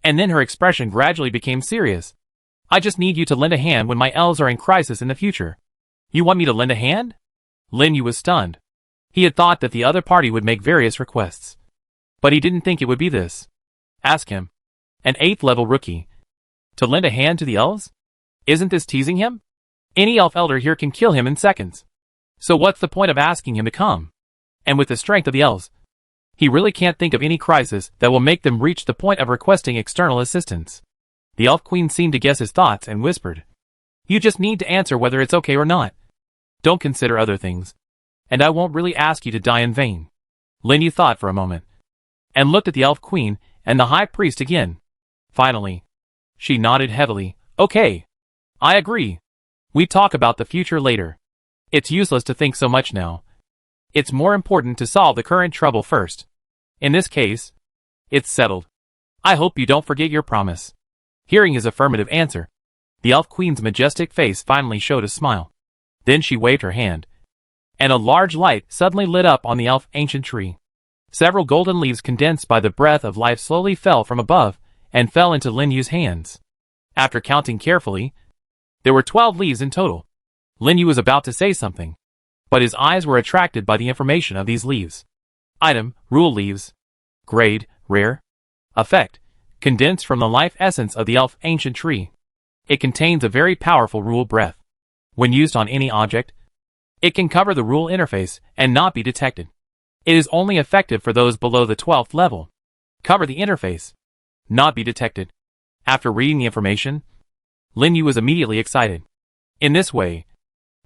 and then her expression gradually became serious. I just need you to lend a hand when my elves are in crisis in the future. You want me to lend a hand? Lin Yu was stunned. He had thought that the other party would make various requests. But he didn't think it would be this. Ask him. An 8th level rookie. To lend a hand to the elves? Isn't this teasing him? Any elf elder here can kill him in seconds. So what's the point of asking him to come? And with the strength of the elves, he really can't think of any crisis that will make them reach the point of requesting external assistance. The elf queen seemed to guess his thoughts and whispered. You just need to answer whether it's okay or not. Don't consider other things. And I won't really ask you to die in vain. Lin Yu thought for a moment, and looked at the elf queen and the high priest again. Finally, she nodded heavily. Okay. I agree. We talk about the future later. It's useless to think so much now. It's more important to solve the current trouble first. In this case, it's settled. I hope you don't forget your promise. Hearing his affirmative answer, the elf queen's majestic face finally showed a smile. Then she waved her hand, and a large light suddenly lit up on the elf ancient tree. Several golden leaves condensed by the breath of life slowly fell from above and fell into Lin Yu's hands. After counting carefully, there were 12 leaves in total. Lin Yu was about to say something, but his eyes were attracted by the information of these leaves. Item, rule leaves. Grade, rare. Effect, condensed from the life essence of the elf ancient tree. It contains a very powerful rule breath. When used on any object, it can cover the rule interface and not be detected. It is only effective for those below the 12th level. Cover the interface. Not be detected. After reading the information, Lin Yu was immediately excited. In this way,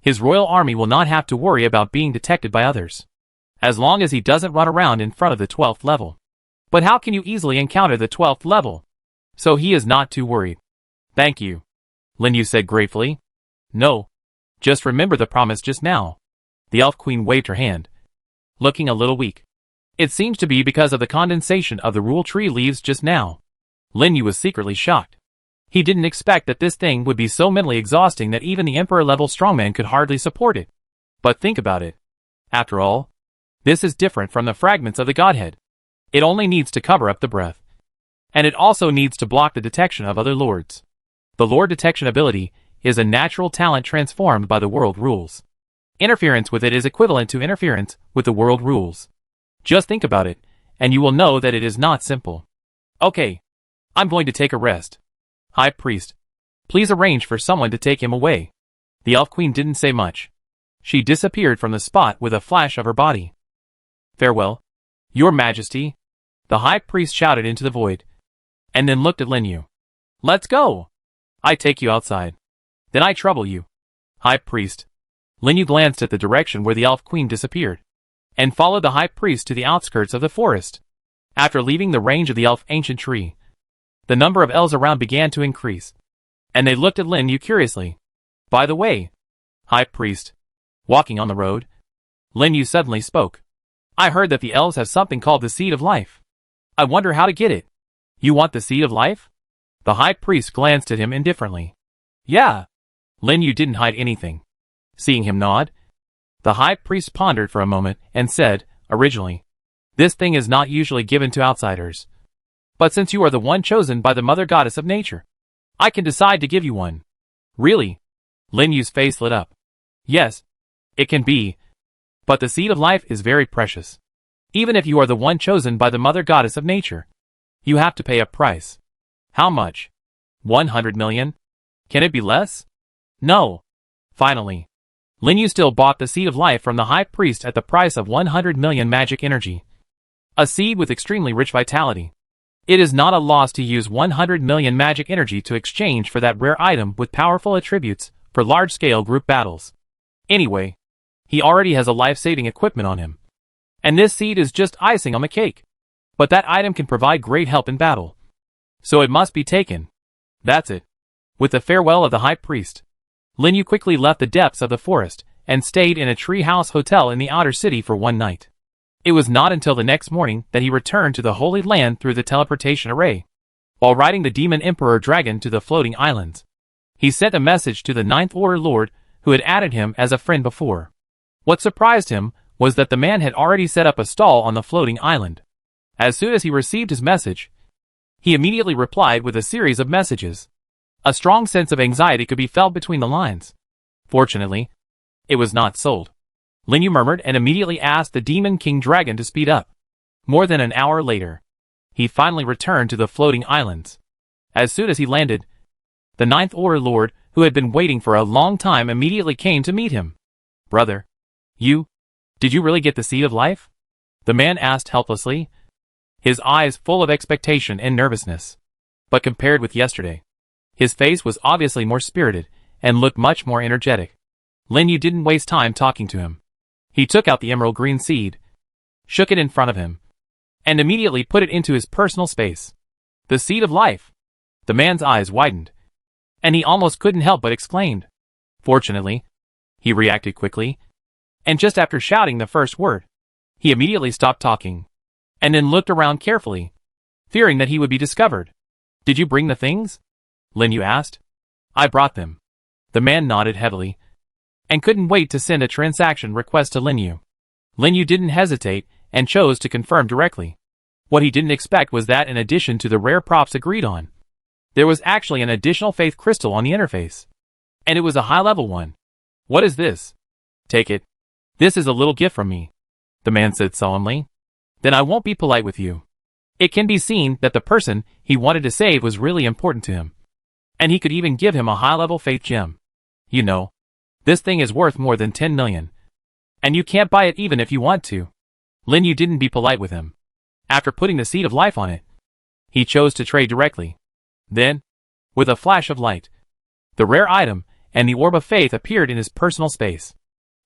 his royal army will not have to worry about being detected by others, as long as he doesn't run around in front of the 12th level. But how can you easily encounter the 12th level? So he is not too worried. Thank you, Lin Yu said gratefully. No. Just remember the promise just now. The elf queen waved her hand, looking a little weak. It seems to be because of the condensation of the rule tree leaves just now. Lin Yu was secretly shocked. He didn't expect that this thing would be so mentally exhausting that even the emperor-level strongman could hardly support it. But think about it. After all, this is different from the fragments of the godhead. It only needs to cover up the breath. And it also needs to block the detection of other lords. The lord detection ability is a natural talent transformed by the world rules. Interference with it is equivalent to interference with the world rules. Just think about it, and you will know that it is not simple. Okay. I'm going to take a rest. High priest, please arrange for someone to take him away. The elf queen didn't say much. She disappeared from the spot with a flash of her body. Farewell, your majesty, the high priest shouted into the void, and then looked at Lin Yu. Let's go. I take you outside. Then I trouble you. High priest. Lin Yu glanced at the direction where the elf queen disappeared, and followed the high priest to the outskirts of the forest. After leaving the range of the elf ancient tree, the number of elves around began to increase, and they looked at Lin Yu curiously. By the way, high priest, walking on the road, Lin Yu suddenly spoke. I heard that the elves have something called the Seed of Life. I wonder how to get it. You want the Seed of Life? The high priest glanced at him indifferently. Yeah. Lin Yu didn't hide anything. Seeing him nod, the high priest pondered for a moment and said, originally, this thing is not usually given to outsiders. But since you are the one chosen by the mother goddess of nature, I can decide to give you one. Really? Lin Yu's face lit up. Yes, it can be. But the Seed of Life is very precious. Even if you are the one chosen by the mother goddess of nature, you have to pay a price. How much? 100 million? Can it be less? No. Finally, Lin Yu still bought the Seed of Life from the high priest at the price of 100 million magic energy. A seed with extremely rich vitality. It is not a loss to use 100 million magic energy to exchange for that rare item with powerful attributes for large-scale group battles. Anyway, he already has a life-saving equipment on him. And this seed is just icing on the cake. But that item can provide great help in battle. So it must be taken. That's it. With the farewell of the high priest, Lin Yu quickly left the depths of the forest and stayed in a treehouse hotel in the outer city for one night. It was not until the next morning that he returned to the Holy Land through the teleportation array. While riding the Demon Emperor Dragon to the floating islands, he sent a message to the Ninth Order Lord who had added him as a friend before. What surprised him was that the man had already set up a stall on the floating island. As soon as he received his message, he immediately replied with a series of messages. A strong sense of anxiety could be felt between the lines. Fortunately, it was not sold. Lin Yu murmured and immediately asked the Demon King Dragon to speed up. More than an hour later, he finally returned to the floating islands. As soon as he landed, the Ninth Order Lord, who had been waiting for a long time, immediately came to meet him. Brother, did you really get the Seed of Life? The man asked helplessly, his eyes full of expectation and nervousness. But compared with yesterday, his face was obviously more spirited and looked much more energetic. Lin Yu didn't waste time talking to him. He took out the emerald green seed, shook it in front of him, and immediately put it into his personal space. The Seed of Life! The man's eyes widened, and he almost couldn't help but exclaimed. Fortunately, he reacted quickly, and just after shouting the first word, he immediately stopped talking, and then looked around carefully, fearing that he would be discovered. Did you bring the things? Lin Yu asked. I brought them. The man nodded heavily, and couldn't wait to send a transaction request to Lin Yu. Lin Yu didn't hesitate and chose to confirm directly. What he didn't expect was that in addition to the rare props agreed on, there was actually an additional faith crystal on the interface. And it was a high-level one. What is this? Take it. This is a little gift from me, the man said solemnly. Then I won't be polite with you. It can be seen that the person he wanted to save was really important to him. And he could even give him a high-level faith gem. You know, this thing is worth more than 10 million. And you can't buy it even if you want to. Lin Yu didn't be polite with him. After putting the Seed of Life on it, he chose to trade directly. Then, with a flash of light, the rare item and the Orb of Faith appeared in his personal space,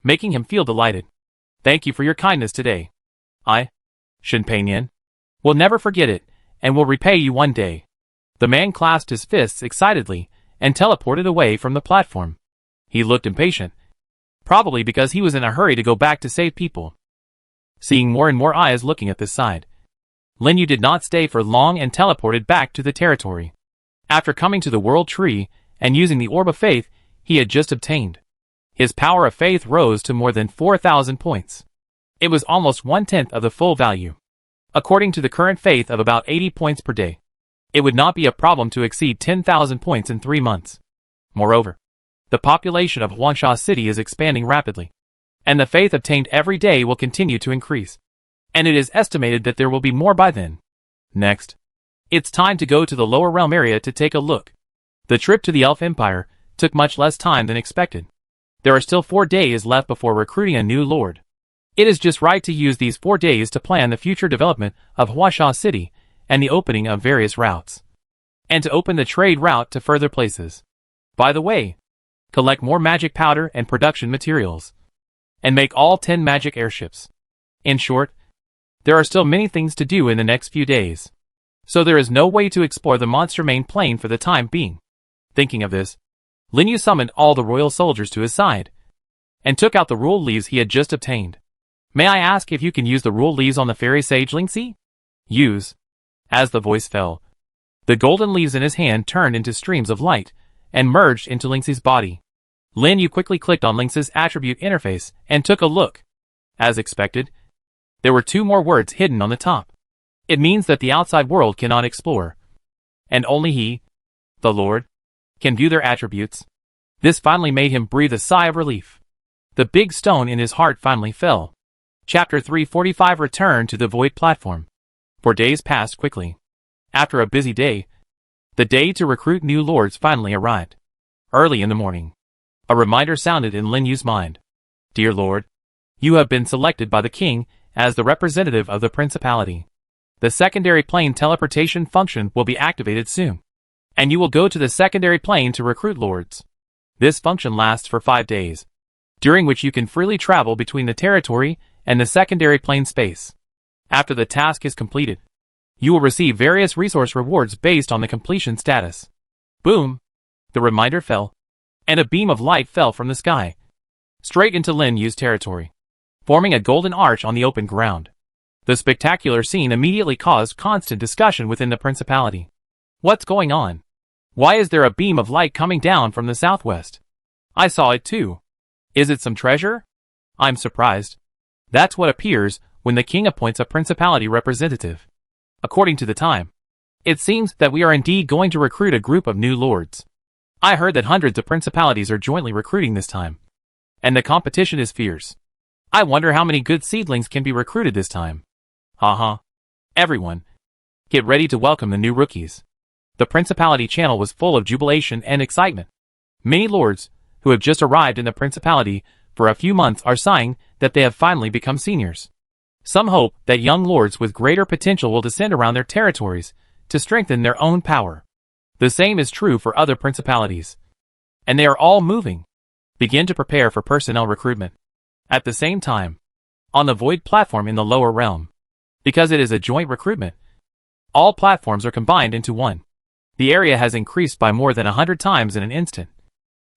making him feel delighted. Thank you for your kindness today. I, Shen Peiyan, will never forget it, and will repay you one day. The man clasped his fists excitedly and teleported away from the platform. He looked impatient, probably because he was in a hurry to go back to save people. Seeing more and more eyes looking at this side, Lin Yu did not stay for long and teleported back to the territory. After coming to the World Tree and using the Orb of Faith he had just obtained, his power of faith rose to more than 4,000 points. It was almost 1/10 of the full value. According to the current faith of about 80 points per day, it would not be a problem to exceed 10,000 points in 3 months. Moreover, the population of Huangsha City is expanding rapidly, and the faith obtained every day will continue to increase. And it is estimated that there will be more by then. Next, it's time to go to the lower realm area to take a look. The trip to the Elf Empire took much less time than expected. There are still 4 days left before recruiting a new lord. It is just right to use these 4 days to plan the future development of Huangsha City and the opening of various routes, and to open the trade route to further places. By the way, collect more magic powder and production materials, and make all 10 magic airships. In short, there are still many things to do in the next few days, so there is no way to explore the monster main plane for the time being. Thinking of this, Lin Yu summoned all the royal soldiers to his side, and took out the rule leaves he had just obtained. May I ask if you can use the rule leaves on the fairy sage Lingxi? Use. As the voice fell, the golden leaves in his hand turned into streams of light, and merged into Lingxi's body. Lin Yu quickly clicked on Lingxi's attribute interface, and took a look. As expected, there were 2 more words hidden on the top. It means that the outside world cannot explore, and only he, the Lord, can view their attributes. This finally made him breathe a sigh of relief. The big stone in his heart finally fell. Chapter 345 Return to the Void Platform. 4 days passed quickly. After a busy day, the day to recruit new lords finally arrived. Early in the morning, a reminder sounded in Lin Yu's mind. Dear Lord, you have been selected by the king as the representative of the principality. The secondary plane teleportation function will be activated soon, and you will go to the secondary plane to recruit lords. This function lasts for 5 days, during which you can freely travel between the territory and the secondary plane space. After the task is completed, you will receive various resource rewards based on the completion status. Boom! The reminder fell, and a beam of light fell from the sky, straight into Lin Yu's territory, forming a golden arch on the open ground. The spectacular scene immediately caused constant discussion within the principality. What's going on? Why is there a beam of light coming down from the southwest? I saw it too. Is it some treasure? I'm surprised. That's what appears when the king appoints a principality representative. According to the time, it seems that we are indeed going to recruit a group of new lords. I heard that hundreds of principalities are jointly recruiting this time. And the competition is fierce. I wonder how many good seedlings can be recruited this time. Haha. Everyone, get ready to welcome the new rookies. The Principality channel was full of jubilation and excitement. Many lords, who have just arrived in the Principality for a few months, are sighing that they have finally become seniors. Some hope that young lords with greater potential will descend around their territories to strengthen their own power. The same is true for other principalities. And they are all moving. Begin to prepare for personnel recruitment. At the same time, on the Void platform in the lower realm, because it is a joint recruitment, all platforms are combined into one. The area has increased by more than 100 times in an instant.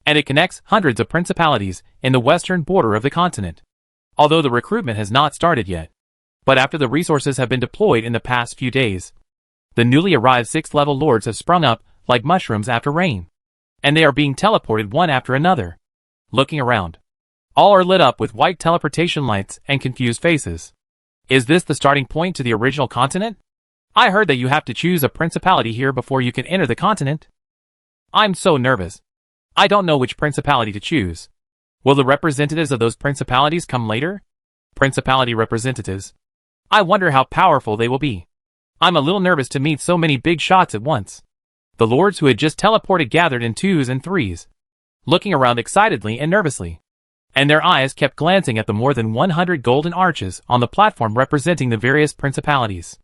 And it connects hundreds of principalities in the western border of the continent. Although the recruitment has not started yet. But after the resources have been deployed in the past few days, the newly arrived 6th level lords have sprung up like mushrooms after rain. And they are being teleported one after another. Looking around, all are lit up with white teleportation lights and confused faces. Is this the starting point to the original continent? I heard that you have to choose a principality here before you can enter the continent. I'm so nervous. I don't know which principality to choose. Will the representatives of those principalities come later? Principality representatives. I wonder how powerful they will be. I'm a little nervous to meet so many big shots at once. The lords who had just teleported gathered in 2s and 3s, looking around excitedly and nervously. And their eyes kept glancing at the more than 100 golden arches on the platform representing the various principalities.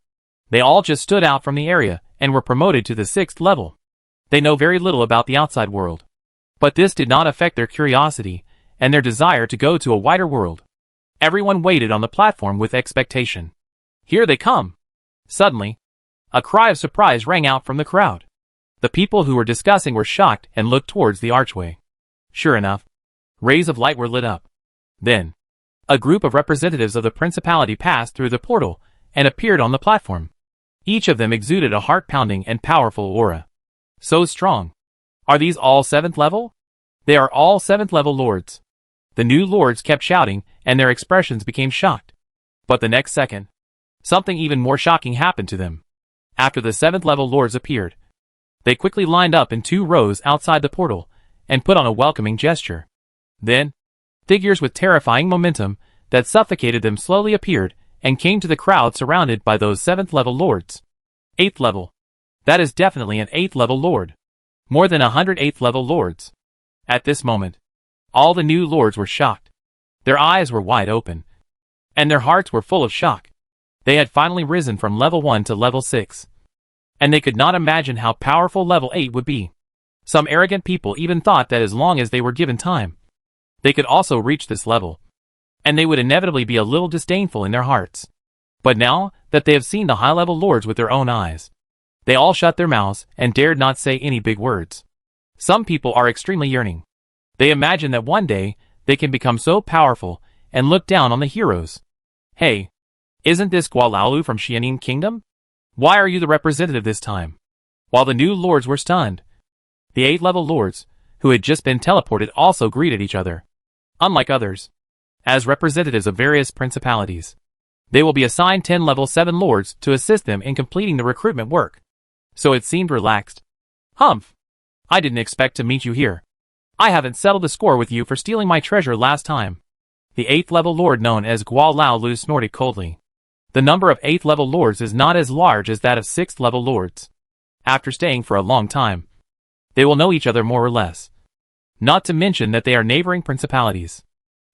They all just stood out from the area and were promoted to the 6th level. They know very little about the outside world. But this did not affect their curiosity and their desire to go to a wider world. Everyone waited on the platform with expectation. Here they come! Suddenly, a cry of surprise rang out from the crowd. The people who were discussing were shocked and looked towards the archway. Sure enough, rays of light were lit up. Then, a group of representatives of the principality passed through the portal and appeared on the platform. Each of them exuded a heart-pounding and powerful aura. So strong. Are these all 7th level? They are all 7th level lords. The new lords kept shouting, and their expressions became shocked. But the next second, something even more shocking happened to them. After the 7th level lords appeared, they quickly lined up in 2 rows outside the portal and put on a welcoming gesture. Then, figures with terrifying momentum that suffocated them slowly appeared and came to the crowd surrounded by those 7th level lords. 8th level. That is definitely an 8th level lord. More than 100 8th level lords. At this moment, all the new lords were shocked. Their eyes were wide open. And their hearts were full of shock. They had finally risen from level 1 to level 6. And they could not imagine how powerful level 8 would be. Some arrogant people even thought that as long as they were given time, they could also reach this level. And they would inevitably be a little disdainful in their hearts. But now that they have seen the high-level lords with their own eyes, they all shut their mouths and dared not say any big words. Some people are extremely yearning. They imagine that one day they can become so powerful and look down on the heroes. Hey, isn't this Gualaolu from Xianin Kingdom? Why are you the representative this time? While the new lords were stunned, the 8th level lords, who had just been teleported, also greeted each other. Unlike others, as representatives of various principalities, they will be assigned 10 level 7 lords to assist them in completing the recruitment work. So it seemed relaxed. Humph! I didn't expect to meet you here. I haven't settled the score with you for stealing my treasure last time. The 8th level lord known as Gualaolu snorted coldly. The number of 8th level lords is not as large as that of 6th level lords. After staying for a long time, they will know each other more or less. Not to mention that they are neighboring principalities.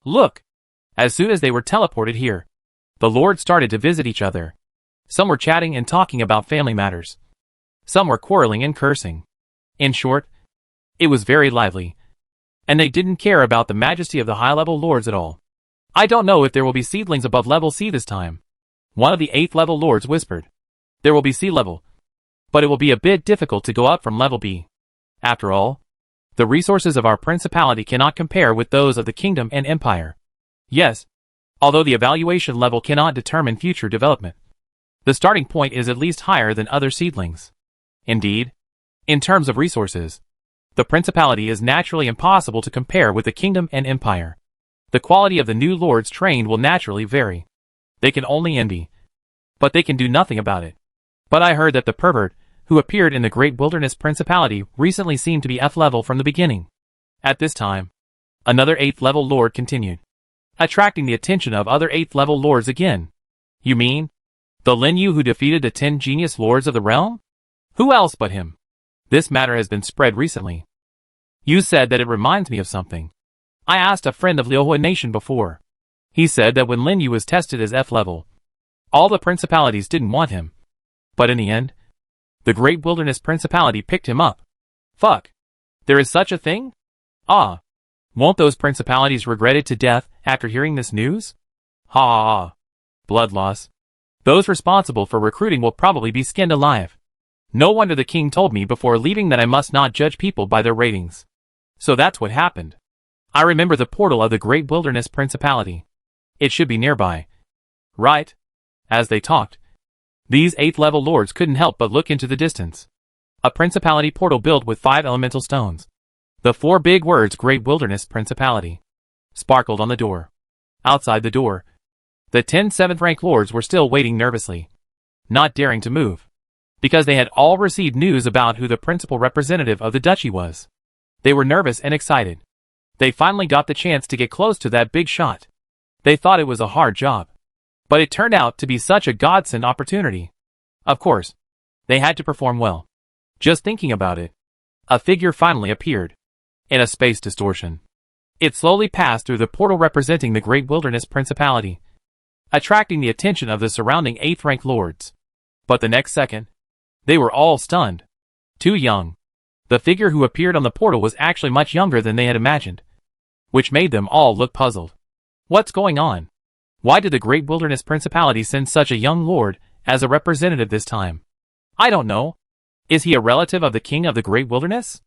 Look! As soon as they were teleported here, the lords started to visit each other. Some were chatting and talking about family matters. Some were quarreling and cursing. In short, it was very lively. And they didn't care about the majesty of the high-level lords at all. I don't know if there will be seedlings above level C this time. One of the 8th level lords whispered. There will be C level. But it will be a bit difficult to go up from level B. After all, the resources of our principality cannot compare with those of the kingdom and empire. Yes, although the evaluation level cannot determine future development, the starting point is at least higher than other seedlings. Indeed, in terms of resources, the principality is naturally impossible to compare with the kingdom and empire. The quality of the new lords trained will naturally vary. They can only envy, but they can do nothing about it. But I heard that the pervert, who appeared in the Great Wilderness Principality recently seemed to be F level from the beginning. At this time, another 8th level lord continued, attracting the attention of other 8th level lords again. You mean the Lin Yu who defeated the 10 genius lords of the realm? Who else but him? This matter has been spread recently. You said that it reminds me of something. I asked a friend of Liuhui Nation before. He said that when Lin Yu was tested as F level, all the principalities didn't want him. But in the end, the Great Wilderness Principality picked him up. Fuck. There is such a thing? Ah. Won't those principalities regret it to death after hearing this news? Ha ha ha. Blood loss. Those responsible for recruiting will probably be skinned alive. No wonder the king told me before leaving that I must not judge people by their ratings. So that's what happened. I remember the portal of the Great Wilderness Principality. It should be nearby. Right? As they talked, these 8th level lords couldn't help but look into the distance. A principality portal built with 5 elemental stones. The 4 big words Great Wilderness Principality sparkled on the door. Outside the door, the 10 7th rank lords were still waiting nervously, not daring to move, because they had all received news about who the principal representative of the duchy was. They were nervous and excited. They finally got the chance to get close to that big shot. They thought it was a hard job, but it turned out to be such a godsend opportunity. Of course, they had to perform well. Just thinking about it, a figure finally appeared in a space distortion. It slowly passed through the portal representing the Great Wilderness Principality, attracting the attention of the surrounding 8th rank lords. But the next second, they were all stunned. Too young. The figure who appeared on the portal was actually much younger than they had imagined, which made them all look puzzled. What's going on? Why did the Great Wilderness Principality send such a young lord as a representative this time? I don't know. Is he a relative of the king of the Great Wilderness?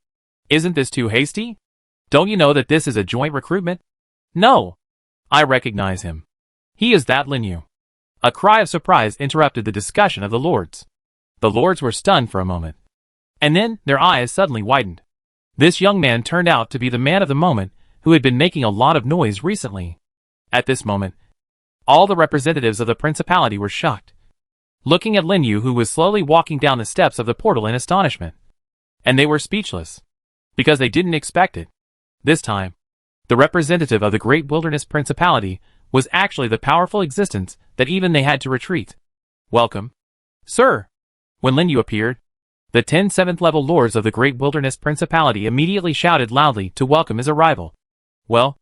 Isn't this too hasty? Don't you know that this is a joint recruitment? No. I recognize him. He is that Lin Yu. A cry of surprise interrupted the discussion of the lords. The lords were stunned for a moment, and then their eyes suddenly widened. This young man turned out to be the man of the moment who had been making a lot of noise recently. At this moment, all the representatives of the principality were shocked, looking at Lin Yu, who was slowly walking down the steps of the portal in astonishment. And they were speechless, because they didn't expect it. This time, the representative of the Great Wilderness Principality was actually the powerful existence that even they had to retreat. Welcome, sir. When Lin Yu appeared, the 10 7th level lords of the Great Wilderness Principality immediately shouted loudly to welcome his arrival. Well,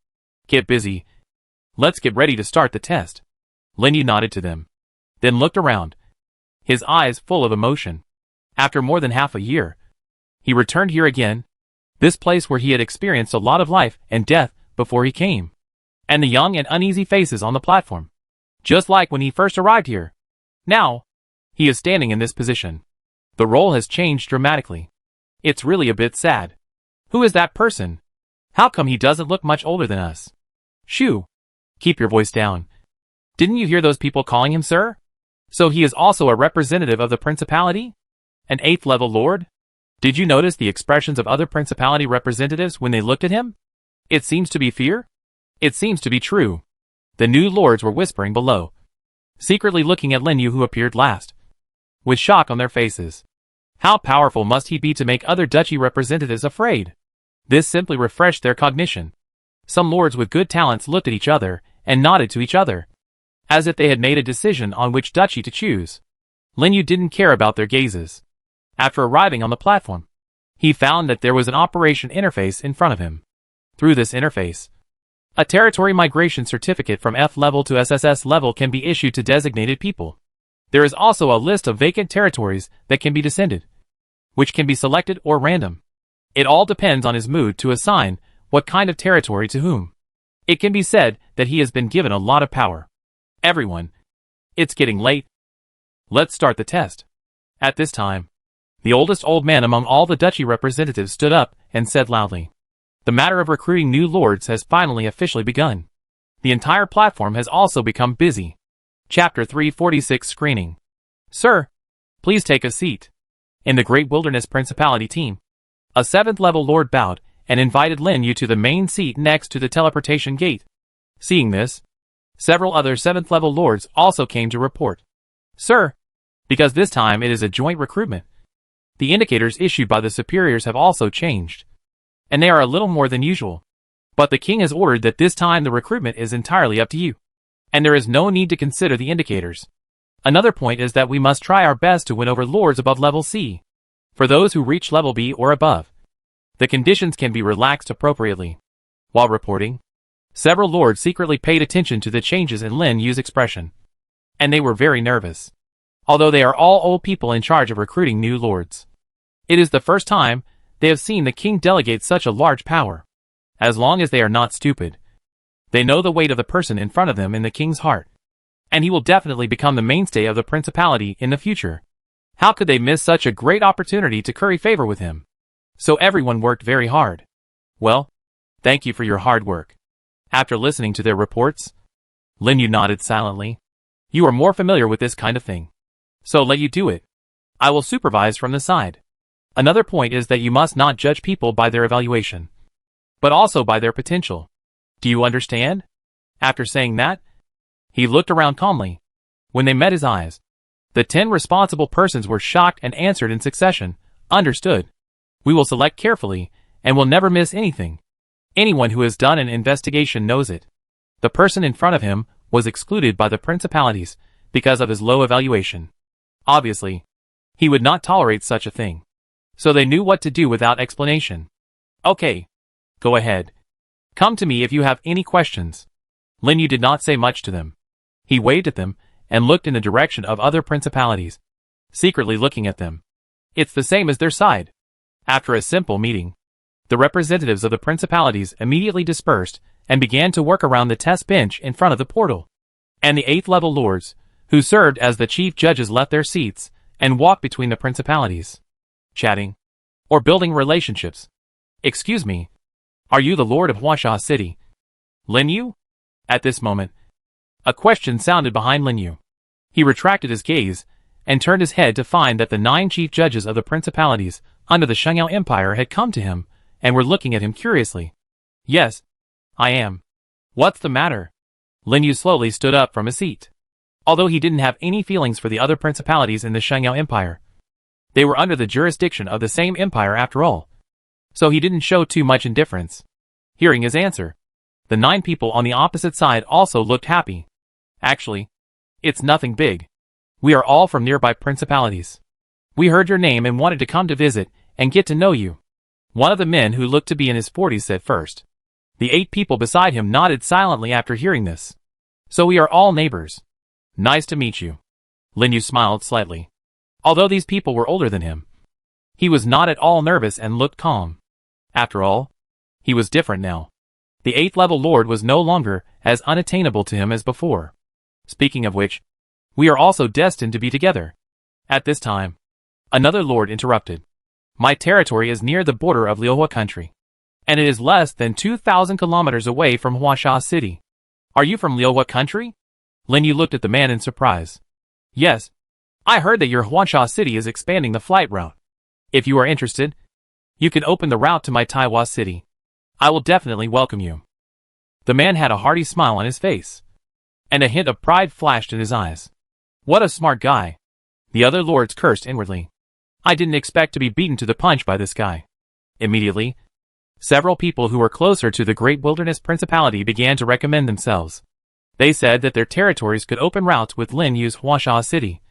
get busy. Let's get ready to start the test. Lin Yu nodded to them, then looked around, his eyes full of emotion. After more than half a year, he returned here again, this place where he had experienced a lot of life and death before he came. And the young and uneasy faces on the platform, just like when he first arrived here. Now, he is standing in this position. The role has changed dramatically. It's really a bit sad. Who is that person? How come he doesn't look much older than us? Shoo! Keep your voice down. Didn't you hear those people calling him sir? So he is also a representative of the principality? An 8th level lord? Did you notice the expressions of other principality representatives when they looked at him? It seems to be fear? It seems to be true. The new lords were whispering below, secretly looking at Lin Yu, who appeared last, with shock on their faces. How powerful must he be to make other duchy representatives afraid? This simply refreshed their cognition. Some lords with good talents looked at each other and nodded to each other, as if they had made a decision on which duchy to choose. Lin Yu didn't care about their gazes. After arriving on the platform, he found that there was an operation interface in front of him. Through this interface, a territory migration certificate from F level to SSS level can be issued to designated people. There is also a list of vacant territories that can be descended, which can be selected or random. It all depends on his mood to assign what kind of territory to whom. It can be said that he has been given a lot of power. Everyone, it's getting late. Let's start the test. At this time, the oldest old man among all the duchy representatives stood up and said loudly, the matter of recruiting new lords has finally officially begun. The entire platform has also become busy. Chapter 346 Screening. Sir, please take a seat. In the Great Wilderness Principality team, a 7th level lord bowed and invited Lin Yu to the main seat next to the teleportation gate. Seeing this, several other 7th level lords also came to report. Sir, because this time it is a joint recruitment, The indicators issued by the superiors have also changed, and they are a little more than usual. But the king has ordered that this time the recruitment is entirely up to you, and there is no need to consider the indicators. Another point is that we must try our best to win over lords above level C. For those who reach level B or above, the conditions can be relaxed appropriately. While reporting, several lords secretly paid attention to the changes in Lin Yu's expression, and they were very nervous. Although they are all old people in charge of recruiting new lords, it is the first time they have seen the king delegate such a large power. As long as they are not stupid, they know the weight of the person in front of them in the king's heart, and he will definitely become the mainstay of the principality in the future. How could they miss such a great opportunity to curry favor with him? So everyone worked very hard. Well, thank you for your hard work. After listening to their reports, Lin Yu nodded silently. You are more familiar with this kind of thing, so let you do it. I will supervise from the side. Another point is that you must not judge people by their evaluation, but also by their potential. Do you understand? After saying that, he looked around calmly. When they met his eyes, the 10 responsible persons were shocked and answered in succession. Understood. We will select carefully, and will never miss anything. Anyone who has done an investigation knows it. The person in front of him was excluded by the principalities because of his low evaluation. Obviously, he would not tolerate such a thing. So they knew what to do without explanation. Okay. Go ahead. Come to me if you have any questions. Lin Yu did not say much to them. He waved at them and looked in the direction of other principalities, secretly looking at them. It's the same as their side. After a simple meeting, the representatives of the principalities immediately dispersed and began to work around the test bench in front of the portal. And the 8th level lords, who served as the chief judges, left their seats and walked between the principalities, chatting or building relationships. Excuse me, are you the lord of Huasha City? Lin Yu? At this moment, a question sounded behind Lin Yu. He retracted his gaze and turned his head to find that the 9 chief judges of the principalities under the Shengyao Empire had come to him and were looking at him curiously. Yes, I am. What's the matter? Lin Yu slowly stood up from his seat. Although he didn't have any feelings for the other principalities in the Shengyao Empire, they were under the jurisdiction of the same empire after all, so he didn't show too much indifference. Hearing his answer, the 9 people on the opposite side also looked happy. Actually, it's nothing big. We are all from nearby principalities. We heard your name and wanted to come to visit and get to know you. One of the men who looked to be in his 40s said first. The 8 people beside him nodded silently after hearing this. So we are all neighbors. Nice to meet you. Lin Yu smiled slightly. Although these people were older than him, he was not at all nervous and looked calm. After all, he was different now. The 8th level lord was no longer as unattainable to him as before. Speaking of which, we are also destined to be together. At this time, another lord interrupted. My territory is near the border of Liuhua country, and it is less than 2,000 kilometers away from Huasha City. Are you from Liuhua country? Lin Yu looked at the man in surprise. Yes, I heard that your Huasha City is expanding the flight route. If you are interested, you can open the route to my Taiwan city. I will definitely welcome you. The man had a hearty smile on his face, and a hint of pride flashed in his eyes. What a smart guy. The other lords cursed inwardly. I didn't expect to be beaten to the punch by this guy. Immediately, several people who were closer to the Great Wilderness Principality began to recommend themselves. They said that their territories could open routes with Lin Yu's Huasha City,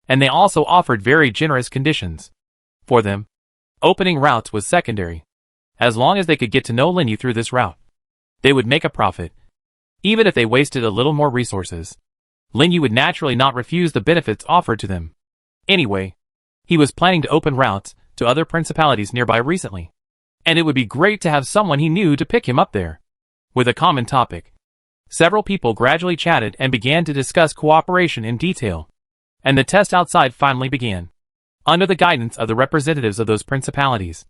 and they also offered very generous conditions. For them, opening routes was secondary. As long as they could get to know Lin Yu through this route, they would make a profit, even if they wasted a little more resources. Lin Yu would naturally not refuse the benefits offered to them. Anyway, he was planning to open routes to other principalities nearby recently, and it would be great to have someone he knew to pick him up there. With a common topic, several people gradually chatted and began to discuss cooperation in detail, and the test outside finally began. Under the guidance of the representatives of those principalities,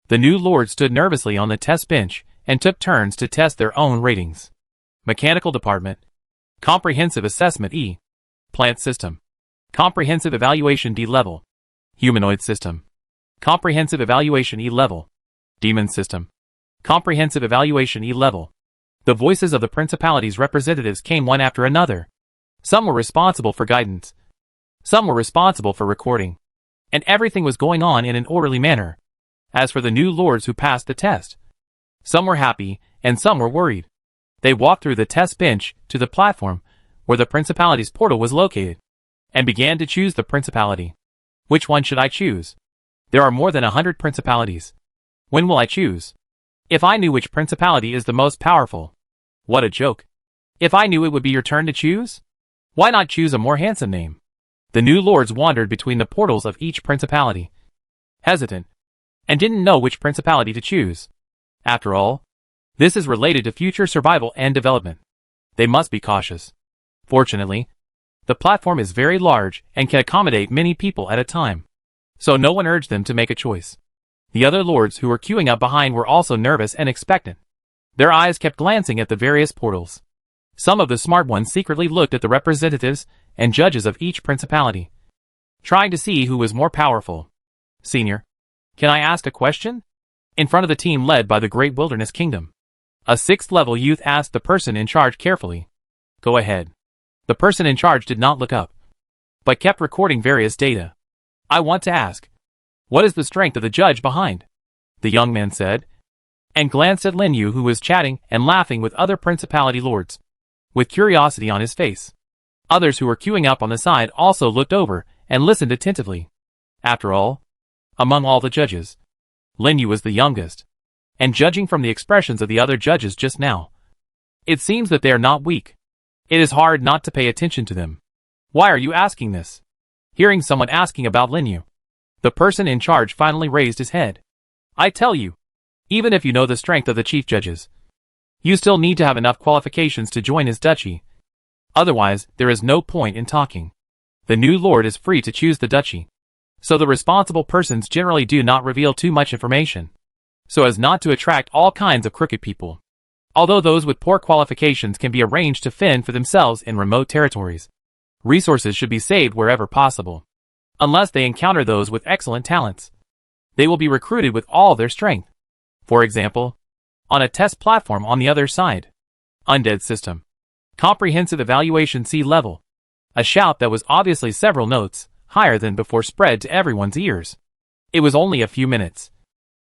the new lords stood nervously on the test bench and took turns to test their own ratings. Mechanical Department. Comprehensive Assessment E. Plant System. Comprehensive Evaluation D level. Humanoid System. Comprehensive Evaluation E level. Demon System. Comprehensive Evaluation E level. The voices of the principalities' representatives came one after another. Some were responsible for guidance. Some were responsible for recording. and everything was going on in an orderly manner. As for the new lords who passed the test, some were happy, and some were worried. They walked through the test bench to the platform, where the principality's portal was located, and began to choose the principality. Which one should I choose? There are more than 100 principalities. When will I choose? If I knew which principality is the most powerful. What a joke. If I knew it would be your turn to choose? Why not choose a more handsome name? The new lords wandered between the portals of each principality, hesitant, and didn't know which principality to choose. After all, this is related to future survival and development. They must be cautious. Fortunately, the platform is very large and can accommodate many people at a time, so no one urged them to make a choice. The other lords who were queuing up behind were also nervous and expectant. Their eyes kept glancing at the various portals. Some of the smart ones secretly looked at the representatives and judges of each principality, trying to see who was more powerful. Senior, can I ask a question? In front of the team led by the Great Wilderness Kingdom, a 6th-level youth asked the person in charge carefully. Go ahead. The person in charge did not look up, but kept recording various data. I want to ask, what is the strength of the judge behind? The young man said, and glanced at Lin Yu, who was chatting and laughing with other principality lords, with curiosity on his face. Others who were queuing up on the side also looked over and listened attentively. After all, among all the judges, Lin Yu was the youngest, and judging from the expressions of the other judges just now, it seems that they are not weak. It is hard not to pay attention to them. Why are you asking this? Hearing someone asking about Lin Yu, the person in charge finally raised his head. I tell you, even if you know the strength of the chief judges, you still need to have enough qualifications to join his duchy. Otherwise, there is no point in talking. The new lord is free to choose the duchy, so the responsible persons generally do not reveal too much information, so as not to attract all kinds of crooked people. Although those with poor qualifications can be arranged to fend for themselves in remote territories, resources should be saved wherever possible. Unless they encounter those with excellent talents, they will be recruited with all their strength. For example, on a test platform on the other side. Undead system. Comprehensive evaluation C level. A shout that was obviously several notes higher than before spread to everyone's ears. It was only a few minutes,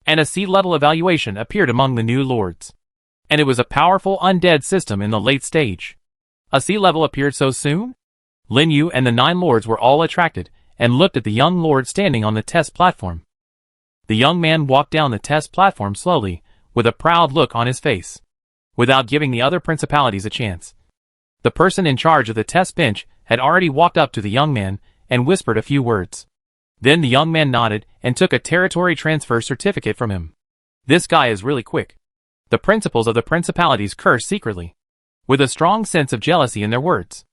and a C-level evaluation appeared among the new lords. And it was a powerful undead system in the late stage. A C-level appeared so soon? Lin Yu and the 9 lords were all attracted and looked at the young lord standing on the test platform. The young man walked down the test platform slowly, with a proud look on his face, without giving the other principalities a chance. The person in charge of the test bench had already walked up to the young man and whispered a few words. Then the young man nodded and took a territory transfer certificate from him. This guy is really quick. The principals of the principalities cursed secretly, with a strong sense of jealousy in their words.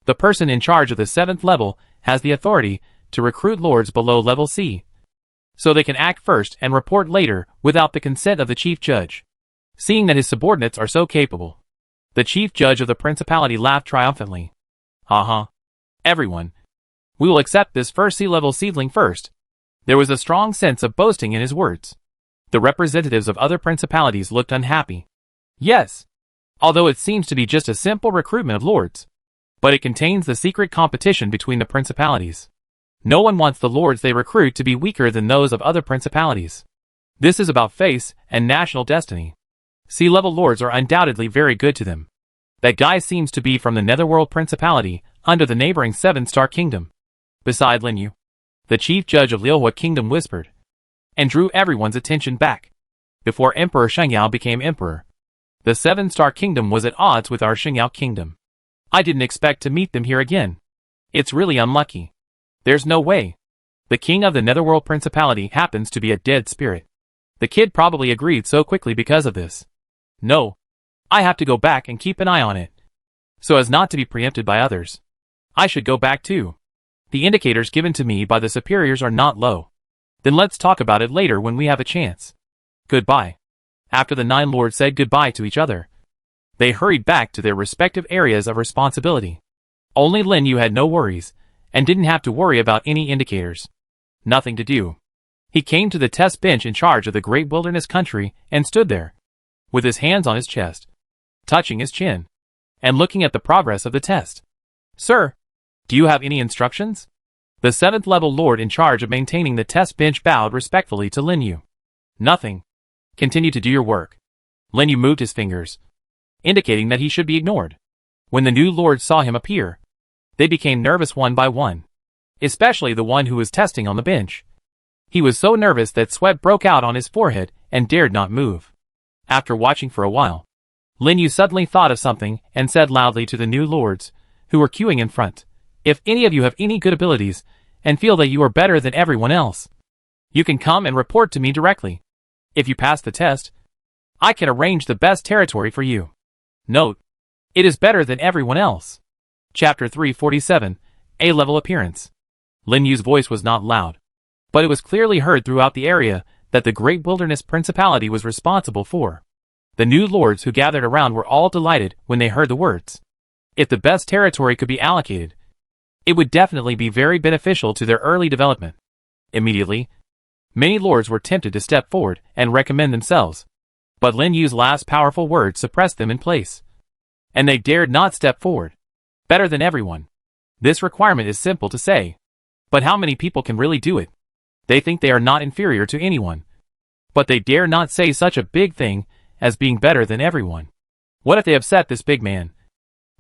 The person in charge of the 7th level has the authority to recruit lords below level C, so they can act first and report later without the consent of the chief judge. Seeing that his subordinates are so capable, the chief judge of the principality laughed triumphantly. Haha. Everyone, we will accept this first C-level seedling first. There was a strong sense of boasting in his words. The representatives of other principalities looked unhappy. Yes, although it seems to be just a simple recruitment of lords, but it contains the secret competition between the principalities. No one wants the lords they recruit to be weaker than those of other principalities. This is about face and national destiny. C-level lords are undoubtedly very good to them. That guy seems to be from the Netherworld Principality, under the neighboring 7-star kingdom. Beside Lin Yu, the chief judge of Liuhua Kingdom whispered, and drew everyone's attention back. Before Emperor Shengyao became emperor, the 7-star kingdom was at odds with our Shengyao kingdom. I didn't expect to meet them here again. It's really unlucky. There's no way. The king of the Netherworld Principality happens to be a dead spirit. The kid probably agreed so quickly because of this. No. I have to go back and keep an eye on it, so as not to be preempted by others. I should go back too. The indicators given to me by the superiors are not low. Then let's talk about it later when we have a chance. Goodbye. After the 9 lords said goodbye to each other, they hurried back to their respective areas of responsibility. Only Lin Yu had no worries, and didn't have to worry about any indicators. Nothing to do. He came to the test bench in charge of the Great Wilderness Country and stood there, with his hands on his chest, touching his chin, and looking at the progress of the test. Sir, do you have any instructions? The 7th level lord in charge of maintaining the test bench bowed respectfully to Lin Yu. Nothing. Continue to do your work. Lin Yu moved his fingers, indicating that he should be ignored. When the new lords saw him appear, they became nervous one by one, especially the one who was testing on the bench. He was so nervous that sweat broke out on his forehead and dared not move. After watching for a while, Lin Yu suddenly thought of something and said loudly to the new lords, who were queuing in front, "If any of you have any good abilities, and feel that you are better than everyone else, you can come and report to me directly. If you pass the test, I can arrange the best territory for you. Note, it is better than everyone else." Chapter 347, A-Level Appearance. Lin Yu's voice was not loud, but it was clearly heard throughout the area that the Great Wilderness Principality was responsible for. The new lords who gathered around were all delighted when they heard the words. If the best territory could be allocated, it would definitely be very beneficial to their early development. Immediately, many lords were tempted to step forward and recommend themselves, but Lin Yu's last powerful words suppressed them in place, and they dared not step forward. Better than everyone. This requirement is simple to say, but how many people can really do it? They think they are not inferior to anyone, but they dare not say such a big thing as being better than everyone. What if they upset this big man?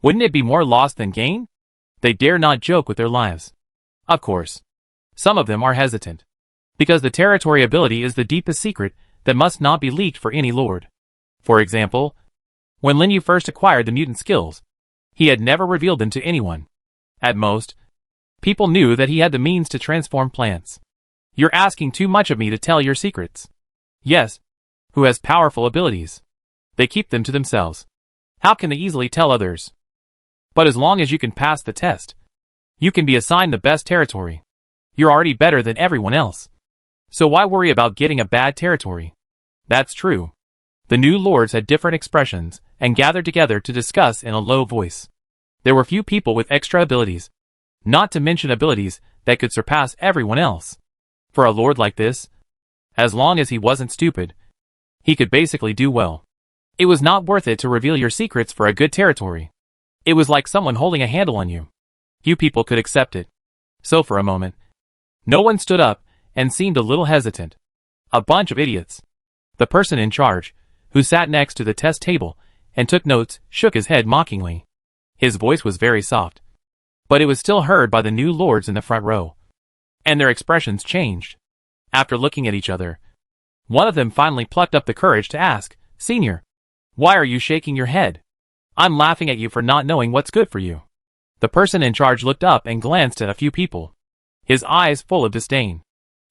Wouldn't it be more loss than gain? They dare not joke with their lives. Of course, some of them are hesitant, because the territory ability is the deepest secret that must not be leaked for any lord. For example, when Lin Yu first acquired the mutant skills, he had never revealed them to anyone. At most, people knew that he had the means to transform plants. You're asking too much of me to tell your secrets. Yes, who has powerful abilities? They keep them to themselves. How can they easily tell others? But as long as you can pass the test, you can be assigned the best territory. You're already better than everyone else. So why worry about getting a bad territory? That's true. The new lords had different expressions and gathered together to discuss in a low voice. There were few people with extra abilities, not to mention abilities that could surpass everyone else. For a lord like this, as long as he wasn't stupid, he could basically do well. It was not worth it to reveal your secrets for a good territory. It was like someone holding a handle on you. Few people could accept it. So for a moment, no one stood up and seemed a little hesitant. A bunch of idiots. The person in charge, who sat next to the test table and took notes, shook his head mockingly. His voice was very soft, but it was still heard by the new lords in the front row, and their expressions changed. After looking at each other, one of them finally plucked up the courage to ask, "Senior, why are you shaking your head? I'm laughing at you for not knowing what's good for you." The person in charge looked up and glanced at a few people, his eyes full of disdain.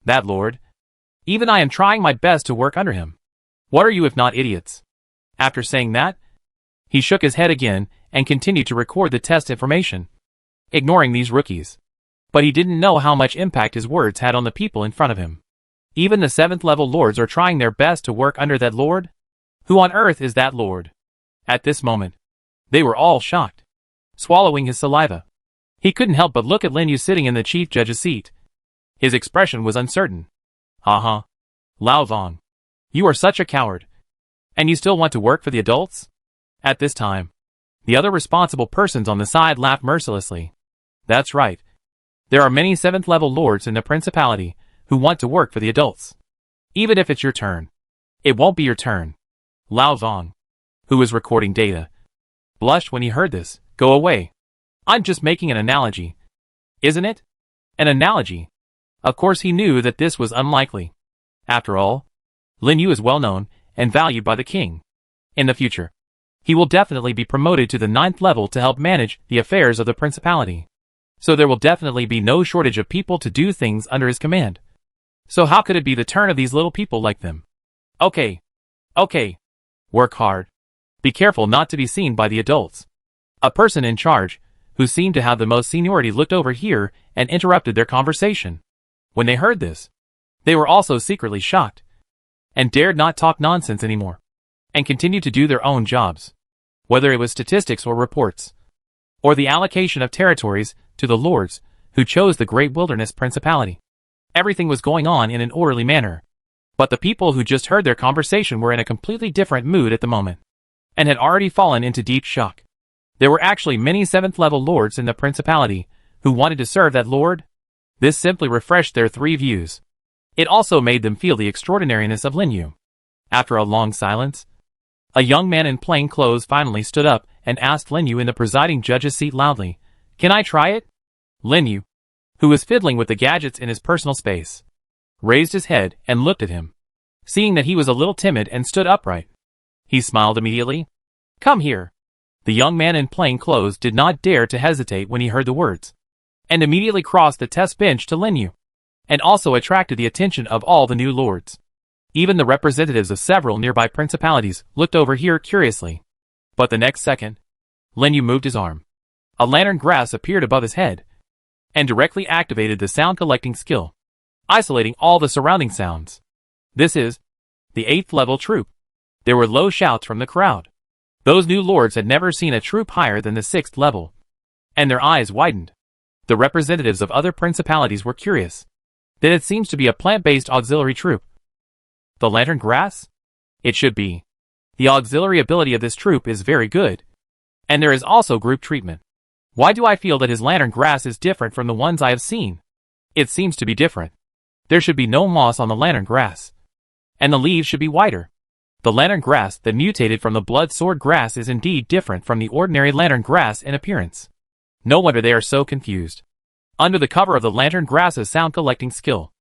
"That lord? Even I am trying my best to work under him. What are you if not idiots?" After saying that, he shook his head again and continued to record the test information, ignoring these rookies. But he didn't know how much impact his words had on the people in front of him. Even the 7th level lords are trying their best to work under that lord? Who on earth is that lord? At this moment, they were all shocked, swallowing his saliva. He couldn't help but look at Lin Yu sitting in the chief judge's seat. His expression was uncertain. "Uh-huh. Lao Zong. You are such a coward. And you still want to work for the adults?" At this time, the other responsible persons on the side laughed mercilessly. "That's right. There are many 7th level lords in the principality who want to work for the adults. Even if it's your turn, it won't be your turn." Lao Zong, who was recording data, blushed when he heard this. "Go away. I'm just making an analogy. Isn't it? An analogy." Of course he knew that this was unlikely. After all, Lin Yu is well known and valued by the king. In the future, he will definitely be promoted to the 9th level to help manage the affairs of the principality. So there will definitely be no shortage of people to do things under his command. So how could it be the turn of these little people like them? Okay. Work hard. Be careful not to be seen by the adults." A person in charge, who seemed to have the most seniority, looked over here and interrupted their conversation. When they heard this, they were also secretly shocked, and dared not talk nonsense anymore, and continued to do their own jobs. Whether it was statistics or reports, or the allocation of territories to the lords who chose the Great Wilderness Principality, everything was going on in an orderly manner. But the people who just heard their conversation were in a completely different mood at the moment, and had already fallen into deep shock. There were actually many 7th level lords in the principality who wanted to serve that lord. This simply refreshed their three views. It also made them feel the extraordinariness of Lin Yu. After a long silence, a young man in plain clothes finally stood up and asked Lin Yu in the presiding judge's seat loudly, "Can I try it?" Lin Yu, who was fiddling with the gadgets in his personal space, raised his head and looked at him. Seeing that he was a little timid and stood upright, he smiled immediately. "Come here." The young man in plain clothes did not dare to hesitate when he heard the words, and immediately crossed the test bench to Lin Yu, and also attracted the attention of all the new lords. Even the representatives of several nearby principalities looked over here curiously. But the next second, Lin Yu moved his arm. A lantern grass appeared above his head, and directly activated the sound collecting skill, isolating all the surrounding sounds. This is the 8th level troop. There were low shouts from the crowd. Those new lords had never seen a troop higher than the 6th level, and their eyes widened. The representatives of other principalities were curious. Then it seems to be a plant-based auxiliary troop. The lantern grass? It should be. The auxiliary ability of this troop is very good. And there is also group treatment. Why do I feel that his lantern grass is different from the ones I have seen? It seems to be different. There should be no moss on the lantern grass, and the leaves should be whiter. The lantern grass that mutated from the blood sword grass is indeed different from the ordinary lantern grass in appearance. No wonder they are so confused. Under the cover of the lantern grass's sound collecting skill,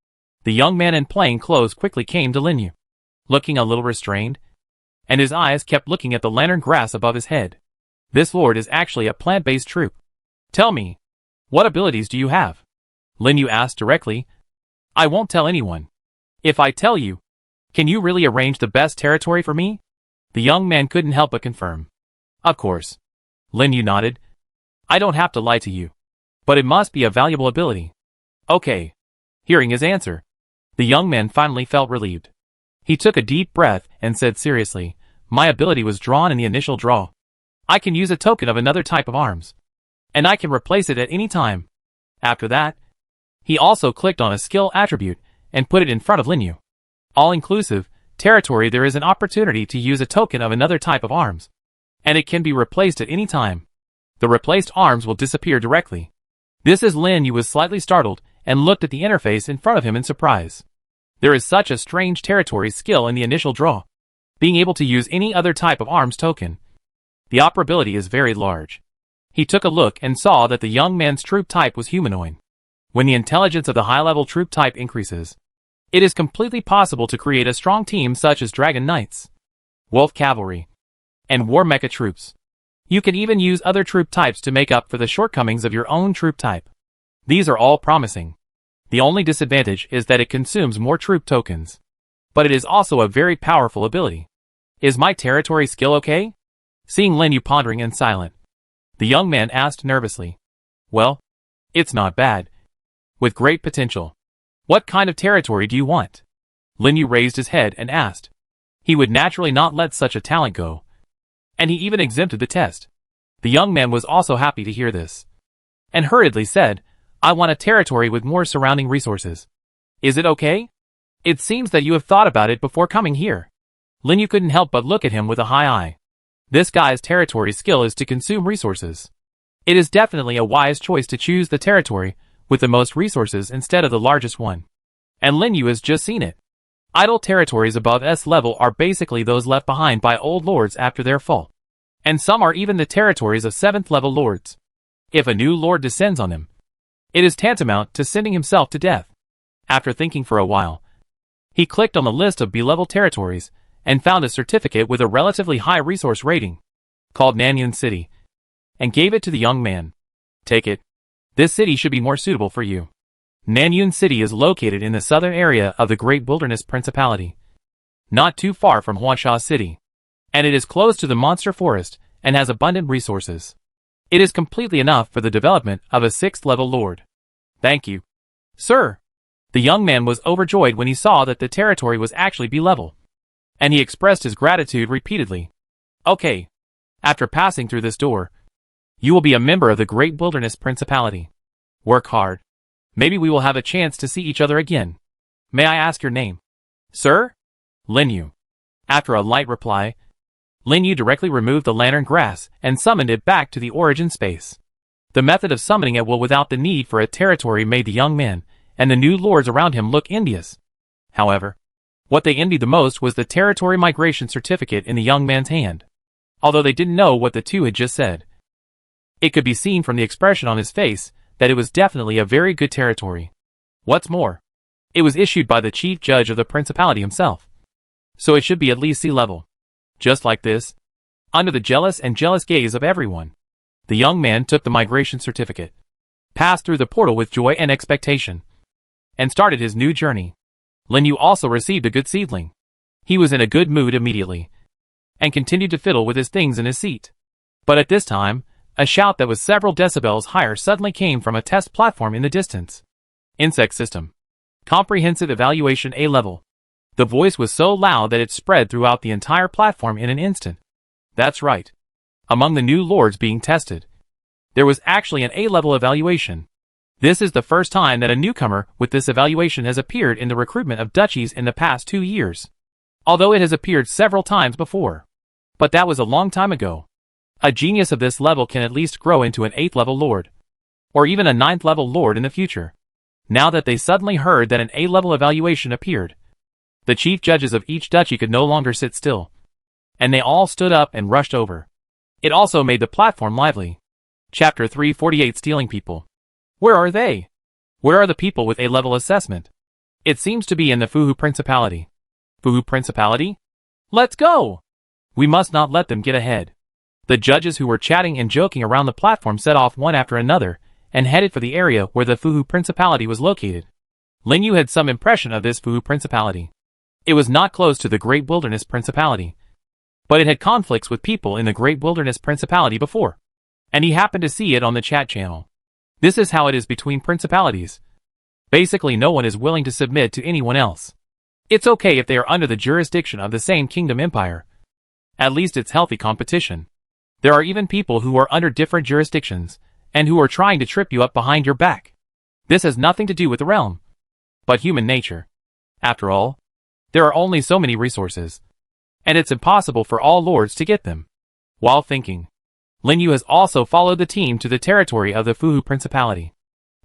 the young man in plain clothes quickly came to Lin Yu, looking a little restrained, and his eyes kept looking at the lantern grass above his head. This lord is actually a plant-based troop. "Tell me, what abilities do you have?" Lin Yu asked directly. "I won't tell anyone. If I tell you, can you really arrange the best territory for me?" The young man couldn't help but confirm. "Of course." Lin Yu nodded. "I don't have to lie to you. But it must be a valuable ability." "Okay." Hearing his answer, the young man finally felt relieved. He took a deep breath and said seriously, "My ability was drawn in the initial draw. I can use a token of another type of arms, and I can replace it at any time." After that, he also clicked on a skill attribute and put it in front of Lin Yu. All-inclusive territory. There is an opportunity to use a token of another type of arms, and it can be replaced at any time. The replaced arms will disappear directly. This is Lin Yu was slightly startled and looked at the interface in front of him in surprise. There is such a strange territory skill in the initial draw, being able to use any other type of arms token. The operability is very large. He took a look and saw that the young man's troop type was humanoid. When the intelligence of the high-level troop type increases, it is completely possible to create a strong team such as Dragon Knights, Wolf Cavalry, and War Mecha troops. You can even use other troop types to make up for the shortcomings of your own troop type. These are all promising. The only disadvantage is that it consumes more troop tokens. But it is also a very powerful ability. Is my territory skill okay? Seeing Lin Yu pondering and silent, the young man asked nervously. "Well, it's not bad. With great potential. What kind of territory do you want?" Lin Yu raised his head and asked. He would naturally not let such a talent go, and he even exempted the test. The young man was also happy to hear this, and hurriedly said, "I want a territory with more surrounding resources. Is it okay? It seems that you have thought about it before coming here." Lin Yu couldn't help but look at him with a high eye. This guy's territory skill is to consume resources. It is definitely a wise choice to choose the territory with the most resources instead of the largest one. And Lin Yu has just seen it. Idle territories above S level are basically those left behind by old lords after their fall. And some are even the territories of 7th level lords. If a new lord descends on them, it is tantamount to sending himself to death. After thinking for a while, he clicked on the list of B-level territories and found a certificate with a relatively high resource rating, called Nanyun City, and gave it to the young man. "Take it. This city should be more suitable for you." Nanyun City is located in the southern area of the Great Wilderness Principality, not too far from Huansha City, and it is close to the monster forest and has abundant resources. It is completely enough for the development of a 6th level lord. "Thank you, sir." The young man was overjoyed when he saw that the territory was actually B-level, and he expressed his gratitude repeatedly. "Okay. After passing through this door, you will be a member of the Great Wilderness Principality. Work hard. Maybe we will have a chance to see each other again. May I ask your name?" "Sir?" "Lin Yu." After a light reply, Lin Yu directly removed the lantern grass and summoned it back to the origin space. The method of summoning at will without the need for a territory made the young man and the new lords around him look envious. However, what they envied the most was the territory migration certificate in the young man's hand. Although they didn't know what the two had just said, it could be seen from the expression on his face that it was definitely a very good territory. What's more, it was issued by the chief judge of the principality himself, so it should be at least sea level. Just like this, under the jealous gaze of everyone, the young man took the migration certificate, passed through the portal with joy and expectation, and started his new journey. Lin Yu also received a good seedling. He was in a good mood immediately, and continued to fiddle with his things in his seat. But at this time, a shout that was several decibels higher suddenly came from a test platform in the distance. Insect System. Comprehensive Evaluation A Level. The voice was so loud that it spread throughout the entire platform in an instant. That's right. Among the new lords being tested, there was actually an A-level evaluation. This is the first time that a newcomer with this evaluation has appeared in the recruitment of duchies in the past 2 years. Although it has appeared several times before. But that was a long time ago. A genius of this level can at least grow into an 8th level lord, or even a 9th level lord in the future. Now that they suddenly heard that an A-level evaluation appeared, the chief judges of each duchy could no longer sit still, and they all stood up and rushed over. It also made the platform lively. Chapter 348 Stealing People. Where are they? Where are the people with A-level assessment? It seems to be in the Fuhu Principality. Fuhu Principality? Let's go! We must not let them get ahead. The judges who were chatting and joking around the platform set off one after another and headed for the area where the Fuhu Principality was located. Lin Yu had some impression of this Fuhu Principality. It was not close to the Great Wilderness Principality, but it had conflicts with people in the Great Wilderness Principality before, and he happened to see it on the chat channel. This is how it is between principalities. Basically, no one is willing to submit to anyone else. It's okay if they are under the jurisdiction of the same kingdom empire. At least it's healthy competition. There are even people who are under different jurisdictions, and who are trying to trip you up behind your back. This has nothing to do with the realm, but human nature. After all, there are only so many resources, and it's impossible for all lords to get them. While thinking, Lin Yu has also followed the team to the territory of the Fuhu Principality.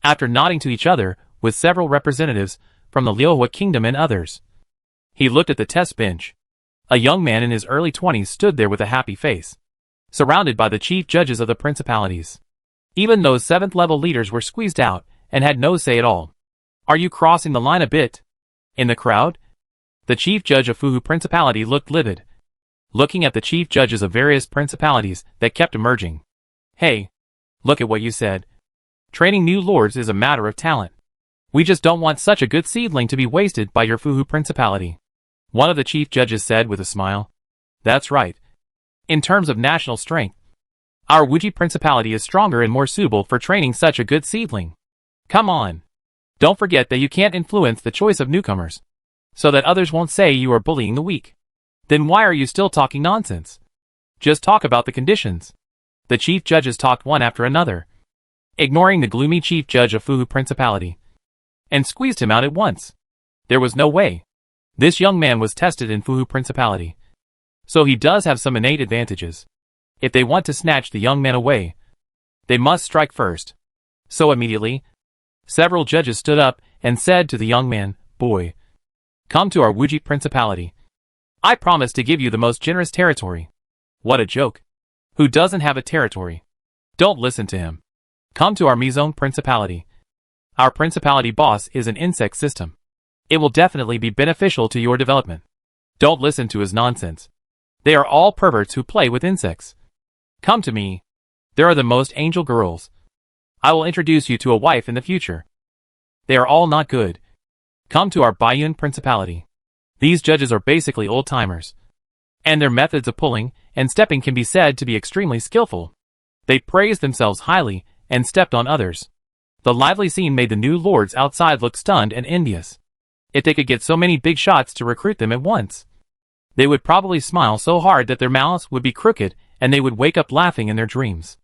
After nodding to each other with several representatives from the Liuhua Kingdom and others, he looked at the test bench. A young man in his early 20s stood there with a happy face, surrounded by the chief judges of the principalities. Even those 7th level leaders were squeezed out and had no say at all. Are you crossing the line a bit? In the crowd, the chief judge of Fuhu Principality looked livid, looking at the chief judges of various principalities that kept emerging. Hey, look at what you said. Training new lords is a matter of talent. We just don't want such a good seedling to be wasted by your Fuhu Principality. One of the chief judges said with a smile. That's right. In terms of national strength, our Wuji Principality is stronger and more suitable for training such a good seedling. Come on. Don't forget that you can't influence the choice of newcomers, so that others won't say you are bullying the weak. Then why are you still talking nonsense? Just talk about the conditions. The chief judges talked one after another, ignoring the gloomy chief judge of Fuhu Principality, and squeezed him out at once. There was no way. This young man was tested in Fuhu Principality, so he does have some innate advantages. If they want to snatch the young man away, they must strike first. So immediately, several judges stood up and said to the young man, Boy, come to our Wuji Principality. I promise to give you the most generous territory. What a joke. Who doesn't have a territory? Don't listen to him. Come to our Mizong Principality. Our principality boss is an insect system. It will definitely be beneficial to your development. Don't listen to his nonsense. They are all perverts who play with insects. Come to me. There are the most angel girls. I will introduce you to a wife in the future. They are all not good. Come to our Baiyun Principality. These judges are basically old-timers, and their methods of pulling and stepping can be said to be extremely skillful. They praised themselves highly and stepped on others. The lively scene made the new lords outside look stunned and envious. If they could get so many big shots to recruit them at once, they would probably smile so hard that their mouths would be crooked and they would wake up laughing in their dreams.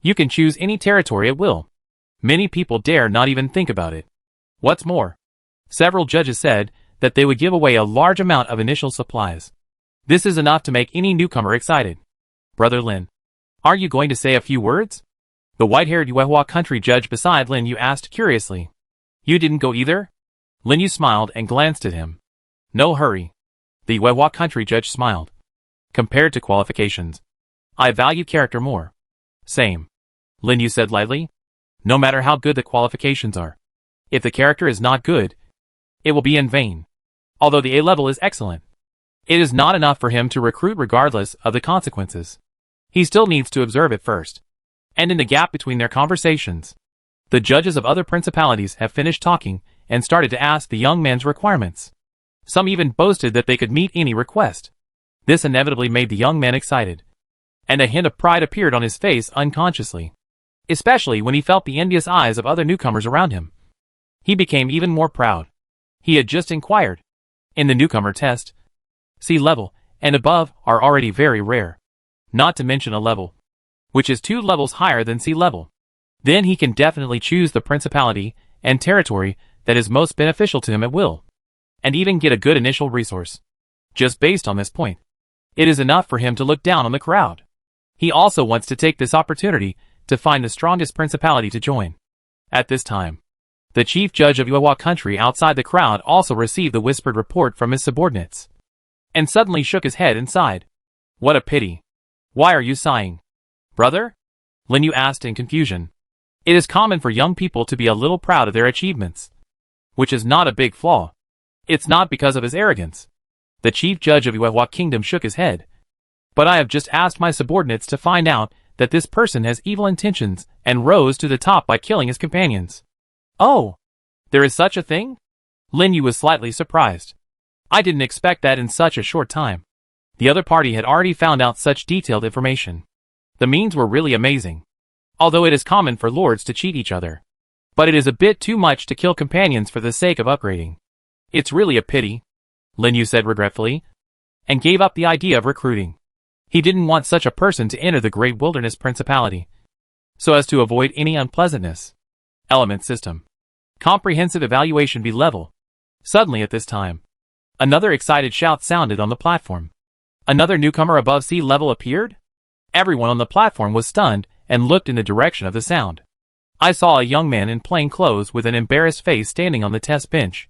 You can choose any territory at will. Many people dare not even think about it. What's more, several judges said that they would give away a large amount of initial supplies. This is enough to make any newcomer excited. Brother Lin, are you going to say a few words? The white-haired Yuehua country judge beside Lin Yu asked curiously. You didn't go either? Lin Yu smiled and glanced at him. No hurry. The Yuehua country judge smiled. Compared to qualifications, I value character more. Same. Lin Yu said lightly. No matter how good the qualifications are, if the character is not good, it will be in vain. Although the A level is excellent, it is not enough for him to recruit regardless of the consequences. He still needs to observe it first. And in the gap between their conversations, the judges of other principalities have finished talking and started to ask the young man's requirements. Some even boasted that they could meet any request. This inevitably made the young man excited, and a hint of pride appeared on his face unconsciously, especially when he felt the envious eyes of other newcomers around him. He became even more proud. He had just inquired. In the newcomer test, C level and above are already very rare, not to mention a level which is 2 levels higher than C level. Then he can definitely choose the principality and territory that is most beneficial to him at will, and even get a good initial resource. Just based on this point, it is enough for him to look down on the crowd. He also wants to take this opportunity to find the strongest principality to join. At this time, the chief judge of Yuehua country outside the crowd also received the whispered report from his subordinates, and suddenly shook his head and sighed. What a pity. Why are you sighing, brother? Lin Yu asked in confusion. It is common for young people to be a little proud of their achievements, which is not a big flaw. It's not because of his arrogance. The chief judge of Yuehua kingdom shook his head. But I have just asked my subordinates to find out that this person has evil intentions and rose to the top by killing his companions. Oh, there is such a thing? Lin Yu was slightly surprised. I didn't expect that in such a short time. The other party had already found out such detailed information. The means were really amazing. Although it is common for lords to cheat each other, but it is a bit too much to kill companions for the sake of upgrading. It's really a pity, Lin Yu said regretfully, and gave up the idea of recruiting. He didn't want such a person to enter the Great Wilderness Principality, so as to avoid any unpleasantness. Element System. Comprehensive Evaluation B level. Suddenly at this time, another excited shout sounded on the platform. Another newcomer above C level appeared? Everyone on the platform was stunned and looked in the direction of the sound. I saw a young man in plain clothes with an embarrassed face standing on the test bench,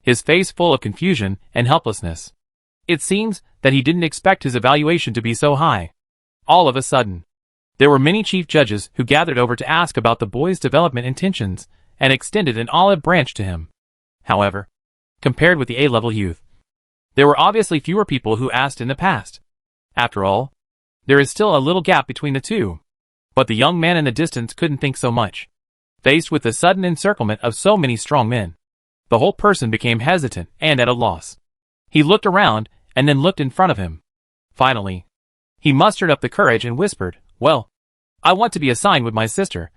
his face full of confusion and helplessness. It seems that he didn't expect his evaluation to be so high. All of a sudden, there were many chief judges who gathered over to ask about the boy's development intentions and extended an olive branch to him. However, compared with the A-level youth, there were obviously fewer people who asked in the past. After all, there is still a little gap between the two. But the young man in the distance couldn't think so much. Faced with the sudden encirclement of so many strong men, the whole person became hesitant and at a loss. He looked around and then looked in front of him. Finally, he mustered up the courage and whispered, Well, I want to be assigned with my sister.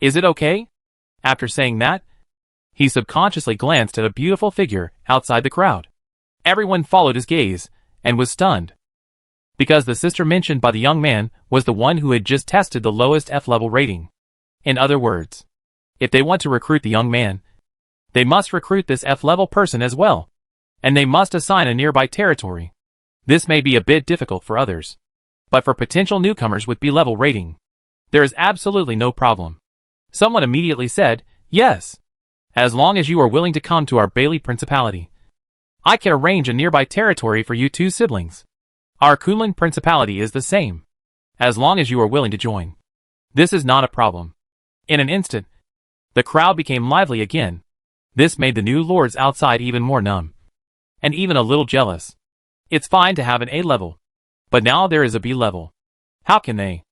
Is it okay? After saying that, he subconsciously glanced at a beautiful figure outside the crowd. Everyone followed his gaze and was stunned, because the sister mentioned by the young man was the one who had just tested the lowest F-level rating. In other words, if they want to recruit the young man, they must recruit this F-level person as well, and they must assign a nearby territory. This may be a bit difficult for others, but for potential newcomers with B-level rating, there is absolutely no problem. Someone immediately said, Yes, as long as you are willing to come to our Bailey Principality, I can arrange a nearby territory for you two siblings. Our Kunlun Principality is the same, as long as you are willing to join. This is not a problem. In an instant, the crowd became lively again. This made the new lords outside even more numb, and even a little jealous. It's fine to have an A level, but now there is a B level. How can they,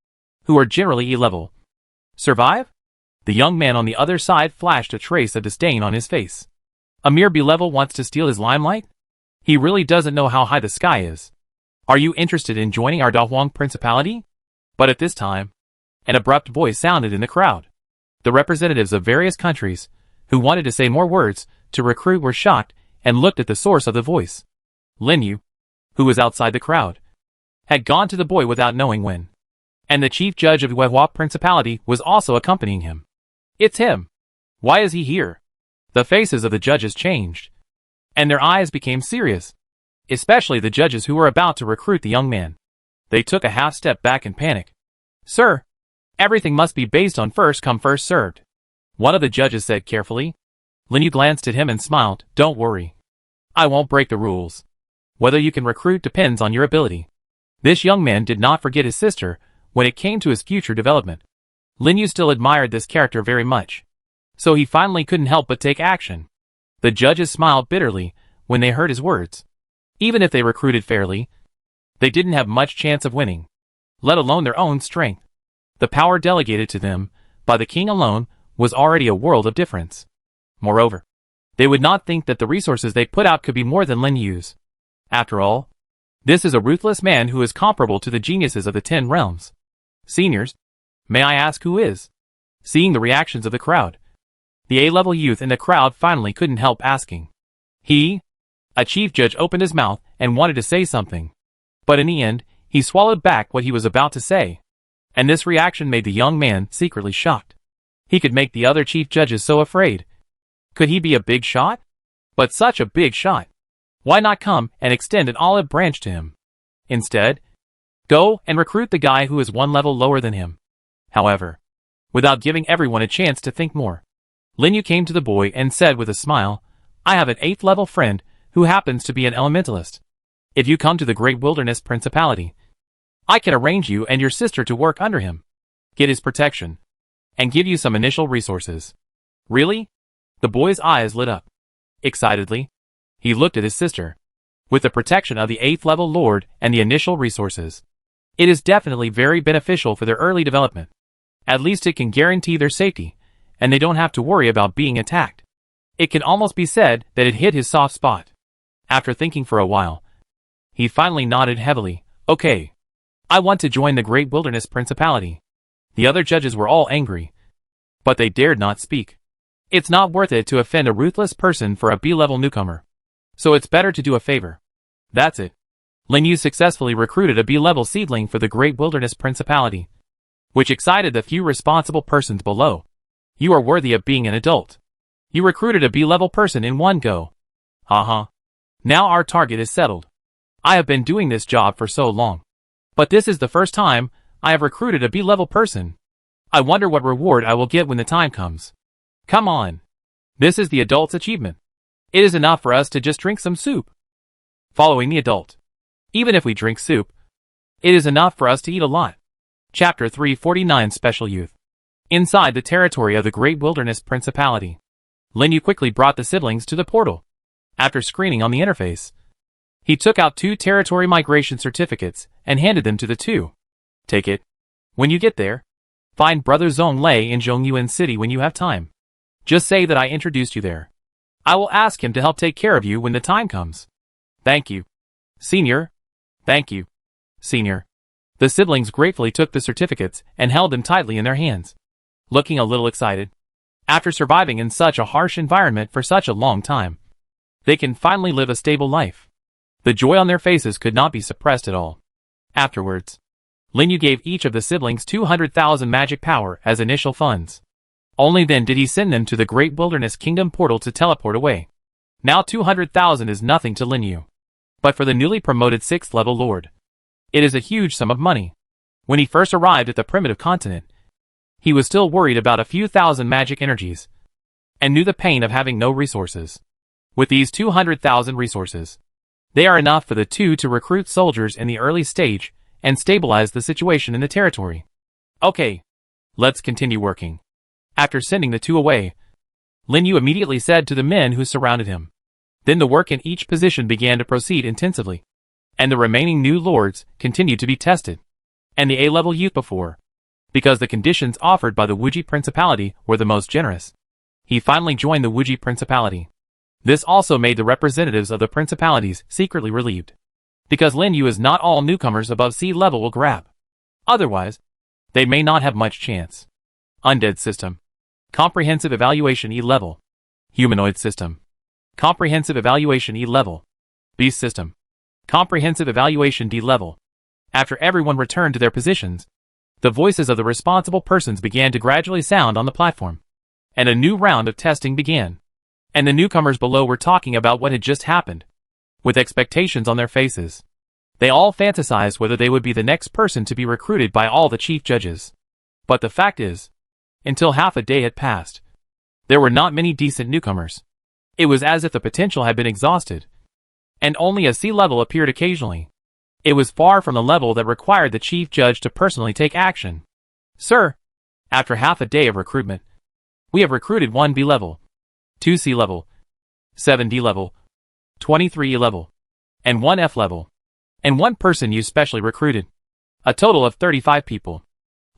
who are generally E level, survive? The young man on the other side flashed a trace of disdain on his face. A mere B level wants to steal his limelight? He really doesn't know how high the sky is. Are you interested in joining our Dahuang Principality? But at this time, an abrupt voice sounded in the crowd. The representatives of various countries, who wanted to say more words to recruit, were shocked and looked at the source of the voice. Lin Yu, who was outside the crowd, had gone to the boy without knowing when. And the chief judge of Yuehua Principality was also accompanying him. It's him. Why is he here? The faces of the judges changed, and their eyes became serious, especially the judges who were about to recruit the young man. They took a half step back in panic. Sir, Everything must be based on first come first served. One of the judges said carefully. Lin Yu glanced at him and smiled. Don't worry. I won't break the rules. Whether you can recruit depends on your ability. This young man did not forget his sister when it came to his future development. Lin Yu still admired this character very much. So he finally couldn't help but take action. The judges smiled bitterly when they heard his words. Even if they recruited fairly, they didn't have much chance of winning, let alone their own strength. The power delegated to them by the king alone was already a world of difference. Moreover, they would not think that the resources they put out could be more than Lin Yu's. After all, this is a ruthless man who is comparable to the geniuses of the 10 realms. Seniors, may I ask who is? Seeing the reactions of the crowd, the A-level youth in the crowd finally couldn't help asking. He? A chief judge opened his mouth and wanted to say something. But in the end, he swallowed back what he was about to say. And this reaction made the young man secretly shocked. He could make the other chief judges so afraid. Could he be a big shot? But such a big shot. Why not come and extend an olive branch to him? Instead, go and recruit the guy who is one level lower than him. However, without giving everyone a chance to think more, Lin Yu came to the boy and said with a smile, I have an 8th level friend who happens to be an elementalist. If you come to the Great Wilderness Principality, I can arrange you and your sister to work under him, get his protection, and give you some initial resources. Really? The boy's eyes lit up. Excitedly, he looked at his sister. With the protection of the 8th level lord and the initial resources, it is definitely very beneficial for their early development. At least it can guarantee their safety, and they don't have to worry about being attacked. It can almost be said that it hit his soft spot. After thinking for a while, he finally nodded heavily. Okay. I want to join the Great Wilderness Principality. The other judges were all angry, but they dared not speak. It's not worth it to offend a ruthless person for a B-level newcomer. So it's better to do a favor. That's it. Lin Yu successfully recruited a B-level seedling for the Great Wilderness Principality, which excited the few responsible persons below. You are worthy of being an adult. You recruited a B-level person in one go. Haha. Now our target is settled. I have been doing this job for so long. But this is the first time I have recruited a B-level person. I wonder what reward I will get when the time comes. Come on. This is the adult's achievement. It is enough for us to just drink some soup. Following the adult. Even if we drink soup, it is enough for us to eat a lot. Chapter 349 Special Youth. Inside the territory of the Great Wilderness Principality, Lin Yu quickly brought the siblings to the portal. After screening on the interface, he took out 2 territory migration certificates and handed them to the 2. Take it. When you get there, find Brother Zhong Lei in Zhongyuan City when you have time. Just say that I introduced you there. I will ask him to help take care of you when the time comes. Thank you, Senior. Thank you, Senior. The siblings gratefully took the certificates and held them tightly in their hands, looking a little excited. After surviving in such a harsh environment for such a long time, they can finally live a stable life. The joy on their faces could not be suppressed at all. Afterwards, Lin Yu gave each of the siblings 200,000 magic power as initial funds. Only then did he send them to the Great Wilderness Kingdom portal to teleport away. Now 200,000 is nothing to Lin Yu. But for the newly promoted 6th level lord, it is a huge sum of money. When he first arrived at the primitive continent, he was still worried about a few thousand magic energies, and knew the pain of having no resources. With these 200,000 resources, they are enough for the 2 to recruit soldiers in the early stage and stabilize the situation in the territory. Okay, let's continue working. After sending the 2 away, Lin Yu immediately said to the men who surrounded him. Then the work in each position began to proceed intensively, and the remaining new lords continued to be tested, and the A-level youth before, because the conditions offered by the Wuji Principality were the most generous. He finally joined the Wuji Principality. This also made the representatives of the principalities secretly relieved, because Lin Yu is not all newcomers above sea level will grab. Otherwise, they may not have much chance. Undead System. Comprehensive Evaluation E-Level. Humanoid System. Comprehensive Evaluation E-Level. Beast System. Comprehensive Evaluation D-Level. After everyone returned to their positions, the voices of the responsible persons began to gradually sound on the platform, and a new round of testing began. And the newcomers below were talking about what had just happened, with expectations on their faces. They all fantasized whether they would be the next person to be recruited by all the chief judges. But the fact is, until half a day had passed, there were not many decent newcomers. It was as if the potential had been exhausted, and only a C level appeared occasionally. It was far from the level that required the chief judge to personally take action. Sir, after half a day of recruitment, we have recruited 1 B level, 2 C level, 7 D level, 23 E level, and 1 F level, and 1 person you specially recruited. A total of 35 people.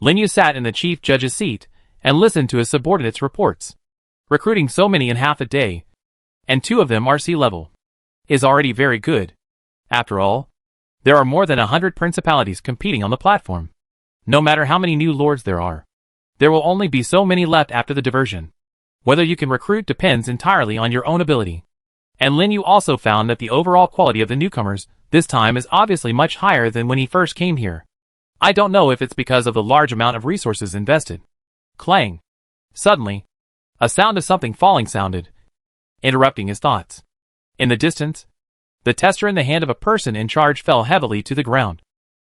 Lin Yu sat in the chief judge's seat and listened to his subordinates' reports. Recruiting so many in half a day, and 2 of them are C level, is already very good. After all, there are more than 100 principalities competing on the platform. No matter how many new lords there are, there will only be so many left after the diversion. Whether you can recruit depends entirely on your own ability. And Lin Yu also found that the overall quality of the newcomers this time is obviously much higher than when he first came here. I don't know if it's because of the large amount of resources invested. Clang. Suddenly, a sound of something falling sounded, interrupting his thoughts. In the distance, the tester in the hand of a person in charge fell heavily to the ground.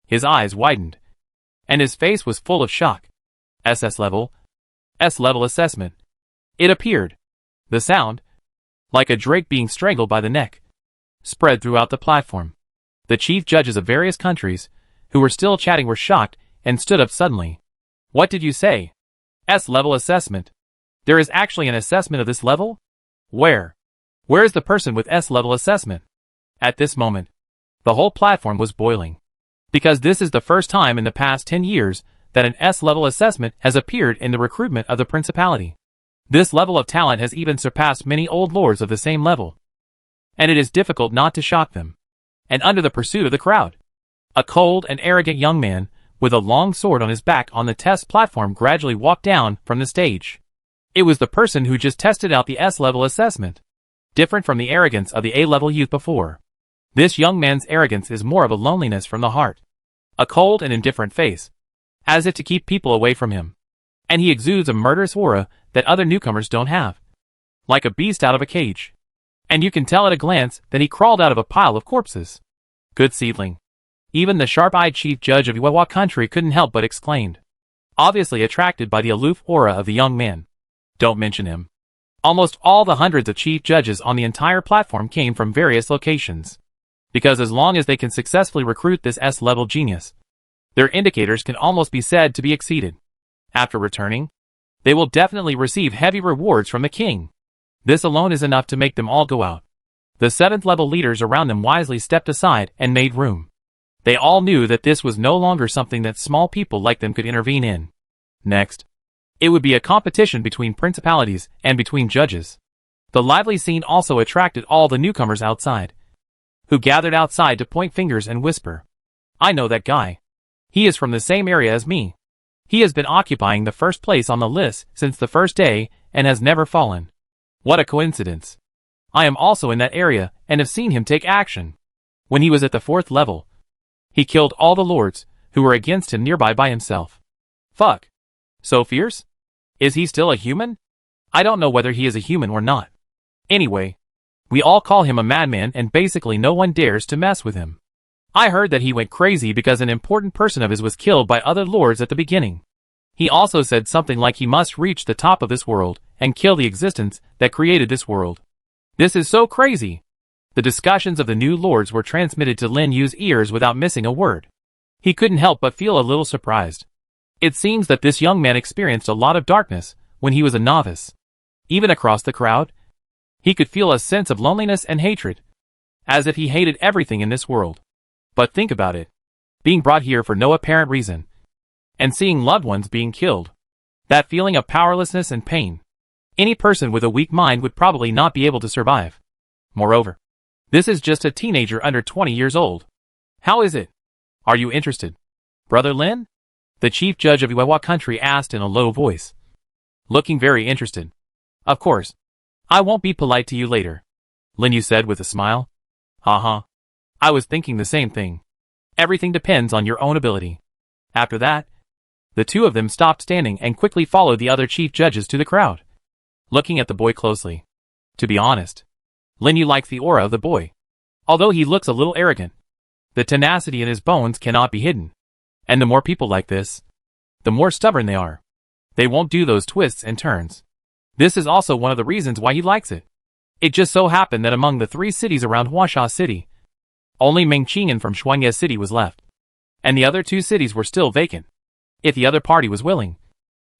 His eyes widened, and his face was full of shock. SS level. S level assessment. It appeared. The sound, like a drake being strangled by the neck, spread throughout the platform. The chief judges of various countries, who were still chatting, were shocked and stood up suddenly. What did you say? S level assessment. There is actually an assessment of this level? Where? Where is the person with S level assessment? At this moment, the whole platform was boiling. Because this is the first time in the past 10 years that an S level assessment has appeared in the recruitment of the principality. This level of talent has even surpassed many old lords of the same level. And it is difficult not to shock them. And under the pursuit of the crowd, a cold and arrogant young man with a long sword on his back on the test platform gradually walked down from the stage. It was the person who just tested out the S level assessment. Different from the arrogance of the A level youth before. This young man's arrogance is more of a loneliness from the heart. A cold and indifferent face, as if to keep people away from him. And he exudes a murderous aura that other newcomers don't have. Like a beast out of a cage. And you can tell at a glance that he crawled out of a pile of corpses. Good seedling. Even the sharp-eyed chief judge of Iwawa country couldn't help but exclaimed, obviously attracted by the aloof aura of the young man. Don't mention him. Almost all the hundreds of chief judges on the entire platform came from various locations. Because as long as they can successfully recruit this S-level genius, their indicators can almost be said to be exceeded. After returning, they will definitely receive heavy rewards from the king. This alone is enough to make them all go out. The 7th level leaders around them wisely stepped aside and made room. They all knew that this was no longer something that small people like them could intervene in. Next, it would be a competition between principalities and between judges. The lively scene also attracted all the newcomers outside, who gathered outside to point fingers and whisper, I know that guy. He is from the same area as me. He has been occupying the first place on the list since the first day and has never fallen. What a coincidence. I am also in that area and have seen him take action. When he was at the 4th level, he killed all the lords who were against him nearby by himself. Fuck. So fierce? Is he still a human? I don't know whether he is a human or not. Anyway, we all call him a madman and basically no one dares to mess with him. I heard that he went crazy because an important person of his was killed by other lords at the beginning. He also said something like he must reach the top of this world and kill the existence that created this world. This is so crazy. The discussions of the new lords were transmitted to Lin Yu's ears without missing a word. He couldn't help but feel a little surprised. It seems that this young man experienced a lot of darkness when he was a novice. Even across the crowd, he could feel a sense of loneliness and hatred, as if he hated everything in this world. But think about it. Being brought here for no apparent reason, and seeing loved ones being killed. That feeling of powerlessness and pain. Any person with a weak mind would probably not be able to survive. Moreover, this is just a teenager under 20 years old. How is it? Are you interested? Brother Lin? The chief judge of Iwawa country asked in a low voice. Looking very interested. Of course. I won't be polite to you later. Lin Yu said with a smile. Haha. I was thinking the same thing. Everything depends on your own ability. After that, the two of them stopped standing and quickly followed the other chief judges to the crowd, looking at the boy closely. To be honest, Lin Yu likes the aura of the boy. Although he looks a little arrogant, the tenacity in his bones cannot be hidden. And the more people like this, the more stubborn they are. They won't do those twists and turns. This is also one of the reasons why he likes it. It just so happened that among the 3 cities around Huasha City, only Mengqing'an from Shuangye City was left, and the other 2 cities were still vacant. If the other party was willing,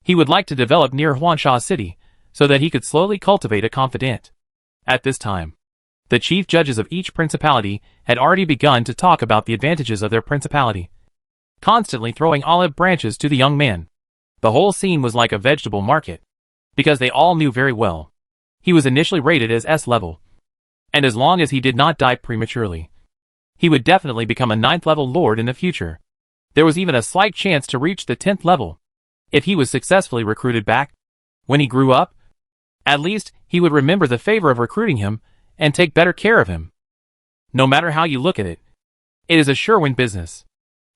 he would like to develop near Huansha City, so that he could slowly cultivate a confidant. At this time, the chief judges of each principality had already begun to talk about the advantages of their principality, constantly throwing olive branches to the young man. The whole scene was like a vegetable market, because they all knew very well he was initially rated as S level, and as long as he did not die prematurely, he would definitely become a 9th level lord in the future. There was even a slight chance to reach the 10th level, if he was successfully recruited back. When he grew up, at least he would remember the favor of recruiting him and take better care of him. No matter how you look at it, it is a sure-win business.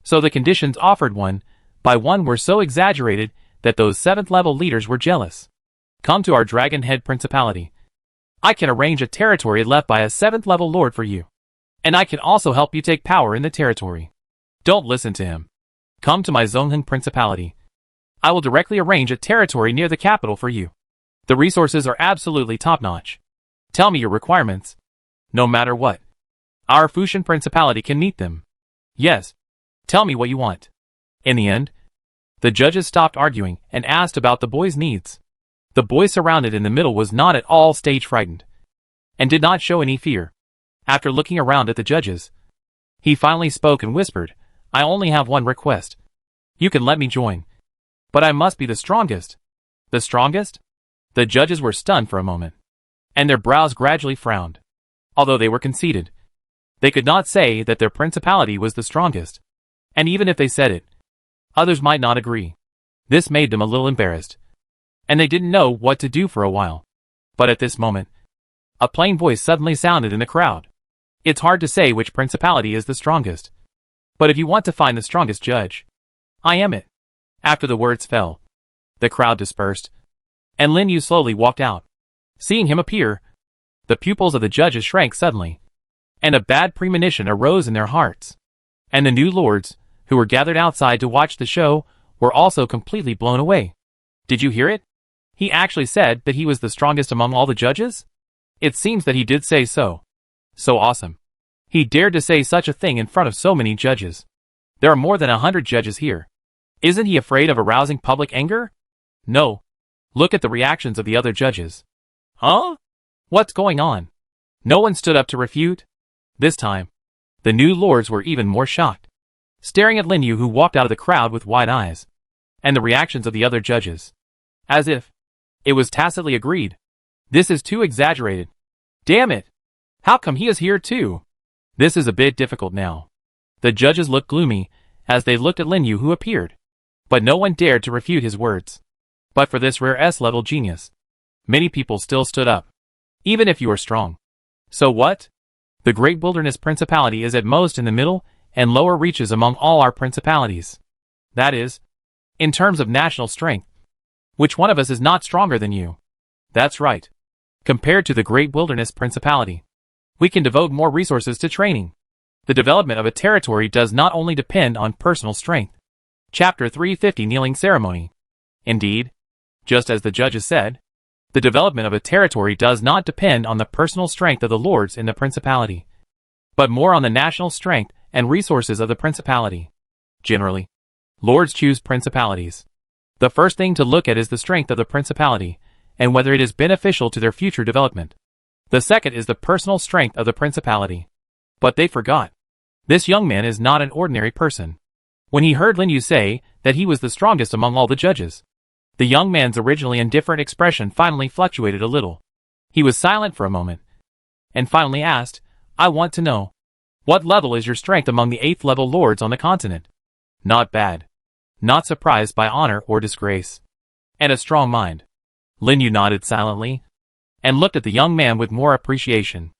So the conditions offered one by one were so exaggerated that those 7th level leaders were jealous. Come to our Dragon Head Principality. I can arrange a territory left by a 7th level lord for you. And I can also help you take power in the territory. Don't listen to him. Come to my Zongheng Principality. I will directly arrange a territory near the capital for you. The resources are absolutely top-notch. Tell me your requirements. No matter what, our Fushan Principality can meet them. Yes. Tell me what you want. In the end, the judges stopped arguing and asked about the boy's needs. The boy surrounded in the middle was not at all stage frightened, and did not show any fear. After looking around at the judges, he finally spoke and whispered, I only have one request. You can let me join, but I must be the strongest. The strongest? The judges were stunned for a moment, and their brows gradually frowned. Although they were conceited, they could not say that their principality was the strongest. And even if they said it, others might not agree. This made them a little embarrassed, and they didn't know what to do for a while. But at this moment, a plain voice suddenly sounded in the crowd. It's hard to say which principality is the strongest, but if you want to find the strongest judge, I am it. After the words fell, the crowd dispersed, and Lin Yu slowly walked out. Seeing him appear, the pupils of the judges shrank suddenly, and a bad premonition arose in their hearts. And the new lords, who were gathered outside to watch the show, were also completely blown away. Did you hear it? He actually said that he was the strongest among all the judges? It seems that he did say so. So awesome. He dared to say such a thing in front of so many judges. There are more than 100 judges here. Isn't he afraid of arousing public anger? No. Look at the reactions of the other judges. Huh? What's going on? No one stood up to refute. This time, the new lords were even more shocked, staring at Lin Yu, who walked out of the crowd with wide eyes, and the reactions of the other judges, as if it was tacitly agreed. This is too exaggerated. Damn it! How come he is here too? This is a bit difficult now. The judges looked gloomy as they looked at Lin Yu, who appeared, but no one dared to refute his words. But for this rare S-level genius, many people still stood up, even if you are strong. So what? The Great Wilderness Principality is at most in the middle and lower reaches among all our principalities. That is, in terms of national strength. Which one of us is not stronger than you? That's right. Compared to the Great Wilderness Principality, we can devote more resources to training. The development of a territory does not only depend on personal strength. Chapter 350 Kneeling Ceremony. Indeed, just as the judges said, the development of a territory does not depend on the personal strength of the lords in the principality, but more on the national strength and resources of the principality. Generally, lords choose principalities. The first thing to look at is the strength of the principality, and whether it is beneficial to their future development. The second is the personal strength of the principality. But they forgot. This young man is not an ordinary person. When he heard Lin Yu say that he was the strongest among all the judges, the young man's originally indifferent expression finally fluctuated a little. He was silent for a moment, and finally asked, I want to know, what level is your strength among the 8th level lords on the continent? Not bad. Not surprised by honor or disgrace. And a strong mind. Lin Yu nodded silently, and looked at the young man with more appreciation.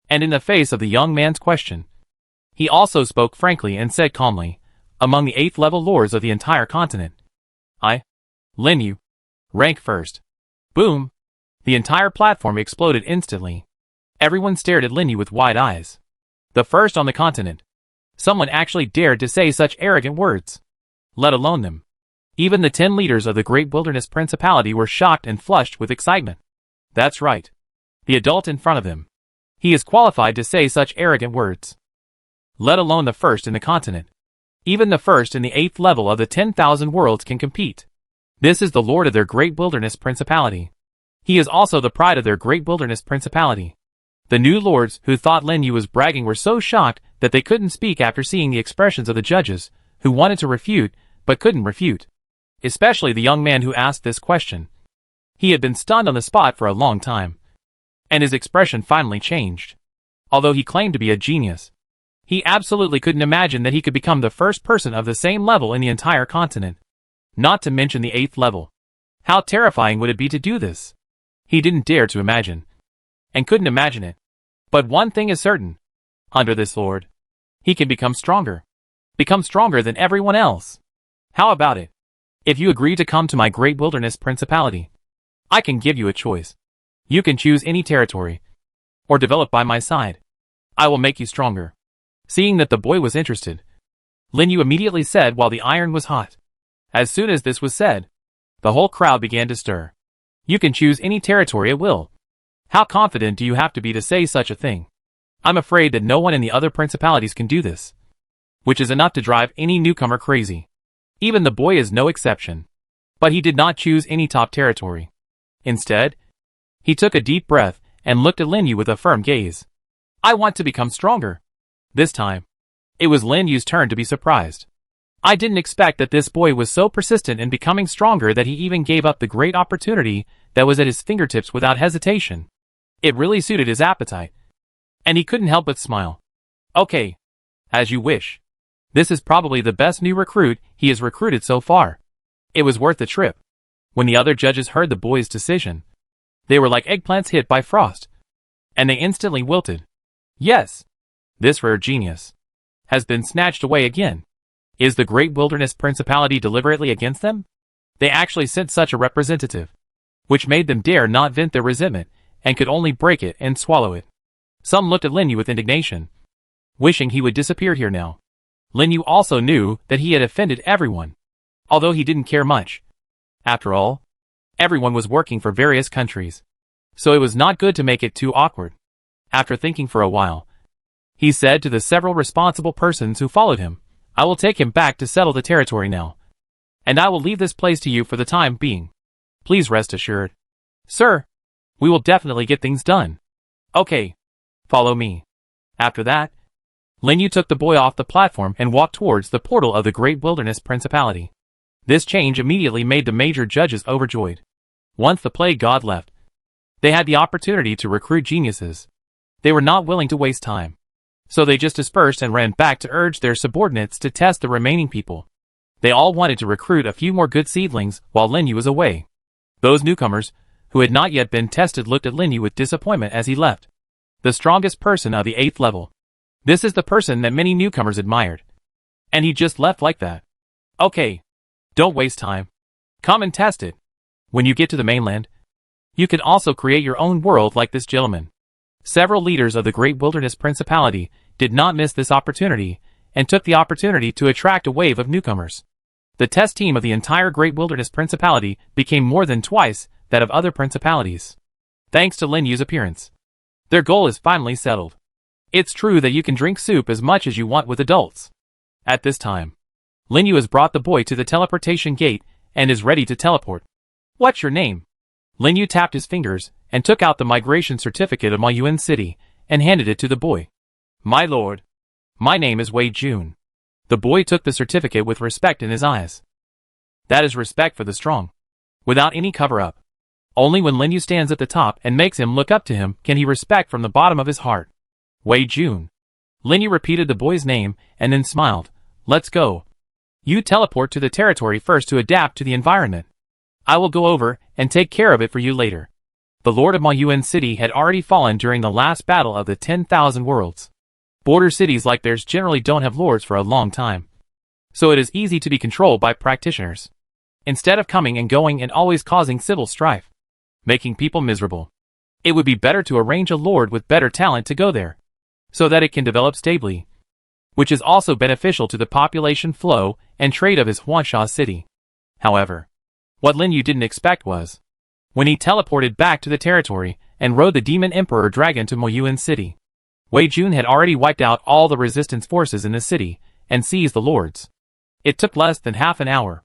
And in the face of the young man's question, he also spoke frankly and said calmly, among the 8th level lords of the entire continent, Lin Yu, rank first. Boom! The entire platform exploded instantly. Everyone stared at Lin Yu with wide eyes. The first on the continent. Someone actually dared to say such arrogant words. Let alone them. Even the 10 leaders of the Great Wilderness Principality were shocked and flushed with excitement. That's right. The adult in front of him. He is qualified to say such arrogant words. Let alone the first in the continent. Even the first in the 8th level of the 10,000 worlds can compete. This is the lord of their Great Wilderness Principality. He is also the pride of their Great Wilderness Principality. The new lords who thought Lin Yu was bragging were so shocked that they couldn't speak after seeing the expressions of the judges, who wanted to refute, but couldn't refute. Especially the young man who asked this question. He had been stunned on the spot for a long time. And his expression finally changed. Although he claimed to be a genius, he absolutely couldn't imagine that he could become the first person of the same level in the entire continent. Not to mention the 8th level. How terrifying would it be to do this? He didn't dare to imagine. And couldn't imagine it. But one thing is certain. Under this lord, he can become stronger. Become stronger than everyone else. How about it? If you agree to come to my Great Wilderness Principality, I can give you a choice. You can choose any territory. Or develop by my side. I will make you stronger. Seeing that the boy was interested, Lin Yu immediately said while the iron was hot. As soon as this was said, the whole crowd began to stir. You can choose any territory at will. How confident do you have to be to say such a thing? I'm afraid that no one in the other principalities can do this. Which is enough to drive any newcomer crazy. Even the boy is no exception. But he did not choose any top territory. Instead, he took a deep breath and looked at Lin Yu with a firm gaze. I want to become stronger. This time, it was Lin Yu's turn to be surprised. I didn't expect that this boy was so persistent in becoming stronger that he even gave up the great opportunity that was at his fingertips without hesitation. It really suited his appetite. And he couldn't help but smile. Okay. As you wish. This is probably the best new recruit he has recruited so far. It was worth the trip. When the other judges heard the boy's decision, they were like eggplants hit by frost. And they instantly wilted. Yes. This rare genius has been snatched away again. Is the Great Wilderness Principality deliberately against them? They actually sent such a representative, which made them dare not vent their resentment, and could only break it and swallow it. Some looked at Lin Yu with indignation, wishing he would disappear here now. Lin Yu also knew that he had offended everyone, although he didn't care much. After all, everyone was working for various countries, so it was not good to make it too awkward. After thinking for a while, he said to the several responsible persons who followed him, I will take him back to settle the territory now. And I will leave this place to you for the time being. Please rest assured. Sir, we will definitely get things done. Okay. Follow me. After that, Lin Yu took the boy off the platform and walked towards the portal of the Great Wilderness Principality. This change immediately made the major judges overjoyed. Once the plague god left, they had the opportunity to recruit geniuses. They were not willing to waste time. So they just dispersed and ran back to urge their subordinates to test the remaining people. They all wanted to recruit a few more good seedlings while Lin Yu was away. Those newcomers, who had not yet been tested, looked at Lin Yu with disappointment as he left. The strongest person of the 8th level. This is the person that many newcomers admired. And he just left like that. Okay. Don't waste time. Come and test it. When you get to the mainland, you can also create your own world like this gentleman. Several leaders of the Great Wilderness Principality did not miss this opportunity, and took the opportunity to attract a wave of newcomers. The test team of the entire Great Wilderness Principality became more than twice that of other principalities. Thanks to Lin Yu's appearance. Their goal is finally settled. It's true that you can drink soup as much as you want with adults. At this time, Lin Yu has brought the boy to the teleportation gate and is ready to teleport. What's your name? Lin Yu tapped his fingers and took out the migration certificate of Muyuan City and handed it to the boy. My lord, my name is Wei Jun. The boy took the certificate with respect in his eyes. That is respect for the strong. Without any cover-up. Only when Lin Yu stands at the top and makes him look up to him can he respect from the bottom of his heart. Wei Jun. Lin Yu repeated the boy's name and then smiled. Let's go. You teleport to the territory first to adapt to the environment. I will go over and take care of it for you later. The Lord of Muyuan City had already fallen during the last battle of the 10,000 worlds. Border cities like theirs generally don't have lords for a long time. So it is easy to be controlled by practitioners. Instead of coming and going and always causing civil strife, making people miserable, it would be better to arrange a lord with better talent to go there, so that it can develop stably, which is also beneficial to the population flow and trade of his Huansha city. However, what Lin Yu didn't expect was, when he teleported back to the territory and rode the Demon Emperor Dragon to Moyuan City, Wei Jun had already wiped out all the resistance forces in the city and seized the lords. It took less than half an hour.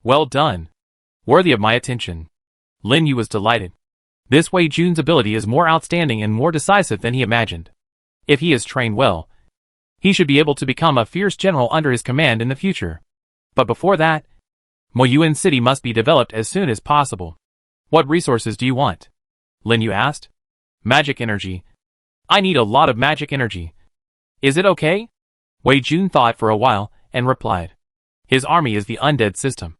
Well done. Worthy of my attention. Lin Yu was delighted. This Wei Jun's ability is more outstanding and more decisive than he imagined. If he is trained well, he should be able to become a fierce general under his command in the future. But before that, Moyuan City must be developed as soon as possible. What resources do you want? Lin Yu asked. Magic energy. I need a lot of magic energy. Is it okay? Wei Jun thought for a while and replied. His army is the undead system,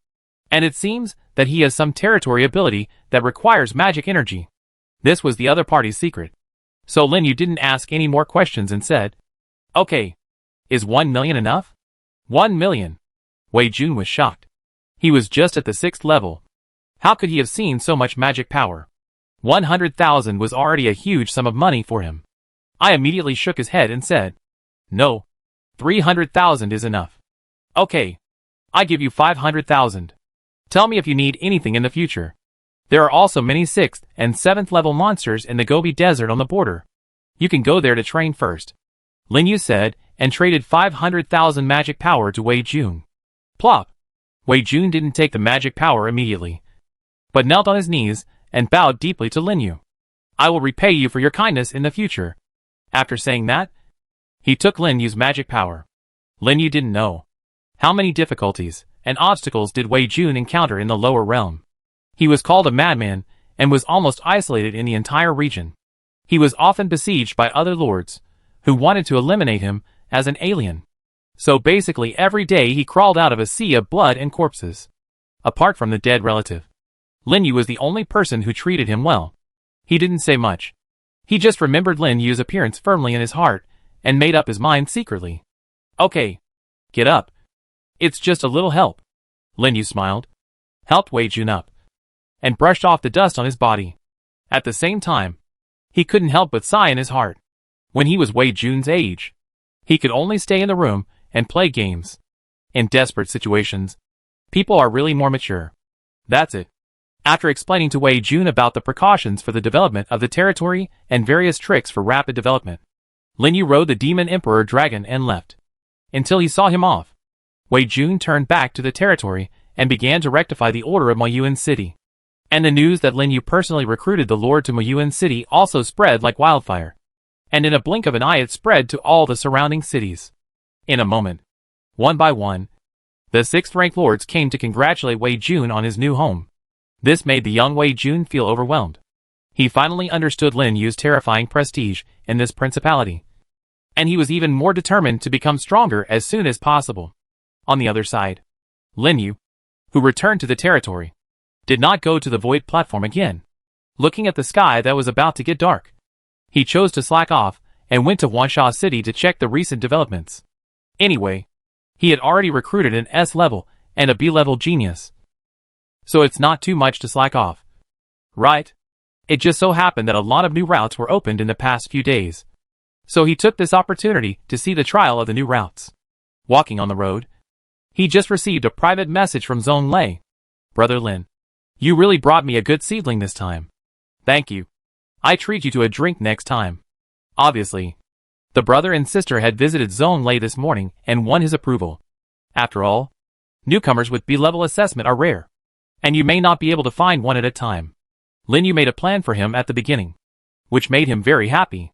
and it seems that he has some territory ability that requires magic energy. This was the other party's secret. So Lin Yu didn't ask any more questions and said, Okay. Is 1 million enough? 1 million. Wei Jun was shocked. He was just at the 6th level. How could he have seen so much magic power? 100,000 was already a huge sum of money for him. I immediately shook his head and said, No. 300,000 is enough. Okay. I give you 500,000. Tell me if you need anything in the future. There are also many 6th and 7th level monsters in the Gobi Desert on the border. You can go there to train first. Lin Yu said, and traded 500,000 magic power to Wei Jun. Plop! Wei Jun didn't take the magic power immediately, but knelt on his knees and bowed deeply to Lin Yu. I will repay you for your kindness in the future. After saying that, he took Lin Yu's magic power. Lin Yu didn't know how many difficulties and obstacles did Wei Jun encounter in the lower realm. He was called a madman and was almost isolated in the entire region. He was often besieged by other lords who wanted to eliminate him as an alien. So basically every day he crawled out of a sea of blood and corpses. Apart from the dead relative, Lin Yu was the only person who treated him well. He didn't say much. He just remembered Lin Yu's appearance firmly in his heart and made up his mind secretly. Okay. Get up. It's just a little help. Lin Yu smiled, helped Wei Jun up, and brushed off the dust on his body. At the same time, he couldn't help but sigh in his heart. When he was Wei Jun's age, he could only stay in the room and play games. In desperate situations, people are really more mature. That's it. After explaining to Wei Jun about the precautions for the development of the territory and various tricks for rapid development, Lin Yu rode the Demon Emperor Dragon and left. Until he saw him off, Wei Jun turned back to the territory and began to rectify the order of Moyuan City. And the news that Lin Yu personally recruited the Lord to Moyuan City also spread like wildfire. And in a blink of an eye it spread to all the surrounding cities. In a moment, one by one, the 6th-rank lords came to congratulate Wei Jun on his new home. This made the young Wei Jun feel overwhelmed. He finally understood Lin Yu's terrifying prestige in this principality, and he was even more determined to become stronger as soon as possible. On the other side, Lin Yu, who returned to the territory, did not go to the void platform again. Looking at the sky that was about to get dark, he chose to slack off and went to Wansha City to check the recent developments. Anyway, he had already recruited an S-level and a B-level genius, so it's not too much to slack off. Right? It just so happened that a lot of new routes were opened in the past few days, so he took this opportunity to see the trial of the new routes. Walking on the road, he just received a private message from Zhong Lei. Brother Lin, you really brought me a good seedling this time. Thank you. I treat you to a drink next time. Obviously, the brother and sister had visited Zhong Lei this morning and won his approval. After all, newcomers with B-level assessment are rare, and you may not be able to find one at a time. Lin Yu made a plan for him at the beginning, which made him very happy.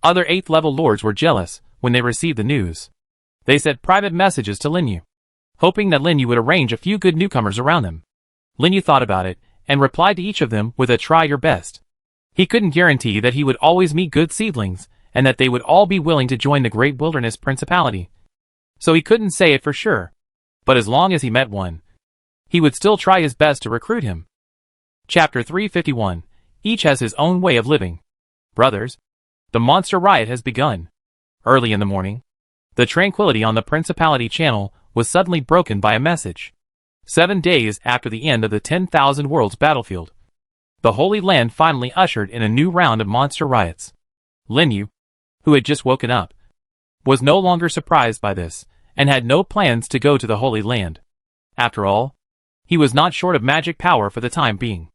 Other 8th-level lords were jealous when they received the news. They sent private messages to Lin Yu, hoping that Lin Yu would arrange a few good newcomers around them. Lin Yu thought about it and replied to each of them with a try your best. He couldn't guarantee that he would always meet good seedlings and that they would all be willing to join the Great Wilderness Principality. So he couldn't say it for sure, but as long as he met one, he would still try his best to recruit him. Chapter 351. Each has his own way of living. Brothers, the monster riot has begun. Early in the morning, the tranquility on the Principality Channel was suddenly broken by a message. 7 days after the end of the 10,000 Worlds battlefield, the Holy Land finally ushered in a new round of monster riots. Lin Yu, who had just woken up, was no longer surprised by this, and had no plans to go to the Holy Land. After all, He was not short of magic power for the time being.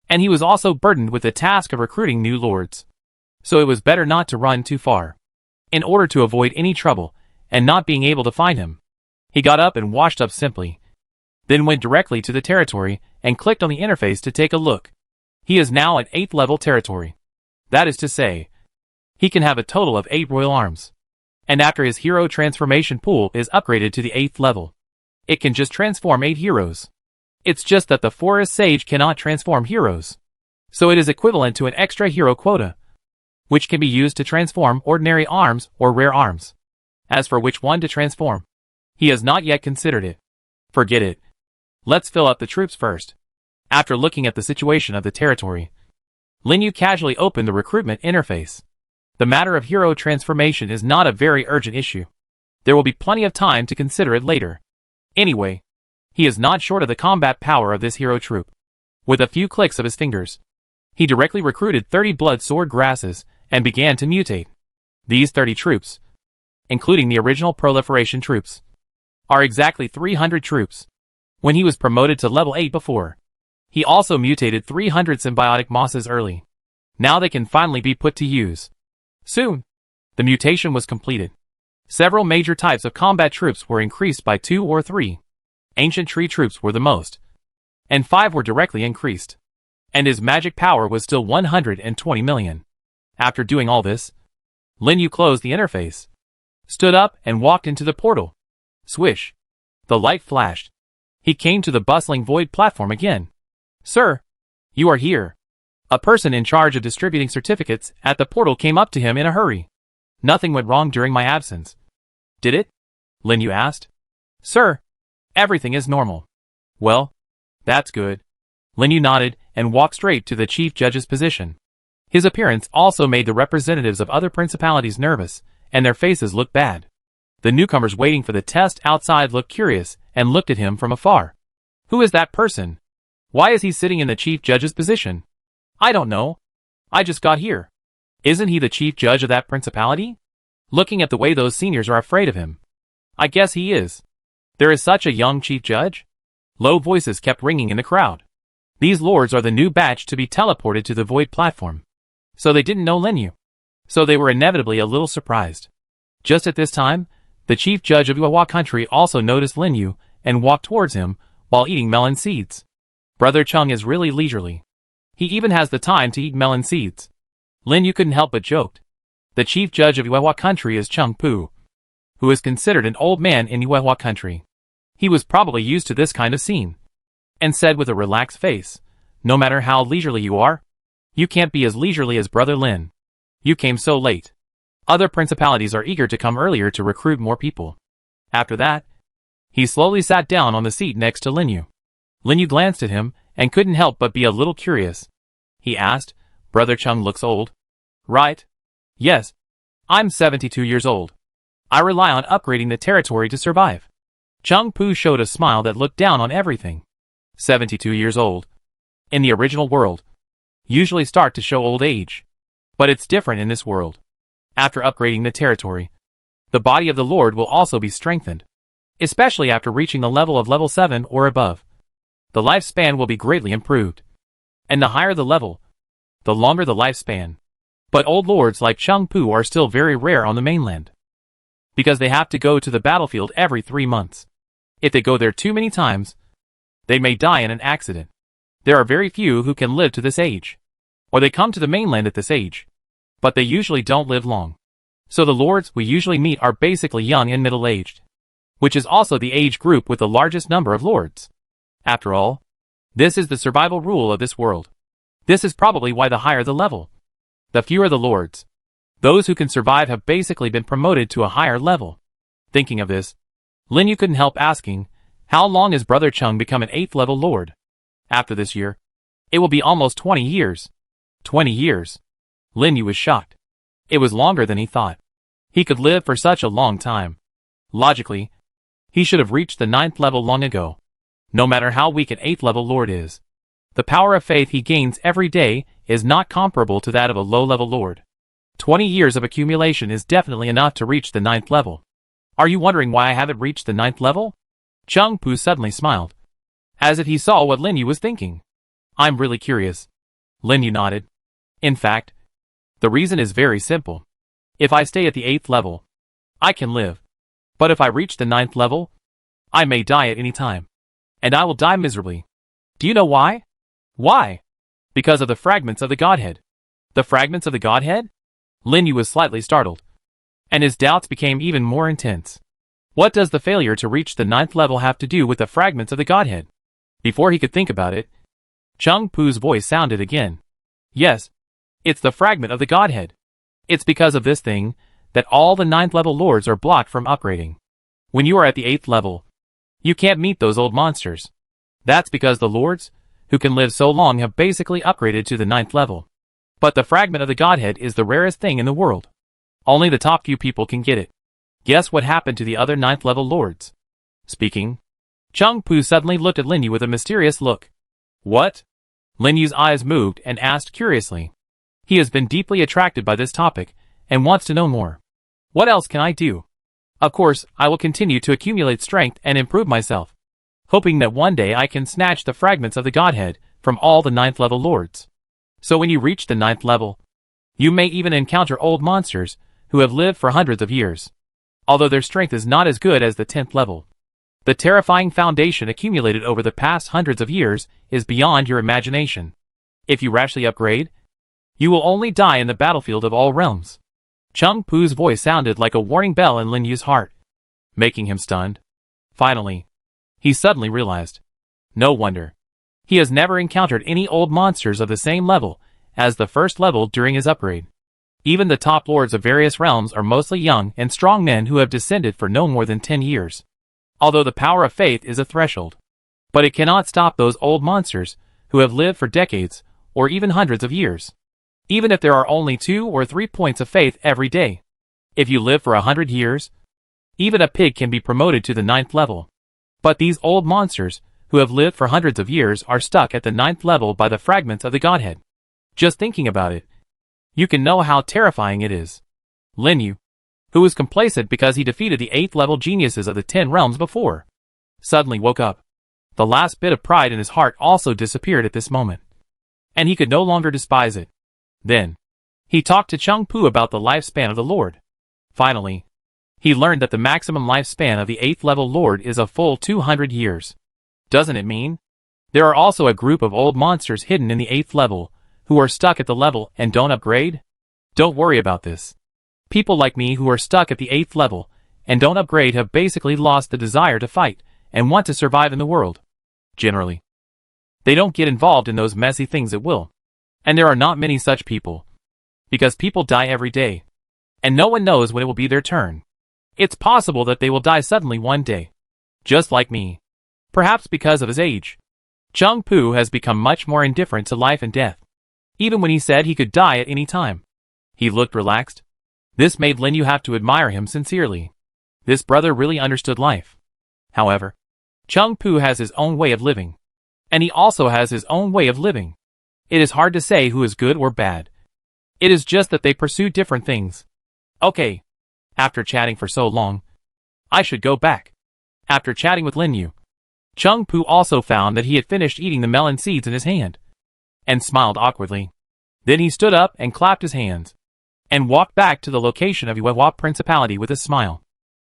And he was also burdened with the task of recruiting new lords. So it was better not to run too far. In order to avoid any trouble, and not being able to find him, he got up and washed up simply. Then went directly to the territory, and clicked on the interface to take a look. He is now at 8th level territory. That is to say, he can have a total of 8 royal arms. And after his hero transformation pool is upgraded to the 8th level, it can just transform 8 heroes. It's just that the forest sage cannot transform heroes. So it is equivalent to an extra hero quota, which can be used to transform ordinary arms or rare arms. As for which one to transform, he has not yet considered it. Forget it. Let's fill up the troops first. After looking at the situation of the territory, Lin Yu casually opened the recruitment interface. The matter of hero transformation is not a very urgent issue. There will be plenty of time to consider it later. Anyway, he is not short of the combat power of this hero troop. With a few clicks of his fingers, he directly recruited 30 blood sword grasses and began to mutate. These 30 troops, including the original proliferation troops, are exactly 300 troops. When he was promoted to level 8 before, he also mutated 300 symbiotic mosses early. Now they can finally be put to use. Soon, the mutation was completed. Several major types of combat troops were increased by 2 or 3. Ancient tree troops were the most, and 5 were directly increased. And his magic power was still 120 million. After doing all this, Lin Yu closed the interface, stood up and walked into the portal. Swish. The light flashed. He came to the bustling void platform again. Sir, you are here. A person in charge of distributing certificates at the portal came up to him in a hurry. Nothing went wrong during my absence. Did it? Lin Yu asked. Sir, everything is normal. Well, that's good. Lin Yu nodded and walked straight to the chief judge's position. His appearance also made the representatives of other principalities nervous, and their faces looked bad. The newcomers waiting for the test outside looked curious and looked at him from afar. Who is that person? Why is he sitting in the chief judge's position? I don't know. I just got here. Isn't he the chief judge of that principality? Looking at the way those seniors are afraid of him, I guess he is. There is such a young chief judge? Low voices kept ringing in the crowd. These lords are the new batch to be teleported to the void platform. So they didn't know Lin Yu. So they were inevitably a little surprised. Just at this time, the chief judge of Yuehua country also noticed Lin Yu and walked towards him while eating melon seeds. Brother Chung is really leisurely. He even has the time to eat melon seeds. Lin Yu couldn't help but joked. The chief judge of Yuehua country is Chung Pu, who is considered an old man in Yuehua country. He was probably used to this kind of scene, and said with a relaxed face, no matter how leisurely you are, you can't be as leisurely as Brother Lin. You came so late. Other principalities are eager to come earlier to recruit more people. After that, he slowly sat down on the seat next to Lin Yu. Lin Yu glanced at him and couldn't help but be a little curious. He asked, Brother Chung looks old. Right? Yes. I'm 72 years old. I rely on upgrading the territory to survive. Chung Pu showed a smile that looked down on everything. 72 years old. In the original world, usually start to show old age. But it's different in this world. After upgrading the territory, the body of the Lord will also be strengthened. Especially after reaching the level of level 7 or above. The lifespan will be greatly improved. And the higher the level, the longer the lifespan. But old lords like Chung Pu are still very rare on the mainland, because they have to go to the battlefield every 3 months. If they go there too many times, they may die in an accident. There are very few who can live to this age. Or they come to the mainland at this age. But they usually don't live long. So the lords we usually meet are basically young and middle-aged, which is also the age group with the largest number of lords. After all, this is the survival rule of this world. This is probably why the higher the level, the fewer the lords. Those who can survive have basically been promoted to a higher level. Thinking of this, Lin Yu couldn't help asking, how long has Brother Chung become an 8th level lord? After this year, it will be almost 20 years. 20 years. Lin Yu was shocked. It was longer than he thought. He could live for such a long time. Logically, he should have reached the 9th level long ago. No matter how weak an 8th level lord is, the power of faith he gains every day is not comparable to that of a low-level lord. 20 years of accumulation is definitely enough to reach the 9th level. Are you wondering why I haven't reached the 9th level? Chung Pu suddenly smiled. as if he saw what Lin Yu was thinking. I'm really curious. Lin Yu nodded. In fact, the reason is very simple. If I stay at the 8th level, I can live. But if I reach the 9th level, I may die at any time. And I will die miserably. Do you know why? Why? Because of the fragments of the Godhead. The fragments of the Godhead? Lin Yu was slightly startled, and his doubts became even more intense. What does the failure to reach the 9th level have to do with the fragments of the Godhead? Before he could think about it, Chung Pu's voice sounded again. Yes, it's the fragment of the Godhead. It's because of this thing that all the 9th level lords are blocked from upgrading. When you are at the 8th level, you can't meet those old monsters. That's because the lords, who can live so long, have basically upgraded to the 9th level. But the fragment of the Godhead is the rarest thing in the world. Only the top few people can get it. Guess what happened to the other 9th level lords? Speaking, Chung Pu suddenly looked at Lin Yu with a mysterious look. What? Lin Yu's eyes moved and asked curiously. He has been deeply attracted by this topic and wants to know more. What else can I do? Of course, I will continue to accumulate strength and improve myself, hoping that one day I can snatch the fragments of the Godhead from all the 9th level lords. So when you reach the 9th level, you may even encounter old monsters who have lived for hundreds of years. Although their strength is not as good as the 10th level, the terrifying foundation accumulated over the past hundreds of years is beyond your imagination. If you rashly upgrade, you will only die in the battlefield of all realms. Chung Pu's voice sounded like a warning bell in Lin Yu's heart, making him stunned. Finally, he suddenly realized. No wonder. He has never encountered any old monsters of the same level as the first level during his upgrade. Even the top lords of various realms are mostly young and strong men who have descended for no more than 10 years. Although the power of faith is a threshold, but it cannot stop those old monsters who have lived for decades or even hundreds of years. Even if there are only 2 or 3 points of faith every day. If you live for 100 years, even a pig can be promoted to the 9th level. But these old monsters, who have lived for hundreds of years, are stuck at the 9th level by the fragments of the Godhead. Just thinking about it, you can know how terrifying it is. Lin Yu, who was complacent because he defeated the 8th level geniuses of the 10 realms before, suddenly woke up. The last bit of pride in his heart also disappeared at this moment, and he could no longer despise it. Then, he talked to Chung Pu about the lifespan of the Lord. Finally, he learned that the maximum lifespan of the 8th level Lord is a full 200 years. Doesn't it mean there are also a group of old monsters hidden in the 8th level who are stuck at the level and don't upgrade? Don't worry about this. People like me who are stuck at the 8th level and don't upgrade have basically lost the desire to fight and want to survive in the world. Generally, they don't get involved in those messy things at will. And there are not many such people, because people die every day, and no one knows when it will be their turn. It's possible that they will die suddenly one day, just like me. Perhaps because of his age, Chung Pu has become much more indifferent to life and death. Even when he said he could die at any time, he looked relaxed. This made Lin Yu have to admire him sincerely. This brother really understood life. However, Chung Pu has his own way of living, and he also has his own way of living. It is hard to say who is good or bad. It is just that they pursue different things. Okay. After chatting for so long, I should go back. After chatting with Lin Yu, Chung Pu also found that he had finished eating the melon seeds in his hand, and smiled awkwardly. Then he stood up and clapped his hands, and walked back to the location of Yuehua Principality with a smile.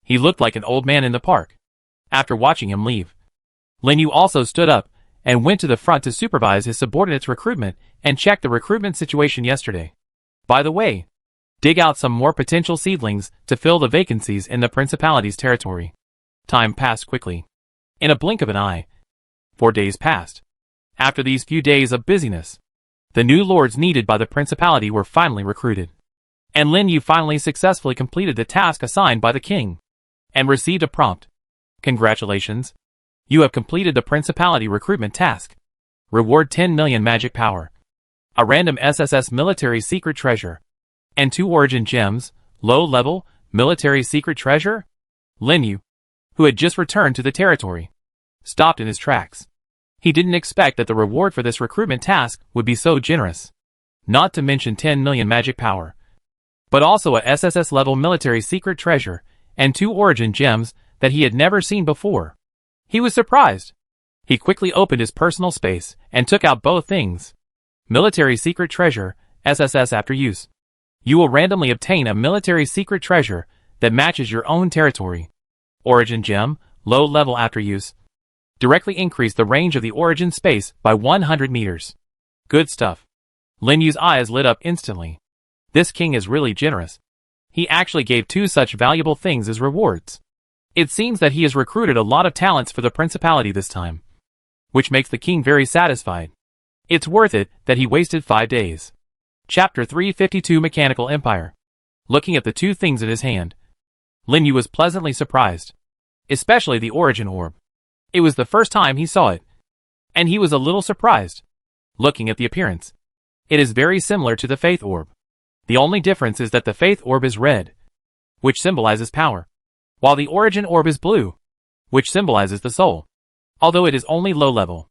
He looked like an old man in the park. After watching him leave, Lin Yu also stood up and went to the front to supervise his subordinates' recruitment and check the recruitment situation yesterday. By the way, dig out some more potential seedlings to fill the vacancies in the Principality's territory. Time passed quickly. In a blink of an eye, 4 days passed. After these few days of busyness, the new lords needed by the Principality were finally recruited. And Lin Yu finally successfully completed the task assigned by the king, and received a prompt. Congratulations. You have completed the Principality recruitment task. Reward 10 million magic power, a random SSS military secret treasure, and 2 origin gems, low-level, military secret treasure? Lin Yu, who had just returned to the territory, stopped in his tracks. He didn't expect that the reward for this recruitment task would be so generous. Not to mention 10 million magic power, but also a SSS-level military secret treasure, and 2 origin gems that he had never seen before. He was surprised. He quickly opened his personal space and took out both things. Military Secret Treasure, SSS after use. You will randomly obtain a military secret treasure that matches your own territory. Origin Gem, low level after use. Directly increase the range of the origin space by 100 meters. Good stuff. Lin Yu's eyes lit up instantly. This king is really generous. He actually gave 2 such valuable things as rewards. It seems that he has recruited a lot of talents for the principality this time, which makes the king very satisfied. It's worth it that he wasted 5 days. Chapter 352 Mechanical Empire. Looking at the 2 things in his hand, Lin Yu was pleasantly surprised. Especially the Origin Orb. It was the first time he saw it, and he was a little surprised. Looking at the appearance, it is very similar to the Faith Orb. The only difference is that the Faith Orb is red, which symbolizes power, while the Origin Orb is blue, which symbolizes the soul. Although it is only low level,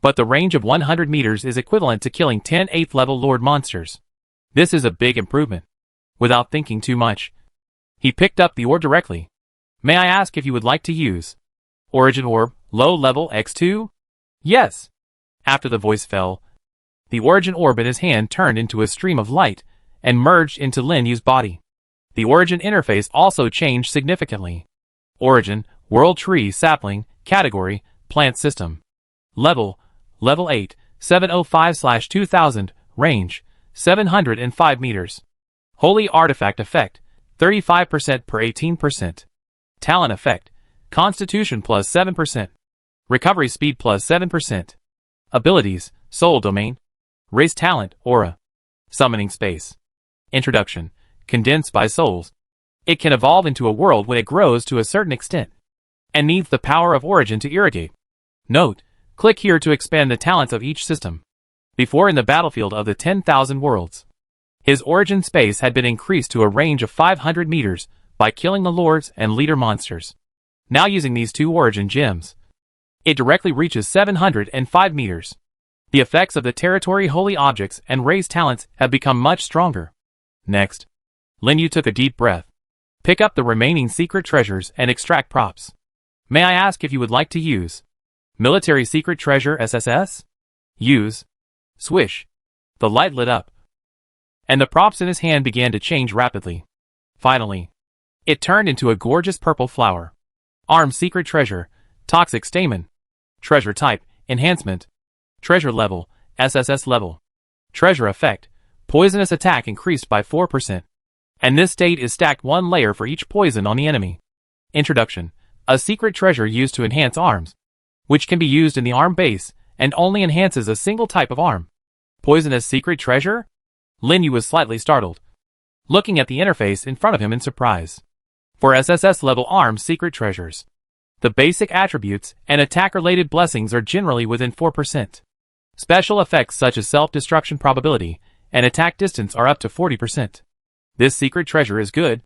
but the range of 100 meters is equivalent to killing 10 8th level Lord monsters. This is a big improvement. Without thinking too much, he picked up the orb directly. May I ask if you would like to use Origin Orb, low level X2? Yes. After the voice fell, the Origin Orb in his hand turned into a stream of light and merged into Lin Yu's body. The Origin interface also changed significantly. Origin, World Tree Sapling, Category, Plant System. Level 8, 705/2000, Range, 705 meters. Holy Artifact Effect, 35% per 18%. Talent Effect, Constitution plus 7%. Recovery Speed plus 7%. Abilities, Soul Domain. Race Talent, Aura. Summoning Space. Introduction, Condensed by Souls. It can evolve into a world when it grows to a certain extent, and needs the power of Origin to irrigate. Note, click here to expand the talents of each system. Before in the battlefield of the 10,000 worlds, his origin space had been increased to a range of 500 meters by killing the lords and leader monsters. Now using these 2 origin gems, it directly reaches 705 meters. The effects of the territory holy objects and raised talents have become much stronger. Next, Lin Yu took a deep breath. Pick up the remaining secret treasures and extract props. May I ask if you would like to use Military Secret Treasure SSS? Use. Swish. The light lit up, and the props in his hand began to change rapidly. Finally, it turned into a gorgeous purple flower. Arm Secret Treasure, Toxic Stamen. Treasure Type, Enhancement. Treasure Level, SSS Level. Treasure Effect, Poisonous Attack increased by 4%. And this state is stacked 1 layer for each poison on the enemy. Introduction, a secret treasure used to enhance arms, which can be used in the arm base and only enhances a single type of arm. Poisonous Secret Treasure? Lin Yu was slightly startled, looking at the interface in front of him in surprise. For SSS level arm secret treasures, the basic attributes and attack-related blessings are generally within 4%. Special effects such as self-destruction probability and attack distance are up to 40%. This secret treasure is good.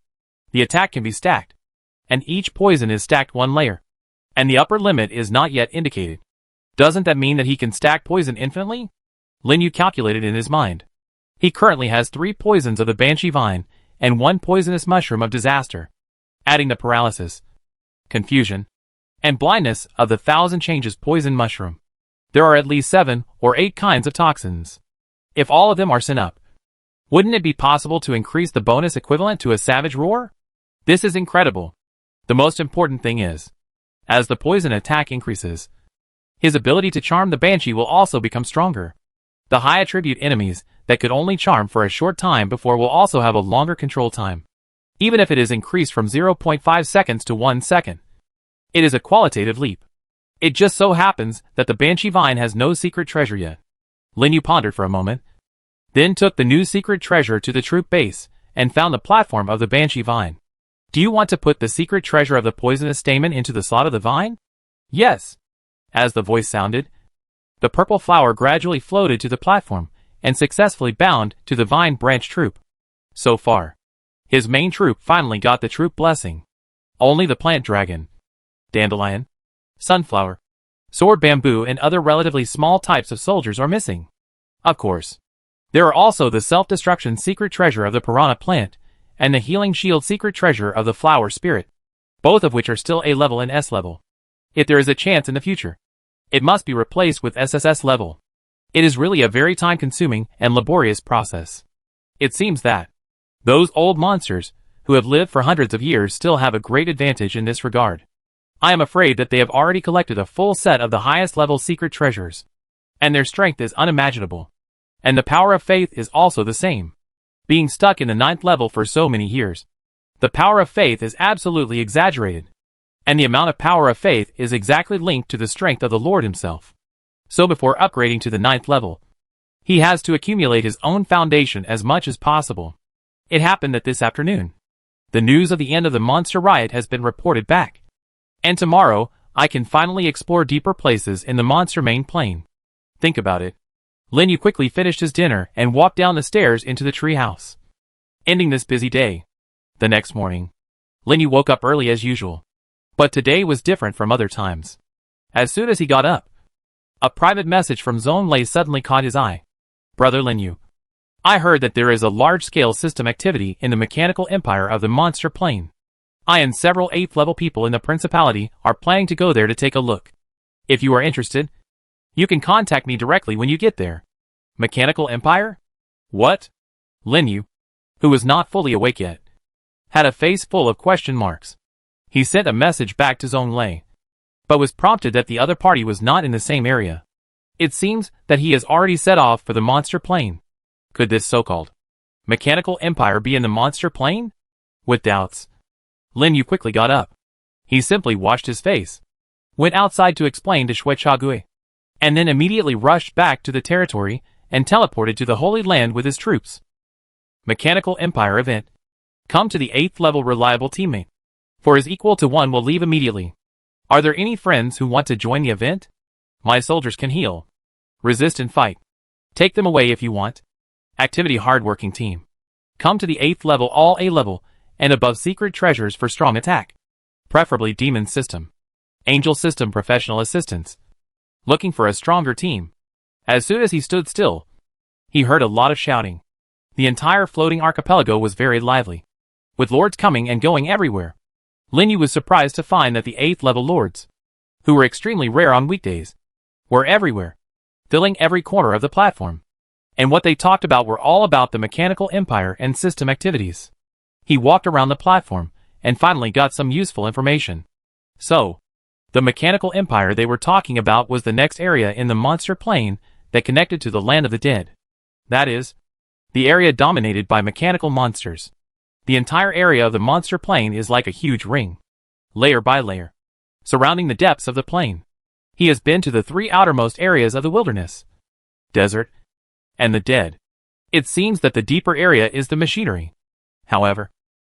The attack can be stacked, and each poison is stacked 1 layer, and the upper limit is not yet indicated. Doesn't that mean that he can stack poison infinitely? Lin Yu calculated in his mind. He currently has 3 poisons of the Banshee Vine and 1 poisonous mushroom of disaster. Adding the paralysis, confusion, and blindness of the 1,000 changes poison mushroom, there are at least 7 or 8 kinds of toxins. If all of them are sent up, wouldn't it be possible to increase the bonus equivalent to a savage roar? This is incredible. The most important thing is, as the poison attack increases, his ability to charm the Banshee will also become stronger. The high attribute enemies that could only charm for a short time before will also have a longer control time, even if it is increased from 0.5 seconds to 1 second. It is a qualitative leap. It just so happens that the Banshee Vine has no secret treasure yet. Lin Yu pondered for a moment, then took the new secret treasure to the troop base and found the platform of the Banshee Vine. Do you want to put the secret treasure of the poisonous stamen into the slot of the vine? Yes. As the voice sounded, the purple flower gradually floated to the platform and successfully bound to the vine branch troop. So far, his main troop finally got the troop blessing. Only the plant dragon, dandelion, sunflower, sword bamboo and other relatively small types of soldiers are missing. Of course, there are also the self-destruction secret treasure of the piranha plant and the healing shield secret treasure of the flower spirit, both of which are still A level and S level. If there is a chance in the future, It must be replaced with SSS level. It is really a very time-consuming and laborious process. It seems that those old monsters, who have lived for hundreds of years, still have a great advantage in this regard. I am afraid that they have already collected a full set of the highest level secret treasures, and their strength is unimaginable. And the power of faith is also the same. Being stuck in the 9th level for so many years, the power of faith is absolutely exaggerated. And the amount of power of faith is exactly linked to the strength of the Lord himself. So before upgrading to the 9th level, he has to accumulate his own foundation as much as possible. It happened that this afternoon, the news of the end of the monster riot has been reported back. And tomorrow, I can finally explore deeper places in the monster main plane. Think about it. Lin Yu quickly finished his dinner and walked down the stairs into the treehouse. Ending this busy day. The next morning, Lin Yu woke up early as usual. But today was different from other times. As soon as he got up, a private message from Zhong Lei suddenly caught his eye. Brother Lin Yu, I heard that there is a large-scale system activity in the mechanical empire of the monster plane. I and several 8th level people in the principality are planning to go there to take a look. If you are interested, you can contact me directly when you get there. Mechanical empire? What? Lin Yu, who was not fully awake yet, had a face full of question marks. He sent a message back to Zhong Lei, but was prompted that the other party was not in the same area. It seems that he has already set off for the monster plane. Could this so-called mechanical empire be in the monster plane? With doubts, Lin Yu quickly got up. He simply washed his face, went outside to explain to Shui Chagui, and then immediately rushed back to the territory and teleported to the Holy Land with his troops. Mechanical Empire event. Come to the 8th level reliable teammate. For his equal to 1 will leave immediately. Are there any friends who want to join the event? My soldiers can heal, resist and fight. Take them away if you want. Activity hardworking team. Come to the 8th level all A level and above secret treasures for strong attack. Preferably demon system. Angel system professional assistance. Looking for a stronger team. As soon as he stood still, he heard a lot of shouting. The entire floating archipelago was very lively, with lords coming and going everywhere. Lin Yu was surprised to find that the 8th level lords, who were extremely rare on weekdays, were everywhere, filling every corner of the platform. And what they talked about were all about the mechanical empire and system activities. He walked around the platform and finally got some useful information. So, the mechanical empire they were talking about was the next area in the monster plane that connected to the land of the dead. That is, the area dominated by mechanical monsters. The entire area of the monster plane is like a huge ring, layer by layer, surrounding the depths of the plane. He has been to the 3 outermost areas of the wilderness, desert, and the dead. It seems that the deeper area is the machinery. However,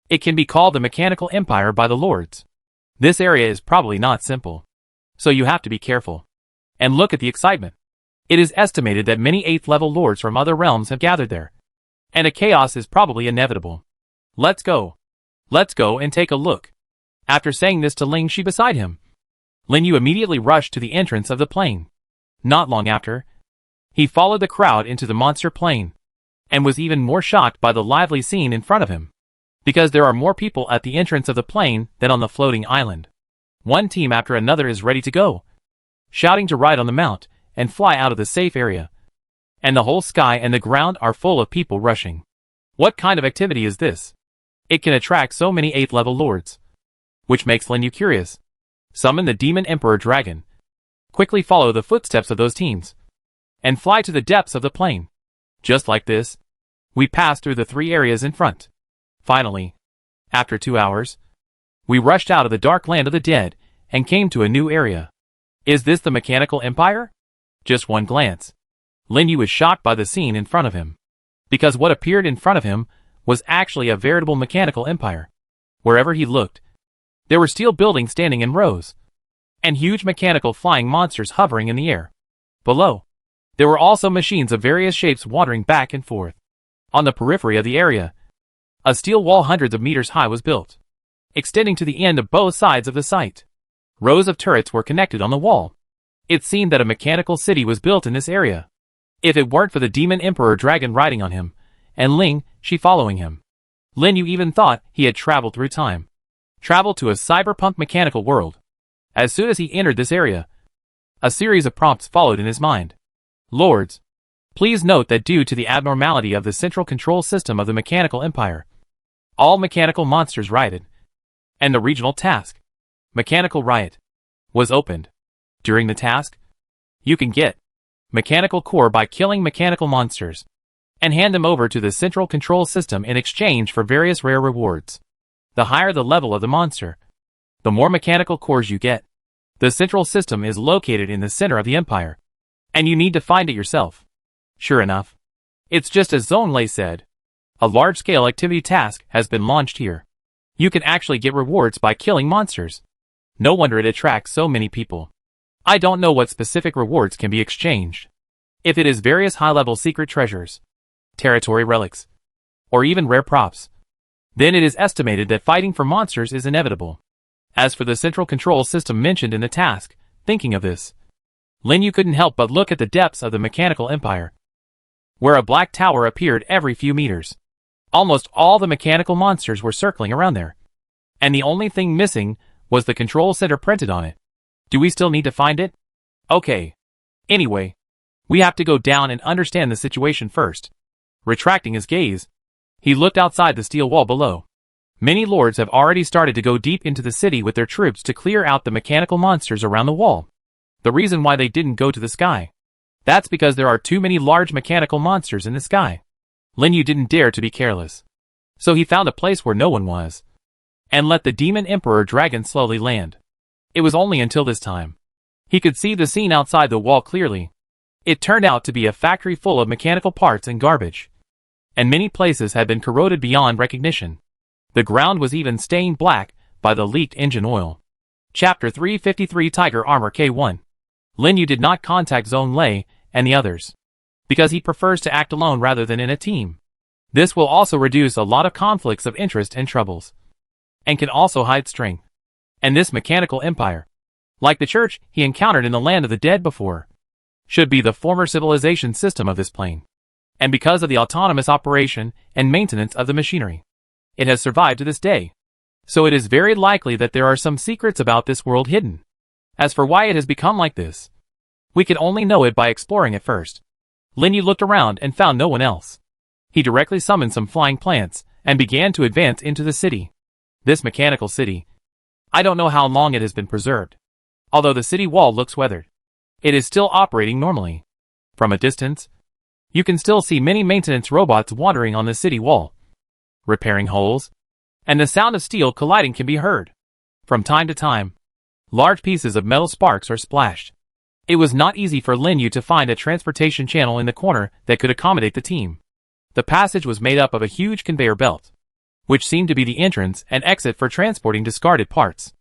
it can be called the mechanical empire by the lords. This area is probably not simple, so you have to be careful. And look at the excitement. It is estimated that many 8th level lords from other realms have gathered there, and a chaos is probably inevitable. Let's go. Let's go and take a look. After saying this to Ling Shi beside him, Lin Yu immediately rushed to the entrance of the plane. Not long after, he followed the crowd into the monster plane, and was even more shocked by the lively scene in front of him, because there are more people at the entrance of the plane than on the floating island. One team after another is ready to go, shouting to ride on the mount and fly out of the safe area. And the whole sky and the ground are full of people rushing. What kind of activity is this? It can attract so many 8th level lords, which makes Lin Yu curious. Summon the Demon Emperor Dragon. Quickly follow the footsteps of those teams, and fly to the depths of the plane. Just like this, we pass through the 3 areas in front. Finally, after 2 hours, we rushed out of the dark land of the dead and came to a new area. Is this the mechanical empire? Just one glance, Lin Yu was shocked by the scene in front of him, because what appeared in front of him was actually a veritable mechanical empire. Wherever he looked, there were steel buildings standing in rows, and huge mechanical flying monsters hovering in the air. Below, there were also machines of various shapes wandering back and forth. On the periphery of the area, a steel wall hundreds of meters high was built, extending to the end of both sides of the site. Rows of turrets were connected on the wall. It seemed that a mechanical city was built in this area. If it weren't for the Demon Emperor Dragon riding on him, and Ling Shi following him, Lin Yu even thought he had traveled through time. Traveled to a cyberpunk mechanical world. As soon as he entered this area, A series of prompts followed in his mind. Lords, please note that due to the abnormality of the central control system of the mechanical empire, all mechanical monsters rioted, and the regional task, Mechanical Riot, was opened. During the task, you can get mechanical core by killing mechanical monsters, and hand them over to the central control system in exchange for various rare rewards. The higher the level of the monster, the more mechanical cores you get. The central system is located in the center of the empire, and you need to find it yourself. Sure enough, it's just as Zone Lei said. A large-scale activity task has been launched here. You can actually get rewards by killing monsters. No wonder it attracts so many people. I don't know what specific rewards can be exchanged. If it is various high-level secret treasures, territory relics, or even rare props, then it is estimated that fighting for monsters is inevitable. As for the central control system mentioned in the task, thinking of this, Lin Yu couldn't help but look at the depths of the mechanical empire, where a black tower appeared every few meters. Almost all the mechanical monsters were circling around there, and the only thing missing was the control center printed on it. Do we still need to find it? Okay. Anyway, we have to go down and understand the situation first. Retracting his gaze, he looked outside the steel wall below. Many lords have already started to go deep into the city with their troops to clear out the mechanical monsters around the wall. The reason why they didn't go to the sky, that's because there are too many large mechanical monsters in the sky. Lin Yu didn't dare to be careless, so he found a place where no one was, and let the Demon Emperor Dragon slowly land. It was only until this time he could see the scene outside the wall clearly. It turned out to be a factory full of mechanical parts and garbage, and many places had been corroded beyond recognition. The ground was even stained black by the leaked engine oil. Chapter 353 Tiger Armor K1. Lin Yu did not contact Zone Lei and the others, because he prefers to act alone rather than in a team. This will also reduce a lot of conflicts of interest and troubles, and can also hide strength. And this mechanical empire, like the church he encountered in the land of the dead before, should be the former civilization system of this plane. And because of the autonomous operation and maintenance of the machinery, it has survived to this day. So it is very likely that there are some secrets about this world hidden. As for why it has become like this, we can only know it by exploring it first. Lin Yu looked around and found no one else. He directly summoned some flying plants and began to advance into the city. This mechanical city, I don't know how long it has been preserved. Although the city wall looks weathered, it is still operating normally. From a distance, you can still see many maintenance robots wandering on the city wall, repairing holes, and the sound of steel colliding can be heard. From time to time, large pieces of metal sparks are splashed. It was not easy for Lin Yu to find a transportation channel in the corner that could accommodate the team. The passage was made up of a huge conveyor belt, which seemed to be the entrance and exit for transporting discarded parts.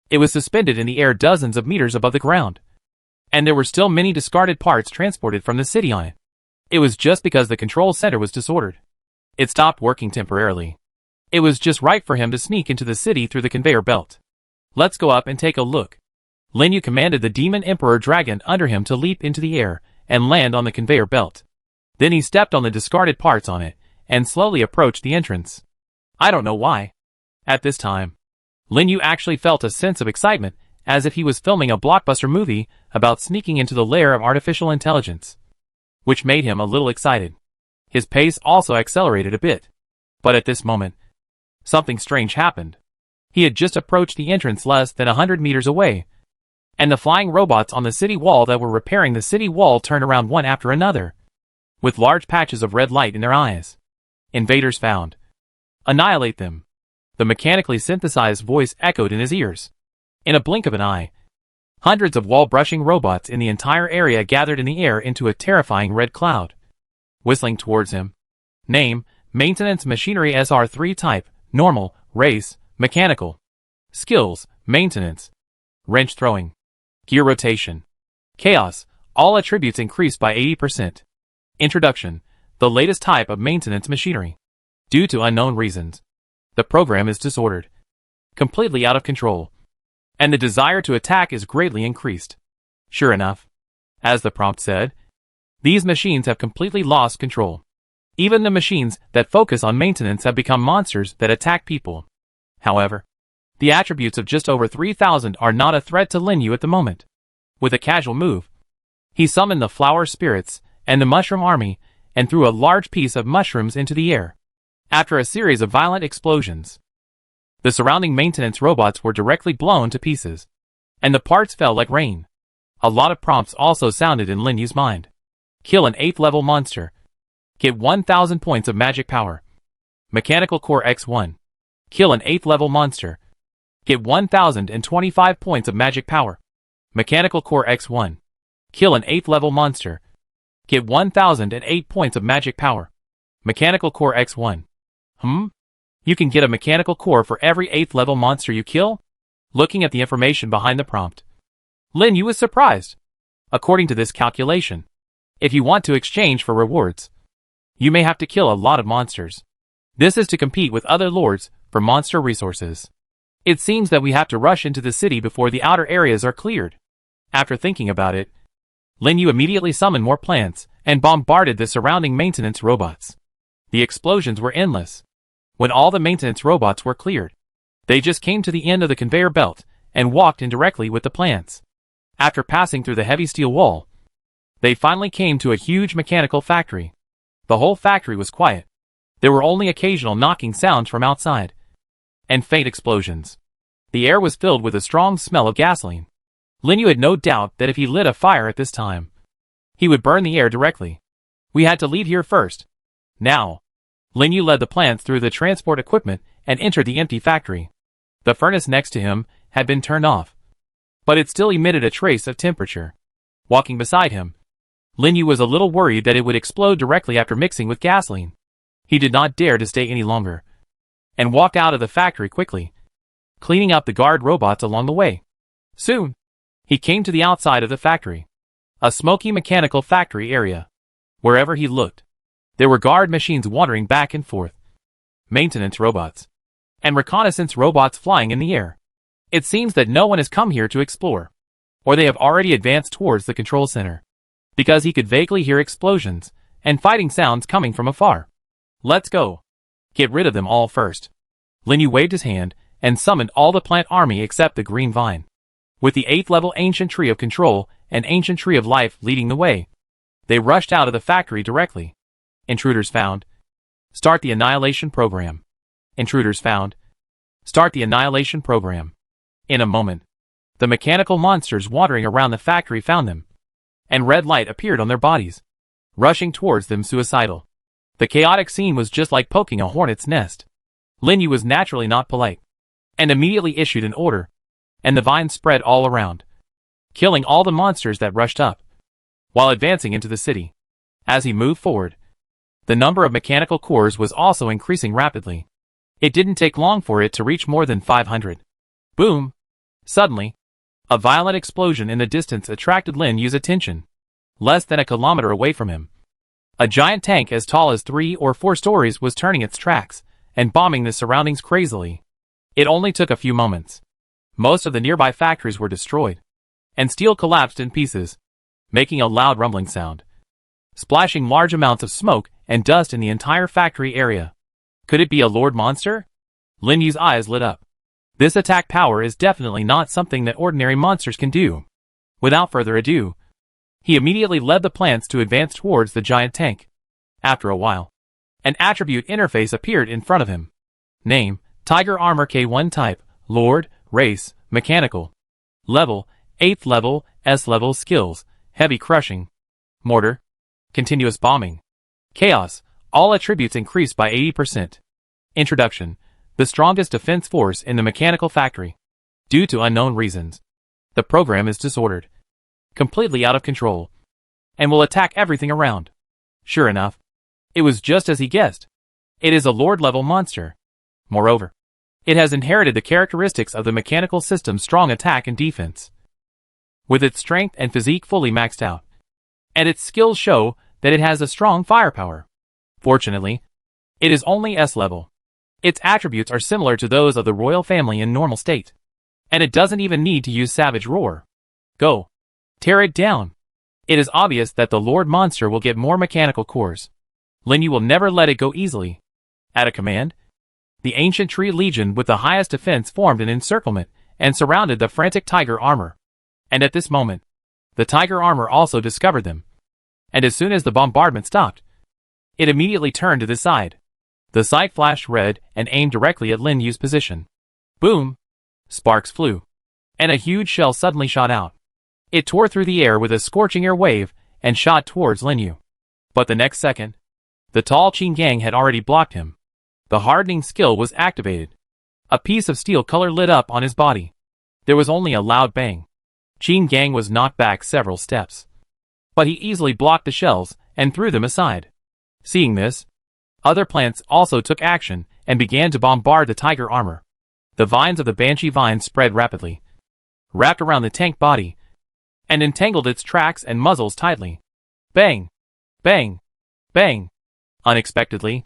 It was suspended in the air dozens of meters above the ground, and there were still many discarded parts transported from the city on it. It was just because the control center was disordered. It stopped working temporarily. It was just right for him to sneak into the city through the conveyor belt. Let's go up and take a look. Lin Yu commanded the Demon Emperor Dragon under him to leap into the air and land on the conveyor belt. Then he stepped on the discarded parts on it and slowly approached the entrance. I don't know why. At this time, Lin Yu actually felt a sense of excitement, as if he was filming a blockbuster movie about sneaking into the lair of artificial intelligence, which made him a little excited. His pace also accelerated a bit. But at this moment, something strange happened. He had just approached the entrance less than 100 meters away, and the flying robots on the city wall that were repairing the city wall turned around one after another, with large patches of red light in their eyes. Invaders found. Annihilate them. The mechanically synthesized voice echoed in his ears. In a blink of an eye, hundreds of wall-brushing robots in the entire area gathered in the air into a terrifying red cloud, whistling towards him. Name, Maintenance Machinery SR3 Type, Normal, Race, Mechanical. Skills, Maintenance. Wrench Throwing. Gear Rotation. Chaos, all attributes increased by 80%. Introduction, the latest type of maintenance machinery. Due to unknown reasons, the program is disordered, completely out of control, and the desire to attack is greatly increased. Sure enough, as the prompt said, these machines have completely lost control. Even the machines that focus on maintenance have become monsters that attack people. However, the attributes of just over 3,000 are not a threat to Lin Yu at the moment. With a casual move, he summoned the flower spirits and the mushroom army and threw a large piece of mushrooms into the air. After a series of violent explosions, the surrounding maintenance robots were directly blown to pieces, and the parts fell like rain. A lot of prompts also sounded in Lin Yu's mind. Kill an 8th level monster. Get 1000 points of magic power. Mechanical Core X1. Kill an 8th level monster. Get 1025 points of magic power. Mechanical Core X1. Kill an 8th level monster. Get 1008 points of magic power. Mechanical Core X1. You can get a mechanical core for every 8th level monster you kill? Looking at the information behind the prompt, Lin Yu was surprised. According to this calculation, if you want to exchange for rewards, you may have to kill a lot of monsters. This is to compete with other lords for monster resources. It seems that we have to rush into the city before the outer areas are cleared. After thinking about it, Lin Yu immediately summoned more plants and bombarded the surrounding maintenance robots. The explosions were endless. When all the maintenance robots were cleared, they just came to the end of the conveyor belt and walked in directly with the plants. After passing through the heavy steel wall, they finally came to a huge mechanical factory. The whole factory was quiet. There were only occasional knocking sounds from outside, and faint explosions. The air was filled with a strong smell of gasoline. Lin Yu had no doubt that if he lit a fire at this time, he would burn the air directly. We had to leave here first. Now, Lin Yu led the plants through the transport equipment and entered the empty factory. The furnace next to him had been turned off, but it still emitted a trace of temperature. Walking beside him, Lin Yu was a little worried that it would explode directly after mixing with gasoline. He did not dare to stay any longer, and walked out of the factory quickly, cleaning up the guard robots along the way. Soon, he came to the outside of the factory, a smoky mechanical factory area. Wherever he looked, there were guard machines wandering back and forth, maintenance robots, and reconnaissance robots flying in the air. It seems that no one has come here to explore, or they have already advanced towards the control center, because he could vaguely hear explosions and fighting sounds coming from afar. Let's go. Get rid of them all first. Lin Yu waved his hand and summoned all the plant army except the green vine. With the 8th level ancient tree of control and ancient tree of life leading the way, they rushed out of the factory directly. Intruders found. Start the annihilation program. Intruders found. Start the annihilation program. In a moment, the mechanical monsters wandering around the factory found them, and red light appeared on their bodies, rushing towards them suicidal. The chaotic scene was just like poking a hornet's nest. Lin Yu was naturally not polite, and immediately issued an order, and the vine spread all around, killing all the monsters that rushed up, while advancing into the city. As he moved forward, the number of mechanical cores was also increasing rapidly. It didn't take long for it to reach more than 500. Boom! Suddenly, a violent explosion in the distance attracted Lin Yu's attention. Less than a kilometer away from him, a giant tank as tall as 3 or 4 stories was turning its tracks and bombing the surroundings crazily. It only took a few moments. Most of the nearby factories were destroyed, and steel collapsed in pieces, making a loud rumbling sound, splashing large amounts of smoke and dust in the entire factory area. Could it be a Lord monster? Lin Yu's eyes lit up. This attack power is definitely not something that ordinary monsters can do. Without further ado, he immediately led the plants to advance towards the giant tank. After a while, an attribute interface appeared in front of him. Name, Tiger Armor K1 Type, Lord, Race, Mechanical. Level, 8th level, S level skills, Heavy Crushing. Mortar. Continuous Bombing. Chaos, all attributes increased by 80%. Introduction, the strongest defense force in the mechanical factory. Due to unknown reasons, the program is disordered, completely out of control, and will attack everything around. Sure enough, it was just as he guessed. It is a Lord-level monster. Moreover, it has inherited the characteristics of the mechanical system's strong attack and defense, with its strength and physique fully maxed out, and its skills show that it has a strong firepower. Fortunately, it is only S-level. Its attributes are similar to those of the royal family in normal state, and it doesn't even need to use Savage Roar. Go. Tear it down. It is obvious that the Lord Monster will get more mechanical cores. Lin Yu will never let it go easily. At a command, the Ancient Tree Legion with the highest defense formed an encirclement and surrounded the frantic Tiger Armor. And at this moment, The Tiger armor also discovered them. And as soon as the bombardment stopped, it immediately turned to the side. The sight flashed red and aimed directly at Lin Yu's position. Boom! Sparks flew. And a huge shell suddenly shot out. It tore through the air with a scorching air wave and shot towards Lin Yu. But the next second, the tall Qin Gang had already blocked him. The hardening skill was activated. A piece of steel color lit up on his body. There was only a loud bang. Qin Gang was knocked back several steps. But he easily blocked the shells and threw them aside. Seeing this, other plants also took action and began to bombard the Tiger armor. The vines of the Banshee vine spread rapidly, wrapped around the tank body, and entangled its tracks and muzzles tightly. Bang! Bang! Bang! Unexpectedly,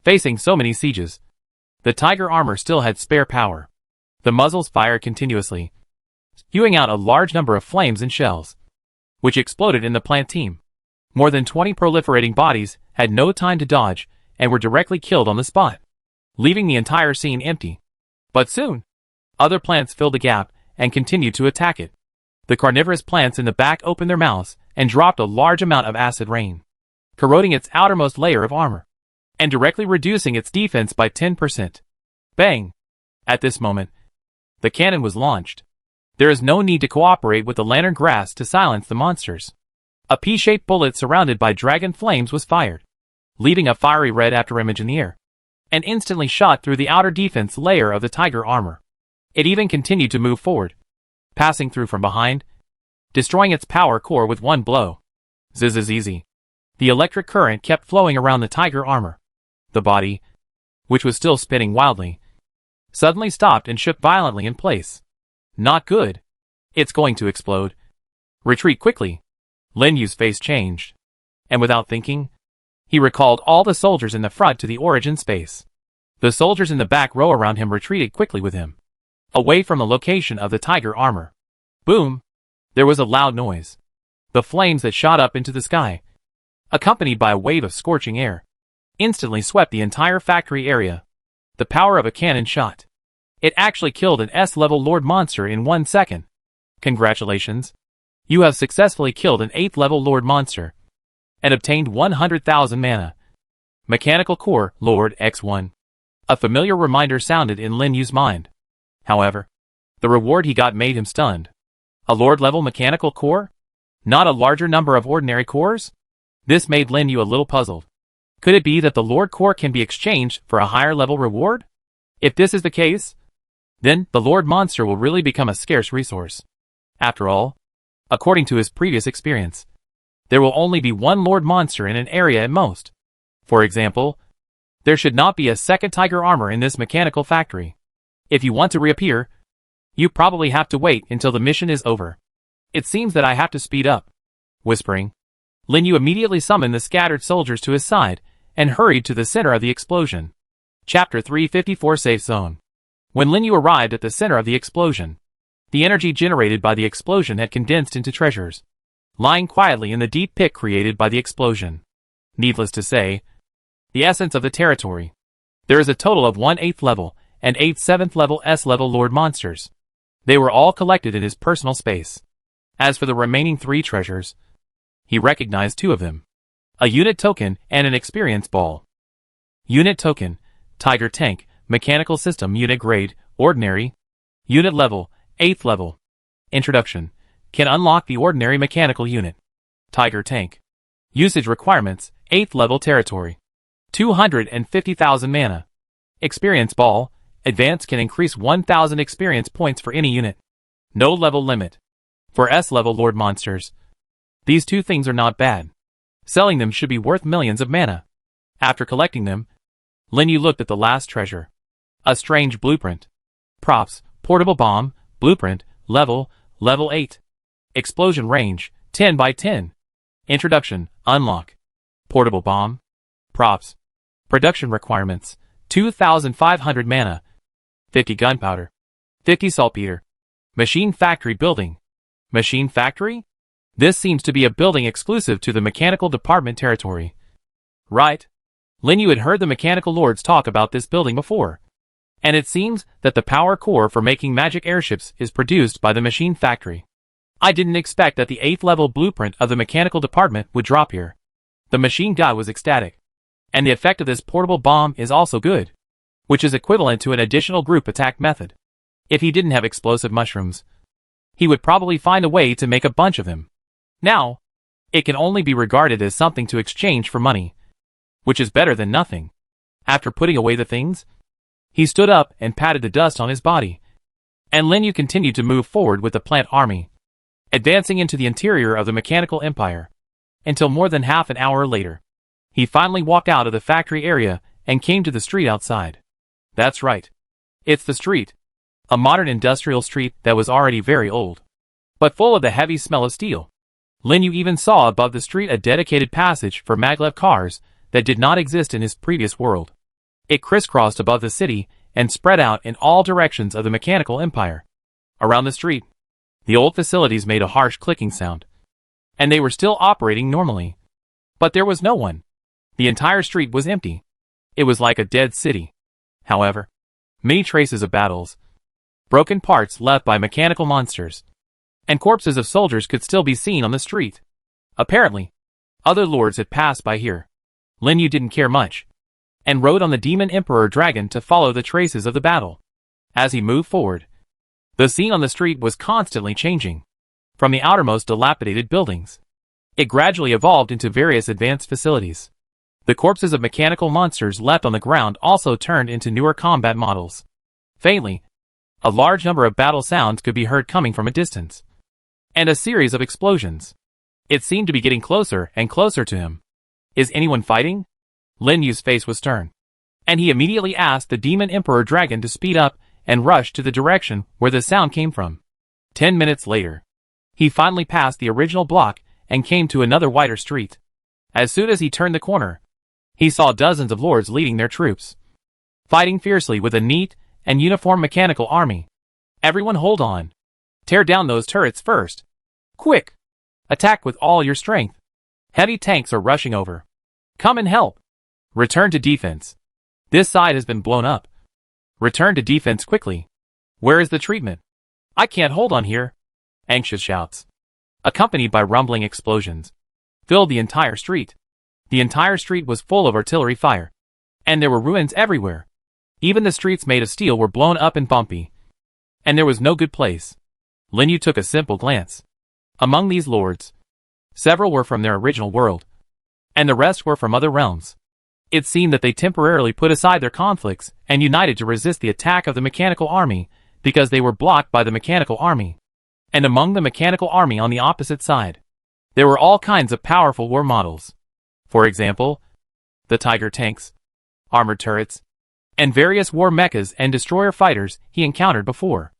facing so many sieges, the Tiger armor still had spare power. The muzzles fired continuously, spewing out a large number of flames and shells, which exploded in the plant team. More than 20 proliferating bodies had no time to dodge and were directly killed on the spot, leaving the entire scene empty. But soon, other plants filled the gap and continued to attack it. The carnivorous plants in the back opened their mouths and dropped a large amount of acid rain, corroding its outermost layer of armor, and directly reducing its defense by 10%. Bang! At this moment, the cannon was launched. There is no need to cooperate with the lantern grass to silence the monsters. A P-shaped bullet surrounded by dragon flames was fired, leaving a fiery red afterimage in the air, and instantly shot through the outer defense layer of the Tiger armor. It even continued to move forward, passing through from behind, destroying its power core with one blow. Zzz. The electric current kept flowing around the Tiger armor. The body, which was still spinning wildly, suddenly stopped and shook violently in place. Not good. It's going to explode. Retreat quickly. Lin Yu's face changed, and without thinking, he recalled all the soldiers in the front to the origin space. The soldiers in the back row around him retreated quickly with him, away from the location of the Tiger armor. Boom! There was a loud noise. The flames that shot up into the sky, accompanied by a wave of scorching air, instantly swept the entire factory area. The power of a cannon shot. It actually killed an S-level Lord Monster in 1 second. Congratulations. You have successfully killed an 8th level Lord Monster and obtained 100,000 mana. Mechanical Core, Lord X1. A familiar reminder sounded in Lin Yu's mind. However, the reward he got made him stunned. A Lord-level Mechanical Core? Not a larger number of ordinary cores? This made Lin Yu a little puzzled. Could it be that the Lord Core can be exchanged for a higher level reward? If this is the case, then the Lord Monster will really become a scarce resource. After all, according to his previous experience, there will only be one Lord Monster in an area at most. For example, there should not be a second Tiger armor in this mechanical factory. If you want to reappear, you probably have to wait until the mission is over. It seems that I have to speed up. Whispering, Lin Yu immediately summoned the scattered soldiers to his side and hurried to the center of the explosion. Chapter 354 Safe Zone. When Lin Yu arrived at the center of the explosion, the energy generated by the explosion had condensed into treasures, lying quietly in the deep pit created by the explosion. Needless to say, the essence of the territory. There is a total of 1 8th level and 8 7th level S-level Lord Monsters. They were all collected in his personal space. As for the remaining 3 treasures, he recognized 2 of them. A unit token and an experience ball. Unit token, Tiger Tank, Mechanical System Unit Grade, Ordinary. Unit Level, 8th level. Introduction. Can unlock the ordinary mechanical unit. Tiger Tank. Usage requirements, 8th level territory. 250,000 mana. Experience Ball. Advance can increase 1,000 experience points for any unit. No level limit. For S-level Lord Monsters, these 2 things are not bad. Selling them should be worth millions of mana. After collecting them, Lin Yu looked at the last treasure. A strange blueprint. Props, portable bomb, blueprint, level 8. Explosion range, 10 by 10. Introduction, unlock. Portable bomb. Props. Production requirements, 2,500 mana. 50 gunpowder. 50 saltpeter. Machine factory building. Machine factory? This seems to be a building exclusive to the mechanical department territory. Right. Lin Yu had heard the mechanical lords talk about this building before. And it seems that the power core for making magic airships is produced by the machine factory. I didn't expect that the 8th level blueprint of the mechanical department would drop here. The machine guy was ecstatic. And the effect of this portable bomb is also good, which is equivalent to an additional group attack method. If he didn't have explosive mushrooms, he would probably find a way to make a bunch of them. Now, it can only be regarded as something to exchange for money, which is better than nothing. After putting away the things, he stood up and patted the dust on his body, and Lin Yu continued to move forward with the plant army, advancing into the interior of the mechanical empire, until more than half an hour later. He finally walked out of the factory area and came to the street outside. That's right. It's the street. A modern industrial street that was already very old, but full of the heavy smell of steel. Lin Yu even saw above the street a dedicated passage for maglev cars that did not exist in his previous world. It crisscrossed above the city and spread out in all directions of the mechanical empire. Around the street, the old facilities made a harsh clicking sound, and they were still operating normally. But there was no one. The entire street was empty. It was like a dead city. However, many traces of battles, broken parts left by mechanical monsters, and corpses of soldiers could still be seen on the street. Apparently, other lords had passed by here. Lin Yu didn't care much, and rode on the Demon Emperor Dragon to follow the traces of the battle. As he moved forward, the scene on the street was constantly changing. From the outermost dilapidated buildings, it gradually evolved into various advanced facilities. The corpses of mechanical monsters left on the ground also turned into newer combat models. Faintly, a large number of battle sounds could be heard coming from a distance, and a series of explosions. It seemed to be getting closer and closer to him. Is anyone fighting? Lin Yu's face was stern, and he immediately asked the Demon Emperor Dragon to speed up and rush to the direction where the sound came from. 10 minutes later, he finally passed the original block and came to another wider street. As soon as he turned the corner, he saw dozens of lords leading their troops, fighting fiercely with a neat and uniform mechanical army. Everyone hold on. Tear down those turrets first. Quick! Attack with all your strength. Heavy tanks are rushing over. Come and help. Return to defense. This side has been blown up. Return to defense quickly. Where is the treatment? I can't hold on here. Anxious shouts, accompanied by rumbling explosions, filled the entire street. The entire street was full of artillery fire, and there were ruins everywhere. Even the streets made of steel were blown up and bumpy, and there was no good place. Lin Yu took a simple glance. Among these lords, several were from their original world, and the rest were from other realms. It seemed that they temporarily put aside their conflicts and united to resist the attack of the mechanical army because they were blocked by the mechanical army. And among the mechanical army on the opposite side, there were all kinds of powerful war models. For example, the Tiger tanks, armored turrets, and various war mechas and destroyer fighters he encountered before.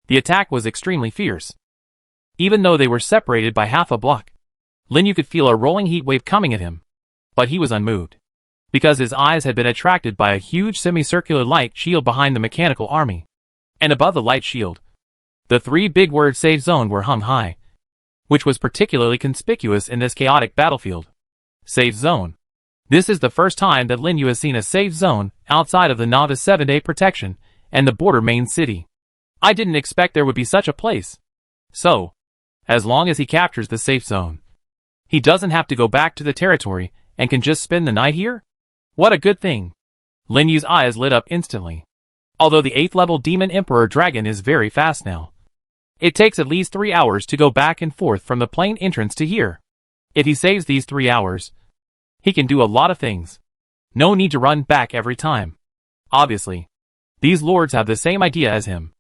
The attack was extremely fierce. Even though they were separated by half a block, Lin Yu could feel a rolling heat wave coming at him. But he was unmoved, because his eyes had been attracted by a huge semicircular light shield behind the mechanical army. And above the light shield, the 3 big words safe zone were hung high, which was particularly conspicuous in this chaotic battlefield. Safe zone. This is the first time that Lin Yu has seen a safe zone outside of the Novice 7-day protection and the border main city. I didn't expect there would be such a place. So, as long as he captures the safe zone, he doesn't have to go back to the territory and can just spend the night here? What a good thing. Lin Yu's eyes lit up instantly. Although the 8th level Demon Emperor Dragon is very fast now, it takes at least 3 hours to go back and forth from the plane entrance to here. If he saves these 3 hours, he can do a lot of things. No need to run back every time. Obviously, these lords have the same idea as him.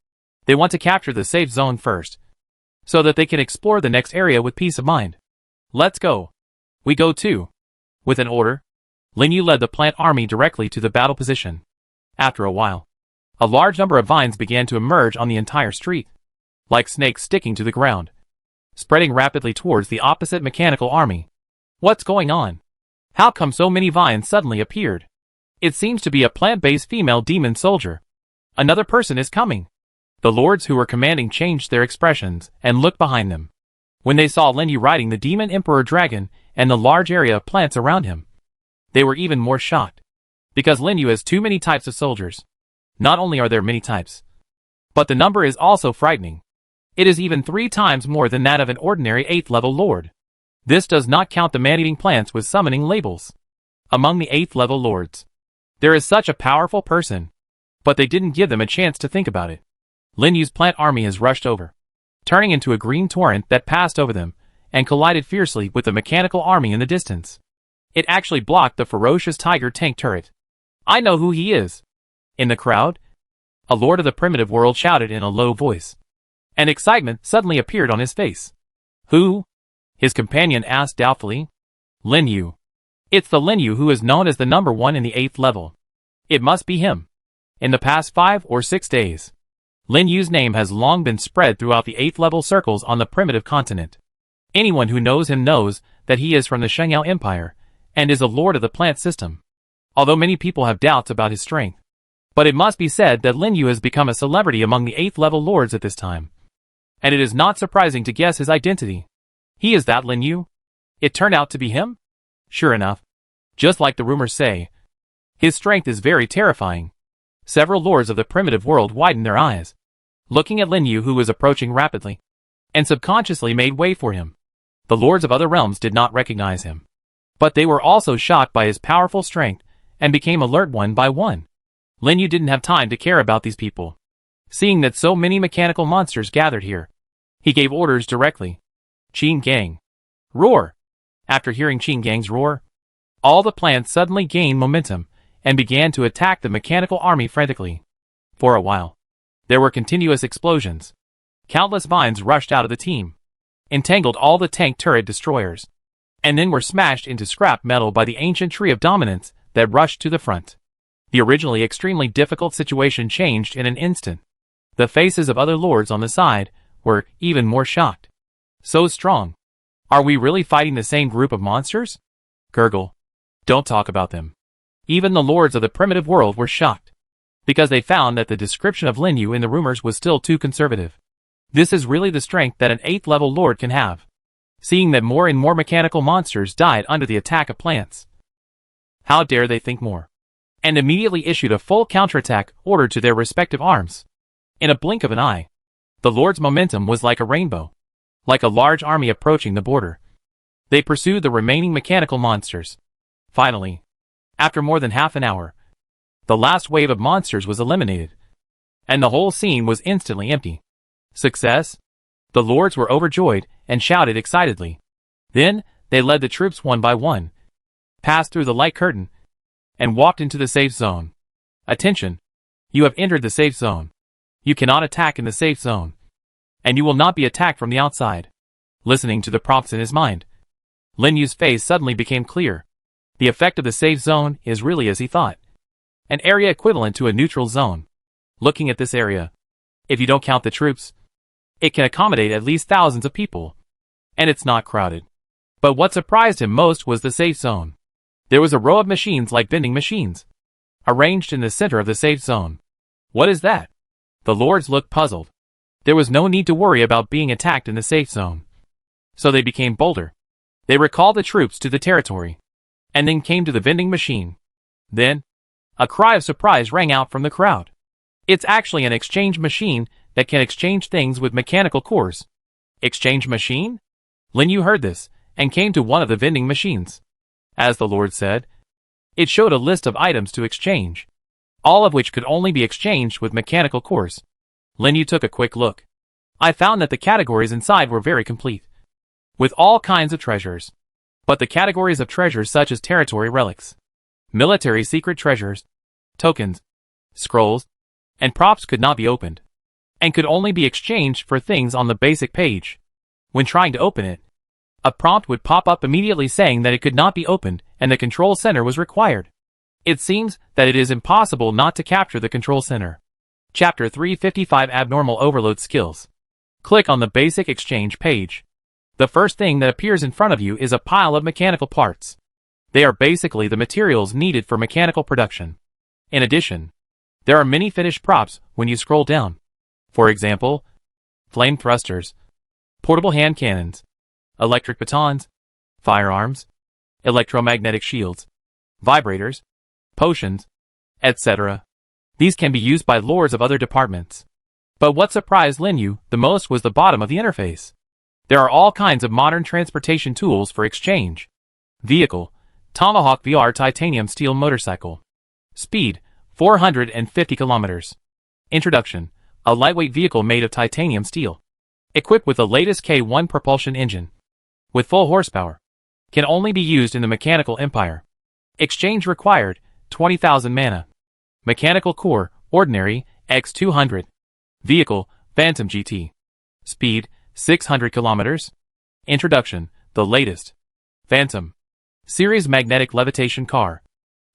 They want to capture the safe zone first, so that they can explore the next area with peace of mind. Let's go. We go too. With an order, Lin Yu led the plant army directly to the battle position. After a while, a large number of vines began to emerge on the entire street, like snakes sticking to the ground, spreading rapidly towards the opposite mechanical army. What's going on? How come so many vines suddenly appeared? It seems to be a plant-based female demon soldier. Another person is coming. The lords who were commanding changed their expressions and looked behind them. When they saw Lin Yu riding the Demon Emperor Dragon and the large area of plants around him, they were even more shocked. Because Lin Yu has too many types of soldiers. Not only are there many types, but the number is also frightening. It is even 3 times more than that of an ordinary 8th level lord. This does not count the man-eating plants with summoning labels. Among the 8th level lords, there is such a powerful person, but they didn't give them a chance to think about it. Lin Yu's plant army has rushed over, turning into a green torrent that passed over them and collided fiercely with the mechanical army in the distance. It actually blocked the ferocious tiger tank turret. I know who he is. In the crowd, a lord of the primitive world shouted in a low voice, and excitement suddenly appeared on his face. Who? His companion asked doubtfully. Lin Yu. It's the Lin Yu who is known as the number 1 in the 8th level. It must be him. In the past 5 or 6 days, Lin Yu's name has long been spread throughout the 8th level circles on the primitive continent. Anyone who knows him knows that he is from the Shengyao Empire and is a lord of the plant system, although many people have doubts about his strength. But it must be said that Lin Yu has become a celebrity among the 8th level lords at this time. And it is not surprising to guess his identity. He is that Lin Yu? It turned out to be him? Sure enough. Just like the rumors say, his strength is very terrifying. Several lords of the primitive world widened their eyes, looking at Lin Yu, who was approaching rapidly, and subconsciously made way for him. The lords of other realms did not recognize him, but they were also shocked by his powerful strength and became alert one by one. Lin Yu didn't have time to care about these people. Seeing that so many mechanical monsters gathered here, he gave orders directly. Qin Gang. Roar! After hearing Qin Gang's roar, all the plants suddenly gained momentum and began to attack the mechanical army frantically. For a while, there were continuous explosions. Countless vines rushed out of the team, entangled all the tank turret destroyers, and then were smashed into scrap metal by the ancient tree of dominance that rushed to the front. The originally extremely difficult situation changed in an instant. The faces of other lords on the side were even more shocked. So strong. Are we really fighting the same group of monsters? Gurgle. Don't talk about them. Even the lords of the primitive world were shocked, because they found that the description of Lin Yu in the rumors was still too conservative. This is really the strength that an 8th level lord can have. Seeing that more and more mechanical monsters died under the attack of plants. How dare they think more? And immediately issued a full counterattack order to their respective arms. In a blink of an eye, the lord's momentum was like a rainbow, like a large army approaching the border. They pursued the remaining mechanical monsters. Finally, after more than half an hour, the last wave of monsters was eliminated, and the whole scene was instantly empty. Success? The lords were overjoyed and shouted excitedly. Then, they led the troops one by one, passed through the light curtain, and walked into the safe zone. Attention! You have entered the safe zone. You cannot attack in the safe zone, and you will not be attacked from the outside. Listening to the prompts in his mind, Lin Yu's face suddenly became clear. The effect of the safe zone is really as he thought. An area equivalent to a neutral zone. Looking at this area, if you don't count the troops, it can accommodate at least thousands of people. And it's not crowded. But what surprised him most was the safe zone. There was a row of machines like vending machines, arranged in the center of the safe zone. What is that? The lords looked puzzled. There was no need to worry about being attacked in the safe zone. So they became bolder. They recalled the troops to the territory, and then came to the vending machine. Then, a cry of surprise rang out from the crowd. It's actually an exchange machine that can exchange things with mechanical cores. Exchange machine? Lin Yu heard this, and came to one of the vending machines. As the lord said, it showed a list of items to exchange, all of which could only be exchanged with mechanical cores. Lin Yu took a quick look. I found that the categories inside were very complete, with all kinds of treasures. But the categories of treasures such as territory relics, military secret treasures, tokens, scrolls, and props could not be opened, and could only be exchanged for things on the basic page. When trying to open it, a prompt would pop up immediately saying that it could not be opened and the control center was required. It seems that it is impossible not to capture the control center. Chapter 355 Abnormal Overload Skills. Click on the basic exchange page. The first thing that appears in front of you is a pile of mechanical parts. They are basically the materials needed for mechanical production. In addition, there are many finished props when you scroll down. For example, flame thrusters, portable hand cannons, electric batons, firearms, electromagnetic shields, vibrators, potions, etc. These can be used by lords of other departments. But what surprised Lin Yu the most was the bottom of the interface. There are all kinds of modern transportation tools for exchange. Vehicle, Tomahawk VR titanium steel motorcycle. Speed, 450 kilometers. Introduction, a lightweight vehicle made of titanium steel. Equipped with the latest K1 propulsion engine. With full horsepower. Can only be used in the mechanical empire. Exchange required, 20,000 mana. Mechanical core, ordinary, X200. Vehicle, Phantom GT. Speed, 600 kilometers. Introduction, the latest. Phantom. Series magnetic levitation car.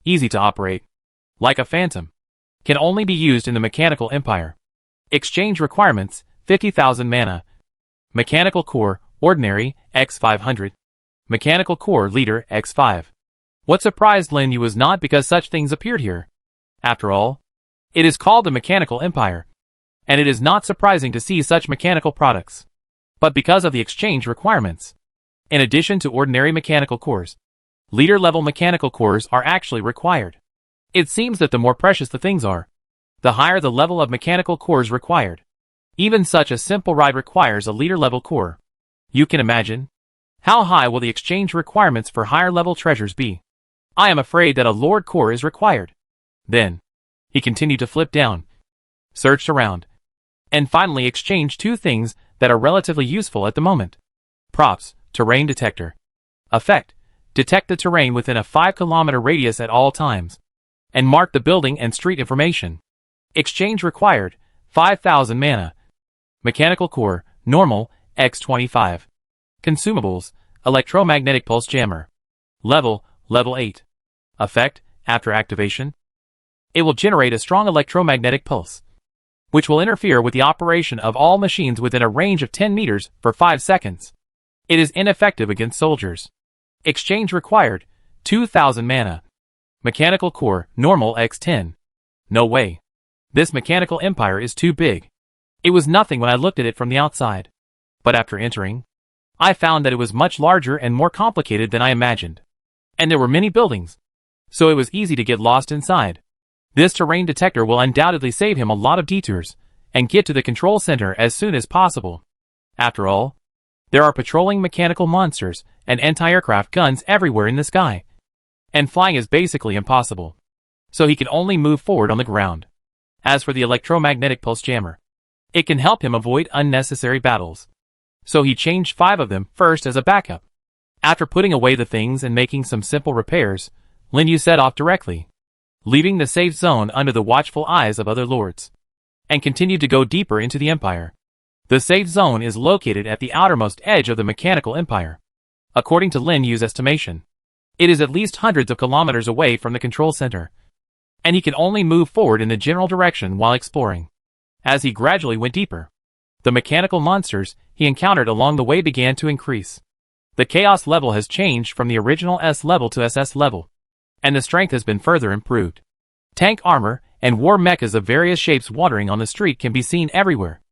Easy to operate. Like a Phantom. Can only be used in the mechanical empire. Exchange requirements, 50,000 mana. Mechanical core, ordinary, X500. Mechanical core leader, X5. What surprised Lin Yu was not because such things appeared here. After all, it is called the mechanical empire. And it is not surprising to see such mechanical products. But because of the exchange requirements. In addition to ordinary mechanical cores, leader-level mechanical cores are actually required. It seems that the more precious the things are, the higher the level of mechanical cores required. Even such a simple ride requires a leader-level core. You can imagine. How high will the exchange requirements for higher-level treasures be? I am afraid that a Lord core is required. Then, he continued to flip down, searched around, and finally exchanged two things that are relatively useful at the moment. Props, terrain detector. Effect, detect the terrain within a 5-kilometer radius at all times, and mark the building and street information. Exchange required, 5,000 mana. Mechanical core, normal, X25. Consumables, electromagnetic pulse jammer. Level 8. Effect, after activation. It will generate a strong electromagnetic pulse, which will interfere with the operation of all machines within a range of 10 meters for 5 seconds. It is ineffective against soldiers. Exchange required, 2,000 mana. Mechanical core, normal X10. No way. This mechanical empire is too big. It was nothing when I looked at it from the outside. But after entering, I found that it was much larger and more complicated than I imagined. And there were many buildings, so it was easy to get lost inside. This terrain detector will undoubtedly save him a lot of detours, and get to the control center as soon as possible. After all, there are patrolling mechanical monsters and anti-aircraft guns everywhere in the sky. And flying is basically impossible. So he can only move forward on the ground. As for the electromagnetic pulse jammer, it can help him avoid unnecessary battles. So he changed 5 of them first as a backup. After putting away the things and making some simple repairs, Lin Yu set off directly, leaving the safe zone under the watchful eyes of other lords, and continued to go deeper into the empire. The safe zone is located at the outermost edge of the mechanical empire. According to Lin Yu's estimation, it is at least hundreds of kilometers away from the control center, and he can only move forward in the general direction while exploring. As he gradually went deeper, the mechanical monsters he encountered along the way began to increase. The chaos level has changed from the original S level to SS level, and the strength has been further improved. Tank armor and war mechas of various shapes wandering on the street can be seen everywhere,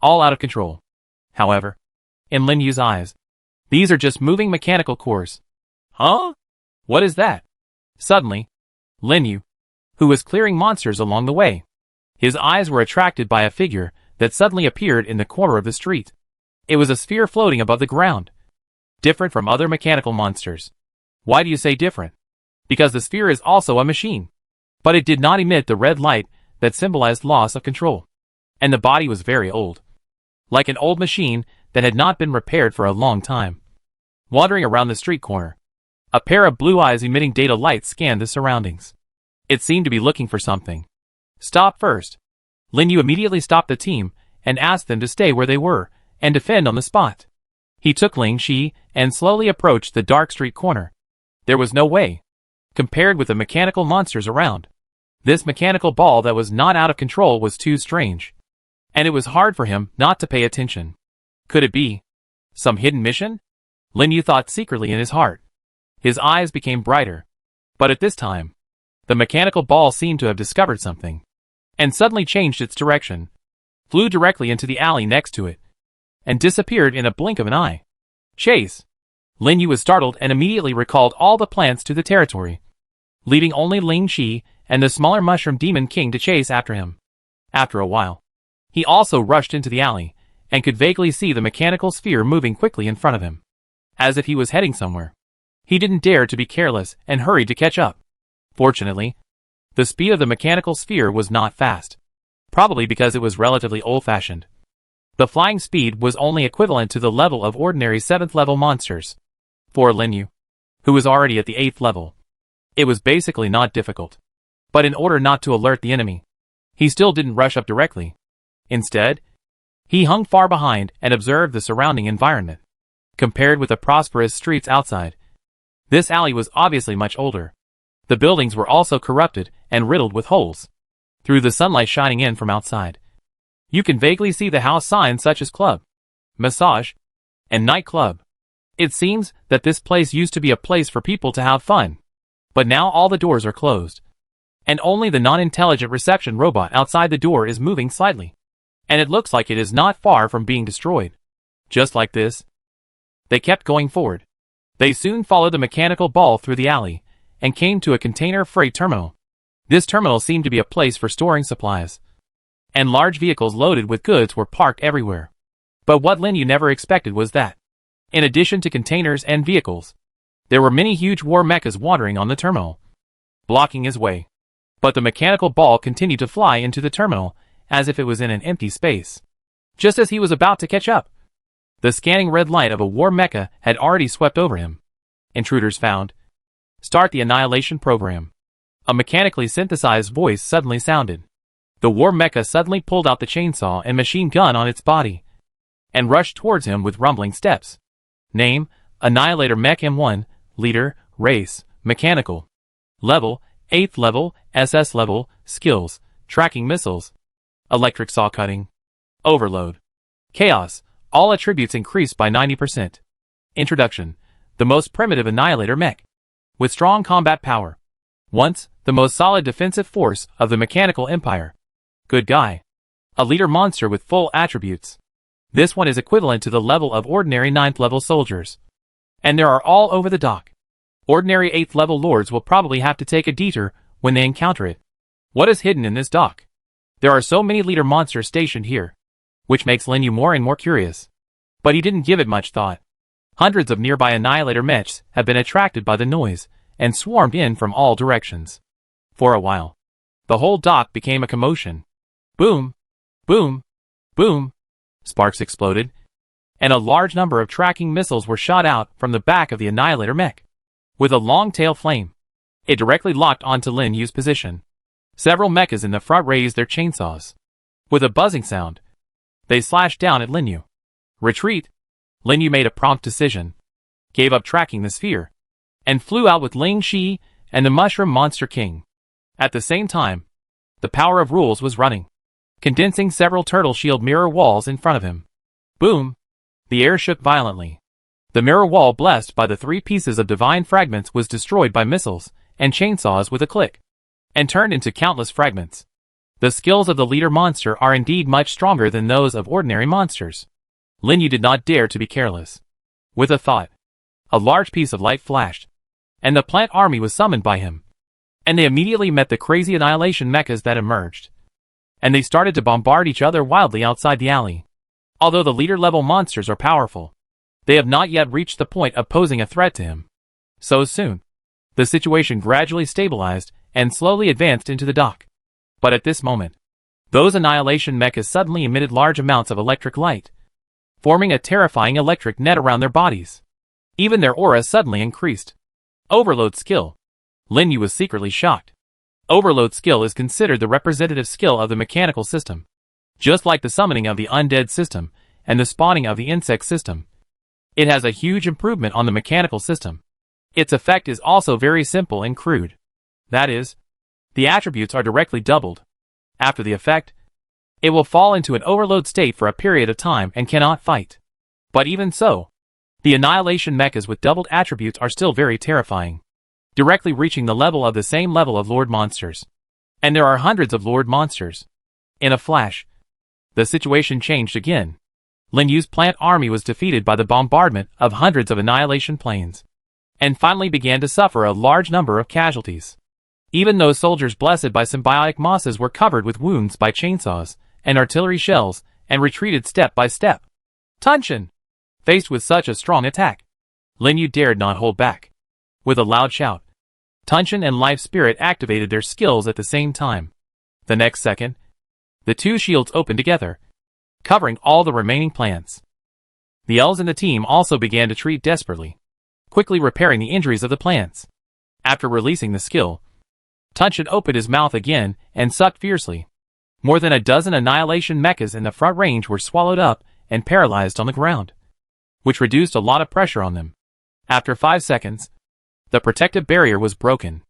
all out of control. However, in Lin Yu's eyes, these are just moving mechanical cores. Huh? What is that? Suddenly, Lin Yu, who was clearing monsters along the way, his eyes were attracted by a figure that suddenly appeared in the corner of the street. It was a sphere floating above the ground, different from other mechanical monsters. Why do you say different? Because the sphere is also a machine. But it did not emit the red light that symbolized loss of control. And the body was very old, like an old machine that had not been repaired for a long time. Wandering around the street corner, a pair of blue eyes emitting data lights scanned the surroundings. It seemed to be looking for something. Stop first. Lin Yu immediately stopped the team and asked them to stay where they were and defend on the spot. He took Ling Shi and slowly approached the dark street corner. There was no way, compared with the mechanical monsters around. This mechanical ball that was not out of control was too strange, and it was hard for him not to pay attention. Could it be some hidden mission? Lin Yu thought secretly in his heart. His eyes became brighter, but at this time, the mechanical ball seemed to have discovered something, and suddenly changed its direction, flew directly into the alley next to it, and disappeared in a blink of an eye. Chase! Lin Yu was startled and immediately recalled all the plants to the territory, leaving only Ling Shi and the smaller mushroom demon king to chase after him. After a while, He also rushed into the alley, and could vaguely see the mechanical sphere moving quickly in front of him, as if he was heading somewhere. He didn't dare to be careless and hurried to catch up. Fortunately, the speed of the mechanical sphere was not fast, probably because it was relatively old-fashioned. The flying speed was only equivalent to the level of ordinary 7th level monsters. For Lin Yu, who was already at the 8th level, it was basically not difficult. But in order not to alert the enemy, he still didn't rush up directly. Instead, he hung far behind and observed the surrounding environment. Compared with the prosperous streets outside, this alley was obviously much older. The buildings were also corrupted and riddled with holes. Through the sunlight shining in from outside, you can vaguely see the house signs such as club, massage, and nightclub. It seems that this place used to be a place for people to have fun. But now all the doors are closed, and only the non-intelligent reception robot outside the door is moving slightly. And it looks like it is not far from being destroyed. Just like this, they kept going forward. They soon followed the mechanical ball through the alley, and came to a container freight terminal. This terminal seemed to be a place for storing supplies, and large vehicles loaded with goods were parked everywhere. But what Lin Yu never expected was that, in addition to containers and vehicles, there were many huge war mechas wandering on the terminal, blocking his way. But the mechanical ball continued to fly into the terminal as if it was in an empty space. Just as he was about to catch up, the scanning red light of a war mecha had already swept over him. Intruders found. Start the annihilation program. A mechanically synthesized voice suddenly sounded. The war mecha suddenly pulled out the chainsaw and machine gun on its body, and rushed towards him with rumbling steps. Name, Annihilator Mech M1, Leader, Race, Mechanical. Level, 8th level, SS level, Skills, Tracking Missiles. Electric Saw Cutting. Overload. Chaos, all attributes increased by 90%. Introduction, the most primitive Annihilator Mech, with strong combat power. Once, the most solid defensive force of the mechanical empire. Good guy. A leader monster with full attributes. This one is equivalent to the level of ordinary 9th level soldiers. And there are all over the dock. Ordinary 8th level lords will probably have to take a detour when they encounter it. What is hidden in this dock? There are so many leader monsters stationed here, which makes Lin Yu more and more curious. But he didn't give it much thought. Hundreds of nearby Annihilator mechs have been attracted by the noise and swarmed in from all directions. For a while, the whole dock became a commotion. Boom! Boom! Boom! Sparks exploded, and a large number of tracking missiles were shot out from the back of the Annihilator mech. With a long tail flame, it directly locked onto Lin Yu's position. Several mechas in the front raised their chainsaws. With a buzzing sound, they slashed down at Lin Yu. Retreat! Lin Yu made a prompt decision, gave up tracking the sphere, and flew out with Ling Shi and the Mushroom Monster King. At the same time, the power of rules was running, condensing several turtle shield mirror walls in front of him. Boom! The air shook violently. The mirror wall blessed by the 3 pieces of divine fragments was destroyed by missiles and chainsaws with a click, and turned into countless fragments. The skills of the leader monster are indeed much stronger than those of ordinary monsters. Lin Yu did not dare to be careless. With a thought, a large piece of light flashed, and the plant army was summoned by him. And they immediately met the crazy annihilation mechas that emerged. And they started to bombard each other wildly outside the alley. Although the leader-level monsters are powerful, they have not yet reached the point of posing a threat to him. So soon, the situation gradually stabilized and slowly advanced into the dock. But at this moment, those annihilation mechas suddenly emitted large amounts of electric light, forming a terrifying electric net around their bodies. Even their aura suddenly increased. Overload skill. Lin Yu was secretly shocked. Overload skill is considered the representative skill of the mechanical system. Just like the summoning of the undead system and the spawning of the insect system, it has a huge improvement on the mechanical system. Its effect is also very simple and crude. That is, the attributes are directly doubled. After the effect, it will fall into an overload state for a period of time and cannot fight. But even so, the annihilation mechas with doubled attributes are still very terrifying, directly reaching the level of the same level of Lord monsters. And there are hundreds of Lord monsters. In a flash, the situation changed again. Lin Yu's plant army was defeated by the bombardment of hundreds of annihilation planes, and finally began to suffer a large number of casualties. Even those soldiers blessed by symbiotic mosses were covered with wounds by chainsaws and artillery shells, and retreated step by step. Tunshin! Faced with such a strong attack, Lin Yu dared not hold back. With a loud shout, Tunshin and Life Spirit activated their skills at the same time. The next second, the two shields opened together, covering all the remaining plants. The elves in the team also began to treat desperately, quickly repairing the injuries of the plants. After releasing the skill, Tunshin opened his mouth again and sucked fiercely. More than a dozen annihilation mechas in the front range were swallowed up and paralyzed on the ground, which reduced a lot of pressure on them. After 5 seconds, the protective barrier was broken.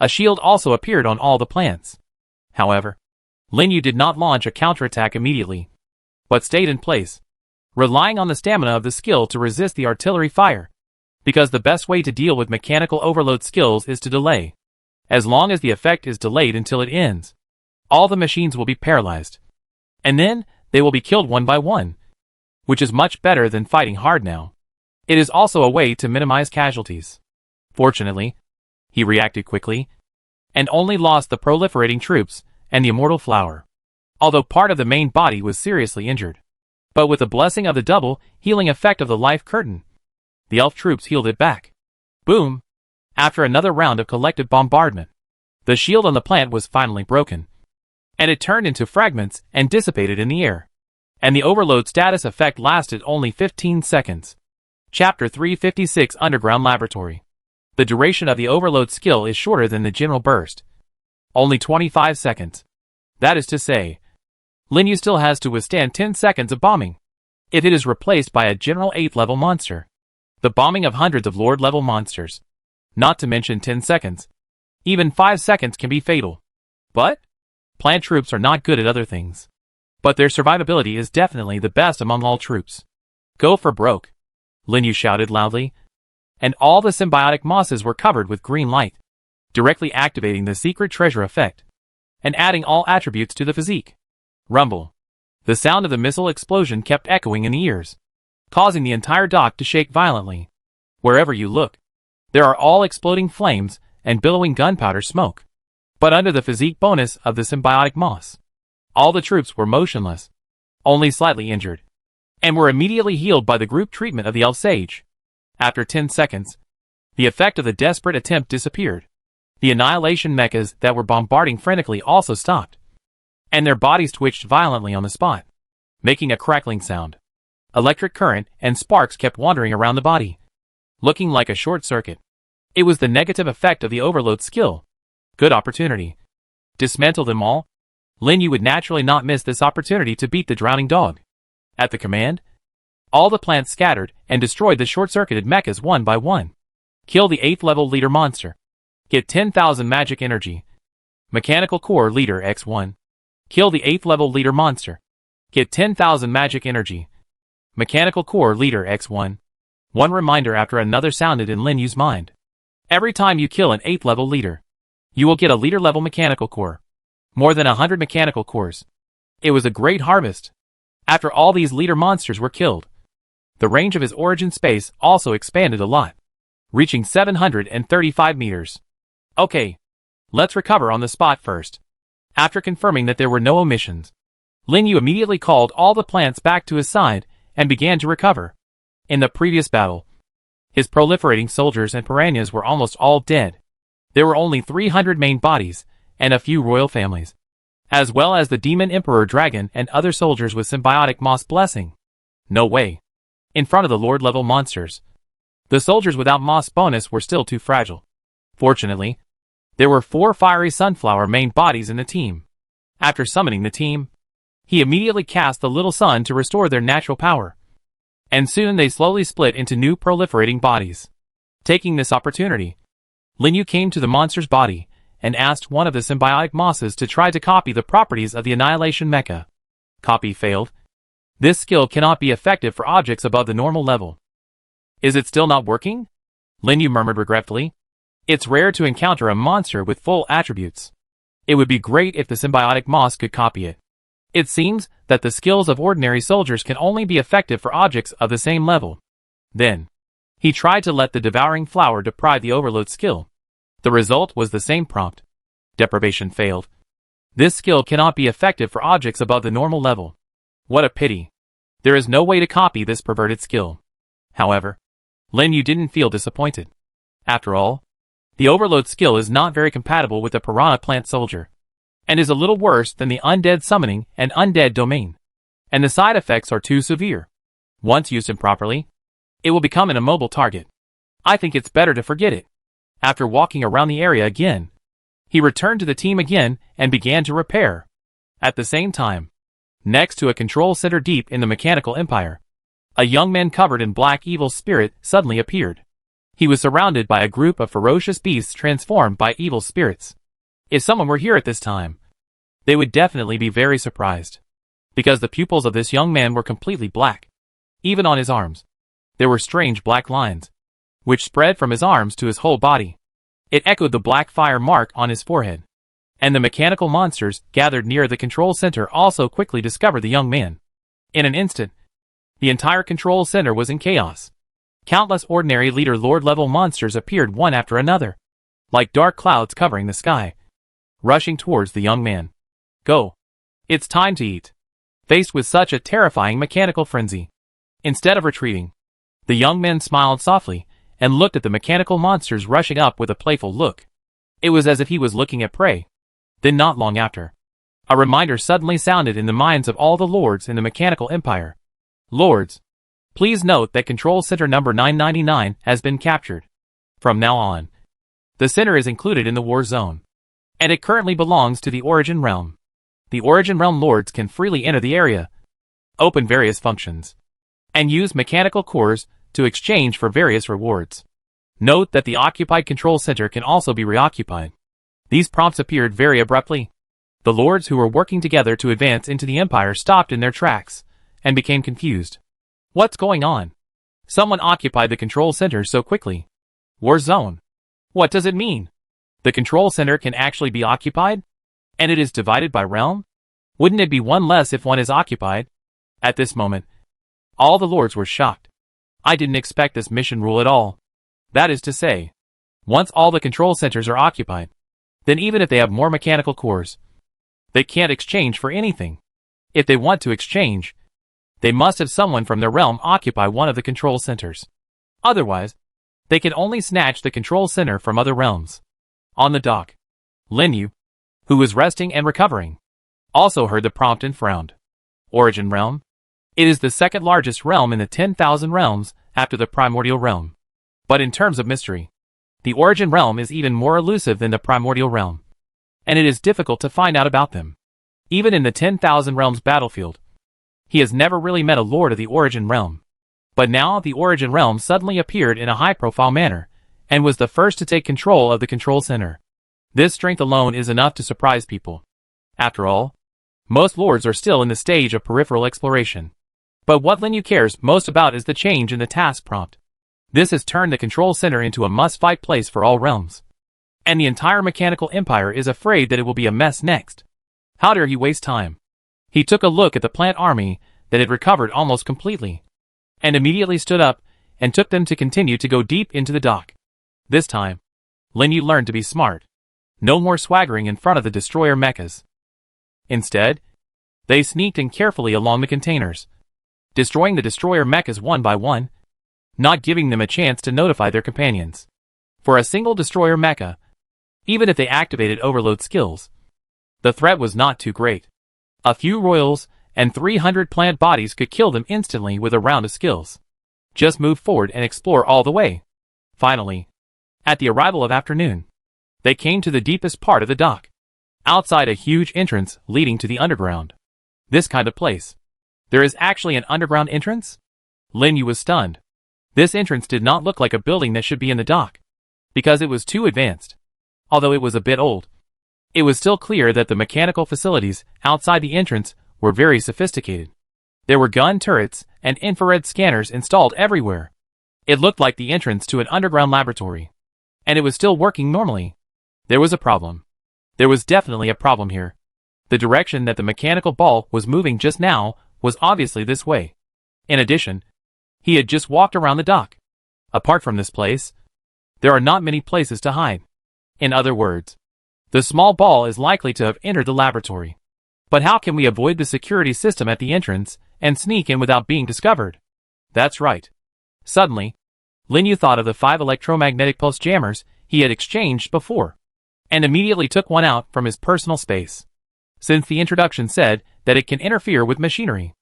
A shield also appeared on all the plants. However, Lin Yu did not launch a counterattack immediately, but stayed in place, relying on the stamina of the skill to resist the artillery fire, because the best way to deal with mechanical overload skills is to delay. As long as the effect is delayed until it ends, all the machines will be paralyzed, and then they will be killed one by one, which is much better than fighting hard now. It is also a way to minimize casualties. Fortunately, he reacted quickly, and only lost the proliferating troops and the immortal flower, although part of the main body was seriously injured. But with the blessing of the double healing effect of the life curtain, the elf troops healed it back. Boom! After another round of collective bombardment, the shield on the plant was finally broken, and it turned into fragments and dissipated in the air. And the overload status effect lasted only 15 seconds. Chapter 356 Underground Laboratory. The duration of the overload skill is shorter than the general burst. Only 25 seconds. That is to say, Lin Yu still has to withstand 10 seconds of bombing, if it is replaced by a general 8th level monster. The bombing of hundreds of Lord level monsters, not to mention 10 seconds. Even 5 seconds can be fatal. But plant troops are not good at other things. But their survivability is definitely the best among all troops. Go for broke, Lin Yu shouted loudly, and all the symbiotic mosses were covered with green light, directly activating the secret treasure effect, and adding all attributes to the physique. Rumble. The sound of the missile explosion kept echoing in the ears, causing the entire dock to shake violently. Wherever you look, there are all exploding flames and billowing gunpowder smoke. But under the physique bonus of the symbiotic moss, all the troops were motionless, only slightly injured, and were immediately healed by the group treatment of the elf sage. After 10 seconds, the effect of the desperate attempt disappeared. The annihilation mechas that were bombarding frantically also stopped, and their bodies twitched violently on the spot, making a crackling sound. Electric current and sparks kept wandering around the body, looking like a short circuit. It was the negative effect of the overload skill. Good opportunity. Dismantle them all. Lin Yu would naturally not miss this opportunity to beat the drowning dog. At the command, all the plants scattered and destroyed the short-circuited mechas one by one. Kill the 8th level leader monster. Get 10,000 magic energy. Mechanical core leader X1. Kill the 8th level leader monster. Get 10,000 magic energy. Mechanical core leader X1. One reminder after another sounded in Lin Yu's mind. Every time you kill an 8th level leader, you will get a leader level mechanical core. More than 100 mechanical cores. It was a great harvest. After all these leader monsters were killed, the range of his origin space also expanded a lot, reaching 735 meters. Okay, let's recover on the spot first. After confirming that there were no omissions, Lin Yu immediately called all the plants back to his side and began to recover. In the previous battle, his proliferating soldiers and piranhas were almost all dead. There were only 300 main bodies and a few royal families, as well as the demon emperor dragon and other soldiers with symbiotic moss blessing. No way. In front of the lord level monsters, the soldiers without moss bonus were still too fragile. Fortunately, there were 4 fiery sunflower main bodies in the team. After summoning the team, he immediately cast the little sun to restore their natural power, and soon they slowly split into new proliferating bodies. Taking this opportunity, Lin Yu came to the monster's body and asked one of the symbiotic mosses to try to copy the properties of the annihilation mecha. Copy failed. This skill cannot be effective for objects above the normal level. Is it still not working? Lin Yu murmured regretfully. It's rare to encounter a monster with full attributes. It would be great if the symbiotic moss could copy it. It seems that the skills of ordinary soldiers can only be effective for objects of the same level. Then, he tried to let the devouring flower deprive the overload skill. The result was the same prompt. Deprivation failed. This skill cannot be effective for objects above the normal level. What a pity. There is no way to copy this perverted skill. However, Lin Yu didn't feel disappointed. After all, the overload skill is not very compatible with the piranha plant soldier, and is a little worse than the undead summoning and undead domain. And the side effects are too severe. Once used improperly, it will become an immobile target. I think it's better to forget it. After walking around the area again, he returned to the team again and began to repair. At the same time, next to a control center deep in the mechanical empire, a young man covered in black evil spirit suddenly appeared. He was surrounded by a group of ferocious beasts transformed by evil spirits. If someone were here at this time, they would definitely be very surprised, because the pupils of this young man were completely black. Even on his arms, there were strange black lines, which spread from his arms to his whole body. It echoed the black fire mark on his forehead. And the mechanical monsters gathered near the control center also quickly discovered the young man. In an instant, the entire control center was in chaos. Countless ordinary leader lord level monsters appeared one after another, like dark clouds covering the sky, rushing towards the young man. Go. It's time to eat. Faced with such a terrifying mechanical frenzy, instead of retreating, the young man smiled softly and looked at the mechanical monsters rushing up with a playful look. It was as if he was looking at prey. Then not long after, a reminder suddenly sounded in the minds of all the lords in the mechanical empire. Lords, please note that control center number 999 has been captured. From now on, the center is included in the war zone, and it currently belongs to the Origin Realm. The Origin Realm lords can freely enter the area, open various functions, and use mechanical cores to exchange for various rewards. Note that the occupied control center can also be reoccupied. These prompts appeared very abruptly. The lords who were working together to advance into the empire stopped in their tracks and became confused. What's going on? Someone occupied the control center so quickly. War zone. What does it mean? The control center can actually be occupied? And it is divided by realm? Wouldn't it be one less if one is occupied? At this moment, all the lords were shocked. I didn't expect this mission rule at all. That is to say, once all the control centers are occupied, then even if they have more mechanical cores, they can't exchange for anything. If they want to exchange, they must have someone from their realm occupy one of the control centers. Otherwise, they can only snatch the control center from other realms. On the dock, Lin Yu, who was resting and recovering, also heard the prompt and frowned. Origin Realm? It is the second largest realm in the 10,000 realms after the Primordial Realm. But in terms of mystery, the Origin Realm is even more elusive than the Primordial Realm, and it is difficult to find out about them. Even in the 10,000 realms battlefield, he has never really met a lord of the Origin Realm. But now the Origin Realm suddenly appeared in a high-profile manner, and was the first to take control of the control center. This strength alone is enough to surprise people. After all, most lords are still in the stage of peripheral exploration. But what Lin Yu cares most about is the change in the task prompt. This has turned the control center into a must-fight place for all realms. And the entire mechanical empire is afraid that it will be a mess next. How dare he waste time? He took a look at the plant army that had recovered almost completely, and immediately stood up and took them to continue to go deep into the dock. This time, Lin Yu learned to be smart. No more swaggering in front of the destroyer mechas. Instead, they sneaked in carefully along the containers, destroying the destroyer mechas one by one, not giving them a chance to notify their companions. For a single destroyer mecha, even if they activated overload skills, the threat was not too great. A few royals and 300 plant bodies could kill them instantly with a round of skills. Just move forward and explore all the way. Finally, at the arrival of afternoon, they came to the deepest part of the dock, outside a huge entrance leading to the underground. This kind of place. There is actually an underground entrance? Lin Yu was stunned. This entrance did not look like a building that should be in the dock, because it was too advanced. Although it was a bit old, it was still clear that the mechanical facilities outside the entrance were very sophisticated. There were gun turrets and infrared scanners installed everywhere. It looked like the entrance to an underground laboratory, and it was still working normally. There was a problem. There was definitely a problem here. The direction that the mechanical ball was moving just now was obviously this way. In addition, he had just walked around the dock. Apart from this place, there are not many places to hide. In other words, The small ball is likely to have entered the laboratory. But how can we avoid the security system at the entrance and sneak in without being discovered? That's right. Suddenly, Lin Yu thought of the 5 electromagnetic pulse jammers he had exchanged before, and immediately took one out from his personal space. Since the introduction said that it can interfere with machinery,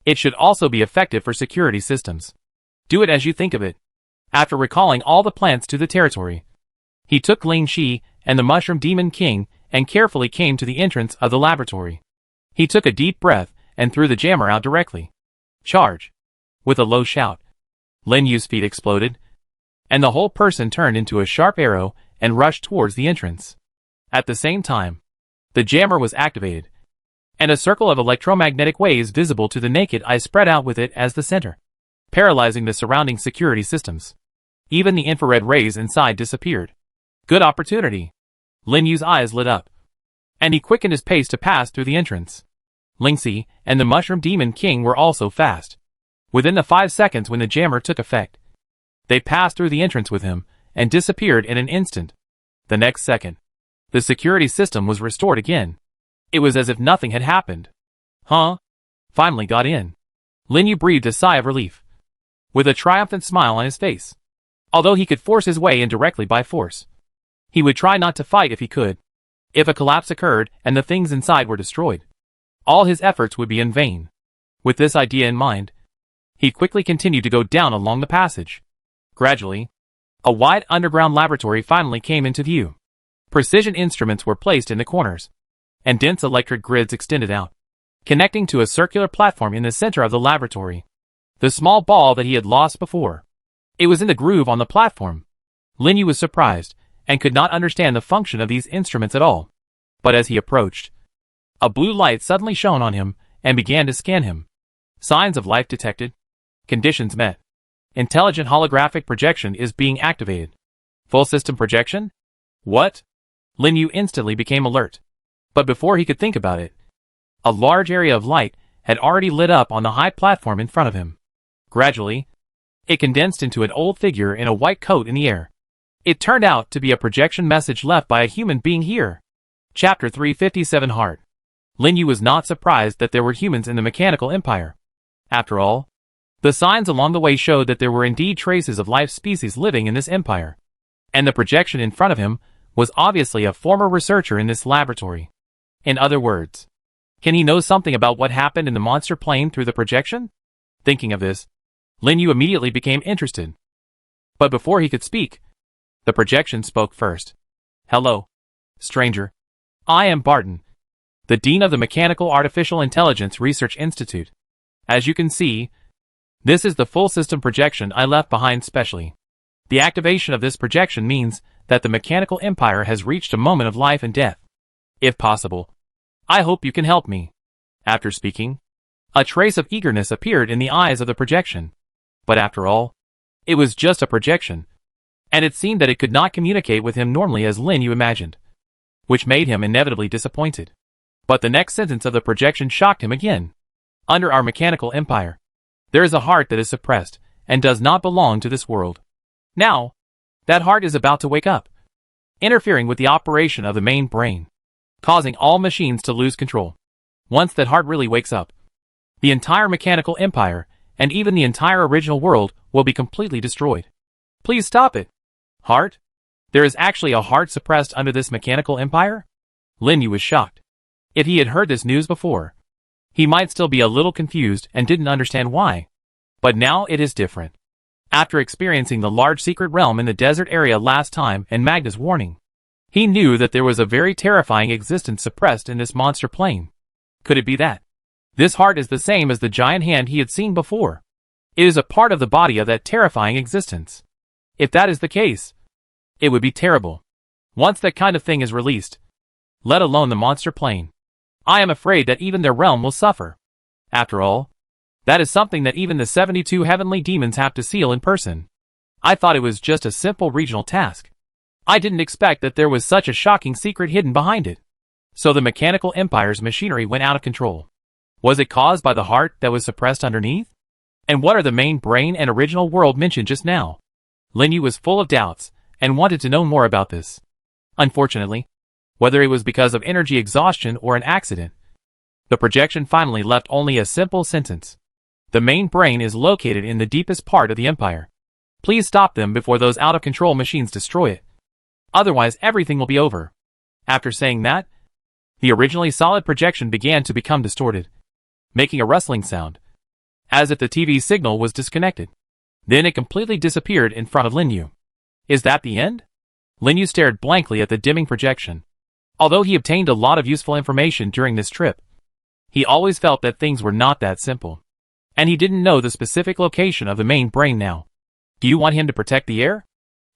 it should also be effective for security systems. Do it as you think of it. After recalling all the plants to the territory, he took Ling Shi and the Mushroom Demon King and carefully came to the entrance of the laboratory. He took a deep breath and threw the jammer out directly. Charge! With a low shout, Lin Yu's feet exploded, and the whole person turned into a sharp arrow and rushed towards the entrance. At the same time, the jammer was activated, and a circle of electromagnetic waves visible to the naked eye spread out with it as the center, paralyzing the surrounding security systems. Even the infrared rays inside disappeared. Good opportunity. Lin Yu's eyes lit up, and he quickened his pace to pass through the entrance. Lingxi and the Mushroom Demon King were also fast. Within the 5 seconds when the jammer took effect, they passed through the entrance with him and disappeared in an instant. The next second, the security system was restored again. It was as if nothing had happened. Huh? Finally got in. Lin Yu breathed a sigh of relief, with a triumphant smile on his face. Although he could force his way in directly by force, he would try not to fight if he could. If a collapse occurred and the things inside were destroyed, all his efforts would be in vain. With this idea in mind, he quickly continued to go down along the passage. Gradually, a wide underground laboratory finally came into view. Precision instruments were placed in the corners, and dense electric grids extended out, connecting to a circular platform in the center of the laboratory. The small ball that he had lost before, it was in the groove on the platform. Lin Yu was surprised, and could not understand the function of these instruments at all. But as he approached, a blue light suddenly shone on him and began to scan him. Signs of life detected. Conditions met. Intelligent holographic projection is being activated. Full system projection? What? Lin Yu instantly became alert. But before he could think about it, a large area of light had already lit up on the high platform in front of him. Gradually, it condensed into an old figure in a white coat in the air. It turned out to be a projection message left by a human being here. Chapter 357 Heart. Lin Yu was not surprised that there were humans in the Mechanical Empire. After all, the signs along the way showed that there were indeed traces of life species living in this empire. And the projection in front of him was obviously a former researcher in this laboratory. In other words, can he know something about what happened in the monster plane through the projection? Thinking of this, Lin Yu immediately became interested. But before he could speak, the projection spoke first. Hello, stranger. I am Barton, the Dean of the Mechanical Artificial Intelligence Research Institute. As you can see, this is the full system projection I left behind specially. The activation of this projection means that the Mechanical Empire has reached a moment of life and death. If possible, I hope you can help me. After speaking, a trace of eagerness appeared in the eyes of the projection. But after all, it was just a projection, and it seemed that it could not communicate with him normally as Lin Yu imagined, which made him inevitably disappointed. But the next sentence of the projection shocked him again. Under our Mechanical Empire, there is a heart that is suppressed and does not belong to this world. Now, that heart is about to wake up, interfering with the operation of the main brain, causing all machines to lose control. Once that heart really wakes up, the entire Mechanical Empire and even the entire original world will be completely destroyed. Please stop it. Heart? There is actually a heart suppressed under this Mechanical Empire? Lin Yu was shocked. If he had heard this news before, he might still be a little confused and didn't understand why. But now it is different. After experiencing the large secret realm in the desert area last time and Magda's warning, he knew that there was a very terrifying existence suppressed in this monster plane. Could it be that this heart is the same as the giant hand he had seen before? It is a part of the body of that terrifying existence. If that is the case, it would be terrible. Once that kind of thing is released, let alone the monster plane, I am afraid that even their realm will suffer. After all, that is something that even the 72 heavenly demons have to seal in person. I thought it was just a simple regional task. I didn't expect that there was such a shocking secret hidden behind it. So the Mechanical Empire's machinery went out of control. Was it caused by the heart that was suppressed underneath? And what are the main brain and original world mentioned just now? Lin Yu was full of doubts and wanted to know more about this. Unfortunately, Whether it was because of energy exhaustion or an accident, the projection finally left only a simple sentence. The main brain is located in the deepest part of the Empire. Please stop them before those out-of-control machines destroy it. Otherwise, everything will be over. After saying that, the originally solid projection began to become distorted, making a rustling sound, as if the TV signal was disconnected. Then it completely disappeared in front of Linyu. Is that the end? Linyu stared blankly at the dimming projection. Although he obtained a lot of useful information during this trip, he always felt that things were not that simple. And he didn't know the specific location of the main brain now. Do you want him to protect the air?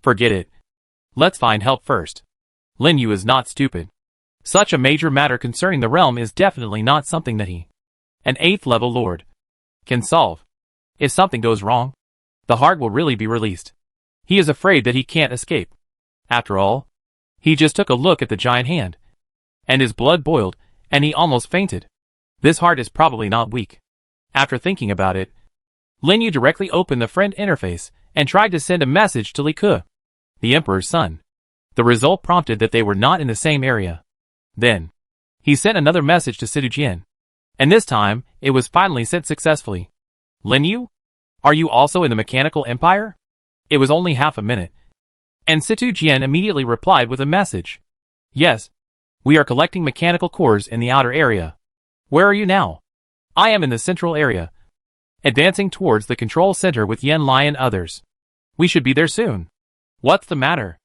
Forget it. Let's find help first. Linyu is not stupid. Such a major matter concerning the realm is definitely not something that he, an 8th level lord, can solve. If something goes wrong, the heart will really be released. He is afraid that he can't escape. After all, he just took a look at the giant hand, and his blood boiled, and he almost fainted. This heart is probably not weak. After thinking about it, Linyu directly opened the friend interface and tried to send a message to Li Ke, the Emperor's son. The result prompted that they were not in the same area. Then, he sent another message to Situ Jian, and this time, it was finally sent successfully. Linyu? Are you also in the Mechanical Empire? It was only half a minute, and Situ Jian immediately replied with a message. Yes, we are collecting mechanical cores in the outer area. Where are you now? I am in the central area, advancing towards the control center with Yan Lai and others. We should be there soon. What's the matter?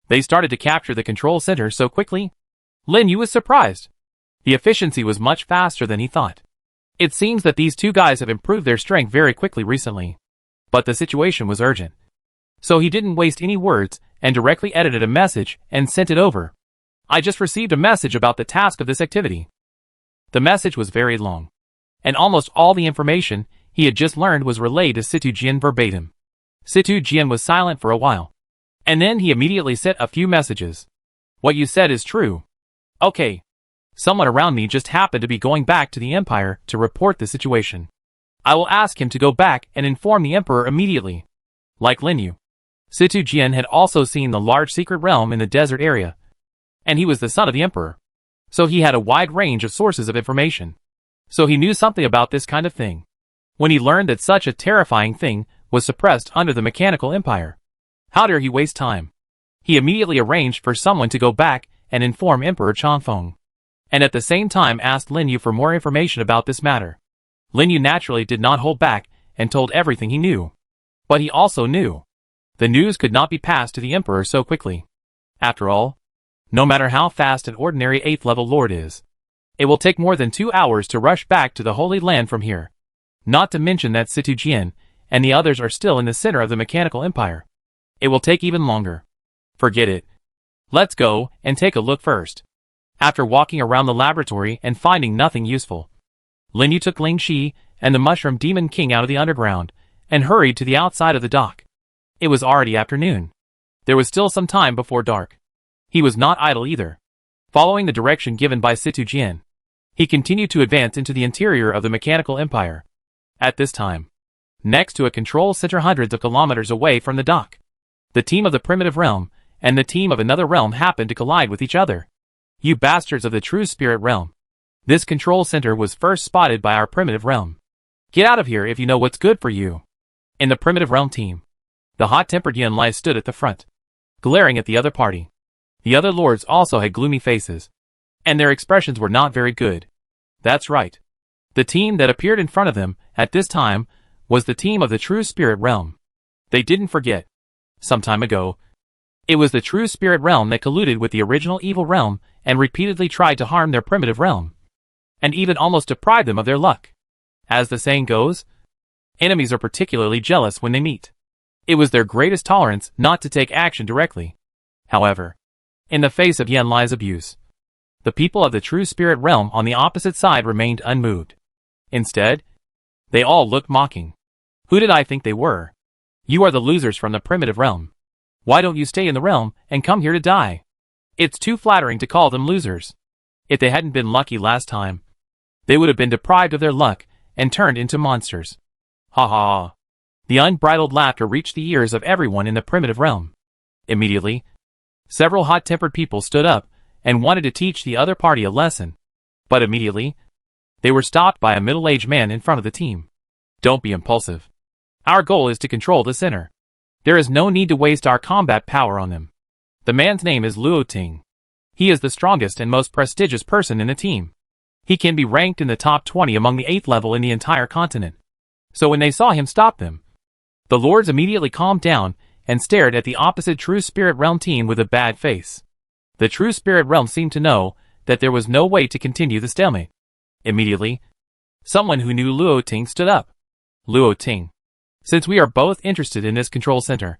They started to capture the control center so quickly? Linyu was surprised. The efficiency was much faster than he thought. It seems that these two guys have improved their strength very quickly recently. But the situation was urgent. So he didn't waste any words and directly edited a message and sent it over. I just received a message about the task of this activity. The message was very long, and almost all the information he had just learned was relayed to Situ Jian verbatim. Situ Jian was silent for a while, and then he immediately sent a few messages. What you said is true. Okay. Someone around me just happened to be going back to the Empire to report the situation. I will ask him to go back and inform the Emperor immediately. Like Linyu, Situ Jian had also seen the large secret realm in the desert area, and he was the son of the Emperor. So he had a wide range of sources of information. So he knew something about this kind of thing. When he learned that such a terrifying thing was suppressed under the Mechanical Empire, how dare he waste time? He immediately arranged for someone to go back and inform Emperor Changfeng, and at the same time asked Linyu for more information about this matter. Linyu naturally did not hold back and told everything he knew. But he also knew the news could not be passed to the Emperor so quickly. After all, no matter how fast an ordinary 8th level lord is, it will take more than 2 hours to rush back to the Holy Land from here. Not to mention that Situ Jian and the others are still in the center of the Mechanical Empire. It will take even longer. Forget it. Let's go and take a look first. After walking around the laboratory and finding nothing useful, Linyu took Ling Shi and the Mushroom Demon King out of the underground and hurried to the outside of the dock. It was already afternoon. There was still some time before dark. He was not idle either. Following the direction given by Situ Jian, he continued to advance into the interior of the Mechanical Empire. At this time, next to a control center hundreds of kilometers away from the dock, the team of the Primitive Realm and the team of another realm happened to collide with each other. You bastards of the True Spirit Realm. This control center was first spotted by our Primitive Realm. Get out of here if you know what's good for you. In the Primitive Realm team, the hot-tempered Yan Lai stood at the front, glaring at the other party. The other lords also had gloomy faces, and their expressions were not very good. That's right. The team that appeared in front of them at this time was the team of the True Spirit Realm. They didn't forget. Some time ago, it was the True Spirit Realm that colluded with the original Evil Realm and repeatedly tried to harm their Primitive Realm, and even almost deprived them of their luck. As the saying goes, enemies are particularly jealous when they meet. It was their greatest tolerance not to take action directly. However, in the face of Yan Lai's abuse, the people of the True Spirit Realm on the opposite side remained unmoved. Instead, they all looked mocking. Who did I think they were? You are the losers from the Primitive Realm. Why don't you stay in the realm and come here to die? It's too flattering to call them losers. If they hadn't been lucky last time, they would have been deprived of their luck and turned into monsters. Ha ha. The unbridled laughter reached the ears of everyone in the Primitive Realm. Immediately, several hot-tempered people stood up and wanted to teach the other party a lesson. But immediately, they were stopped by a middle-aged man in front of the team. Don't be impulsive. Our goal is to control the center. There is no need to waste our combat power on them. The man's name is Luo Ting. He is the strongest and most prestigious person in the team. He can be ranked in the top 20 among the 8th level in the entire continent. So when they saw him stop them, the lords immediately calmed down and stared at the opposite True Spirit Realm team with a bad face. The True Spirit Realm seemed to know that there was no way to continue the stalemate. Immediately, someone who knew Luo Ting stood up. Luo Ting, since we are both interested in this control center,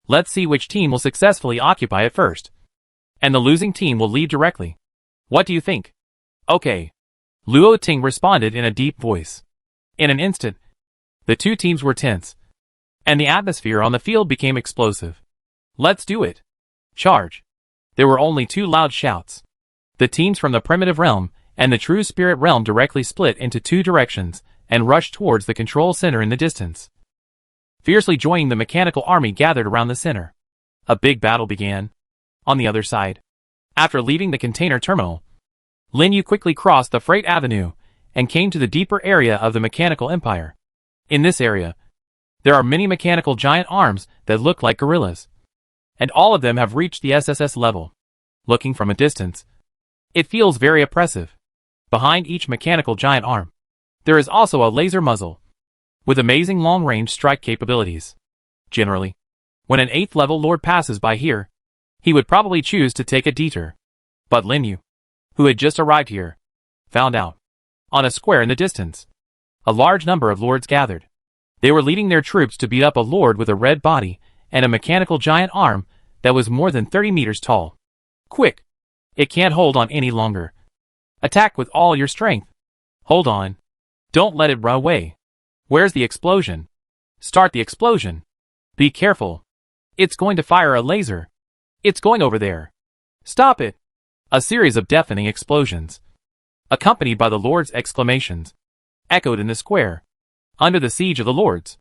let's see which team will successfully occupy it first. And the losing team will leave directly. What do you think? Okay. Luo Ting responded in a deep voice. In an instant, the two teams were tense, and the atmosphere on the field became explosive. Let's do it. Charge. There were only two loud shouts. The teams from the Primitive Realm and the True Spirit Realm directly split into two directions and rushed towards the control center in the distance. Fiercely joining the mechanical army gathered around the center. A big battle began. On the other side, after leaving the container terminal, Lin Yu quickly crossed the freight avenue and came to the deeper area of the mechanical empire. In this area, there are many mechanical giant arms that look like gorillas, and all of them have reached the SSS level. Looking from a distance, it feels very oppressive. Behind each mechanical giant arm, there is also a laser muzzle, with amazing long-range strike capabilities. Generally, when an 8th level lord passes by here, he would probably choose to take a detour. But Lin Yu, who had just arrived here, found out. On a square in the distance, a large number of lords gathered. They were leading their troops to beat up a lord with a red body and a mechanical giant arm that was more than 30 meters tall. Quick! It can't hold on any longer. Attack with all your strength. Hold on. Don't let it run away. Where's the explosion? Start the explosion. Be careful. It's going to fire a laser. It's going over there. Stop it. A series of deafening explosions, accompanied by the lord's exclamations, echoed in the square. Under the siege of the lords,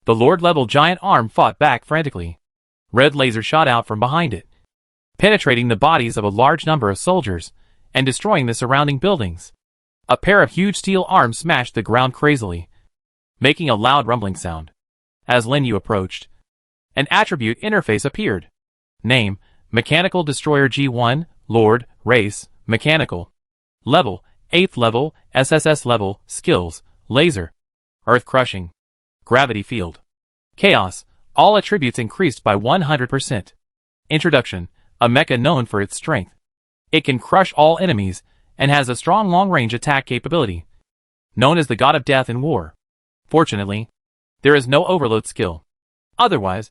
the lord-level giant arm fought back frantically. Red laser shot out from behind it, penetrating the bodies of a large number of soldiers and destroying the surrounding buildings. A pair of huge steel arms smashed the ground crazily, making a loud rumbling sound. As Lin Yu approached, an attribute interface appeared. Name, Mechanical Destroyer G1, Lord, Race, Mechanical. Level, 8th level, SSS level, Skills, Laser. Earth Crushing. Gravity Field. Chaos, all attributes increased by 100%. Introduction, a mecha known for its strength. It can crush all enemies, and has a strong long-range attack capability. Known as the God of Death in War. Fortunately, there is no overload skill. Otherwise,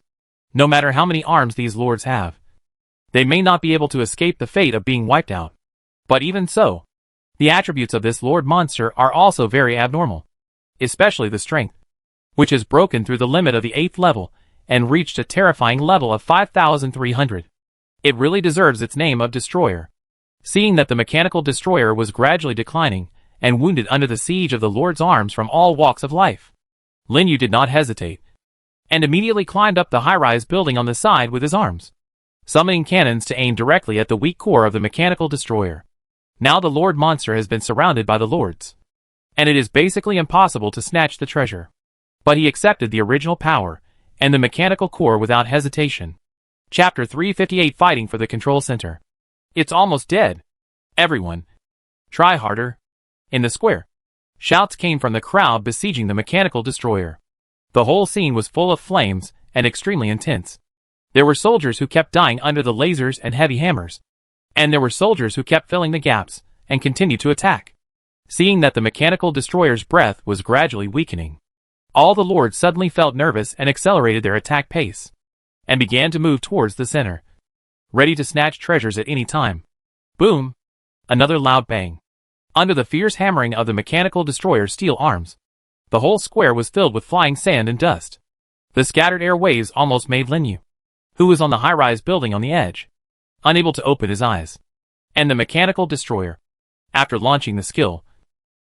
no matter how many arms these lords have, they may not be able to escape the fate of being wiped out. But even so, the attributes of this lord monster are also very abnormal. Especially the strength, which is broken through the limit of the 8th level and reached a terrifying level of 5,300. It really deserves its name of Destroyer. Seeing that the mechanical destroyer was gradually declining and wounded under the siege of the lord's arms from all walks of life, Lin Yu did not hesitate, and immediately climbed up the high-rise building on the side with his arms, summoning cannons to aim directly at the weak core of the mechanical destroyer. Now the lord monster has been surrounded by the lords, and it is basically impossible to snatch the treasure. But he accepted the original power and the mechanical core without hesitation. Chapter 358, Fighting for the Control Center. It's almost dead. Everyone, try harder. In the square, shouts came from the crowd besieging the mechanical destroyer. The whole scene was full of flames and extremely intense. There were soldiers who kept dying under the lasers and heavy hammers, and there were soldiers who kept filling the gaps and continued to attack. Seeing that the mechanical destroyer's breath was gradually weakening, all the lords suddenly felt nervous and accelerated their attack pace, and began to move towards the center, ready to snatch treasures at any time. Boom! Another loud bang. Under the fierce hammering of the mechanical destroyer's steel arms, the whole square was filled with flying sand and dust. The scattered air waves almost made Lin Yu, who was on the high-rise building on the edge, unable to open his eyes. And the mechanical destroyer, after launching the skill,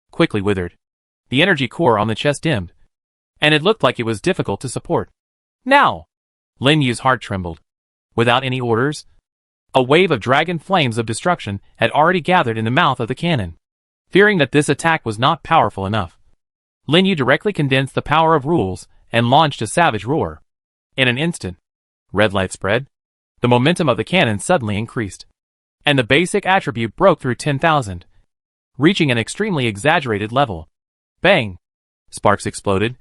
quickly withered. The energy core on the chest dimmed, and it looked like it was difficult to support. Now! Lin Yu's heart trembled. Without any orders, A wave of dragon flames of destruction had already gathered in the mouth of the cannon. Fearing that this attack was not powerful enough, Lin Yu directly condensed the power of rules and launched a savage roar. In an instant, red light spread. The momentum of the cannon suddenly increased, and the basic attribute broke through 10,000, reaching an extremely exaggerated level. Bang! Sparks exploded,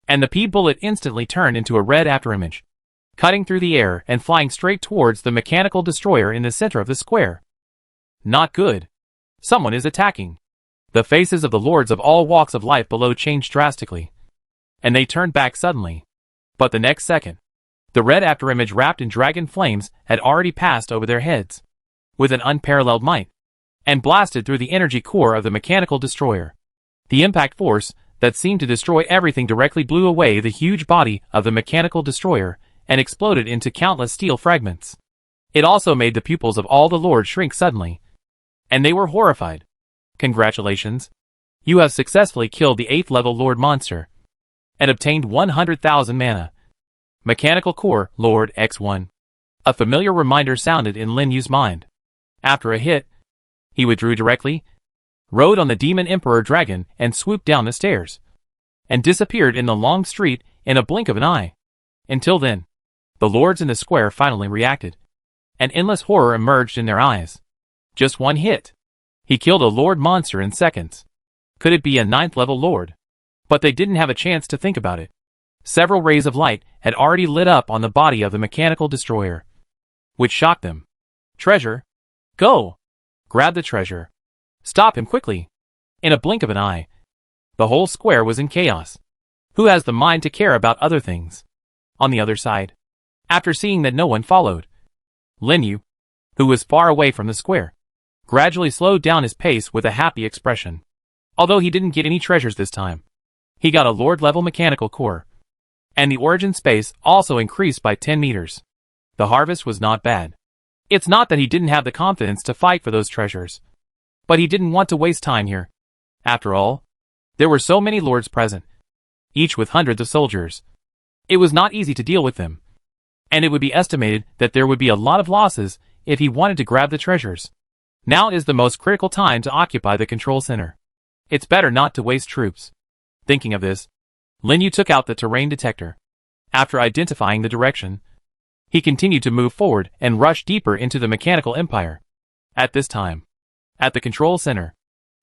and the P bullet instantly turned into a red afterimage, cutting through the air and flying straight towards the mechanical destroyer in the center of the square. Not good. Someone is attacking. The faces of the lords of all walks of life below changed drastically, and they turned back suddenly. But the next second, the red afterimage wrapped in dragon flames had already passed over their heads, with an unparalleled might, and blasted through the energy core of the mechanical destroyer. The impact force that seemed to destroy everything directly blew away the huge body of the mechanical destroyer and exploded into countless steel fragments. It also made the pupils of all the lords shrink suddenly, and they were horrified. Congratulations! You have successfully killed the 8th level Lord monster, and obtained 100,000 mana. Mechanical Core, Lord X1. A familiar reminder sounded in Lin Yu's mind. After a hit, he withdrew directly, rode on the Demon Emperor Dragon and swooped down the stairs, and disappeared in the long street in a blink of an eye. Until then, the lords in the square finally reacted. An endless horror emerged in their eyes. Just one hit. He killed a lord monster in seconds. Could it be a 9th level lord? But they didn't have a chance to think about it. Several rays of light had already lit up on the body of the mechanical destroyer, which shocked them. Treasure? Go! Grab the treasure. Stop him quickly. In a blink of an eye, the whole square was in chaos. Who has the mind to care about other things? On the other side, after seeing that no one followed, Lin Yu, who was far away from the square, gradually slowed down his pace with a happy expression. Although he didn't get any treasures this time, he got a lord-level mechanical core, and the origin space also increased by 10 meters. The harvest was not bad. It's not that he didn't have the confidence to fight for those treasures, but he didn't want to waste time here. After all, there were so many lords present, each with hundreds of soldiers. It was not easy to deal with them, and it would be estimated that there would be a lot of losses if he wanted to grab the treasures. Now is the most critical time to occupy the control center. It's better not to waste troops. Thinking of this, Lin Yu took out the terrain detector. After identifying the direction, he continued to move forward and rush deeper into the mechanical empire. At this time, at the control center,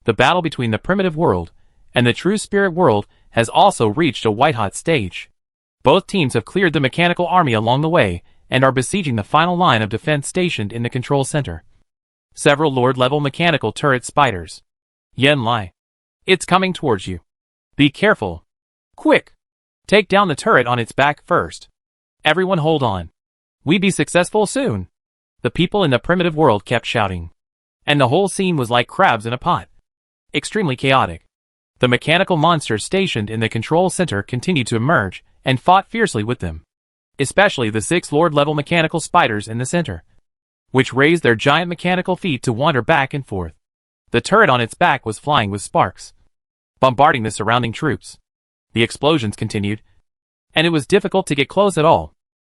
the battle between the primitive world and the true spirit world has also reached a white-hot stage. Both teams have cleared the mechanical army along the way and are besieging the final line of defense stationed in the control center. Several lord-level mechanical turret spiders. Yen Lai. It's coming towards you. Be careful. Quick! Take down the turret on its back first. Everyone hold on. We be successful soon. The people in the primitive world kept shouting, and the whole scene was like crabs in a pot. Extremely chaotic. The mechanical monsters stationed in the control center continued to emerge and fought fiercely with them, especially the 6 lord-level mechanical spiders in the center, which raised their giant mechanical feet to wander back and forth. The turret on its back was flying with sparks, bombarding the surrounding troops. The explosions continued, and it was difficult to get close at all.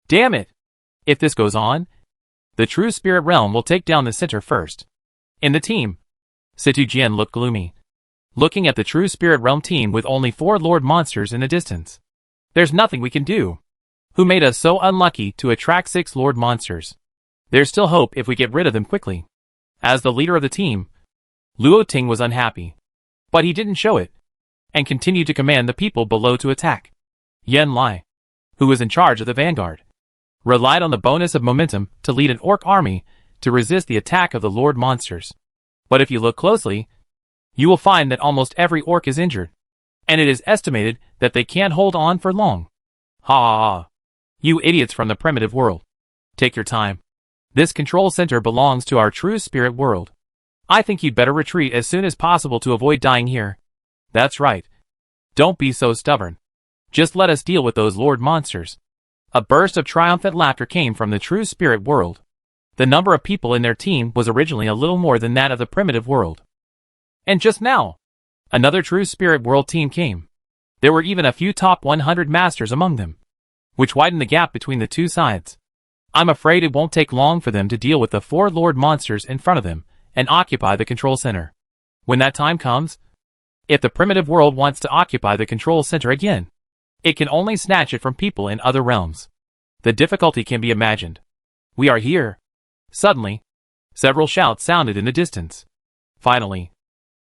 Damn it! If this goes on, the true spirit realm will take down the center first. In the team, Situ Jian looked gloomy, looking at the true spirit realm team with only 4 lord monsters in the distance. There's nothing we can do. Who made us so unlucky to attract 6 lord monsters? There's still hope if we get rid of them quickly. As the leader of the team, Luo Ting was unhappy, but he didn't show it, and continued to command the people below to attack. Yen Lai, who was in charge of the vanguard, relied on the bonus of momentum to lead an orc army to resist the attack of the lord monsters. But if you look closely, you will find that almost every orc is injured, and it is estimated that they can't hold on for long. Ha ha ha. You idiots from the primitive world. Take your time. This control center belongs to our true spirit world. I think you'd better retreat as soon as possible to avoid dying here. That's right. Don't be so stubborn. Just let us deal with those lord monsters. A burst of triumphant laughter came from the true spirit world. The number of people in their team was originally a little more than that of the primitive world. And just now, another true spirit world team came. There were even a few top 100 masters among them, which widened the gap between the two sides. I'm afraid it won't take long for them to deal with the 4 Lord monsters in front of them and occupy the control center. When that time comes, if the primitive world wants to occupy the control center again, it can only snatch it from people in other realms. The difficulty can be imagined. We are here. Suddenly, several shouts sounded in the distance. Finally,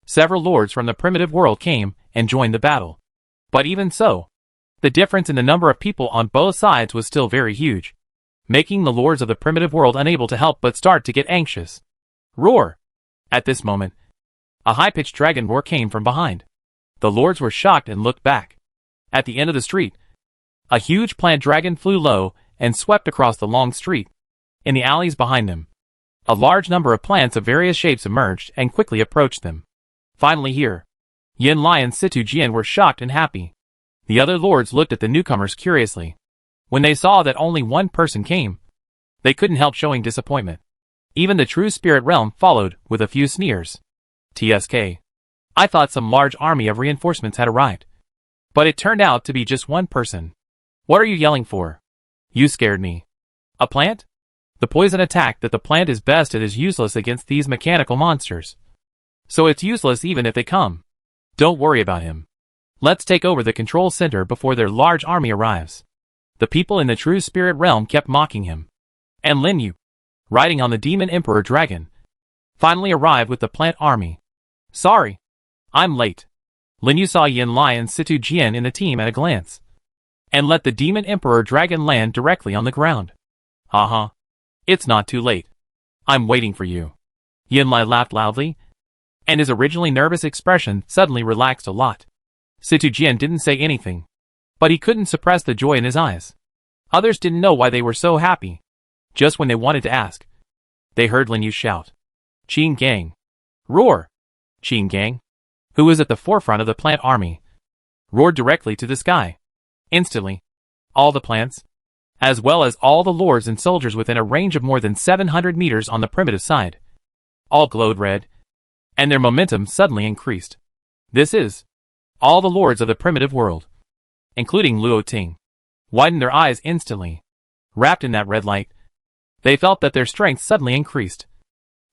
several lords from the primitive world came and joined the battle. But even so, the difference in the number of people on both sides was still very huge, making the lords of the primitive world unable to help but start to get anxious. Roar! At this moment, a high-pitched dragon roar came from behind. The lords were shocked and looked back. At the end of the street, a huge plant dragon flew low and swept across the long street. In the alleys behind them, a large number of plants of various shapes emerged and quickly approached them. Finally here, Yin Lai and Situ Jian were shocked and happy. The other lords looked at the newcomers curiously. When they saw that only one person came, they couldn't help showing disappointment. Even the true spirit realm followed with a few sneers. TSK. I thought some large army of reinforcements had arrived. But it turned out to be just one person. What are you yelling for? You scared me. A plant? The poison attack that the plant is best at is useless against these mechanical monsters. So it's useless even if they come. Don't worry about him. Let's take over the control center before their large army arrives. The people in the true spirit realm kept mocking him. And Lin Yu, riding on the demon emperor dragon, finally arrived with the plant army. Sorry, I'm late. Lin Yu saw Yin Lai and Situ Jian in the team at a glance, and let the demon emperor dragon land directly on the ground. Haha. It's not too late. I'm waiting for you. Yin Lai laughed loudly, and his originally nervous expression suddenly relaxed a lot. Situ Jian didn't say anything, but he couldn't suppress the joy in his eyes. Others didn't know why they were so happy. Just when they wanted to ask, they heard Lin Yu shout, Qing Gang! Roar! Qing Gang, who was at the forefront of the plant army, roared directly to the sky. Instantly, all the plants, as well as all the lords and soldiers within a range of more than 700 meters on the primitive side, all glowed red, and their momentum suddenly increased. This is, all the lords of the primitive world, including Luo Ting, widened their eyes instantly. Wrapped in that red light, they felt that their strength suddenly increased,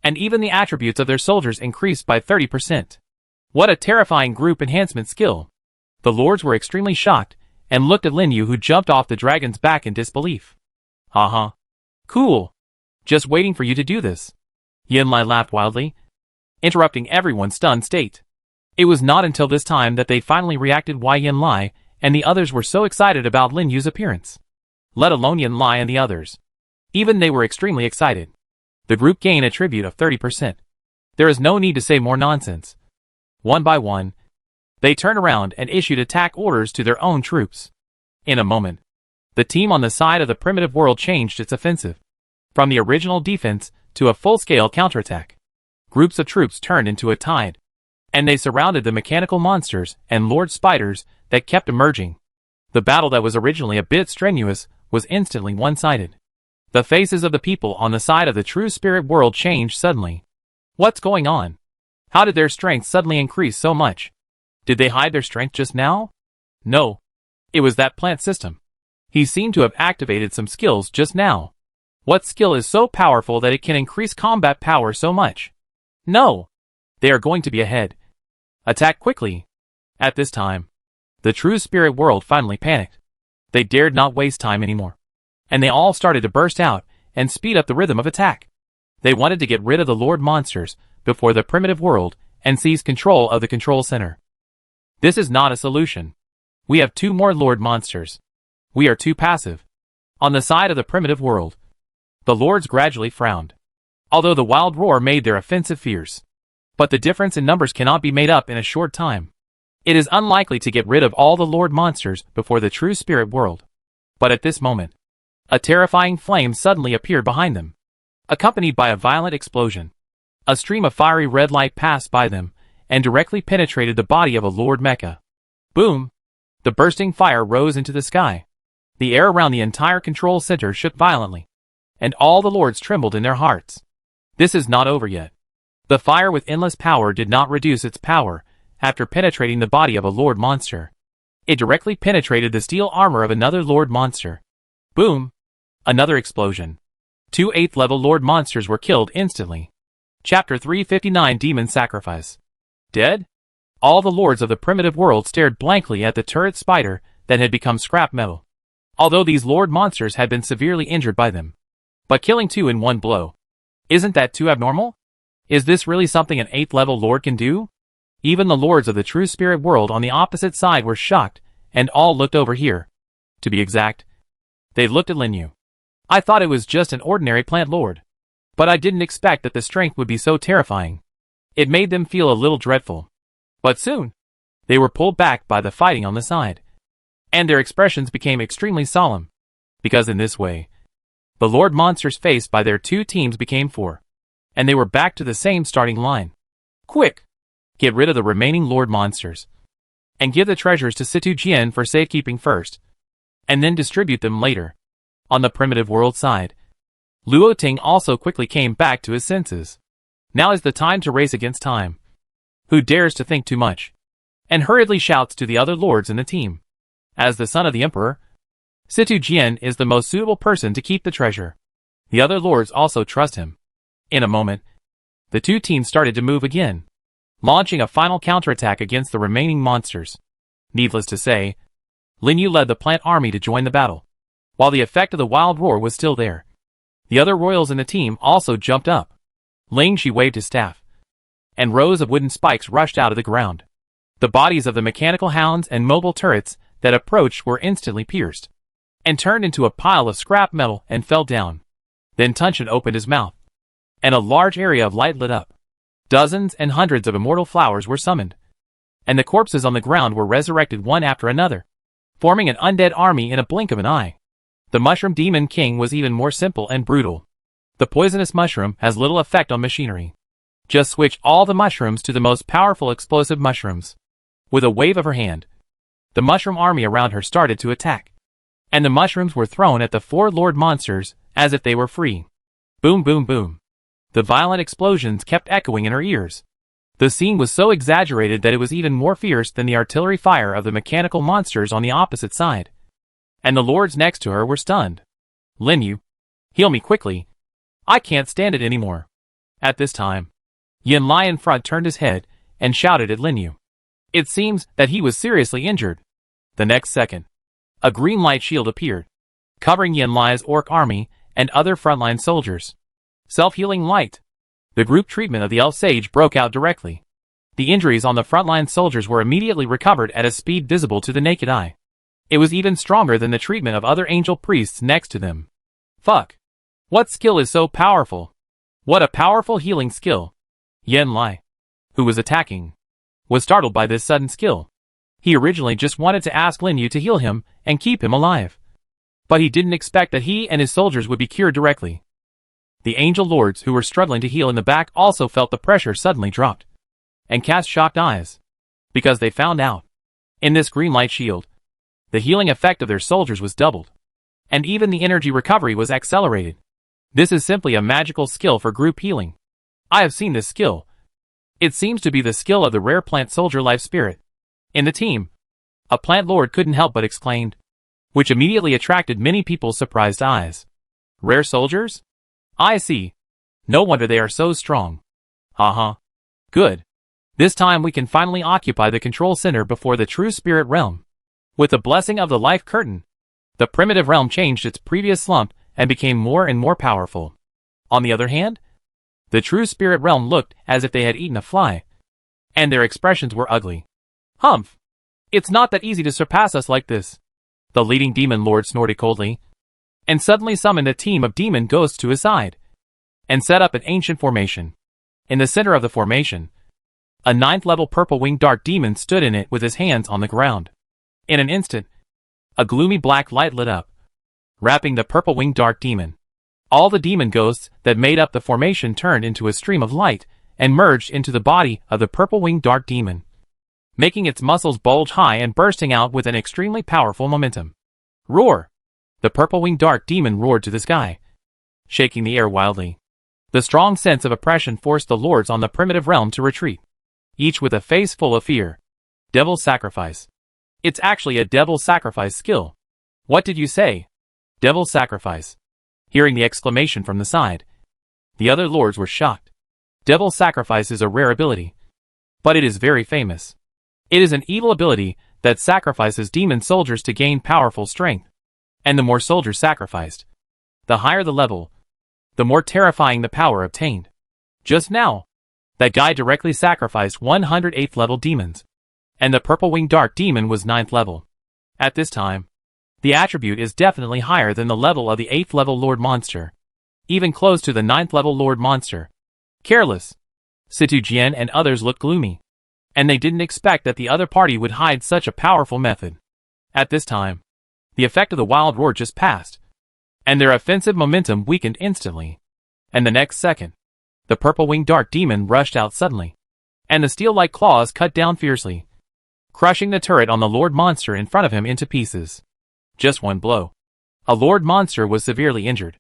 and even the attributes of their soldiers increased by 30%. What a terrifying group enhancement skill! The lords were extremely shocked, and looked at Lin Yu, who jumped off the dragon's back in disbelief. Haha. Cool. Just waiting for you to do this. Yin Lai laughed wildly, interrupting everyone's stunned state. It was not until this time that they finally reacted why Yin Lai and the others were so excited about Lin Yu's appearance. Let alone Yin Lai and the others. Even they were extremely excited. The group gained a tribute of 30%. There is no need to say more nonsense. One by one, they turned around and issued attack orders to their own troops. In a moment, the team on the side of the primitive world changed its offensive, from the original defense to a full-scale counterattack. Groups of troops turned into a tide, and they surrounded the mechanical monsters and lord spiders that kept emerging. The battle that was originally a bit strenuous was instantly one-sided. The faces of the people on the side of the true spirit world changed suddenly. What's going on? How did their strength suddenly increase so much? Did they hide their strength just now? No. It was that plant system. He seemed to have activated some skills just now. What skill is so powerful that it can increase combat power so much? No. They are going to be ahead. Attack quickly. At this time, the true spirit world finally panicked. They dared not waste time anymore, and they all started to burst out and speed up the rhythm of attack. They wanted to get rid of the lord monsters before the primitive world and seize control of the control center. This is not a solution. We have 2 more lord monsters. We are too passive. On the side of the primitive world, the lords gradually frowned, although the wild roar made their offensive fierce. But the difference in numbers cannot be made up in a short time. It is unlikely to get rid of all the lord monsters before the true spirit world. But at this moment, a terrifying flame suddenly appeared behind them, accompanied by a violent explosion. A stream of fiery red light passed by them and directly penetrated the body of a lord mecha. Boom! The bursting fire rose into the sky. The air around the entire control center shook violently, and all the lords trembled in their hearts. This is not over yet. The fire with endless power did not reduce its power after penetrating the body of a lord monster. It directly penetrated the steel armor of another lord monster. Boom! Another explosion. Two 8th level Lord monsters were killed instantly. Chapter 359 Demon Sacrifice. Dead? All the lords of the primitive world stared blankly at the turret spider that had become scrap metal. Although these lord monsters had been severely injured by them. But killing two in one blow. Isn't that too abnormal? Is this really something an 8th level lord can do? Even the lords of the true spirit world on the opposite side were shocked, and all looked over here. To be exact, they looked at Linyu. I thought it was just an ordinary plant lord. But I didn't expect that the strength would be so terrifying. It made them feel a little dreadful. But soon, they were pulled back by the fighting on the side. And their expressions became extremely solemn. Because in this way, the lord monsters faced by their two teams became 4. And they were back to the same starting line. Quick! Get rid of the remaining lord monsters. And give the treasures to Situ Jian for safekeeping first. And then distribute them later. On the primitive world side, Luo Ting also quickly came back to his senses. Now is the time to race against time. Who dares to think too much? And hurriedly shouts to the other lords in the team. As the son of the emperor, Situ Jian is the most suitable person to keep the treasure. The other lords also trust him. In a moment, the two teams started to move again, launching a final counterattack against the remaining monsters. Needless to say, Linyu led the plant army to join the battle. While the effect of the wild roar was still there, the other royals in the team also jumped up. Ling Shi waved his staff, and rows of wooden spikes rushed out of the ground. The bodies of the mechanical hounds and mobile turrets that approached were instantly pierced, and turned into a pile of scrap metal and fell down. Then Tunshin opened his mouth, and a large area of light lit up. Dozens and hundreds of immortal flowers were summoned, and the corpses on the ground were resurrected one after another, forming an undead army in a blink of an eye. The Mushroom Demon King was even more simple and brutal. The poisonous mushroom has little effect on machinery. Just switch all the mushrooms to the most powerful explosive mushrooms. With a wave of her hand, the mushroom army around her started to attack. And the mushrooms were thrown at the 4 lord monsters as if they were free. Boom, boom, boom. The violent explosions kept echoing in her ears. The scene was so exaggerated that it was even more fierce than the artillery fire of the mechanical monsters on the opposite side. And the lords next to her were stunned. Linyu, heal me quickly. I can't stand it anymore. At this time, Yin Lai in front turned his head and shouted at Linyu. It seems that he was seriously injured. The next second, a green light shield appeared, covering Yin Lai's orc army and other frontline soldiers. Self-healing light. The group treatment of the elf sage broke out directly. The injuries on the frontline soldiers were immediately recovered at a speed visible to the naked eye. It was even stronger than the treatment of other angel priests next to them. Fuck. What skill is so powerful? What a powerful healing skill. Yin Lai, who was attacking, was startled by this sudden skill. He originally just wanted to ask Linyu to heal him and keep him alive. But he didn't expect that he and his soldiers would be cured directly. The angel lords who were struggling to heal in the back also felt the pressure suddenly dropped, and cast shocked eyes, because they found out, in this green light shield, the healing effect of their soldiers was doubled, and even the energy recovery was accelerated. This is simply a magical skill for group healing. I have seen this skill. It seems to be the skill of the rare plant soldier life spirit. In the team, a plant lord couldn't help but exclaimed, which immediately attracted many people's surprised eyes. Rare soldiers? I see. No wonder they are so strong. Haha. Good. This time we can finally occupy the control center before the true spirit realm. With the blessing of the life curtain, the primitive realm changed its previous slump and became more and more powerful. On the other hand, the true spirit realm looked as if they had eaten a fly, and their expressions were ugly. Humph! It's not that easy to surpass us like this. The leading demon lord snorted coldly, and suddenly summoned a team of demon ghosts to his side, and set up an ancient formation. In the center of the formation, a 9th level purple-winged dark demon stood in it with his hands on the ground. In an instant, a gloomy black light lit up, wrapping the purple-winged dark demon. All the demon ghosts that made up the formation turned into a stream of light and merged into the body of the purple-winged dark demon, making its muscles bulge high and bursting out with an extremely powerful momentum. Roar! The purple-winged dark demon roared to the sky, shaking the air wildly. The strong sense of oppression forced the lords on the primitive realm to retreat, each with a face full of fear. Devil's Sacrifice. It's actually a Devil's Sacrifice skill. What did you say? Devil's Sacrifice. Hearing the exclamation from the side, the other lords were shocked. Devil Sacrifice is a rare ability, but it is very famous. It is an evil ability that sacrifices demon soldiers to gain powerful strength. And the more soldiers sacrificed, the higher the level, the more terrifying the power obtained. Just now, that guy directly sacrificed 108th level demons, and the purple-winged dark demon was 9th level. At this time, the attribute is definitely higher than the level of the 8th level Lord Monster, even close to the 9th level Lord Monster. Careless, Situ Jian and others looked gloomy, and they didn't expect that the other party would hide such a powerful method. At this time, the effect of the wild roar just passed, and their offensive momentum weakened instantly. And the next second, the purple-winged dark demon rushed out suddenly, and the steel-like claws cut down fiercely, crushing the turret on the Lord Monster in front of him into pieces. Just one blow. A Lord Monster was severely injured.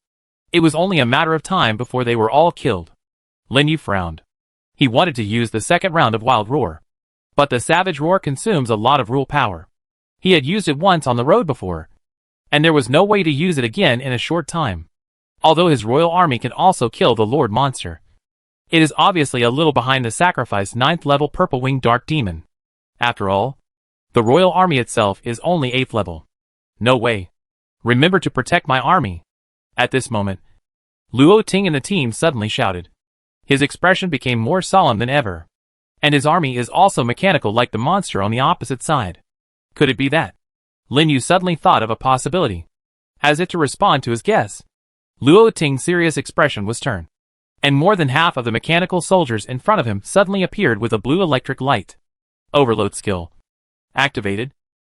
It was only a matter of time before they were all killed. Lin Yu frowned. He wanted to use the second round of Wild Roar, but the Savage Roar consumes a lot of rule power. He had used it once on the road before, and there was no way to use it again in a short time. Although his royal army can also kill the Lord Monster, it is obviously a little behind the sacrificed 9th level purple-winged dark demon. After all, the royal army itself is only 8th level. No way. Remember to protect my army. At this moment, Luo Ting and the team suddenly shouted. His expression became more solemn than ever. And his army is also mechanical like the monster on the opposite side. Could it be that? Lin Yu suddenly thought of a possibility. As if to respond to his guess, Luo Ting's serious expression was turned, and more than half of the mechanical soldiers in front of him suddenly appeared with a blue electric light. Overload skill. Activated?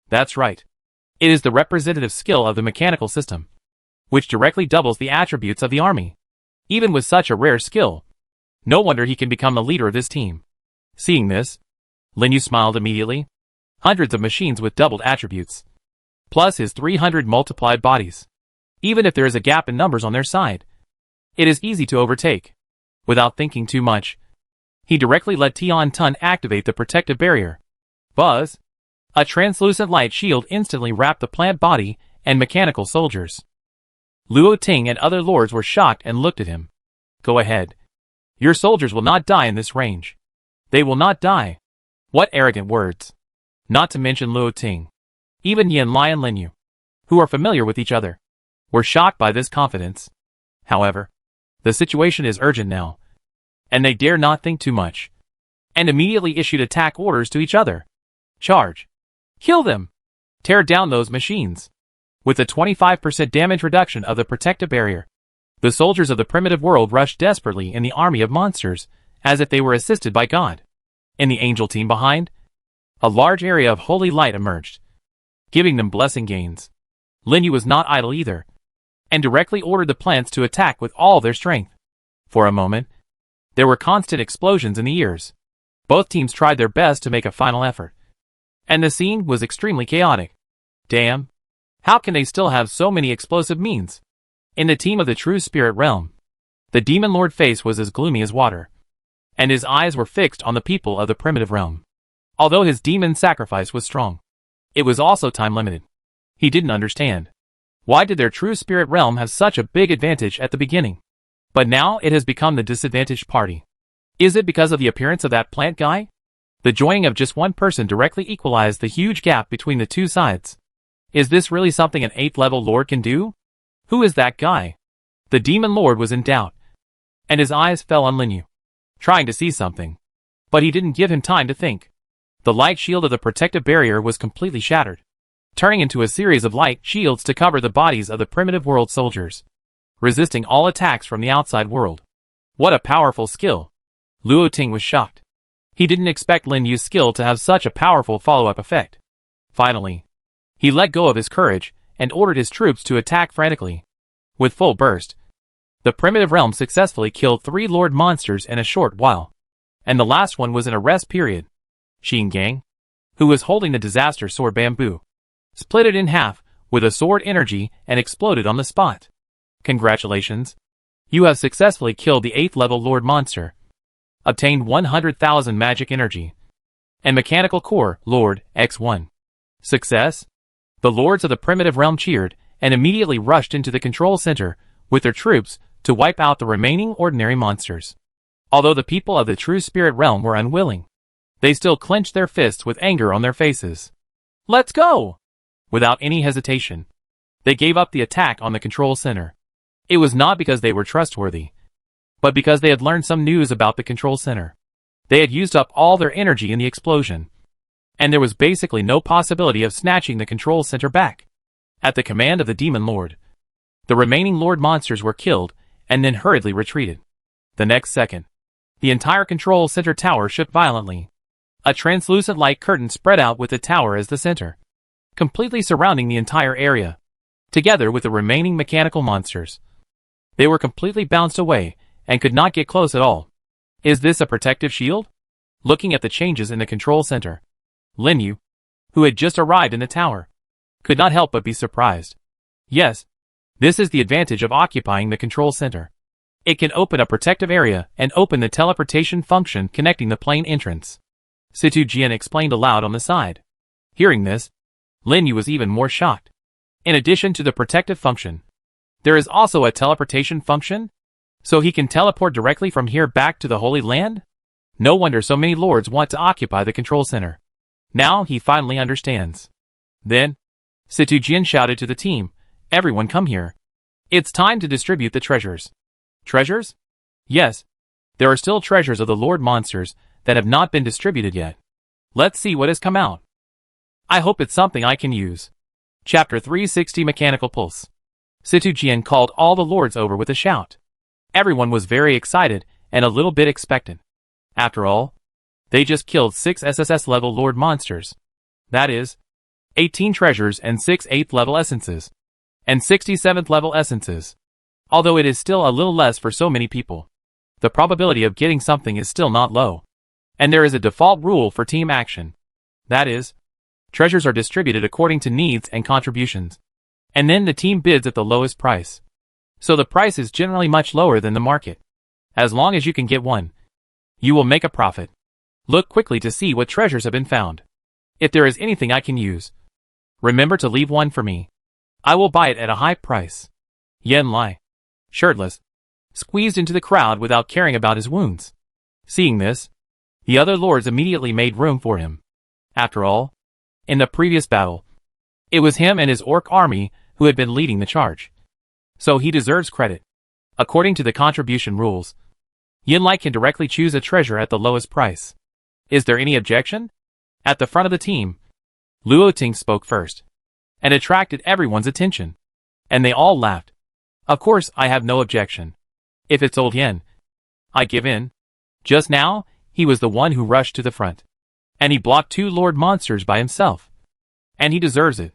That's right. It is the representative skill of the mechanical system, which directly doubles the attributes of the army. Even with such a rare skill, no wonder he can become the leader of this team. Seeing this, Lin Yu smiled immediately. Hundreds of machines with doubled attributes, plus his 300 multiplied bodies. Even if there is a gap in numbers on their side, it is easy to overtake. Without thinking too much, he directly let Tian Tun activate the protective barrier. Buzz! A translucent light shield instantly wrapped the plant body and mechanical soldiers. Luo Ting and other lords were shocked and looked at him. Go ahead. Your soldiers will not die in this range. They will not die. What arrogant words. Not to mention Luo Ting. Even Yan Lai and Lin Yu, who are familiar with each other, were shocked by this confidence. However, the situation is urgent now, and they dare not think too much, and immediately issued attack orders to each other. Charge. Kill them. Tear down those machines. With a 25% damage reduction of the protective barrier, the soldiers of the primitive world rushed desperately in the army of monsters, as if they were assisted by God. In the angel team behind, a large area of holy light emerged, giving them blessing gains. Lin Yu was not idle either, and directly ordered the plants to attack with all their strength. For a moment, there were constant explosions in the ears. Both teams tried their best to make a final effort, and the scene was extremely chaotic. Damn! How can they still have so many explosive means? In the team of the true spirit realm, the demon lord face was as gloomy as water, and his eyes were fixed on the people of the primitive realm. Although his demon sacrifice was strong, it was also time-limited. He didn't understand. Why did their true spirit realm have such a big advantage at the beginning? But now it has become the disadvantaged party. Is it because of the appearance of that plant guy? The joining of just one person directly equalized the huge gap between the two sides. Is this really something an 8th level lord can do? Who is that guy? The demon lord was in doubt, and his eyes fell on Lin Yu, trying to see something. But he didn't give him time to think. The light shield of the protective barrier was completely shattered, turning into a series of light shields to cover the bodies of the primitive world soldiers, resisting all attacks from the outside world. What a powerful skill! Luo Ting was shocked. He didn't expect Lin Yu's skill to have such a powerful follow-up effect. Finally, he let go of his courage and ordered his troops to attack frantically. With full burst, the primitive realm successfully killed 3 lord monsters in a short while, and the last one was in a rest period. Xin Gang, who was holding the disaster sword bamboo, split it in half with a sword energy and exploded on the spot. Congratulations! You have successfully killed the 8th level Lord Monster, obtained 100,000 magic energy, and mechanical core, Lord, X1. Success? The lords of the primitive realm cheered, and immediately rushed into the control center, with their troops, to wipe out the remaining ordinary monsters. Although the people of the true spirit realm were unwilling, they still clenched their fists with anger on their faces. "Let's go!" Without any hesitation, they gave up the attack on the control center. It was not because they were trustworthy, but because they had learned some news about the control center. They had used up all their energy in the explosion, and there was basically no possibility of snatching the control center back. At the command of the Demon Lord, the remaining Lord monsters were killed and then hurriedly retreated. The next second, the entire control center tower shook violently. A translucent light curtain spread out with the tower as the center, completely surrounding the entire area, together with the remaining mechanical monsters. They were completely bounced away and could not get close at all. Is this a protective shield? Looking at the changes in the control center, Lin Yu, who had just arrived in the tower, could not help but be surprised. Yes, this is the advantage of occupying the control center. It can open a protective area and open the teleportation function connecting the plane entrance. Situ Jian explained aloud on the side. Hearing this, Lin Yu was even more shocked. In addition to the protective function, there is also a teleportation function? So he can teleport directly from here back to the Holy Land? No wonder so many lords want to occupy the control center. Now he finally understands. Then, Situ Jian shouted to the team, "Everyone come here. It's time to distribute the treasures." Treasures? Yes, there are still treasures of the Lord monsters that have not been distributed yet. Let's see what has come out. I hope it's something I can use. Chapter 360 Mechanical Pulse. Situ Jian called all the lords over with a shout. Everyone was very excited and a little bit expectant. After all, they just killed 6 SSS-level Lord monsters. That is, 18 treasures and 6 8th-level essences, and 67th-level essences. Although it is still a little less for so many people, the probability of getting something is still not low. And there is a default rule for team action. That is, treasures are distributed according to needs and contributions. And then the team bids at the lowest price. So the price is generally much lower than the market. As long as you can get one, you will make a profit. Look quickly to see what treasures have been found. If there is anything I can use, remember to leave one for me. I will buy it at a high price. Yen Lai, shirtless, squeezed into the crowd without caring about his wounds. Seeing this, the other lords immediately made room for him. After all, in the previous battle, it was him and his orc army who had been leading the charge. So he deserves credit. According to the contribution rules, Yen Lai can directly choose a treasure at the lowest price. Is there any objection? At the front of the team, Luo Ting spoke first, and attracted everyone's attention. And they all laughed. Of course I have no objection. If it's old Yen, I give in. Just now, he was the one who rushed to the front. And he blocked 2 Lord monsters by himself. And he deserves it.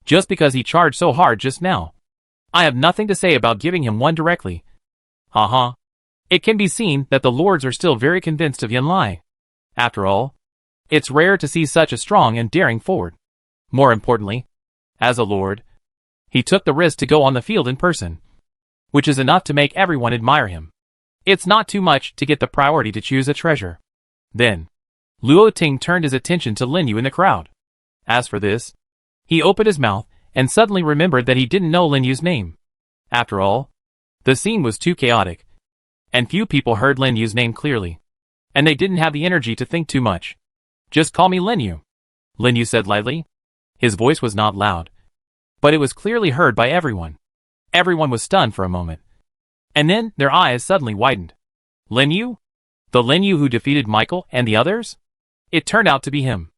Just because he charged so hard just now. I have nothing to say about giving him one directly. Haha. It can be seen that the lords are still very convinced of Yen Lai. After all, it's rare to see such a strong and daring forward. More importantly, as a lord, he took the risk to go on the field in person, which is enough to make everyone admire him. It's not too much to get the priority to choose a treasure. Then, Luo Ting turned his attention to Lin Yu in the crowd. As for this, he opened his mouth and suddenly remembered that he didn't know Lin Yu's name. After all, the scene was too chaotic, and few people heard Lin Yu's name clearly, and they didn't have the energy to think too much. Just call me Lin Yu, Lin Yu said lightly. His voice was not loud, but it was clearly heard by everyone. Everyone was stunned for a moment, and then their eyes suddenly widened. Lin Yu? The Lin Yu who defeated Michael and the others? It turned out to be him.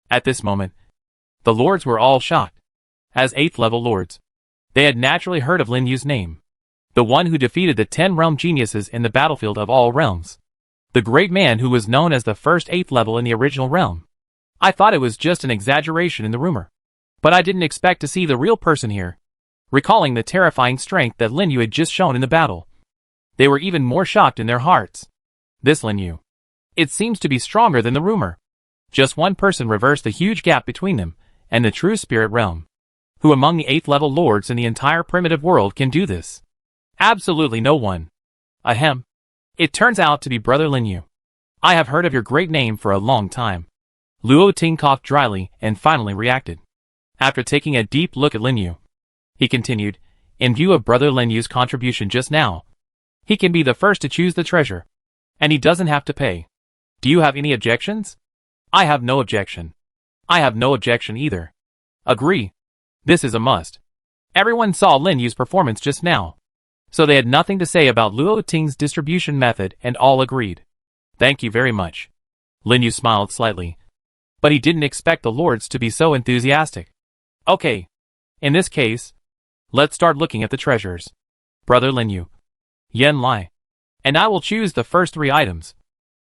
At this moment, the lords were all shocked. As 8th-level lords, they had naturally heard of Lin Yu's name. The one who defeated the 10 realm geniuses in the battlefield of all realms. The great man who was known as the first 8th level in the original realm. I thought it was just an exaggeration in the rumor. But I didn't expect to see the real person here. Recalling the terrifying strength that Lin Yu had just shown in the battle, they were even more shocked in their hearts. This Lin Yu. It seems to be stronger than the rumor. Just one person reversed the huge gap between them and the true spirit realm. Who among the 8th-level lords in the entire primitive world can do this? Absolutely no one. Ahem. It turns out to be Brother Lin Yu. I have heard of your great name for a long time. Luo Ting coughed dryly and finally reacted. After taking a deep look at Lin Yu, he continued, In view of Brother Lin Yu's contribution just now, he can be the first to choose the treasure. And he doesn't have to pay. Do you have any objections? I have no objection. I have no objection either. Agree. This is a must. Everyone saw Lin Yu's performance just now, so they had nothing to say about Luo Ting's distribution method and all agreed. Thank you very much. Lin Yu smiled slightly, but he didn't expect the lords to be so enthusiastic. Okay. In this case, let's start looking at the treasures. Brother Lin Yu, Yen Lai, and I will choose the first 3 items,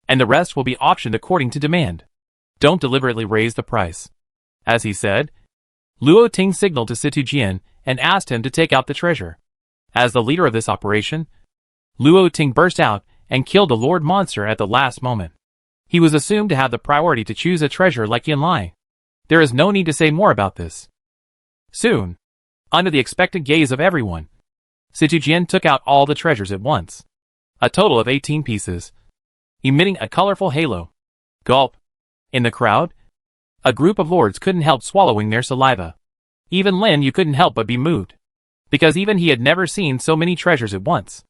and the rest will be auctioned according to demand. Don't deliberately raise the price. As he said, Luo Ting signaled to Situ Jian and asked him to take out the treasure. As the leader of this operation, Luo Ting burst out and killed the Lord Monster at the last moment. He was assumed to have the priority to choose a treasure like Yen Lai. There is no need to say more about this. Soon, under the expectant gaze of everyone, Situ Jian took out all the treasures at once. A total of 18 pieces, emitting a colorful halo. Gulp. In the crowd, a group of lords couldn't help swallowing their saliva. Even Lin Yu couldn't help but be moved, because even he had never seen so many treasures at once.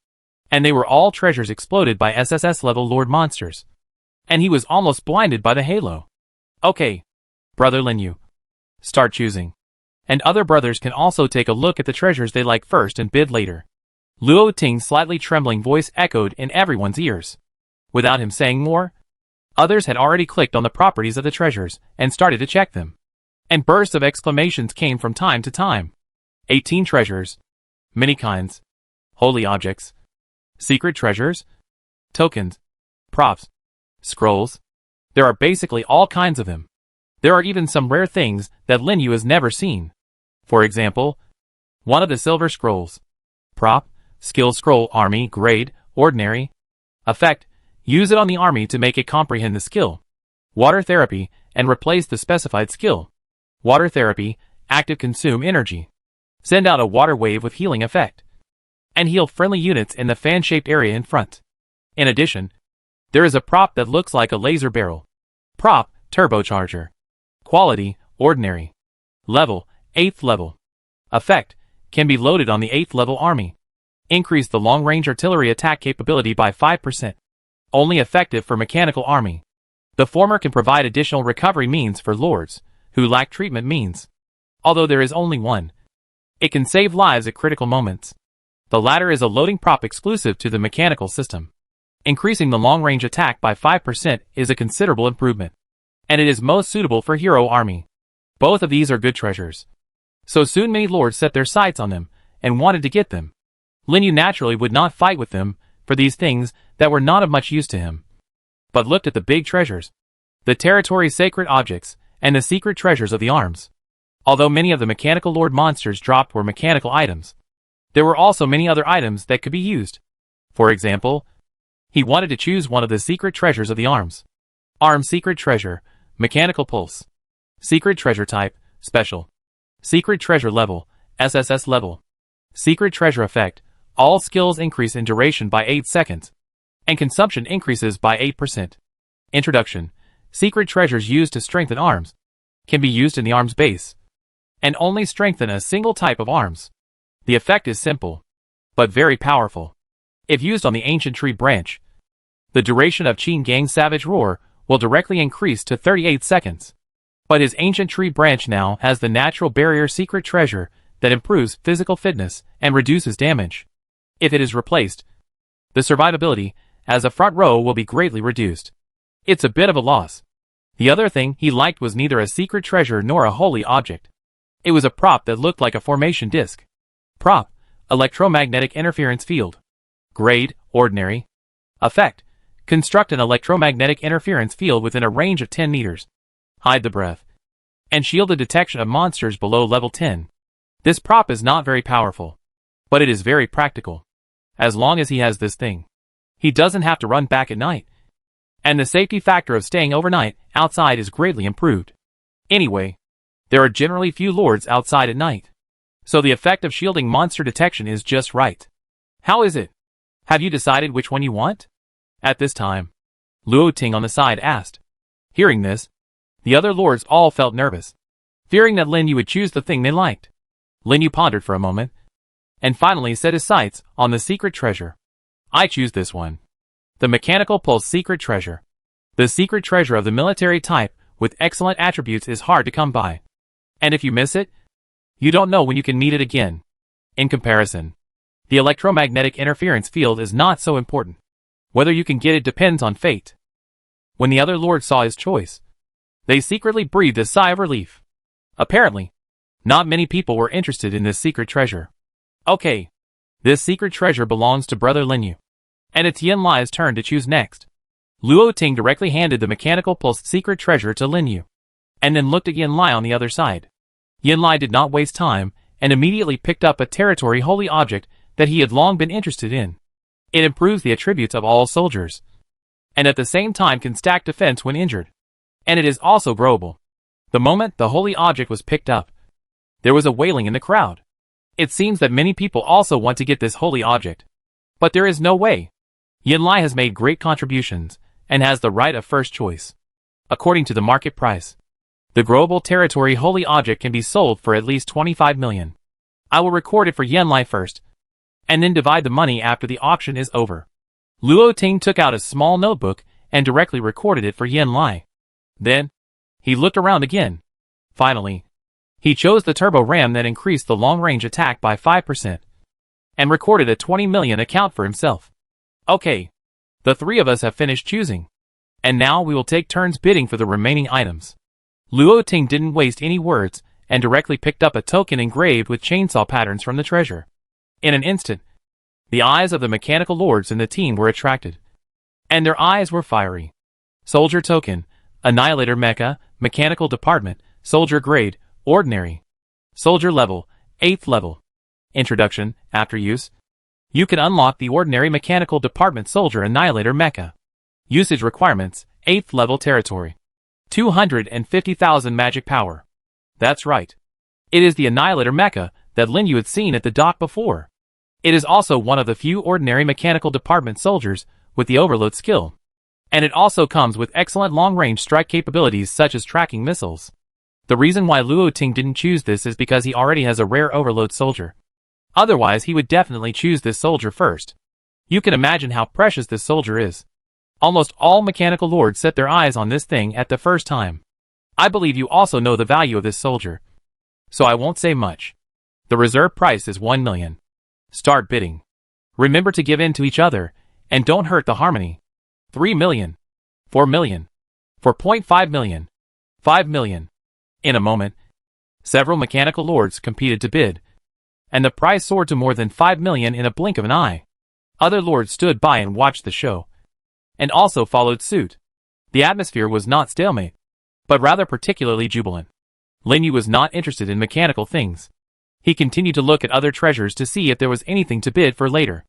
And they were all treasures exploded by SSS-level Lord Monsters. And he was almost blinded by the halo. Okay, Brother Lin Yu, start choosing. And other brothers can also take a look at the treasures they like first and bid later. Luo Ting's slightly trembling voice echoed in everyone's ears. Without him saying more, others had already clicked on the properties of the treasures and started to check them. And bursts of exclamations came from time to time. 18 treasures. Many kinds. Holy objects. Secret treasures. Tokens. Props. Scrolls. There are basically all kinds of them. There are even some rare things that Lin Yu has never seen. For example, one of the silver scrolls. Prop, skill scroll, army, grade, ordinary. Effect, use it on the army to make it comprehend the skill. Water therapy, and replace the specified skill. Water therapy, active consume energy. Send out a water wave with healing effect. And heal friendly units in the fan-shaped area in front. In addition, there is a prop that looks like a laser barrel. Prop, turbocharger. Quality, ordinary. Level, 8th level. Effect, can be loaded on the 8th level army. Increase the long-range artillery attack capability by 5%. Only effective for mechanical army. The former can provide additional recovery means for lords who lack treatment means. Although there is only one, it can save lives at critical moments. The latter is a loading prop exclusive to the mechanical system. Increasing the long-range attack by 5% is a considerable improvement, and it is most suitable for hero army. Both of these are good treasures. So soon many lords set their sights on them and wanted to get them. Lin Yu naturally would not fight with them for these things that were not of much use to him, but looked at the big treasures, the territory's sacred objects, and the secret treasures of the arms. Although many of the mechanical lord monsters dropped were mechanical items, there were also many other items that could be used. For example, he wanted to choose one of the secret treasures of the arms. Arm secret treasure, mechanical pulse. Secret treasure type, special. Secret treasure level, SSS level. Secret treasure effect, all skills increase in duration by 8 seconds, and consumption increases by 8%. Introduction, secret treasures used to strengthen arms, can be used in the arm's base, and only strengthen a single type of arms. The effect is simple, but very powerful. If used on the ancient tree branch, the duration of Qin Gang's Savage Roar will directly increase to 38 seconds. But his ancient tree branch now has the natural barrier secret treasure that improves physical fitness and reduces damage. If it is replaced, the survivability as a front row will be greatly reduced. It's a bit of a loss. The other thing he liked was neither a secret treasure nor a holy object. It was a prop that looked like a formation disc. Prop, electromagnetic interference field. Grade, ordinary. Effect, construct an electromagnetic interference field within a range of 10 meters. Hide the breath, and shield the detection of monsters below level 10. This prop is not very powerful, but it is very practical. As long as he has this thing, he doesn't have to run back at night, and the safety factor of staying overnight outside is greatly improved. Anyway, there are generally few lords outside at night, so the effect of shielding monster detection is just right. How is it? Have you decided which one you want? At this time, Luo Ting on the side asked. Hearing this, the other lords all felt nervous, fearing that Lin Yu would choose the thing they liked. Lin Yu pondered for a moment, and finally set his sights on the secret treasure. I choose this one. The Mechanical Pulse Secret Treasure. The secret treasure of the military type with excellent attributes is hard to come by. And if you miss it, you don't know when you can need it again. In comparison, the electromagnetic interference field is not so important. Whether you can get it depends on fate. When the other lords saw his choice, they secretly breathed a sigh of relief. Apparently, not many people were interested in this secret treasure. Okay, this secret treasure belongs to Brother Linyu, and it's Yin Lai's turn to choose next. Luo Ting directly handed the Mechanical Pulse secret treasure to Linyu, and then looked at Yin Lai on the other side. Yin Lai did not waste time, and immediately picked up a territory holy object that he had long been interested in. It improves the attributes of all soldiers, and at the same time can stack defense when injured. And it is also growable. The moment the holy object was picked up, there was a wailing in the crowd. It seems that many people also want to get this holy object. But there is no way. Yin Lai has made great contributions, and has the right of first choice. According to the market price, the growable territory holy object can be sold for at least 25 million. I will record it for Yin Lai first, and then divide the money after the auction is over. Luo Ting took out a small notebook and directly recorded it for Yin Lai. Then, he looked around again. Finally, he chose the turbo ram that increased the long-range attack by 5%, and recorded a 20 million account for himself. Okay, the three of us have finished choosing, and now we will take turns bidding for the remaining items. Luo Ting didn't waste any words, and directly picked up a token engraved with chainsaw patterns from the treasure. In an instant, the eyes of the mechanical lords in the team were attracted, and their eyes were fiery. Soldier token, Annihilator Mecha, Mechanical Department, Soldier Grade, Ordinary. Soldier Level, 8th Level. Introduction, after use. You can unlock the Ordinary Mechanical Department Soldier Annihilator Mecha. Usage requirements, 8th Level Territory. 250,000 magic power. That's right. It is the Annihilator Mecha that Linyu had seen at the dock before. It is also one of the few Ordinary Mechanical Department soldiers with the Overload skill. And it also comes with excellent long-range strike capabilities such as tracking missiles. The reason why Luo Ting didn't choose this is because he already has a rare Overload soldier. Otherwise he would definitely choose this soldier first. You can imagine how precious this soldier is. Almost all mechanical lords set their eyes on this thing at the first time. I believe you also know the value of this soldier, so I won't say much. The reserve price is 1 million. Start bidding. Remember to give in to each other, and don't hurt the harmony. 3 million. 4 million. 4.5 million. 5 million. In a moment, several mechanical lords competed to bid, and the price soared to more than 5 million in a blink of an eye. Other lords stood by and watched the show, and also followed suit. The atmosphere was not stalemate, but rather particularly jubilant. Linyu was not interested in mechanical things. He continued to look at other treasures to see if there was anything to bid for later.